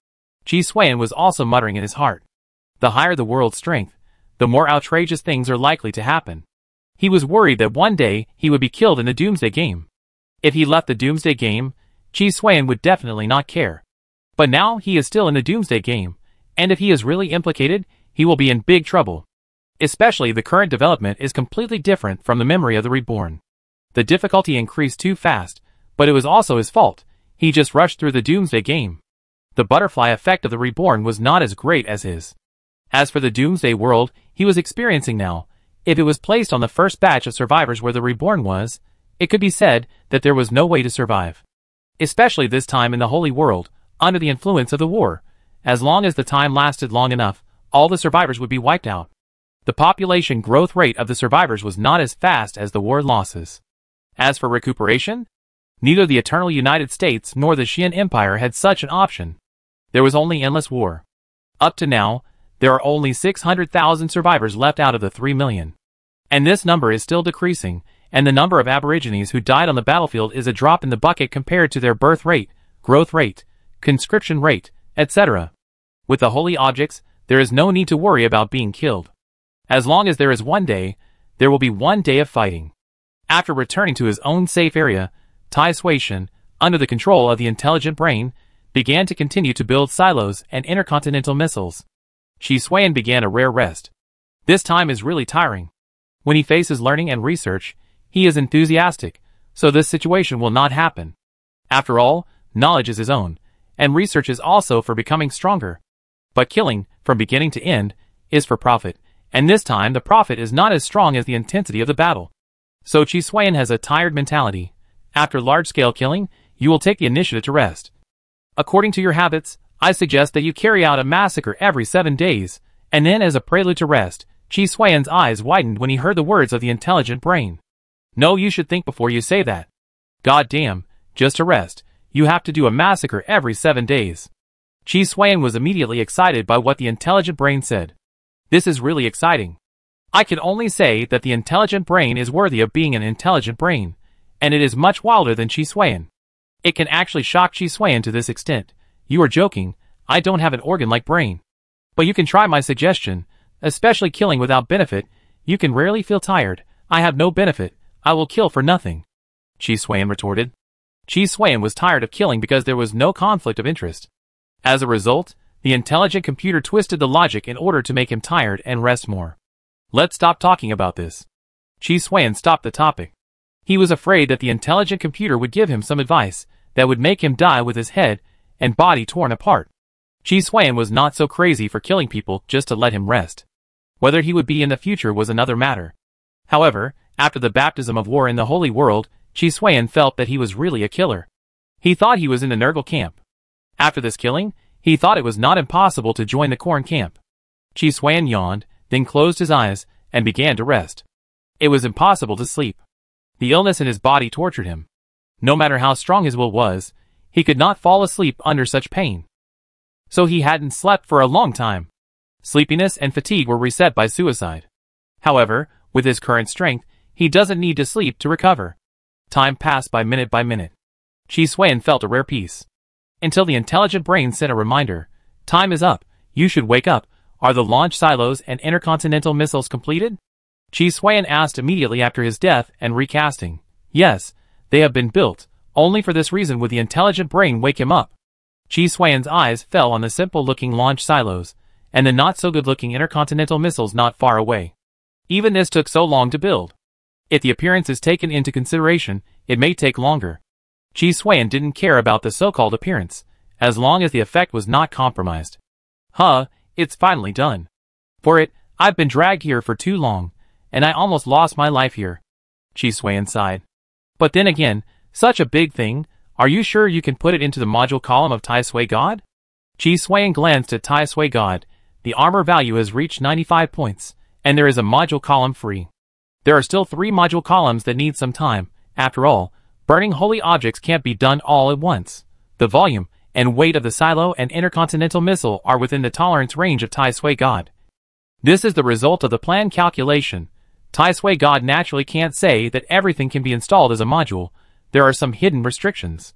Chi Xuan was also muttering in his heart. The higher the world's strength, the more outrageous things are likely to happen. He was worried that one day he would be killed in the Doomsday game. If he left the Doomsday game, Chi Xuan would definitely not care. But now he is still in the Doomsday game, and if he is really implicated, he will be in big trouble. Especially the current development is completely different from the memory of the Reborn. The difficulty increased too fast, but it was also his fault. He just rushed through the Doomsday game. The butterfly effect of the Reborn was not as great as his. As for the Doomsday world he was experiencing now, if it was placed on the first batch of survivors where the Reborn was, it could be said that there was no way to survive. Especially this time in the Holy World, under the influence of the war. As long as the time lasted long enough, all the survivors would be wiped out. The population growth rate of the survivors was not as fast as the war losses. As for recuperation, neither the Eternal United States nor the Xian Empire had such an option. There was only endless war. Up to now, there are only 600,000 survivors left out of the 3 million. And this number is still decreasing, and the number of Aborigines who died on the battlefield is a drop in the bucket compared to their birth rate, growth rate, conscription rate, etc. With the holy objects, there is no need to worry about being killed. As long as there is one day, there will be one day of fighting. After returning to his own safe area, Tai Sui-shen, under the control of the intelligent brain, began to continue to build silos and intercontinental missiles. Chi Xuan began a rare rest. This time is really tiring. When he faces learning and research, he is enthusiastic, so this situation will not happen. After all, knowledge is his own, and research is also for becoming stronger. But killing, from beginning to end, is for profit, and this time the profit is not as strong as the intensity of the battle. So Chi Xuan has a tired mentality. After large-scale killing, you will take the initiative to rest. According to your habits, I suggest that you carry out a massacre every 7 days, and then as a prelude to rest. Chi Xuan's eyes widened when he heard the words of the intelligent brain. No, you should think before you say that. God damn, just to rest, you have to do a massacre every 7 days. Chi Xuan was immediately excited by what the intelligent brain said. This is really exciting. I can only say that the intelligent brain is worthy of being an intelligent brain, and it is much wilder than Chi Xuan. It can actually shock Chi Xuan to this extent. You are joking, I don't have an organ-like brain. But you can try my suggestion, especially killing without benefit. You can rarely feel tired. I have no benefit, I will kill for nothing. Chi Xuan retorted. Chi Xuan was tired of killing because there was no conflict of interest. As a result, the intelligent computer twisted the logic in order to make him tired and rest more. Let's stop talking about this. Chi Xuan stopped the topic. He was afraid that the intelligent computer would give him some advice that would make him die with his head and body torn apart. Chi Xuan was not so crazy for killing people just to let him rest. Whether he would be in the future was another matter. However, after the baptism of war in the Holy World, Chi Xuan felt that he was really a killer. He thought he was in the Nurgle camp. After this killing, he thought it was not impossible to join the Khorne camp. Qi Xuan yawned, then closed his eyes, and began to rest. It was impossible to sleep. The illness in his body tortured him. No matter how strong his will was, he could not fall asleep under such pain. So he hadn't slept for a long time. Sleepiness and fatigue were reset by suicide. However, with his current strength, he doesn't need to sleep to recover. Time passed by minute by minute. Qi Xuan felt a rare peace. Until the intelligent brain sent a reminder. Time is up, you should wake up. Are the launch silos and intercontinental missiles completed? Qi Xuan asked immediately after his death and recasting. Yes, they have been built. Only for this reason would the intelligent brain wake him up. Qi Xuan's eyes fell on the simple-looking launch silos, and the not-so-good-looking intercontinental missiles not far away. Even this took so long to build. If the appearance is taken into consideration, it may take longer. Qi Xuan didn't care about the so-called appearance, as long as the effect was not compromised. It's finally done. For it, I've been dragged here for too long, and I almost lost my life here. Qi Xuan sighed. But then again, such a big thing, are you sure you can put it into the module column of Tai Sui God? Qi Xuan glanced at Tai Sui God. The armor value has reached 95 points, and there is a module column free. There are still 3 module columns that need some time. After all, burning holy objects can't be done all at once. The volume and weight of the silo and intercontinental missile are within the tolerance range of Tai Sui God. This is the result of the planned calculation. Tai Sui God naturally can't say that everything can be installed as a module. There are some hidden restrictions.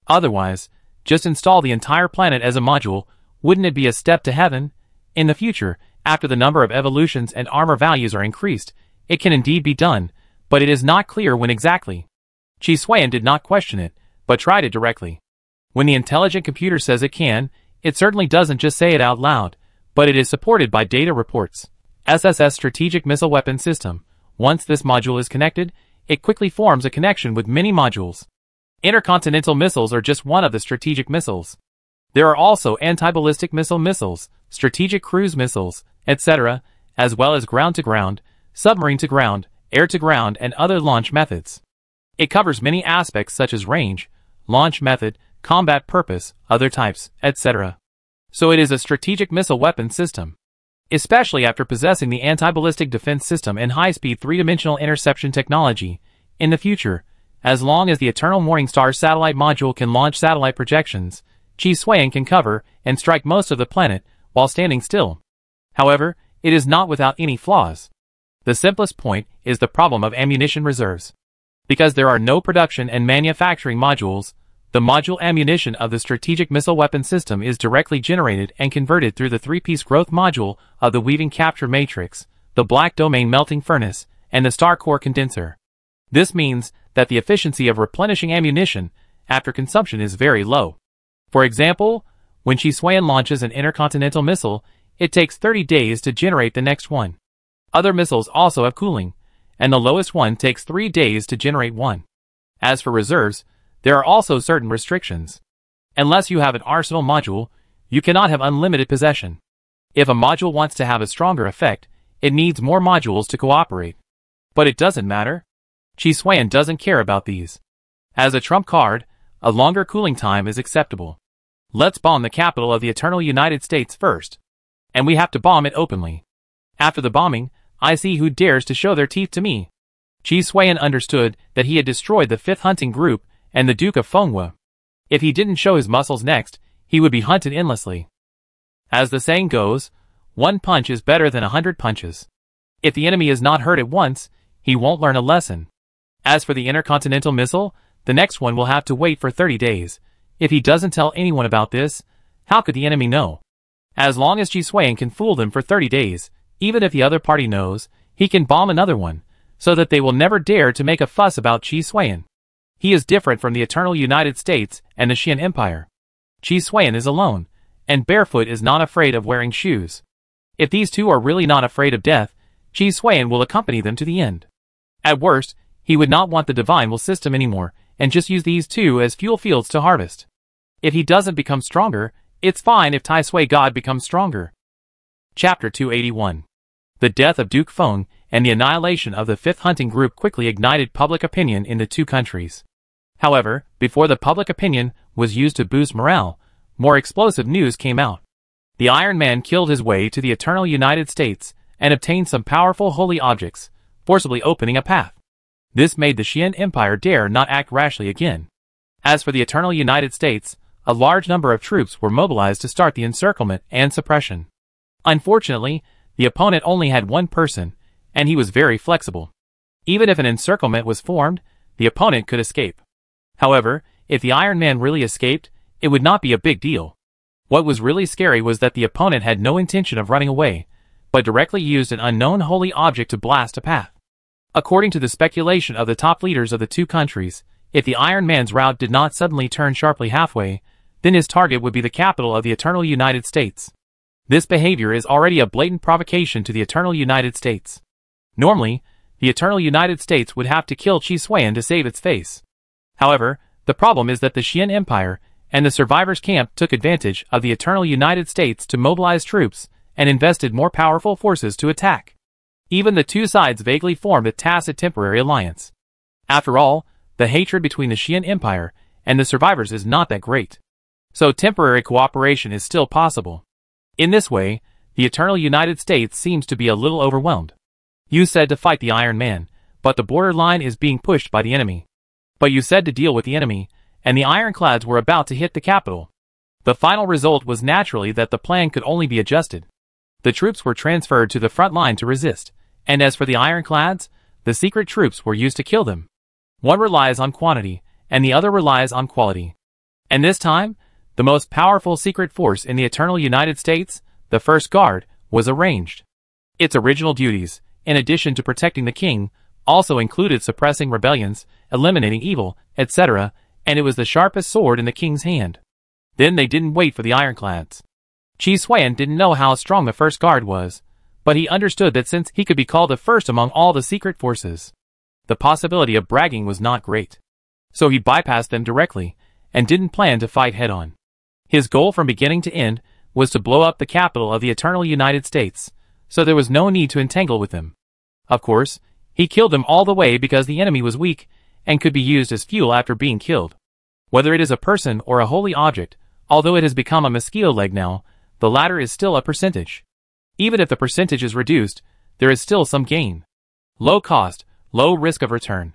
Otherwise, just install the entire planet as a module. Wouldn't it be a step to heaven? In the future, after the number of evolutions and armor values are increased, it can indeed be done, but it is not clear when exactly. Qi Xuan did not question it, but tried it directly. When the intelligent computer says it can, it certainly doesn't just say it out loud, but it is supported by data reports. SSS Strategic Missile Weapon System. Once this module is connected, it quickly forms a connection with many modules. Intercontinental missiles are just one of the strategic missiles. There are also anti-ballistic missiles, strategic cruise missiles, etc., as well as ground-to-ground, submarine-to-ground, air-to-ground, and other launch methods. It covers many aspects such as range, launch method, combat purpose, other types, etc. So it is a strategic missile weapon system. Especially after possessing the anti-ballistic defense system and high-speed 3-dimensional interception technology. In the future, as long as the Eternal Morningstar satellite module can launch satellite projections, Qi Xuan can cover and strike most of the planet while standing still. However, it is not without any flaws. The simplest point is the problem of ammunition reserves. Because there are no production and manufacturing modules, the module ammunition of the strategic missile weapon system is directly generated and converted through the 3-piece growth module of the weaving capture matrix, the black domain melting furnace, and the star core condenser. This means that the efficiency of replenishing ammunition after consumption is very low. For example, when Qi Xuan launches an intercontinental missile, it takes 30 days to generate the next one. Other missiles also have cooling, and the lowest one takes 3 days to generate one. As for reserves, there are also certain restrictions. Unless you have an arsenal module, you cannot have unlimited possession. If a module wants to have a stronger effect, it needs more modules to cooperate. But it doesn't matter. Qi Xuan doesn't care about these. As a trump card, a longer cooling time is acceptable. Let's bomb the capital of the Eternal United States first. And we have to bomb it openly. After the bombing, I see who dares to show their teeth to me. Qi Xuan understood that he had destroyed the 5th hunting group and the Duke of Fenghua. If he didn't show his muscles next, he would be hunted endlessly. As the saying goes, 1 punch is better than 100 punches. If the enemy is not hurt at once, he won't learn a lesson. As for the intercontinental missile, the next one will have to wait for 30 days. If he doesn't tell anyone about this, how could the enemy know? As long as Qi Xuan can fool them for 30 days, even if the other party knows, he can bomb another one, so that they will never dare to make a fuss about Qi Xuan. He is different from the Eternal United States and the Xian Empire. Qi Xuan is alone, and barefoot is not afraid of wearing shoes. If these two are really not afraid of death, Qi Xuan will accompany them to the end. At worst, he would not want the divine will system anymore, and just use these two as fuel fields to harvest. If he doesn't become stronger, it's fine if Tai Sui God becomes stronger. Chapter 281. The death of Duke Feng and the annihilation of the 5th hunting group quickly ignited public opinion in the two countries. However, before the public opinion was used to boost morale, more explosive news came out. The Iron Man killed his way to the eternal United States and obtained some powerful holy objects, forcibly opening a path. This made the Qian Empire dare not act rashly again. As for the eternal United States, a large number of troops were mobilized to start the encirclement and suppression. Unfortunately, the opponent only had one person, and he was very flexible. Even if an encirclement was formed, the opponent could escape. However, if the Iron Man really escaped, it would not be a big deal. What was really scary was that the opponent had no intention of running away, but directly used an unknown holy object to blast a path. According to the speculation of the top leaders of the two countries, if the Iron Man's route did not suddenly turn sharply halfway, then his target would be the capital of the eternal United States. This behavior is already a blatant provocation to the eternal United States. Normally, the eternal United States would have to kill Qi Xuan to save its face. However, the problem is that the Qian Empire and the survivors' camp took advantage of the eternal United States to mobilize troops and invested more powerful forces to attack. Even the two sides vaguely formed a tacit temporary alliance. After all, the hatred between the Qian Empire and the survivors is not that great. So temporary cooperation is still possible. In this way, the eternal United States seems to be a little overwhelmed. You said to fight the Iron Man, but the border line is being pushed by the enemy. But you said to deal with the enemy, and the ironclads were about to hit the capital. The final result was naturally that the plan could only be adjusted. The troops were transferred to the front line to resist, and as for the ironclads, the secret troops were used to kill them. One relies on quantity, and the other relies on quality. And this time, the most powerful secret force in the eternal United States, the First Guard, was arranged. Its original duties, in addition to protecting the king, also included suppressing rebellions, eliminating evil, etc., and it was the sharpest sword in the king's hand. Then they didn't wait for the ironclads. Qi Xuan didn't know how strong the First Guard was, but he understood that since he could be called the first among all the secret forces, the possibility of bragging was not great. So he bypassed them directly, and didn't plan to fight head-on. His goal from beginning to end was to blow up the capital of the eternal United States, so there was no need to entangle with them. Of course, he killed them all the way because the enemy was weak, and could be used as fuel after being killed. Whether it is a person or a holy object, although it has become a mosquito leg now, the latter is still a percentage. Even if the percentage is reduced, there is still some gain. Low cost, low risk of return.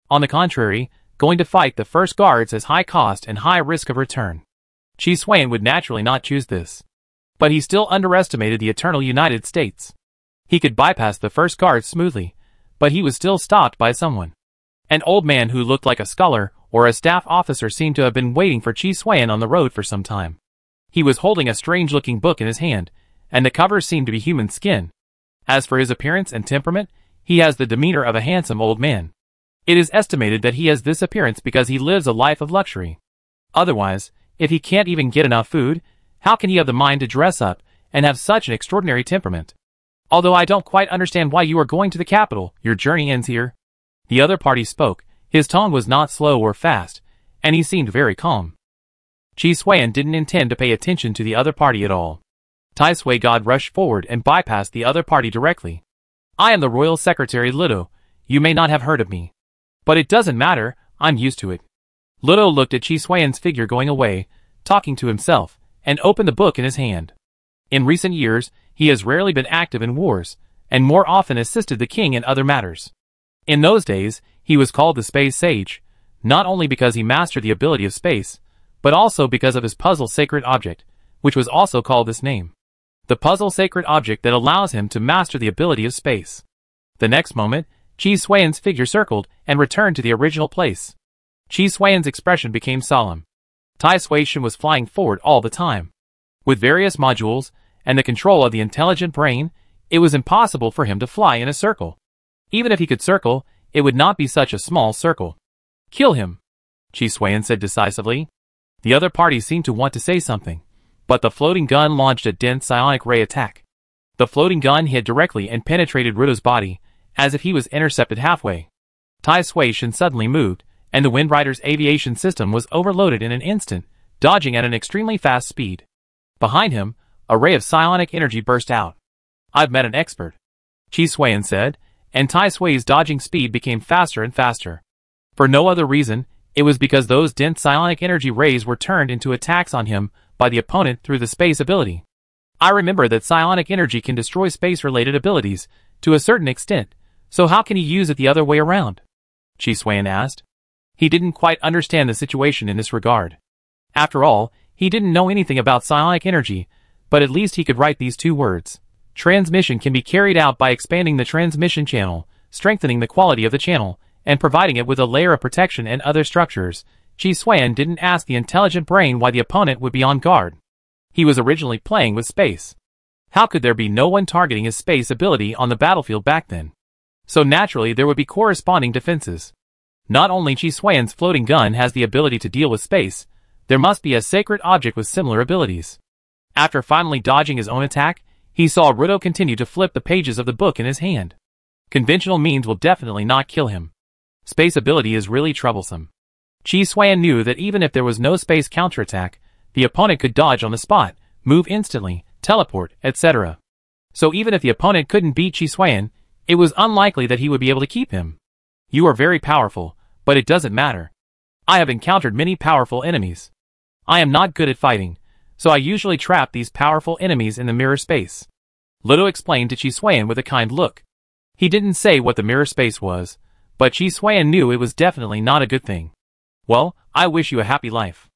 On the contrary, going to fight the First Guards has high cost and high risk of return. Qi Xuan would naturally not choose this. But he still underestimated the eternal United States. He could bypass the First Guards smoothly, but he was still stopped by someone. An old man who looked like a scholar or a staff officer seemed to have been waiting for Qi Xuan on the road for some time. He was holding a strange-looking book in his hand, and the cover seemed to be human skin. As for his appearance and temperament, he has the demeanor of a handsome old man. It is estimated that he has this appearance because he lives a life of luxury. Otherwise, if he can't even get enough food, how can he have the mind to dress up and have such an extraordinary temperament? Although I don't quite understand why you are going to the capital, your journey ends here. The other party spoke. His tone was not slow or fast, and he seemed very calm. Qi Xuan didn't intend to pay attention to the other party at all. Tai Sui God rushed forward and bypassed the other party directly. I am the Royal Secretary Ludo. You may not have heard of me. But it doesn't matter, I'm used to it. Ludo looked at Qi Xuan's figure going away, talking to himself, and opened the book in his hand. In recent years, he has rarely been active in wars, and more often assisted the king in other matters. In those days, he was called the Space Sage, not only because he mastered the ability of space, but also because of his puzzle sacred object, which was also called this name. The puzzle sacred object that allows him to master the ability of space. The next moment, Qi Xuan's figure circled and returned to the original place. Qi Xuan's expression became solemn. Tai Sui was flying forward all the time. With various modules and the control of the intelligent brain, it was impossible for him to fly in a circle. Even if he could circle, it would not be such a small circle. Kill him, Qi Xuan said decisively. The other party seemed to want to say something, but the floating gun launched a dense psionic ray attack. The floating gun hit directly and penetrated Rudo's body, as if he was intercepted halfway. Tai Sui suddenly moved, and the Wind Rider's aviation system was overloaded in an instant, dodging at an extremely fast speed. Behind him, a ray of psionic energy burst out. I've met an expert, Qi Xuan said, and Tai Sui's dodging speed became faster and faster. For no other reason, It was because those dense psionic energy rays were turned into attacks on him by the opponent through the space ability. I remember that psionic energy can destroy space-related abilities to a certain extent, so how can he use it the other way around? Chi Xuan asked. He didn't quite understand the situation in this regard. After all, he didn't know anything about psionic energy, but at least he could write these two words. Transmission can be carried out by expanding the transmission channel, strengthening the quality of the channel, and providing it with a layer of protection and other structures. Chi Xuan didn't ask the intelligent brain why the opponent would be on guard. He was originally playing with space. How could there be no one targeting his space ability on the battlefield back then? So naturally there would be corresponding defenses. Not only Chi Xuan's floating gun has the ability to deal with space, there must be a sacred object with similar abilities. After finally dodging his own attack, he saw Rudo continue to flip the pages of the book in his hand. Conventional means will definitely not kill him. Space ability is really troublesome. Chi Xuan knew that even if there was no space counterattack, the opponent could dodge on the spot, move instantly, teleport, etc. So even if the opponent couldn't beat Chi Xuan, it was unlikely that he would be able to keep him. You are very powerful, but it doesn't matter. I have encountered many powerful enemies. I am not good at fighting, so I usually trap these powerful enemies in the mirror space. Ludo explained to Chi Xuan with a kind look. He didn't say what the mirror space was, but Chi Xuan knew it was definitely not a good thing. Well, I wish you a happy life,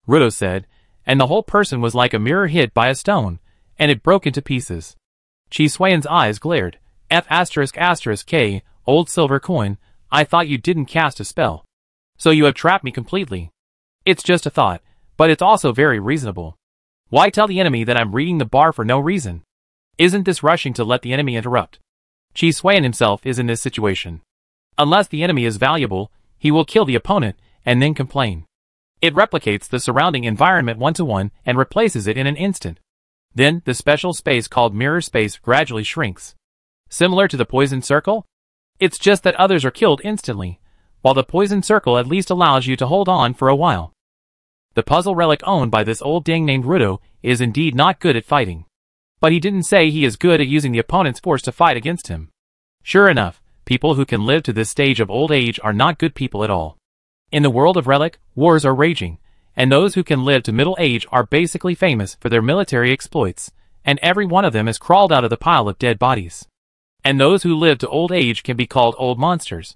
Rudo said, and the whole person was like a mirror hit by a stone, and it broke into pieces. Chi Xuan's eyes glared. F***K, old silver coin, I thought you didn't cast a spell. So you have trapped me completely. It's just a thought, but it's also very reasonable. Why tell the enemy that I'm reading the bar for no reason? Isn't this rushing to let the enemy interrupt? Chi Xuan himself is in this situation. Unless the enemy is valuable, he will kill the opponent and then complain. It replicates the surrounding environment one-to-one and replaces it in an instant. Then, the special space called mirror space gradually shrinks. Similar to the poison circle? It's just that others are killed instantly, while the poison circle at least allows you to hold on for a while. The puzzle relic owned by this old ding named Rudo is indeed not good at fighting. But he didn't say he is good at using the opponent's force to fight against him. Sure enough, people who can live to this stage of old age are not good people at all. In the world of Relic, wars are raging, and those who can live to middle age are basically famous for their military exploits, and every one of them has crawled out of the pile of dead bodies. And those who live to old age can be called old monsters.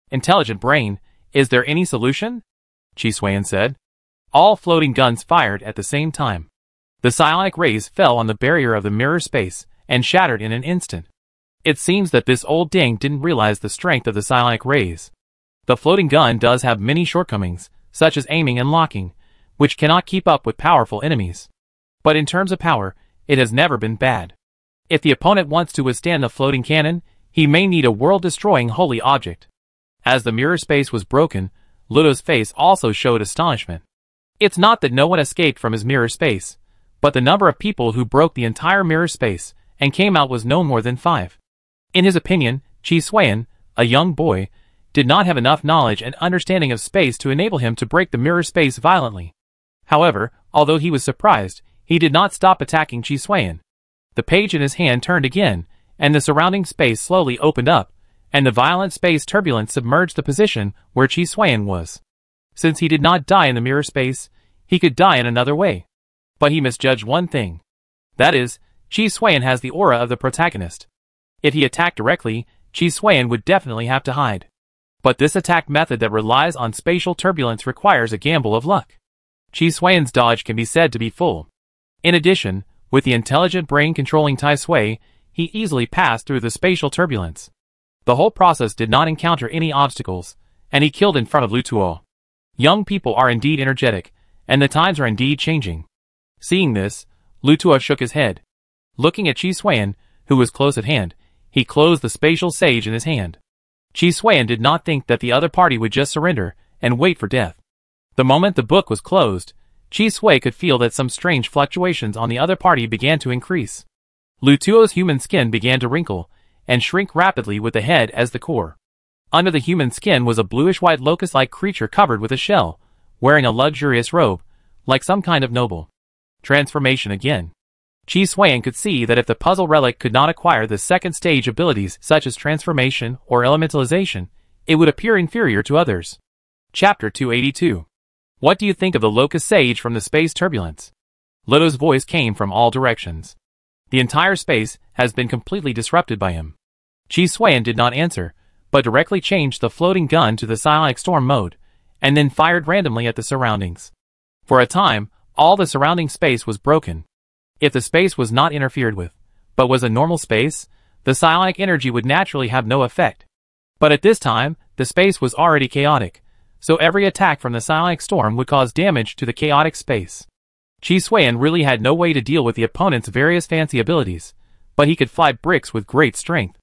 Intelligent brain, is there any solution? Chi Xuan said. All floating guns fired at the same time. The psionic rays fell on the barrier of the mirror space and shattered in an instant. It seems that this old ding didn't realize the strength of the psionic rays. The floating gun does have many shortcomings, such as aiming and locking, which cannot keep up with powerful enemies. But in terms of power, it has never been bad. If the opponent wants to withstand the floating cannon, he may need a world-destroying holy object. As the mirror space was broken, Ludo's face also showed astonishment. It's not that no one escaped from his mirror space, but the number of people who broke the entire mirror space and came out was no more than 5. In his opinion, Chi Xuan, a young boy, did not have enough knowledge and understanding of space to enable him to break the mirror space violently. However, although he was surprised, he did not stop attacking Chi Xuan. The page in his hand turned again, and the surrounding space slowly opened up, and the violent space turbulence submerged the position where Chi Xuan was. Since he did not die in the mirror space, he could die in another way. But he misjudged one thing. That is, Chi Xuan has the aura of the protagonist. If he attacked directly, Chi Xuan would definitely have to hide. But this attack method that relies on spatial turbulence requires a gamble of luck. Chi Xuan's dodge can be said to be full. In addition, with the intelligent brain controlling Tai Sui, he easily passed through the spatial turbulence. The whole process did not encounter any obstacles, and he killed in front of Lu Tuo. Young people are indeed energetic, and the times are indeed changing. Seeing this, Lu Tuo shook his head. Looking at Chi Xuan, who was close at hand, he closed the spatial sage in his hand. Chi Xuan did not think that the other party would just surrender and wait for death. The moment the book was closed, Chi Sui could feel that some strange fluctuations on the other party began to increase. Lu Tuo's human skin began to wrinkle and shrink rapidly with the head as the core. Under the human skin was a bluish-white locust-like creature covered with a shell, wearing a luxurious robe, like some kind of noble. Transformation again. Chi Xuan could see that if the puzzle relic could not acquire the second stage abilities such as transformation or elementalization, it would appear inferior to others. Chapter 282. What do you think of the locust sage from the space turbulence? Ludo's voice came from all directions. The entire space has been completely disrupted by him. Chi Suan did not answer, but directly changed the floating gun to the psionic storm mode, and then fired randomly at the surroundings. For a time, all the surrounding space was broken. If the space was not interfered with, but was a normal space, the psionic energy would naturally have no effect. But at this time, the space was already chaotic, so every attack from the psionic storm would cause damage to the chaotic space. Chi Suan really had no way to deal with the opponent's various fancy abilities, but he could fly bricks with great strength.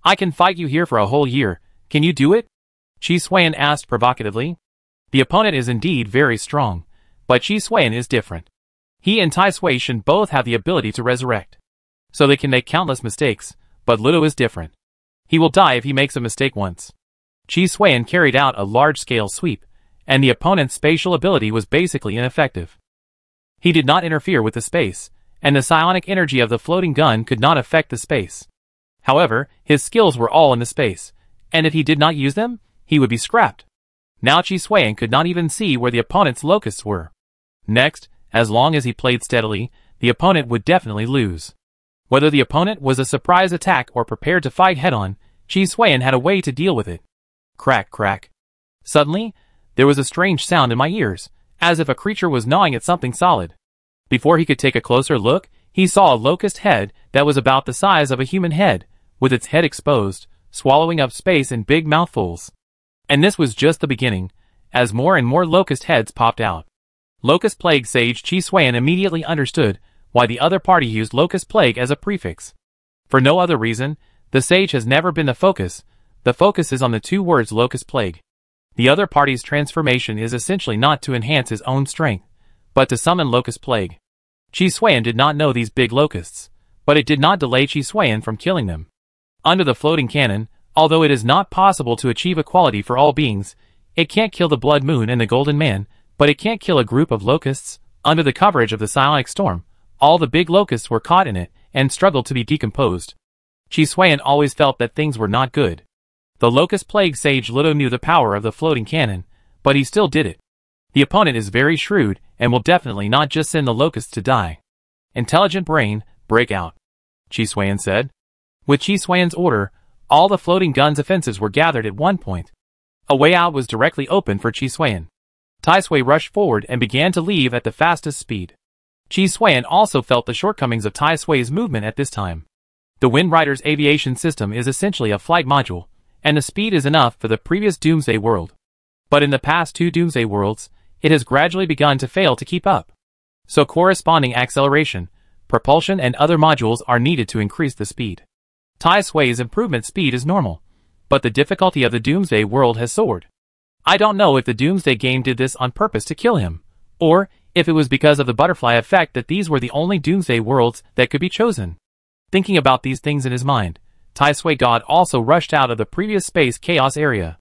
I can fight you here for a whole year, can you do it? Chi Suan asked provocatively. The opponent is indeed very strong, but Chi Suan is different. He and Tai Sui Shen both have the ability to resurrect, so they can make countless mistakes, but Ludo is different. He will die if he makes a mistake once. Chi Suan carried out a large-scale sweep, and the opponent's spatial ability was basically ineffective. He did not interfere with the space, and the psionic energy of the floating gun could not affect the space. However, his skills were all in the space, and if he did not use them, he would be scrapped. Now Chi Suan could not even see where the opponent's locusts were. Next, as long as he played steadily, the opponent would definitely lose. Whether the opponent was a surprise attack or prepared to fight head-on, Chi Suan had a way to deal with it. Crack, crack. Suddenly, there was a strange sound in my ears, as if a creature was gnawing at something solid. Before he could take a closer look, he saw a locust head that was about the size of a human head, with its head exposed, swallowing up space in big mouthfuls. And this was just the beginning, as more and more locust heads popped out. Locust Plague Sage Chi Suan immediately understood why the other party used Locust Plague as a prefix. For no other reason, the sage has never been the focus is on the two words Locust Plague. The other party's transformation is essentially not to enhance his own strength, but to summon Locust Plague. Chi Suan did not know these big locusts, but it did not delay Chi Suan from killing them. Under the floating cannon, although it is not possible to achieve equality for all beings, it can't kill the Blood Moon and the Golden Man, but it can't kill a group of locusts. Under the coverage of the psionic storm, all the big locusts were caught in it and struggled to be decomposed. Chi Suan always felt that things were not good. The Locust Plague Sage Ludo knew the power of the floating cannon, but he still did it. The opponent is very shrewd and will definitely not just send the locusts to die. Intelligent brain, break out, Chi Suan said. With Chi Suan's order, all the floating gun's offenses were gathered at one point. A way out was directly open for Chi Suan. Tai Sui rushed forward and began to leave at the fastest speed. Chi Suan also felt the shortcomings of Tai Sui's movement at this time. The Wind Rider's aviation system is essentially a flight module, and the speed is enough for the previous Doomsday World. But in the past two Doomsday Worlds, it has gradually begun to fail to keep up. So corresponding acceleration, propulsion and other modules are needed to increase the speed. Tai Sui's improvement speed is normal, but the difficulty of the Doomsday World has soared. I don't know if the Doomsday game did this on purpose to kill him, or if it was because of the butterfly effect that these were the only Doomsday Worlds that could be chosen. Thinking about these things in his mind, Tai Sui God also rushed out of the previous space chaos area.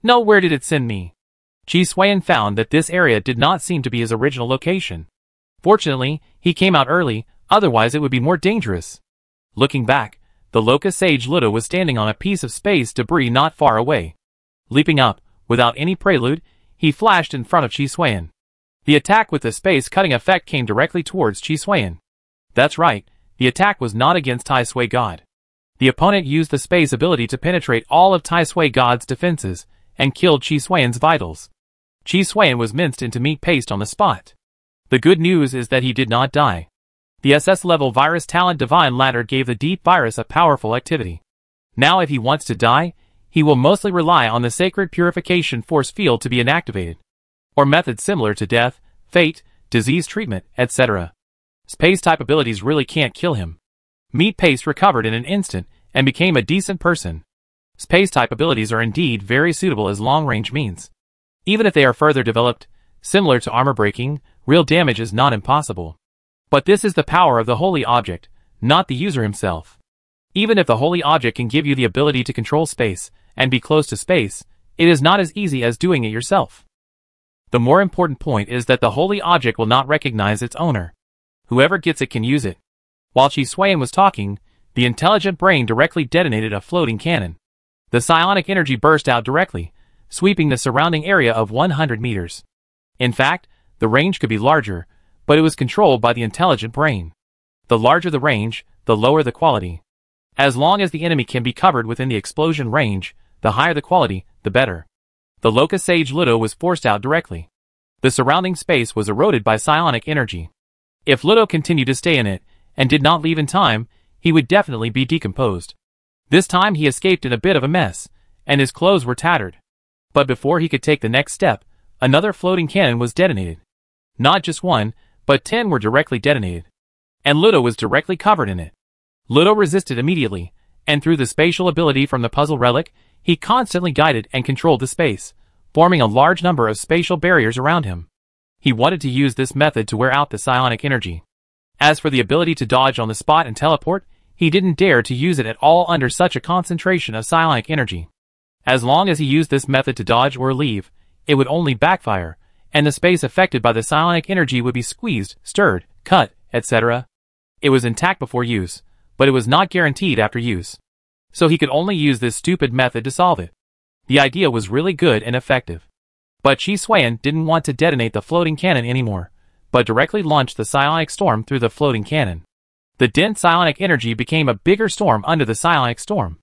No, where did it send me? Chi Suan found that this area did not seem to be his original location. Fortunately, he came out early, otherwise it would be more dangerous. Looking back, the Locust Sage Ludo was standing on a piece of space debris not far away. Leaping up, without any prelude, he flashed in front of Chi Suan. The attack with the space-cutting effect came directly towards Chi Suan. That's right, the attack was not against Tai Sui God. The opponent used the space ability to penetrate all of Tai Sui God's defenses, and killed Chi Suan's vitals. Chi Suan was minced into meat paste on the spot. The good news is that he did not die. The SS-level Virus Talent Divine Ladder gave the Deep Virus a powerful activity. Now if he wants to die, he will mostly rely on the Sacred Purification Force Field to be inactivated, or methods similar to death, fate, disease treatment, etc. Space-type abilities really can't kill him. Meat Paste recovered in an instant and became a decent person. Space-type abilities are indeed very suitable as long-range means. Even if they are further developed, similar to armor breaking, real damage is not impossible. But this is the power of the holy object, not the user himself. Even if the holy object can give you the ability to control space and be close to space, it is not as easy as doing it yourself. The more important point is that the holy object will not recognize its owner. Whoever gets it can use it. While Chi Suan was talking, the intelligent brain directly detonated a floating cannon. The psionic energy burst out directly, sweeping the surrounding area of 100 meters. In fact, the range could be larger, but it was controlled by the intelligent brain. The larger the range, the lower the quality. As long as the enemy can be covered within the explosion range, the higher the quality, the better. The Locust Sage Ludo was forced out directly. The surrounding space was eroded by psionic energy. If Ludo continued to stay in it, and did not leave in time, he would definitely be decomposed. This time he escaped in a bit of a mess, and his clothes were tattered. But before he could take the next step, another floating cannon was detonated. Not just one, but 10 were directly detonated. And Ludo was directly covered in it. Ludo resisted immediately, and through the spatial ability from the puzzle relic, he constantly guided and controlled the space, forming a large number of spatial barriers around him. He wanted to use this method to wear out the psionic energy. As for the ability to dodge on the spot and teleport, he didn't dare to use it at all under such a concentration of psionic energy. As long as he used this method to dodge or leave, it would only backfire, and the space affected by the psionic energy would be squeezed, stirred, cut, etc. It was intact before use, but it was not guaranteed after use. So he could only use this stupid method to solve it. The idea was really good and effective. But Chi Xuan didn't want to detonate the floating cannon anymore, but directly launched the psionic storm through the floating cannon. The dense psionic energy became a bigger storm under the psionic storm.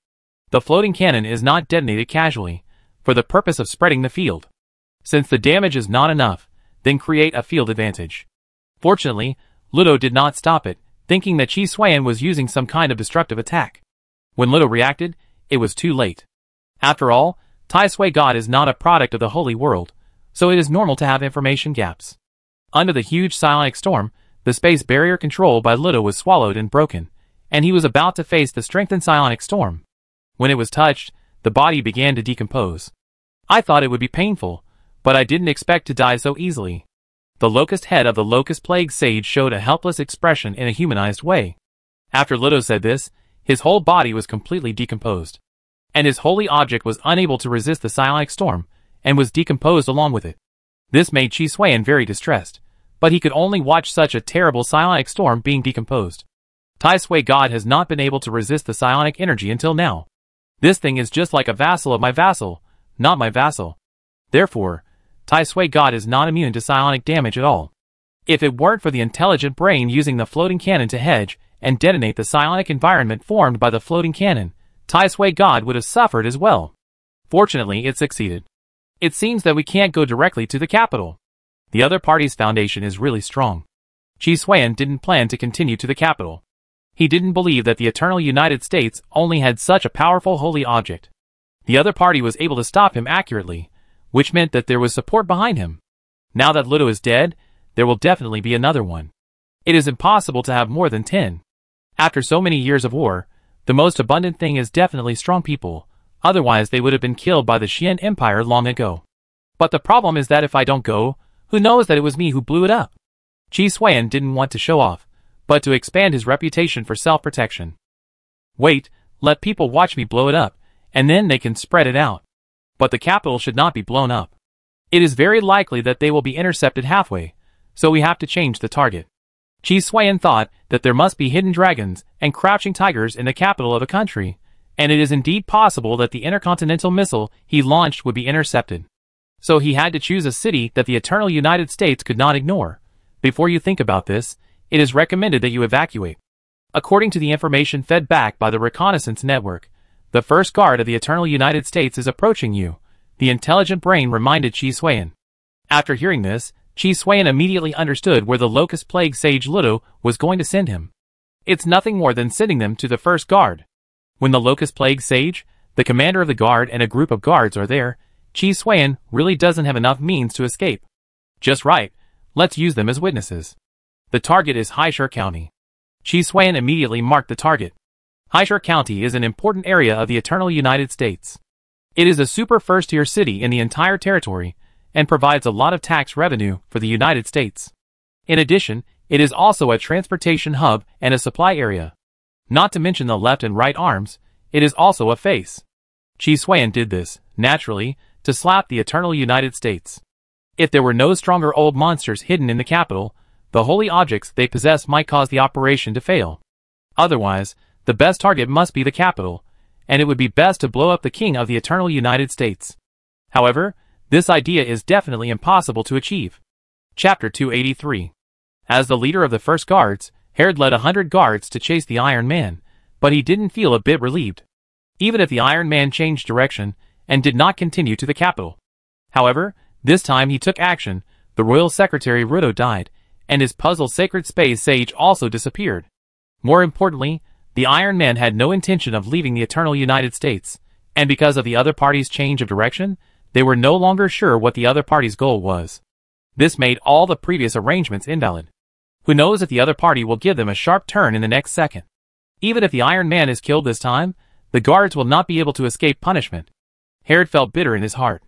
The floating cannon is not detonated casually, for the purpose of spreading the field. Since the damage is not enough, then create a field advantage. Fortunately, Ludo did not stop it, thinking that Chi Xuan was using some kind of destructive attack. When Ludo reacted, it was too late. After all, Tai Sui God is not a product of the holy world, so it is normal to have information gaps. Under the huge psionic storm, the space barrier control by Ludo was swallowed and broken, and he was about to face the strengthened psionic storm. When it was touched, the body began to decompose. I thought it would be painful, but I didn't expect to die so easily. The locust head of the Locust Plague Sage showed a helpless expression in a humanized way. After Ludo said this, his whole body was completely decomposed. And his holy object was unable to resist the psionic storm, and was decomposed along with it. This made Chi Xuan very distressed, but he could only watch such a terrible psionic storm being decomposed. Tai Sui God has not been able to resist the psionic energy until now. This thing is just like a vassal of my vassal, not my vassal. Therefore, Tai Sui God is not immune to psionic damage at all. If it weren't for the intelligent brain using the floating cannon to hedge and detonate the psionic environment formed by the floating cannon, Tai Sui God would have suffered as well. Fortunately, it succeeded. It seems that we can't go directly to the capital. The other party's foundation is really strong. Chi Xuan didn't plan to continue to the capital. He didn't believe that the Eternal United States only had such a powerful holy object. The other party was able to stop him accurately, which meant that there was support behind him. Now that Ludo is dead, there will definitely be another one. It is impossible to have more than 10. After so many years of war, the most abundant thing is definitely strong people, otherwise they would have been killed by the Xian Empire long ago. But the problem is that if I don't go, who knows that it was me who blew it up? Chi Xuan didn't want to show off, but to expand his reputation for self-protection. Wait, let people watch me blow it up, and then they can spread it out. But the capital should not be blown up. It is very likely that they will be intercepted halfway, so we have to change the target. Chi Xuan thought that there must be hidden dragons and crouching tigers in the capital of a country, and it is indeed possible that the intercontinental missile he launched would be intercepted. So he had to choose a city that the Eternal United States could not ignore. Before you think about this, it is recommended that you evacuate. According to the information fed back by the reconnaissance network, the first guard of the Eternal United States is approaching you, the intelligent brain reminded Chi Xuan. After hearing this, Chi Xuan immediately understood where the Locust Plague Sage Ludo was going to send him. It's nothing more than sending them to the first guard. When the Locust Plague Sage, the commander of the guard and a group of guards are there, Chi Xuan really doesn't have enough means to escape. Just right, let's use them as witnesses. The target is Haishur County. Chi Xuan immediately marked the target. Haishur County is an important area of the Eternal United States. It is a super first-tier city in the entire territory, and provides a lot of tax revenue for the United States. In addition, it is also a transportation hub and a supply area. Not to mention the left and right arms, it is also a face. Chi Xuan did this, naturally, to slap the Eternal United States. If there were no stronger old monsters hidden in the capital, the holy objects they possess might cause the operation to fail. Otherwise, the best target must be the capital, and it would be best to blow up the king of the Eternal United States. However, this idea is definitely impossible to achieve. Chapter 283. As the leader of the first guards, Herod led 100 guards to chase the Iron Man, but he didn't feel a bit relieved. Even if the Iron Man changed direction and did not continue to the capital. However, this time he took action. The royal secretary Rudo died, and his puzzle sacred space sage also disappeared. More importantly, the Iron Man had no intention of leaving the eternal United States, and because of the other party's change of direction, they were no longer sure what the other party's goal was. This made all the previous arrangements invalid. Who knows if the other party will give them a sharp turn in the next second. Even if the Iron Man is killed this time, the guards will not be able to escape punishment. Herod felt bitter in his heart.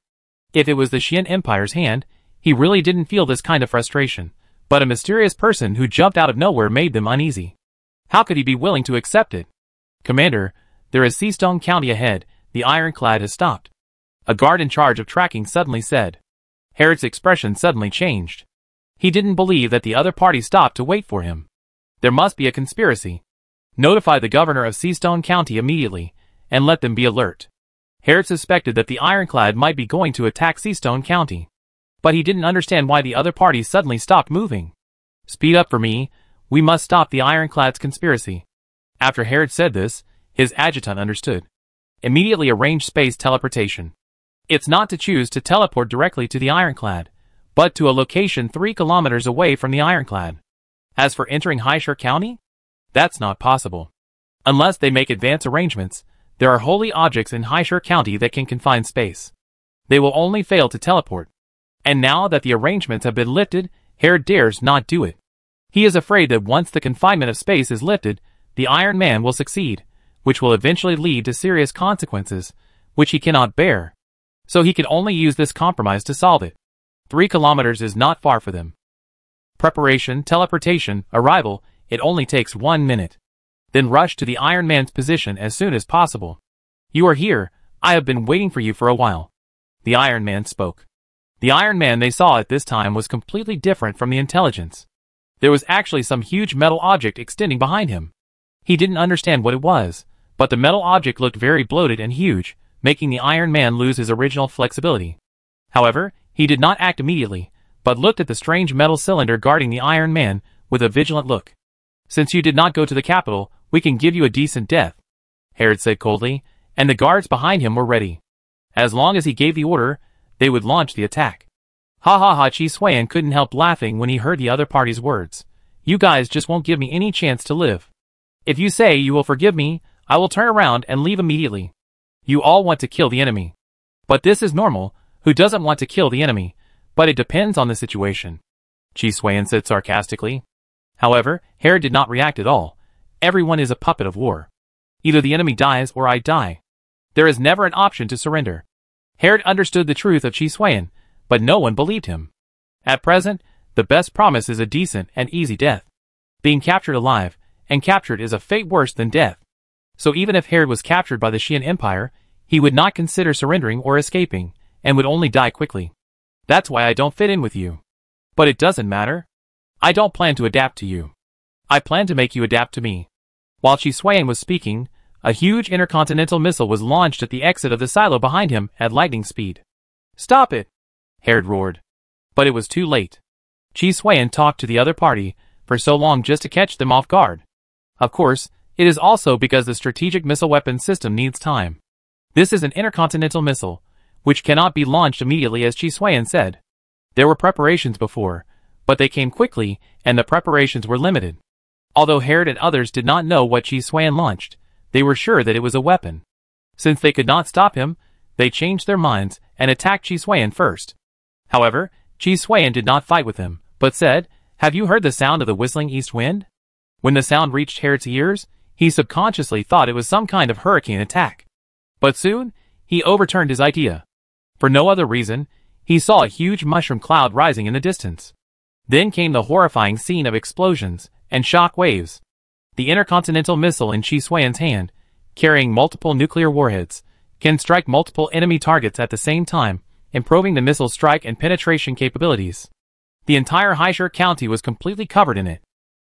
If it was the Qian Empire's hand, he really didn't feel this kind of frustration, but a mysterious person who jumped out of nowhere made them uneasy. How could he be willing to accept it? Commander, there is Seastone County ahead, the ironclad has stopped. A guard in charge of tracking suddenly said. Herod's expression suddenly changed. He didn't believe that the other party stopped to wait for him. There must be a conspiracy. Notify the governor of Seastone County immediately, and let them be alert. Herod suspected that the ironclad might be going to attack Seastone County. But he didn't understand why the other party suddenly stopped moving. Speed up for me, we must stop the ironclad's conspiracy. After Herod said this, his adjutant understood. Immediately arranged space teleportation. It's not to choose to teleport directly to the ironclad, but to a location 3 kilometers away from the ironclad. As for entering Highshire County? That's not possible. Unless they make advance arrangements, there are holy objects in Highshire County that can confine space. They will only fail to teleport. And now that the arrangements have been lifted, Herod dares not do it. He is afraid that once the confinement of space is lifted, the Iron Man will succeed, which will eventually lead to serious consequences, which he cannot bear. So he can only use this compromise to solve it. 3 kilometers is not far for them. Preparation, teleportation, arrival, it only takes 1 minute. Then rush to the Iron Man's position as soon as possible. You are here, I have been waiting for you for a while. The Iron Man spoke. The Iron Man they saw at this time was completely different from the intelligence. There was actually some huge metal object extending behind him. He didn't understand what it was, but the metal object looked very bloated and huge, making the Iron Man lose his original flexibility. However, he did not act immediately, but looked at the strange metal cylinder guarding the Iron Man with a vigilant look. Since you did not go to the capital, we can give you a decent death, Herod said coldly, and the guards behind him were ready. As long as he gave the order, they would launch the attack. Ha ha ha, Chi Swayan couldn't help laughing when he heard the other party's words. You guys just won't give me any chance to live. If you say you will forgive me, I will turn around and leave immediately. You all want to kill the enemy. But this is normal, who doesn't want to kill the enemy, but it depends on the situation, Chi Swayan said sarcastically. However, Herod did not react at all. Everyone is a puppet of war. Either the enemy dies or I die. There is never an option to surrender. Herod understood the truth of Chi Swayan, but no one believed him. At present, the best promise is a decent and easy death. Being captured alive, and captured is a fate worse than death. So even if Herod was captured by the Qian Empire, he would not consider surrendering or escaping, and would only die quickly. That's why I don't fit in with you. But it doesn't matter. I don't plan to adapt to you. I plan to make you adapt to me. While Chi Swayan was speaking, a huge intercontinental missile was launched at the exit of the silo behind him at lightning speed. Stop it! Herod roared. But it was too late. Chi Swayan talked to the other party for so long just to catch them off guard. Of course, it is also because the strategic missile weapon system needs time. This is an intercontinental missile, which cannot be launched immediately as Chi Swayan said. There were preparations before, but they came quickly and the preparations were limited. Although Herod and others did not know what Chi Swayan launched, they were sure that it was a weapon. Since they could not stop him, they changed their minds and attacked Chi Swayan first. However, Chi Swayan did not fight with him, but said, "Have you heard the sound of the whistling east wind?" When the sound reached Herod's ears, he subconsciously thought it was some kind of hurricane attack. But soon, he overturned his idea. For no other reason, he saw a huge mushroom cloud rising in the distance. Then came the horrifying scene of explosions and shock waves. The intercontinental missile in Chi Swayan's hand, carrying multiple nuclear warheads, can strike multiple enemy targets at the same time, improving the missile's strike and penetration capabilities. The entire Highshire County was completely covered in it.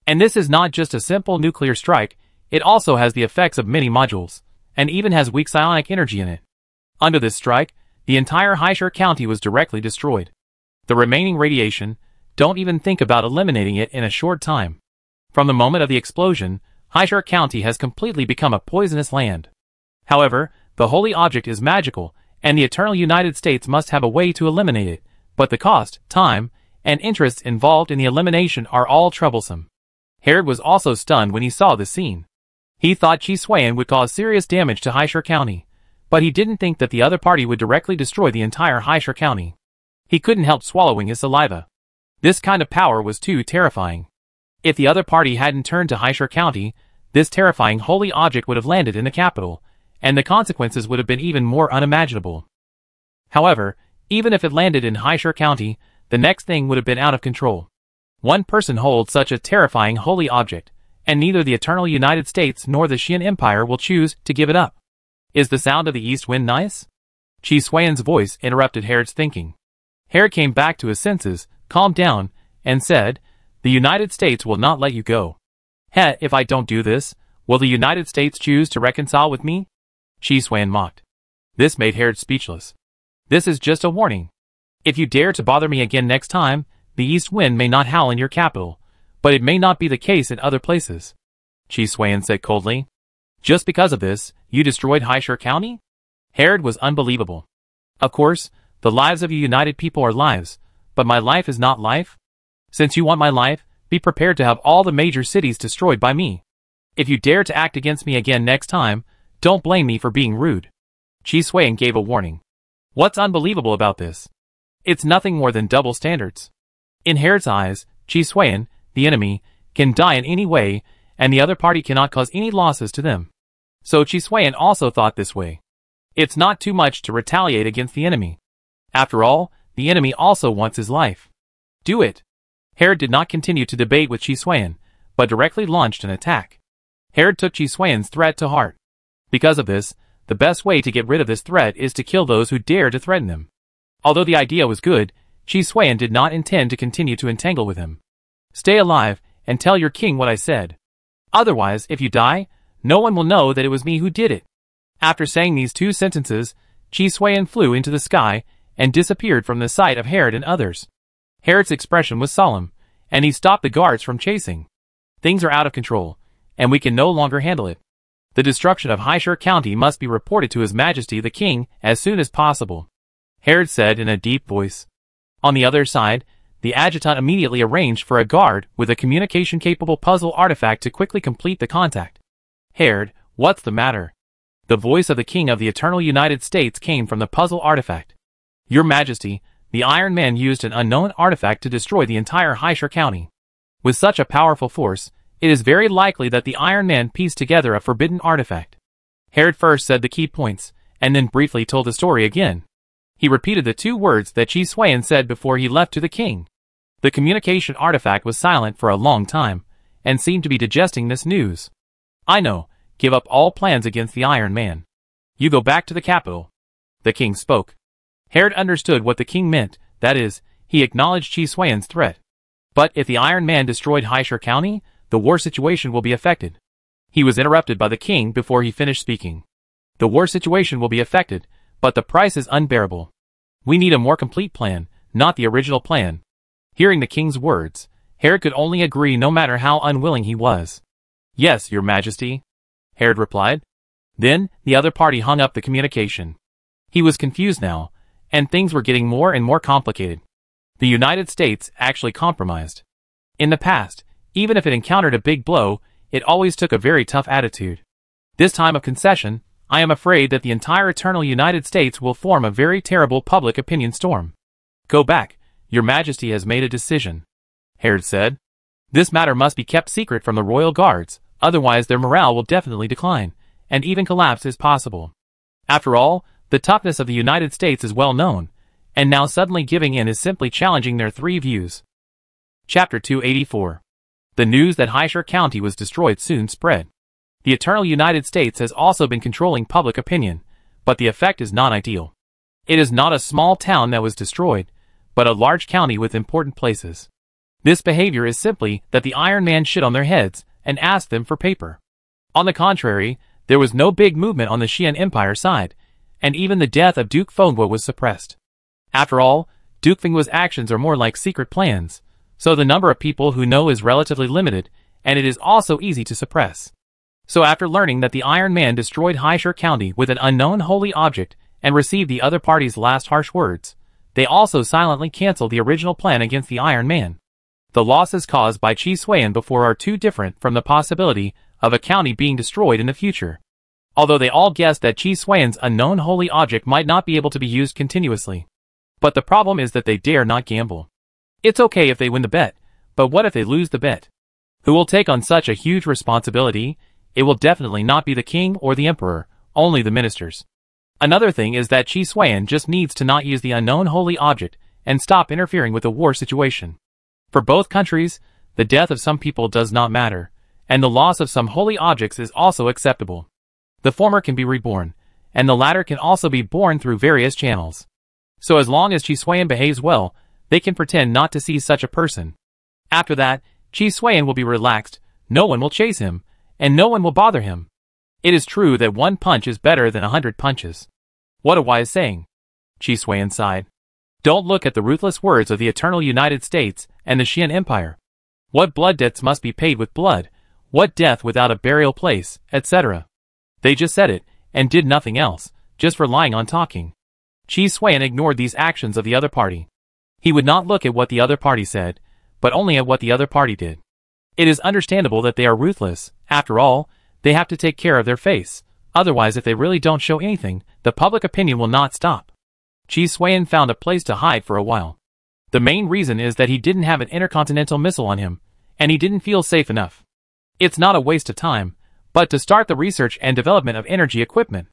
And this is not just a simple nuclear strike, it also has the effects of many modules, and even has weak psionic energy in it. Under this strike, The entire Haishur County was directly destroyed. The remaining radiation, don't even think about eliminating it in a short time. From the moment of the explosion, Haishur County has completely become a poisonous land. However, the holy object is magical, and the eternal United States must have a way to eliminate it, but the cost, time, and interests involved in the elimination are all troublesome. Herod was also stunned when he saw the scene. He thought Chi Suan would cause serious damage to Haishur County, but he didn't think that the other party would directly destroy the entire Haishur County. He couldn't help swallowing his saliva. This kind of power was too terrifying. If the other party hadn't turned to Haishur County, this terrifying holy object would have landed in the capital, and the consequences would have been even more unimaginable. However, even if it landed in Haishur County, the next thing would have been out of control. One person holds such a terrifying holy object, and neither the eternal United States nor the Xian Empire will choose to give it up. Is the sound of the east wind nice? Chi Suan's voice interrupted Herod's thinking. Herod came back to his senses, calmed down, and said, "The United States will not let you go. If I don't do this, will the United States choose to reconcile with me?" Chi Suan mocked. This made Herod speechless. "This is just a warning. If you dare to bother me again next time, the east wind may not howl in your capital, but it may not be the case in other places," Chi Suan said coldly. "Just because of this, you destroyed Haishur County?" Herod was unbelievable. "Of course, the lives of you united people are lives, but my life is not life. Since you want my life, be prepared to have all the major cities destroyed by me. If you dare to act against me again next time, don't blame me for being rude." Chi Suan gave a warning. What's unbelievable about this? It's nothing more than double standards. In Herod's eyes, Chi Suan, the enemy, can die in any way, and the other party cannot cause any losses to them. So Chi Suan also thought this way. It's not too much to retaliate against the enemy. After all, the enemy also wants his life. Do it. Herod did not continue to debate with Chi Suan, but directly launched an attack. Herod took Chi Suan's threat to heart. Because of this, the best way to get rid of this threat is to kill those who dare to threaten him. Although the idea was good, Chi Suan did not intend to continue to entangle with him. Stay alive, and tell your king what I said. Otherwise, if you die, no one will know that it was me who did it. After saying these two sentences, Chi Suan flew into the sky, and disappeared from the sight of Herod and others. Herod's expression was solemn, and he stopped the guards from chasing. Things are out of control, and we can no longer handle it. The destruction of Haishur County must be reported to His Majesty the King as soon as possible, Herod said in a deep voice. On the other side, the adjutant immediately arranged for a guard with a communication-capable puzzle artifact to quickly complete the contact. Herod, what's the matter? The voice of the King of the Eternal United States came from the puzzle artifact. Your Majesty, the Iron Man used an unknown artifact to destroy the entire Haishur County. With such a powerful force, it is very likely that the Iron Man pieced together a forbidden artifact. Herod first said the key points, and then briefly told the story again. He repeated the two words that Chi Suan said before he left to the king. The communication artifact was silent for a long time, and seemed to be digesting this news. I know, give up all plans against the Iron Man. You go back to the capital. The king spoke. Herod understood what the king meant, that is, he acknowledged Chi Suan's threat. But if the Iron Man destroyed Haishur County, the war situation will be affected. He was interrupted by the king before he finished speaking. The war situation will be affected, but the price is unbearable. We need a more complete plan, not the original plan. Hearing the king's words, Herod could only agree no matter how unwilling he was. Yes, your majesty, Herod replied. Then, the other party hung up the communication. He was confused now, and things were getting more and more complicated. The United States actually compromised. In the past, even if it encountered a big blow, it always took a very tough attitude. This time of concession, I am afraid that the entire eternal United States will form a very terrible public opinion storm. Go back, your majesty has made a decision, Herod said. This matter must be kept secret from the royal guards, otherwise their morale will definitely decline, and even collapse is possible. After all, the toughness of the United States is well known, and now suddenly giving in is simply challenging their three views. Chapter 284. The news that Haishur County was destroyed soon spread. The eternal United States has also been controlling public opinion, but the effect is not ideal. It is not a small town that was destroyed, but a large county with important places. This behavior is simply that the Iron Man shit on their heads and asked them for paper. On the contrary, there was no big movement on the Xian Empire side, and even the death of Duke Fengwa was suppressed. After all, Duke Fengwa's actions are more like secret plans, so the number of people who know is relatively limited, and it is also easy to suppress. So after learning that the Iron Man destroyed Haishur County with an unknown holy object and received the other party's last harsh words, they also silently canceled the original plan against the Iron Man. The losses caused by Chi Suiyan before are too different from the possibility of a county being destroyed in the future. Although they all guessed that Chi Suiyan's unknown holy object might not be able to be used continuously. But the problem is that they dare not gamble. It's okay if they win the bet, but what if they lose the bet? Who will take on such a huge responsibility? It will definitely not be the king or the emperor, only the ministers. Another thing is that Chi Suiyan just needs to not use the unknown holy object and stop interfering with the war situation. For both countries, the death of some people does not matter, and the loss of some holy objects is also acceptable. The former can be reborn, and the latter can also be born through various channels. So as long as Chi Suiyan behaves well, they can pretend not to see such a person. After that, Chi Suiyan will be relaxed, no one will chase him, and no one will bother him. It is true that 1 punch is better than 100 punches. What a wise saying. Chi Suiyan sighed. Don't look at the ruthless words of the eternal United States and the Xian Empire. What blood debts must be paid with blood, what death without a burial place, etc. They just said it, and did nothing else, just relying on talking. Chi Suiyan ignored these actions of the other party. He would not look at what the other party said, but only at what the other party did. It is understandable that they are ruthless. After all, they have to take care of their face. Otherwise, if they really don't show anything, the public opinion will not stop. Chi Suiyan found a place to hide for a while. The main reason is that he didn't have an intercontinental missile on him, and he didn't feel safe enough. It's not a waste of time, but to start the research and development of energy equipment.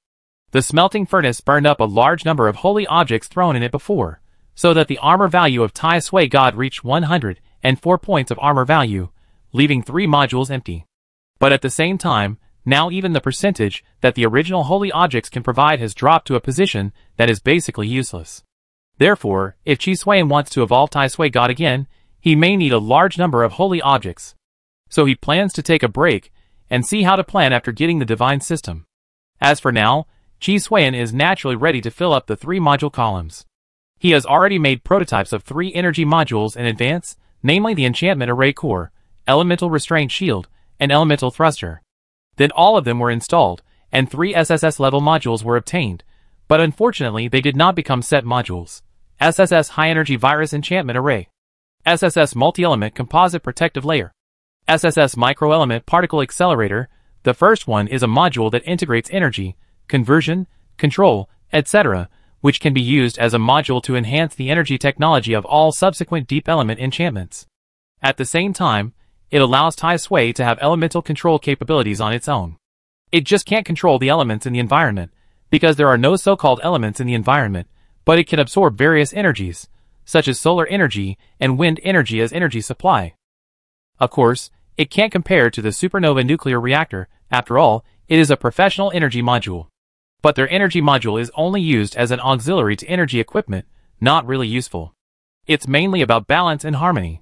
The smelting furnace burned up a large number of holy objects thrown in it before, so that the armor value of Tai Sui God reached 104 points of armor value, leaving 3 modules empty. But at the same time, now even the percentage that the original holy objects can provide has dropped to a position that is basically useless. Therefore, if Chi Suiyan wants to evolve Tai Sui God again, he may need a large number of holy objects. So he plans to take a break and see how to plan after getting the divine system. As for now, Chi Suiyan is naturally ready to fill up the 3 module columns. He has already made prototypes of 3 energy modules in advance, namely the enchantment array core, elemental restraint shield, and elemental thruster. Then all of them were installed, and 3 SSS level modules were obtained, but unfortunately they did not become set modules. SSS High Energy Virus Enchantment Array, SSS Multi-Element Composite Protective Layer, SSS Microelement Particle Accelerator. The first one is a module that integrates energy, conversion, control, etc., which can be used as a module to enhance the energy technology of all subsequent deep element enchantments. At the same time, it allows Tai Sui to have elemental control capabilities on its own. It just can't control the elements in the environment, because there are no so-called elements in the environment, but it can absorb various energies, such as solar energy and wind energy as energy supply. Of course, it can't compare to the supernova nuclear reactor. After all, it is a professional energy module. But their energy module is only used as an auxiliary to energy equipment, not really useful. It's mainly about balance and harmony.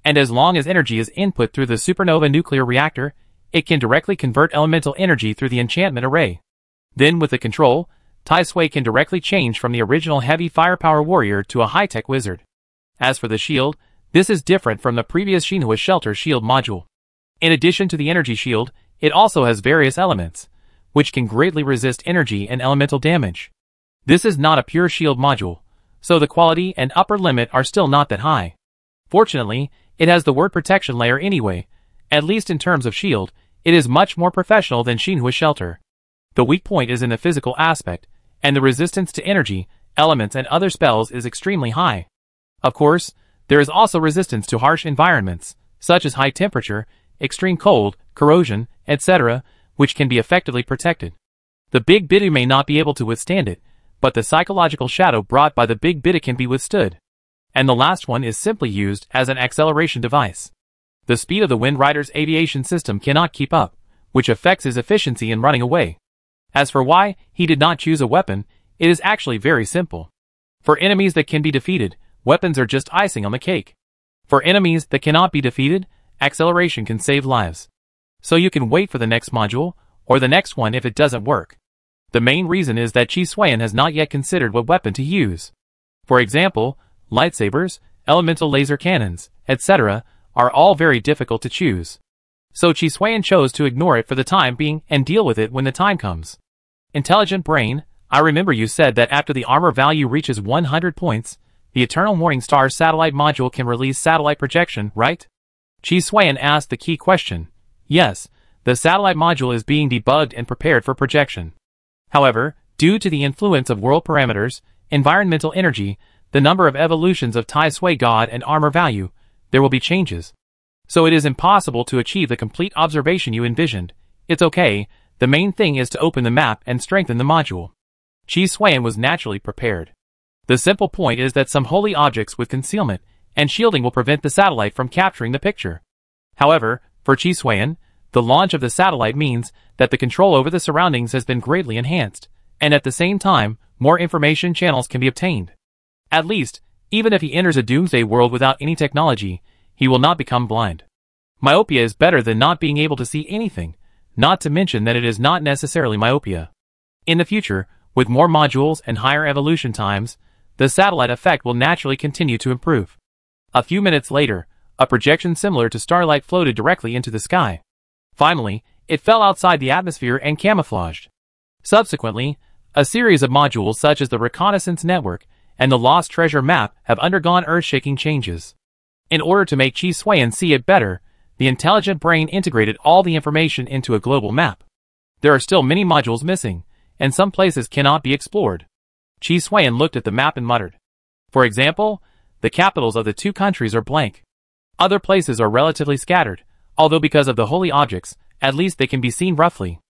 And as long as energy is input through the supernova nuclear reactor, it can directly convert elemental energy through the enchantment array. Then with the control, Tai Sui can directly change from the original heavy firepower warrior to a high-tech wizard. As for the shield, this is different from the previous Shinhua Shelter shield module. In addition to the energy shield, it also has various elements, which can greatly resist energy and elemental damage. This is not a pure shield module, so the quality and upper limit are still not that high. Fortunately, it has the word protection layer anyway. At least in terms of shield, it is much more professional than Shinhua Shelter. The weak point is in the physical aspect, and the resistance to energy, elements and other spells is extremely high. Of course, there is also resistance to harsh environments, such as high temperature, extreme cold, corrosion, etc., which can be effectively protected. The Big Biddy may not be able to withstand it, but the psychological shadow brought by the Big Biddy can be withstood. And the last one is simply used as an acceleration device. The speed of the Wind Rider's aviation system cannot keep up, which affects his efficiency in running away. As for why he did not choose a weapon, it is actually very simple. For enemies that can be defeated, weapons are just icing on the cake. For enemies that cannot be defeated, acceleration can save lives. So you can wait for the next module, or the next one if it doesn't work. The main reason is that Chi Xuan has not yet considered what weapon to use. For example, lightsabers, elemental laser cannons, etc., are all very difficult to choose. So Chi Xuan chose to ignore it for the time being and deal with it when the time comes. Intelligent brain, I remember you said that after the armor value reaches 100 points, the Eternal Morning Star satellite module can release satellite projection, right? Chi Xuan asked the key question. Yes, the satellite module is being debugged and prepared for projection. However, due to the influence of world parameters, environmental energy, the number of evolutions of Tai Sui God and armor value, there will be changes. So it is impossible to achieve the complete observation you envisioned. It's okay, the main thing is to open the map and strengthen the module. Chi Xuan was naturally prepared. The simple point is that some holy objects with concealment and shielding will prevent the satellite from capturing the picture. However, for Chi Xuan, the launch of the satellite means that the control over the surroundings has been greatly enhanced, and at the same time, more information channels can be obtained. At least, even if he enters a doomsday world without any technology, he will not become blind. Myopia is better than not being able to see anything, not to mention that it is not necessarily myopia. In the future, with more modules and higher evolution times, the satellite effect will naturally continue to improve. A few minutes later, a projection similar to starlight floated directly into the sky. Finally, it fell outside the atmosphere and camouflaged. Subsequently, a series of modules such as the reconnaissance network and the lost treasure map have undergone earth-shaking changes. In order to make Chi Xuan see it better, the intelligent brain integrated all the information into a global map. There are still many modules missing, and some places cannot be explored. Chi Xuan looked at the map and muttered. For example, the capitals of the two countries are blank. Other places are relatively scattered, although because of the holy objects, at least they can be seen roughly.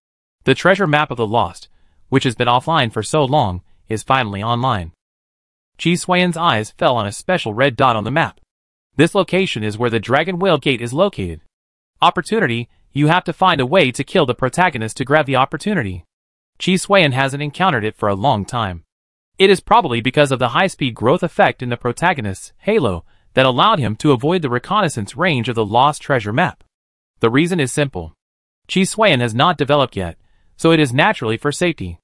The treasure map of the lost, which has been offline for so long, is finally online. Chi Xuan's eyes fell on a special red dot on the map. This location is where the Dragon Whale Gate is located. Opportunity, you have to find a way to kill the protagonist to grab the opportunity. Chi Xuan hasn't encountered it for a long time. It is probably because of the high-speed growth effect in the protagonist's halo that allowed him to avoid the reconnaissance range of the lost treasure map. The reason is simple. Chi Xuan has not developed yet, so it is naturally for safety.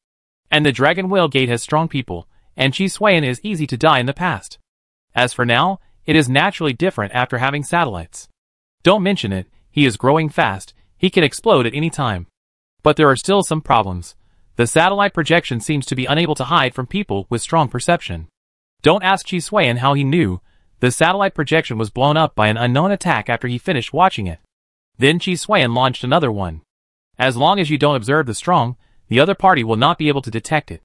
And the Dragon Whale Gate has strong people, and Chi Xuan is easy to die in the past. As for now, it is naturally different after having satellites. Don't mention it, he is growing fast, he can explode at any time. But there are still some problems. The satellite projection seems to be unable to hide from people with strong perception. Don't ask Chi Xuan how he knew. The satellite projection was blown up by an unknown attack after he finished watching it. Then Chi Xuan launched another one. As long as you don't observe the strong, the other party will not be able to detect it.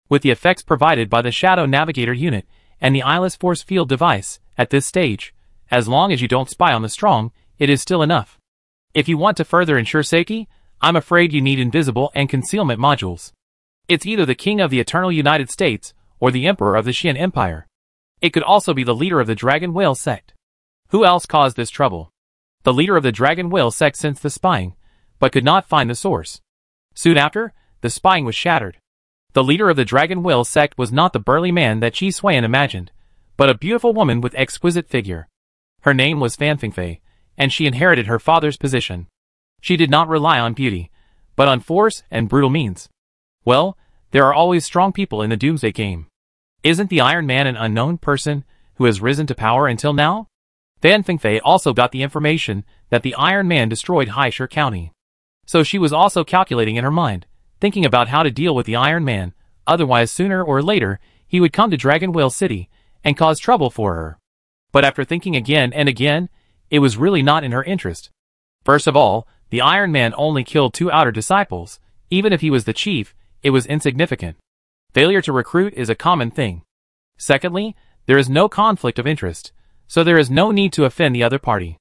With the effects provided by the Shadow Navigator unit and the eyeless force field device, at this stage, as long as you don't spy on the strong, it is still enough. If you want to further ensure safety, I'm afraid you need invisible and concealment modules. It's either the King of the Eternal United States or the Emperor of the Xian Empire. It could also be the leader of the Dragon Whale sect. Who else caused this trouble? The leader of the Dragon Whale sect sensed the spying, but could not find the source. Soon after, the spying was shattered. The leader of the Dragon Whale sect was not the burly man that Chi Xuan imagined, but a beautiful woman with exquisite figure. Her name was Fan Fingfei, and she inherited her father's position. She did not rely on beauty, but on force and brutal means. Well, there are always strong people in the Doomsday game. Isn't the Iron Man an unknown person who has risen to power until now? Fan Fingfei also got the information that the Iron Man destroyed Haishur County. So she was also calculating in her mind, thinking about how to deal with the Iron Man, otherwise sooner or later, he would come to Dragon Whale City and cause trouble for her. But after thinking again and again, it was really not in her interest. First of all, the Iron Man only killed 2 outer disciples. Even if he was the chief, it was insignificant. Failure to recruit is a common thing. Secondly, there is no conflict of interest, so there is no need to offend the other party.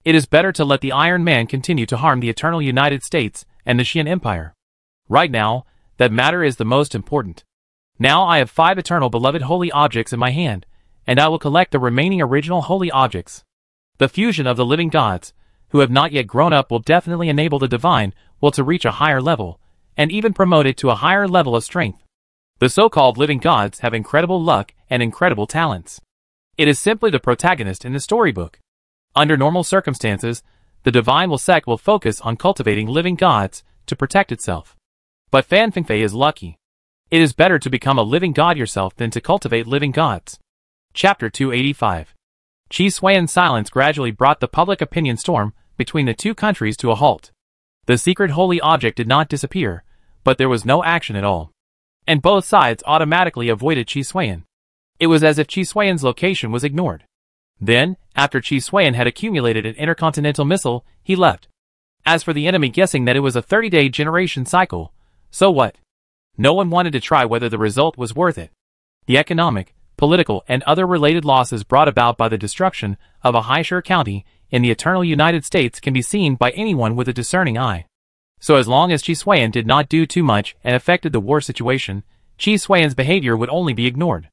It is better to let the Iron Man continue to harm the Eternal United States and the Xian Empire. Right now, that matter is the most important. Now I have 5 eternal beloved holy objects in my hand, and I will collect the remaining original holy objects. The fusion of the living gods, who have not yet grown up, will definitely enable the divine will to reach a higher level, and even promote it to a higher level of strength. The so-called living gods have incredible luck and incredible talents. It is simply the protagonist in the storybook. Under normal circumstances, the divine sect will focus on cultivating living gods to protect itself. But Fan Fingfei is lucky. It is better to become a living god yourself than to cultivate living gods. Chapter 285. Qi Xuan's silence gradually brought the public opinion storm between the two countries to a halt. The secret holy object did not disappear, but there was no action at all. And both sides automatically avoided Qi Xuan. It was as if Qi Xuan's location was ignored. Then, after Qi Xuan had accumulated an intercontinental missile, he left. As for the enemy guessing that it was a 30-day generation cycle, so what? No one wanted to try whether the result was worth it. The economic, political, and other related losses brought about by the destruction of a Haishur county in the eternal United States can be seen by anyone with a discerning eye. So as long as Qi Xuan did not do too much and affected the war situation, Qi Xuan's behavior would only be ignored.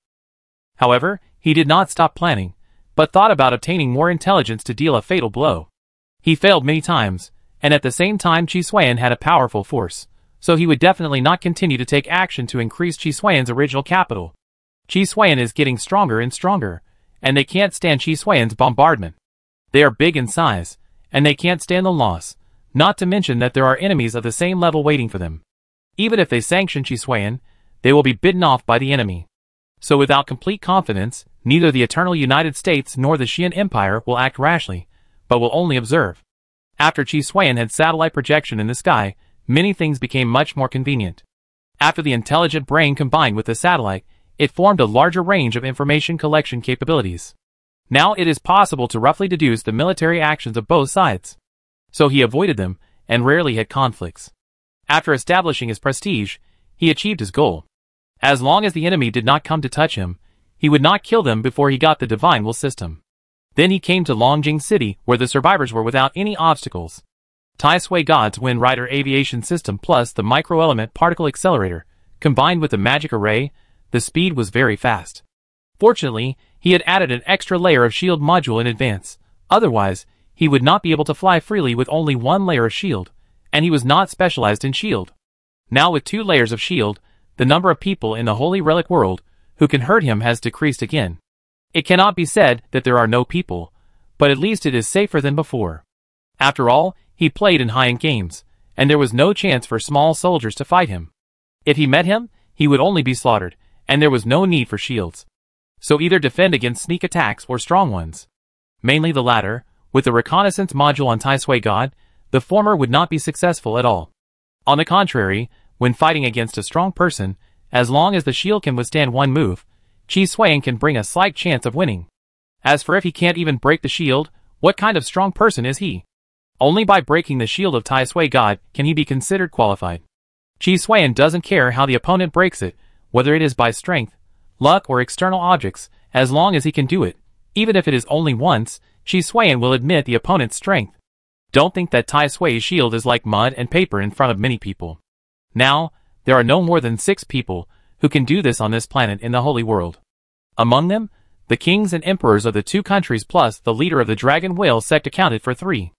However, he did not stop planning, but thought about obtaining more intelligence to deal a fatal blow. He failed many times, and at the same time Qi Xuan had a powerful force, so he would definitely not continue to take action to increase Qi Xuan's original capital. Qi Xuan is getting stronger and stronger, and they can't stand Qi Xuan's bombardment. They are big in size, and they can't stand the loss, not to mention that there are enemies of the same level waiting for them. Even if they sanction Qi Xuan, they will be bitten off by the enemy. So without complete confidence, neither the eternal United States nor the Xian Empire will act rashly, but will only observe. After Qi Xuan had satellite projection in the sky, many things became much more convenient. After the intelligent brain combined with the satellite, it formed a larger range of information collection capabilities. Now it is possible to roughly deduce the military actions of both sides. So he avoided them, and rarely had conflicts. After establishing his prestige, he achieved his goal. As long as the enemy did not come to touch him, he would not kill them before he got the divine will system. Then he came to Longjing City, where the survivors were without any obstacles. Tai Sui God's Wind Rider aviation system plus the microelement particle accelerator, combined with the magic array, the speed was very fast. Fortunately, he had added an extra layer of shield module in advance, otherwise, he would not be able to fly freely with only one layer of shield, and he was not specialized in shield. Now with 2 layers of shield, the number of people in the Holy Relic world who can hurt him has decreased again. It cannot be said that there are no people, but at least it is safer than before. After all, he played in high-end games, and there was no chance for small soldiers to fight him. If he met him, he would only be slaughtered, and there was no need for shields. So either defend against sneak attacks or strong ones. Mainly the latter, with the reconnaissance module on Tai Sui God, the former would not be successful at all. On the contrary, when fighting against a strong person, as long as the shield can withstand one move, Qi Xuan can bring a slight chance of winning. As for if he can't even break the shield, what kind of strong person is he? Only by breaking the shield of Tai Sui God can he be considered qualified. Qi Xuan doesn't care how the opponent breaks it, whether it is by strength, luck or external objects, as long as he can do it. Even if it is only once, Qi Xuan will admit the opponent's strength. Don't think that Tai Sui's shield is like mud and paper in front of many people. Now, there are no more than 6 people who can do this on this planet in the Holy World. Among them, the kings and emperors of the 2 countries plus the leader of the Dragon Whale sect accounted for 3.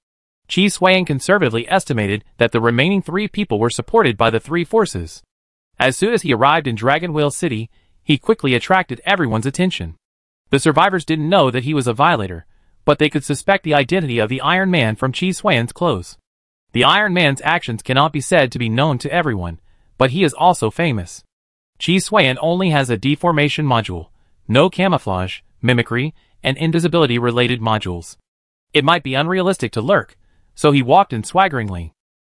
Qi Xuan conservatively estimated that the remaining 3 people were supported by the 3 forces. As soon as he arrived in Dragon Whale City, he quickly attracted everyone's attention. The survivors didn't know that he was a violator, but they could suspect the identity of the Iron Man from Qi Xuan's clothes. The Iron Man's actions cannot be said to be known to everyone, but he is also famous. Qi Xuan only has a deformation module, no camouflage, mimicry, and invisibility-related modules. It might be unrealistic to lurk, so he walked in swaggeringly.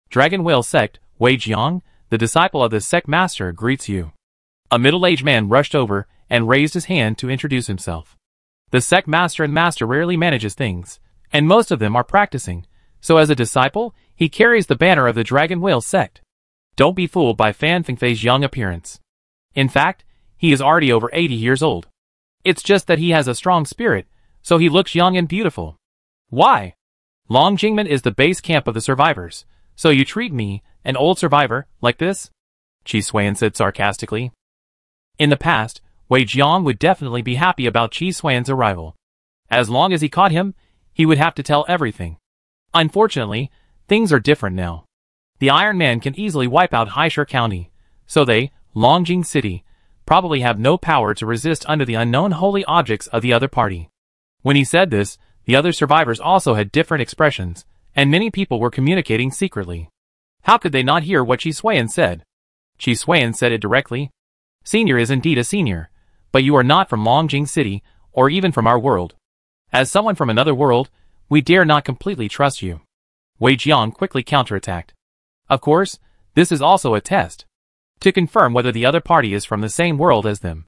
Dragon Whale Sect, Wei Jiang, the disciple of the sect master, greets you. A middle-aged man rushed over and raised his hand to introduce himself. The sect master and master rarely manages things, and most of them are practicing, so as a disciple, he carries the banner of the Dragon Whale Sect. Don't be fooled by Fan Fingfei's young appearance. In fact, he is already over 80 years old. It's just that he has a strong spirit, so he looks young and beautiful. Why? Longjingmen is the base camp of the survivors, so you treat me, an old survivor, like this? Qi Xuan said sarcastically. In the past, Wei Jiang would definitely be happy about Qi Xuan's arrival. As long as he caught him, he would have to tell everything. Unfortunately, things are different now. The Iron Man can easily wipe out Haishur County, so they, Longjing City, probably have no power to resist under the unknown holy objects of the other party. When he said this, the other survivors also had different expressions, and many people were communicating secretly. How could they not hear what Qi Xuan said? Chi Xuan said it directly. Senior is indeed a senior, but you are not from Longjing City, or even from our world. As someone from another world, we dare not completely trust you. Wei Jiang quickly counterattacked. Of course, this is also a test. To confirm whether the other party is from the same world as them.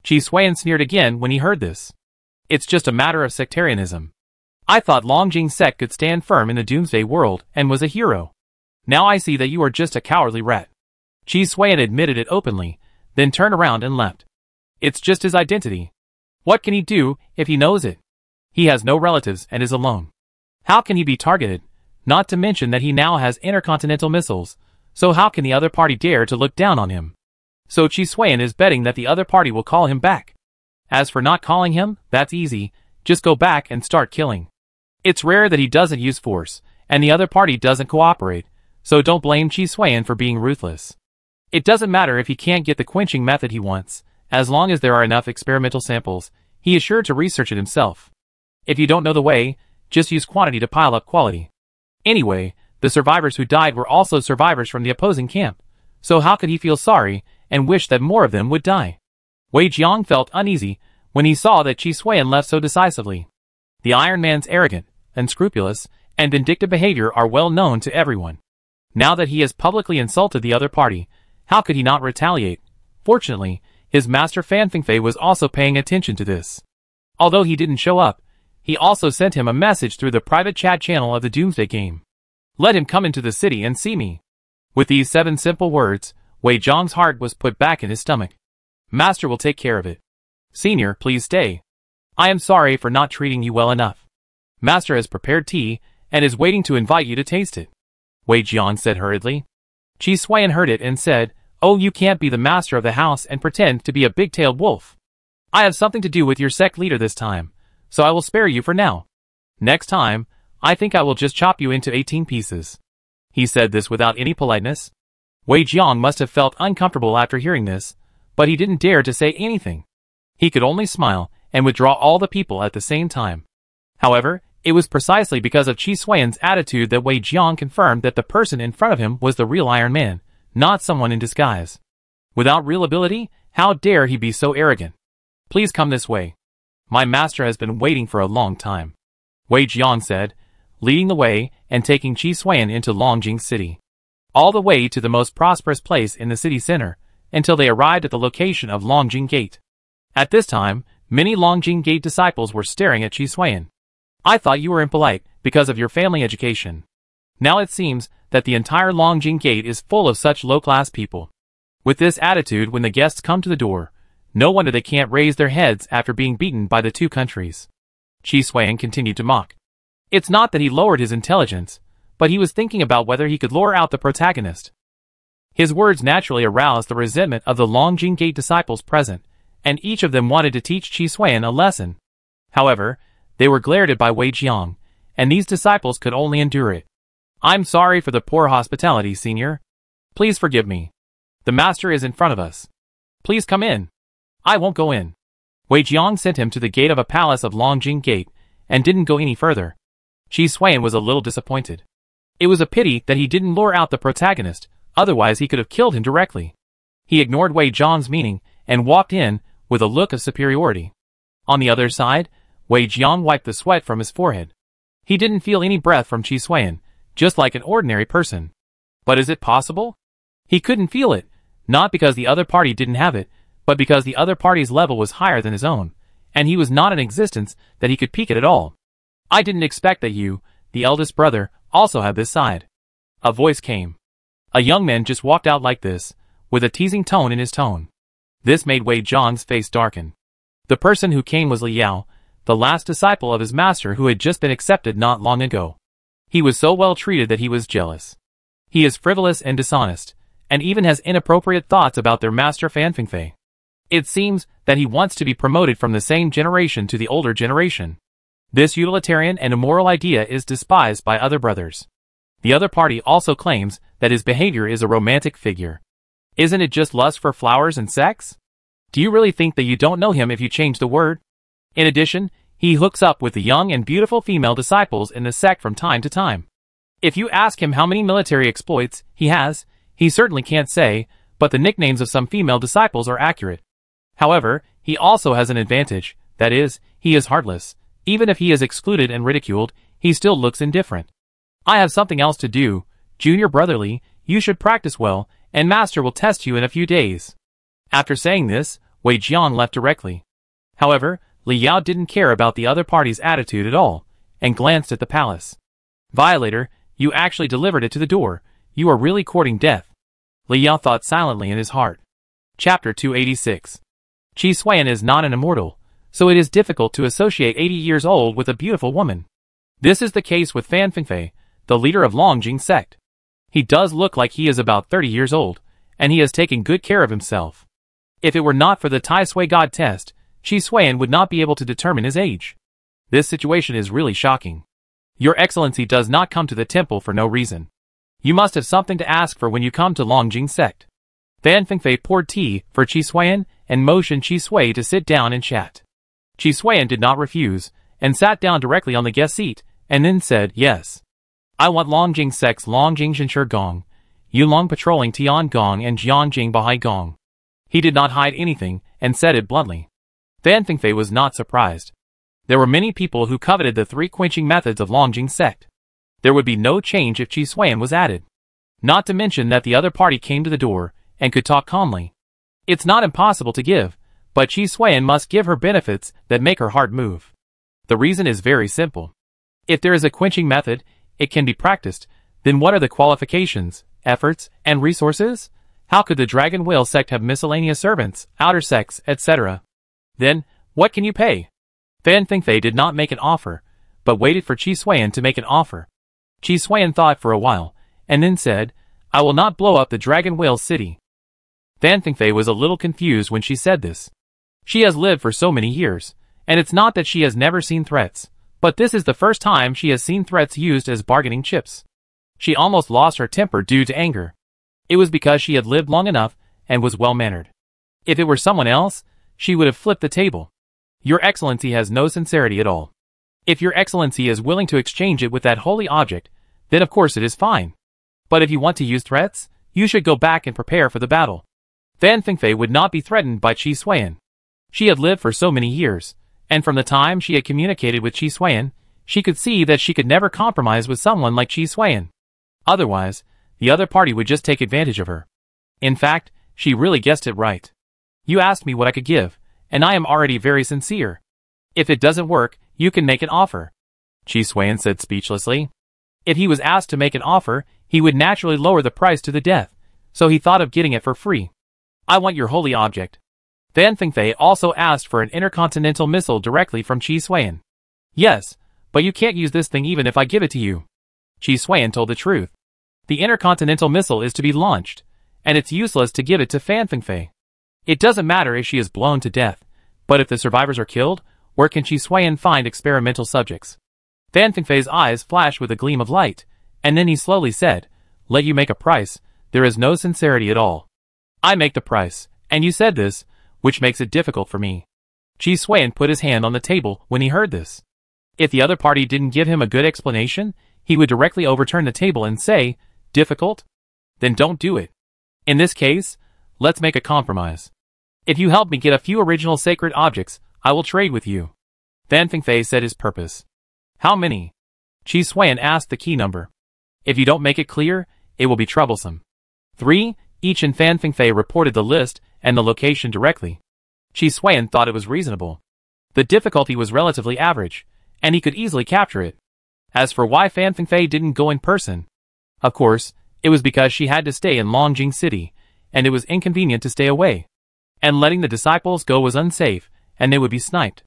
Chi Xuan sneered again when he heard this. It's just a matter of sectarianism. I thought Longjing sect could stand firm in the Doomsday world and was a hero. Now I see that you are just a cowardly rat. Chi Xuan admitted it openly, then turned around and left. It's just his identity. What can he do if he knows it? He has no relatives and is alone. How can he be targeted? Not to mention that he now has intercontinental missiles, so how can the other party dare to look down on him? So Chi Xuan is betting that the other party will call him back. As for not calling him, that's easy, just go back and start killing. It's rare that he doesn't use force, and the other party doesn't cooperate, so don't blame Chi Xuan for being ruthless. It doesn't matter if he can't get the quenching method he wants, as long as there are enough experimental samples, he is sure to research it himself. If you don't know the way, just use quantity to pile up quality. Anyway, the survivors who died were also survivors from the opposing camp, so how could he feel sorry and wish that more of them would die? Wei Jiang felt uneasy when he saw that Chi Xuan left so decisively. The Iron Man's arrogant, unscrupulous, and vindictive behavior are well known to everyone. Now that he has publicly insulted the other party, how could he not retaliate? Fortunately, his master Fan Fingfei was also paying attention to this. Although he didn't show up, he also sent him a message through the private chat channel of the Doomsday game. Let him come into the city and see me. With these 7 simple words, Wei Jiang's heart was put back in his stomach. Master will take care of it. Senior, please stay. I am sorry for not treating you well enough. Master has prepared tea, and is waiting to invite you to taste it. Wei Jiang said hurriedly. Chi Xuan heard it and said, Oh, you can't be the master of the house and pretend to be a big-tailed wolf. I have something to do with your sect leader this time, so I will spare you for now. Next time, I think I will just chop you into 18 pieces. He said this without any politeness. Wei Jiang must have felt uncomfortable after hearing this, but he didn't dare to say anything. He could only smile and withdraw all the people at the same time. However, it was precisely because of Chi Xuan's attitude that Wei Jiang confirmed that the person in front of him was the real Iron Man, not someone in disguise. Without real ability, how dare he be so arrogant? Please come this way. My master has been waiting for a long time. Wei Jiang said, leading the way and taking Chi Xuan into Longjing City. All the way to the most prosperous place in the city center, until they arrived at the location of Longjing Gate. At this time, many Longjing Gate disciples were staring at Chi Xuan. I thought you were impolite because of your family education. Now it seems that the entire Longjing Gate is full of such low-class people. With this attitude when the guests come to the door, no wonder they can't raise their heads after being beaten by the 2 countries. Chi Xuan continued to mock. It's not that he lowered his intelligence, but he was thinking about whether he could lure out the protagonist. His words naturally aroused the resentment of the Longjing Gate disciples present, and each of them wanted to teach Chi Xuan a lesson. However, they were glared at by Wei Jiang, and these disciples could only endure it. I'm sorry for the poor hospitality, senior. Please forgive me. The master is in front of us. Please come in. I won't go in. Wei Jiang sent him to the gate of a palace of Longjing Gate, and didn't go any further. Chi Xuan was a little disappointed. It was a pity that he didn't lure out the protagonist, otherwise he could have killed him directly. He ignored Wei Jiang's meaning, and walked in, with a look of superiority. On the other side, Wei Jiang wiped the sweat from his forehead. He didn't feel any breath from Chi Xuan, just like an ordinary person. But is it possible? He couldn't feel it, not because the other party didn't have it, but because the other party's level was higher than his own, and he was not in existence that he could peek at all. I didn't expect that you, the eldest brother, also had this side. A voice came. A young man just walked out like this, with a teasing tone in his tone. This made Wei Jiang's face darken. The person who came was Li Yao, the last disciple of his master who had just been accepted not long ago. He was so well treated that he was jealous. He is frivolous and dishonest, and even has inappropriate thoughts about their master Fan Fingfei. It seems that he wants to be promoted from the same generation to the older generation. This utilitarian and immoral idea is despised by other brothers. The other party also claims that his behavior is a romantic figure. Isn't it just lust for flowers and sex? Do you really think that you don't know him if you change the word? In addition, he hooks up with the young and beautiful female disciples in the sect from time to time. If you ask him how many military exploits he has, he certainly can't say, but the nicknames of some female disciples are accurate. However, he also has an advantage, that is, he is heartless. Even if he is excluded and ridiculed, he still looks indifferent. I have something else to do, Junior Brotherly, you should practice well, and Master will test you in a few days. After saying this, Wei Jian left directly. However, Li Yao didn't care about the other party's attitude at all, and glanced at the palace. Violator, you actually delivered it to the door, you are really courting death. Li Yao thought silently in his heart. Chapter 286. Qi Xuan is not an immortal, so it is difficult to associate 80 years old with a beautiful woman. This is the case with Fan Fengfei, the leader of Longjing sect. He does look like he is about 30 years old, and he has taken good care of himself. If it were not for the Tai Sui God test, Qi Xuan would not be able to determine his age. This situation is really shocking. Your Excellency does not come to the temple for no reason. You must have something to ask for when you come to Longjing sect. Fan Fengfei poured tea for Qi Xuan and motioned Qi Sui to sit down and chat. Qi Xuan did not refuse, and sat down directly on the guest seat, and then said, yes. I want Longjing sect's Longjing Zhenshi Gong, Yulong patrolling Tian Gong and Jianjing Bahai Gong. He did not hide anything, and said it bluntly. Fan Fengfei was not surprised. There were many people who coveted the 3 quenching methods of Longjing sect. There would be no change if Qi Xuan was added. Not to mention that the other party came to the door, and could talk calmly. It's not impossible to give, but Qi Xuan must give her benefits that make her heart move. The reason is very simple. If there is a quenching method, it can be practiced, then what are the qualifications, efforts, and resources? How could the Dragon Whale sect have miscellaneous servants, outer sects, etc.? Then, what can you pay? Fan Fengfei did not make an offer, but waited for Qi Xuan to make an offer. Qi Xuan thought for a while, and then said, I will not blow up the Dragon Whale city. Fan Fengfei was a little confused when she said this. She has lived for so many years, and it's not that she has never seen threats, but this is the first time she has seen threats used as bargaining chips. She almost lost her temper due to anger. It was because she had lived long enough and was well-mannered. If it were someone else, she would have flipped the table. Your Excellency has no sincerity at all. If Your Excellency is willing to exchange it with that holy object, then of course it is fine. But if you want to use threats, you should go back and prepare for the battle. Fan Fengfei would not be threatened by Qi Xuan. She had lived for so many years, and from the time she had communicated with Qi Xuan, she could see that she could never compromise with someone like Qi Xuan. Otherwise, the other party would just take advantage of her. In fact, she really guessed it right. You asked me what I could give, and I am already very sincere. If it doesn't work, you can make an offer. Qi Xuan said speechlessly. If he was asked to make an offer, he would naturally lower the price to the death, so he thought of getting it for free. I want your holy object. Fan Fengfei also asked for an intercontinental missile directly from Qi Xuan. Yes, but you can't use this thing even if I give it to you. Qi Xuan told the truth. The intercontinental missile is to be launched, and it's useless to give it to Fan Fengfei. It doesn't matter if she is blown to death, but if the survivors are killed, where can Qi Xuan find experimental subjects? Fan Fengfei's eyes flashed with a gleam of light, and then he slowly said, let you make a price, there is no sincerity at all. I make the price, and you said this, which makes it difficult for me. Qi Xuan put his hand on the table when he heard this. If the other party didn't give him a good explanation, he would directly overturn the table and say, difficult? Then don't do it. In this case, let's make a compromise. If you help me get a few original sacred objects, I will trade with you. Fan Fengfei said his purpose. How many? Qi Xuan asked the key number. If you don't make it clear, it will be troublesome. 3, each, and Fan Fengfei reported the list and the location directly. Qi Xuan thought it was reasonable. The difficulty was relatively average, and he could easily capture it. As for why Fan Fengfei didn't go in person, of course, it was because she had to stay in Longjing City, and it was inconvenient to stay away. And letting the disciples go was unsafe, and they would be sniped.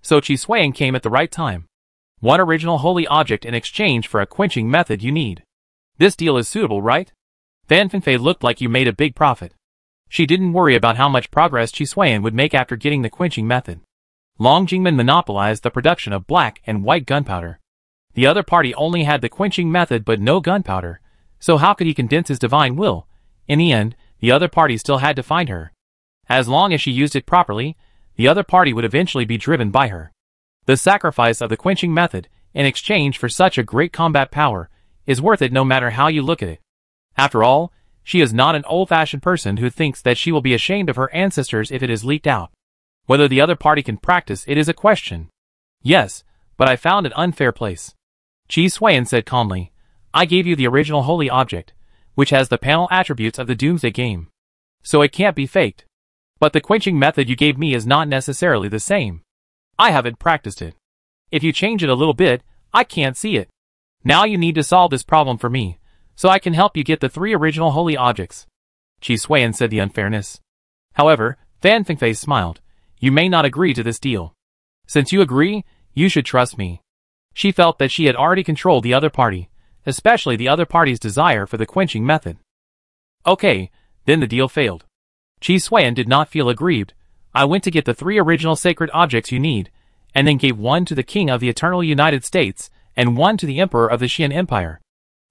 So Qi Xuan came at the right time. One original holy object in exchange for a quenching method you need. This deal is suitable, right? Fan Fengfei looked like you made a big profit. She didn't worry about how much progress Qi Xuan would make after getting the quenching method. Longjingmen monopolized the production of black and white gunpowder. The other party only had the quenching method but no gunpowder, so how could he condense his divine will? In the end, the other party still had to find her. As long as she used it properly, the other party would eventually be driven by her. The sacrifice of the quenching method, in exchange for such a great combat power, is worth it no matter how you look at it. After all, She is not an old-fashioned person who thinks that she will be ashamed of her ancestors if it is leaked out. Whether the other party can practice it is a question. Yes, but I found an unfair place. Chi Xuan said calmly. I gave you the original holy object, which has the panel attributes of the Doomsday game. So it can't be faked. But the quenching method you gave me is not necessarily the same. I haven't practiced it. If you change it a little bit, I can't see it. Now you need to solve this problem for me, so I can help you get the 3 original holy objects. Chi Xuan said the unfairness. However, Fan Fengfei smiled. You may not agree to this deal. Since you agree, you should trust me. She felt that she had already controlled the other party, especially the other party's desire for the quenching method. Okay, then the deal failed. Chi Xuan did not feel aggrieved. I went to get the 3 original sacred objects you need, and then gave one to the King of the Eternal United States, and one to the Emperor of the Xian Empire.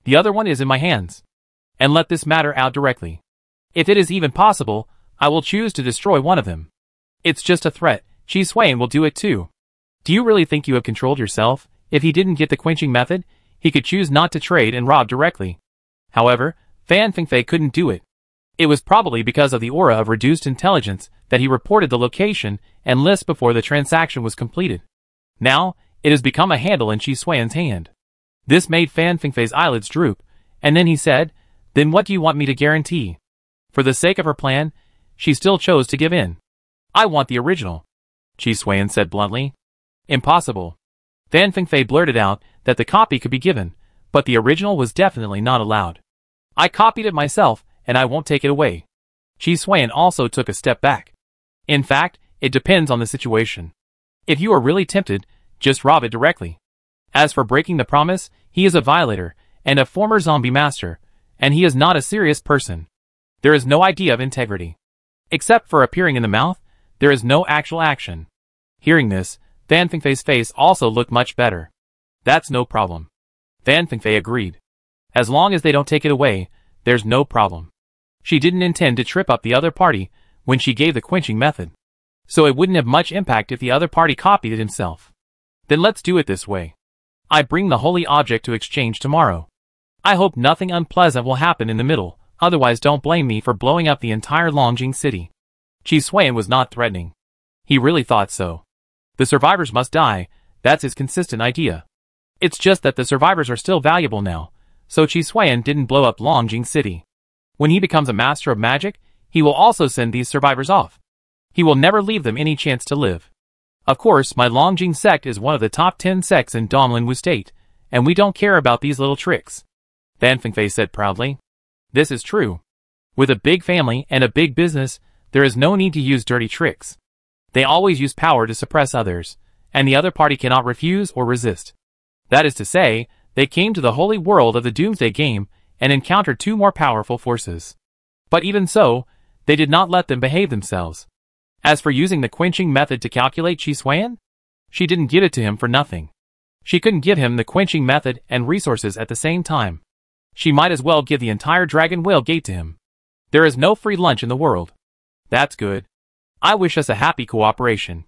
The other one is in my hands. And let this matter out directly. If it is even possible, I will choose to destroy one of them. It's just a threat. Chi Xuan will do it too. Do you really think you have controlled yourself? If he didn't get the quenching method, he could choose not to trade and rob directly. However, Fan Fengfei couldn't do it. It was probably because of the aura of reduced intelligence that he reported the location and list before the transaction was completed. Now, it has become a handle in Chi Xuan's hand. This made Fan Fengfei's eyelids droop, and then he said, Then what do you want me to guarantee? For the sake of her plan, she still chose to give in. I want the original. Chi Xuan said bluntly. Impossible. Fan Fengfei blurted out that the copy could be given, but the original was definitely not allowed. I copied it myself, and I won't take it away. Chi Xuan also took a step back. In fact, it depends on the situation. If you are really tempted, just rob it directly. As for breaking the promise, he is a violator, and a former zombie master, and he is not a serious person. There is no idea of integrity. Except for appearing in the mouth, there is no actual action. Hearing this, Fan Fengfei's face also looked much better. That's no problem. Fan Fengfei agreed. As long as they don't take it away, there's no problem. She didn't intend to trip up the other party when she gave the quenching method. So it wouldn't have much impact if the other party copied it himself. Then let's do it this way. I bring the holy object to exchange tomorrow. I hope nothing unpleasant will happen in the middle, otherwise don't blame me for blowing up the entire Longjing city. Chi Xuan was not threatening. He really thought so. The survivors must die, that's his consistent idea. It's just that the survivors are still valuable now, so Chi Xuan didn't blow up Longjing city. When he becomes a master of magic, he will also send these survivors off. He will never leave them any chance to live. Of course, my Longjing sect is one of the top 10 sects in Domlin Wu State, and we don't care about these little tricks. Fan Fengfei said proudly. This is true. With a big family and a big business, there is no need to use dirty tricks. They always use power to suppress others, and the other party cannot refuse or resist. That is to say, they came to the holy world of the Doomsday game and encountered 2 more powerful forces. But even so, they did not let them behave themselves. As for using the quenching method to calculate Chi Xuan, she didn't give it to him for nothing. She couldn't give him the quenching method and resources at the same time. She might as well give the entire Dragon Whale Gate to him. There is no free lunch in the world. That's good. I wish us a happy cooperation.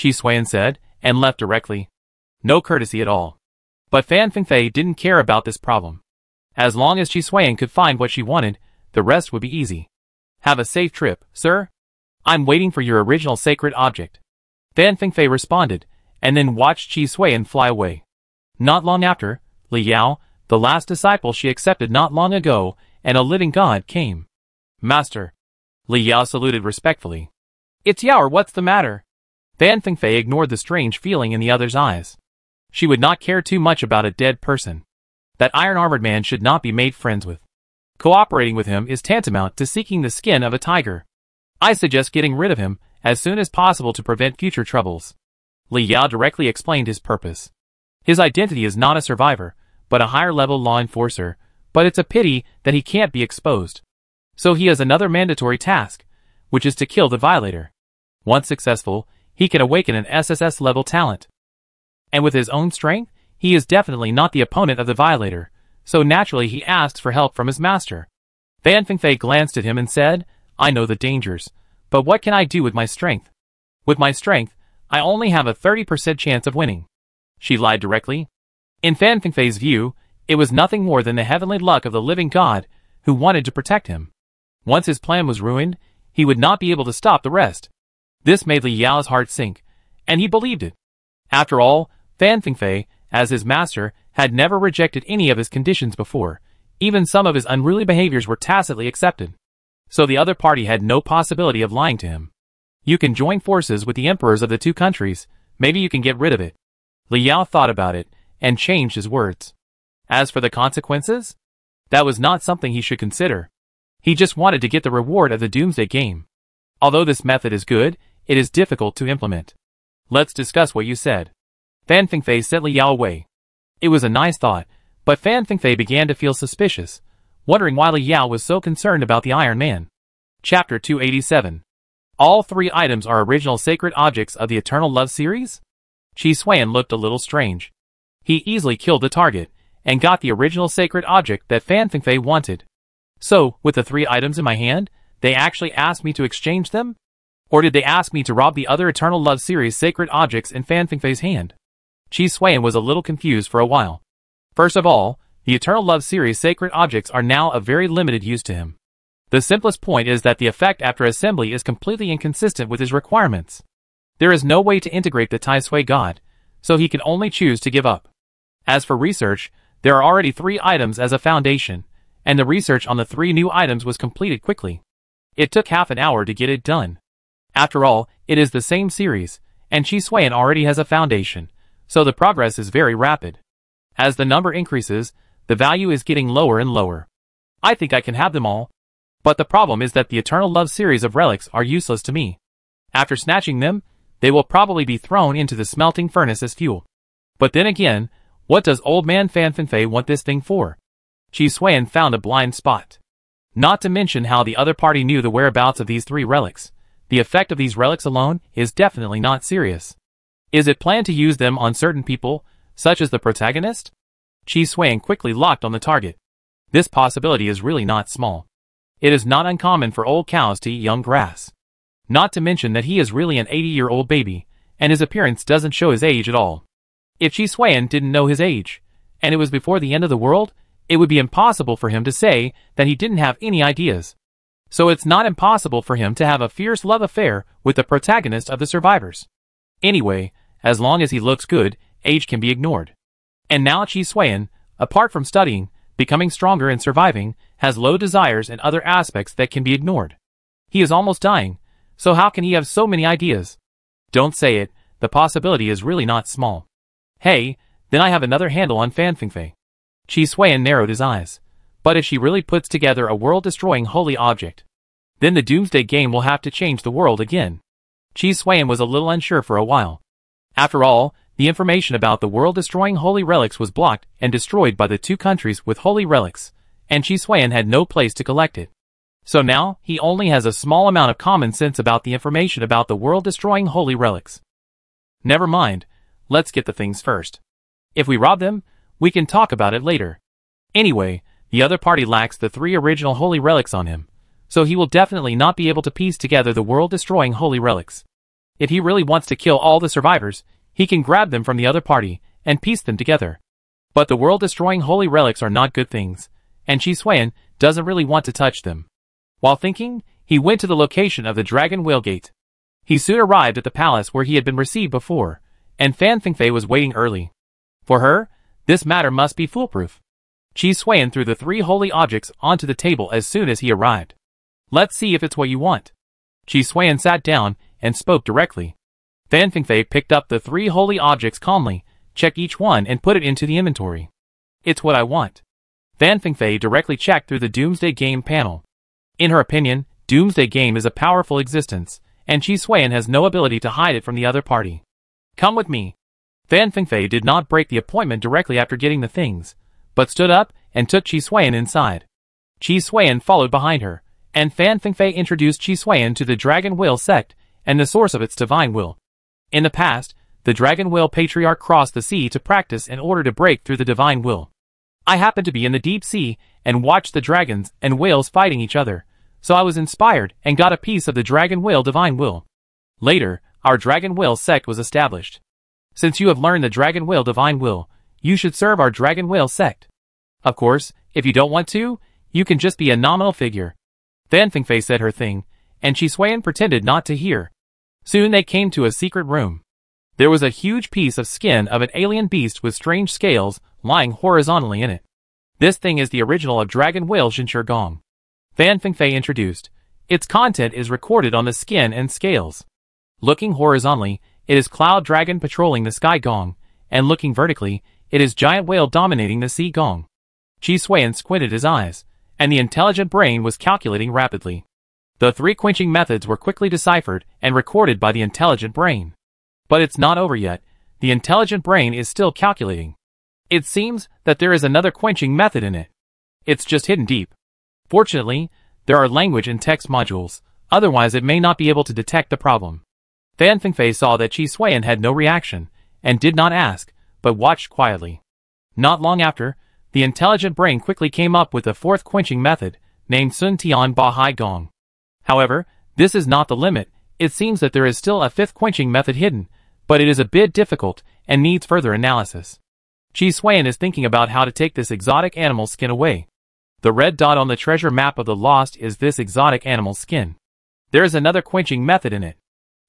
Chi Xuan said, and left directly. No courtesy at all. But Fan Fengfei didn't care about this problem. As long as Chi Xuan could find what she wanted, the rest would be easy. Have a safe trip, sir. I'm waiting for your original sacred object. Fan Fengfei responded, and then watched Chi Xuan fly away. Not long after, Li Yao, the last disciple she accepted not long ago, and a living god came. Master. Li Yao saluted respectfully. It's Yao, what's the matter? Fan Fengfei ignored the strange feeling in the other's eyes. She would not care too much about a dead person. That iron-armored man should not be made friends with. Cooperating with him is tantamount to seeking the skin of a tiger. I suggest getting rid of him as soon as possible to prevent future troubles. Li Yao directly explained his purpose. His identity is not a survivor, but a higher-level law enforcer, but it's a pity that he can't be exposed. So he has another mandatory task, which is to kill the violator. Once successful, he can awaken an SSS-level talent. And with his own strength, he is definitely not the opponent of the violator, so naturally he asks for help from his master. Fan Fengfei glanced at him and said, I know the dangers, but what can I do with my strength? With my strength, I only have a 30% chance of winning. She lied directly. In Fan Fengfei's view, it was nothing more than the heavenly luck of the living god, who wanted to protect him. Once his plan was ruined, he would not be able to stop the rest. This made Li Yao's heart sink, and he believed it. After all, Fan Fingfei, as his master, had never rejected any of his conditions before. Even some of his unruly behaviors were tacitly accepted. So the other party had no possibility of lying to him. You can join forces with the emperors of the two countries, maybe you can get rid of it. Li Yao thought about it, and changed his words. As for the consequences, that was not something he should consider. He just wanted to get the reward of the Doomsday Game. Although this method is good, it is difficult to implement. Let's discuss what you said. Fan Fingfei sent Li Yao away. It was a nice thought, but Fan Fingfei began to feel suspicious, wondering why Li Yao was so concerned about the Iron Man. Chapter 287. All three items are original sacred objects of the Eternal Love series? Qi Xuan looked a little strange. He easily killed the target, and got the original sacred object that Fan Fingfei wanted. So, with the three items in my hand, they actually asked me to exchange them? Or did they ask me to rob the other Eternal Love series sacred objects in Fan Fingfei's hand? Qi Xuan was a little confused for a while. First of all, the Eternal Love series sacred objects are now of very limited use to him. The simplest point is that the effect after assembly is completely inconsistent with his requirements. There is no way to integrate the Tai Sui God, so he can only choose to give up. As for research, there are already 3 items as a foundation, and the research on the 3 new items was completed quickly. It took half an hour to get it done. After all, it is the same series, and Qi Xuan already has a foundation, so the progress is very rapid. As the number increases, the value is getting lower and lower. I think I can have them all. But the problem is that the Eternal Love series of relics are useless to me. After snatching them, they will probably be thrown into the smelting furnace as fuel. But then again, what does old man Fan Fingfei want this thing for? Qi Xuan found a blind spot. Not to mention how the other party knew the whereabouts of these 3 relics. The effect of these relics alone is definitely not serious. Is it planned to use them on certain people, such as the protagonist? Qi Xuan quickly locked on the target. This possibility is really not small. It is not uncommon for old cows to eat young grass. Not to mention that he is really an 80-year-old baby, and his appearance doesn't show his age at all. If Qi Xuan didn't know his age, and it was before the end of the world, it would be impossible for him to say that he didn't have any ideas. So it's not impossible for him to have a fierce love affair with the protagonist of the survivors. Anyway, as long as he looks good, age can be ignored. And now Qi Xuan, apart from studying, becoming stronger and surviving, has low desires and other aspects that can be ignored. He is almost dying, so how can he have so many ideas? Don't say it, the possibility is really not small. Hey, then I have another handle on Fan Fingfei. Qi Xuan narrowed his eyes. But if she really puts together a world-destroying holy object, then the Doomsday Game will have to change the world again. Qi Xuan was a little unsure for a while. After all, the information about the world-destroying holy relics was blocked and destroyed by the 2 countries with holy relics, and Qi Xuan had no place to collect it. So now, he only has a small amount of common sense about the information about the world-destroying holy relics. Never mind, let's get the things first. If we rob them, we can talk about it later. Anyway, the other party lacks the 3 original holy relics on him, so he will definitely not be able to piece together the world-destroying holy relics. If he really wants to kill all the survivors, he can grab them from the other party and piece them together. But the world-destroying holy relics are not good things, and Qi Xuan doesn't really want to touch them. While thinking, he went to the location of the Dragon Whale Gate. He soon arrived at the palace where he had been received before, and Fan Fingfei was waiting early. For her, this matter must be foolproof. Qi Xuan threw the 3 holy objects onto the table as soon as he arrived. Let's see if it's what you want. Qi Xuan sat down and spoke directly. Fan Fingfei picked up the 3 holy objects calmly, checked each one and put it into the inventory. It's what I want. Fan Fingfei directly checked through the Doomsday Game panel. In her opinion, Doomsday Game is a powerful existence, and Qi Xuan has no ability to hide it from the other party. Come with me. Fan Fingfei did not break the appointment directly after getting the things, but stood up and took Qi Xuan inside. Qi Xuan followed behind her, and Fan Fingfei introduced Qi Xuan to the Dragon Whale sect and the source of its divine will. In the past, the Dragon Whale Patriarch crossed the sea to practice in order to break through the divine will. I happened to be in the deep sea and watched the dragons and whales fighting each other, so I was inspired and got a piece of the Dragon Whale divine will. Later, our Dragon Whale sect was established. Since you have learned the Dragon Whale divine will, you should serve our Dragon Whale sect. Of course, if you don't want to, You can just be a nominal figure. Fan Fingfei said her thing, and Qi Xuan pretended not to hear. Soon they came to a secret room. There was a huge piece of skin of an alien beast with strange scales lying horizontally in it. This thing is the original of Dragon Whale Xinshi Gong. Fan Fingfei introduced. Its content is recorded on the skin and scales. Looking horizontally, it is Cloud Dragon patrolling the Sky Gong, and looking vertically, it is Giant Whale dominating the Sea Gong. Qi Xuan squinted his eyes, and the intelligent brain was calculating rapidly. The 3 quenching methods were quickly deciphered and recorded by the intelligent brain. But it's not over yet. The intelligent brain is still calculating. It seems that there is another quenching method in it. It's just hidden deep. Fortunately, there are language and text modules, otherwise it may not be able to detect the problem. Fan Fingfei saw that Qi Xuan had no reaction, and did not ask, but watched quietly. Not long after, the intelligent brain quickly came up with a 4th quenching method, named Sun Tian Ba Hai Gong. However, this is not the limit. It seems that there is still a 5th quenching method hidden, but it is a bit difficult, and needs further analysis. Qi Xuan is thinking about how to take this exotic animal skin away. The red dot on the treasure map of the lost is this exotic animal skin. There is another quenching method in it,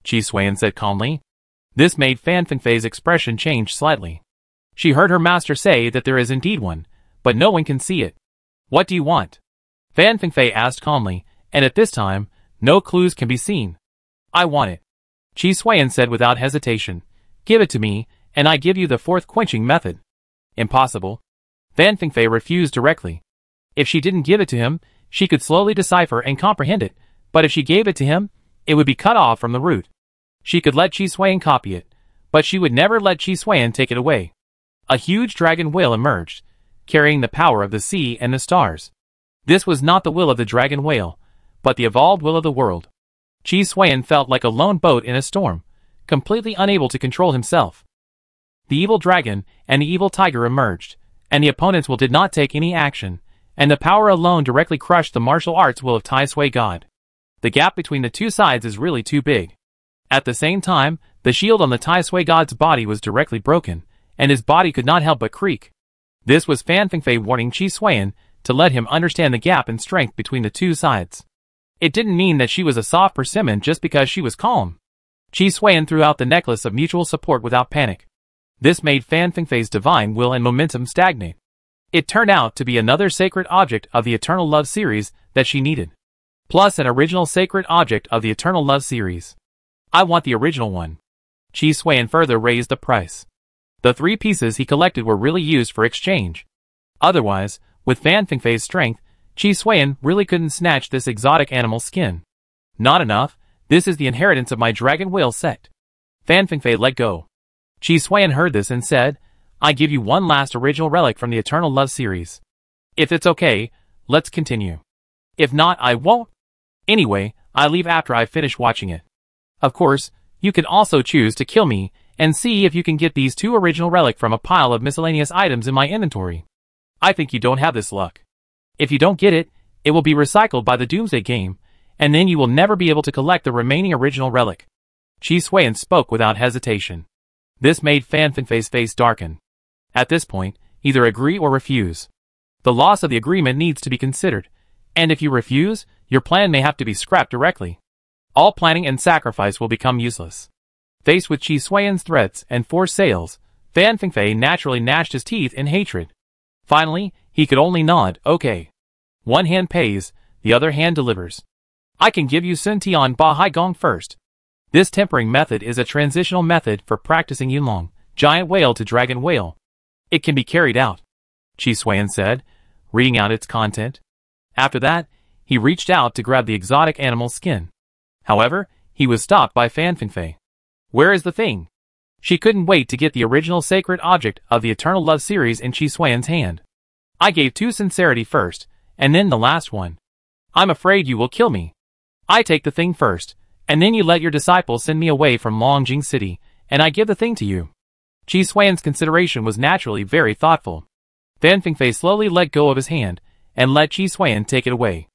Qi Xuan said calmly. This made Fan Fingfei's expression change slightly. She heard her master say that there is indeed one, but no one can see it. What do you want? Fan Fingfei asked calmly, and at this time, no clues can be seen. I want it, Qi Xuan said without hesitation. Give it to me, and I give you the 4th quenching method. Impossible. Fan Fingfei refused directly. If she didn't give it to him, she could slowly decipher and comprehend it, but if she gave it to him, it would be cut off from the root. She could let Qi Xuan copy it, but she would never let Qi Xuan take it away. A huge dragon whale emerged, carrying the power of the sea and the stars. This was not the will of the dragon whale, but the evolved will of the world. Qi Xuan felt like a lone boat in a storm, completely unable to control himself. The evil dragon and the evil tiger emerged, and the opponent's will did not take any action, and the power alone directly crushed the martial arts will of Tai Sui God. The gap between the two sides is really too big. At the same time, the shield on the Tai Sui God's body was directly broken, and his body could not help but creak. This was Fan Fingfei warning Qi Xuan to let him understand the gap in strength between the two sides. It didn't mean that she was a soft persimmon just because she was calm. Qi Xuan threw out the necklace of mutual support without panic. This made Fan Fingfei's divine will and momentum stagnate. It turned out to be another sacred object of the Eternal Love series that she needed. Plus an original sacred object of the Eternal Love series. I want the original one. Qi Xuan further raised the price. The 3 pieces he collected were really used for exchange. Otherwise, with Fan Fingfei's strength, Qi Xuan really couldn't snatch this exotic animal skin. Not enough, this is the inheritance of my dragon whale sect. Fan Fingfei let go. Qi Xuan heard this and said, I give you one last original relic from the Eternal Love series. If it's okay, let's continue. If not, I won't. Anyway, I leave after I finish watching it. Of course, you can also choose to kill me, and see if you can get these 2 original relic from a pile of miscellaneous items in my inventory. I think you don't have this luck. If you don't get it, it will be recycled by the Doomsday game, and then you will never be able to collect the remaining original relic. Qi Xuan spoke without hesitation. This made Fan Fingfei's face darken. At this point, either agree or refuse. The loss of the agreement needs to be considered, and if you refuse, your plan may have to be scrapped directly. All planning and sacrifice will become useless. Faced with Qi Xuan's threats and forced sales, Fan Fingfei naturally gnashed his teeth in hatred. Finally, he could only nod, okay. One hand pays, the other hand delivers. I can give you Sun Tian Ba Hai Gong first. This tempering method is a transitional method for practicing Yunlong, giant whale to dragon whale. It can be carried out, Qi Xuan said, reading out its content. After that, he reached out to grab the exotic animal's skin. However, he was stopped by Fan Fingfei. Where is the thing? She couldn't wait to get the original sacred object of the Eternal Love series in Qi Xuan's hand. I gave 2 sincerity first, and then the last one. I'm afraid you will kill me. I take the thing first, and then you let your disciples send me away from Longjing City, and I give the thing to you. Qi Xuan's consideration was naturally very thoughtful. Fan Fingfei slowly let go of his hand, and let Qi Xuan take it away.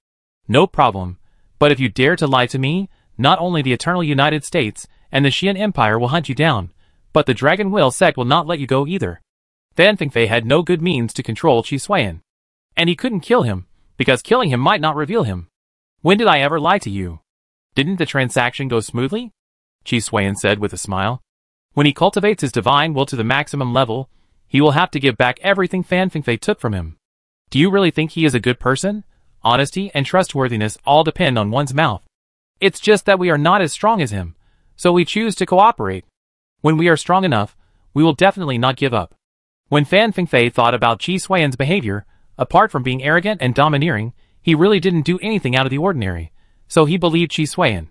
No problem, but if you dare to lie to me, not only the Eternal United States and the Xian Empire will hunt you down, but the Dragon Whale sect will not let you go either. Fan Fingfei had no good means to control Qi Xuan. And he couldn't kill him, because killing him might not reveal him. When did I ever lie to you? Didn't the transaction go smoothly? Chi Xuan said with a smile. When he cultivates his divine will to the maximum level, he will have to give back everything Fan Fingfei took from him. Do you really think he is a good person? Honesty and trustworthiness all depend on one's mouth. It's just that we are not as strong as him, so we choose to cooperate. When we are strong enough, we will definitely not give up. When Fan Fingfei thought about Chi Xuan's behavior, apart from being arrogant and domineering, he really didn't do anything out of the ordinary, so he believed Chi Xuan.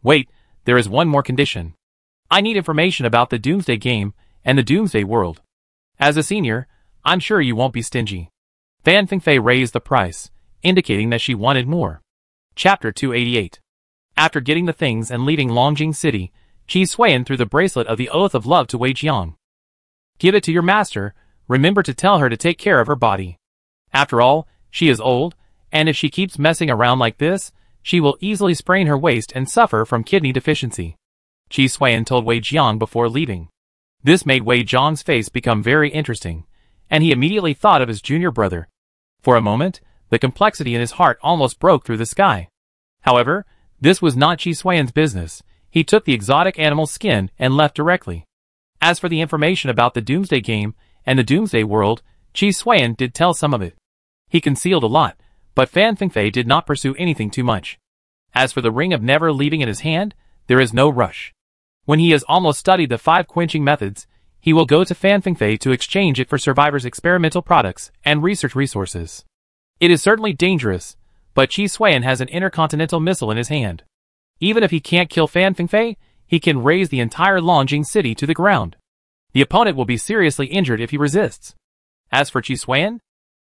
Wait, there is one more condition. I need information about the Doomsday Game and the Doomsday World. As a senior, I'm sure you won't be stingy. Fan Fingfei raised the price, indicating that she wanted more. Chapter 288. After getting the things and leaving Longjing City, Chi Xuan threw the bracelet of the Oath of Love to Wei Jiang. Give it to your master, remember to tell her to take care of her body. After all, she is old, and if she keeps messing around like this, she will easily sprain her waist and suffer from kidney deficiency. Chi Xuan told Wei Jiang before leaving. This made Wei Jiang's face become very interesting, and he immediately thought of his junior brother. For a moment, the complexity in his heart almost broke through the sky. However, this was not Chi Xuan's business. He took the exotic animal's skin and left directly. As for the information about the Doomsday Game and the Doomsday World, Chi Xuan did tell some of it. He concealed a lot, but Fan Fingfei did not pursue anything too much. As for the Ring of Never Leaving in his hand, there is no rush. When he has almost studied the 5 quenching methods, he will go to Fan Fingfei to exchange it for survivors' experimental products and research resources. It is certainly dangerous, but Chi Xuan has an intercontinental missile in his hand. Even if he can't kill Fan Fingfei, he can raise the entire Longjing City to the ground. The opponent will be seriously injured if he resists. As for Chi Xuan,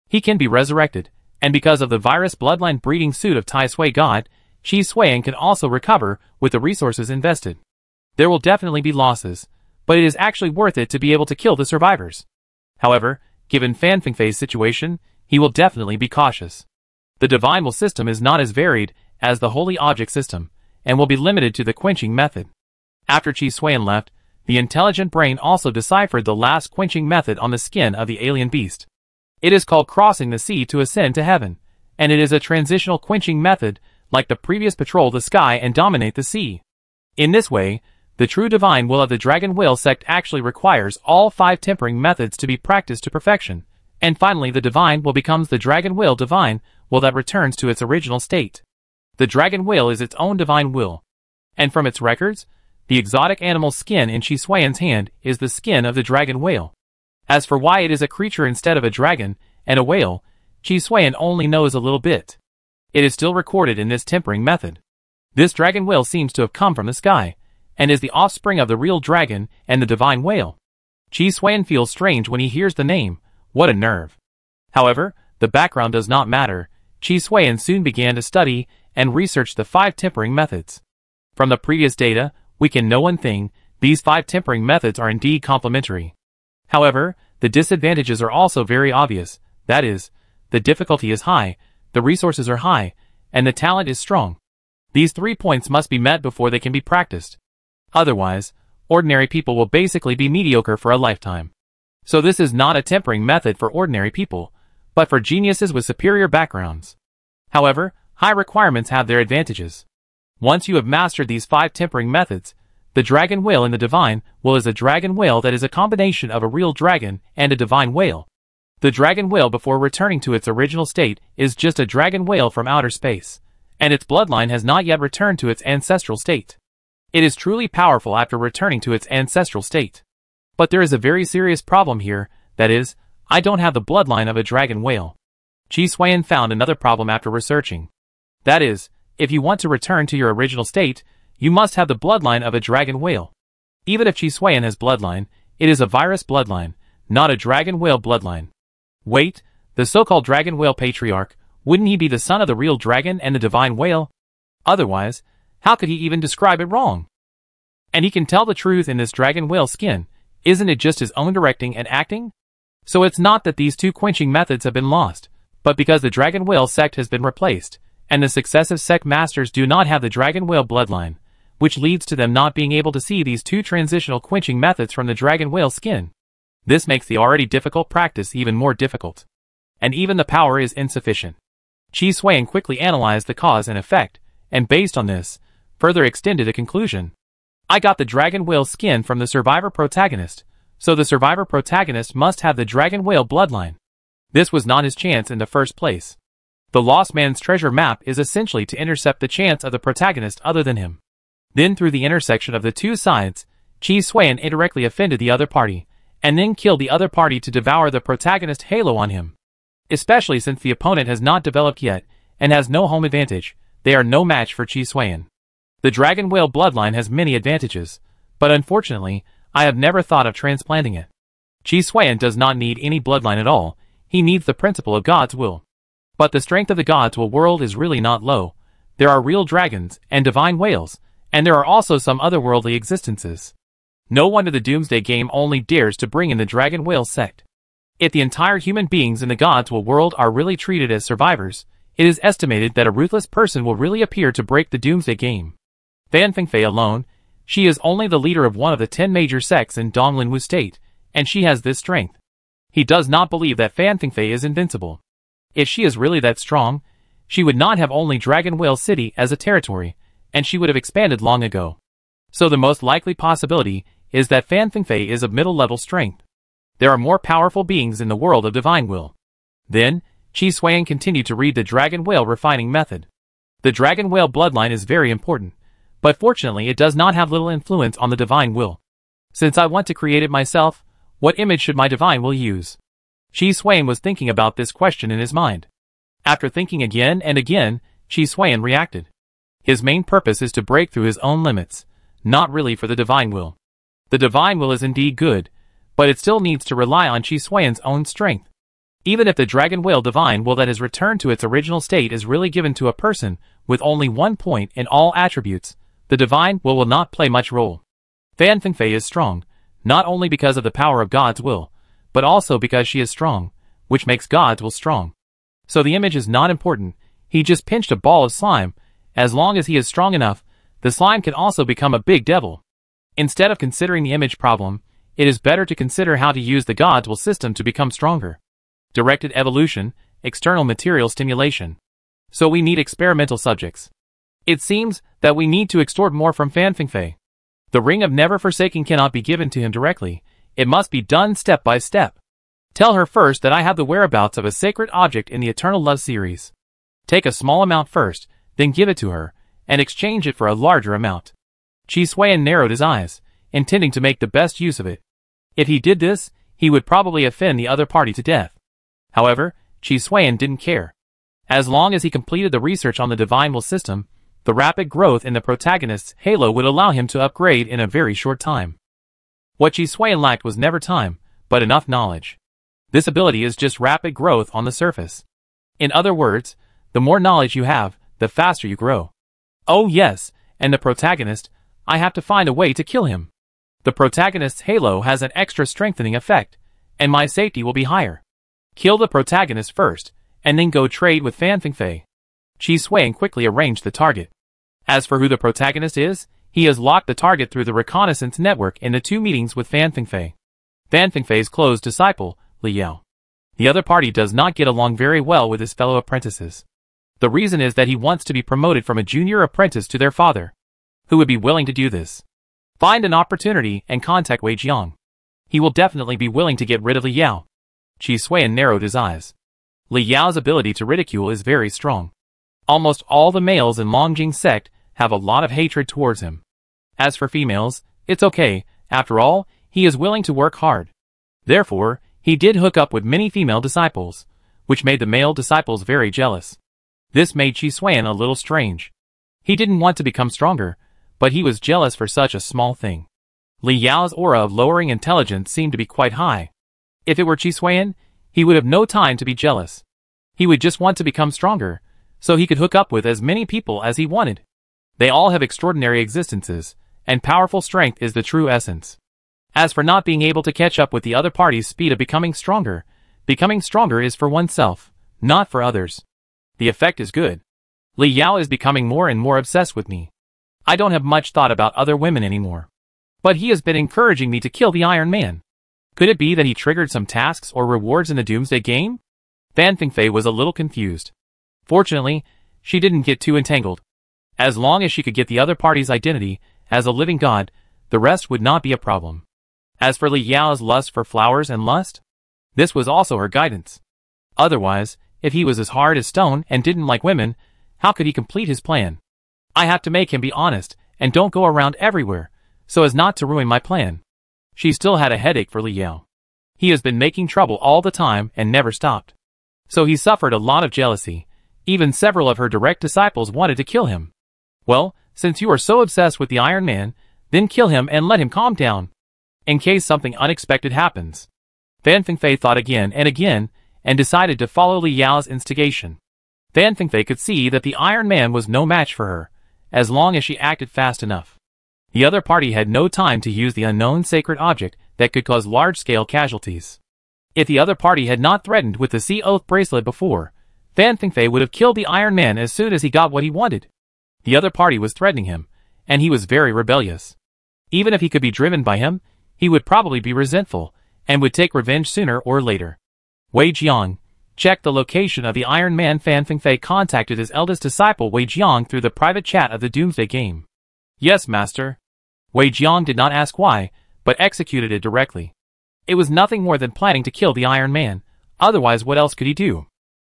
he can be resurrected, and because of the virus bloodline breeding suit of Tai Sui God, Chi Xuan can also recover with the resources invested. There will definitely be losses, but it is actually worth it to be able to kill the survivors. However, given Fan Fingfei's situation, he will definitely be cautious. The Divine Will system is not as varied as the Holy Object system, and will be limited to the quenching method. After Chi Xuan left, the intelligent brain also deciphered the last quenching method on the skin of the alien beast. It is called crossing the sea to ascend to heaven, and it is a transitional quenching method like the previous patrol the sky and dominate the sea. In this way, the true divine will of the Dragon Will sect actually requires all 5 tempering methods to be practiced to perfection, and finally the divine will becomes the Dragon Will divine will that returns to its original state. The Dragon Will is its own divine will, and from its records, the exotic animal's skin in Chi Xuan's hand is the skin of the dragon whale. As for why it is a creature instead of a dragon and a whale, Chi Xuan only knows a little bit. It is still recorded in this tempering method. This dragon whale seems to have come from the sky, and is the offspring of the real dragon and the divine whale. Chi Xuan feels strange when he hears the name. What a nerve. However, the background does not matter. Chi Xuan soon began to study and research the 5 tempering methods. From the previous data, we can know one thing: these 5 tempering methods are indeed complementary. However, the disadvantages are also very obvious. That is, the difficulty is high, the resources are high, and the talent is strong. These 3 points must be met before they can be practiced. Otherwise, ordinary people will basically be mediocre for a lifetime. So this is not a tempering method for ordinary people, but for geniuses with superior backgrounds. However, high requirements have their advantages. Once you have mastered these 5 tempering methods, the dragon whale in the divine will is a dragon whale that is a combination of a real dragon and a divine whale. The dragon whale before returning to its original state is just a dragon whale from outer space, and its bloodline has not yet returned to its ancestral state. It is truly powerful after returning to its ancestral state. But there is a very serious problem here, that is, I don't have the bloodline of a dragon whale. Chi Xuan found another problem after researching. That is, if you want to return to your original state, you must have the bloodline of a dragon whale. Even if Chi Xuan has bloodline, it is a virus bloodline, not a dragon whale bloodline. Wait, the so-called dragon whale patriarch, wouldn't he be the son of the real dragon and the divine whale? Otherwise, how could he even describe it wrong? And he can tell the truth in this dragon whale skin. Isn't it just his own directing and acting? So it's not that these 2 quenching methods have been lost, but because the dragon whale sect has been replaced, and the successive sect masters do not have the dragon whale bloodline, which leads to them not being able to see these 2 transitional quenching methods from the dragon whale skin. This makes the already difficult practice even more difficult. And even the power is insufficient. Qi Xuan quickly analyzed the cause and effect, and based on this, further extended a conclusion. I got the dragon whale skin from the survivor protagonist, so the survivor protagonist must have the dragon whale bloodline. This was not his chance in the first place. The lost man's treasure map is essentially to intercept the chance of the protagonist other than him. Then through the intersection of the two sides, Qi Xuan indirectly offended the other party, and then killed the other party to devour the protagonist halo on him. Especially since the opponent has not developed yet, and has no home advantage, they are no match for Qi Xuan. The dragon whale bloodline has many advantages, but unfortunately, I have never thought of transplanting it. Qi Xuan does not need any bloodline at all, he needs the principle of God's will. But the strength of the God's will world is really not low. There are real dragons and divine whales, and there are also some otherworldly existences. No wonder the Doomsday game only dares to bring in the dragon whale sect. If the entire human beings in the God's will world are really treated as survivors, it is estimated that a ruthless person will really appear to break the Doomsday game. Fan Fengfei alone, she is only the leader of one of the 10 major sects in Donglinwu State, and she has this strength. He does not believe that Fan Fengfei is invincible. If she is really that strong, she would not have only Dragon Whale City as a territory, and she would have expanded long ago. So the most likely possibility is that Fan Fengfei is of middle-level strength. There are more powerful beings in the world of divine will. Then, Qi Xuan continued to read the Dragon Whale refining method. The Dragon Whale bloodline is very important, but fortunately it does not have little influence on the divine will. Since I want to create it myself, what image should my divine will use? Qi Xuan was thinking about this question in his mind. After thinking again and again, Qi Xuan reacted. His main purpose is to break through his own limits, not really for the divine will. The divine will is indeed good, but it still needs to rely on Qi Xuan's own strength. Even if the dragon whale divine will that has returned to its original state is really given to a person with only 1 point in all attributes, the divine will not play much role. Fan Fengfei is strong, not only because of the power of God's will, but also because she is strong, which makes God's will strong. So the image is not important, he just pinched a ball of slime. As long as he is strong enough, the slime can also become a big devil. Instead of considering the image problem, it is better to consider how to use the God's will system to become stronger. Directed evolution, external material stimulation. So we need experimental subjects. It seems that we need to extort more from Fan Fengfei. The Ring of Never Forsaking cannot be given to him directly, it must be done step by step. Tell her first that I have the whereabouts of a sacred object in the Eternal Love series. Take a small amount first, then give it to her, and exchange it for a larger amount. Qi Xuan narrowed his eyes, intending to make the best use of it. If he did this, he would probably offend the other party to death. However, Qi Xuan didn't care. As long as he completed the research on the divine will system, the rapid growth in the protagonist's halo would allow him to upgrade in a very short time. What Qi Xuan lacked was never time, but enough knowledge. This ability is just rapid growth on the surface. In other words, the more knowledge you have, the faster you grow. Oh yes, and the protagonist, I have to find a way to kill him. The protagonist's halo has an extra strengthening effect, and my safety will be higher. Kill the protagonist first, and then go trade with Fan Fengfei. Qi Xuan quickly arranged the target. As for who the protagonist is, he has locked the target through the reconnaissance network in the 2 meetings with Fan Fengfei. Fan Fengfei's close disciple, Li Yao. The other party does not get along very well with his fellow apprentices. The reason is that he wants to be promoted from a junior apprentice to their father. Who would be willing to do this? Find an opportunity and contact Wei Jiang. He will definitely be willing to get rid of Li Yao. Qi Xuan narrowed his eyes. Li Yao's ability to ridicule is very strong. Almost all the males in Longjing sect have a lot of hatred towards him. As for females, it's okay, after all, he is willing to work hard. Therefore, he did hook up with many female disciples, which made the male disciples very jealous. This made Qi Xuan a little strange. He didn't want to become stronger, but he was jealous for such a small thing. Li Yao's aura of lowering intelligence seemed to be quite high. If it were Qi Xuan, he would have no time to be jealous. He would just want to become stronger, so he could hook up with as many people as he wanted. They all have extraordinary existences, and powerful strength is the true essence. As for not being able to catch up with the other party's speed of becoming stronger is for oneself, not for others. The effect is good. Li Yao is becoming more and more obsessed with me. I don't have much thought about other women anymore. But he has been encouraging me to kill the Iron Man. Could it be that he triggered some tasks or rewards in the Doomsday game? Fan Fengfei was a little confused. Fortunately, she didn't get too entangled. As long as she could get the other party's identity as a living god, the rest would not be a problem. As for Li Yao's lust for flowers and lust, this was also her guidance. Otherwise, if he was as hard as stone and didn't like women, how could he complete his plan? I have to make him be honest and don't go around everywhere, so as not to ruin my plan. She still had a headache for Li Yao. He has been making trouble all the time and never stopped. So he suffered a lot of jealousy. Even several of her direct disciples wanted to kill him. Well, since you are so obsessed with the Iron Man, then kill him and let him calm down, in case something unexpected happens. Fan Fengfei thought again and decided to follow Li Yao's instigation. Fan Fengfei could see that the Iron Man was no match for her, as long as she acted fast enough. The other party had no time to use the unknown sacred object that could cause large-scale casualties. If the other party had not threatened with the Sea Oath bracelet before, Fan Fengfei would have killed the Iron Man as soon as he got what he wanted. The other party was threatening him, and he was very rebellious. Even if he could be driven by him, he would probably be resentful, and would take revenge sooner or later. Wei Jiang checked the location of the Iron Man. Fan Fengfei contacted his eldest disciple Wei Jiang through the private chat of the Doomsday game. Yes, master. Wei Jiang did not ask why, but executed it directly. It was nothing more than planning to kill the Iron Man, otherwise what else could he do?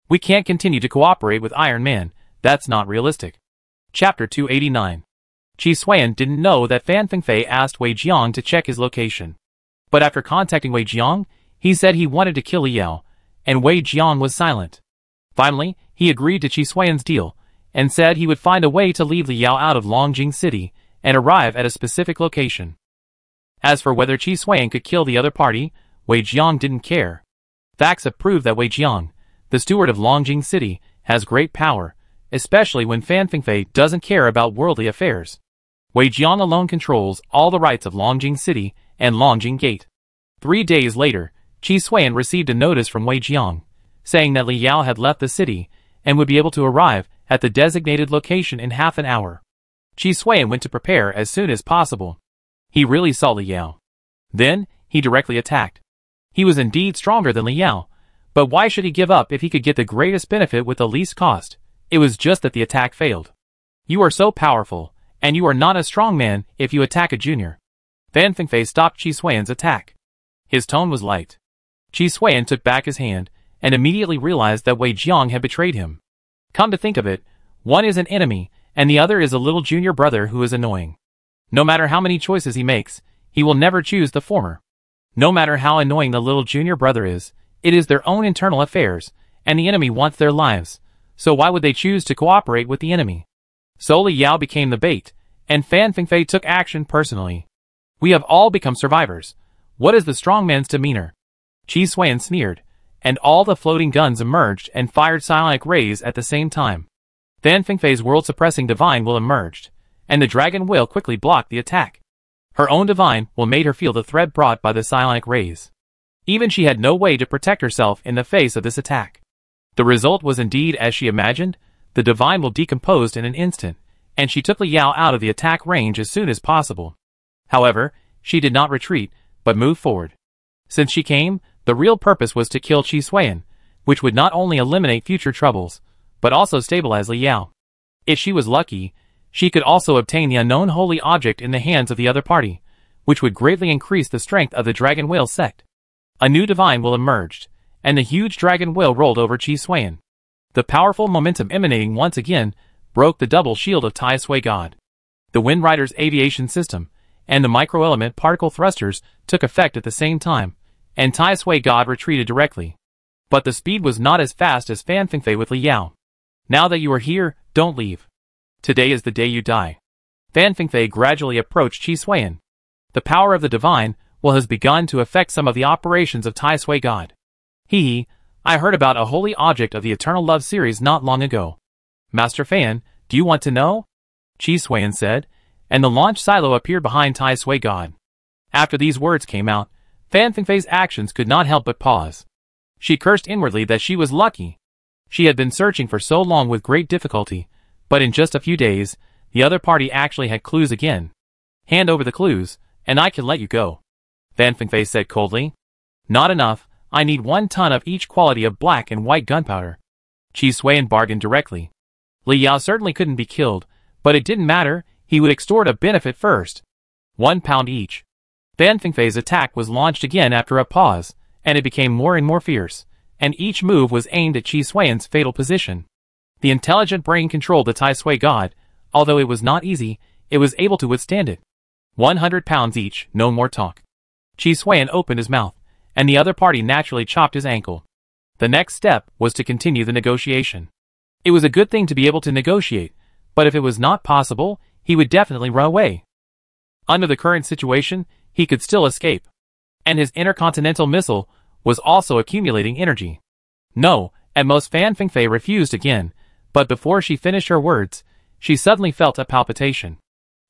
We can't continue to cooperate with Iron Man, that's not realistic. Chapter 289. Qi Xuan didn't know that Fan Fengfei asked Wei Jiang to check his location. But after contacting Wei Jiang, he said he wanted to kill Li Yao, and Wei Jiang was silent. Finally, he agreed to Qi Xuan's deal, and said he would find a way to leave Li Yao out of Longjing City, and arrive at a specific location. As for whether Qi Xuan could kill the other party, Wei Jiang didn't care. Facts have proved that Wei Jiang, the steward of Longjing City, has great power, especially when Fan Fengfei doesn't care about worldly affairs. Wei Jiang alone controls all the rights of Longjing City and Longjing Gate. 3 days later, Qi Xuan received a notice from Wei Jiang, saying that Li Yao had left the city, and would be able to arrive at the designated location in half an hour. Qi Xuan went to prepare as soon as possible. He really saw Li Yao. Then, he directly attacked. He was indeed stronger than Li Yao, but why should he give up if he could get the greatest benefit with the least cost? It was just that the attack failed. You are so powerful, and you are not a strong man if you attack a junior. Fan Fengfei stopped Qi Xuan's attack. His tone was light. Qi Xuan took back his hand, and immediately realized that Wei Jiang had betrayed him. Come to think of it, one is an enemy, and the other is a little junior brother who is annoying. No matter how many choices he makes, he will never choose the former. No matter how annoying the little junior brother is, it is their own internal affairs, and the enemy wants their lives, so why would they choose to cooperate with the enemy? So Li Yao became the bait, and Fan Fengfei took action personally. We have all become survivors. What is the strong man's demeanor? Qi Xuan sneered, and all the floating guns emerged and fired psionic rays at the same time. Fan Fengfei's world-suppressing divine will emerged, and the dragon will quickly block the attack. Her own divine will made her feel the threat brought by the psionic rays. Even she had no way to protect herself in the face of this attack. The result was indeed as she imagined. The divine will decomposed in an instant, and she took Li Yao out of the attack range as soon as possible. However, she did not retreat, but moved forward. Since she came, the real purpose was to kill Qi Xuan, which would not only eliminate future troubles, but also stabilize Li Yao. If she was lucky, she could also obtain the unknown holy object in the hands of the other party, which would greatly increase the strength of the Dragon Whale sect. A new divine will emerged, and the huge dragon whale rolled over Qi Xuan. The powerful momentum emanating once again broke the double shield of Tai Sui God. The Wind Rider's aviation system and the microelement particle thrusters took effect at the same time, and Tai Sui God retreated directly. But the speed was not as fast as Fan Fengfei with Li Yao. Now that you are here, don't leave. Today is the day you die. Fan Fengfei gradually approached Qi Xuan. The power of the divine will has begun to affect some of the operations of Tai Sui God. I heard about a holy object of the Eternal Love series not long ago. Master Fan, do you want to know? Qi Xuan said, and the launch silo appeared behind Tai Sui God. After these words came out, Fan Fengfei's actions could not help but pause. She cursed inwardly that she was lucky. She had been searching for so long with great difficulty, but in just a few days, the other party actually had clues again. Hand over the clues, and I can let you go. Fan Fengfei said coldly. Not enough, I need 1 ton of each quality of black and white gunpowder. Qi Xuan bargained directly. Li Yao certainly couldn't be killed, but it didn't matter, he would extort a benefit first. 1 pound each. Fan Fengfei's attack was launched again after a pause, and it became more and more fierce, and each move was aimed at Qi Xuan's fatal position. The intelligent brain controlled the Tai Sui god, although it was not easy, it was able to withstand it. 100 pounds each, no more talk. Qi Xuan opened his mouth, and the other party naturally chopped his ankle. The next step was to continue the negotiation. It was a good thing to be able to negotiate, but if it was not possible, he would definitely run away. Under the current situation, he could still escape. And his intercontinental missile was also accumulating energy. No, at most Fan Fengfei refused again, but before she finished her words, she suddenly felt a palpitation.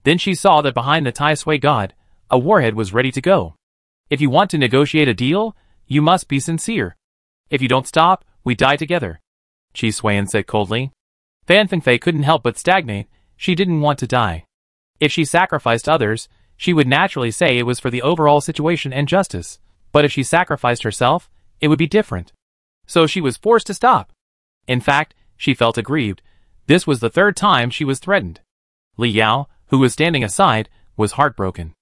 Then she saw that behind the Tai Sui god, a warhead was ready to go. If you want to negotiate a deal, you must be sincere. If you don't stop, we die together. Qi Xuan said coldly. Fan Fengfei couldn't help but stagnate, she didn't want to die. If she sacrificed others, she would naturally say it was for the overall situation and justice, but if she sacrificed herself, it would be different. So she was forced to stop. In fact, she felt aggrieved. This was the 3rd time she was threatened. Li Yao, who was standing aside, was heartbroken.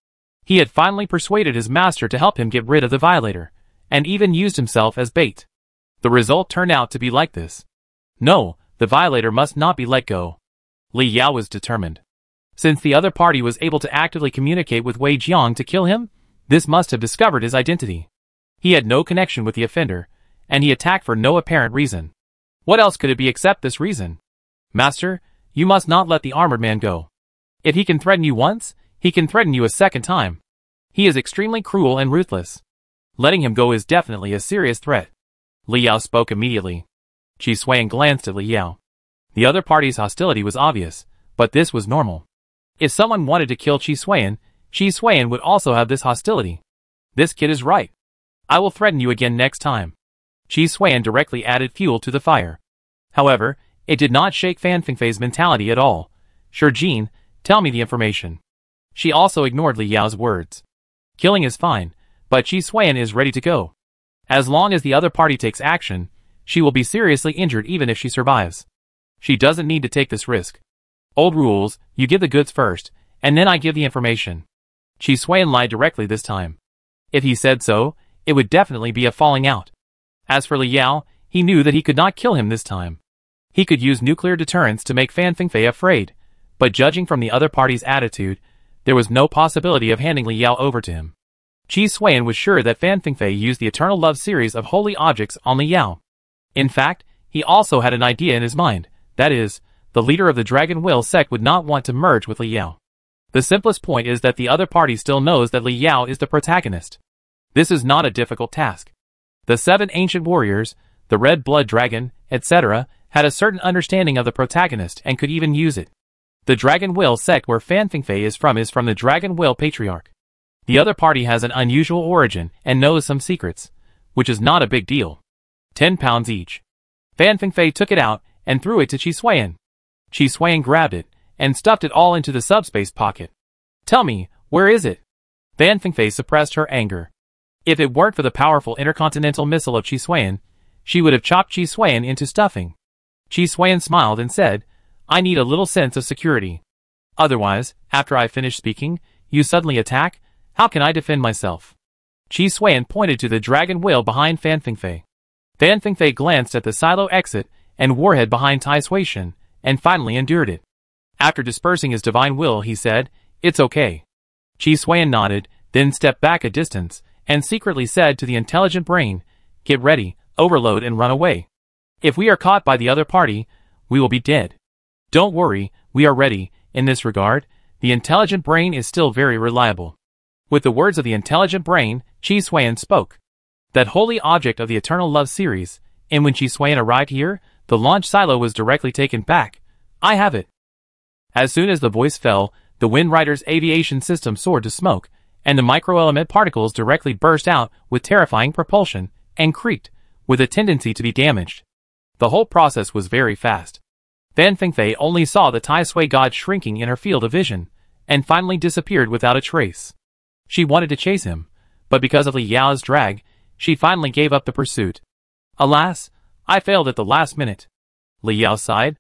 He had finally persuaded his master to help him get rid of the violator, and even used himself as bait. The result turned out to be like this. No, the violator must not be let go. Li Yao was determined. Since the other party was able to actively communicate with Wei Jiang to kill him, this must have discovered his identity. He had no connection with the offender, and he attacked for no apparent reason. What else could it be except this reason? Master, you must not let the armored man go. If he can threaten you once, he can threaten you a second time. He is extremely cruel and ruthless. Letting him go is definitely a serious threat. Li Yao spoke immediately. Qi Xuan glanced at Li Yao. The other party's hostility was obvious, but this was normal. If someone wanted to kill Qi Xuan would also have this hostility. This kid is right. I will threaten you again next time. Qi Xuan directly added fuel to the fire. However, it did not shake Fan Fengfei's mentality at all. Sure, Jean, tell me the information. She also ignored Li Yao's words. Killing is fine, but Qi Xuan is ready to go. As long as the other party takes action, she will be seriously injured even if she survives. She doesn't need to take this risk. Old rules, you give the goods first, and then I give the information. Qi Xuan lied directly this time. If he said so, it would definitely be a falling out. As for Li Yao, he knew that he could not kill him this time. He could use nuclear deterrence to make Fan Fengfei afraid, but judging from the other party's attitude, there was no possibility of handing Li Yao over to him. Qi Xuan was sure that Fan Fengfei used the Eternal Love series of holy objects on Li Yao. In fact, he also had an idea in his mind, that is, the leader of the Dragon Will sect would not want to merge with Li Yao. The simplest point is that the other party still knows that Li Yao is the protagonist. This is not a difficult task. The 7 ancient warriors, the Red Blood Dragon, etc., had a certain understanding of the protagonist and could even use it. The Dragon Will sect where Fan Fengfei is from the Dragon Will Patriarch. The other party has an unusual origin and knows some secrets, which is not a big deal. 10 pounds each. Fan Fengfei took it out and threw it to Qi Xuan. Qi Xuan grabbed it and stuffed it all into the subspace pocket. Tell me, where is it? Fan Fengfei suppressed her anger. If it weren't for the powerful intercontinental missile of Qi Xuan, she would have chopped Qi Xuan into stuffing. Qi Xuan smiled and said, I need a little sense of security. Otherwise, after I finish speaking, you suddenly attack? How can I defend myself? Qi Xuan pointed to the dragon whale behind Fan Fengfei. Fan Fengfei glanced at the silo exit and warhead behind Tai Suishan, and finally endured it. After dispersing his divine will, he said, It's okay. Qi Xuan nodded, then stepped back a distance, and secretly said to the intelligent brain, Get ready, overload and run away. If we are caught by the other party, we will be dead. Don't worry, we are ready. In this regard, the intelligent brain is still very reliable. With the words of the intelligent brain, Qi Xuan spoke. That holy object of the Eternal Love series, and when Qi Xuan arrived here, the launch silo was directly taken back. I have it. As soon as the voice fell, the Wind Rider's aviation system soared to smoke, and the microelement particles directly burst out with terrifying propulsion, and creaked, with a tendency to be damaged. The whole process was very fast. Fan Fengfei only saw the Tai Sui god shrinking in her field of vision, and finally disappeared without a trace. She wanted to chase him, but because of Li Yao's drag, she finally gave up the pursuit. Alas, I failed at the last minute. Li Yao sighed.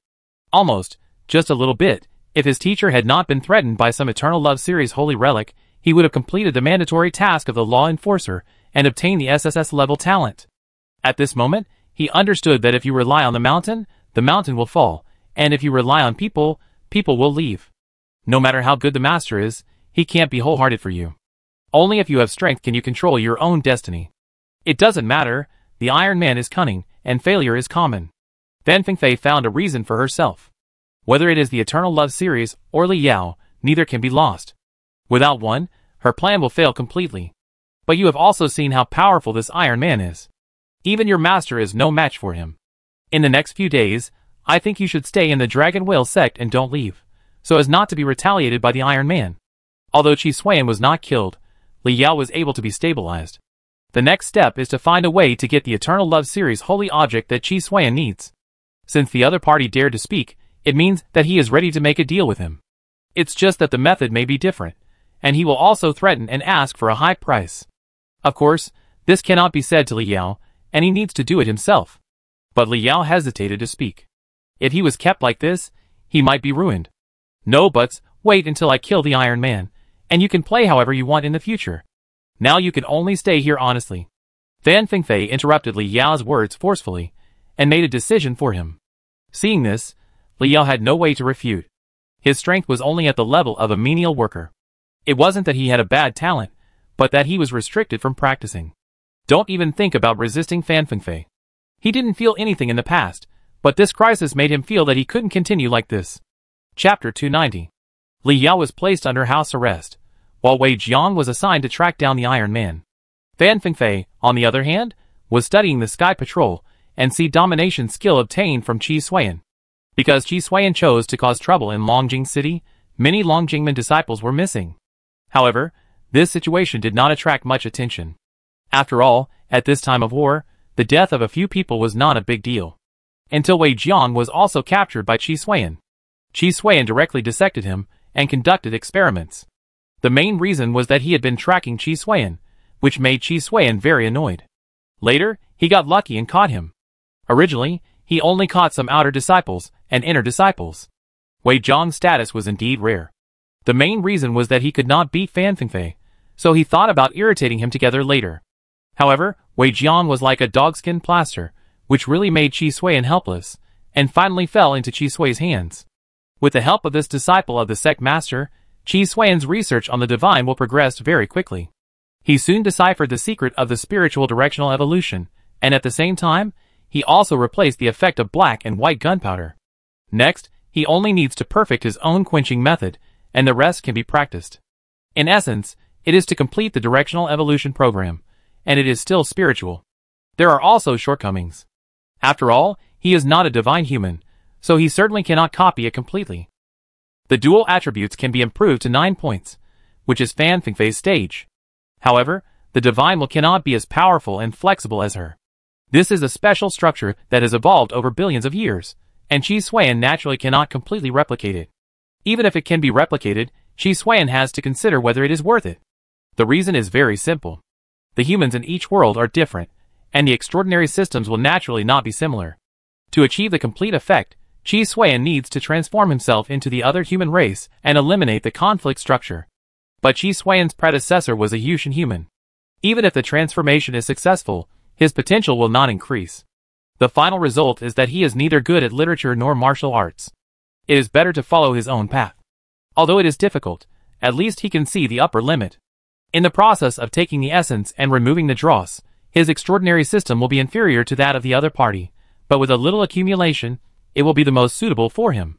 Almost, just a little bit. If his teacher had not been threatened by some Eternal Love Series holy relic, he would have completed the mandatory task of the law enforcer and obtained the SSS level talent. At this moment, he understood that if you rely on the mountain will fall, and if you rely on people, people will leave. No matter how good the master is, he can't be wholehearted for you. Only if you have strength can you control your own destiny. It doesn't matter, the Iron Man is cunning, and failure is common. Fan Fengfei found a reason for herself. Whether it is the Eternal Love Series or Li Yao, neither can be lost. Without one, her plan will fail completely. But you have also seen how powerful this Iron Man is. Even your master is no match for him. In the next few days, I think you should stay in the Dragon Whale sect and don't leave, so as not to be retaliated by the Iron Man. Although Qi Xuan was not killed, Li Yao was able to be stabilized. The next step is to find a way to get the Eternal Love Series holy object that Qi Xuan needs. Since the other party dared to speak, it means that he is ready to make a deal with him. It's just that the method may be different, and he will also threaten and ask for a high price. Of course, this cannot be said to Li Yao, and he needs to do it himself. But Li Yao hesitated to speak. If he was kept like this, he might be ruined. No buts, wait until I kill the Iron Man, and you can play however you want in the future. Now you can only stay here honestly. Fan Fengfei interrupted Li Yao's words forcefully, and made a decision for him. Seeing this, Li Yao had no way to refute. His strength was only at the level of a menial worker. It wasn't that he had a bad talent, but that he was restricted from practicing. Don't even think about resisting Fan Fengfei. He didn't feel anything in the past, but this crisis made him feel that he couldn't continue like this. Chapter 290. Li Yao was placed under house arrest, while Wei Jiang was assigned to track down the Iron Man. Fan Fengfei, on the other hand, was studying the Sky Patrol and Sea Domination skill obtained from Qi Xuan. Because Qi Xuan chose to cause trouble in Longjing City, many Longjingmen disciples were missing. However, this situation did not attract much attention. After all, at this time of war, the death of a few people was not a big deal. Until Wei Jiang was also captured by Qi Xuan. Qi Xuan directly dissected him and conducted experiments. The main reason was that he had been tracking Qi Xuan, which made Qi Xuan very annoyed. Later, he got lucky and caught him. Originally, he only caught some outer disciples and inner disciples. Wei Jiang's status was indeed rare. The main reason was that he could not beat Fan Fengfei, so he thought about irritating him together later. However, Wei Jiang was like a dogskin plaster, which really made Qi Xuan helpless, and finally fell into Qi Xuan's hands. With the help of this disciple of the sect master, Qi Xuan's research on the divine will progress very quickly. He soon deciphered the secret of the spiritual directional evolution, and at the same time, he also replaced the effect of black and white gunpowder. Next, he only needs to perfect his own quenching method, and the rest can be practiced. In essence, it is to complete the directional evolution program, and it is still spiritual. There are also shortcomings. After all, he is not a divine human, so he certainly cannot copy it completely. The dual attributes can be improved to 9 points, which is Fan Fengfei's stage. However, the divine will cannot be as powerful and flexible as her. This is a special structure that has evolved over billions of years, and Qi Xuan naturally cannot completely replicate it. Even if it can be replicated, Qi Xuan has to consider whether it is worth it. The reason is very simple. The humans in each world are different, and the extraordinary systems will naturally not be similar. To achieve the complete effect, Qi Xuan needs to transform himself into the other human race and eliminate the conflict structure. But Qi Xuan's predecessor was a Yushan human. Even if the transformation is successful, his potential will not increase. The final result is that he is neither good at literature nor martial arts. It is better to follow his own path. Although it is difficult, at least he can see the upper limit. In the process of taking the essence and removing the dross, his extraordinary system will be inferior to that of the other party, but with a little accumulation, it will be the most suitable for him.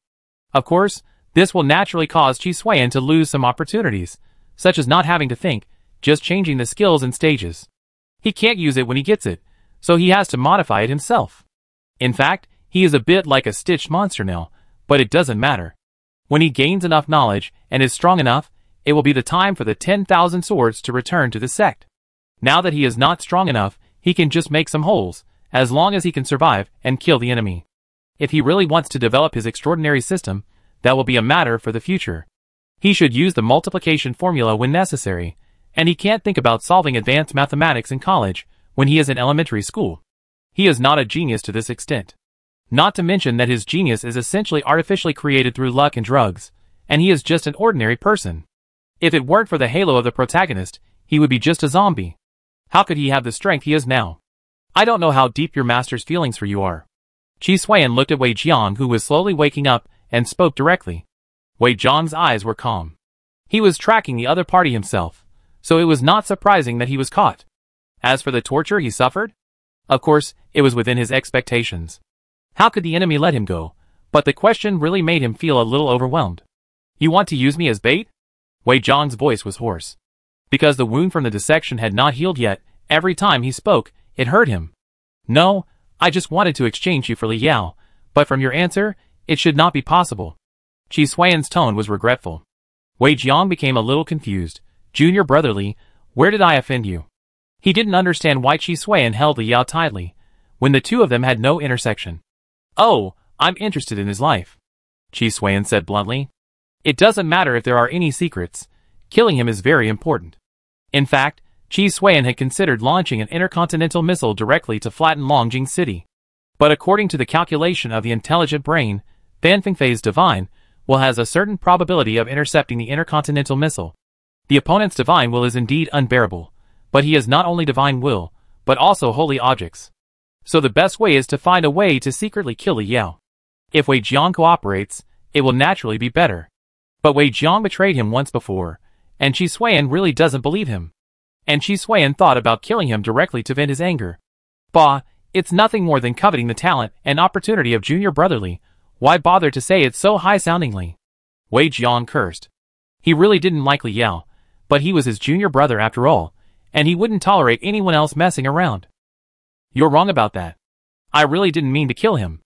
Of course, this will naturally cause Qi Xuan to lose some opportunities, such as not having to think, just changing the skills and stages. He can't use it when he gets it, so he has to modify it himself. In fact, he is a bit like a stitched monster now, but it doesn't matter. When he gains enough knowledge and is strong enough, it will be the time for the 10,000 swords to return to the sect. Now that he is not strong enough, he can just make some holes, as long as he can survive and kill the enemy. If he really wants to develop his extraordinary system, that will be a matter for the future. He should use the multiplication formula when necessary, and he can't think about solving advanced mathematics in college when he is in elementary school. He is not a genius to this extent. Not to mention that his genius is essentially artificially created through luck and drugs, and he is just an ordinary person. If it weren't for the halo of the protagonist, he would be just a zombie. How could he have the strength he is now? I don't know how deep your master's feelings for you are. Qi Xuan looked at Wei Jiang, who was slowly waking up, and spoke directly. Wei Jiang's eyes were calm. He was tracking the other party himself, so it was not surprising that he was caught. As for the torture he suffered, of course, it was within his expectations. How could the enemy let him go? But the question really made him feel a little overwhelmed. You want to use me as bait? Wei Jiang's voice was hoarse. Because the wound from the dissection had not healed yet, every time he spoke, it hurt him. No, I just wanted to exchange you for Li Yao, but from your answer, it should not be possible. Qi Xuan's tone was regretful. Wei Jiang became a little confused. Junior brother Li, where did I offend you? He didn't understand why Qi Xuan held Li Yao tightly, when the two of them had no intersection. Oh, I'm interested in his life, Qi Xuan said bluntly. It doesn't matter if there are any secrets. Killing him is very important. In fact, Qi Xuan had considered launching an intercontinental missile directly to flatten Longjing City. But according to the calculation of the intelligent brain, Fan Fengfei's divine will has a certain probability of intercepting the intercontinental missile. The opponent's divine will is indeed unbearable, but he has not only divine will, but also holy objects. So the best way is to find a way to secretly kill Li Yao. If Wei Jiang cooperates, it will naturally be better. But Wei Jiang betrayed him once before, and Qi Xuan really doesn't believe him. And Qi Xuan thought about killing him directly to vent his anger. Bah, it's nothing more than coveting the talent and opportunity of junior brother Li. Why bother to say it so high-soundingly? Wei Jiang cursed. He really didn't like Li Yao, but he was his junior brother after all, and he wouldn't tolerate anyone else messing around. You're wrong about that. I really didn't mean to kill him.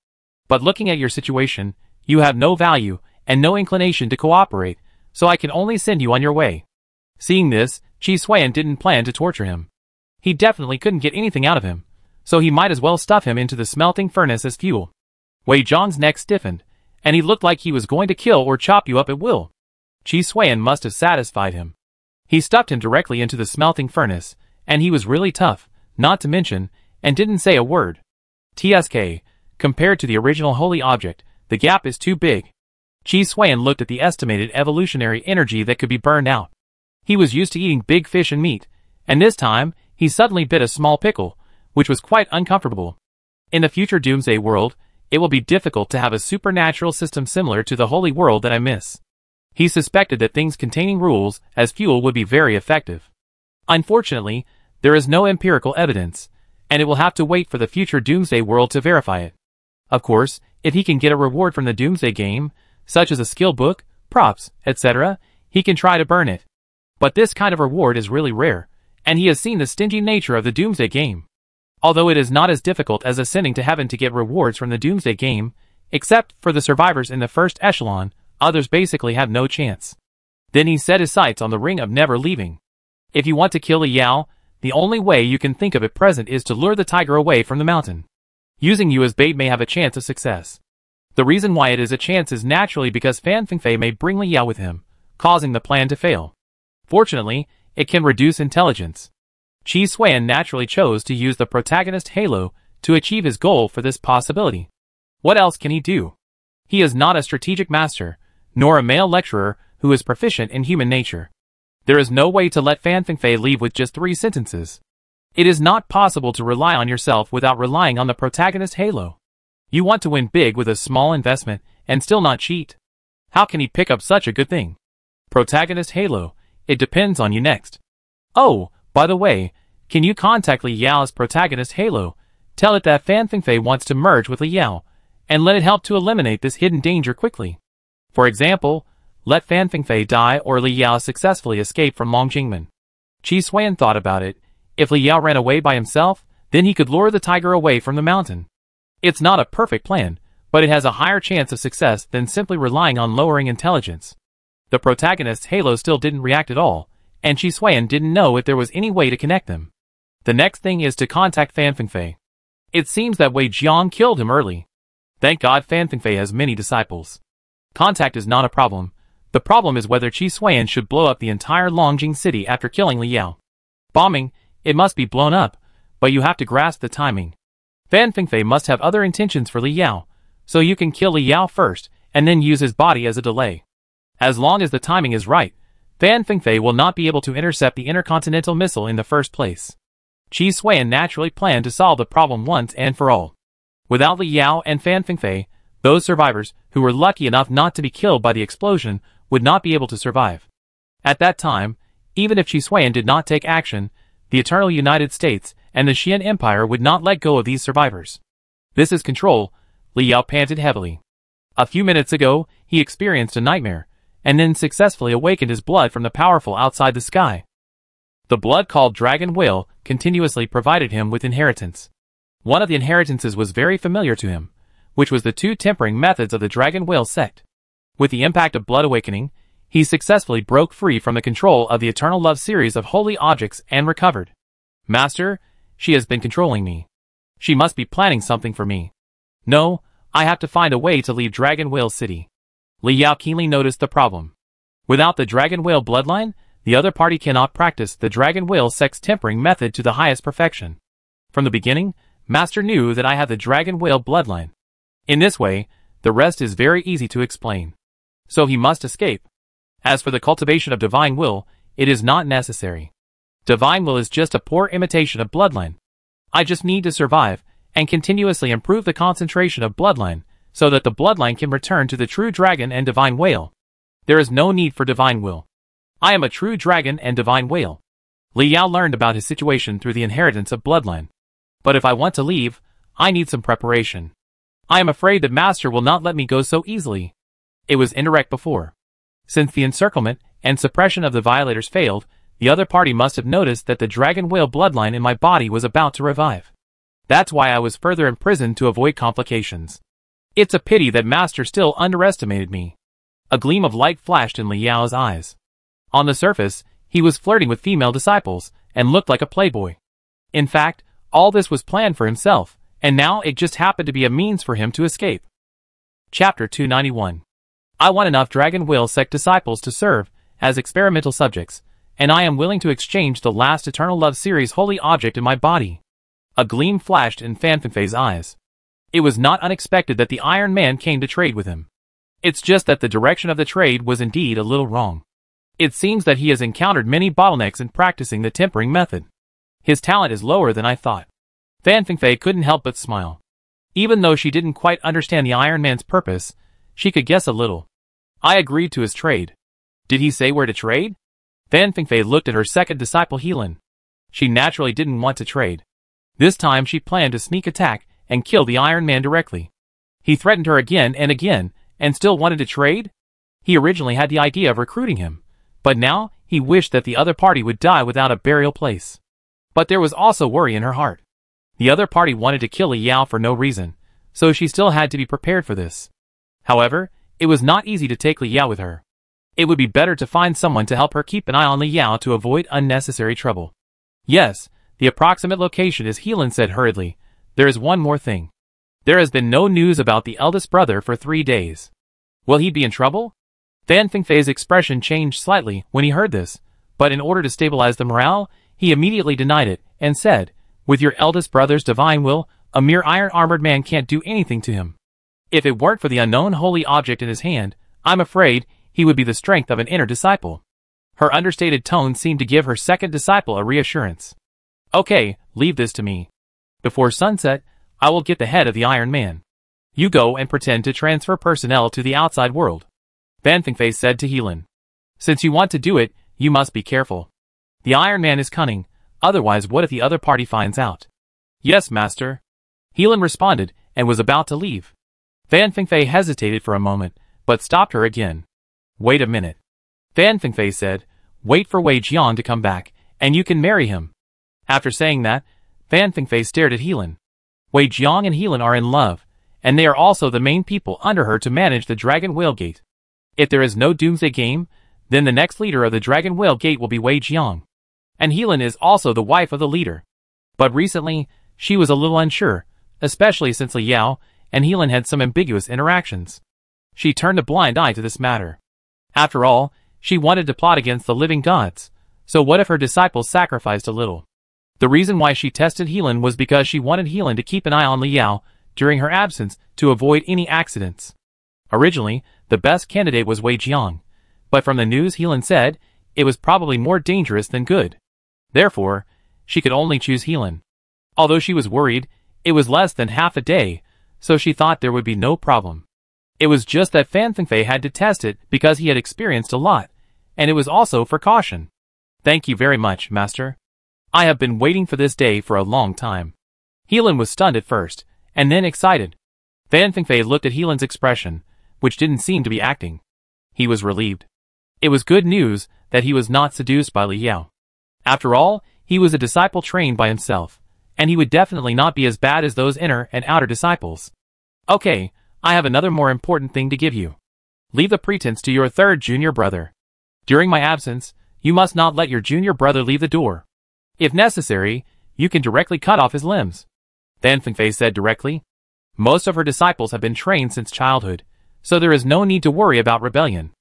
But looking at your situation, you have no value and no inclination to cooperate, so I can only send you on your way. Seeing this, Qi Xuan didn't plan to torture him. He definitely couldn't get anything out of him, so he might as well stuff him into the smelting furnace as fuel. Wei Jiang's neck stiffened, and he looked like he was going to kill or chop you up at will. Qi Xuan must have satisfied him. He stuffed him directly into the smelting furnace, and he was really tough, not to mention, and didn't say a word. TSK, compared to the original holy object, the gap is too big. Qi Xuan looked at the estimated evolutionary energy that could be burned out. He was used to eating big fish and meat, and this time, he suddenly bit a small pickle, which was quite uncomfortable. In the future Doomsday world, it will be difficult to have a supernatural system similar to the holy world that I miss. He suspected that things containing rules as fuel would be very effective. Unfortunately, there is no empirical evidence, and it will have to wait for the future Doomsday world to verify it. Of course, if he can get a reward from the Doomsday game, such as a skill book, props, etc., he can try to burn it. But this kind of reward is really rare, and he has seen the stingy nature of the Doomsday game. Although it is not as difficult as ascending to heaven to get rewards from the Doomsday game, except for the survivors in the first echelon, others basically have no chance. Then he set his sights on the ring of never leaving. If you want to kill Li Yao, the only way you can think of at present is to lure the tiger away from the mountain. Using you as bait may have a chance of success. The reason why it is a chance is naturally because Fan Fengfei may bring Li Yao with him, causing the plan to fail. Fortunately, it can reduce intelligence. Qi Xuan naturally chose to use the protagonist halo to achieve his goal for this possibility. What else can he do? He is not a strategic master, nor a male lecturer who is proficient in human nature. There is no way to let Fan Fengfei leave with just 3 sentences. It is not possible to rely on yourself without relying on the protagonist halo. You want to win big with a small investment and still not cheat. How can he pick up such a good thing? Protagonist halo, it depends on you next. Oh, by the way, can you contact Li Yao's protagonist halo, tell it that Fan Fengfei wants to merge with Li Yao, and let it help to eliminate this hidden danger quickly. For example, let Fan Fengfei die or Li Yao successfully escape from Longjingmen. Qi Xuan thought about it. If Li Yao ran away by himself, then he could lure the tiger away from the mountain. It's not a perfect plan, but it has a higher chance of success than simply relying on lowering intelligence. The protagonist's halo still didn't react at all, and Qi Xuan didn't know if there was any way to connect them. The next thing is to contact Fan Fengfei. It seems that Wei Jiang killed him early. Thank God Fan Fengfei has many disciples. Contact is not a problem. The problem is whether Qi Xuan should blow up the entire Longjing city after killing Li Yao. Bombing, it must be blown up, but you have to grasp the timing. Fan Fengfei must have other intentions for Li Yao, so you can kill Li Yao first, and then use his body as a delay. As long as the timing is right, Fan Fengfei will not be able to intercept the intercontinental missile in the first place. Qi Xuan naturally planned to solve the problem once and for all. Without Li Yao and Fan Fengfei, those survivors who were lucky enough not to be killed by the explosion would not be able to survive. At that time, even if Qi Xuan did not take action, the Eternal United States and the Xian Empire would not let go of these survivors. This is control. Li Yao panted heavily. A few minutes ago, he experienced a nightmare, and then successfully awakened his blood from the powerful outside the sky. The blood called Dragon Whale continuously provided him with inheritance. One of the inheritances was very familiar to him, which was the two tempering methods of the Dragon Whale sect. With the impact of blood awakening, he successfully broke free from the control of the Eternal Love series of holy objects and recovered. Master, she has been controlling me. She must be planning something for me. No, I have to find a way to leave Dragon Whale City. Li Yao keenly noticed the problem. Without the Dragon Whale bloodline, the other party cannot practice the Dragon Whale sect's tempering method to the highest perfection. From the beginning, Master knew that I had the Dragon Whale bloodline. In this way, the rest is very easy to explain. So he must escape. As for the cultivation of Divine Will, it is not necessary. Divine Will is just a poor imitation of bloodline. I just need to survive, and continuously improve the concentration of bloodline, so that the bloodline can return to the true dragon and divine whale. There is no need for divine will. I am a true dragon and divine whale. Li Yao learned about his situation through the inheritance of bloodline. But if I want to leave, I need some preparation. I am afraid that Master will not let me go so easily. It was indirect before. Since the encirclement and suppression of the violators failed, the other party must have noticed that the Dragon Whale bloodline in my body was about to revive. That's why I was further imprisoned to avoid complications. It's a pity that Master still underestimated me. A gleam of light flashed in Li Yao's eyes. On the surface, he was flirting with female disciples, and looked like a playboy. In fact, all this was planned for himself, and now it just happened to be a means for him to escape. Chapter 291. I want enough Dragon Whale sect disciples to serve as experimental subjects, and I am willing to exchange the last Eternal Love series holy object in my body. A gleam flashed in Fan Fengfei's eyes. It was not unexpected that the Iron Man came to trade with him. It's just that the direction of the trade was indeed a little wrong. It seems that he has encountered many bottlenecks in practicing the tempering method. His talent is lower than I thought. Fan Fengfei couldn't help but smile. Even though she didn't quite understand the Iron Man's purpose, she could guess a little. I agreed to his trade. Did he say where to trade? Fan Fengfei looked at her second disciple Helan. She naturally didn't want to trade. This time she planned to sneak attack and kill the Iron Man directly. He threatened her again and still wanted to trade? He originally had the idea of recruiting him, but now he wished that the other party would die without a burial place. But there was also worry in her heart. The other party wanted to kill Li Yao for no reason, so she still had to be prepared for this. However, it was not easy to take Li Yao with her. It would be better to find someone to help her keep an eye on Li Yao to avoid unnecessary trouble. Yes, the approximate location is Helan said hurriedly. There is one more thing. There has been no news about the eldest brother for 3 days. Will he be in trouble? Fan Fengfei's expression changed slightly when he heard this, but in order to stabilize the morale, he immediately denied it and said, with your eldest brother's divine will, a mere iron-armored man can't do anything to him. If it weren't for the unknown holy object in his hand, I'm afraid he would be the strength of an inner disciple. Her understated tone seemed to give her second disciple a reassurance. Okay, leave this to me. Before sunset, I will get the head of the Iron Man. You go and pretend to transfer personnel to the outside world. Fan Fengfei said to Helan. Since you want to do it, you must be careful. The Iron Man is cunning, otherwise what if the other party finds out? Yes, Master. Helan responded and was about to leave. Fan Fengfei hesitated for a moment, but stopped her again. Wait a minute. Fan Fengfei said, wait for Wei Jiang to come back, and you can marry him. After saying that, Fan Fengfei stared at Helan. Wei Jiang and Helan are in love, and they are also the main people under her to manage the Dragon Whale Gate. If there is no Doomsday game, then the next leader of the Dragon Whale Gate will be Wei Jiang. And Helan is also the wife of the leader. But recently, she was a little unsure, especially since Li Yao and Helan had some ambiguous interactions. She turned a blind eye to this matter. After all, she wanted to plot against the living gods, so what if her disciples sacrificed a little? The reason why she tested Helan was because she wanted Helan to keep an eye on Li Yao during her absence to avoid any accidents. Originally, the best candidate was Wei Jiang, but from the news Helan said, it was probably more dangerous than good. Therefore, she could only choose Helan. Although she was worried, it was less than half a day, so she thought there would be no problem. It was just that Fan Fengfei had to test it because he had experienced a lot, and it was also for caution. Thank you very much, Master. I have been waiting for this day for a long time. Helan was stunned at first, and then excited. Fan Fengfei looked at Helan's expression, which didn't seem to be acting. He was relieved. It was good news that he was not seduced by Li Yao. After all, he was a disciple trained by himself, and he would definitely not be as bad as those inner and outer disciples. Okay, I have another more important thing to give you. Leave the pretense to your third junior brother. During my absence, you must not let your junior brother leave the door. If necessary, you can directly cut off his limbs. Fan Fengfei said directly. Most of her disciples have been trained since childhood, so there is no need to worry about rebellion.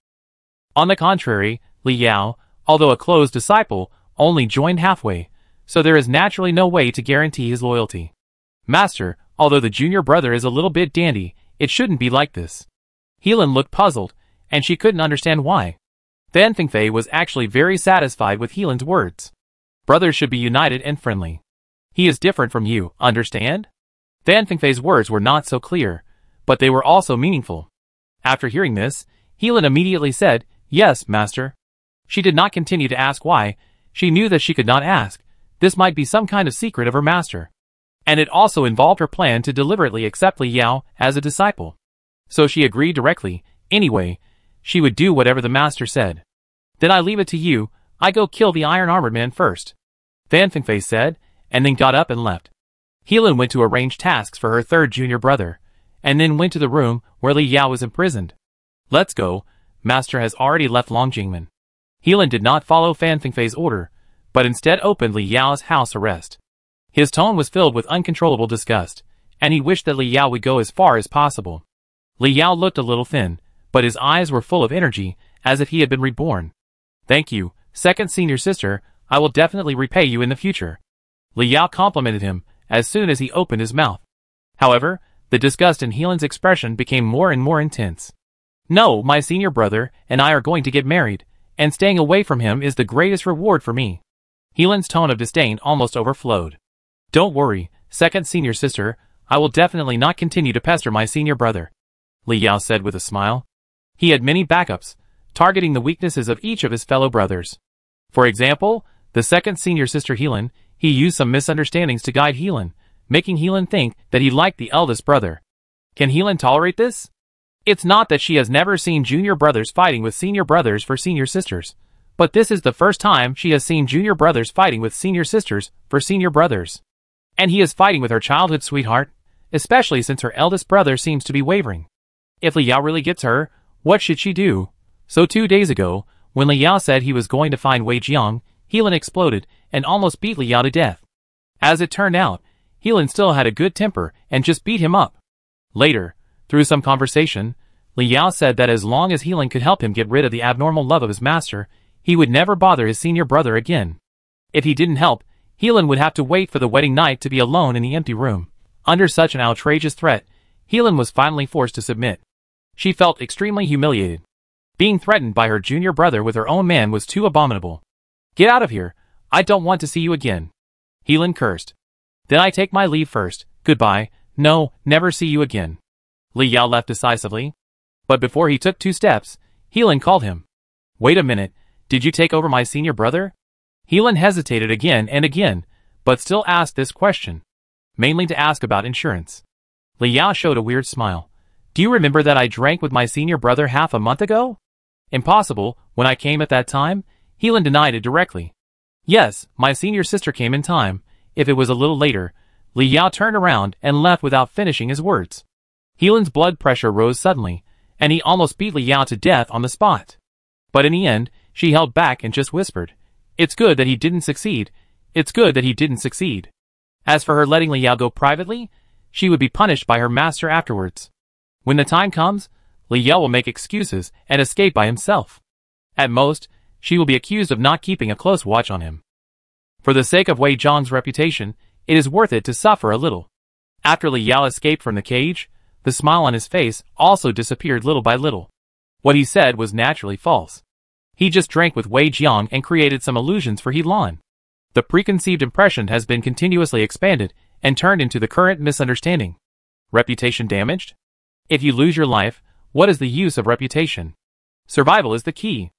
On the contrary, Li Yao, although a closed disciple, only joined halfway, so there is naturally no way to guarantee his loyalty. Master, although the junior brother is a little bit dandy, it shouldn't be like this. Helan looked puzzled, and she couldn't understand why. Fan Fengfei was actually very satisfied with Helan's words. Brothers should be united and friendly. He is different from you, understand? Fan Fengfei's words were not so clear, but they were also meaningful. After hearing this, Helan immediately said, Yes, Master. She did not continue to ask why. She knew that she could not ask. This might be some kind of secret of her master. And it also involved her plan to deliberately accept Li Yao as a disciple. So she agreed directly. Anyway, she would do whatever the master said. Then I leave it to you. I go kill the iron-armored man first. Fan Fengfei said, and then got up and left. Helan went to arrange tasks for her third junior brother, and then went to the room where Li Yao was imprisoned. Let's go. Master has already left Longjingmen. Helan did not follow Fan Fengfei's order, but instead opened Li Yao's house arrest. His tone was filled with uncontrollable disgust, and he wished that Li Yao would go as far as possible. Li Yao looked a little thin, but his eyes were full of energy, as if he had been reborn. Thank you, second senior sister, I will definitely repay you in the future. Li Yao complimented him, as soon as he opened his mouth. However, the disgust in Helan's expression became more and more intense. No, my senior brother and I are going to get married, and staying away from him is the greatest reward for me. Helan's tone of disdain almost overflowed. Don't worry, second senior sister, I will definitely not continue to pester my senior brother, Li Yao said with a smile. He had many backups, targeting the weaknesses of each of his fellow brothers. For example, the second senior sister Helan, he used some misunderstandings to guide Helan, making Helan think that he liked the eldest brother. Can Helan tolerate this? It's not that she has never seen junior brothers fighting with senior brothers for senior sisters, but this is the first time she has seen junior brothers fighting with senior sisters for senior brothers. And he is fighting with her childhood sweetheart, especially since her eldest brother seems to be wavering. If Li Yao really gets her, what should she do? So 2 days ago, when Li Yao said he was going to find Wei Jiang, Helan exploded and almost beat Li Yao to death. As it turned out, Helan still had a good temper and just beat him up. Later, through some conversation, Li Yao said that as long as Helan could help him get rid of the abnormal love of his master, he would never bother his senior brother again. If he didn't help, Helan would have to wait for the wedding night to be alone in the empty room. Under such an outrageous threat, Helan was finally forced to submit. She felt extremely humiliated. Being threatened by her junior brother with her own man was too abominable. Get out of here. I don't want to see you again. Helan cursed. Then I take my leave first. Goodbye. No, never see you again. Li Yao left decisively. But before he took 2 steps, Helan called him. Wait a minute, did you take over my senior brother? Helan hesitated again and again, but still asked this question. Mainly to ask about insurance. Li Yao showed a weird smile. Do you remember that I drank with my senior brother half a month ago? Impossible, when I came at that time? Helan denied it directly. Yes, my senior sister came in time. If it was a little later, Li Yao turned around and left without finishing his words. Helan's blood pressure rose suddenly, and he almost beat Li Yao to death on the spot. But in the end, she held back and just whispered, It's good that he didn't succeed. It's good that he didn't succeed. As for her letting Li Yao go privately, she would be punished by her master afterwards. When the time comes, Li Yao will make excuses and escape by himself. At most, she will be accused of not keeping a close watch on him. For the sake of Wei Zhang's reputation, it is worth it to suffer a little. After Li Yao escaped from the cage, the smile on his face also disappeared little by little. What he said was naturally false. He just drank with Wei Jiang and created some illusions for He Lan. The preconceived impression has been continuously expanded and turned into the current misunderstanding. Reputation damaged? If you lose your life, what is the use of reputation? Survival is the key.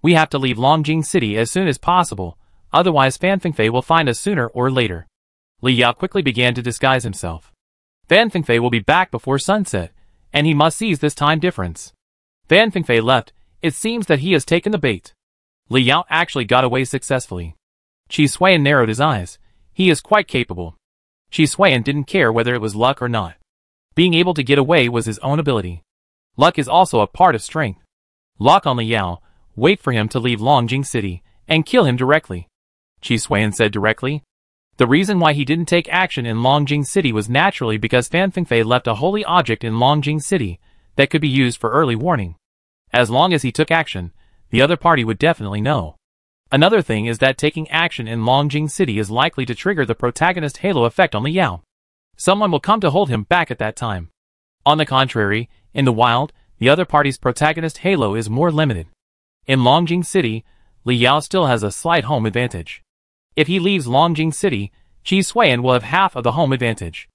We have to leave Longjing City as soon as possible, otherwise Fan Fengfei will find us sooner or later. Li Yao quickly began to disguise himself. Fan Fengfei will be back before sunset, and he must seize this time difference. Fan Fengfei left. It seems that he has taken the bait. Li Yao actually got away successfully. Qi Xuan narrowed his eyes. He is quite capable. Qi Xuan didn't care whether it was luck or not. Being able to get away was his own ability. Luck is also a part of strength. Lock on Li Yao, wait for him to leave Longjing City, and kill him directly. Qi Xuan said directly. The reason why he didn't take action in Longjing City was naturally because Fan Fengfei left a holy object in Longjing City that could be used for early warning. As long as he took action, the other party would definitely know. Another thing is that taking action in Longjing City is likely to trigger the protagonist halo effect on Li Yao. Someone will come to hold him back at that time. On the contrary, in the wild, the other party's protagonist halo is more limited. In Longjing City, Li Yao still has a slight home advantage. If he leaves Longjing City, Qi Xuan will have half of the home advantage.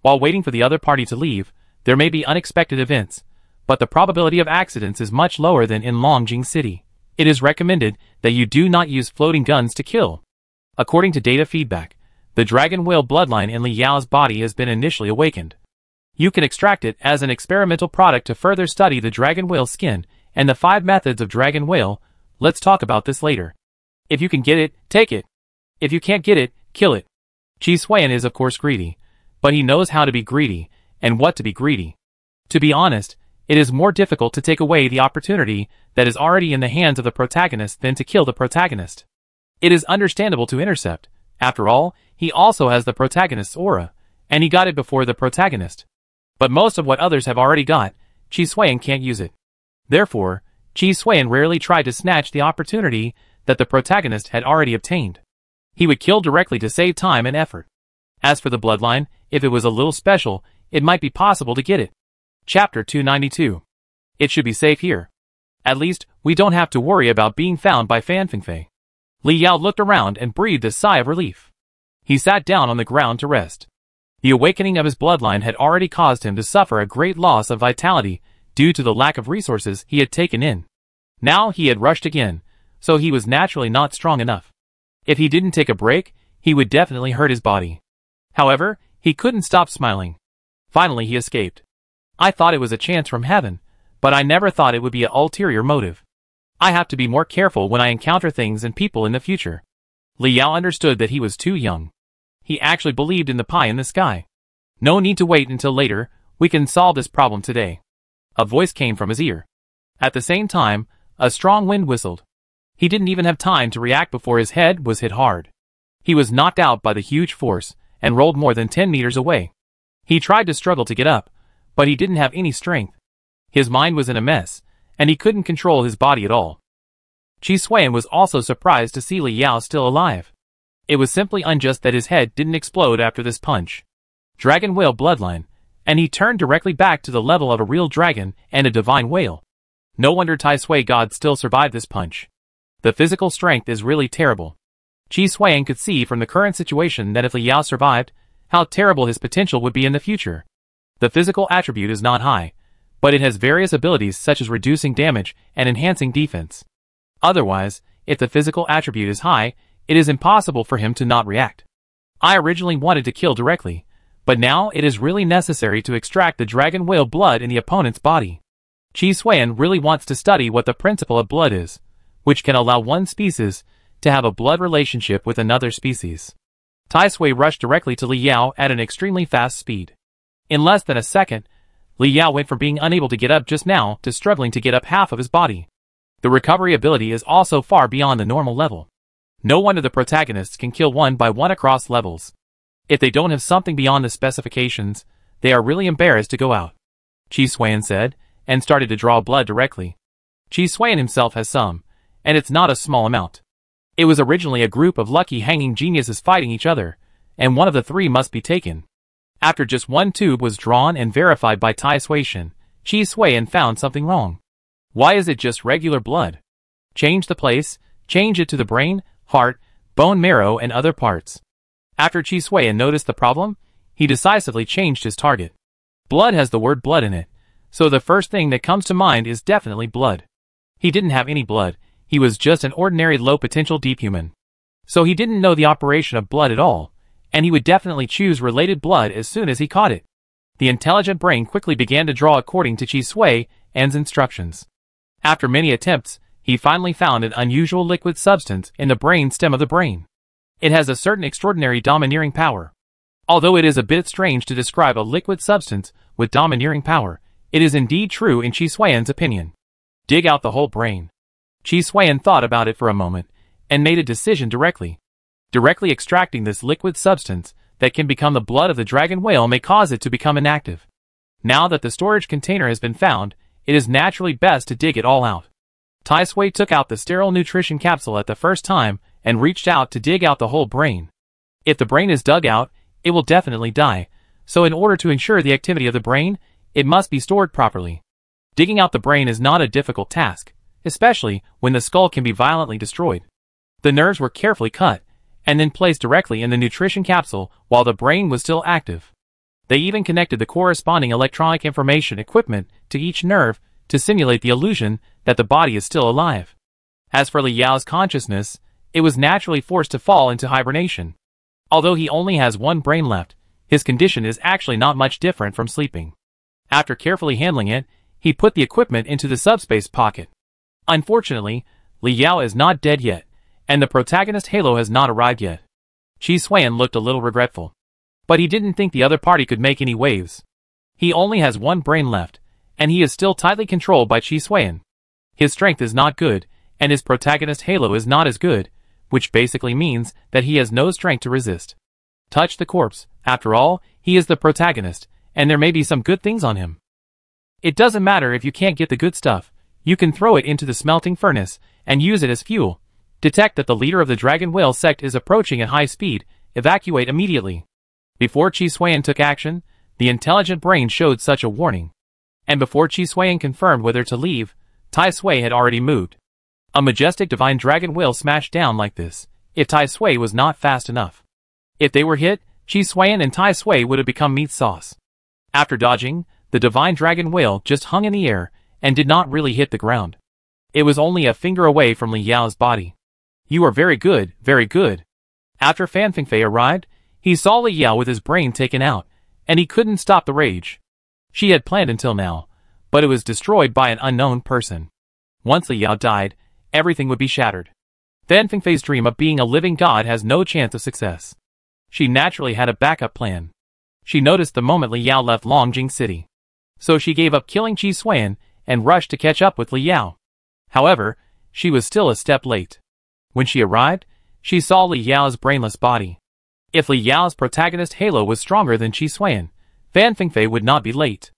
While waiting for the other party to leave, there may be unexpected events, but the probability of accidents is much lower than in Longjing City. It is recommended that you do not use floating guns to kill. According to data feedback, the dragon whale bloodline in Li Yao's body has been initially awakened. You can extract it as an experimental product to further study the dragon whale skin and the 5 methods of dragon whale. Let's talk about this later. If you can get it, take it. If you can't get it, kill it. Qi Xuan is of course greedy, but he knows how to be greedy and what to be greedy. To be honest, it is more difficult to take away the opportunity that is already in the hands of the protagonist than to kill the protagonist. It is understandable to intercept. After all, he also has the protagonist's aura, and he got it before the protagonist. But most of what others have already got, Qi Xuan can't use it. Therefore, Qi Xuan rarely tried to snatch the opportunity that the protagonist had already obtained. He would kill directly to save time and effort. As for the bloodline, if it was a little special, it might be possible to get it. Chapter 292. It should be safe here. At least, we don't have to worry about being found by Fan Fengfei. Li Yao looked around and breathed a sigh of relief. He sat down on the ground to rest. The awakening of his bloodline had already caused him to suffer a great loss of vitality due to the lack of resources he had taken in. Now he had rushed again, so he was naturally not strong enough. If he didn't take a break, he would definitely hurt his body. However, he couldn't stop smiling. Finally he escaped. I thought it was a chance from heaven, but I never thought it would be an ulterior motive. I have to be more careful when I encounter things and people in the future. Li Yao understood that he was too young. He actually believed in the pie in the sky. No need to wait until later, we can solve this problem today. A voice came from his ear. At the same time, a strong wind whistled. He didn't even have time to react before his head was hit hard. He was knocked out by the huge force and rolled more than 10 meters away. He tried to struggle to get up, but he didn't have any strength. His mind was in a mess, and he couldn't control his body at all. Qi Xuan was also surprised to see Li Yao still alive. It was simply unjust that his head didn't explode after this punch. Dragon whale bloodline, and he turned directly back to the level of a real dragon and a divine whale. No wonder Tai Sui God still survived this punch. The physical strength is really terrible. Qi Xuan could see from the current situation that if Li Yao survived, how terrible his potential would be in the future. The physical attribute is not high, but it has various abilities such as reducing damage and enhancing defense. Otherwise, if the physical attribute is high, it is impossible for him to not react. I originally wanted to kill directly, but now it is really necessary to extract the dragon whale blood in the opponent's body. Qi Xuan really wants to study what the principle of blood is, which can allow one species to have a blood relationship with another species. Tai Sui rushed directly to Li Yao at an extremely fast speed. In less than a second, Li Yao went from being unable to get up just now to struggling to get up half of his body. The recovery ability is also far beyond the normal level. No wonder the protagonists can kill one by one across levels. If they don't have something beyond the specifications, they are really embarrassed to go out. Qi Xuan said, and started to draw blood directly. Qi Xuan himself has some, and it's not a small amount. It was originally a group of lucky hanging geniuses fighting each other, and one of the three must be taken. After just one tube was drawn and verified by Tai Sui-shen, Chi Sui-yen found something wrong. Why is it just regular blood? Change the place, change it to the brain, heart, bone marrow and other parts. After Chi Sui-yen noticed the problem, he decisively changed his target. Blood has the word blood in it, so the first thing that comes to mind is definitely blood. He didn't have any blood, he was just an ordinary low-potential deep human. So he didn't know the operation of blood at all, and he would definitely choose related blood as soon as he caught it. The intelligent brain quickly began to draw according to Chi Sui-yen's instructions. After many attempts, he finally found an unusual liquid substance in the brain stem of the brain. It has a certain extraordinary domineering power. Although it is a bit strange to describe a liquid substance with domineering power, it is indeed true in Chi Sui-yen's opinion. Dig out the whole brain. Chi Sui-yen thought about it for a moment, and made a decision directly. Directly extracting this liquid substance that can become the blood of the dragon whale may cause it to become inactive. Now that the storage container has been found, it is naturally best to dig it all out. Tai Sui took out the sterile nutrition capsule at the first time and reached out to dig out the whole brain. If the brain is dug out, it will definitely die, so in order to ensure the activity of the brain, it must be stored properly. Digging out the brain is not a difficult task, especially when the skull can be violently destroyed. The nerves were carefully cut, and then placed directly in the nutrition capsule while the brain was still active. They even connected the corresponding electronic information equipment to each nerve to simulate the illusion that the body is still alive. As for Li Yao's consciousness, it was naturally forced to fall into hibernation. Although he only has one brain left, his condition is actually not much different from sleeping. After carefully handling it, he put the equipment into the subspace pocket. Unfortunately, Li Yao is not dead yet, and the protagonist Halo has not arrived yet. Chi Sui-yen looked a little regretful. But he didn't think the other party could make any waves. He only has one brain left, and he is still tightly controlled by Chi Sui-yen. His strength is not good, and his protagonist Halo is not as good, which basically means that he has no strength to resist. Touch the corpse, after all, he is the protagonist, and there may be some good things on him. It doesn't matter if you can't get the good stuff, you can throw it into the smelting furnace, and use it as fuel. Detect that the leader of the Dragon Whale sect is approaching at high speed, evacuate immediately. Before Chi Sui-yen took action, the intelligent brain showed such a warning. And before Chi Sui-yen confirmed whether to leave, Tai Sui had already moved. A majestic divine dragon whale smashed down like this, if Tai Sui was not fast enough. If they were hit, Chi Sui-yen and Tai Sui would have become meat sauce. After dodging, the divine dragon whale just hung in the air, and did not really hit the ground. It was only a finger away from Li Yao's body. You are very good, very good. After Fan Fingfei arrived, he saw Li Yao with his brain taken out, and he couldn't stop the rage. She had planned until now, but it was destroyed by an unknown person. Once Li Yao died, everything would be shattered. Fan Fingfei's dream of being a living god has no chance of success. She naturally had a backup plan. She noticed the moment Li Yao left Longjing City. So she gave up killing Chi Sui-yen and rushed to catch up with Li Yao. However, she was still a step late. When she arrived, she saw Li Yao's brainless body. If Li Yao's protagonist Halo was stronger than Chi Sui-yen, Fan Fingfei would not be late.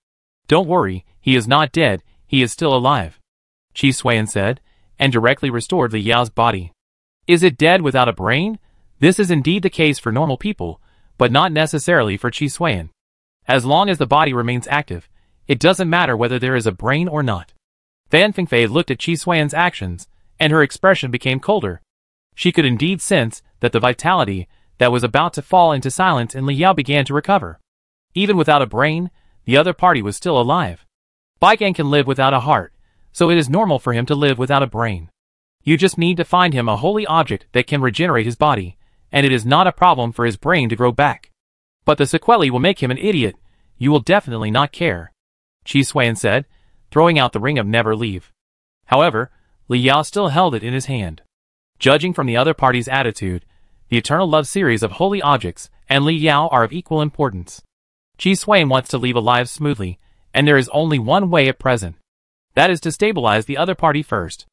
Don't worry, he is not dead, he is still alive, Chi Sui-yen said, and directly restored Li Yao's body. Is it dead without a brain? This is indeed the case for normal people, but not necessarily for Chi Sui-yen. As long as the body remains active, it doesn't matter whether there is a brain or not. Fan Fingfei looked at Chi Sui-yen's actions, and her expression became colder. She could indeed sense that the vitality that was about to fall into silence in Li Yao began to recover. Even without a brain, the other party was still alive. Baigang can live without a heart, so it is normal for him to live without a brain. You just need to find him a holy object that can regenerate his body, and it is not a problem for his brain to grow back. But the sequelae will make him an idiot, you will definitely not care, Chi Sui-yen said, throwing out the ring of never leave. However, Li Yao still held it in his hand. Judging from the other party's attitude, the Eternal Love series of holy objects and Li Yao are of equal importance. Chi Sui-yen wants to leave alive smoothly, and there is only one way at present. That is to stabilize the other party first.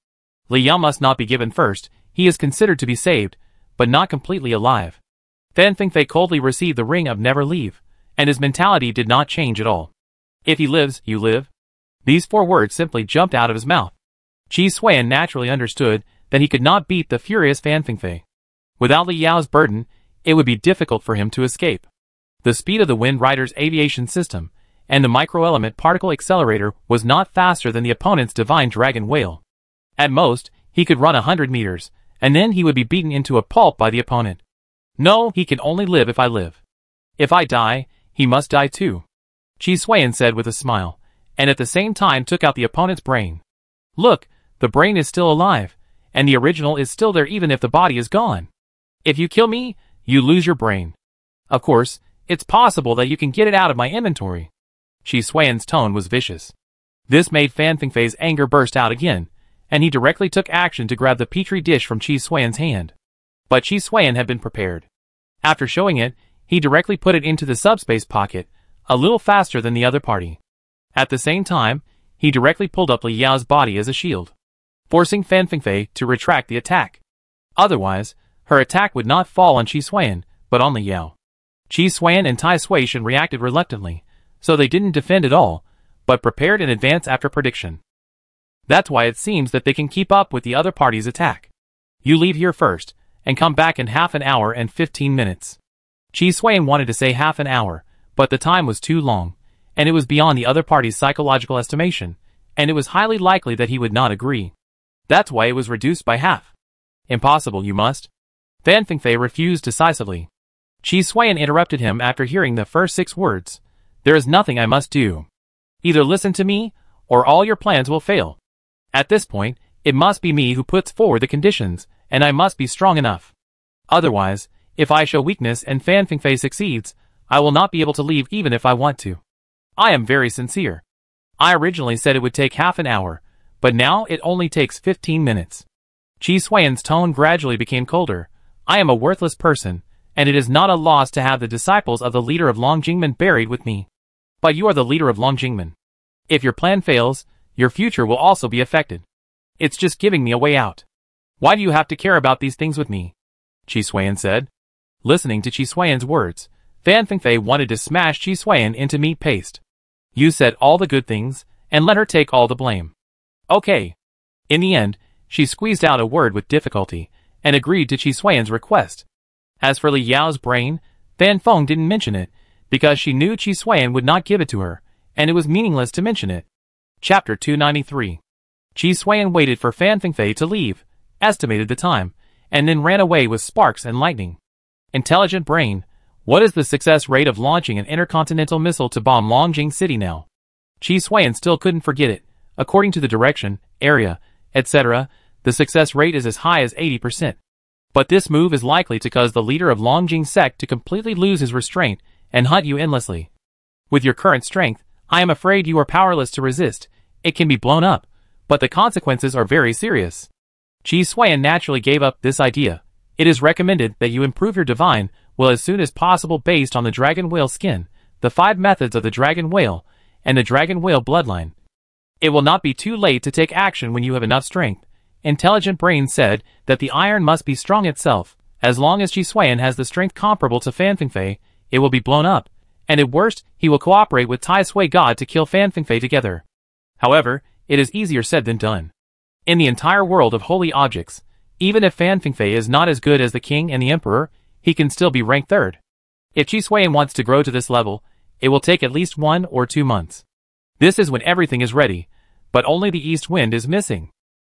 Li Yao must not be given first, he is considered to be saved, but not completely alive. Fan Fingfei coldly received the ring of never leave, and his mentality did not change at all. If he lives, you live. These 4 words simply jumped out of his mouth. Chi Sui-yen naturally understood that he could not beat the furious Fan Fingfei. Without Li Yao's burden, it would be difficult for him to escape. The speed of the Wind Rider's aviation system and the microelement particle accelerator was not faster than the opponent's divine dragon whale. At most, he could run 100 meters, and then he would be beaten into a pulp by the opponent. No, he can only live if I live. If I die, he must die too, Chi Xuan said with a smile, and at the same time took out the opponent's brain. Look, the brain is still alive, and the original is still there even if the body is gone. If you kill me, you lose your brain. Of course, it's possible that you can get it out of my inventory. Chi Xuan's tone was vicious. This made Fan Fengfei's anger burst out again, and he directly took action to grab the petri dish from Chi Xuan's hand. But Chi Xuan had been prepared. After showing it, he directly put it into the subspace pocket, a little faster than the other party. At the same time, he directly pulled up Li Yao's body as a shield, forcing Fan Fengfei to retract the attack. Otherwise, her attack would not fall on Chi Xuan, but on Li Yao. Chi Xuan and Tai Suishan reacted reluctantly, so they didn't defend at all, but prepared in advance after prediction. That's why it seems that they can keep up with the other party's attack. You leave here first, and come back in half an hour and 15 minutes. Chi Xuan wanted to say half an hour, but the time was too long, and it was beyond the other party's psychological estimation, and it was highly likely that he would not agree. That's why it was reduced by half. Impossible, you must. Fan Fengfei refused decisively. Chi Xuan interrupted him after hearing the first 6 words. There is nothing I must do. Either listen to me, or all your plans will fail. At this point, it must be me who puts forward the conditions, and I must be strong enough. Otherwise, if I show weakness and Fan Fengfei succeeds, I will not be able to leave even if I want to. I am very sincere. I originally said it would take half an hour, but now it only takes 15 minutes. Chi Xuan's tone gradually became colder. I am a worthless person, and it is not a loss to have the disciples of the leader of Longjingmen buried with me. But you are the leader of Longjingmen. If your plan fails, your future will also be affected. It's just giving me a way out. Why do you have to care about these things with me? Chi Xuan said. Listening to Chi Xuan's words, Fan Fengfei wanted to smash Chi Xuan into meat paste. You said all the good things, and let her take all the blame. Okay. In the end, she squeezed out a word with difficulty, and agreed to Chi Xuan's request. As for Li Yao's brain, Fan Feng didn't mention it, because she knew Chi Xuan would not give it to her, and it was meaningless to mention it. Chapter 293. Chi Xuan waited for Fan Fengfei to leave, estimated the time, and then ran away with sparks and lightning. Intelligent brain, what is the success rate of launching an intercontinental missile to bomb Longjing City now? Chi Xuan still couldn't forget it. According to the direction, area, etc., the success rate is as high as 80%. But this move is likely to cause the leader of Longjing sect to completely lose his restraint and hunt you endlessly. With your current strength, I am afraid you are powerless to resist. It can be blown up, but the consequences are very serious. Chi Xuan naturally gave up this idea. It is recommended that you improve your divine will as soon as possible based on the dragon whale skin, the 5 methods of the dragon whale, and the dragon whale bloodline. It will not be too late to take action when you have enough strength. Intelligent Brain said that the iron must be strong itself. As long as Chi Xuan has the strength comparable to Fan Fengfei, it will be blown up, and at worst, he will cooperate with Tai Sui God to kill Fan Fengfei together. However, it is easier said than done. In the entire world of holy objects, even if Fan Fengfei is not as good as the king and the emperor, he can still be ranked 3rd. If Chi Xuan wants to grow to this level, it will take at least 1 or 2 months. This is when everything is ready, but only the east wind is missing.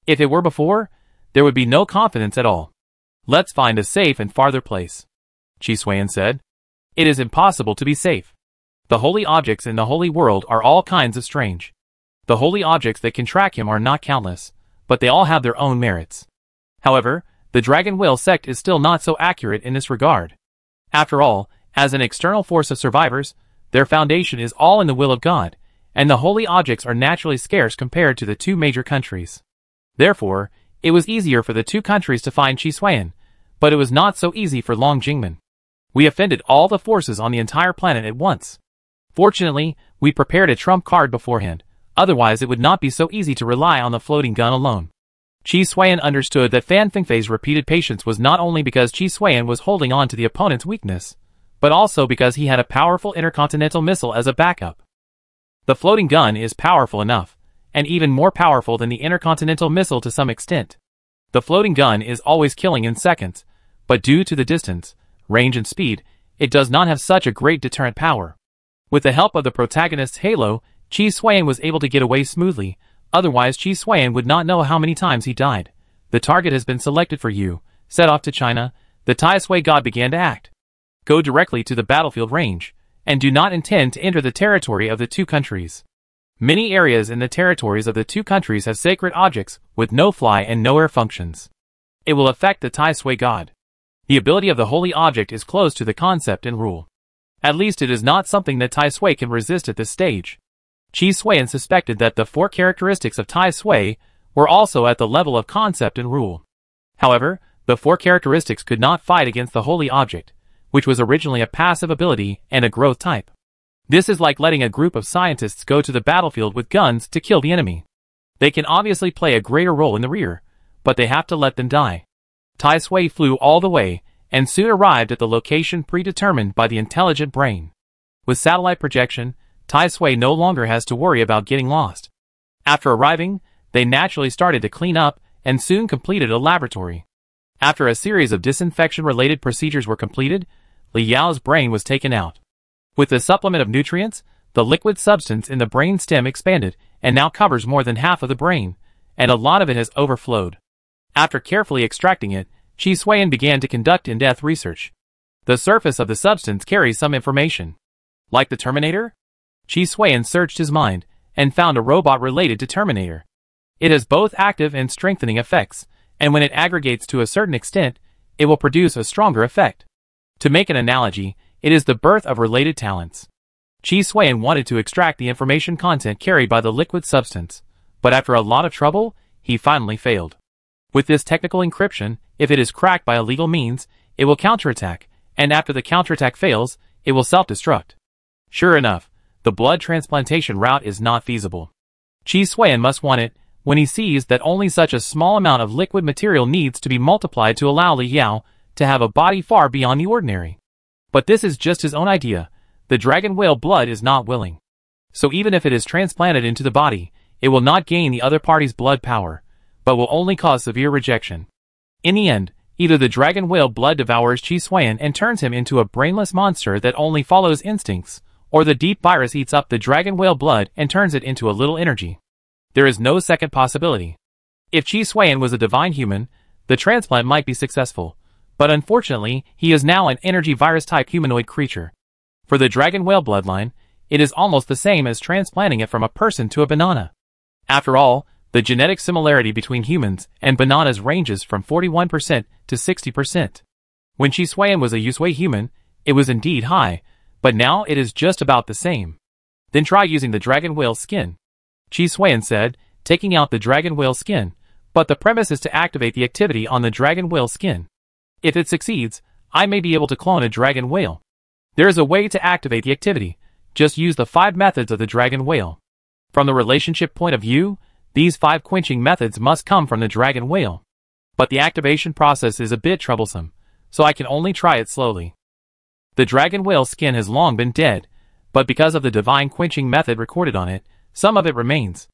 If it were before, there would be no confidence at all. Let's find a safe and farther place, Chi Xuan said. It is impossible to be safe. The holy objects in the holy world are all kinds of strange. The holy objects that can track him are not countless, but they all have their own merits. However, the Dragon Whale sect is still not so accurate in this regard. After all, as an external force of survivors, their foundation is all in the will of God, and the holy objects are naturally scarce compared to the 2 major countries. Therefore, it was easier for the 2 countries to find Chi Xuan, but it was not so easy for Longjingmen. We offended all the forces on the entire planet at once. Fortunately, we prepared a trump card beforehand, otherwise it would not be so easy to rely on the floating gun alone. Chi Xuan understood that Fan Fengfei's repeated patience was not only because Chi Xuan was holding on to the opponent's weakness, but also because he had a powerful intercontinental missile as a backup. The floating gun is powerful enough, and even more powerful than the intercontinental missile to some extent. The floating gun is always killing in seconds, but due to the distance, range and speed, it does not have such a great deterrent power. With the help of the protagonist's halo, Chi Xuan was able to get away smoothly, otherwise Chi Xuan would not know how many times he died. The target has been selected for you. Set off to China, the Tai Sui god began to act. Go directly to the battlefield range, and do not intend to enter the territory of the two countries. Many areas in the territories of the two countries have sacred objects with no fly and no air functions. It will affect the Tai Sui god. The ability of the holy object is close to the concept and rule. At least it is not something that Tai Sui can resist at this stage. Chi Xuan suspected that the four characteristics of Tai Sui were also at the level of concept and rule. However, the four characteristics could not fight against the holy object, which was originally a passive ability and a growth type. This is like letting a group of scientists go to the battlefield with guns to kill the enemy. They can obviously play a greater role in the rear, but they have to let them die. Tai Sui flew all the way, and soon arrived at the location predetermined by the intelligent brain. With satellite projection, Tai Sui no longer has to worry about getting lost. After arriving, they naturally started to clean up, and soon completed a laboratory. After a series of disinfection-related procedures were completed, Li Yao's brain was taken out. With the supplement of nutrients, the liquid substance in the brain stem expanded, and now covers more than half of the brain, and a lot of it has overflowed. After carefully extracting it, Chi Xuan began to conduct in-depth research. The surface of the substance carries some information. Like the Terminator? Chi Xuan searched his mind, and found a robot related to Terminator. It has both active and strengthening effects, and when it aggregates to a certain extent, it will produce a stronger effect. To make an analogy, it is the birth of related talents. Chi Xuan wanted to extract the information content carried by the liquid substance, but after a lot of trouble, he finally failed. With this technical encryption, if it is cracked by illegal means, it will counterattack, and after the counterattack fails, it will self-destruct. Sure enough, the blood transplantation route is not feasible. Chi Xuan must want it, when he sees that only such a small amount of liquid material needs to be multiplied to allow Li Yao to have a body far beyond the ordinary. But this is just his own idea. The dragon whale blood is not willing. So even if it is transplanted into the body, it will not gain the other party's blood power, but will only cause severe rejection. In the end, either the dragon whale blood devours Chi Xuan and turns him into a brainless monster that only follows instincts, or the deep virus eats up the dragon whale blood and turns it into a little energy. There is no second possibility. If Chi Xuan was a divine human, the transplant might be successful, but unfortunately, he is now an energy virus-type humanoid creature. For the dragon whale bloodline, it is almost the same as transplanting it from a person to a banana. After all, the genetic similarity between humans and bananas ranges from 41% to 60%. When Chi Xuan was a Yusui human, it was indeed high, but now it is just about the same. Then try using the dragon whale skin. Chi Xuan said, taking out the dragon whale skin, but the premise is to activate the activity on the dragon whale skin. If it succeeds, I may be able to clone a dragon whale. There is a way to activate the activity. Just use the 5 methods of the dragon whale. From the relationship point of view, these 5 quenching methods must come from the dragon whale. But the activation process is a bit troublesome, so I can only try it slowly. The dragon whale skin has long been dead, but because of the divine quenching method recorded on it, some of it remains.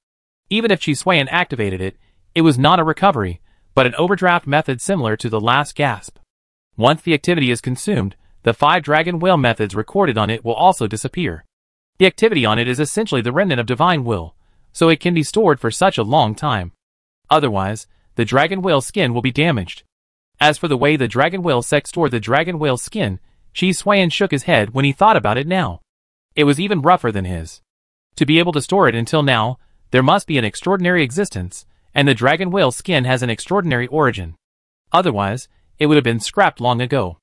Even if Chi Xuan activated it, it was not a recovery, but an overdraft method similar to the last gasp. Once the activity is consumed, the 5 dragon whale methods recorded on it will also disappear. The activity on it is essentially the remnant of divine will, so it can be stored for such a long time. Otherwise, the dragon whale skin will be damaged. As for the way the dragon whale sect stored the dragon whale skin, Chi Xuan shook his head when he thought about it now. It was even rougher than his. To be able to store it until now, there must be an extraordinary existence, and the dragon whale skin has an extraordinary origin. Otherwise, it would have been scrapped long ago.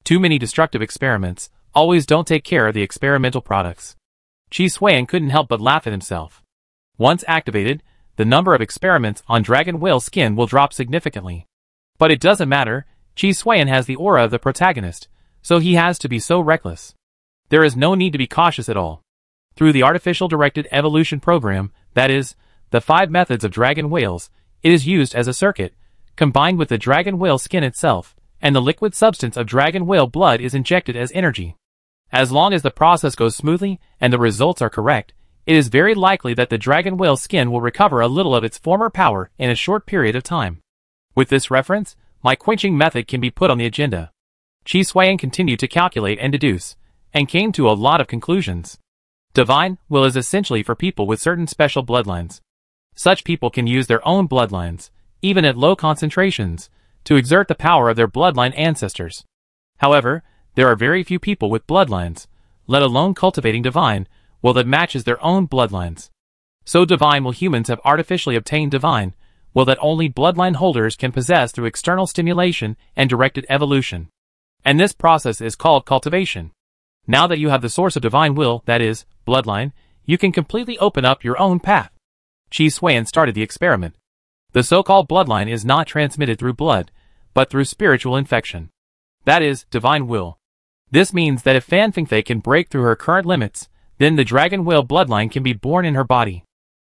Too many destructive experiments always don't take care of the experimental products. Chi Xuan couldn't help but laugh at himself. Once activated, the number of experiments on dragon whale skin will drop significantly. But it doesn't matter, Chi Xuan has the aura of the protagonist, so he has to be so reckless. There is no need to be cautious at all. Through the artificial directed evolution program, that is, the 5 methods of dragon whales, it is used as a circuit, combined with the dragon whale skin itself, and the liquid substance of dragon whale blood is injected as energy. As long as the process goes smoothly and the results are correct, it is very likely that the dragon whale skin will recover a little of its former power in a short period of time. With this reference, my quenching method can be put on the agenda. Chi Xuan continued to calculate and deduce, and came to a lot of conclusions. Divine will is essentially for people with certain special bloodlines. Such people can use their own bloodlines, even at low concentrations, to exert the power of their bloodline ancestors. However, there are very few people with bloodlines, let alone cultivating divine will that matches their own bloodlines. So divine will humans have artificially obtained divine will that only bloodline holders can possess through external stimulation and directed evolution. And this process is called cultivation. Now that you have the source of divine will, that is, bloodline, you can completely open up your own path. Chi Xuan started the experiment. The so-called bloodline is not transmitted through blood, but through spiritual infection. That is, divine will. This means that if Fan Fingfei can break through her current limits, then the dragon will bloodline can be born in her body.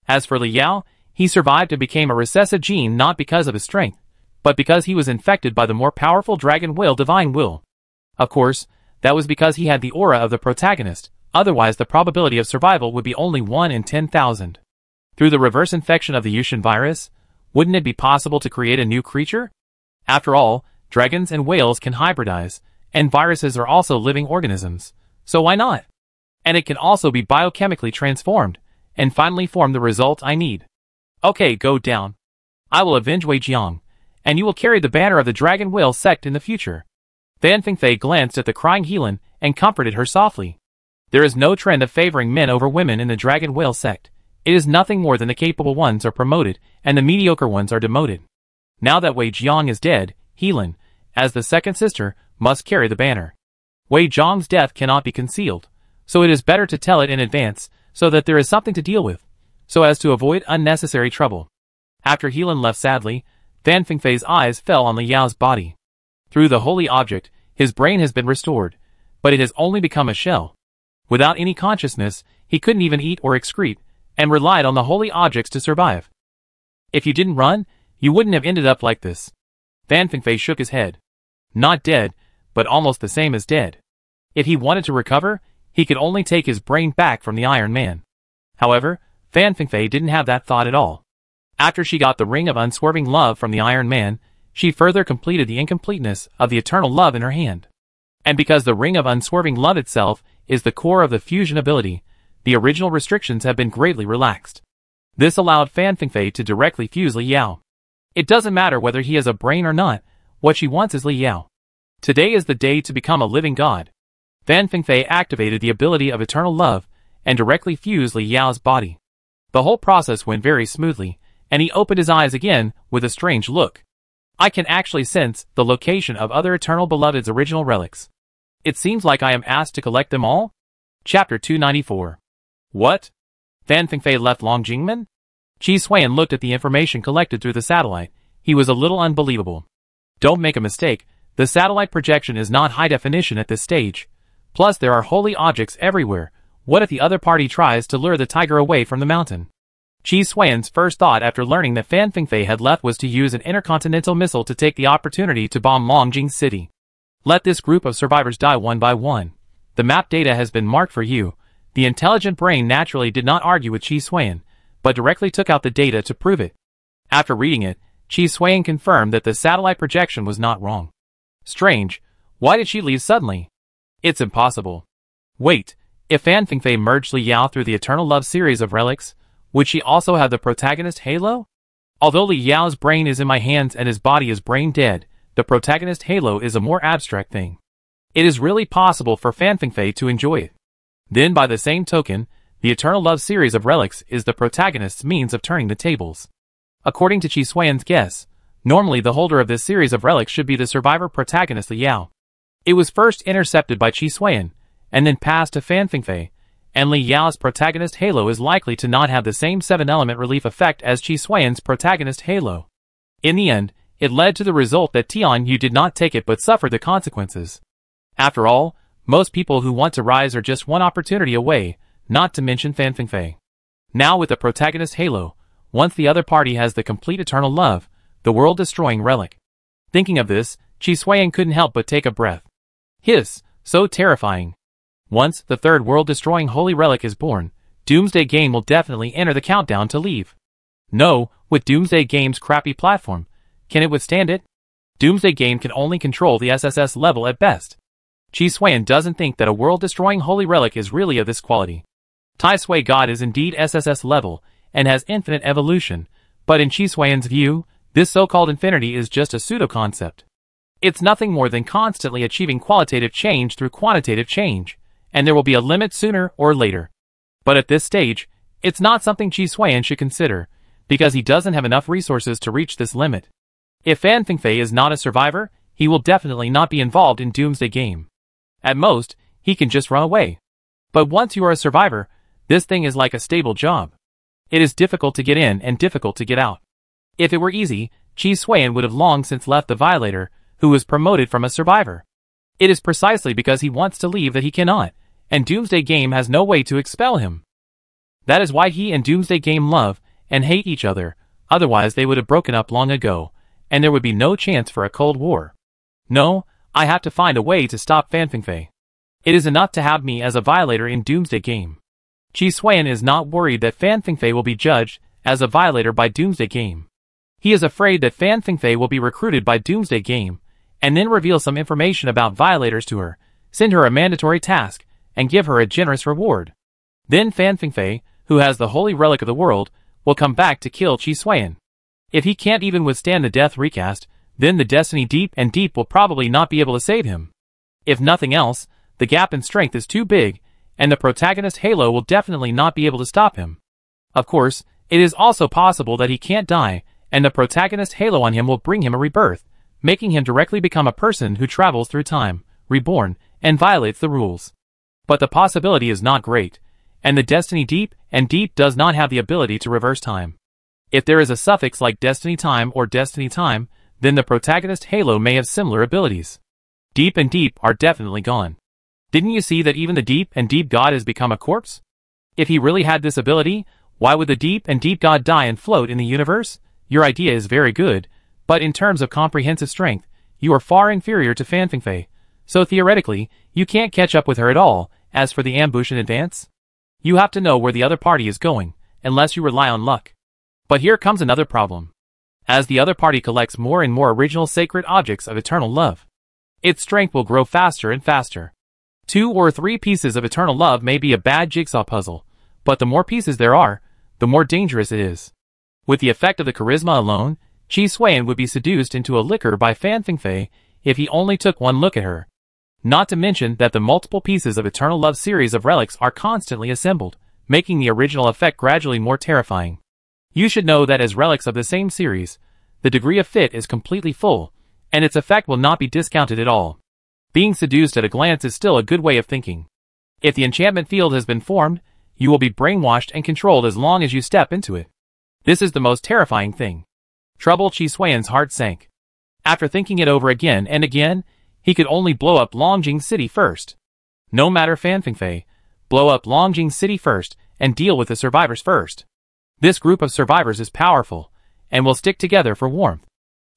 As for Li Yao, he survived and became a recessive gene not because of his strength, but because he was infected by the more powerful dragon will divine will. Of course, that was because he had the aura of the protagonist, otherwise the probability of survival would be only 1 in 10,000. Through the reverse infection of the Yushin virus, wouldn't it be possible to create a new creature? After all, dragons and whales can hybridize, and viruses are also living organisms, so why not? And it can also be biochemically transformed, and finally form the result I need. Okay, go down. I will avenge Wei Jiang, and you will carry the banner of the Dragon Whale sect in the future. Fan Fingfei glanced at the crying Helan and comforted her softly. There is no trend of favoring men over women in the Dragon Whale sect. It is nothing more than the capable ones are promoted, and the mediocre ones are demoted. Now that Wei Jiang is dead, Helan, as the second sister, must carry the banner. Wei Jiang's death cannot be concealed, so it is better to tell it in advance, so that there is something to deal with, so as to avoid unnecessary trouble. After Helan left sadly, Fan Fingfei's eyes fell on Li Yao's body. Through the holy object, his brain has been restored, but it has only become a shell. Without any consciousness, he couldn't even eat or excrete, and relied on the holy objects to survive. If you didn't run, you wouldn't have ended up like this. Fan Fingfei shook his head. Not dead, but almost the same as dead. If he wanted to recover, he could only take his brain back from the Iron Man. However, Fan Fingfei didn't have that thought at all. After she got the ring of unswerving love from the Iron Man, she further completed the incompleteness of the eternal love in her hand. And because the ring of unswerving love itself is the core of the fusion ability, the original restrictions have been greatly relaxed. This allowed Fan Fingfei to directly fuse Li Yao. It doesn't matter whether he has a brain or not, what she wants is Li Yao. Today is the day to become a living god. Fan Fingfei activated the ability of eternal love and directly fused Li Yao's body. The whole process went very smoothly, and he opened his eyes again with a strange look. I can actually sense the location of other Eternal Beloved's original relics. It seems like I am asked to collect them all? Chapter 294. What? Fan Fingfei left Longjingmen? Chi Xuan looked at the information collected through the satellite. He was a little unbelievable. Don't make a mistake, the satellite projection is not high definition at this stage. Plus there are holy objects everywhere. What if the other party tries to lure the tiger away from the mountain? Chi Xuan's first thought after learning that Fan Fingfei had left was to use an intercontinental missile to take the opportunity to bomb Longjing City. Let this group of survivors die one by one. The map data has been marked for you. The intelligent brain naturally did not argue with Chi Xuan, but directly took out the data to prove it. After reading it, Chi Xuan confirmed that the satellite projection was not wrong. Strange, why did she leave suddenly? It's impossible. Wait, if Fan Fingfei merged Li Yao through the Eternal Love series of relics, would she also have the protagonist halo? Although Li Yao's brain is in my hands and his body is brain dead, the protagonist halo is a more abstract thing. It is really possible for Fan Fingfei to enjoy it. Then by the same token, the Eternal Love series of relics is the protagonist's means of turning the tables. According to Chi Xuan's guess, normally the holder of this series of relics should be the survivor protagonist Li Yao. It was first intercepted by Chi Xuan, and then passed to Fan Fingfei, and Li Yao's protagonist halo is likely to not have the same 7-element relief effect as Chi Xuan's protagonist halo. In the end, it led to the result that Tian Yu did not take it but suffered the consequences. After all, most people who want to rise are just one opportunity away, not to mention Fan Fingfei. Now with the protagonist halo, once the other party has the complete eternal love, the world-destroying relic. Thinking of this, Chi Xuan couldn't help but take a breath. Hiss, so terrifying. Once the third world-destroying holy relic is born, Doomsday Game will definitely enter the countdown to leave. No, with Doomsday Game's crappy platform, can it withstand it? Doomsday Game can only control the SSS level at best. Chi Xuan doesn't think that a world-destroying holy relic is really of this quality. Tai Sui God is indeed SSS level, and has infinite evolution, but in Chi Xuan's view, this so-called infinity is just a pseudo-concept. It's nothing more than constantly achieving qualitative change through quantitative change, and there will be a limit sooner or later. But at this stage, it's not something Chi Xuan should consider, because he doesn't have enough resources to reach this limit. If Fan Fengfei is not a survivor, he will definitely not be involved in Doomsday Game. At most, he can just run away. But once you are a survivor, this thing is like a stable job. It is difficult to get in and difficult to get out. If it were easy, Chi Xuan would have long since left the Violator, who was promoted from a survivor. It is precisely because he wants to leave that he cannot, and Doomsday Game has no way to expel him. That is why he and Doomsday Game love and hate each other, otherwise they would have broken up long ago, and there would be no chance for a Cold War. No, I have to find a way to stop Fan Fengfei. It is enough to have me as a Violator in Doomsday Game. Chi Xuan is not worried that Fan Fengfei will be judged as a Violator by Doomsday Game. He is afraid that Fan Fengfei will be recruited by Doomsday Game, and then reveal some information about Violators to her, send her a mandatory task, and give her a generous reward. Then Fan Fengfei, who has the holy relic of the world, will come back to kill Chi Xuan. If he can't even withstand the death recast, then the Destiny Deep and Deep will probably not be able to save him. If nothing else, the gap in strength is too big, and the protagonist Halo will definitely not be able to stop him. Of course, it is also possible that he can't die, and the protagonist Halo on him will bring him a rebirth, making him directly become a person who travels through time, reborn, and violates the rules. But the possibility is not great, and the Destiny Deep and Deep does not have the ability to reverse time. If there is a suffix like Destiny Time or Destiny Time, then the protagonist Halo may have similar abilities. Deep and Deep are definitely gone. Didn't you see that even the Deep and Deep God has become a corpse? If he really had this ability, why would the Deep and Deep God die and float in the universe? Your idea is very good, but in terms of comprehensive strength, you are far inferior to Fan Fengfei, so theoretically, you can't catch up with her at all. As for the ambush in advance, you have to know where the other party is going, unless you rely on luck. But here comes another problem. As the other party collects more and more original sacred objects of eternal love, its strength will grow faster and faster. 2 or 3 pieces of eternal love may be a bad jigsaw puzzle, but the more pieces there are, the more dangerous it is. With the effect of the charisma alone, Chi Xuan would be seduced into a liquor by Fan Fengfei if he only took one look at her. Not to mention that the multiple pieces of eternal love series of relics are constantly assembled, making the original effect gradually more terrifying. You should know that as relics of the same series, the degree of fit is completely full, and its effect will not be discounted at all. Being seduced at a glance is still a good way of thinking. If the enchantment field has been formed, you will be brainwashed and controlled as long as you step into it. This is the most terrifying thing. Trouble Chi Xuan's heart sank. After thinking it over again and again, he could only blow up Longjing City first. No matter Fan Fengfei, blow up Longjing City first and deal with the survivors first. This group of survivors is powerful, and will stick together for warmth.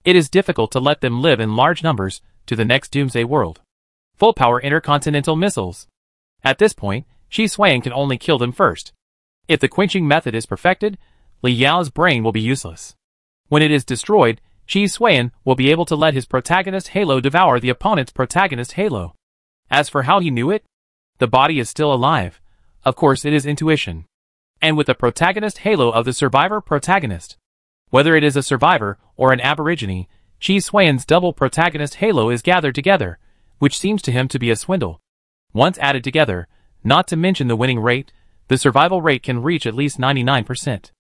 It is difficult to let them live in large numbers to the next Doomsday world. Full-power intercontinental missiles. At this point, Chi Xuan can only kill them first. If the quenching method is perfected, Li Yao's brain will be useless. When it is destroyed, Chi Xuan will be able to let his protagonist Halo devour the opponent's protagonist Halo. As for how he knew it, the body is still alive. Of course it is intuition. And with the protagonist Halo of the survivor protagonist. Whether it is a survivor or an aborigine, Chi Xuan's double protagonist Halo is gathered together, which seems to him to be a swindle. Once added together, not to mention the winning rate, the survival rate can reach at least 99%.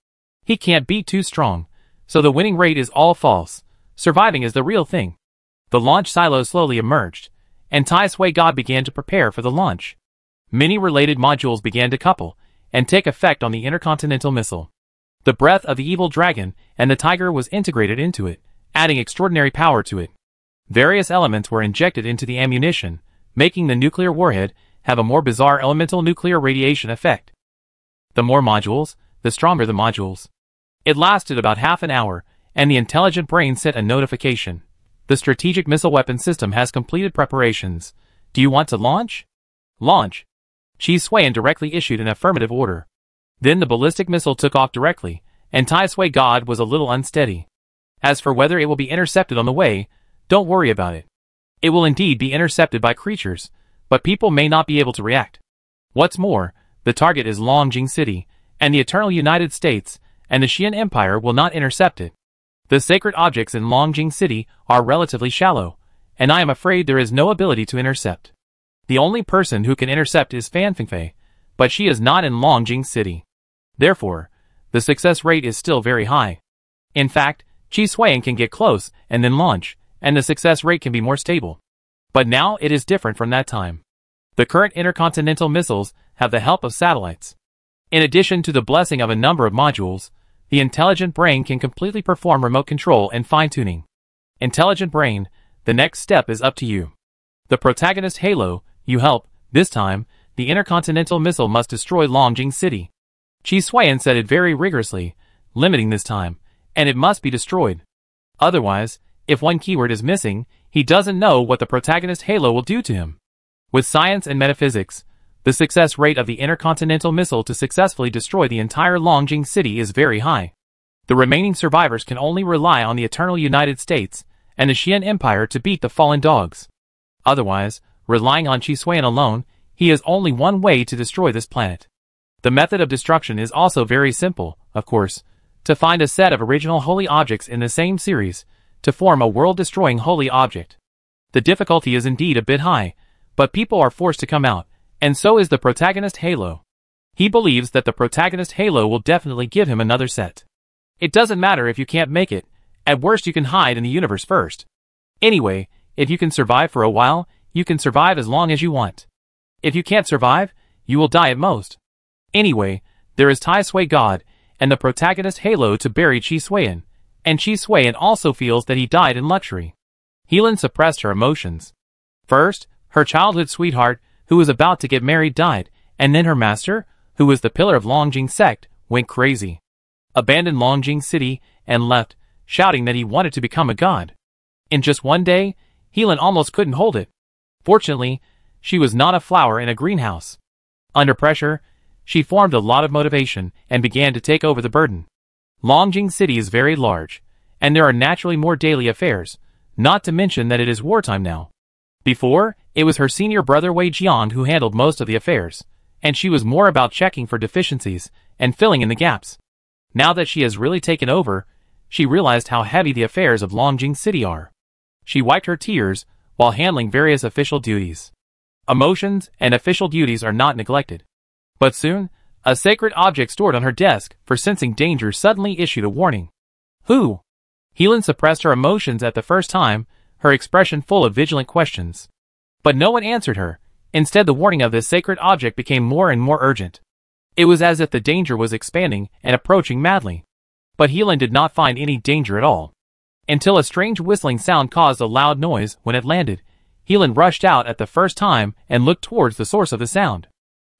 He can't be too strong, so the winning rate is all false. Surviving is the real thing. The launch silos slowly emerged, and Tai Sui God began to prepare for the launch. Many related modules began to couple and take effect on the intercontinental missile. The breath of the evil dragon and the tiger was integrated into it, adding extraordinary power to it. Various elements were injected into the ammunition, making the nuclear warhead have a more bizarre elemental nuclear radiation effect. The more modules, the stronger the modules. It lasted about half an hour, and the intelligent brain sent a notification. The strategic missile weapon system has completed preparations. Do you want to launch? Launch. Chi Xuan directly issued an affirmative order. Then the ballistic missile took off directly, and Tai Sui God was a little unsteady. As for whether it will be intercepted on the way, Don't worry about it. It will indeed be intercepted by creatures, but people may not be able to react. What's more, the target is Longjing City, and the Eternal United States, and the Xian Empire will not intercept it. The sacred objects in Longjing City are relatively shallow, and I am afraid there is no ability to intercept. The only person who can intercept is Fan Fingfei, but she is not in Longjing City. Therefore, the success rate is still very high. In fact, Qi Xuan can get close and then launch, and the success rate can be more stable. But now it is different from that time. The current intercontinental missiles have the help of satellites. In addition to the blessing of a number of modules, the intelligent brain can completely perform remote control and fine-tuning. Intelligent brain, the next step is up to you. The protagonist Halo, you help. This time, the intercontinental missile must destroy Longjing City. Qi Xuan said it very rigorously, limiting this time, and it must be destroyed. Otherwise, if one keyword is missing, he doesn't know what the protagonist Halo will do to him. With science and metaphysics, the success rate of the intercontinental missile to successfully destroy the entire Longjing City is very high. The remaining survivors can only rely on the Eternal United States and the Xian Empire to beat the fallen dogs. Otherwise, relying on Qi Xuan alone, he has only one way to destroy this planet. The method of destruction is also very simple, of course, to find a set of original holy objects in the same series, to form a world-destroying holy object. The difficulty is indeed a bit high, but people are forced to come out, and so is the protagonist Halo. He believes that the protagonist Halo will definitely give him another set. It doesn't matter if you can't make it, at worst you can hide in the universe first. Anyway, if you can survive for a while, you can survive as long as you want. If you can't survive, you will die at most. Anyway, there is Tai Sui God, and the protagonist Halo to bury Qi Xuan, and Qi Xuan also feels that he died in luxury. Helan suppressed her emotions. First, her childhood sweetheart, who was about to get married, died, and then her master, who was the pillar of Longjing sect, went crazy. Abandoned Longjing City, and left, shouting that he wanted to become a god. In just one day, Helan almost couldn't hold it. Fortunately, she was not a flower in a greenhouse. Under pressure, she formed a lot of motivation and began to take over the burden. Longjing City is very large, and there are naturally more daily affairs, not to mention that it is wartime now. Before, it was her senior brother Wei Jiang who handled most of the affairs, and she was more about checking for deficiencies and filling in the gaps. Now that she has really taken over, she realized how heavy the affairs of Longjing City are. She wiped her tears while handling various official duties. Emotions and official duties are not neglected. But soon, a sacred object stored on her desk for sensing danger suddenly issued a warning. Who? Helan suppressed her emotions at the first time, her expression full of vigilant questions. But no one answered her. Instead, the warning of this sacred object became more and more urgent. It was as if the danger was expanding and approaching madly. But Helan did not find any danger at all. Until a strange whistling sound caused a loud noise when it landed. Helan rushed out at the first time and looked towards the source of the sound.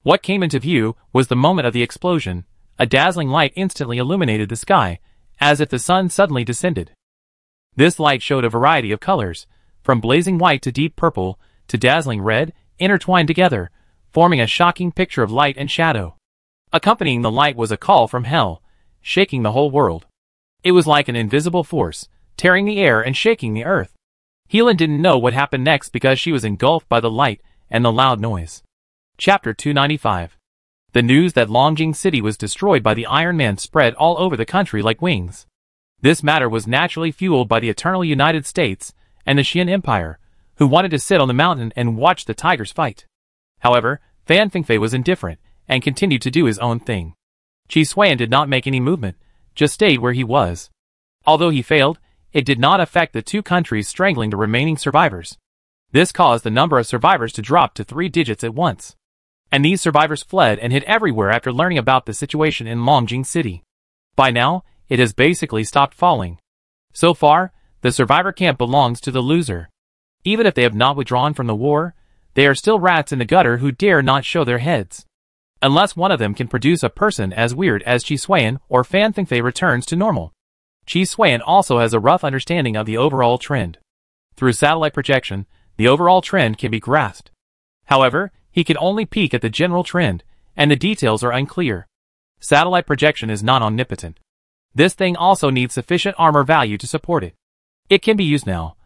What came into view was the moment of the explosion. A dazzling light instantly illuminated the sky, as if the sun suddenly descended. This light showed a variety of colors, from blazing white to deep purple, to dazzling red, intertwined together, forming a shocking picture of light and shadow. Accompanying the light was a call from hell, shaking the whole world. It was like an invisible force, tearing the air and shaking the earth. Helan didn't know what happened next because she was engulfed by the light and the loud noise. Chapter 295. The news that Longjing City was destroyed by the Iron Man spread all over the country like wings. This matter was naturally fueled by the Eternal United States and the Xian Empire, who wanted to sit on the mountain and watch the tigers fight. However, Fan Fingfei was indifferent and continued to do his own thing. Qi Xuan did not make any movement, just stayed where he was. Although he failed, it did not affect the two countries strangling the remaining survivors. This caused the number of survivors to drop to 3 digits at once. And these survivors fled and hid everywhere after learning about the situation in Longjing City. By now, it has basically stopped falling. So far, the survivor camp belongs to the loser. Even if they have not withdrawn from the war, they are still rats in the gutter who dare not show their heads. Unless one of them can produce a person as weird as Qi Xuan or Fan Fingfei returns to normal. Qi Xuan also has a rough understanding of the overall trend. Through satellite projection, the overall trend can be grasped. However, he can only peek at the general trend, and the details are unclear. Satellite projection is not omnipotent. This thing also needs sufficient armor value to support it. It can be used now,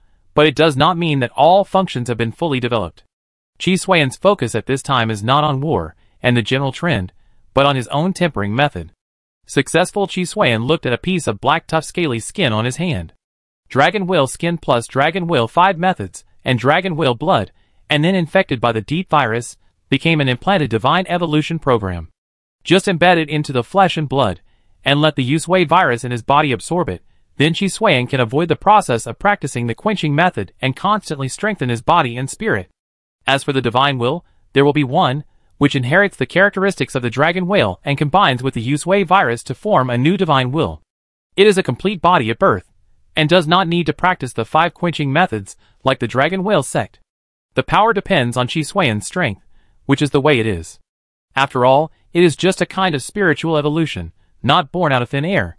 But it does not mean that all functions have been fully developed. Qi Xueyan's focus at this time is not on war and the general trend, but on his own tempering method. Successful Qi Xueyan looked at a piece of black tough scaly skin on his hand. Dragon Will Skin plus Dragon Will 5 methods, and Dragon Will Blood, and then infected by the deep virus, became an implanted divine evolution program. Just embed it into the flesh and blood, and let the Yusui virus in his body absorb it, then Qi Xueyan can avoid the process of practicing the quenching method and constantly strengthen his body and spirit. As for the divine will, there will be one, which inherits the characteristics of the dragon whale and combines with the Yusui virus to form a new divine will. It is a complete body at birth, and does not need to practice the 5 quenching methods like the dragon whale sect. The power depends on Qi Xueyan's strength, which is the way it is. After all, it is just a kind of spiritual evolution, not born out of thin air.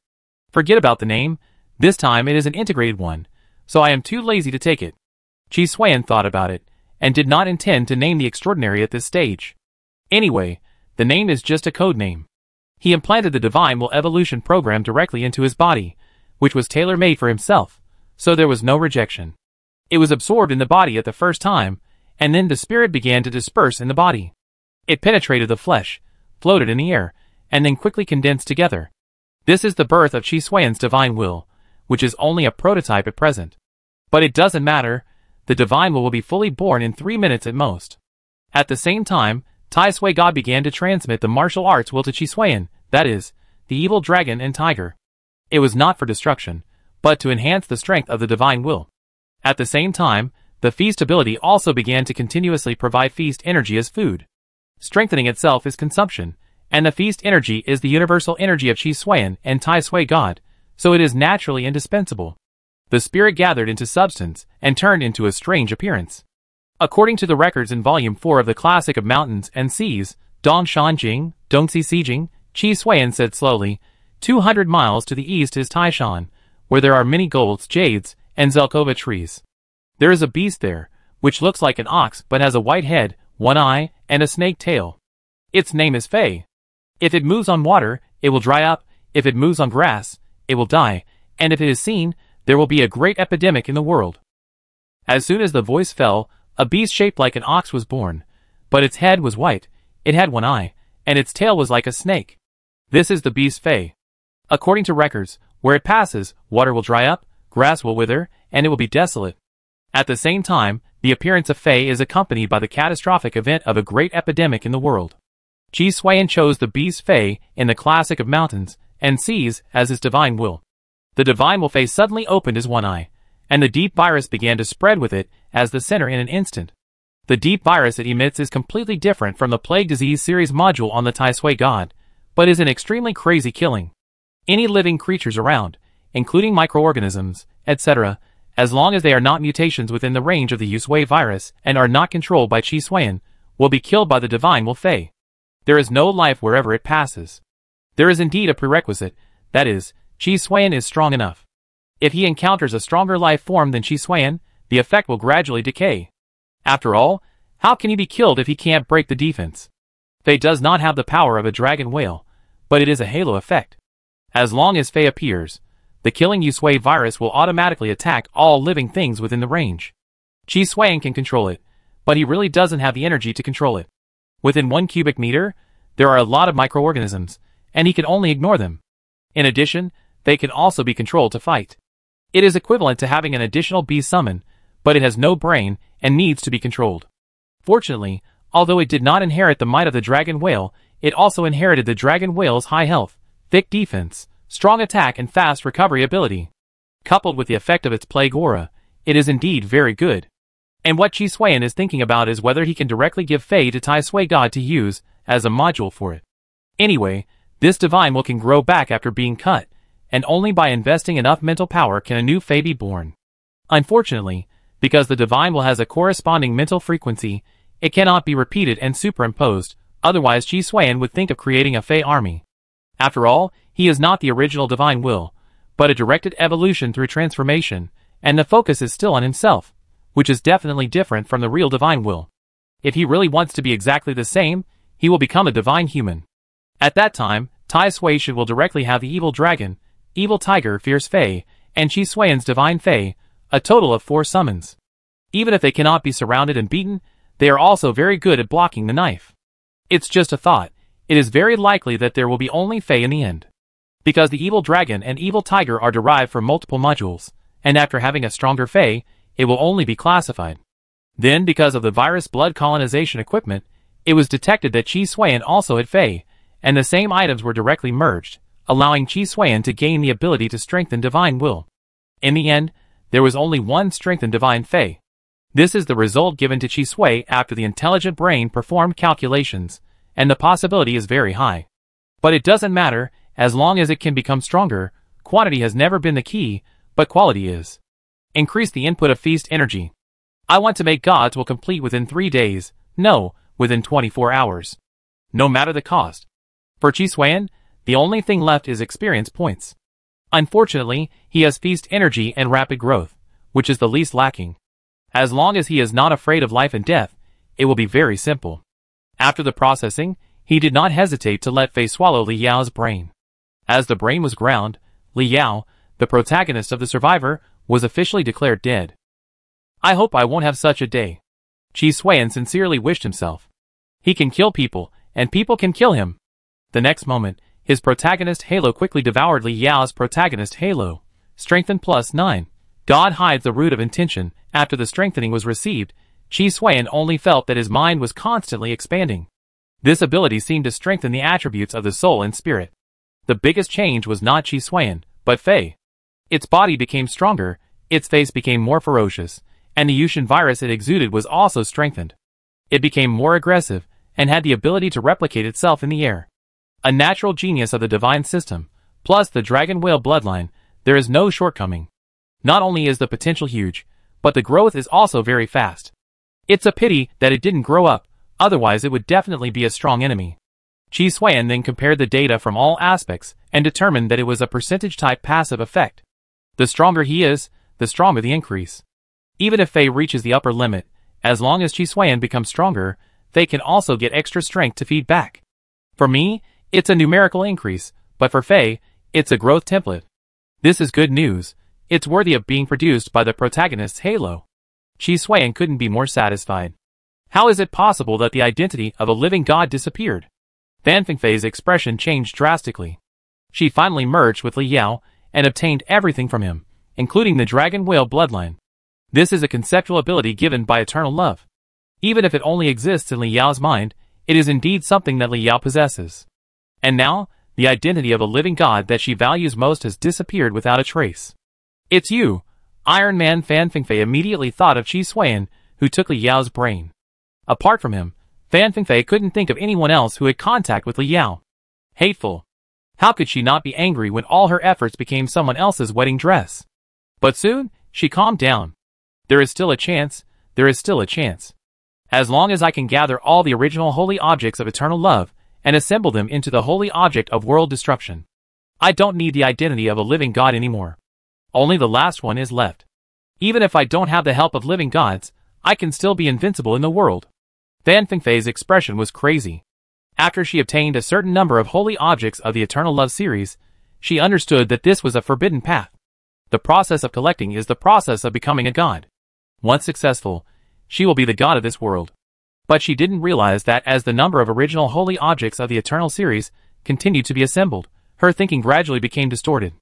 Forget about the name, this time it is an integrated one, so I am too lazy to take it. Qi Xueyan thought about it, and did not intend to name the extraordinary at this stage. Anyway, the name is just a code name. He implanted the Divine Will Evolution program directly into his body, which was tailor-made for himself, so there was no rejection. It was absorbed in the body at the first time, and then the spirit began to disperse in the body. It penetrated the flesh, floated in the air, and then quickly condensed together. This is the birth of Qi Xueyan's Divine Will, which is only a prototype at present. But it doesn't matter, the Divine Will be fully born in 3 minutes at most. At the same time, Tai Sui God began to transmit the martial arts will to Qi Xueyan, that is, the evil dragon and tiger. It was not for destruction, but to enhance the strength of the divine will. At the same time, the feast ability also began to continuously provide feast energy as food. Strengthening itself is consumption, and the feast energy is the universal energy of Qi Xueyan and Tai Sui God, so it is naturally indispensable. The spirit gathered into substance and turned into a strange appearance. According to the records in Volume 4 of the Classic of Mountains and Seas, Dong Shan Jing, Dongxi Sijing, Qi Xueyan said slowly, 200 miles to the east is Taishan, where there are many golds, jades, and zelkova trees. There is a beast there, which looks like an ox but has a white head, one eye, and a snake tail. Its name is Fei. If it moves on water, it will dry up, if it moves on grass, it will die, and if it is seen, there will be a great epidemic in the world. As soon as the voice fell, a beast shaped like an ox was born, but its head was white, it had one eye, and its tail was like a snake. This is the beast Fei. According to records, where it passes, water will dry up, grass will wither, and it will be desolate. At the same time, the appearance of Fei is accompanied by the catastrophic event of a great epidemic in the world. Qi Xueyan chose the beast Fei in the Classic of Mountains and Seas as his divine will. The divine will Fei suddenly opened his one eye, and the deep virus began to spread with it as the center in an instant. The deep virus it emits is completely different from the Plague Disease series module on the Tai Sui God, but is an extremely crazy killing. Any living creatures around, including microorganisms, etc., as long as they are not mutations within the range of the Yusui virus and are not controlled by Qi Xueyan, will be killed by the divine will Fei. There is no life wherever it passes. There is indeed a prerequisite, that is, Qi Xueyan is strong enough. If he encounters a stronger life form than Qi Xueyan, the effect will gradually decay. After all, how can he be killed if he can't break the defense? Fei does not have the power of a dragon whale, but it is a halo effect. As long as Fei appears, the killing Yusui virus will automatically attack all living things within the range. Qi Xueyan can control it, but he really doesn't have the energy to control it. Within 1 cubic meter, there are a lot of microorganisms, and he can only ignore them. In addition, they can also be controlled to fight. It is equivalent to having an additional beast summon, but it has no brain and needs to be controlled. Fortunately, although it did not inherit the might of the dragon whale, it also inherited the dragon whale's high health, thick defense, strong attack and fast recovery ability. Coupled with the effect of its plague aura, it is indeed very good. And what Qi Xueyan is thinking about is whether he can directly give Fei to Tai Sui God to use as a module for it. Anyway, this divine will can grow back after being cut, and only by investing enough mental power can a new Fei be born. Unfortunately, because the divine will has a corresponding mental frequency, it cannot be repeated and superimposed, otherwise Qi Xueyan would think of creating a Fei army. After all, he is not the original divine will, but a directed evolution through transformation, and the focus is still on himself, which is definitely different from the real divine will. If he really wants to be exactly the same, he will become a divine human. At that time, Tai Sui will directly have the evil dragon, evil tiger fierce Fei, and Qi Xueyan's divine Fei, a total of 4 summons. Even if they cannot be surrounded and beaten, they are also very good at blocking the knife. It's just a thought, it is very likely that there will be only Fae in the end. Because the evil dragon and evil tiger are derived from multiple modules, and after having a stronger Fae, it will only be classified. Then, because of the virus blood colonization equipment, it was detected that Chi Suan also had Fae, and the same items were directly merged, allowing Chi Suan to gain the ability to strengthen divine will. In the end, there was only one strengthened divine Fae. This is the result given to Chi Sui after the intelligent brain performed calculations, and the possibility is very high. But it doesn't matter, as long as it can become stronger. Quantity has never been the key, but quality is. Increase the input of feast energy. I want to make gods will complete within 3 days, no, within 24 hours. No matter the cost. For Chi Suan, the only thing left is experience points. Unfortunately, he has feast energy and rapid growth, which is the least lacking. As long as he is not afraid of life and death, it will be very simple. After the processing, he did not hesitate to let Fei swallow Li Yao's brain. As the brain was ground, Li Yao, the protagonist of The Survivor, was officially declared dead. I hope I won't have such a day. Chi Suan sincerely wished himself. He can kill people, and people can kill him. The next moment, his protagonist Halo quickly devoured Li Yao's protagonist Halo. Strengthened +9. God hides the root of intention. After the strengthening was received, Chi Suan only felt that his mind was constantly expanding. This ability seemed to strengthen the attributes of the soul and spirit. The biggest change was not Chi Suan, but Fei. Its body became stronger, its face became more ferocious, and the Yushin virus it exuded was also strengthened. It became more aggressive, and had the ability to replicate itself in the air. A natural genius of the divine system, plus the dragon whale bloodline, there is no shortcoming. Not only is the potential huge, but the growth is also very fast. It's a pity that it didn't grow up, otherwise it would definitely be a strong enemy. Chi Suan then compared the data from all aspects and determined that it was a percentage-type passive effect. The stronger he is, the stronger the increase. Even if Fei reaches the upper limit, as long as Chi Suan becomes stronger, they can also get extra strength to feed back. For me, it's a numerical increase, but for Fei, it's a growth template. This is good news. It's worthy of being produced by the protagonist's Halo. Chi Suan couldn't be more satisfied. How is it possible that the identity of a living god disappeared? Fan Fengfei's expression changed drastically. She finally merged with Li Yao and obtained everything from him, including the dragon whale bloodline. This is a conceptual ability given by eternal love. Even if it only exists in Li Yao's mind, it is indeed something that Li Yao possesses. And now, the identity of a living god that she values most has disappeared without a trace. It's you, Iron Man. Fan Fengfei immediately thought of Chi Suan, who took Li Yao's brain. Apart from him, Fan Fengfei couldn't think of anyone else who had contact with Li Yao. Hateful. How could she not be angry when all her efforts became someone else's wedding dress? But soon, she calmed down. There is still a chance, there is still a chance. As long as I can gather all the original holy objects of eternal love, and assemble them into the holy object of world destruction. I don't need the identity of a living god anymore. Only the last one is left. Even if I don't have the help of living gods, I can still be invincible in the world. Fan Fengfei's expression was crazy. After she obtained a certain number of holy objects of the Eternal Love series, she understood that this was a forbidden path. The process of collecting is the process of becoming a god. Once successful, she will be the god of this world. But she didn't realize that as the number of original holy objects of the Eternal series continued to be assembled, her thinking gradually became distorted.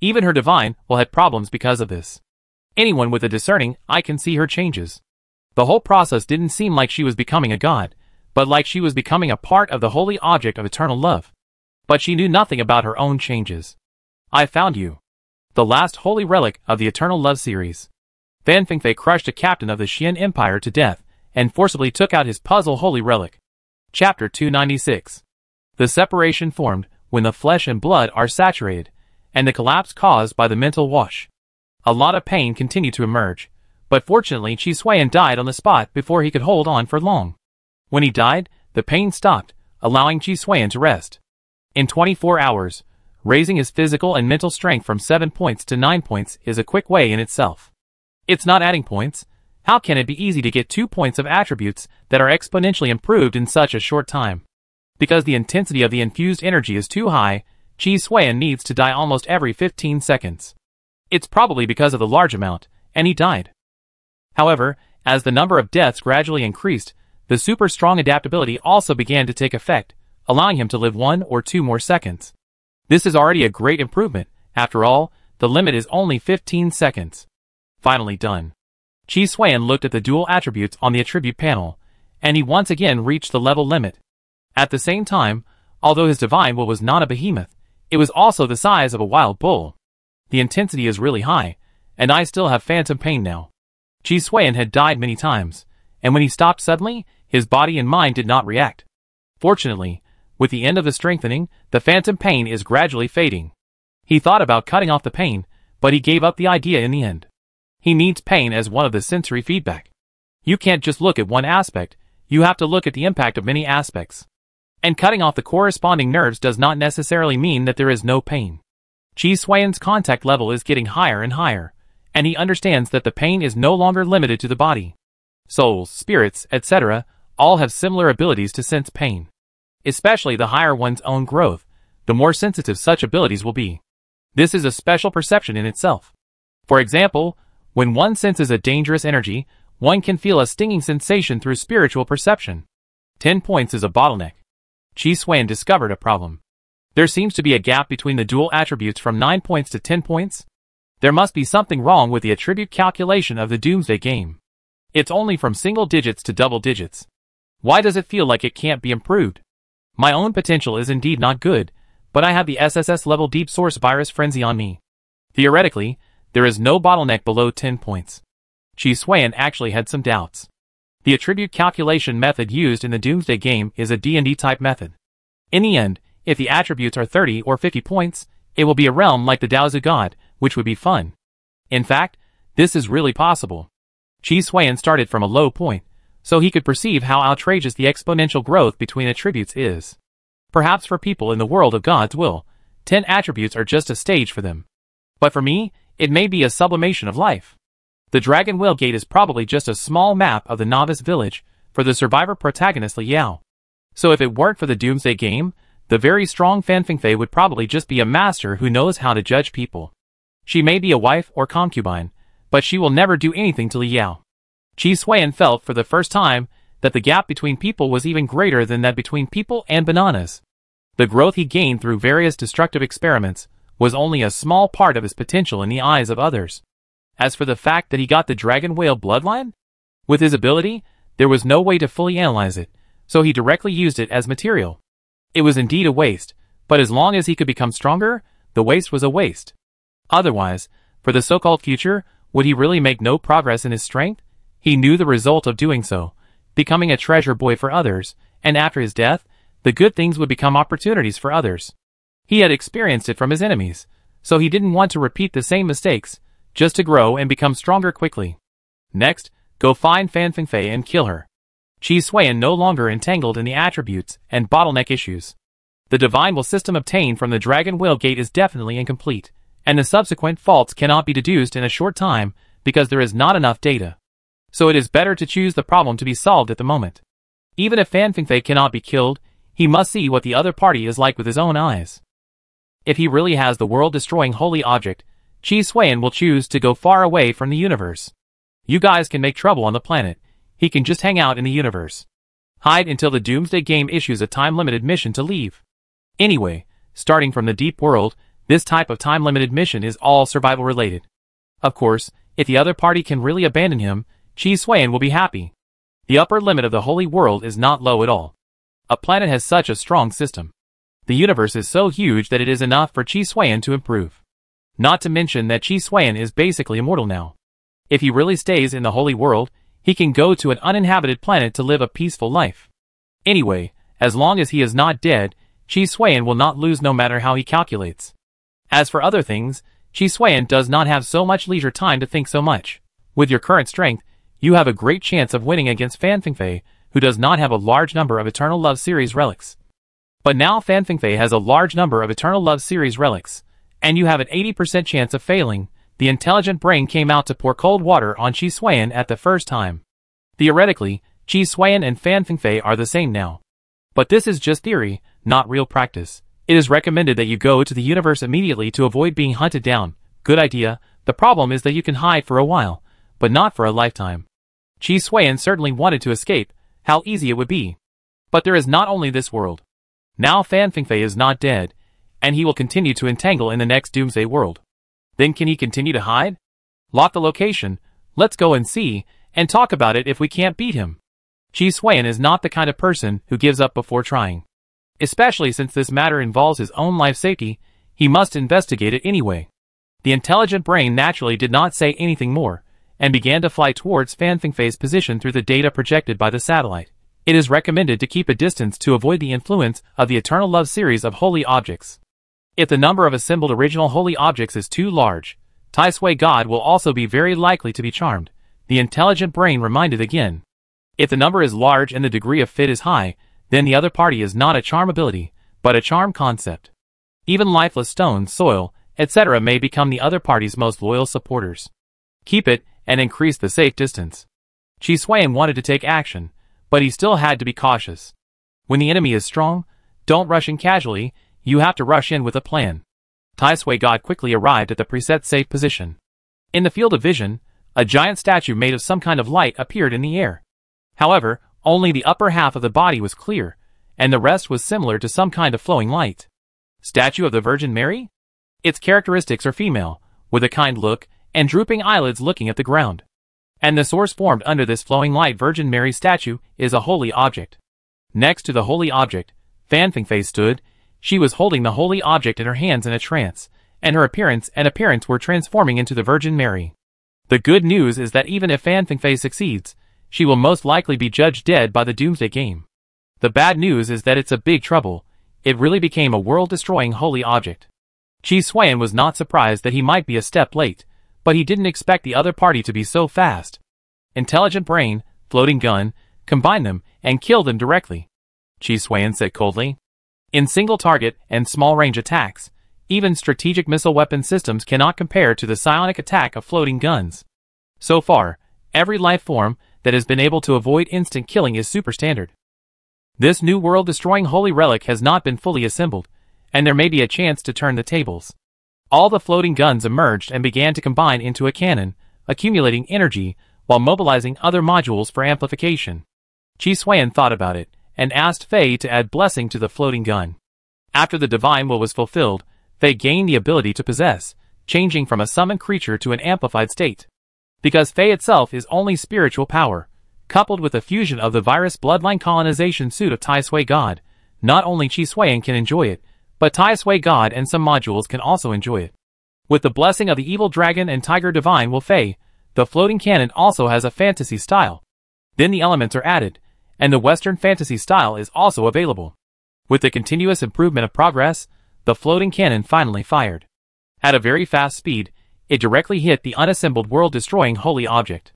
Even her divine will had problems because of this. Anyone with a discerning eye can see her changes. The whole process didn't seem like she was becoming a god, but like she was becoming a part of the holy object of eternal love. But she knew nothing about her own changes. I found you. The last holy relic of the Eternal Love series. Fan Fengfei crushed a captain of the Xian Empire to death, and forcibly took out his puzzle holy relic. Chapter 296. The separation formed when the flesh and blood are saturated, and the collapse caused by the mental wash. A lot of pain continued to emerge, but fortunately Chi Suan died on the spot before he could hold on for long. When he died, the pain stopped, allowing Chi Suan to rest. In 24 hours, raising his physical and mental strength from 7 points to 9 points is a quick way in itself. It's not adding points. How can it be easy to get 2 points of attributes that are exponentially improved in such a short time? Because the intensity of the infused energy is too high, Chi Suan needs to die almost every 15 seconds. It's probably because of the large amount, and he died. However, as the number of deaths gradually increased, the super strong adaptability also began to take effect, allowing him to live 1 or 2 more seconds. This is already a great improvement. After all, the limit is only 15 seconds. Finally done. Chi Xuan looked at the dual attributes on the attribute panel, and he once again reached the level limit. At the same time, although his divine will was not a behemoth, it was also the size of a wild bull. The intensity is really high, and I still have phantom pain now. Chi Xuan had died many times, and when he stopped suddenly, his body and mind did not react. Fortunately, with the end of the strengthening, the phantom pain is gradually fading. He thought about cutting off the pain, but he gave up the idea in the end. He needs pain as one of the sensory feedback. You can't just look at one aspect, you have to look at the impact of many aspects. And cutting off the corresponding nerves does not necessarily mean that there is no pain. Chi Xuan's contact level is getting higher and higher, and he understands that the pain is no longer limited to the body. Souls, spirits, etc., all have similar abilities to sense pain. Especially the higher one's own growth, the more sensitive such abilities will be. This is a special perception in itself. For example, when one senses a dangerous energy, one can feel a stinging sensation through spiritual perception. 10 points is a bottleneck. Chi Xuan discovered a problem. There seems to be a gap between the dual attributes from 9 points to 10 points. There must be something wrong with the attribute calculation of the Doomsday game. It's only from single digits to double digits. Why does it feel like it can't be improved? My own potential is indeed not good, but I have the SSS level Deep Source Virus Frenzy on me. Theoretically, there is no bottleneck below 10 points. Chi Xuan actually had some doubts. The attribute calculation method used in the Doomsday game is a D&D type method. In the end, if the attributes are 30 or 50 points, it will be a realm like the Daozu God, which would be fun. In fact, this is really possible. Chi Xuan started from a low point, so he could perceive how outrageous the exponential growth between attributes is. Perhaps for people in the world of God's will, 10 attributes are just a stage for them. But for me, it may be a sublimation of life. The Dragon Whale Gate is probably just a small map of the novice village for the survivor protagonist Li Yao. So if it weren't for the Doomsday game, the very strong Fan Fingfei would probably just be a master who knows how to judge people. She may be a wife or concubine, but she will never do anything to Li Yao. Chi Xuan felt for the first time that the gap between people was even greater than that between people and bananas. The growth he gained through various destructive experiments was only a small part of his potential in the eyes of others. As for the fact that he got the Dragon Whale bloodline, with his ability, there was no way to fully analyze it, so he directly used it as material. It was indeed a waste, but as long as he could become stronger, the waste was a waste. Otherwise, for the so-called future, would he really make no progress in his strength? He knew the result of doing so, becoming a treasure boy for others, and after his death, the good things would become opportunities for others. He had experienced it from his enemies, so he didn't want to repeat the same mistakes, just to grow and become stronger quickly. Next, go find Fan Fingfei and kill her. Chi Xuan no longer entangled in the attributes and bottleneck issues. The divine will system obtained from the Dragon Whale Gate is definitely incomplete, and the subsequent faults cannot be deduced in a short time because there is not enough data. So it is better to choose the problem to be solved at the moment. Even if Fan Fingfei cannot be killed, he must see what the other party is like with his own eyes. If he really has the world-destroying holy object, Chi Xuan will choose to go far away from the universe. You guys can make trouble on the planet, he can just hang out in the universe. Hide until the Doomsday game issues a time-limited mission to leave. Anyway, starting from the deep world, this type of time-limited mission is all survival-related. Of course, if the other party can really abandon him, Chi Xuan will be happy. The upper limit of the holy world is not low at all. A planet has such a strong system. The universe is so huge that it is enough for Chi Xuan to improve. Not to mention that Chi Xuan is basically immortal now. If he really stays in the holy world, he can go to an uninhabited planet to live a peaceful life. Anyway, as long as he is not dead, Chi Xuan will not lose no matter how he calculates. As for other things, Chi Xuan does not have so much leisure time to think so much. With your current strength, you have a great chance of winning against Fan Fingfei, who does not have a large number of Eternal Love Series relics. But now Fan Fingfei has a large number of Eternal Love Series relics, and you have an 80% chance of failing. The intelligent brain came out to pour cold water on Chi Xuan at the first time. Theoretically, Chi Xuan and Fan Fingfei are the same now. But this is just theory, not real practice. It is recommended that you go to the universe immediately to avoid being hunted down. Good idea. The problem is that you can hide for a while, but not for a lifetime. Chi Suiyan certainly wanted to escape. How easy it would be. But there is not only this world. Now Fan Fingfei is not dead, and he will continue to entangle in the next Doomsday world. Then can he continue to hide? Lock the location, let's go and see, and talk about it if we can't beat him. Chi Suiyan is not the kind of person who gives up before trying. Especially since this matter involves his own life safety, he must investigate it anyway. The intelligent brain naturally did not say anything more, and began to fly towards Fan Fingfei's position through the data projected by the satellite. It is recommended to keep a distance to avoid the influence of the Eternal Love series of holy objects. If the number of assembled original holy objects is too large, Tai Sui God will also be very likely to be charmed, the intelligent brain reminded again. If the number is large and the degree of fit is high, then the other party is not a charm ability, but a charm concept. Even lifeless stones, soil, etc. may become the other party's most loyal supporters. Keep it, and increase the safe distance. Chi Suiyan wanted to take action, but he still had to be cautious. When the enemy is strong, don't rush in casually, you have to rush in with a plan. Tai Sui God quickly arrived at the preset safe position. In the field of vision, a giant statue made of some kind of light appeared in the air. However, only the upper half of the body was clear, and the rest was similar to some kind of flowing light. Statue of the Virgin Mary? Its characteristics are female, with a kind look, and drooping eyelids looking at the ground. And the source formed under this flowing light Virgin Mary statue is a holy object. Next to the holy object, Fan Fingfei stood. She was holding the holy object in her hands in a trance, and her appearance were transforming into the Virgin Mary. The good news is that even if Fan Fingfei succeeds, she will most likely be judged dead by the Doomsday game. The bad news is that it's a big trouble. It really became a world-destroying holy object. Chi Suiyan was not surprised that he might be a step late, but he didn't expect the other party to be so fast. Intelligent brain, floating gun, combine them, and kill them directly. Chi Suiyan said coldly. In single target and small range attacks, even strategic missile weapon systems cannot compare to the psionic attack of floating guns. So far, every life form that has been able to avoid instant killing is superstandard. This new world-destroying holy relic has not been fully assembled, and there may be a chance to turn the tables. All the floating guns emerged and began to combine into a cannon, accumulating energy while mobilizing other modules for amplification. Chi Suiyan thought about it, and asked Fei to add blessing to the floating gun. After the divine will was fulfilled, Fei gained the ability to possess, changing from a summoned creature to an amplified state. Because Fei itself is only spiritual power, coupled with the fusion of the virus bloodline colonization suit of Tai Sui God, not only Chi Suiyan can enjoy it, but Tai Sui God and some modules can also enjoy it. With the blessing of the evil dragon and tiger divine will Fei, the floating cannon also has a fantasy style. Then the elements are added, and the Western fantasy style is also available. With the continuous improvement of progress, the floating cannon finally fired. At a very fast speed, it directly hit the unassembled world-destroying holy object.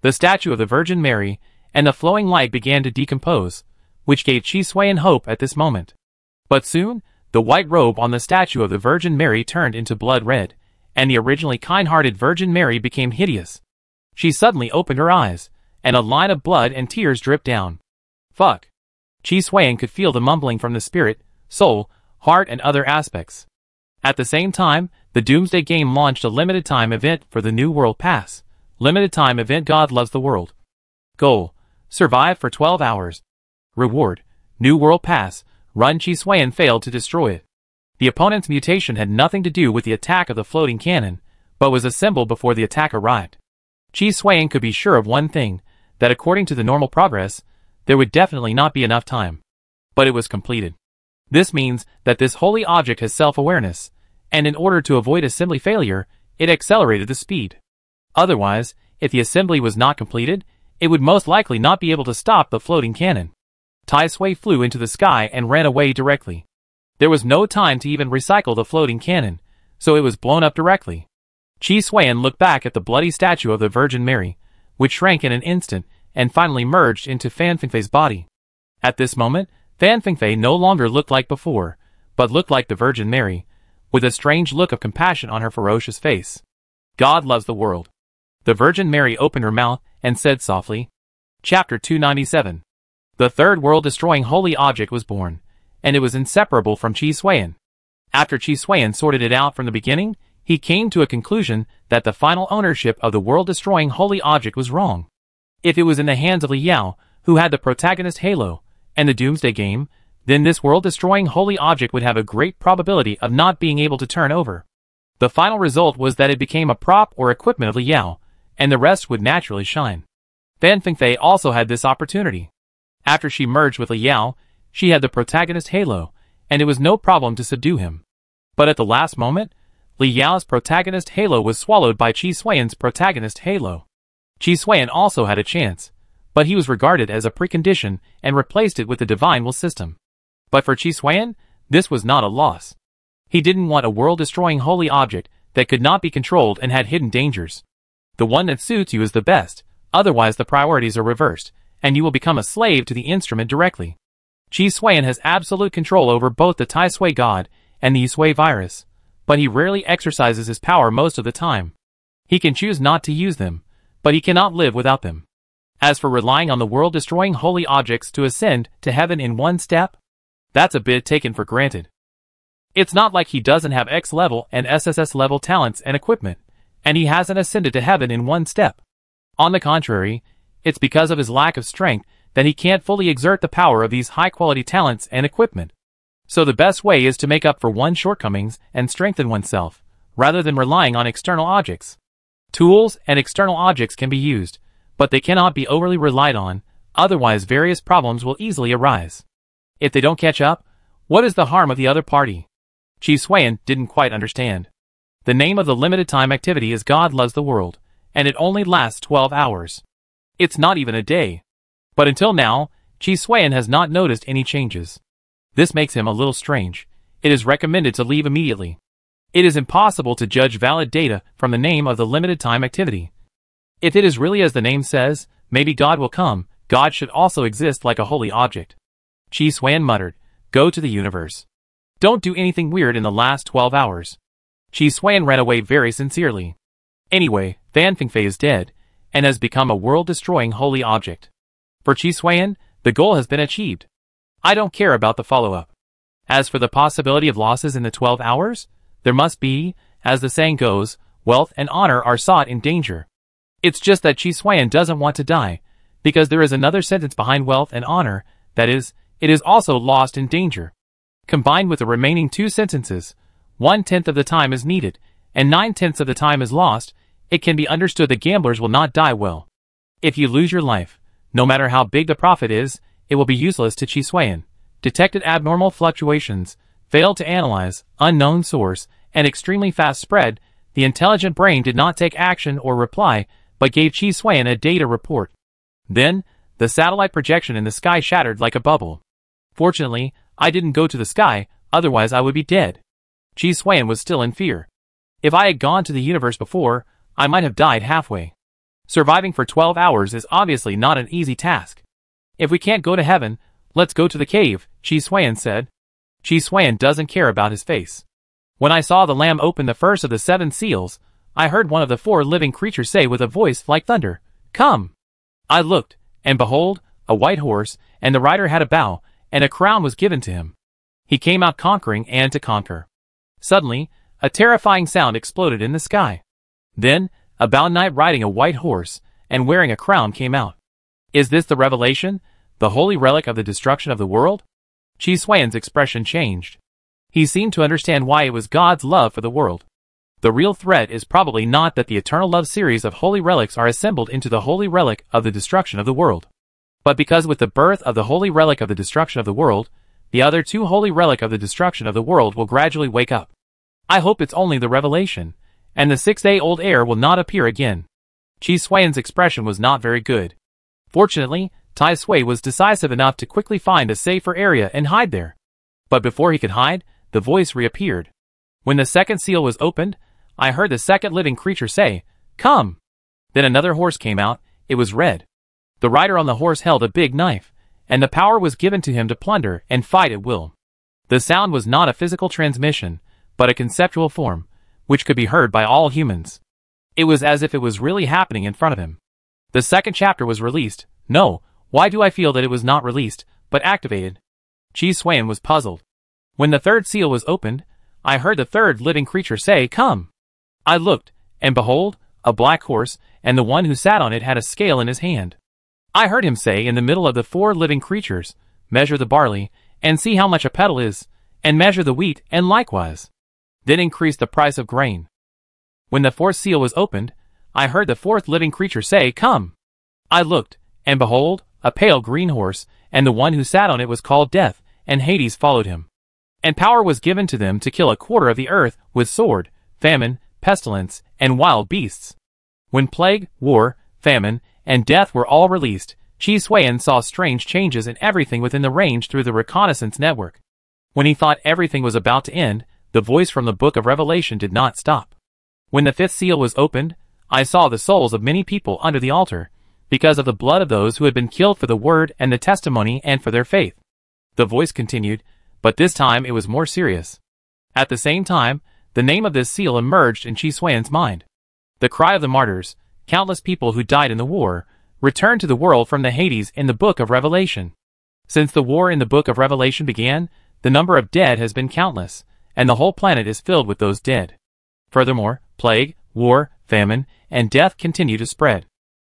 The statue of the Virgin Mary and the flowing light began to decompose, which gave Chi Suiyan hope at this moment. But soon, the white robe on the statue of the Virgin Mary turned into blood red, and the originally kind-hearted Virgin Mary became hideous. She suddenly opened her eyes, and a line of blood and tears dripped down. Fuck. Chi Suiyan could feel the mumbling from the spirit, soul, heart and other aspects. At the same time, the Doomsday game launched a limited-time event for the New World Pass. Limited-time event God Loves the World. Goal: survive for 12 hours. Reward: New World Pass. Run. Chi Suiyan failed to destroy it. The opponent's mutation had nothing to do with the attack of the floating cannon, but was assembled before the attack arrived. Chi Suiyan could be sure of one thing, that according to the normal progress, there would definitely not be enough time. But it was completed. This means that this holy object has self-awareness, and in order to avoid assembly failure, it accelerated the speed. Otherwise, if the assembly was not completed, it would most likely not be able to stop the floating cannon. Tai Sui flew into the sky and ran away directly. There was no time to even recycle the floating cannon, so it was blown up directly. Chi Suiyan looked back at the bloody statue of the Virgin Mary, which shrank in an instant and finally merged into Fan Fingfei's body. At this moment, Fan Fingfei no longer looked like before, but looked like the Virgin Mary, with a strange look of compassion on her ferocious face. God loves the world. The Virgin Mary opened her mouth and said softly. Chapter 297. The third world-destroying holy object was born, and it was inseparable from Chi Suiyan. After Chi Suiyan sorted it out from the beginning, he came to a conclusion that the final ownership of the world-destroying holy object was wrong. If it was in the hands of Li Yao, who had the protagonist Halo, and the Doomsday Game, then this world-destroying holy object would have a great probability of not being able to turn over. The final result was that it became a prop or equipment of Li Yao, and the rest would naturally shine. Fan Fengfei also had this opportunity. After she merged with Li Yao, she had the protagonist Halo, and it was no problem to subdue him. But at the last moment, Li Yao's protagonist Halo was swallowed by Qi Xuan's protagonist Halo. Qi Xuan also had a chance, but he was regarded as a precondition and replaced it with the divine will system. But for Qi Xuan, this was not a loss. He didn't want a world-destroying holy object that could not be controlled and had hidden dangers. The one that suits you is the best, otherwise the priorities are reversed, and you will become a slave to the instrument directly. Qi Xuan has absolute control over both the Tai Sui God and the Yusui virus, but he rarely exercises his power most of the time. He can choose not to use them, but he cannot live without them. As for relying on the world-destroying holy objects to ascend to heaven in one step, that's a bit taken for granted. It's not like he doesn't have X-level and SSS-level talents and equipment, and he hasn't ascended to heaven in one step. On the contrary, it's because of his lack of strength that he can't fully exert the power of these high-quality talents and equipment. So the best way is to make up for one's shortcomings and strengthen oneself, rather than relying on external objects. Tools and external objects can be used, but they cannot be overly relied on, otherwise various problems will easily arise. If they don't catch up, what is the harm of the other party? Qi Xuan didn't quite understand. The name of the limited time activity is God Loves the World, and it only lasts 12 hours. It's not even a day. But until now, Qi Xuan has not noticed any changes. This makes him a little strange. It is recommended to leave immediately. It is impossible to judge valid data from the name of the limited time activity. If it is really as the name says, maybe God will come, God should also exist like a holy object. Qi Xuan muttered, "Go to the universe. Don't do anything weird in the last 12 hours. Qi Xuan ran away very sincerely. Anyway, Fan Fengfei is dead, and has become a world-destroying holy object. For Qi Xuan, the goal has been achieved. I don't care about the follow-up. As for the possibility of losses in the 12 hours, there must be, as the saying goes, wealth and honor are sought in danger. It's just that Qi Xuan doesn't want to die, because there is another sentence behind wealth and honor, that is, it is also lost in danger. Combined with the remaining two sentences, 1/10 of the time is needed, and 9/10 of the time is lost, it can be understood that gamblers will not die well. If you lose your life, no matter how big the profit is, it will be useless to Qi Xuan. Detected abnormal fluctuations, failed to analyze, unknown source, and extremely fast spread, the intelligent brain did not take action or reply, but gave Qi Xuan a data report. Then, the satellite projection in the sky shattered like a bubble. Fortunately, I didn't go to the sky, otherwise I would be dead. Qi Xuan was still in fear. If I had gone to the universe before, I might have died halfway. Surviving for 12 hours is obviously not an easy task. If we can't go to heaven, let's go to the cave, Qi Xuan said. Qi Xuan doesn't care about his face. When I saw the lamb open the first of the 7 seals, I heard one of the 4 living creatures say with a voice like thunder, "Come!" I looked, and behold, a white horse, and the rider had a bow, and a crown was given to him. He came out conquering and to conquer. Suddenly, a terrifying sound exploded in the sky. Then, a bound knight riding a white horse, and wearing a crown came out. Is this the revelation, the holy relic of the destruction of the world? Qi Xuan's expression changed. He seemed to understand why it was God's love for the world. The real threat is probably not that the eternal love series of holy relics are assembled into the holy relic of the destruction of the world, but because with the birth of the holy relic of the destruction of the world, the other 2 holy relic of the destruction of the world will gradually wake up. I hope it's only the revelation, and the 6-day-old heir will not appear again. Qi Xuan's expression was not very good. Fortunately, Tai Sui was decisive enough to quickly find a safer area and hide there. But before he could hide, the voice reappeared. When the second seal was opened, I heard the second living creature say, "Come!" Then another horse came out. It was red. The rider on the horse held a big knife, and the power was given to him to plunder and fight at will. The sound was not a physical transmission, but a conceptual form, which could be heard by all humans. It was as if it was really happening in front of him. The second chapter was released. No, why do I feel that it was not released, but activated? Qi Xuan was puzzled. When the third seal was opened, I heard the third living creature say, "Come!" I looked, and behold, a black horse, and the one who sat on it had a scale in his hand. I heard him say in the middle of the 4 living creatures, "Measure the barley, and see how much a petal is, and measure the wheat, and likewise. Then increase the price of grain." When the 4th seal was opened, I heard the 4th living creature say, "Come." I looked, and behold, a pale green horse, and the one who sat on it was called Death, and Hades followed him. And power was given to them to kill 1/4 of the earth with sword, famine, pestilence, and wild beasts. When plague, war, famine, and death were all released, Chi Suan saw strange changes in everything within the range through the reconnaissance network. When he thought everything was about to end, the voice from the book of Revelation did not stop. When the 5th seal was opened, I saw the souls of many people under the altar, because of the blood of those who had been killed for the word and the testimony and for their faith. The voice continued, but this time it was more serious. At the same time, the name of this seal emerged in Chi Suan's mind. The cry of the martyrs, countless people who died in the war, returned to the world from the Hades in the book of Revelation. Since the war in the book of Revelation began, the number of dead has been countless, and the whole planet is filled with those dead. Furthermore, plague, war, famine, and death continue to spread.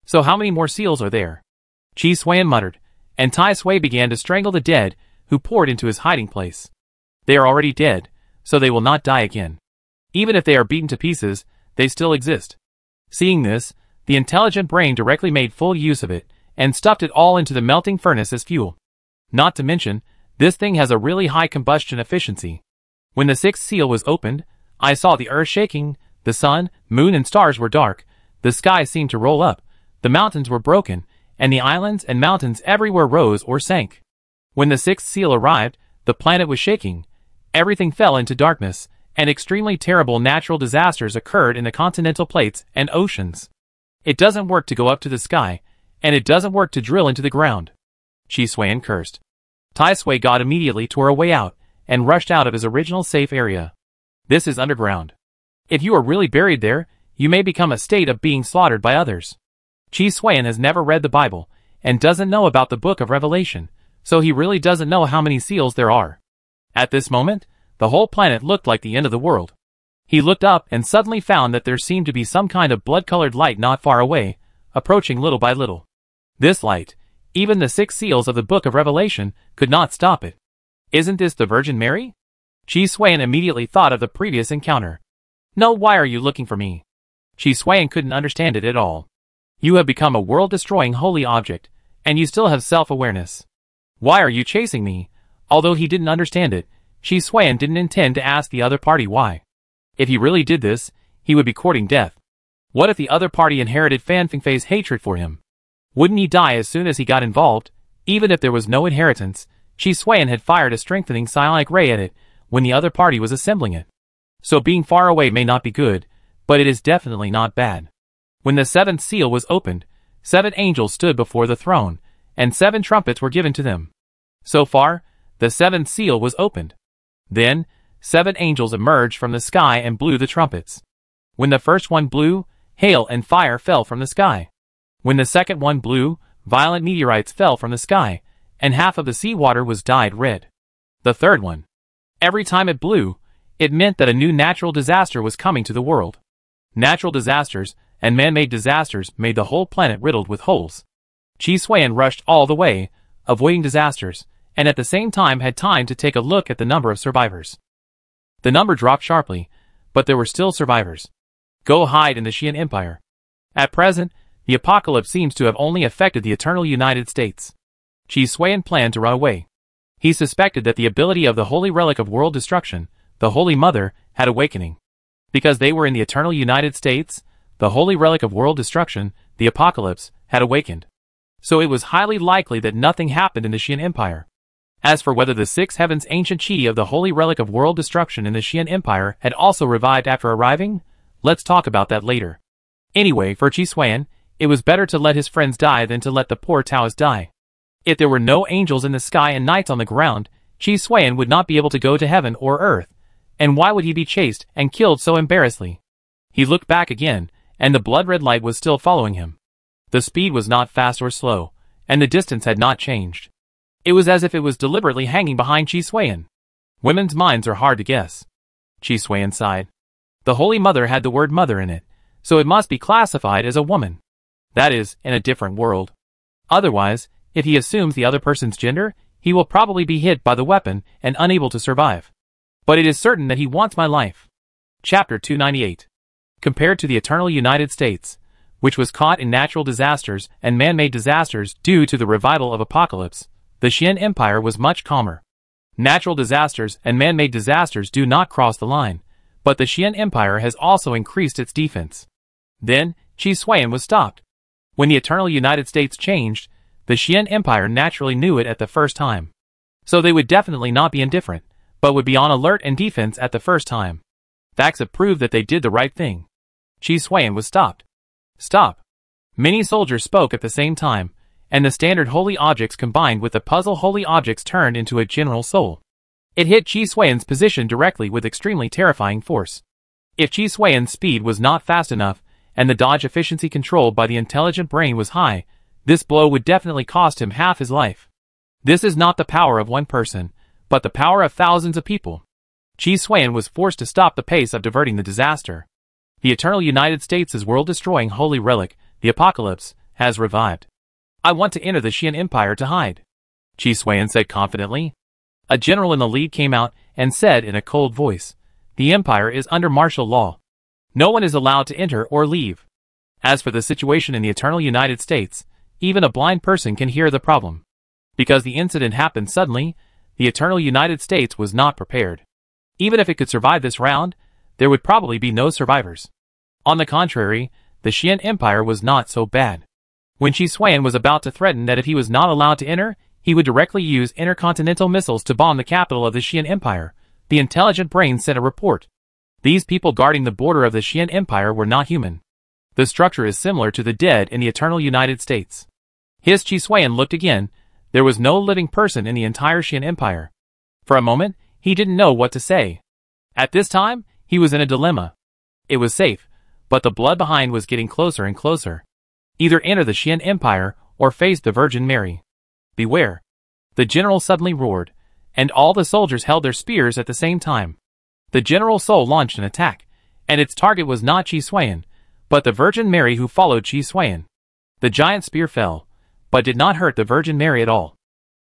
So how many more seals are there? Chi Suan muttered, and Tai Sui began to strangle the dead, who poured into his hiding place. They are already dead, so they will not die again. Even if they are beaten to pieces, they still exist. Seeing this, the intelligent brain directly made full use of it, and stuffed it all into the melting furnace as fuel. Not to mention, this thing has a really high combustion efficiency. When the 6th seal was opened, I saw the earth shaking, the sun, moon and stars were dark, the sky seemed to roll up, the mountains were broken, and the islands and mountains everywhere rose or sank. When the 6th seal arrived, the planet was shaking, everything fell into darkness, and extremely terrible natural disasters occurred in the continental plates and oceans. It doesn't work to go up to the sky, and it doesn't work to drill into the ground. Chi Suan cursed. Tai Sui God immediately tore a way out, and rushed out of his original safe area. This is underground. If you are really buried there, you may become a state of being slaughtered by others. Chi Suan has never read the Bible, and doesn't know about the book of Revelation, so he really doesn't know how many seals there are. At this moment, the whole planet looked like the end of the world. He looked up and suddenly found that there seemed to be some kind of blood-colored light not far away, approaching little by little. This light, even the 6 seals of the book of Revelation, could not stop it. Isn't this the Virgin Mary? Chi Suan immediately thought of the previous encounter. No, why are you looking for me? Chi Suan couldn't understand it at all. You have become a world-destroying holy object, and you still have self-awareness. Why are you chasing me? Although he didn't understand it, Chi Suan didn't intend to ask the other party why. If he really did this, he would be courting death. What if the other party inherited Fan Fingfei's hatred for him? Wouldn't he die as soon as he got involved? Even if there was no inheritance, Chi Suan had fired a strengthening psionic ray at it when the other party was assembling it. So being far away may not be good, but it is definitely not bad. When the 7th seal was opened, 7 angels stood before the throne, and 7 trumpets were given to them. So far, the 7th seal was opened. Then, 7 angels emerged from the sky and blew the trumpets. When the first one blew, hail and fire fell from the sky. When the second one blew, violent meteorites fell from the sky, and half of the seawater was dyed red. The third one. Every time it blew, it meant that a new natural disaster was coming to the world. Natural disasters and man-made disasters made the whole planet riddled with holes. Chi Suan rushed all the way, avoiding disasters, and at the same time had time to take a look at the number of survivors. The number dropped sharply, but there were still survivors. Go hide in the Xian Empire. At present, the apocalypse seems to have only affected the eternal United States. Chi Suan planned to run away. He suspected that the ability of the holy relic of world destruction, the Holy Mother, had awakening. Because they were in the eternal United States, the holy relic of world destruction, the apocalypse, had awakened. So it was highly likely that nothing happened in the Xian Empire. As for whether the 6 heavens ancient chi of the holy relic of world destruction in the Xian Empire had also revived after arriving, let's talk about that later. Anyway, for Chi Suan, it was better to let his friends die than to let the poor Taoists die. If there were no angels in the sky and knights on the ground, Chi Suan would not be able to go to heaven or earth, and why would he be chased and killed so embarrassingly? He looked back again, and the blood-red light was still following him. The speed was not fast or slow, and the distance had not changed. It was as if it was deliberately hanging behind Chi Suan. Women's minds are hard to guess. Chi Suan sighed. The Holy Mother had the word mother in it, so it must be classified as a woman. That is, in a different world. Otherwise, if he assumes the other person's gender, he will probably be hit by the weapon and unable to survive. But it is certain that he wants my life. Chapter 298. Compared to the eternal United States, which was caught in natural disasters and man-made disasters due to the revival of apocalypse, the Qian Empire was much calmer. Natural disasters and man-made disasters do not cross the line, but the Qian Empire has also increased its defense. Then, Qi Xuan was stopped. When the eternal United States changed, the Qian Empire naturally knew it at the first time. So they would definitely not be indifferent, but would be on alert and defense at the first time. Facts have proved that they did the right thing. Qi Xuan was stopped. Stop. Many soldiers spoke at the same time, and the standard holy objects combined with the puzzle holy objects turned into a general soul. It hit Qi Xuan's position directly with extremely terrifying force. If Qi Xuan's speed was not fast enough, and the dodge efficiency controlled by the intelligent brain was high, this blow would definitely cost him half his life. This is not the power of one person, but the power of thousands of people. Qi Xuan was forced to stop the pace of diverting the disaster. The eternal United States' world-destroying holy relic, the apocalypse, has revived. I want to enter the Qian Empire to hide, Qi Xuan said confidently. A general in the lead came out and said in a cold voice, the empire is under martial law. No one is allowed to enter or leave. As for the situation in the eternal United States, even a blind person can hear the problem. Because the incident happened suddenly, the eternal United States was not prepared. Even if it could survive this round, there would probably be no survivors. On the contrary, the Qian Empire was not so bad. When Qi Xuan was about to threaten that if he was not allowed to enter, he would directly use intercontinental missiles to bomb the capital of the Qian Empire, the intelligent brain sent a report. These people guarding the border of the Qian Empire were not human. The structure is similar to the dead in the eternal United States. His Qi Xuan looked again. There was no living person in the entire Qian Empire. For a moment, he didn't know what to say. At this time, he was in a dilemma. It was safe, but the blood behind was getting closer and closer. Either enter the Qian Empire or face the Virgin Mary. Beware. The general suddenly roared, and all the soldiers held their spears at the same time. The general soul launched an attack, and its target was not Qi Xuan, but the Virgin Mary who followed Qi Xuan. The giant spear fell, but did not hurt the Virgin Mary at all.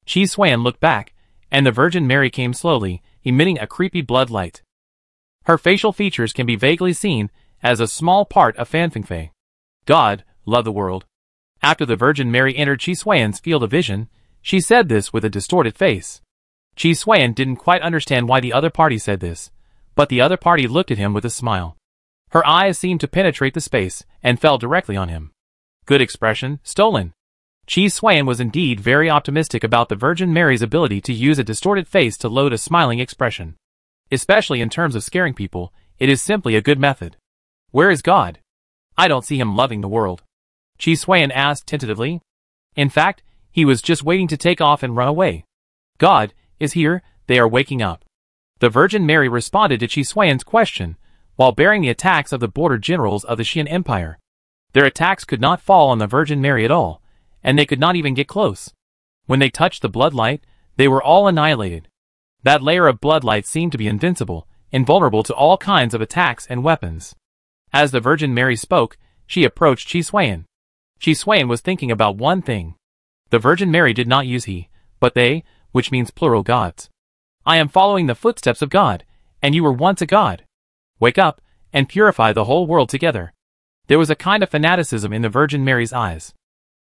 Qi Xuan looked back, and the Virgin Mary came slowly, emitting a creepy blood light. Her facial features can be vaguely seen as a small part of Fanfengfei. God, love the world. After the Virgin Mary entered Qi Xuan's field of vision, she said this with a distorted face. Qi Xuan didn't quite understand why the other party said this, but the other party looked at him with a smile. Her eyes seemed to penetrate the space and fell directly on him. Good expression, stolen. Qi Xuan was indeed very optimistic about the Virgin Mary's ability to use a distorted face to load a smiling expression. Especially in terms of scaring people, it is simply a good method. Where is God? I don't see him loving the world, Qi Xuan asked tentatively. In fact, he was just waiting to take off and run away. God is here, they are waking up. The Virgin Mary responded to Qi Xuan's question, while bearing the attacks of the border generals of the Qian Empire. Their attacks could not fall on the Virgin Mary at all, and they could not even get close. When they touched the bloodlight, they were all annihilated. That layer of bloodlight seemed to be invincible, invulnerable to all kinds of attacks and weapons. As the Virgin Mary spoke, she approached Qi Xuan. Qi Xuan was thinking about one thing. The Virgin Mary did not use he, but they, which means plural gods. I am following the footsteps of God, and you were once a god. Wake up, and purify the whole world together. There was a kind of fanaticism in the Virgin Mary's eyes.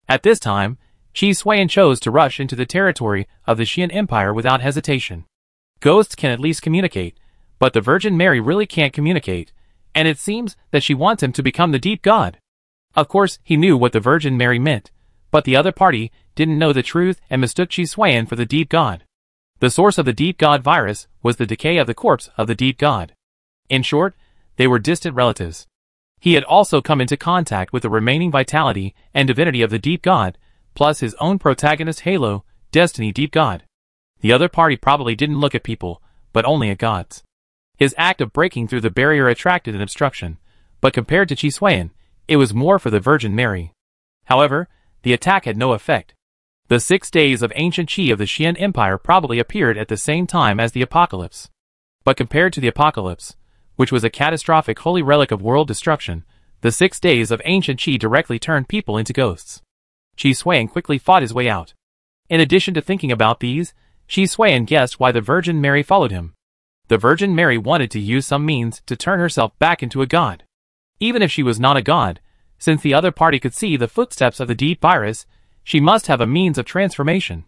At this time, Qi Xuan chose to rush into the territory of the Qian Empire without hesitation. Ghosts can at least communicate, but the Virgin Mary really can't communicate, and it seems that she wants him to become the deep god. Of course, he knew what the Virgin Mary meant, but the other party didn't know the truth and mistook Qi Xuan for the deep god. The source of the deep god virus was the decay of the corpse of the deep god. In short, they were distant relatives. He had also come into contact with the remaining vitality and divinity of the deep god, plus his own protagonist Halo, Destiny deep god. The other party probably didn't look at people, but only at gods. His act of breaking through the barrier attracted an obstruction, but compared to Qi Xuan, it was more for the Virgin Mary. However, the attack had no effect. The 6 days of ancient Qi of the Qian Empire probably appeared at the same time as the apocalypse. But compared to the apocalypse, which was a catastrophic holy relic of world destruction. The 6 days of ancient Qi directly turned people into ghosts. Qi Xuan quickly fought his way out. In addition to thinking about these, Qi Xuan guessed why the Virgin Mary followed him. The Virgin Mary wanted to use some means to turn herself back into a god. Even if she was not a god, since the other party could see the footsteps of the deep virus, she must have a means of transformation.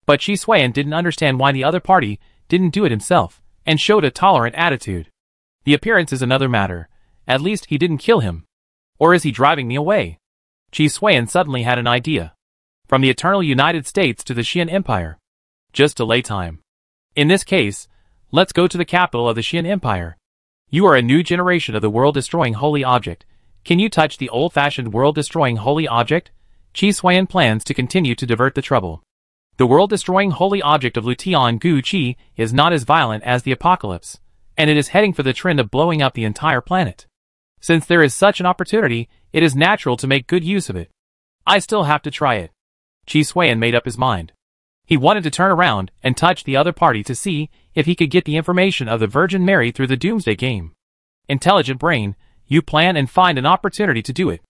But Qi Xuan didn't understand why the other party didn't do it himself, and showed a tolerant attitude. The appearance is another matter. At least he didn't kill him. Or is he driving me away? Qi Xuan suddenly had an idea. From the eternal United States to the Qian Empire. Just delay time. In this case, let's go to the capital of the Qian Empire. You are a new generation of the world-destroying holy object. Can you touch the old-fashioned world-destroying holy object? Qi Xuan plans to continue to divert the trouble. The world-destroying holy object of Lutian Gu Qi is not as violent as the apocalypse, and it is heading for the trend of blowing up the entire planet. Since there is such an opportunity, it is natural to make good use of it. I still have to try it. Qi Xuan made up his mind. He wanted to turn around and touch the other party to see if he could get the information of the Virgin Mary through the Doomsday Game. Intelligent brain, you plan and find an opportunity to do it.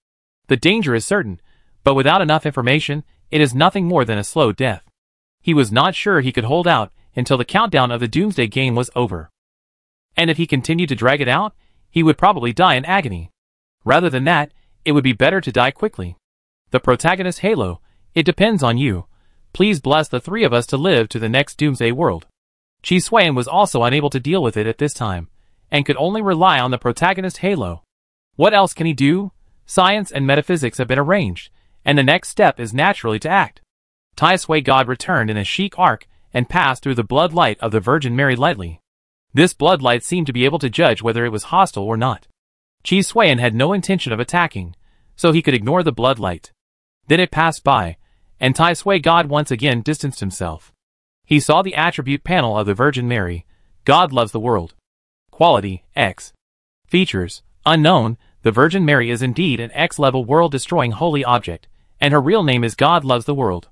The danger is certain, but without enough information, it is nothing more than a slow death. He was not sure he could hold out until the countdown of the Doomsday Game was over. And if he continued to drag it out, he would probably die in agony. Rather than that, it would be better to die quickly. The protagonist Halo, it depends on you. Please bless the 3 of us to live to the next Doomsday world. Qi Xuan was also unable to deal with it at this time, and could only rely on the protagonist Halo. What else can he do? Science and metaphysics have been arranged, and the next step is naturally to act. Tai Sui God returned in a chic arc and passed through the blood light of the Virgin Mary lightly. This blood light seemed to be able to judge whether it was hostile or not. Qi Xuan had no intention of attacking, so he could ignore the blood light. Then it passed by, and Tai Sui God once again distanced himself. He saw the attribute panel of the Virgin Mary. God loves the world. Quality, X. Features, unknown. The Virgin Mary is indeed an X-level world-destroying holy object, and her real name is God loves the world.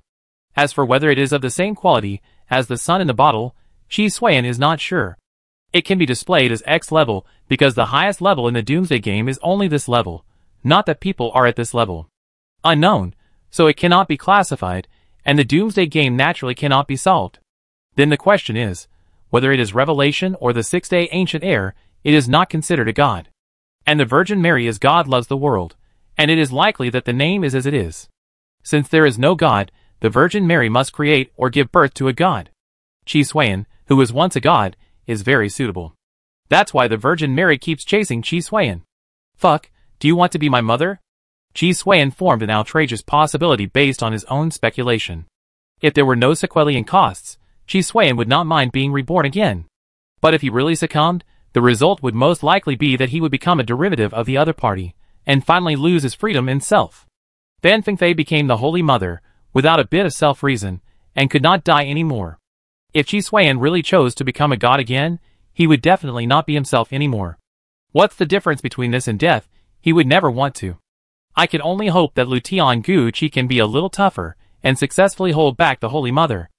As for whether it is of the same quality as the sun in the bottle, Qi Xuan is not sure. It can be displayed as X level because the highest level in the Doomsday Game is only this level, not that people are at this level. Unknown, so it cannot be classified, and the Doomsday Game naturally cannot be solved. Then the question is, whether it is Revelation or the 6-day ancient heir, it is not considered a god. And the Virgin Mary is God loves the world, and it is likely that the name is as it is. Since there is no god, the Virgin Mary must create or give birth to a god. Qi Xuan, who was once a god, is very suitable. That's why the Virgin Mary keeps chasing Qi Xuan. Fuck, do you want to be my mother? Qi Xuan formed an outrageous possibility based on his own speculation. If there were no sequelae and costs, Qi Xuan would not mind being reborn again. But if he really succumbed, the result would most likely be that he would become a derivative of the other party, and finally lose his freedom and self. Fan Fengfei became the Holy Mother, without a bit of self-reason, and could not die anymore. If Qi Xuan really chose to become a god again, he would definitely not be himself anymore. What's the difference between this and death? He would never want to. I can only hope that Lutian Gu Qi can be a little tougher, and successfully hold back the Holy Mother.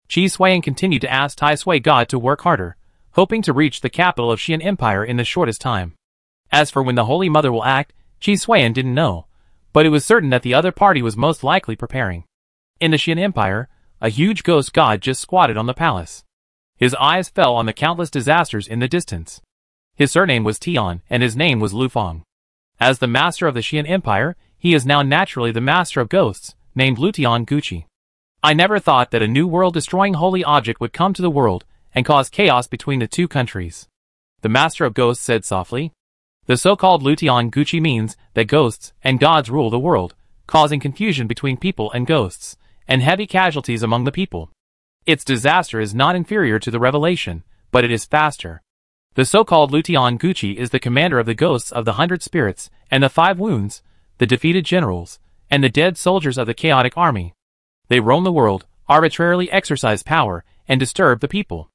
Qi Xuan continued to ask Tai Sui God to work harder, hoping to reach the capital of Qian Empire in the shortest time. As for when the Holy Mother will act, Qi Xuan didn't know, but it was certain that the other party was most likely preparing. In the Qian Empire, a huge ghost god just squatted on the palace. His eyes fell on the countless disasters in the distance. His surname was Tian, and his name was Lu Feng. As the master of the Qian Empire, he is now naturally the master of ghosts, named Lutian Gu Qi. I never thought that a new world-destroying holy object would come to the world and cause chaos between the two countries. The master of ghosts said softly. The so-called Lutian Gu Qi means that ghosts and gods rule the world, causing confusion between people and ghosts, and heavy casualties among the people. Its disaster is not inferior to the revelation, but it is faster. The so-called Lutian Gu Qi is the commander of the ghosts of the 100 spirits and the 5 wounds, the defeated generals, and the dead soldiers of the chaotic army. They roam the world, arbitrarily exercise power, and disturb the people.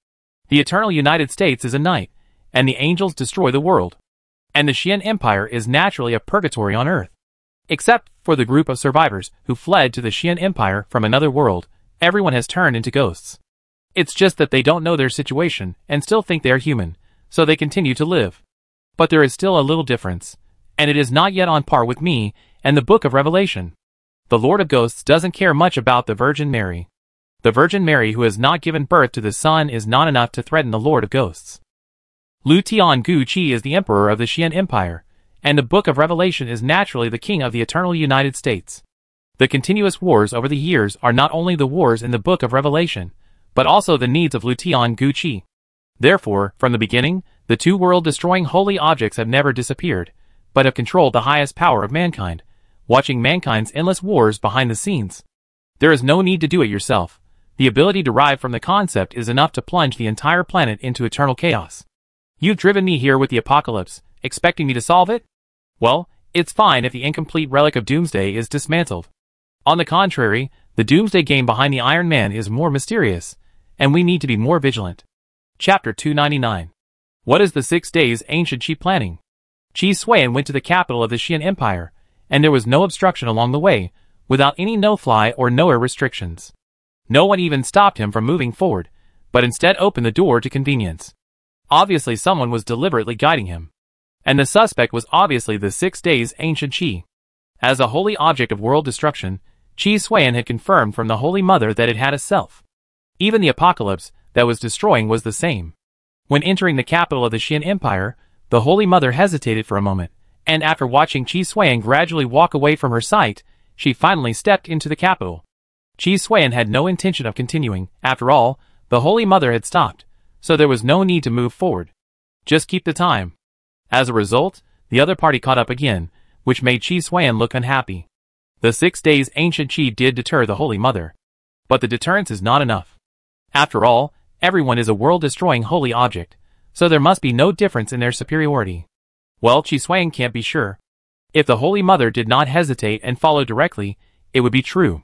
The eternal United States is a night, and the angels destroy the world. And the Qian Empire is naturally a purgatory on earth. Except for the group of survivors who fled to the Qian Empire from another world, everyone has turned into ghosts. It's just that they don't know their situation and still think they are human, so they continue to live. But there is still a little difference, and it is not yet on par with me and the Book of Revelation. The Lord of Ghosts doesn't care much about the Virgin Mary. The Virgin Mary who has not given birth to the Son is not enough to threaten the Lord of Ghosts. Lu Tiangu Qi is the Emperor of the Xian Empire, and the Book of Revelation is naturally the King of the Eternal United States. The continuous wars over the years are not only the wars in the Book of Revelation, but also the needs of Lu Tiangu Qi. Therefore, from the beginning, the two world-destroying holy objects have never disappeared, but have controlled the highest power of mankind, watching mankind's endless wars behind the scenes. There is no need to do it yourself. The ability derived from the concept is enough to plunge the entire planet into eternal chaos. You've driven me here with the apocalypse, expecting me to solve it? Well, it's fine if the incomplete relic of Doomsday is dismantled. On the contrary, the Doomsday game behind the Iron Man is more mysterious, and we need to be more vigilant. Chapter 299. What is the 6 days ancient Qi planning? Qi Xuan went to the capital of the Xian Empire, and there was no obstruction along the way, without any no-fly or no-air restrictions. No one even stopped him from moving forward, but instead opened the door to convenience. Obviously someone was deliberately guiding him. And the suspect was obviously the 6 days ancient Qi. As a holy object of world destruction, Qi Xuan had confirmed from the Holy Mother that it had a self. Even the apocalypse that was destroying was the same. When entering the capital of the Xian Empire, the Holy Mother hesitated for a moment, and after watching Qi Xuan gradually walk away from her sight, she finally stepped into the capital. Qi Xuan had no intention of continuing. After all, the Holy Mother had stopped, so there was no need to move forward. Just keep the time. As a result, the other party caught up again, which made Qi Xuan look unhappy. The 6 days ancient Qi did deter the Holy Mother. But the deterrence is not enough. After all, everyone is a world-destroying holy object, so there must be no difference in their superiority. Well, Qi Xuan can't be sure. If the Holy Mother did not hesitate and follow directly, it would be true.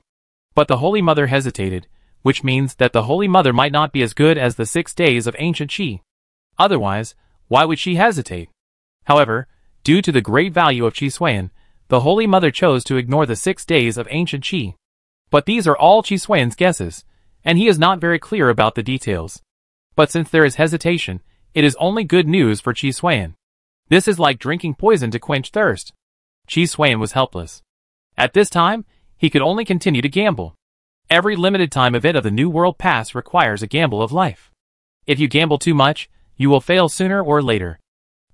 But the Holy Mother hesitated, which means that the Holy Mother might not be as good as the 6 days of ancient Qi. Otherwise, why would she hesitate? However, due to the great value of Qi Xuan, the Holy Mother chose to ignore the 6 days of ancient Qi. But these are all Qi Xuan's guesses, and he is not very clear about the details. But since there is hesitation, it is only good news for Qi Xuan. This is like drinking poison to quench thirst. Qi Xuan was helpless. At this time, he could only continue to gamble. Every limited time event of the New World Pass requires a gamble of life. If you gamble too much, you will fail sooner or later.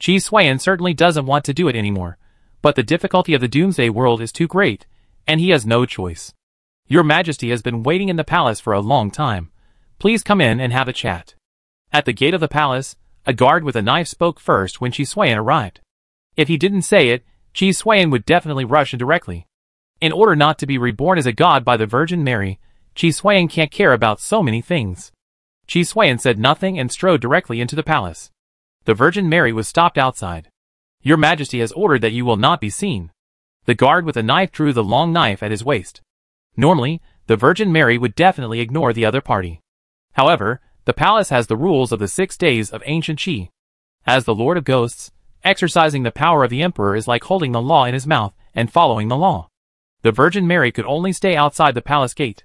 Qi Xuan certainly doesn't want to do it anymore, but the difficulty of the Doomsday World is too great, and he has no choice. Your Majesty has been waiting in the palace for a long time. Please come in and have a chat. At the gate of the palace, a guard with a knife spoke first when Qi Xuan arrived. If he didn't say it, Qi Xuan would definitely rush in directly. In order not to be reborn as a god by the Virgin Mary, Qi Xuan can't care about so many things. Qi Xuan said nothing and strode directly into the palace. The Virgin Mary was stopped outside. Your Majesty has ordered that you will not be seen. The guard with a knife drew the long knife at his waist. Normally, the Virgin Mary would definitely ignore the other party. However, the palace has the rules of the 6 days of ancient Qi. As the Lord of Ghosts, exercising the power of the Emperor is like holding the law in his mouth and following the law. The Virgin Mary could only stay outside the palace gate.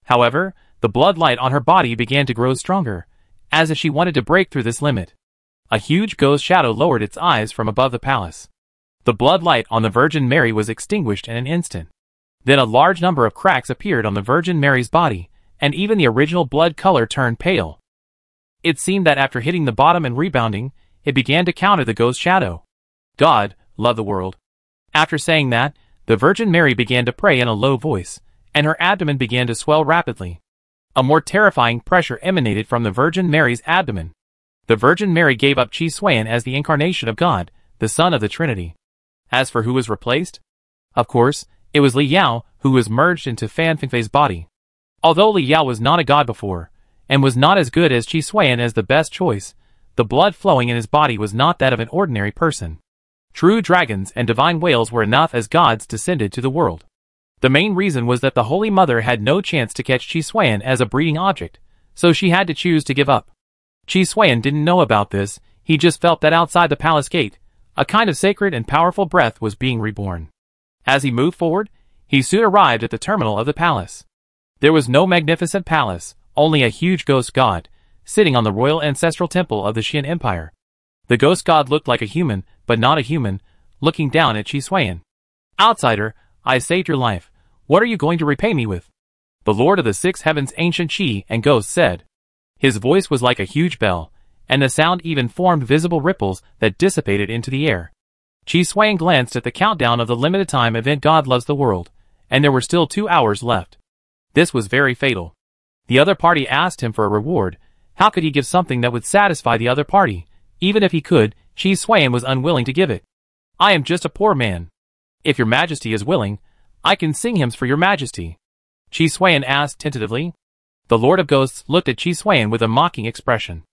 However, the blood light on her body began to grow stronger, as if she wanted to break through this limit. A huge ghost shadow lowered its eyes from above the palace. The blood light on the Virgin Mary was extinguished in an instant. Then a large number of cracks appeared on the Virgin Mary's body, and even the original blood color turned pale. It seemed that after hitting the bottom and rebounding, it began to counter the ghost shadow. God, love the world. After saying that, the Virgin Mary began to pray in a low voice, and her abdomen began to swell rapidly. A more terrifying pressure emanated from the Virgin Mary's abdomen. The Virgin Mary gave up Qi Xuan as the incarnation of God, the Son of the Trinity. As for who was replaced? Of course, it was Li Yao, who was merged into Fan Fengfei's body. Although Li Yao was not a god before, and was not as good as Qi Xuan as the best choice, the blood flowing in his body was not that of an ordinary person. True dragons and divine whales were enough as gods descended to the world. The main reason was that the Holy Mother had no chance to catch Qi Xuan as a breeding object, so she had to choose to give up. Qi Xuan didn't know about this, he just felt that outside the palace gate, a kind of sacred and powerful breath was being reborn. As he moved forward, he soon arrived at the terminal of the palace. There was no magnificent palace, only a huge ghost god, sitting on the royal ancestral temple of the Xian Empire. The ghost god looked like a human, but not a human, looking down at Chi Xuan. Outsider, I saved your life. What are you going to repay me with? The Lord of the Six Heavens, ancient Chi and Ghost, said. His voice was like a huge bell, and the sound even formed visible ripples that dissipated into the air. Chi Xuan glanced at the countdown of the limited time event God Loves the World, and there were still 2 hours left. This was very fatal. The other party asked him for a reward. How could he give something that would satisfy the other party? Even if he could, Chi Xuan was unwilling to give it. I am just a poor man. If your majesty is willing, I can sing hymns for your majesty. Chi Xuan asked tentatively. The Lord of Ghosts looked at Chi Xuan with a mocking expression.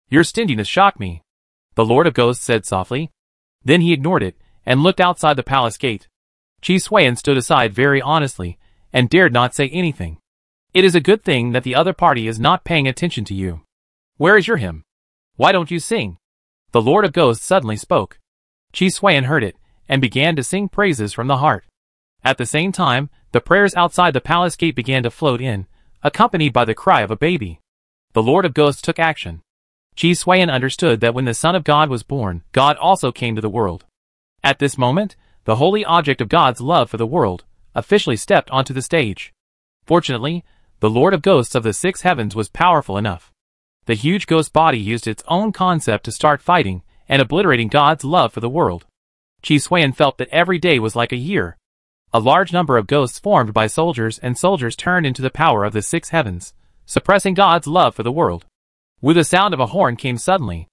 Your stinginess shocked me. The Lord of Ghosts said softly. Then he ignored it, and looked outside the palace gate. Chi Xuan stood aside very honestly, and dared not say anything. It is a good thing that the other party is not paying attention to you. Where is your hymn? Why don't you sing? The Lord of Ghosts suddenly spoke. Chi Xuan heard it, and began to sing praises from the heart. At the same time, the prayers outside the palace gate began to float in, accompanied by the cry of a baby. The Lord of Ghosts took action. Chi Xuan understood that when the Son of God was born, God also came to the world. At this moment, the holy object of God's love for the world officially stepped onto the stage. Fortunately, the Lord of Ghosts of the Six Heavens was powerful enough. The huge ghost body used its own concept to start fighting and obliterating God's love for the world. Chi Xuan felt that every day was like a year. A large number of ghosts formed by soldiers and soldiers turned into the power of the Six Heavens, suppressing God's love for the world. With the sound of a horn came suddenly.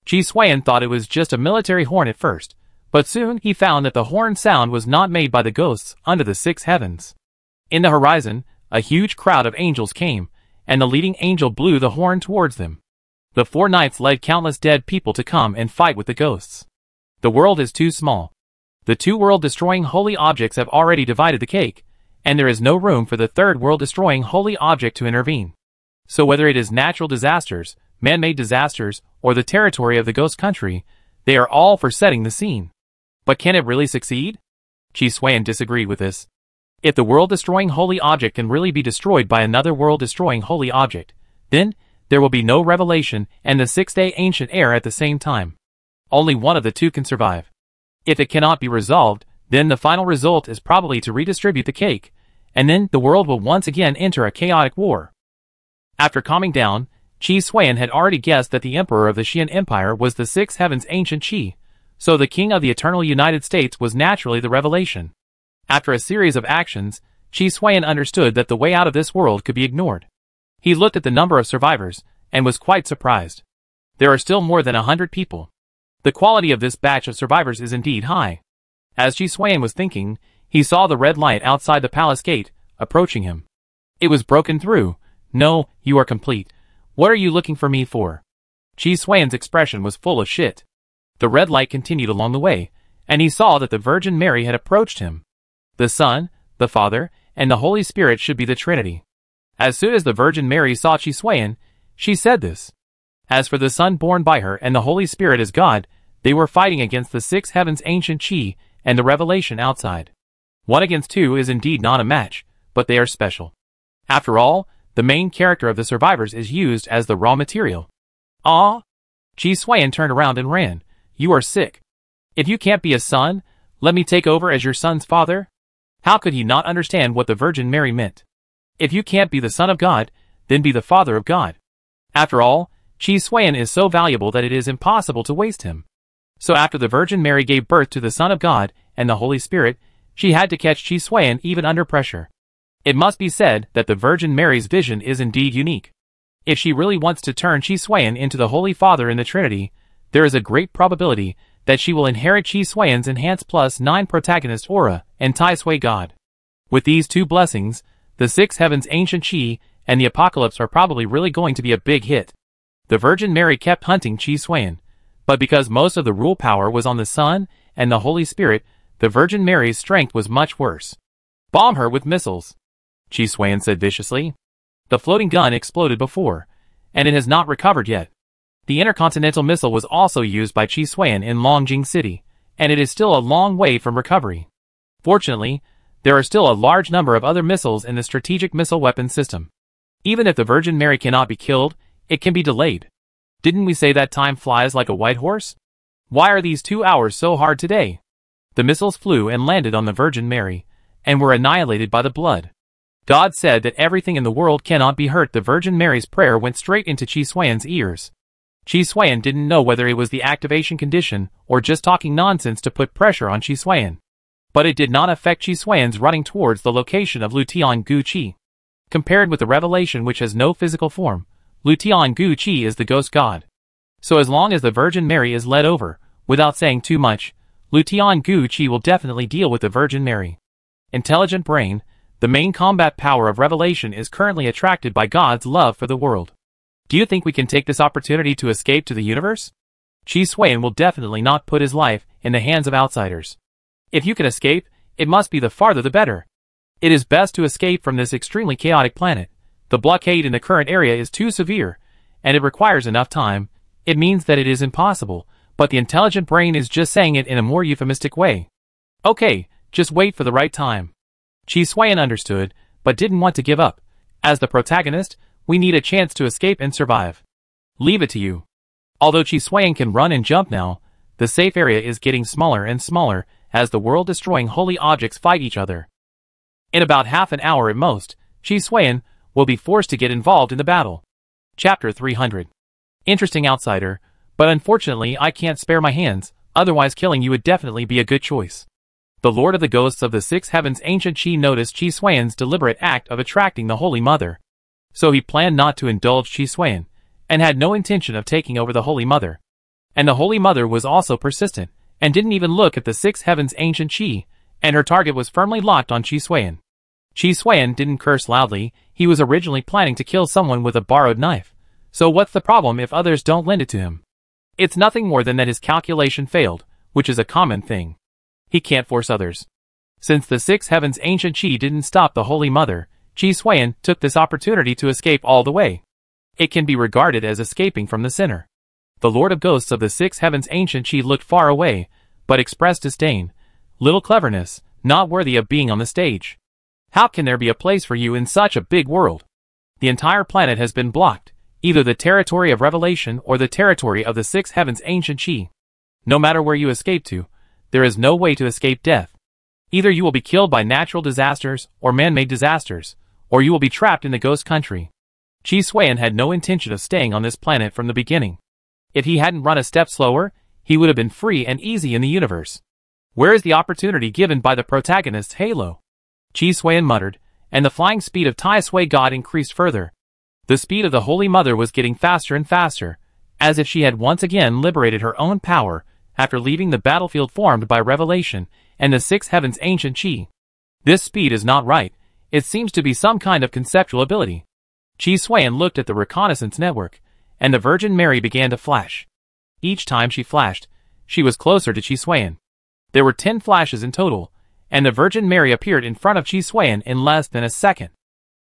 Chi Xuan thought it was just a military horn at first, but soon he found that the horn sound was not made by the ghosts under the Six Heavens. In the horizon, a huge crowd of angels came, and the leading angel blew the horn towards them. The 4 knights led countless dead people to come and fight with the ghosts. The world is too small. The 2 world-destroying holy objects have already divided the cake, and there is no room for the 3rd world-destroying holy object to intervene. So whether it is natural disasters, man-made disasters, or the territory of the ghost country, they are all for setting the scene. But can it really succeed? Chi Xuan disagreed with this. If the world-destroying holy object can really be destroyed by another world-destroying holy object, then there will be no revelation and the 6th-day ancient heir at the same time. Only one of the 2 can survive. If it cannot be resolved, then the final result is probably to redistribute the cake, and then the world will once again enter a chaotic war. After calming down, Chi Xuan had already guessed that the emperor of the Xian Empire was the Six Heavens ancient Chi, so the king of the eternal United States was naturally the revelation. After a series of actions, Chi Xuan understood that the way out of this world could be ignored. He looked at the number of survivors, and was quite surprised. There are still more than 100 people. The quality of this batch of survivors is indeed high. As Chi Xuan was thinking, he saw the red light outside the palace gate, approaching him. It was broken through. No, you are complete. What are you looking for me for? Chi Xuan's expression was full of shit. The red light continued along the way, and he saw that the Virgin Mary had approached him. The Son, the Father, and the Holy Spirit should be the Trinity. As soon as the Virgin Mary saw Chi Xuan, she said this. As for the Son born by her and the Holy Spirit as God, they were fighting against the 6 Heavens ancient Chi and the revelation outside. 1 against 2 is indeed not a match, but they are special. After all, the main character of the survivors is used as the raw material. Ah! Chi Xuan turned around and ran. You are sick. If you can't be a son, let me take over as your son's father? How could he not understand what the Virgin Mary meant? If you can't be the Son of God, then be the Father of God. After all, Chi Xuan is so valuable that it is impossible to waste him. So after the Virgin Mary gave birth to the Son of God and the Holy Spirit, she had to catch Chi Xuan even under pressure. It must be said that the Virgin Mary's vision is indeed unique. If she really wants to turn Chi Xuan into the Holy Father in the Trinity, there is a great probability that she will inherit Chi Xuan's enhanced +9 protagonist aura and Tai Sui God. With these 2 blessings, the 6 Heavens ancient Chi and the Apocalypse are probably really going to be a big hit. The Virgin Mary kept hunting Chi Xuan, but because most of the rule power was on the Son and the Holy Spirit, the Virgin Mary's strength was much worse. Bomb her with missiles, Chi Xuan said viciously. The floating gun exploded before, and it has not recovered yet. The intercontinental missile was also used by Chi Xuan in Longjing City, and it is still a long way from recovery. Fortunately, there are still a large number of other missiles in the strategic missile weapon system. Even if the Virgin Mary cannot be killed, it can be delayed. Didn't we say that time flies like a white horse? Why are these 2 hours so hard today? The missiles flew and landed on the Virgin Mary, and were annihilated by the blood. God said that everything in the world cannot be hurt. The Virgin Mary's prayer went straight into Chi Xuan's ears. Chi Xuan didn't know whether it was the activation condition or just talking nonsense to put pressure on Chi Xuan. But it did not affect Chi Xuan's running towards the location of Lu Tiangu Qi. Compared with the revelation which has no physical form, Lu Tiangu Qi is the ghost god. So as long as the Virgin Mary is led over, without saying too much, Lu Tiangu Qi will definitely deal with the Virgin Mary. Intelligent brain, the main combat power of revelation, is currently attracted by God's love for the world. Do you think we can take this opportunity to escape to the universe? Chi Xuan will definitely not put his life in the hands of outsiders. If you can escape, it must be the farther the better. It is best to escape from this extremely chaotic planet. The blockade in the current area is too severe, and it requires enough time. It means that it is impossible, but the intelligent brain is just saying it in a more euphemistic way. Okay, just wait for the right time. Chi Xuan understood, but didn't want to give up. As the protagonist, we need a chance to escape and survive. Leave it to you. Although Chi Xuan can run and jump now, the safe area is getting smaller and smaller as the world-destroying holy objects fight each other. In about half an hour at most, Chi Xuan will be forced to get involved in the battle. Chapter 300. Interesting outsider, but unfortunately I can't spare my hands, otherwise killing you would definitely be a good choice. The Lord of the Ghosts of the Six Heavens, Ancient Qi, noticed Chi Xuan's deliberate act of attracting the Holy Mother. So he planned not to indulge Chi Xuan, and had no intention of taking over the Holy Mother. And the Holy Mother was also persistent, and didn't even look at the Six Heavens, Ancient Qi, and her target was firmly locked on Chi Xuan. Chi Xuan didn't curse loudly. He was originally planning to kill someone with a borrowed knife. So what's the problem if others don't lend it to him? It's nothing more than that his calculation failed, which is a common thing. He can't force others. Since the Six Heavens, Ancient Qi didn't stop the Holy Mother, Chi Xuan took this opportunity to escape all the way. It can be regarded as escaping from the sinner. The Lord of Ghosts of the Six Heavens, Ancient Qi, looked far away, but expressed disdain. Little cleverness, not worthy of being on the stage. How can there be a place for you in such a big world? The entire planet has been blocked, either the territory of revelation or the territory of the Six Heavens, Ancient Qi. No matter where you escape to, there is no way to escape death. Either you will be killed by natural disasters or man-made disasters, or you will be trapped in the ghost country. Chi Xuan had no intention of staying on this planet from the beginning. If he hadn't run a step slower, he would have been free and easy in the universe. Where is the opportunity given by the protagonist's halo? Chi Xuan muttered, and the flying speed of Tai Sui God increased further. The speed of the Holy Mother was getting faster and faster, as if she had once again liberated her own power after leaving the battlefield formed by revelation and the Six Heavens, Ancient Qi. This speed is not right. It seems to be some kind of conceptual ability. Chi Xuan looked at the reconnaissance network, and the Virgin Mary began to flash. Each time she flashed, she was closer to Chi Xuan. There were 10 flashes in total, and the Virgin Mary appeared in front of Chi Xuan in less than a second.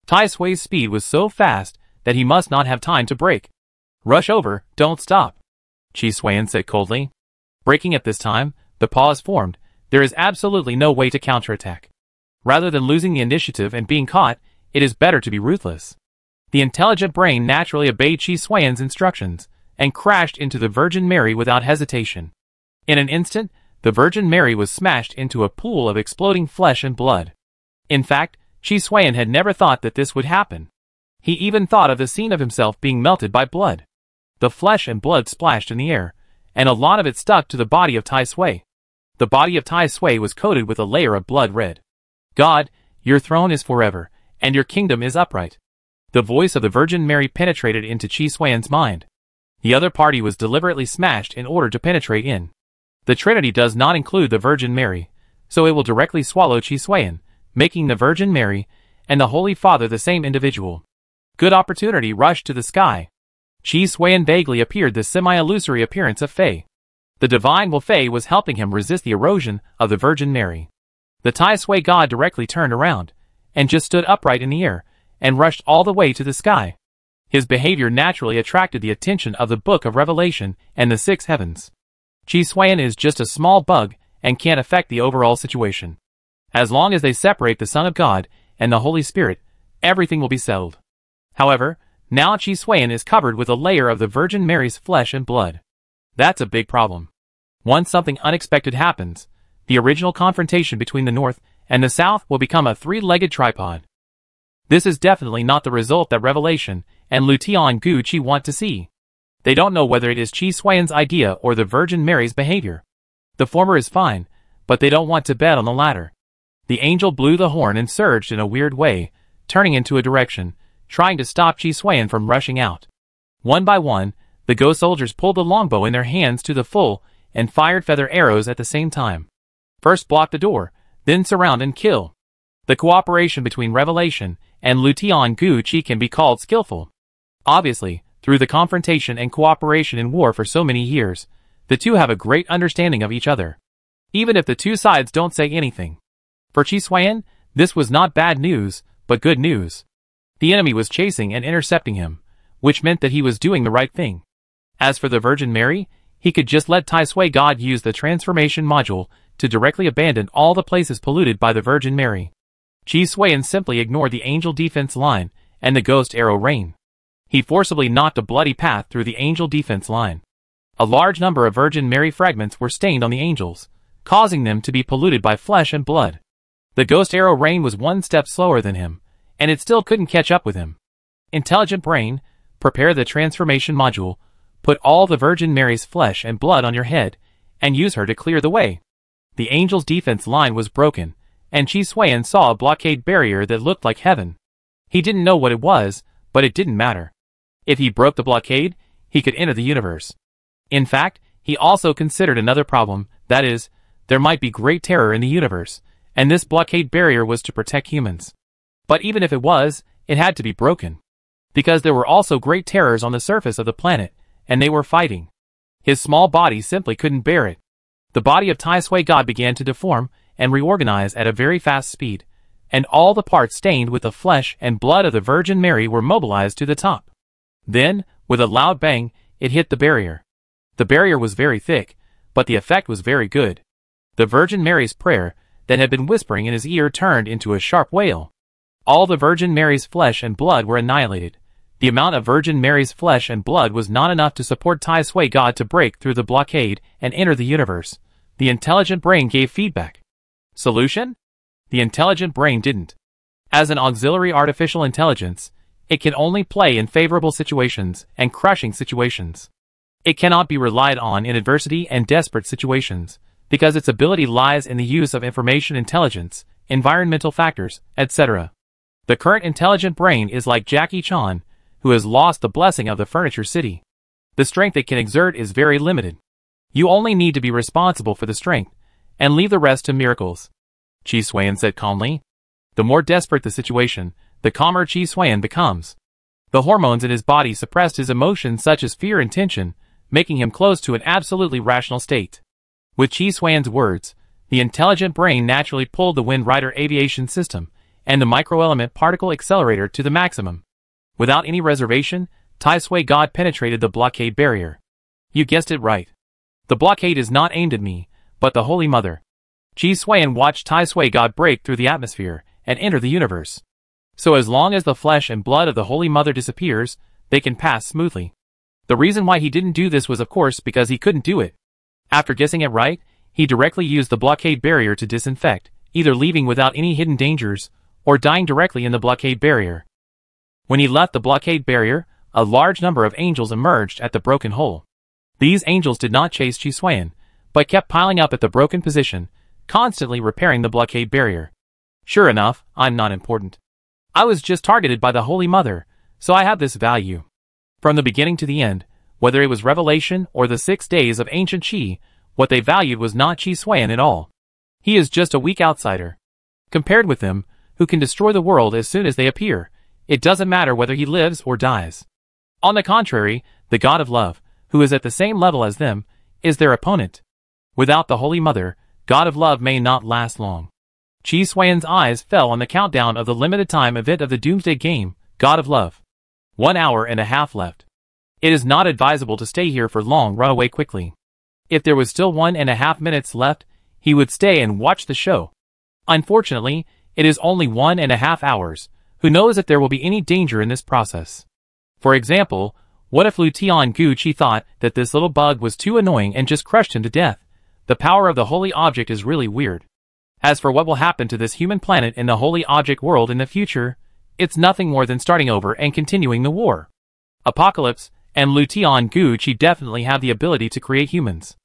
Tai Sui's speed was so fast that he must not have time to brake. Rush over, don't stop, Chi Xuan said coldly. Braking at this time, the pause formed. There is absolutely no way to counterattack. Rather than losing the initiative and being caught, it is better to be ruthless. The intelligent brain naturally obeyed Chi Xuan's instructions, and crashed into the Virgin Mary without hesitation. In an instant, the Virgin Mary was smashed into a pool of exploding flesh and blood. In fact, Chi Xuan had never thought that this would happen. He even thought of the scene of himself being melted by blood. The flesh and blood splashed in the air, and a lot of it stuck to the body of Tai Sui. The body of Tai Sui was coated with a layer of blood red. God, your throne is forever, and your kingdom is upright. The voice of the Virgin Mary penetrated into Chi Xuan's mind. The other party was deliberately smashed in order to penetrate in. The Trinity does not include the Virgin Mary, so it will directly swallow Chi Xuan, making the Virgin Mary and the Holy Father the same individual. Good opportunity rushed to the sky. Chi Xuan vaguely appeared the semi-illusory appearance of Fei. The divine Wu Fei was helping him resist the erosion of the Virgin Mary. The Tai Sui God directly turned around, and just stood upright in the air, and rushed all the way to the sky. His behavior naturally attracted the attention of the Book of Revelation and the Six Heavens. Chi Xuan is just a small bug, and can't affect the overall situation. As long as they separate the Son of God and the Holy Spirit, everything will be settled. However, now Chi Xuan is covered with a layer of the Virgin Mary's flesh and blood. That's a big problem. Once something unexpected happens, the original confrontation between the North and the South will become a three-legged tripod. This is definitely not the result that Revelation and Lu Tiangu Qi want to see. They don't know whether it is Qi Xuan's idea or the Virgin Mary's behavior. The former is fine, but they don't want to bet on the latter. The angel blew the horn and surged in a weird way, turning into a direction, trying to stop Qi Xuan from rushing out. One by one, the ghost soldiers pulled the longbow in their hands to the full and fired feather arrows at the same time. First block the door, then surround and kill. The cooperation between Revelation and Lu Tiangu Qi can be called skillful. Obviously, through the confrontation and cooperation in war for so many years, the two have a great understanding of each other. Even if the two sides don't say anything. For Qi Xuan, this was not bad news, but good news. The enemy was chasing and intercepting him, which meant that he was doing the right thing. As for the Virgin Mary, he could just let Tai Sui God use the transformation module to directly abandon all the places polluted by the Virgin Mary. Qi Xuan simply ignored the angel defense line and the ghost arrow rain. He forcibly knocked a bloody path through the angel defense line. A large number of Virgin Mary fragments were stained on the angels, causing them to be polluted by flesh and blood. The ghost arrow rain was one step slower than him, and it still couldn't catch up with him. Intelligent brain, prepare the transformation module, put all the Virgin Mary's flesh and blood on your head, and use her to clear the way. The angel's defense line was broken, and Qi Xuan saw a blockade barrier that looked like heaven. He didn't know what it was, but it didn't matter. If he broke the blockade, he could enter the universe. In fact, he also considered another problem, that is, there might be great terror in the universe, and this blockade barrier was to protect humans. But even if it was, it had to be broken. Because there were also great terrors on the surface of the planet, and they were fighting. His small body simply couldn't bear it. The body of Tai Sui God began to deform and reorganize at a very fast speed, and all the parts stained with the flesh and blood of the Virgin Mary were mobilized to the top. Then, with a loud bang, it hit the barrier. The barrier was very thick, but the effect was very good. The Virgin Mary's prayer, that had been whispering in his ear, turned into a sharp wail. All the Virgin Mary's flesh and blood were annihilated. The amount of Virgin Mary's flesh and blood was not enough to support Tai Sui God to break through the blockade and enter the universe. The intelligent brain gave feedback. Solution? The intelligent brain didn't. As an auxiliary artificial intelligence, it can only play in favorable situations and crushing situations. It cannot be relied on in adversity and desperate situations, because its ability lies in the use of information intelligence, environmental factors, etc. The current intelligent brain is like Jackie Chan, who has lost the blessing of the furniture city. The strength it can exert is very limited. You only need to be responsible for the strength, and leave the rest to miracles. Qi Xuan said calmly. The more desperate the situation, the calmer Qi Xuan becomes. The hormones in his body suppressed his emotions such as fear and tension, making him close to an absolutely rational state. With Qi Xuan's words, the intelligent brain naturally pulled the Wind Rider aviation system and the microelement particle accelerator to the maximum. Without any reservation, Tai Sui God penetrated the blockade barrier. You guessed it right. The blockade is not aimed at me, but the Holy Mother. Qi Xuan watched Tai Sui God break through the atmosphere and enter the universe. So as long as the flesh and blood of the Holy Mother disappears, they can pass smoothly. The reason why he didn't do this was of course because he couldn't do it. After guessing it right, he directly used the blockade barrier to disinfect, either leaving without any hidden dangers, or dying directly in the blockade barrier. When he left the blockade barrier, a large number of angels emerged at the broken hole. These angels did not chase Qi Xuan, but kept piling up at the broken position, constantly repairing the blockade barrier. Sure enough, I'm not important. I was just targeted by the Holy Mother, so I have this value. From the beginning to the end, whether it was Revelation or the 6 days of ancient Qi, what they valued was not Qi Xuan at all. He is just a weak outsider. Compared with them, who can destroy the world as soon as they appear, it doesn't matter whether he lives or dies. On the contrary, the God of Love, who is at the same level as them, is their opponent. Without the Holy Mother, God of Love may not last long. Qi Xuan's eyes fell on the countdown of the limited time event of the Doomsday Game, God of Love. 1 hour and a half left. It is not advisable to stay here for long. Run away quickly. If there was still 1.5 minutes left, he would stay and watch the show. Unfortunately, it is only 1.5 hours. Who knows if there will be any danger in this process? For example, what if Lu Tiangu Qi thought that this little bug was too annoying and just crushed him to death, The power of the holy object is really weird. As for what will happen to this human planet in the holy object world in the future, it's nothing more than starting over and continuing the war. Apocalypse and Lu Tianguchi definitely have the ability to create humans.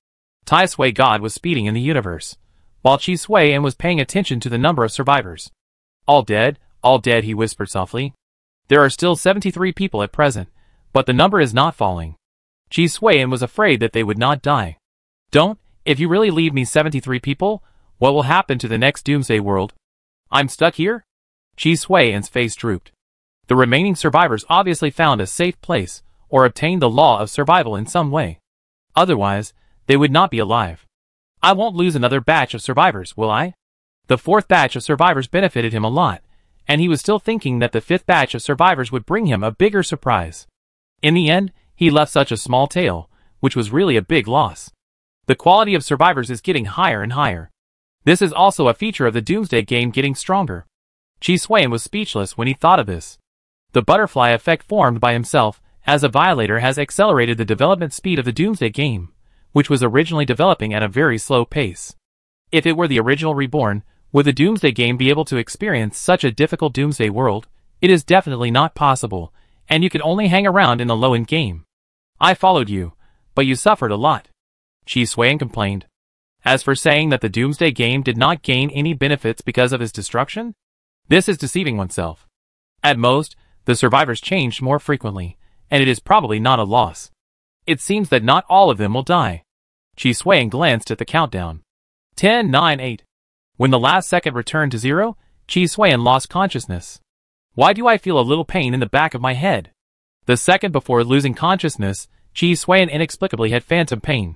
Tai Sui God was speeding in the universe, while Chi Sui was paying attention to the number of survivors. All dead, he whispered softly. There are still 73 people at present, but the number is not falling. Chi Sui was afraid that they would not die. Don't, if you really leave me 73 people, what will happen to the next doomsday world? I'm stuck here? Chi Sui's face drooped. The remaining survivors obviously found a safe place, or obtained the law of survival in some way. Otherwise, they would not be alive. I won't lose another batch of survivors, will I? The fourth batch of survivors benefited him a lot, and he was still thinking that the fifth batch of survivors would bring him a bigger surprise. In the end, he left such a small tail, which was really a big loss. The quality of survivors is getting higher and higher. This is also a feature of the Doomsday game getting stronger. Chi Sui was speechless when he thought of this. The butterfly effect formed by himself as a violator has accelerated the development speed of the Doomsday game, which was originally developing at a very slow pace. If it were the original Reborn, would the Doomsday game be able to experience such a difficult Doomsday world? It is definitely not possible, and you could only hang around in the low-end game. I followed you, but you suffered a lot. Chi Sui complained. As for saying that the Doomsday game did not gain any benefits because of his destruction, this is deceiving oneself. At most, the survivors changed more frequently, and it is probably not a loss. It seems that not all of them will die. Chi Sui glanced at the countdown. 10, 9, 8. When the last second returned to 0, Chi Sui lost consciousness. Why do I feel a little pain in the back of my head? The second before losing consciousness, Chi Sui inexplicably had phantom pain.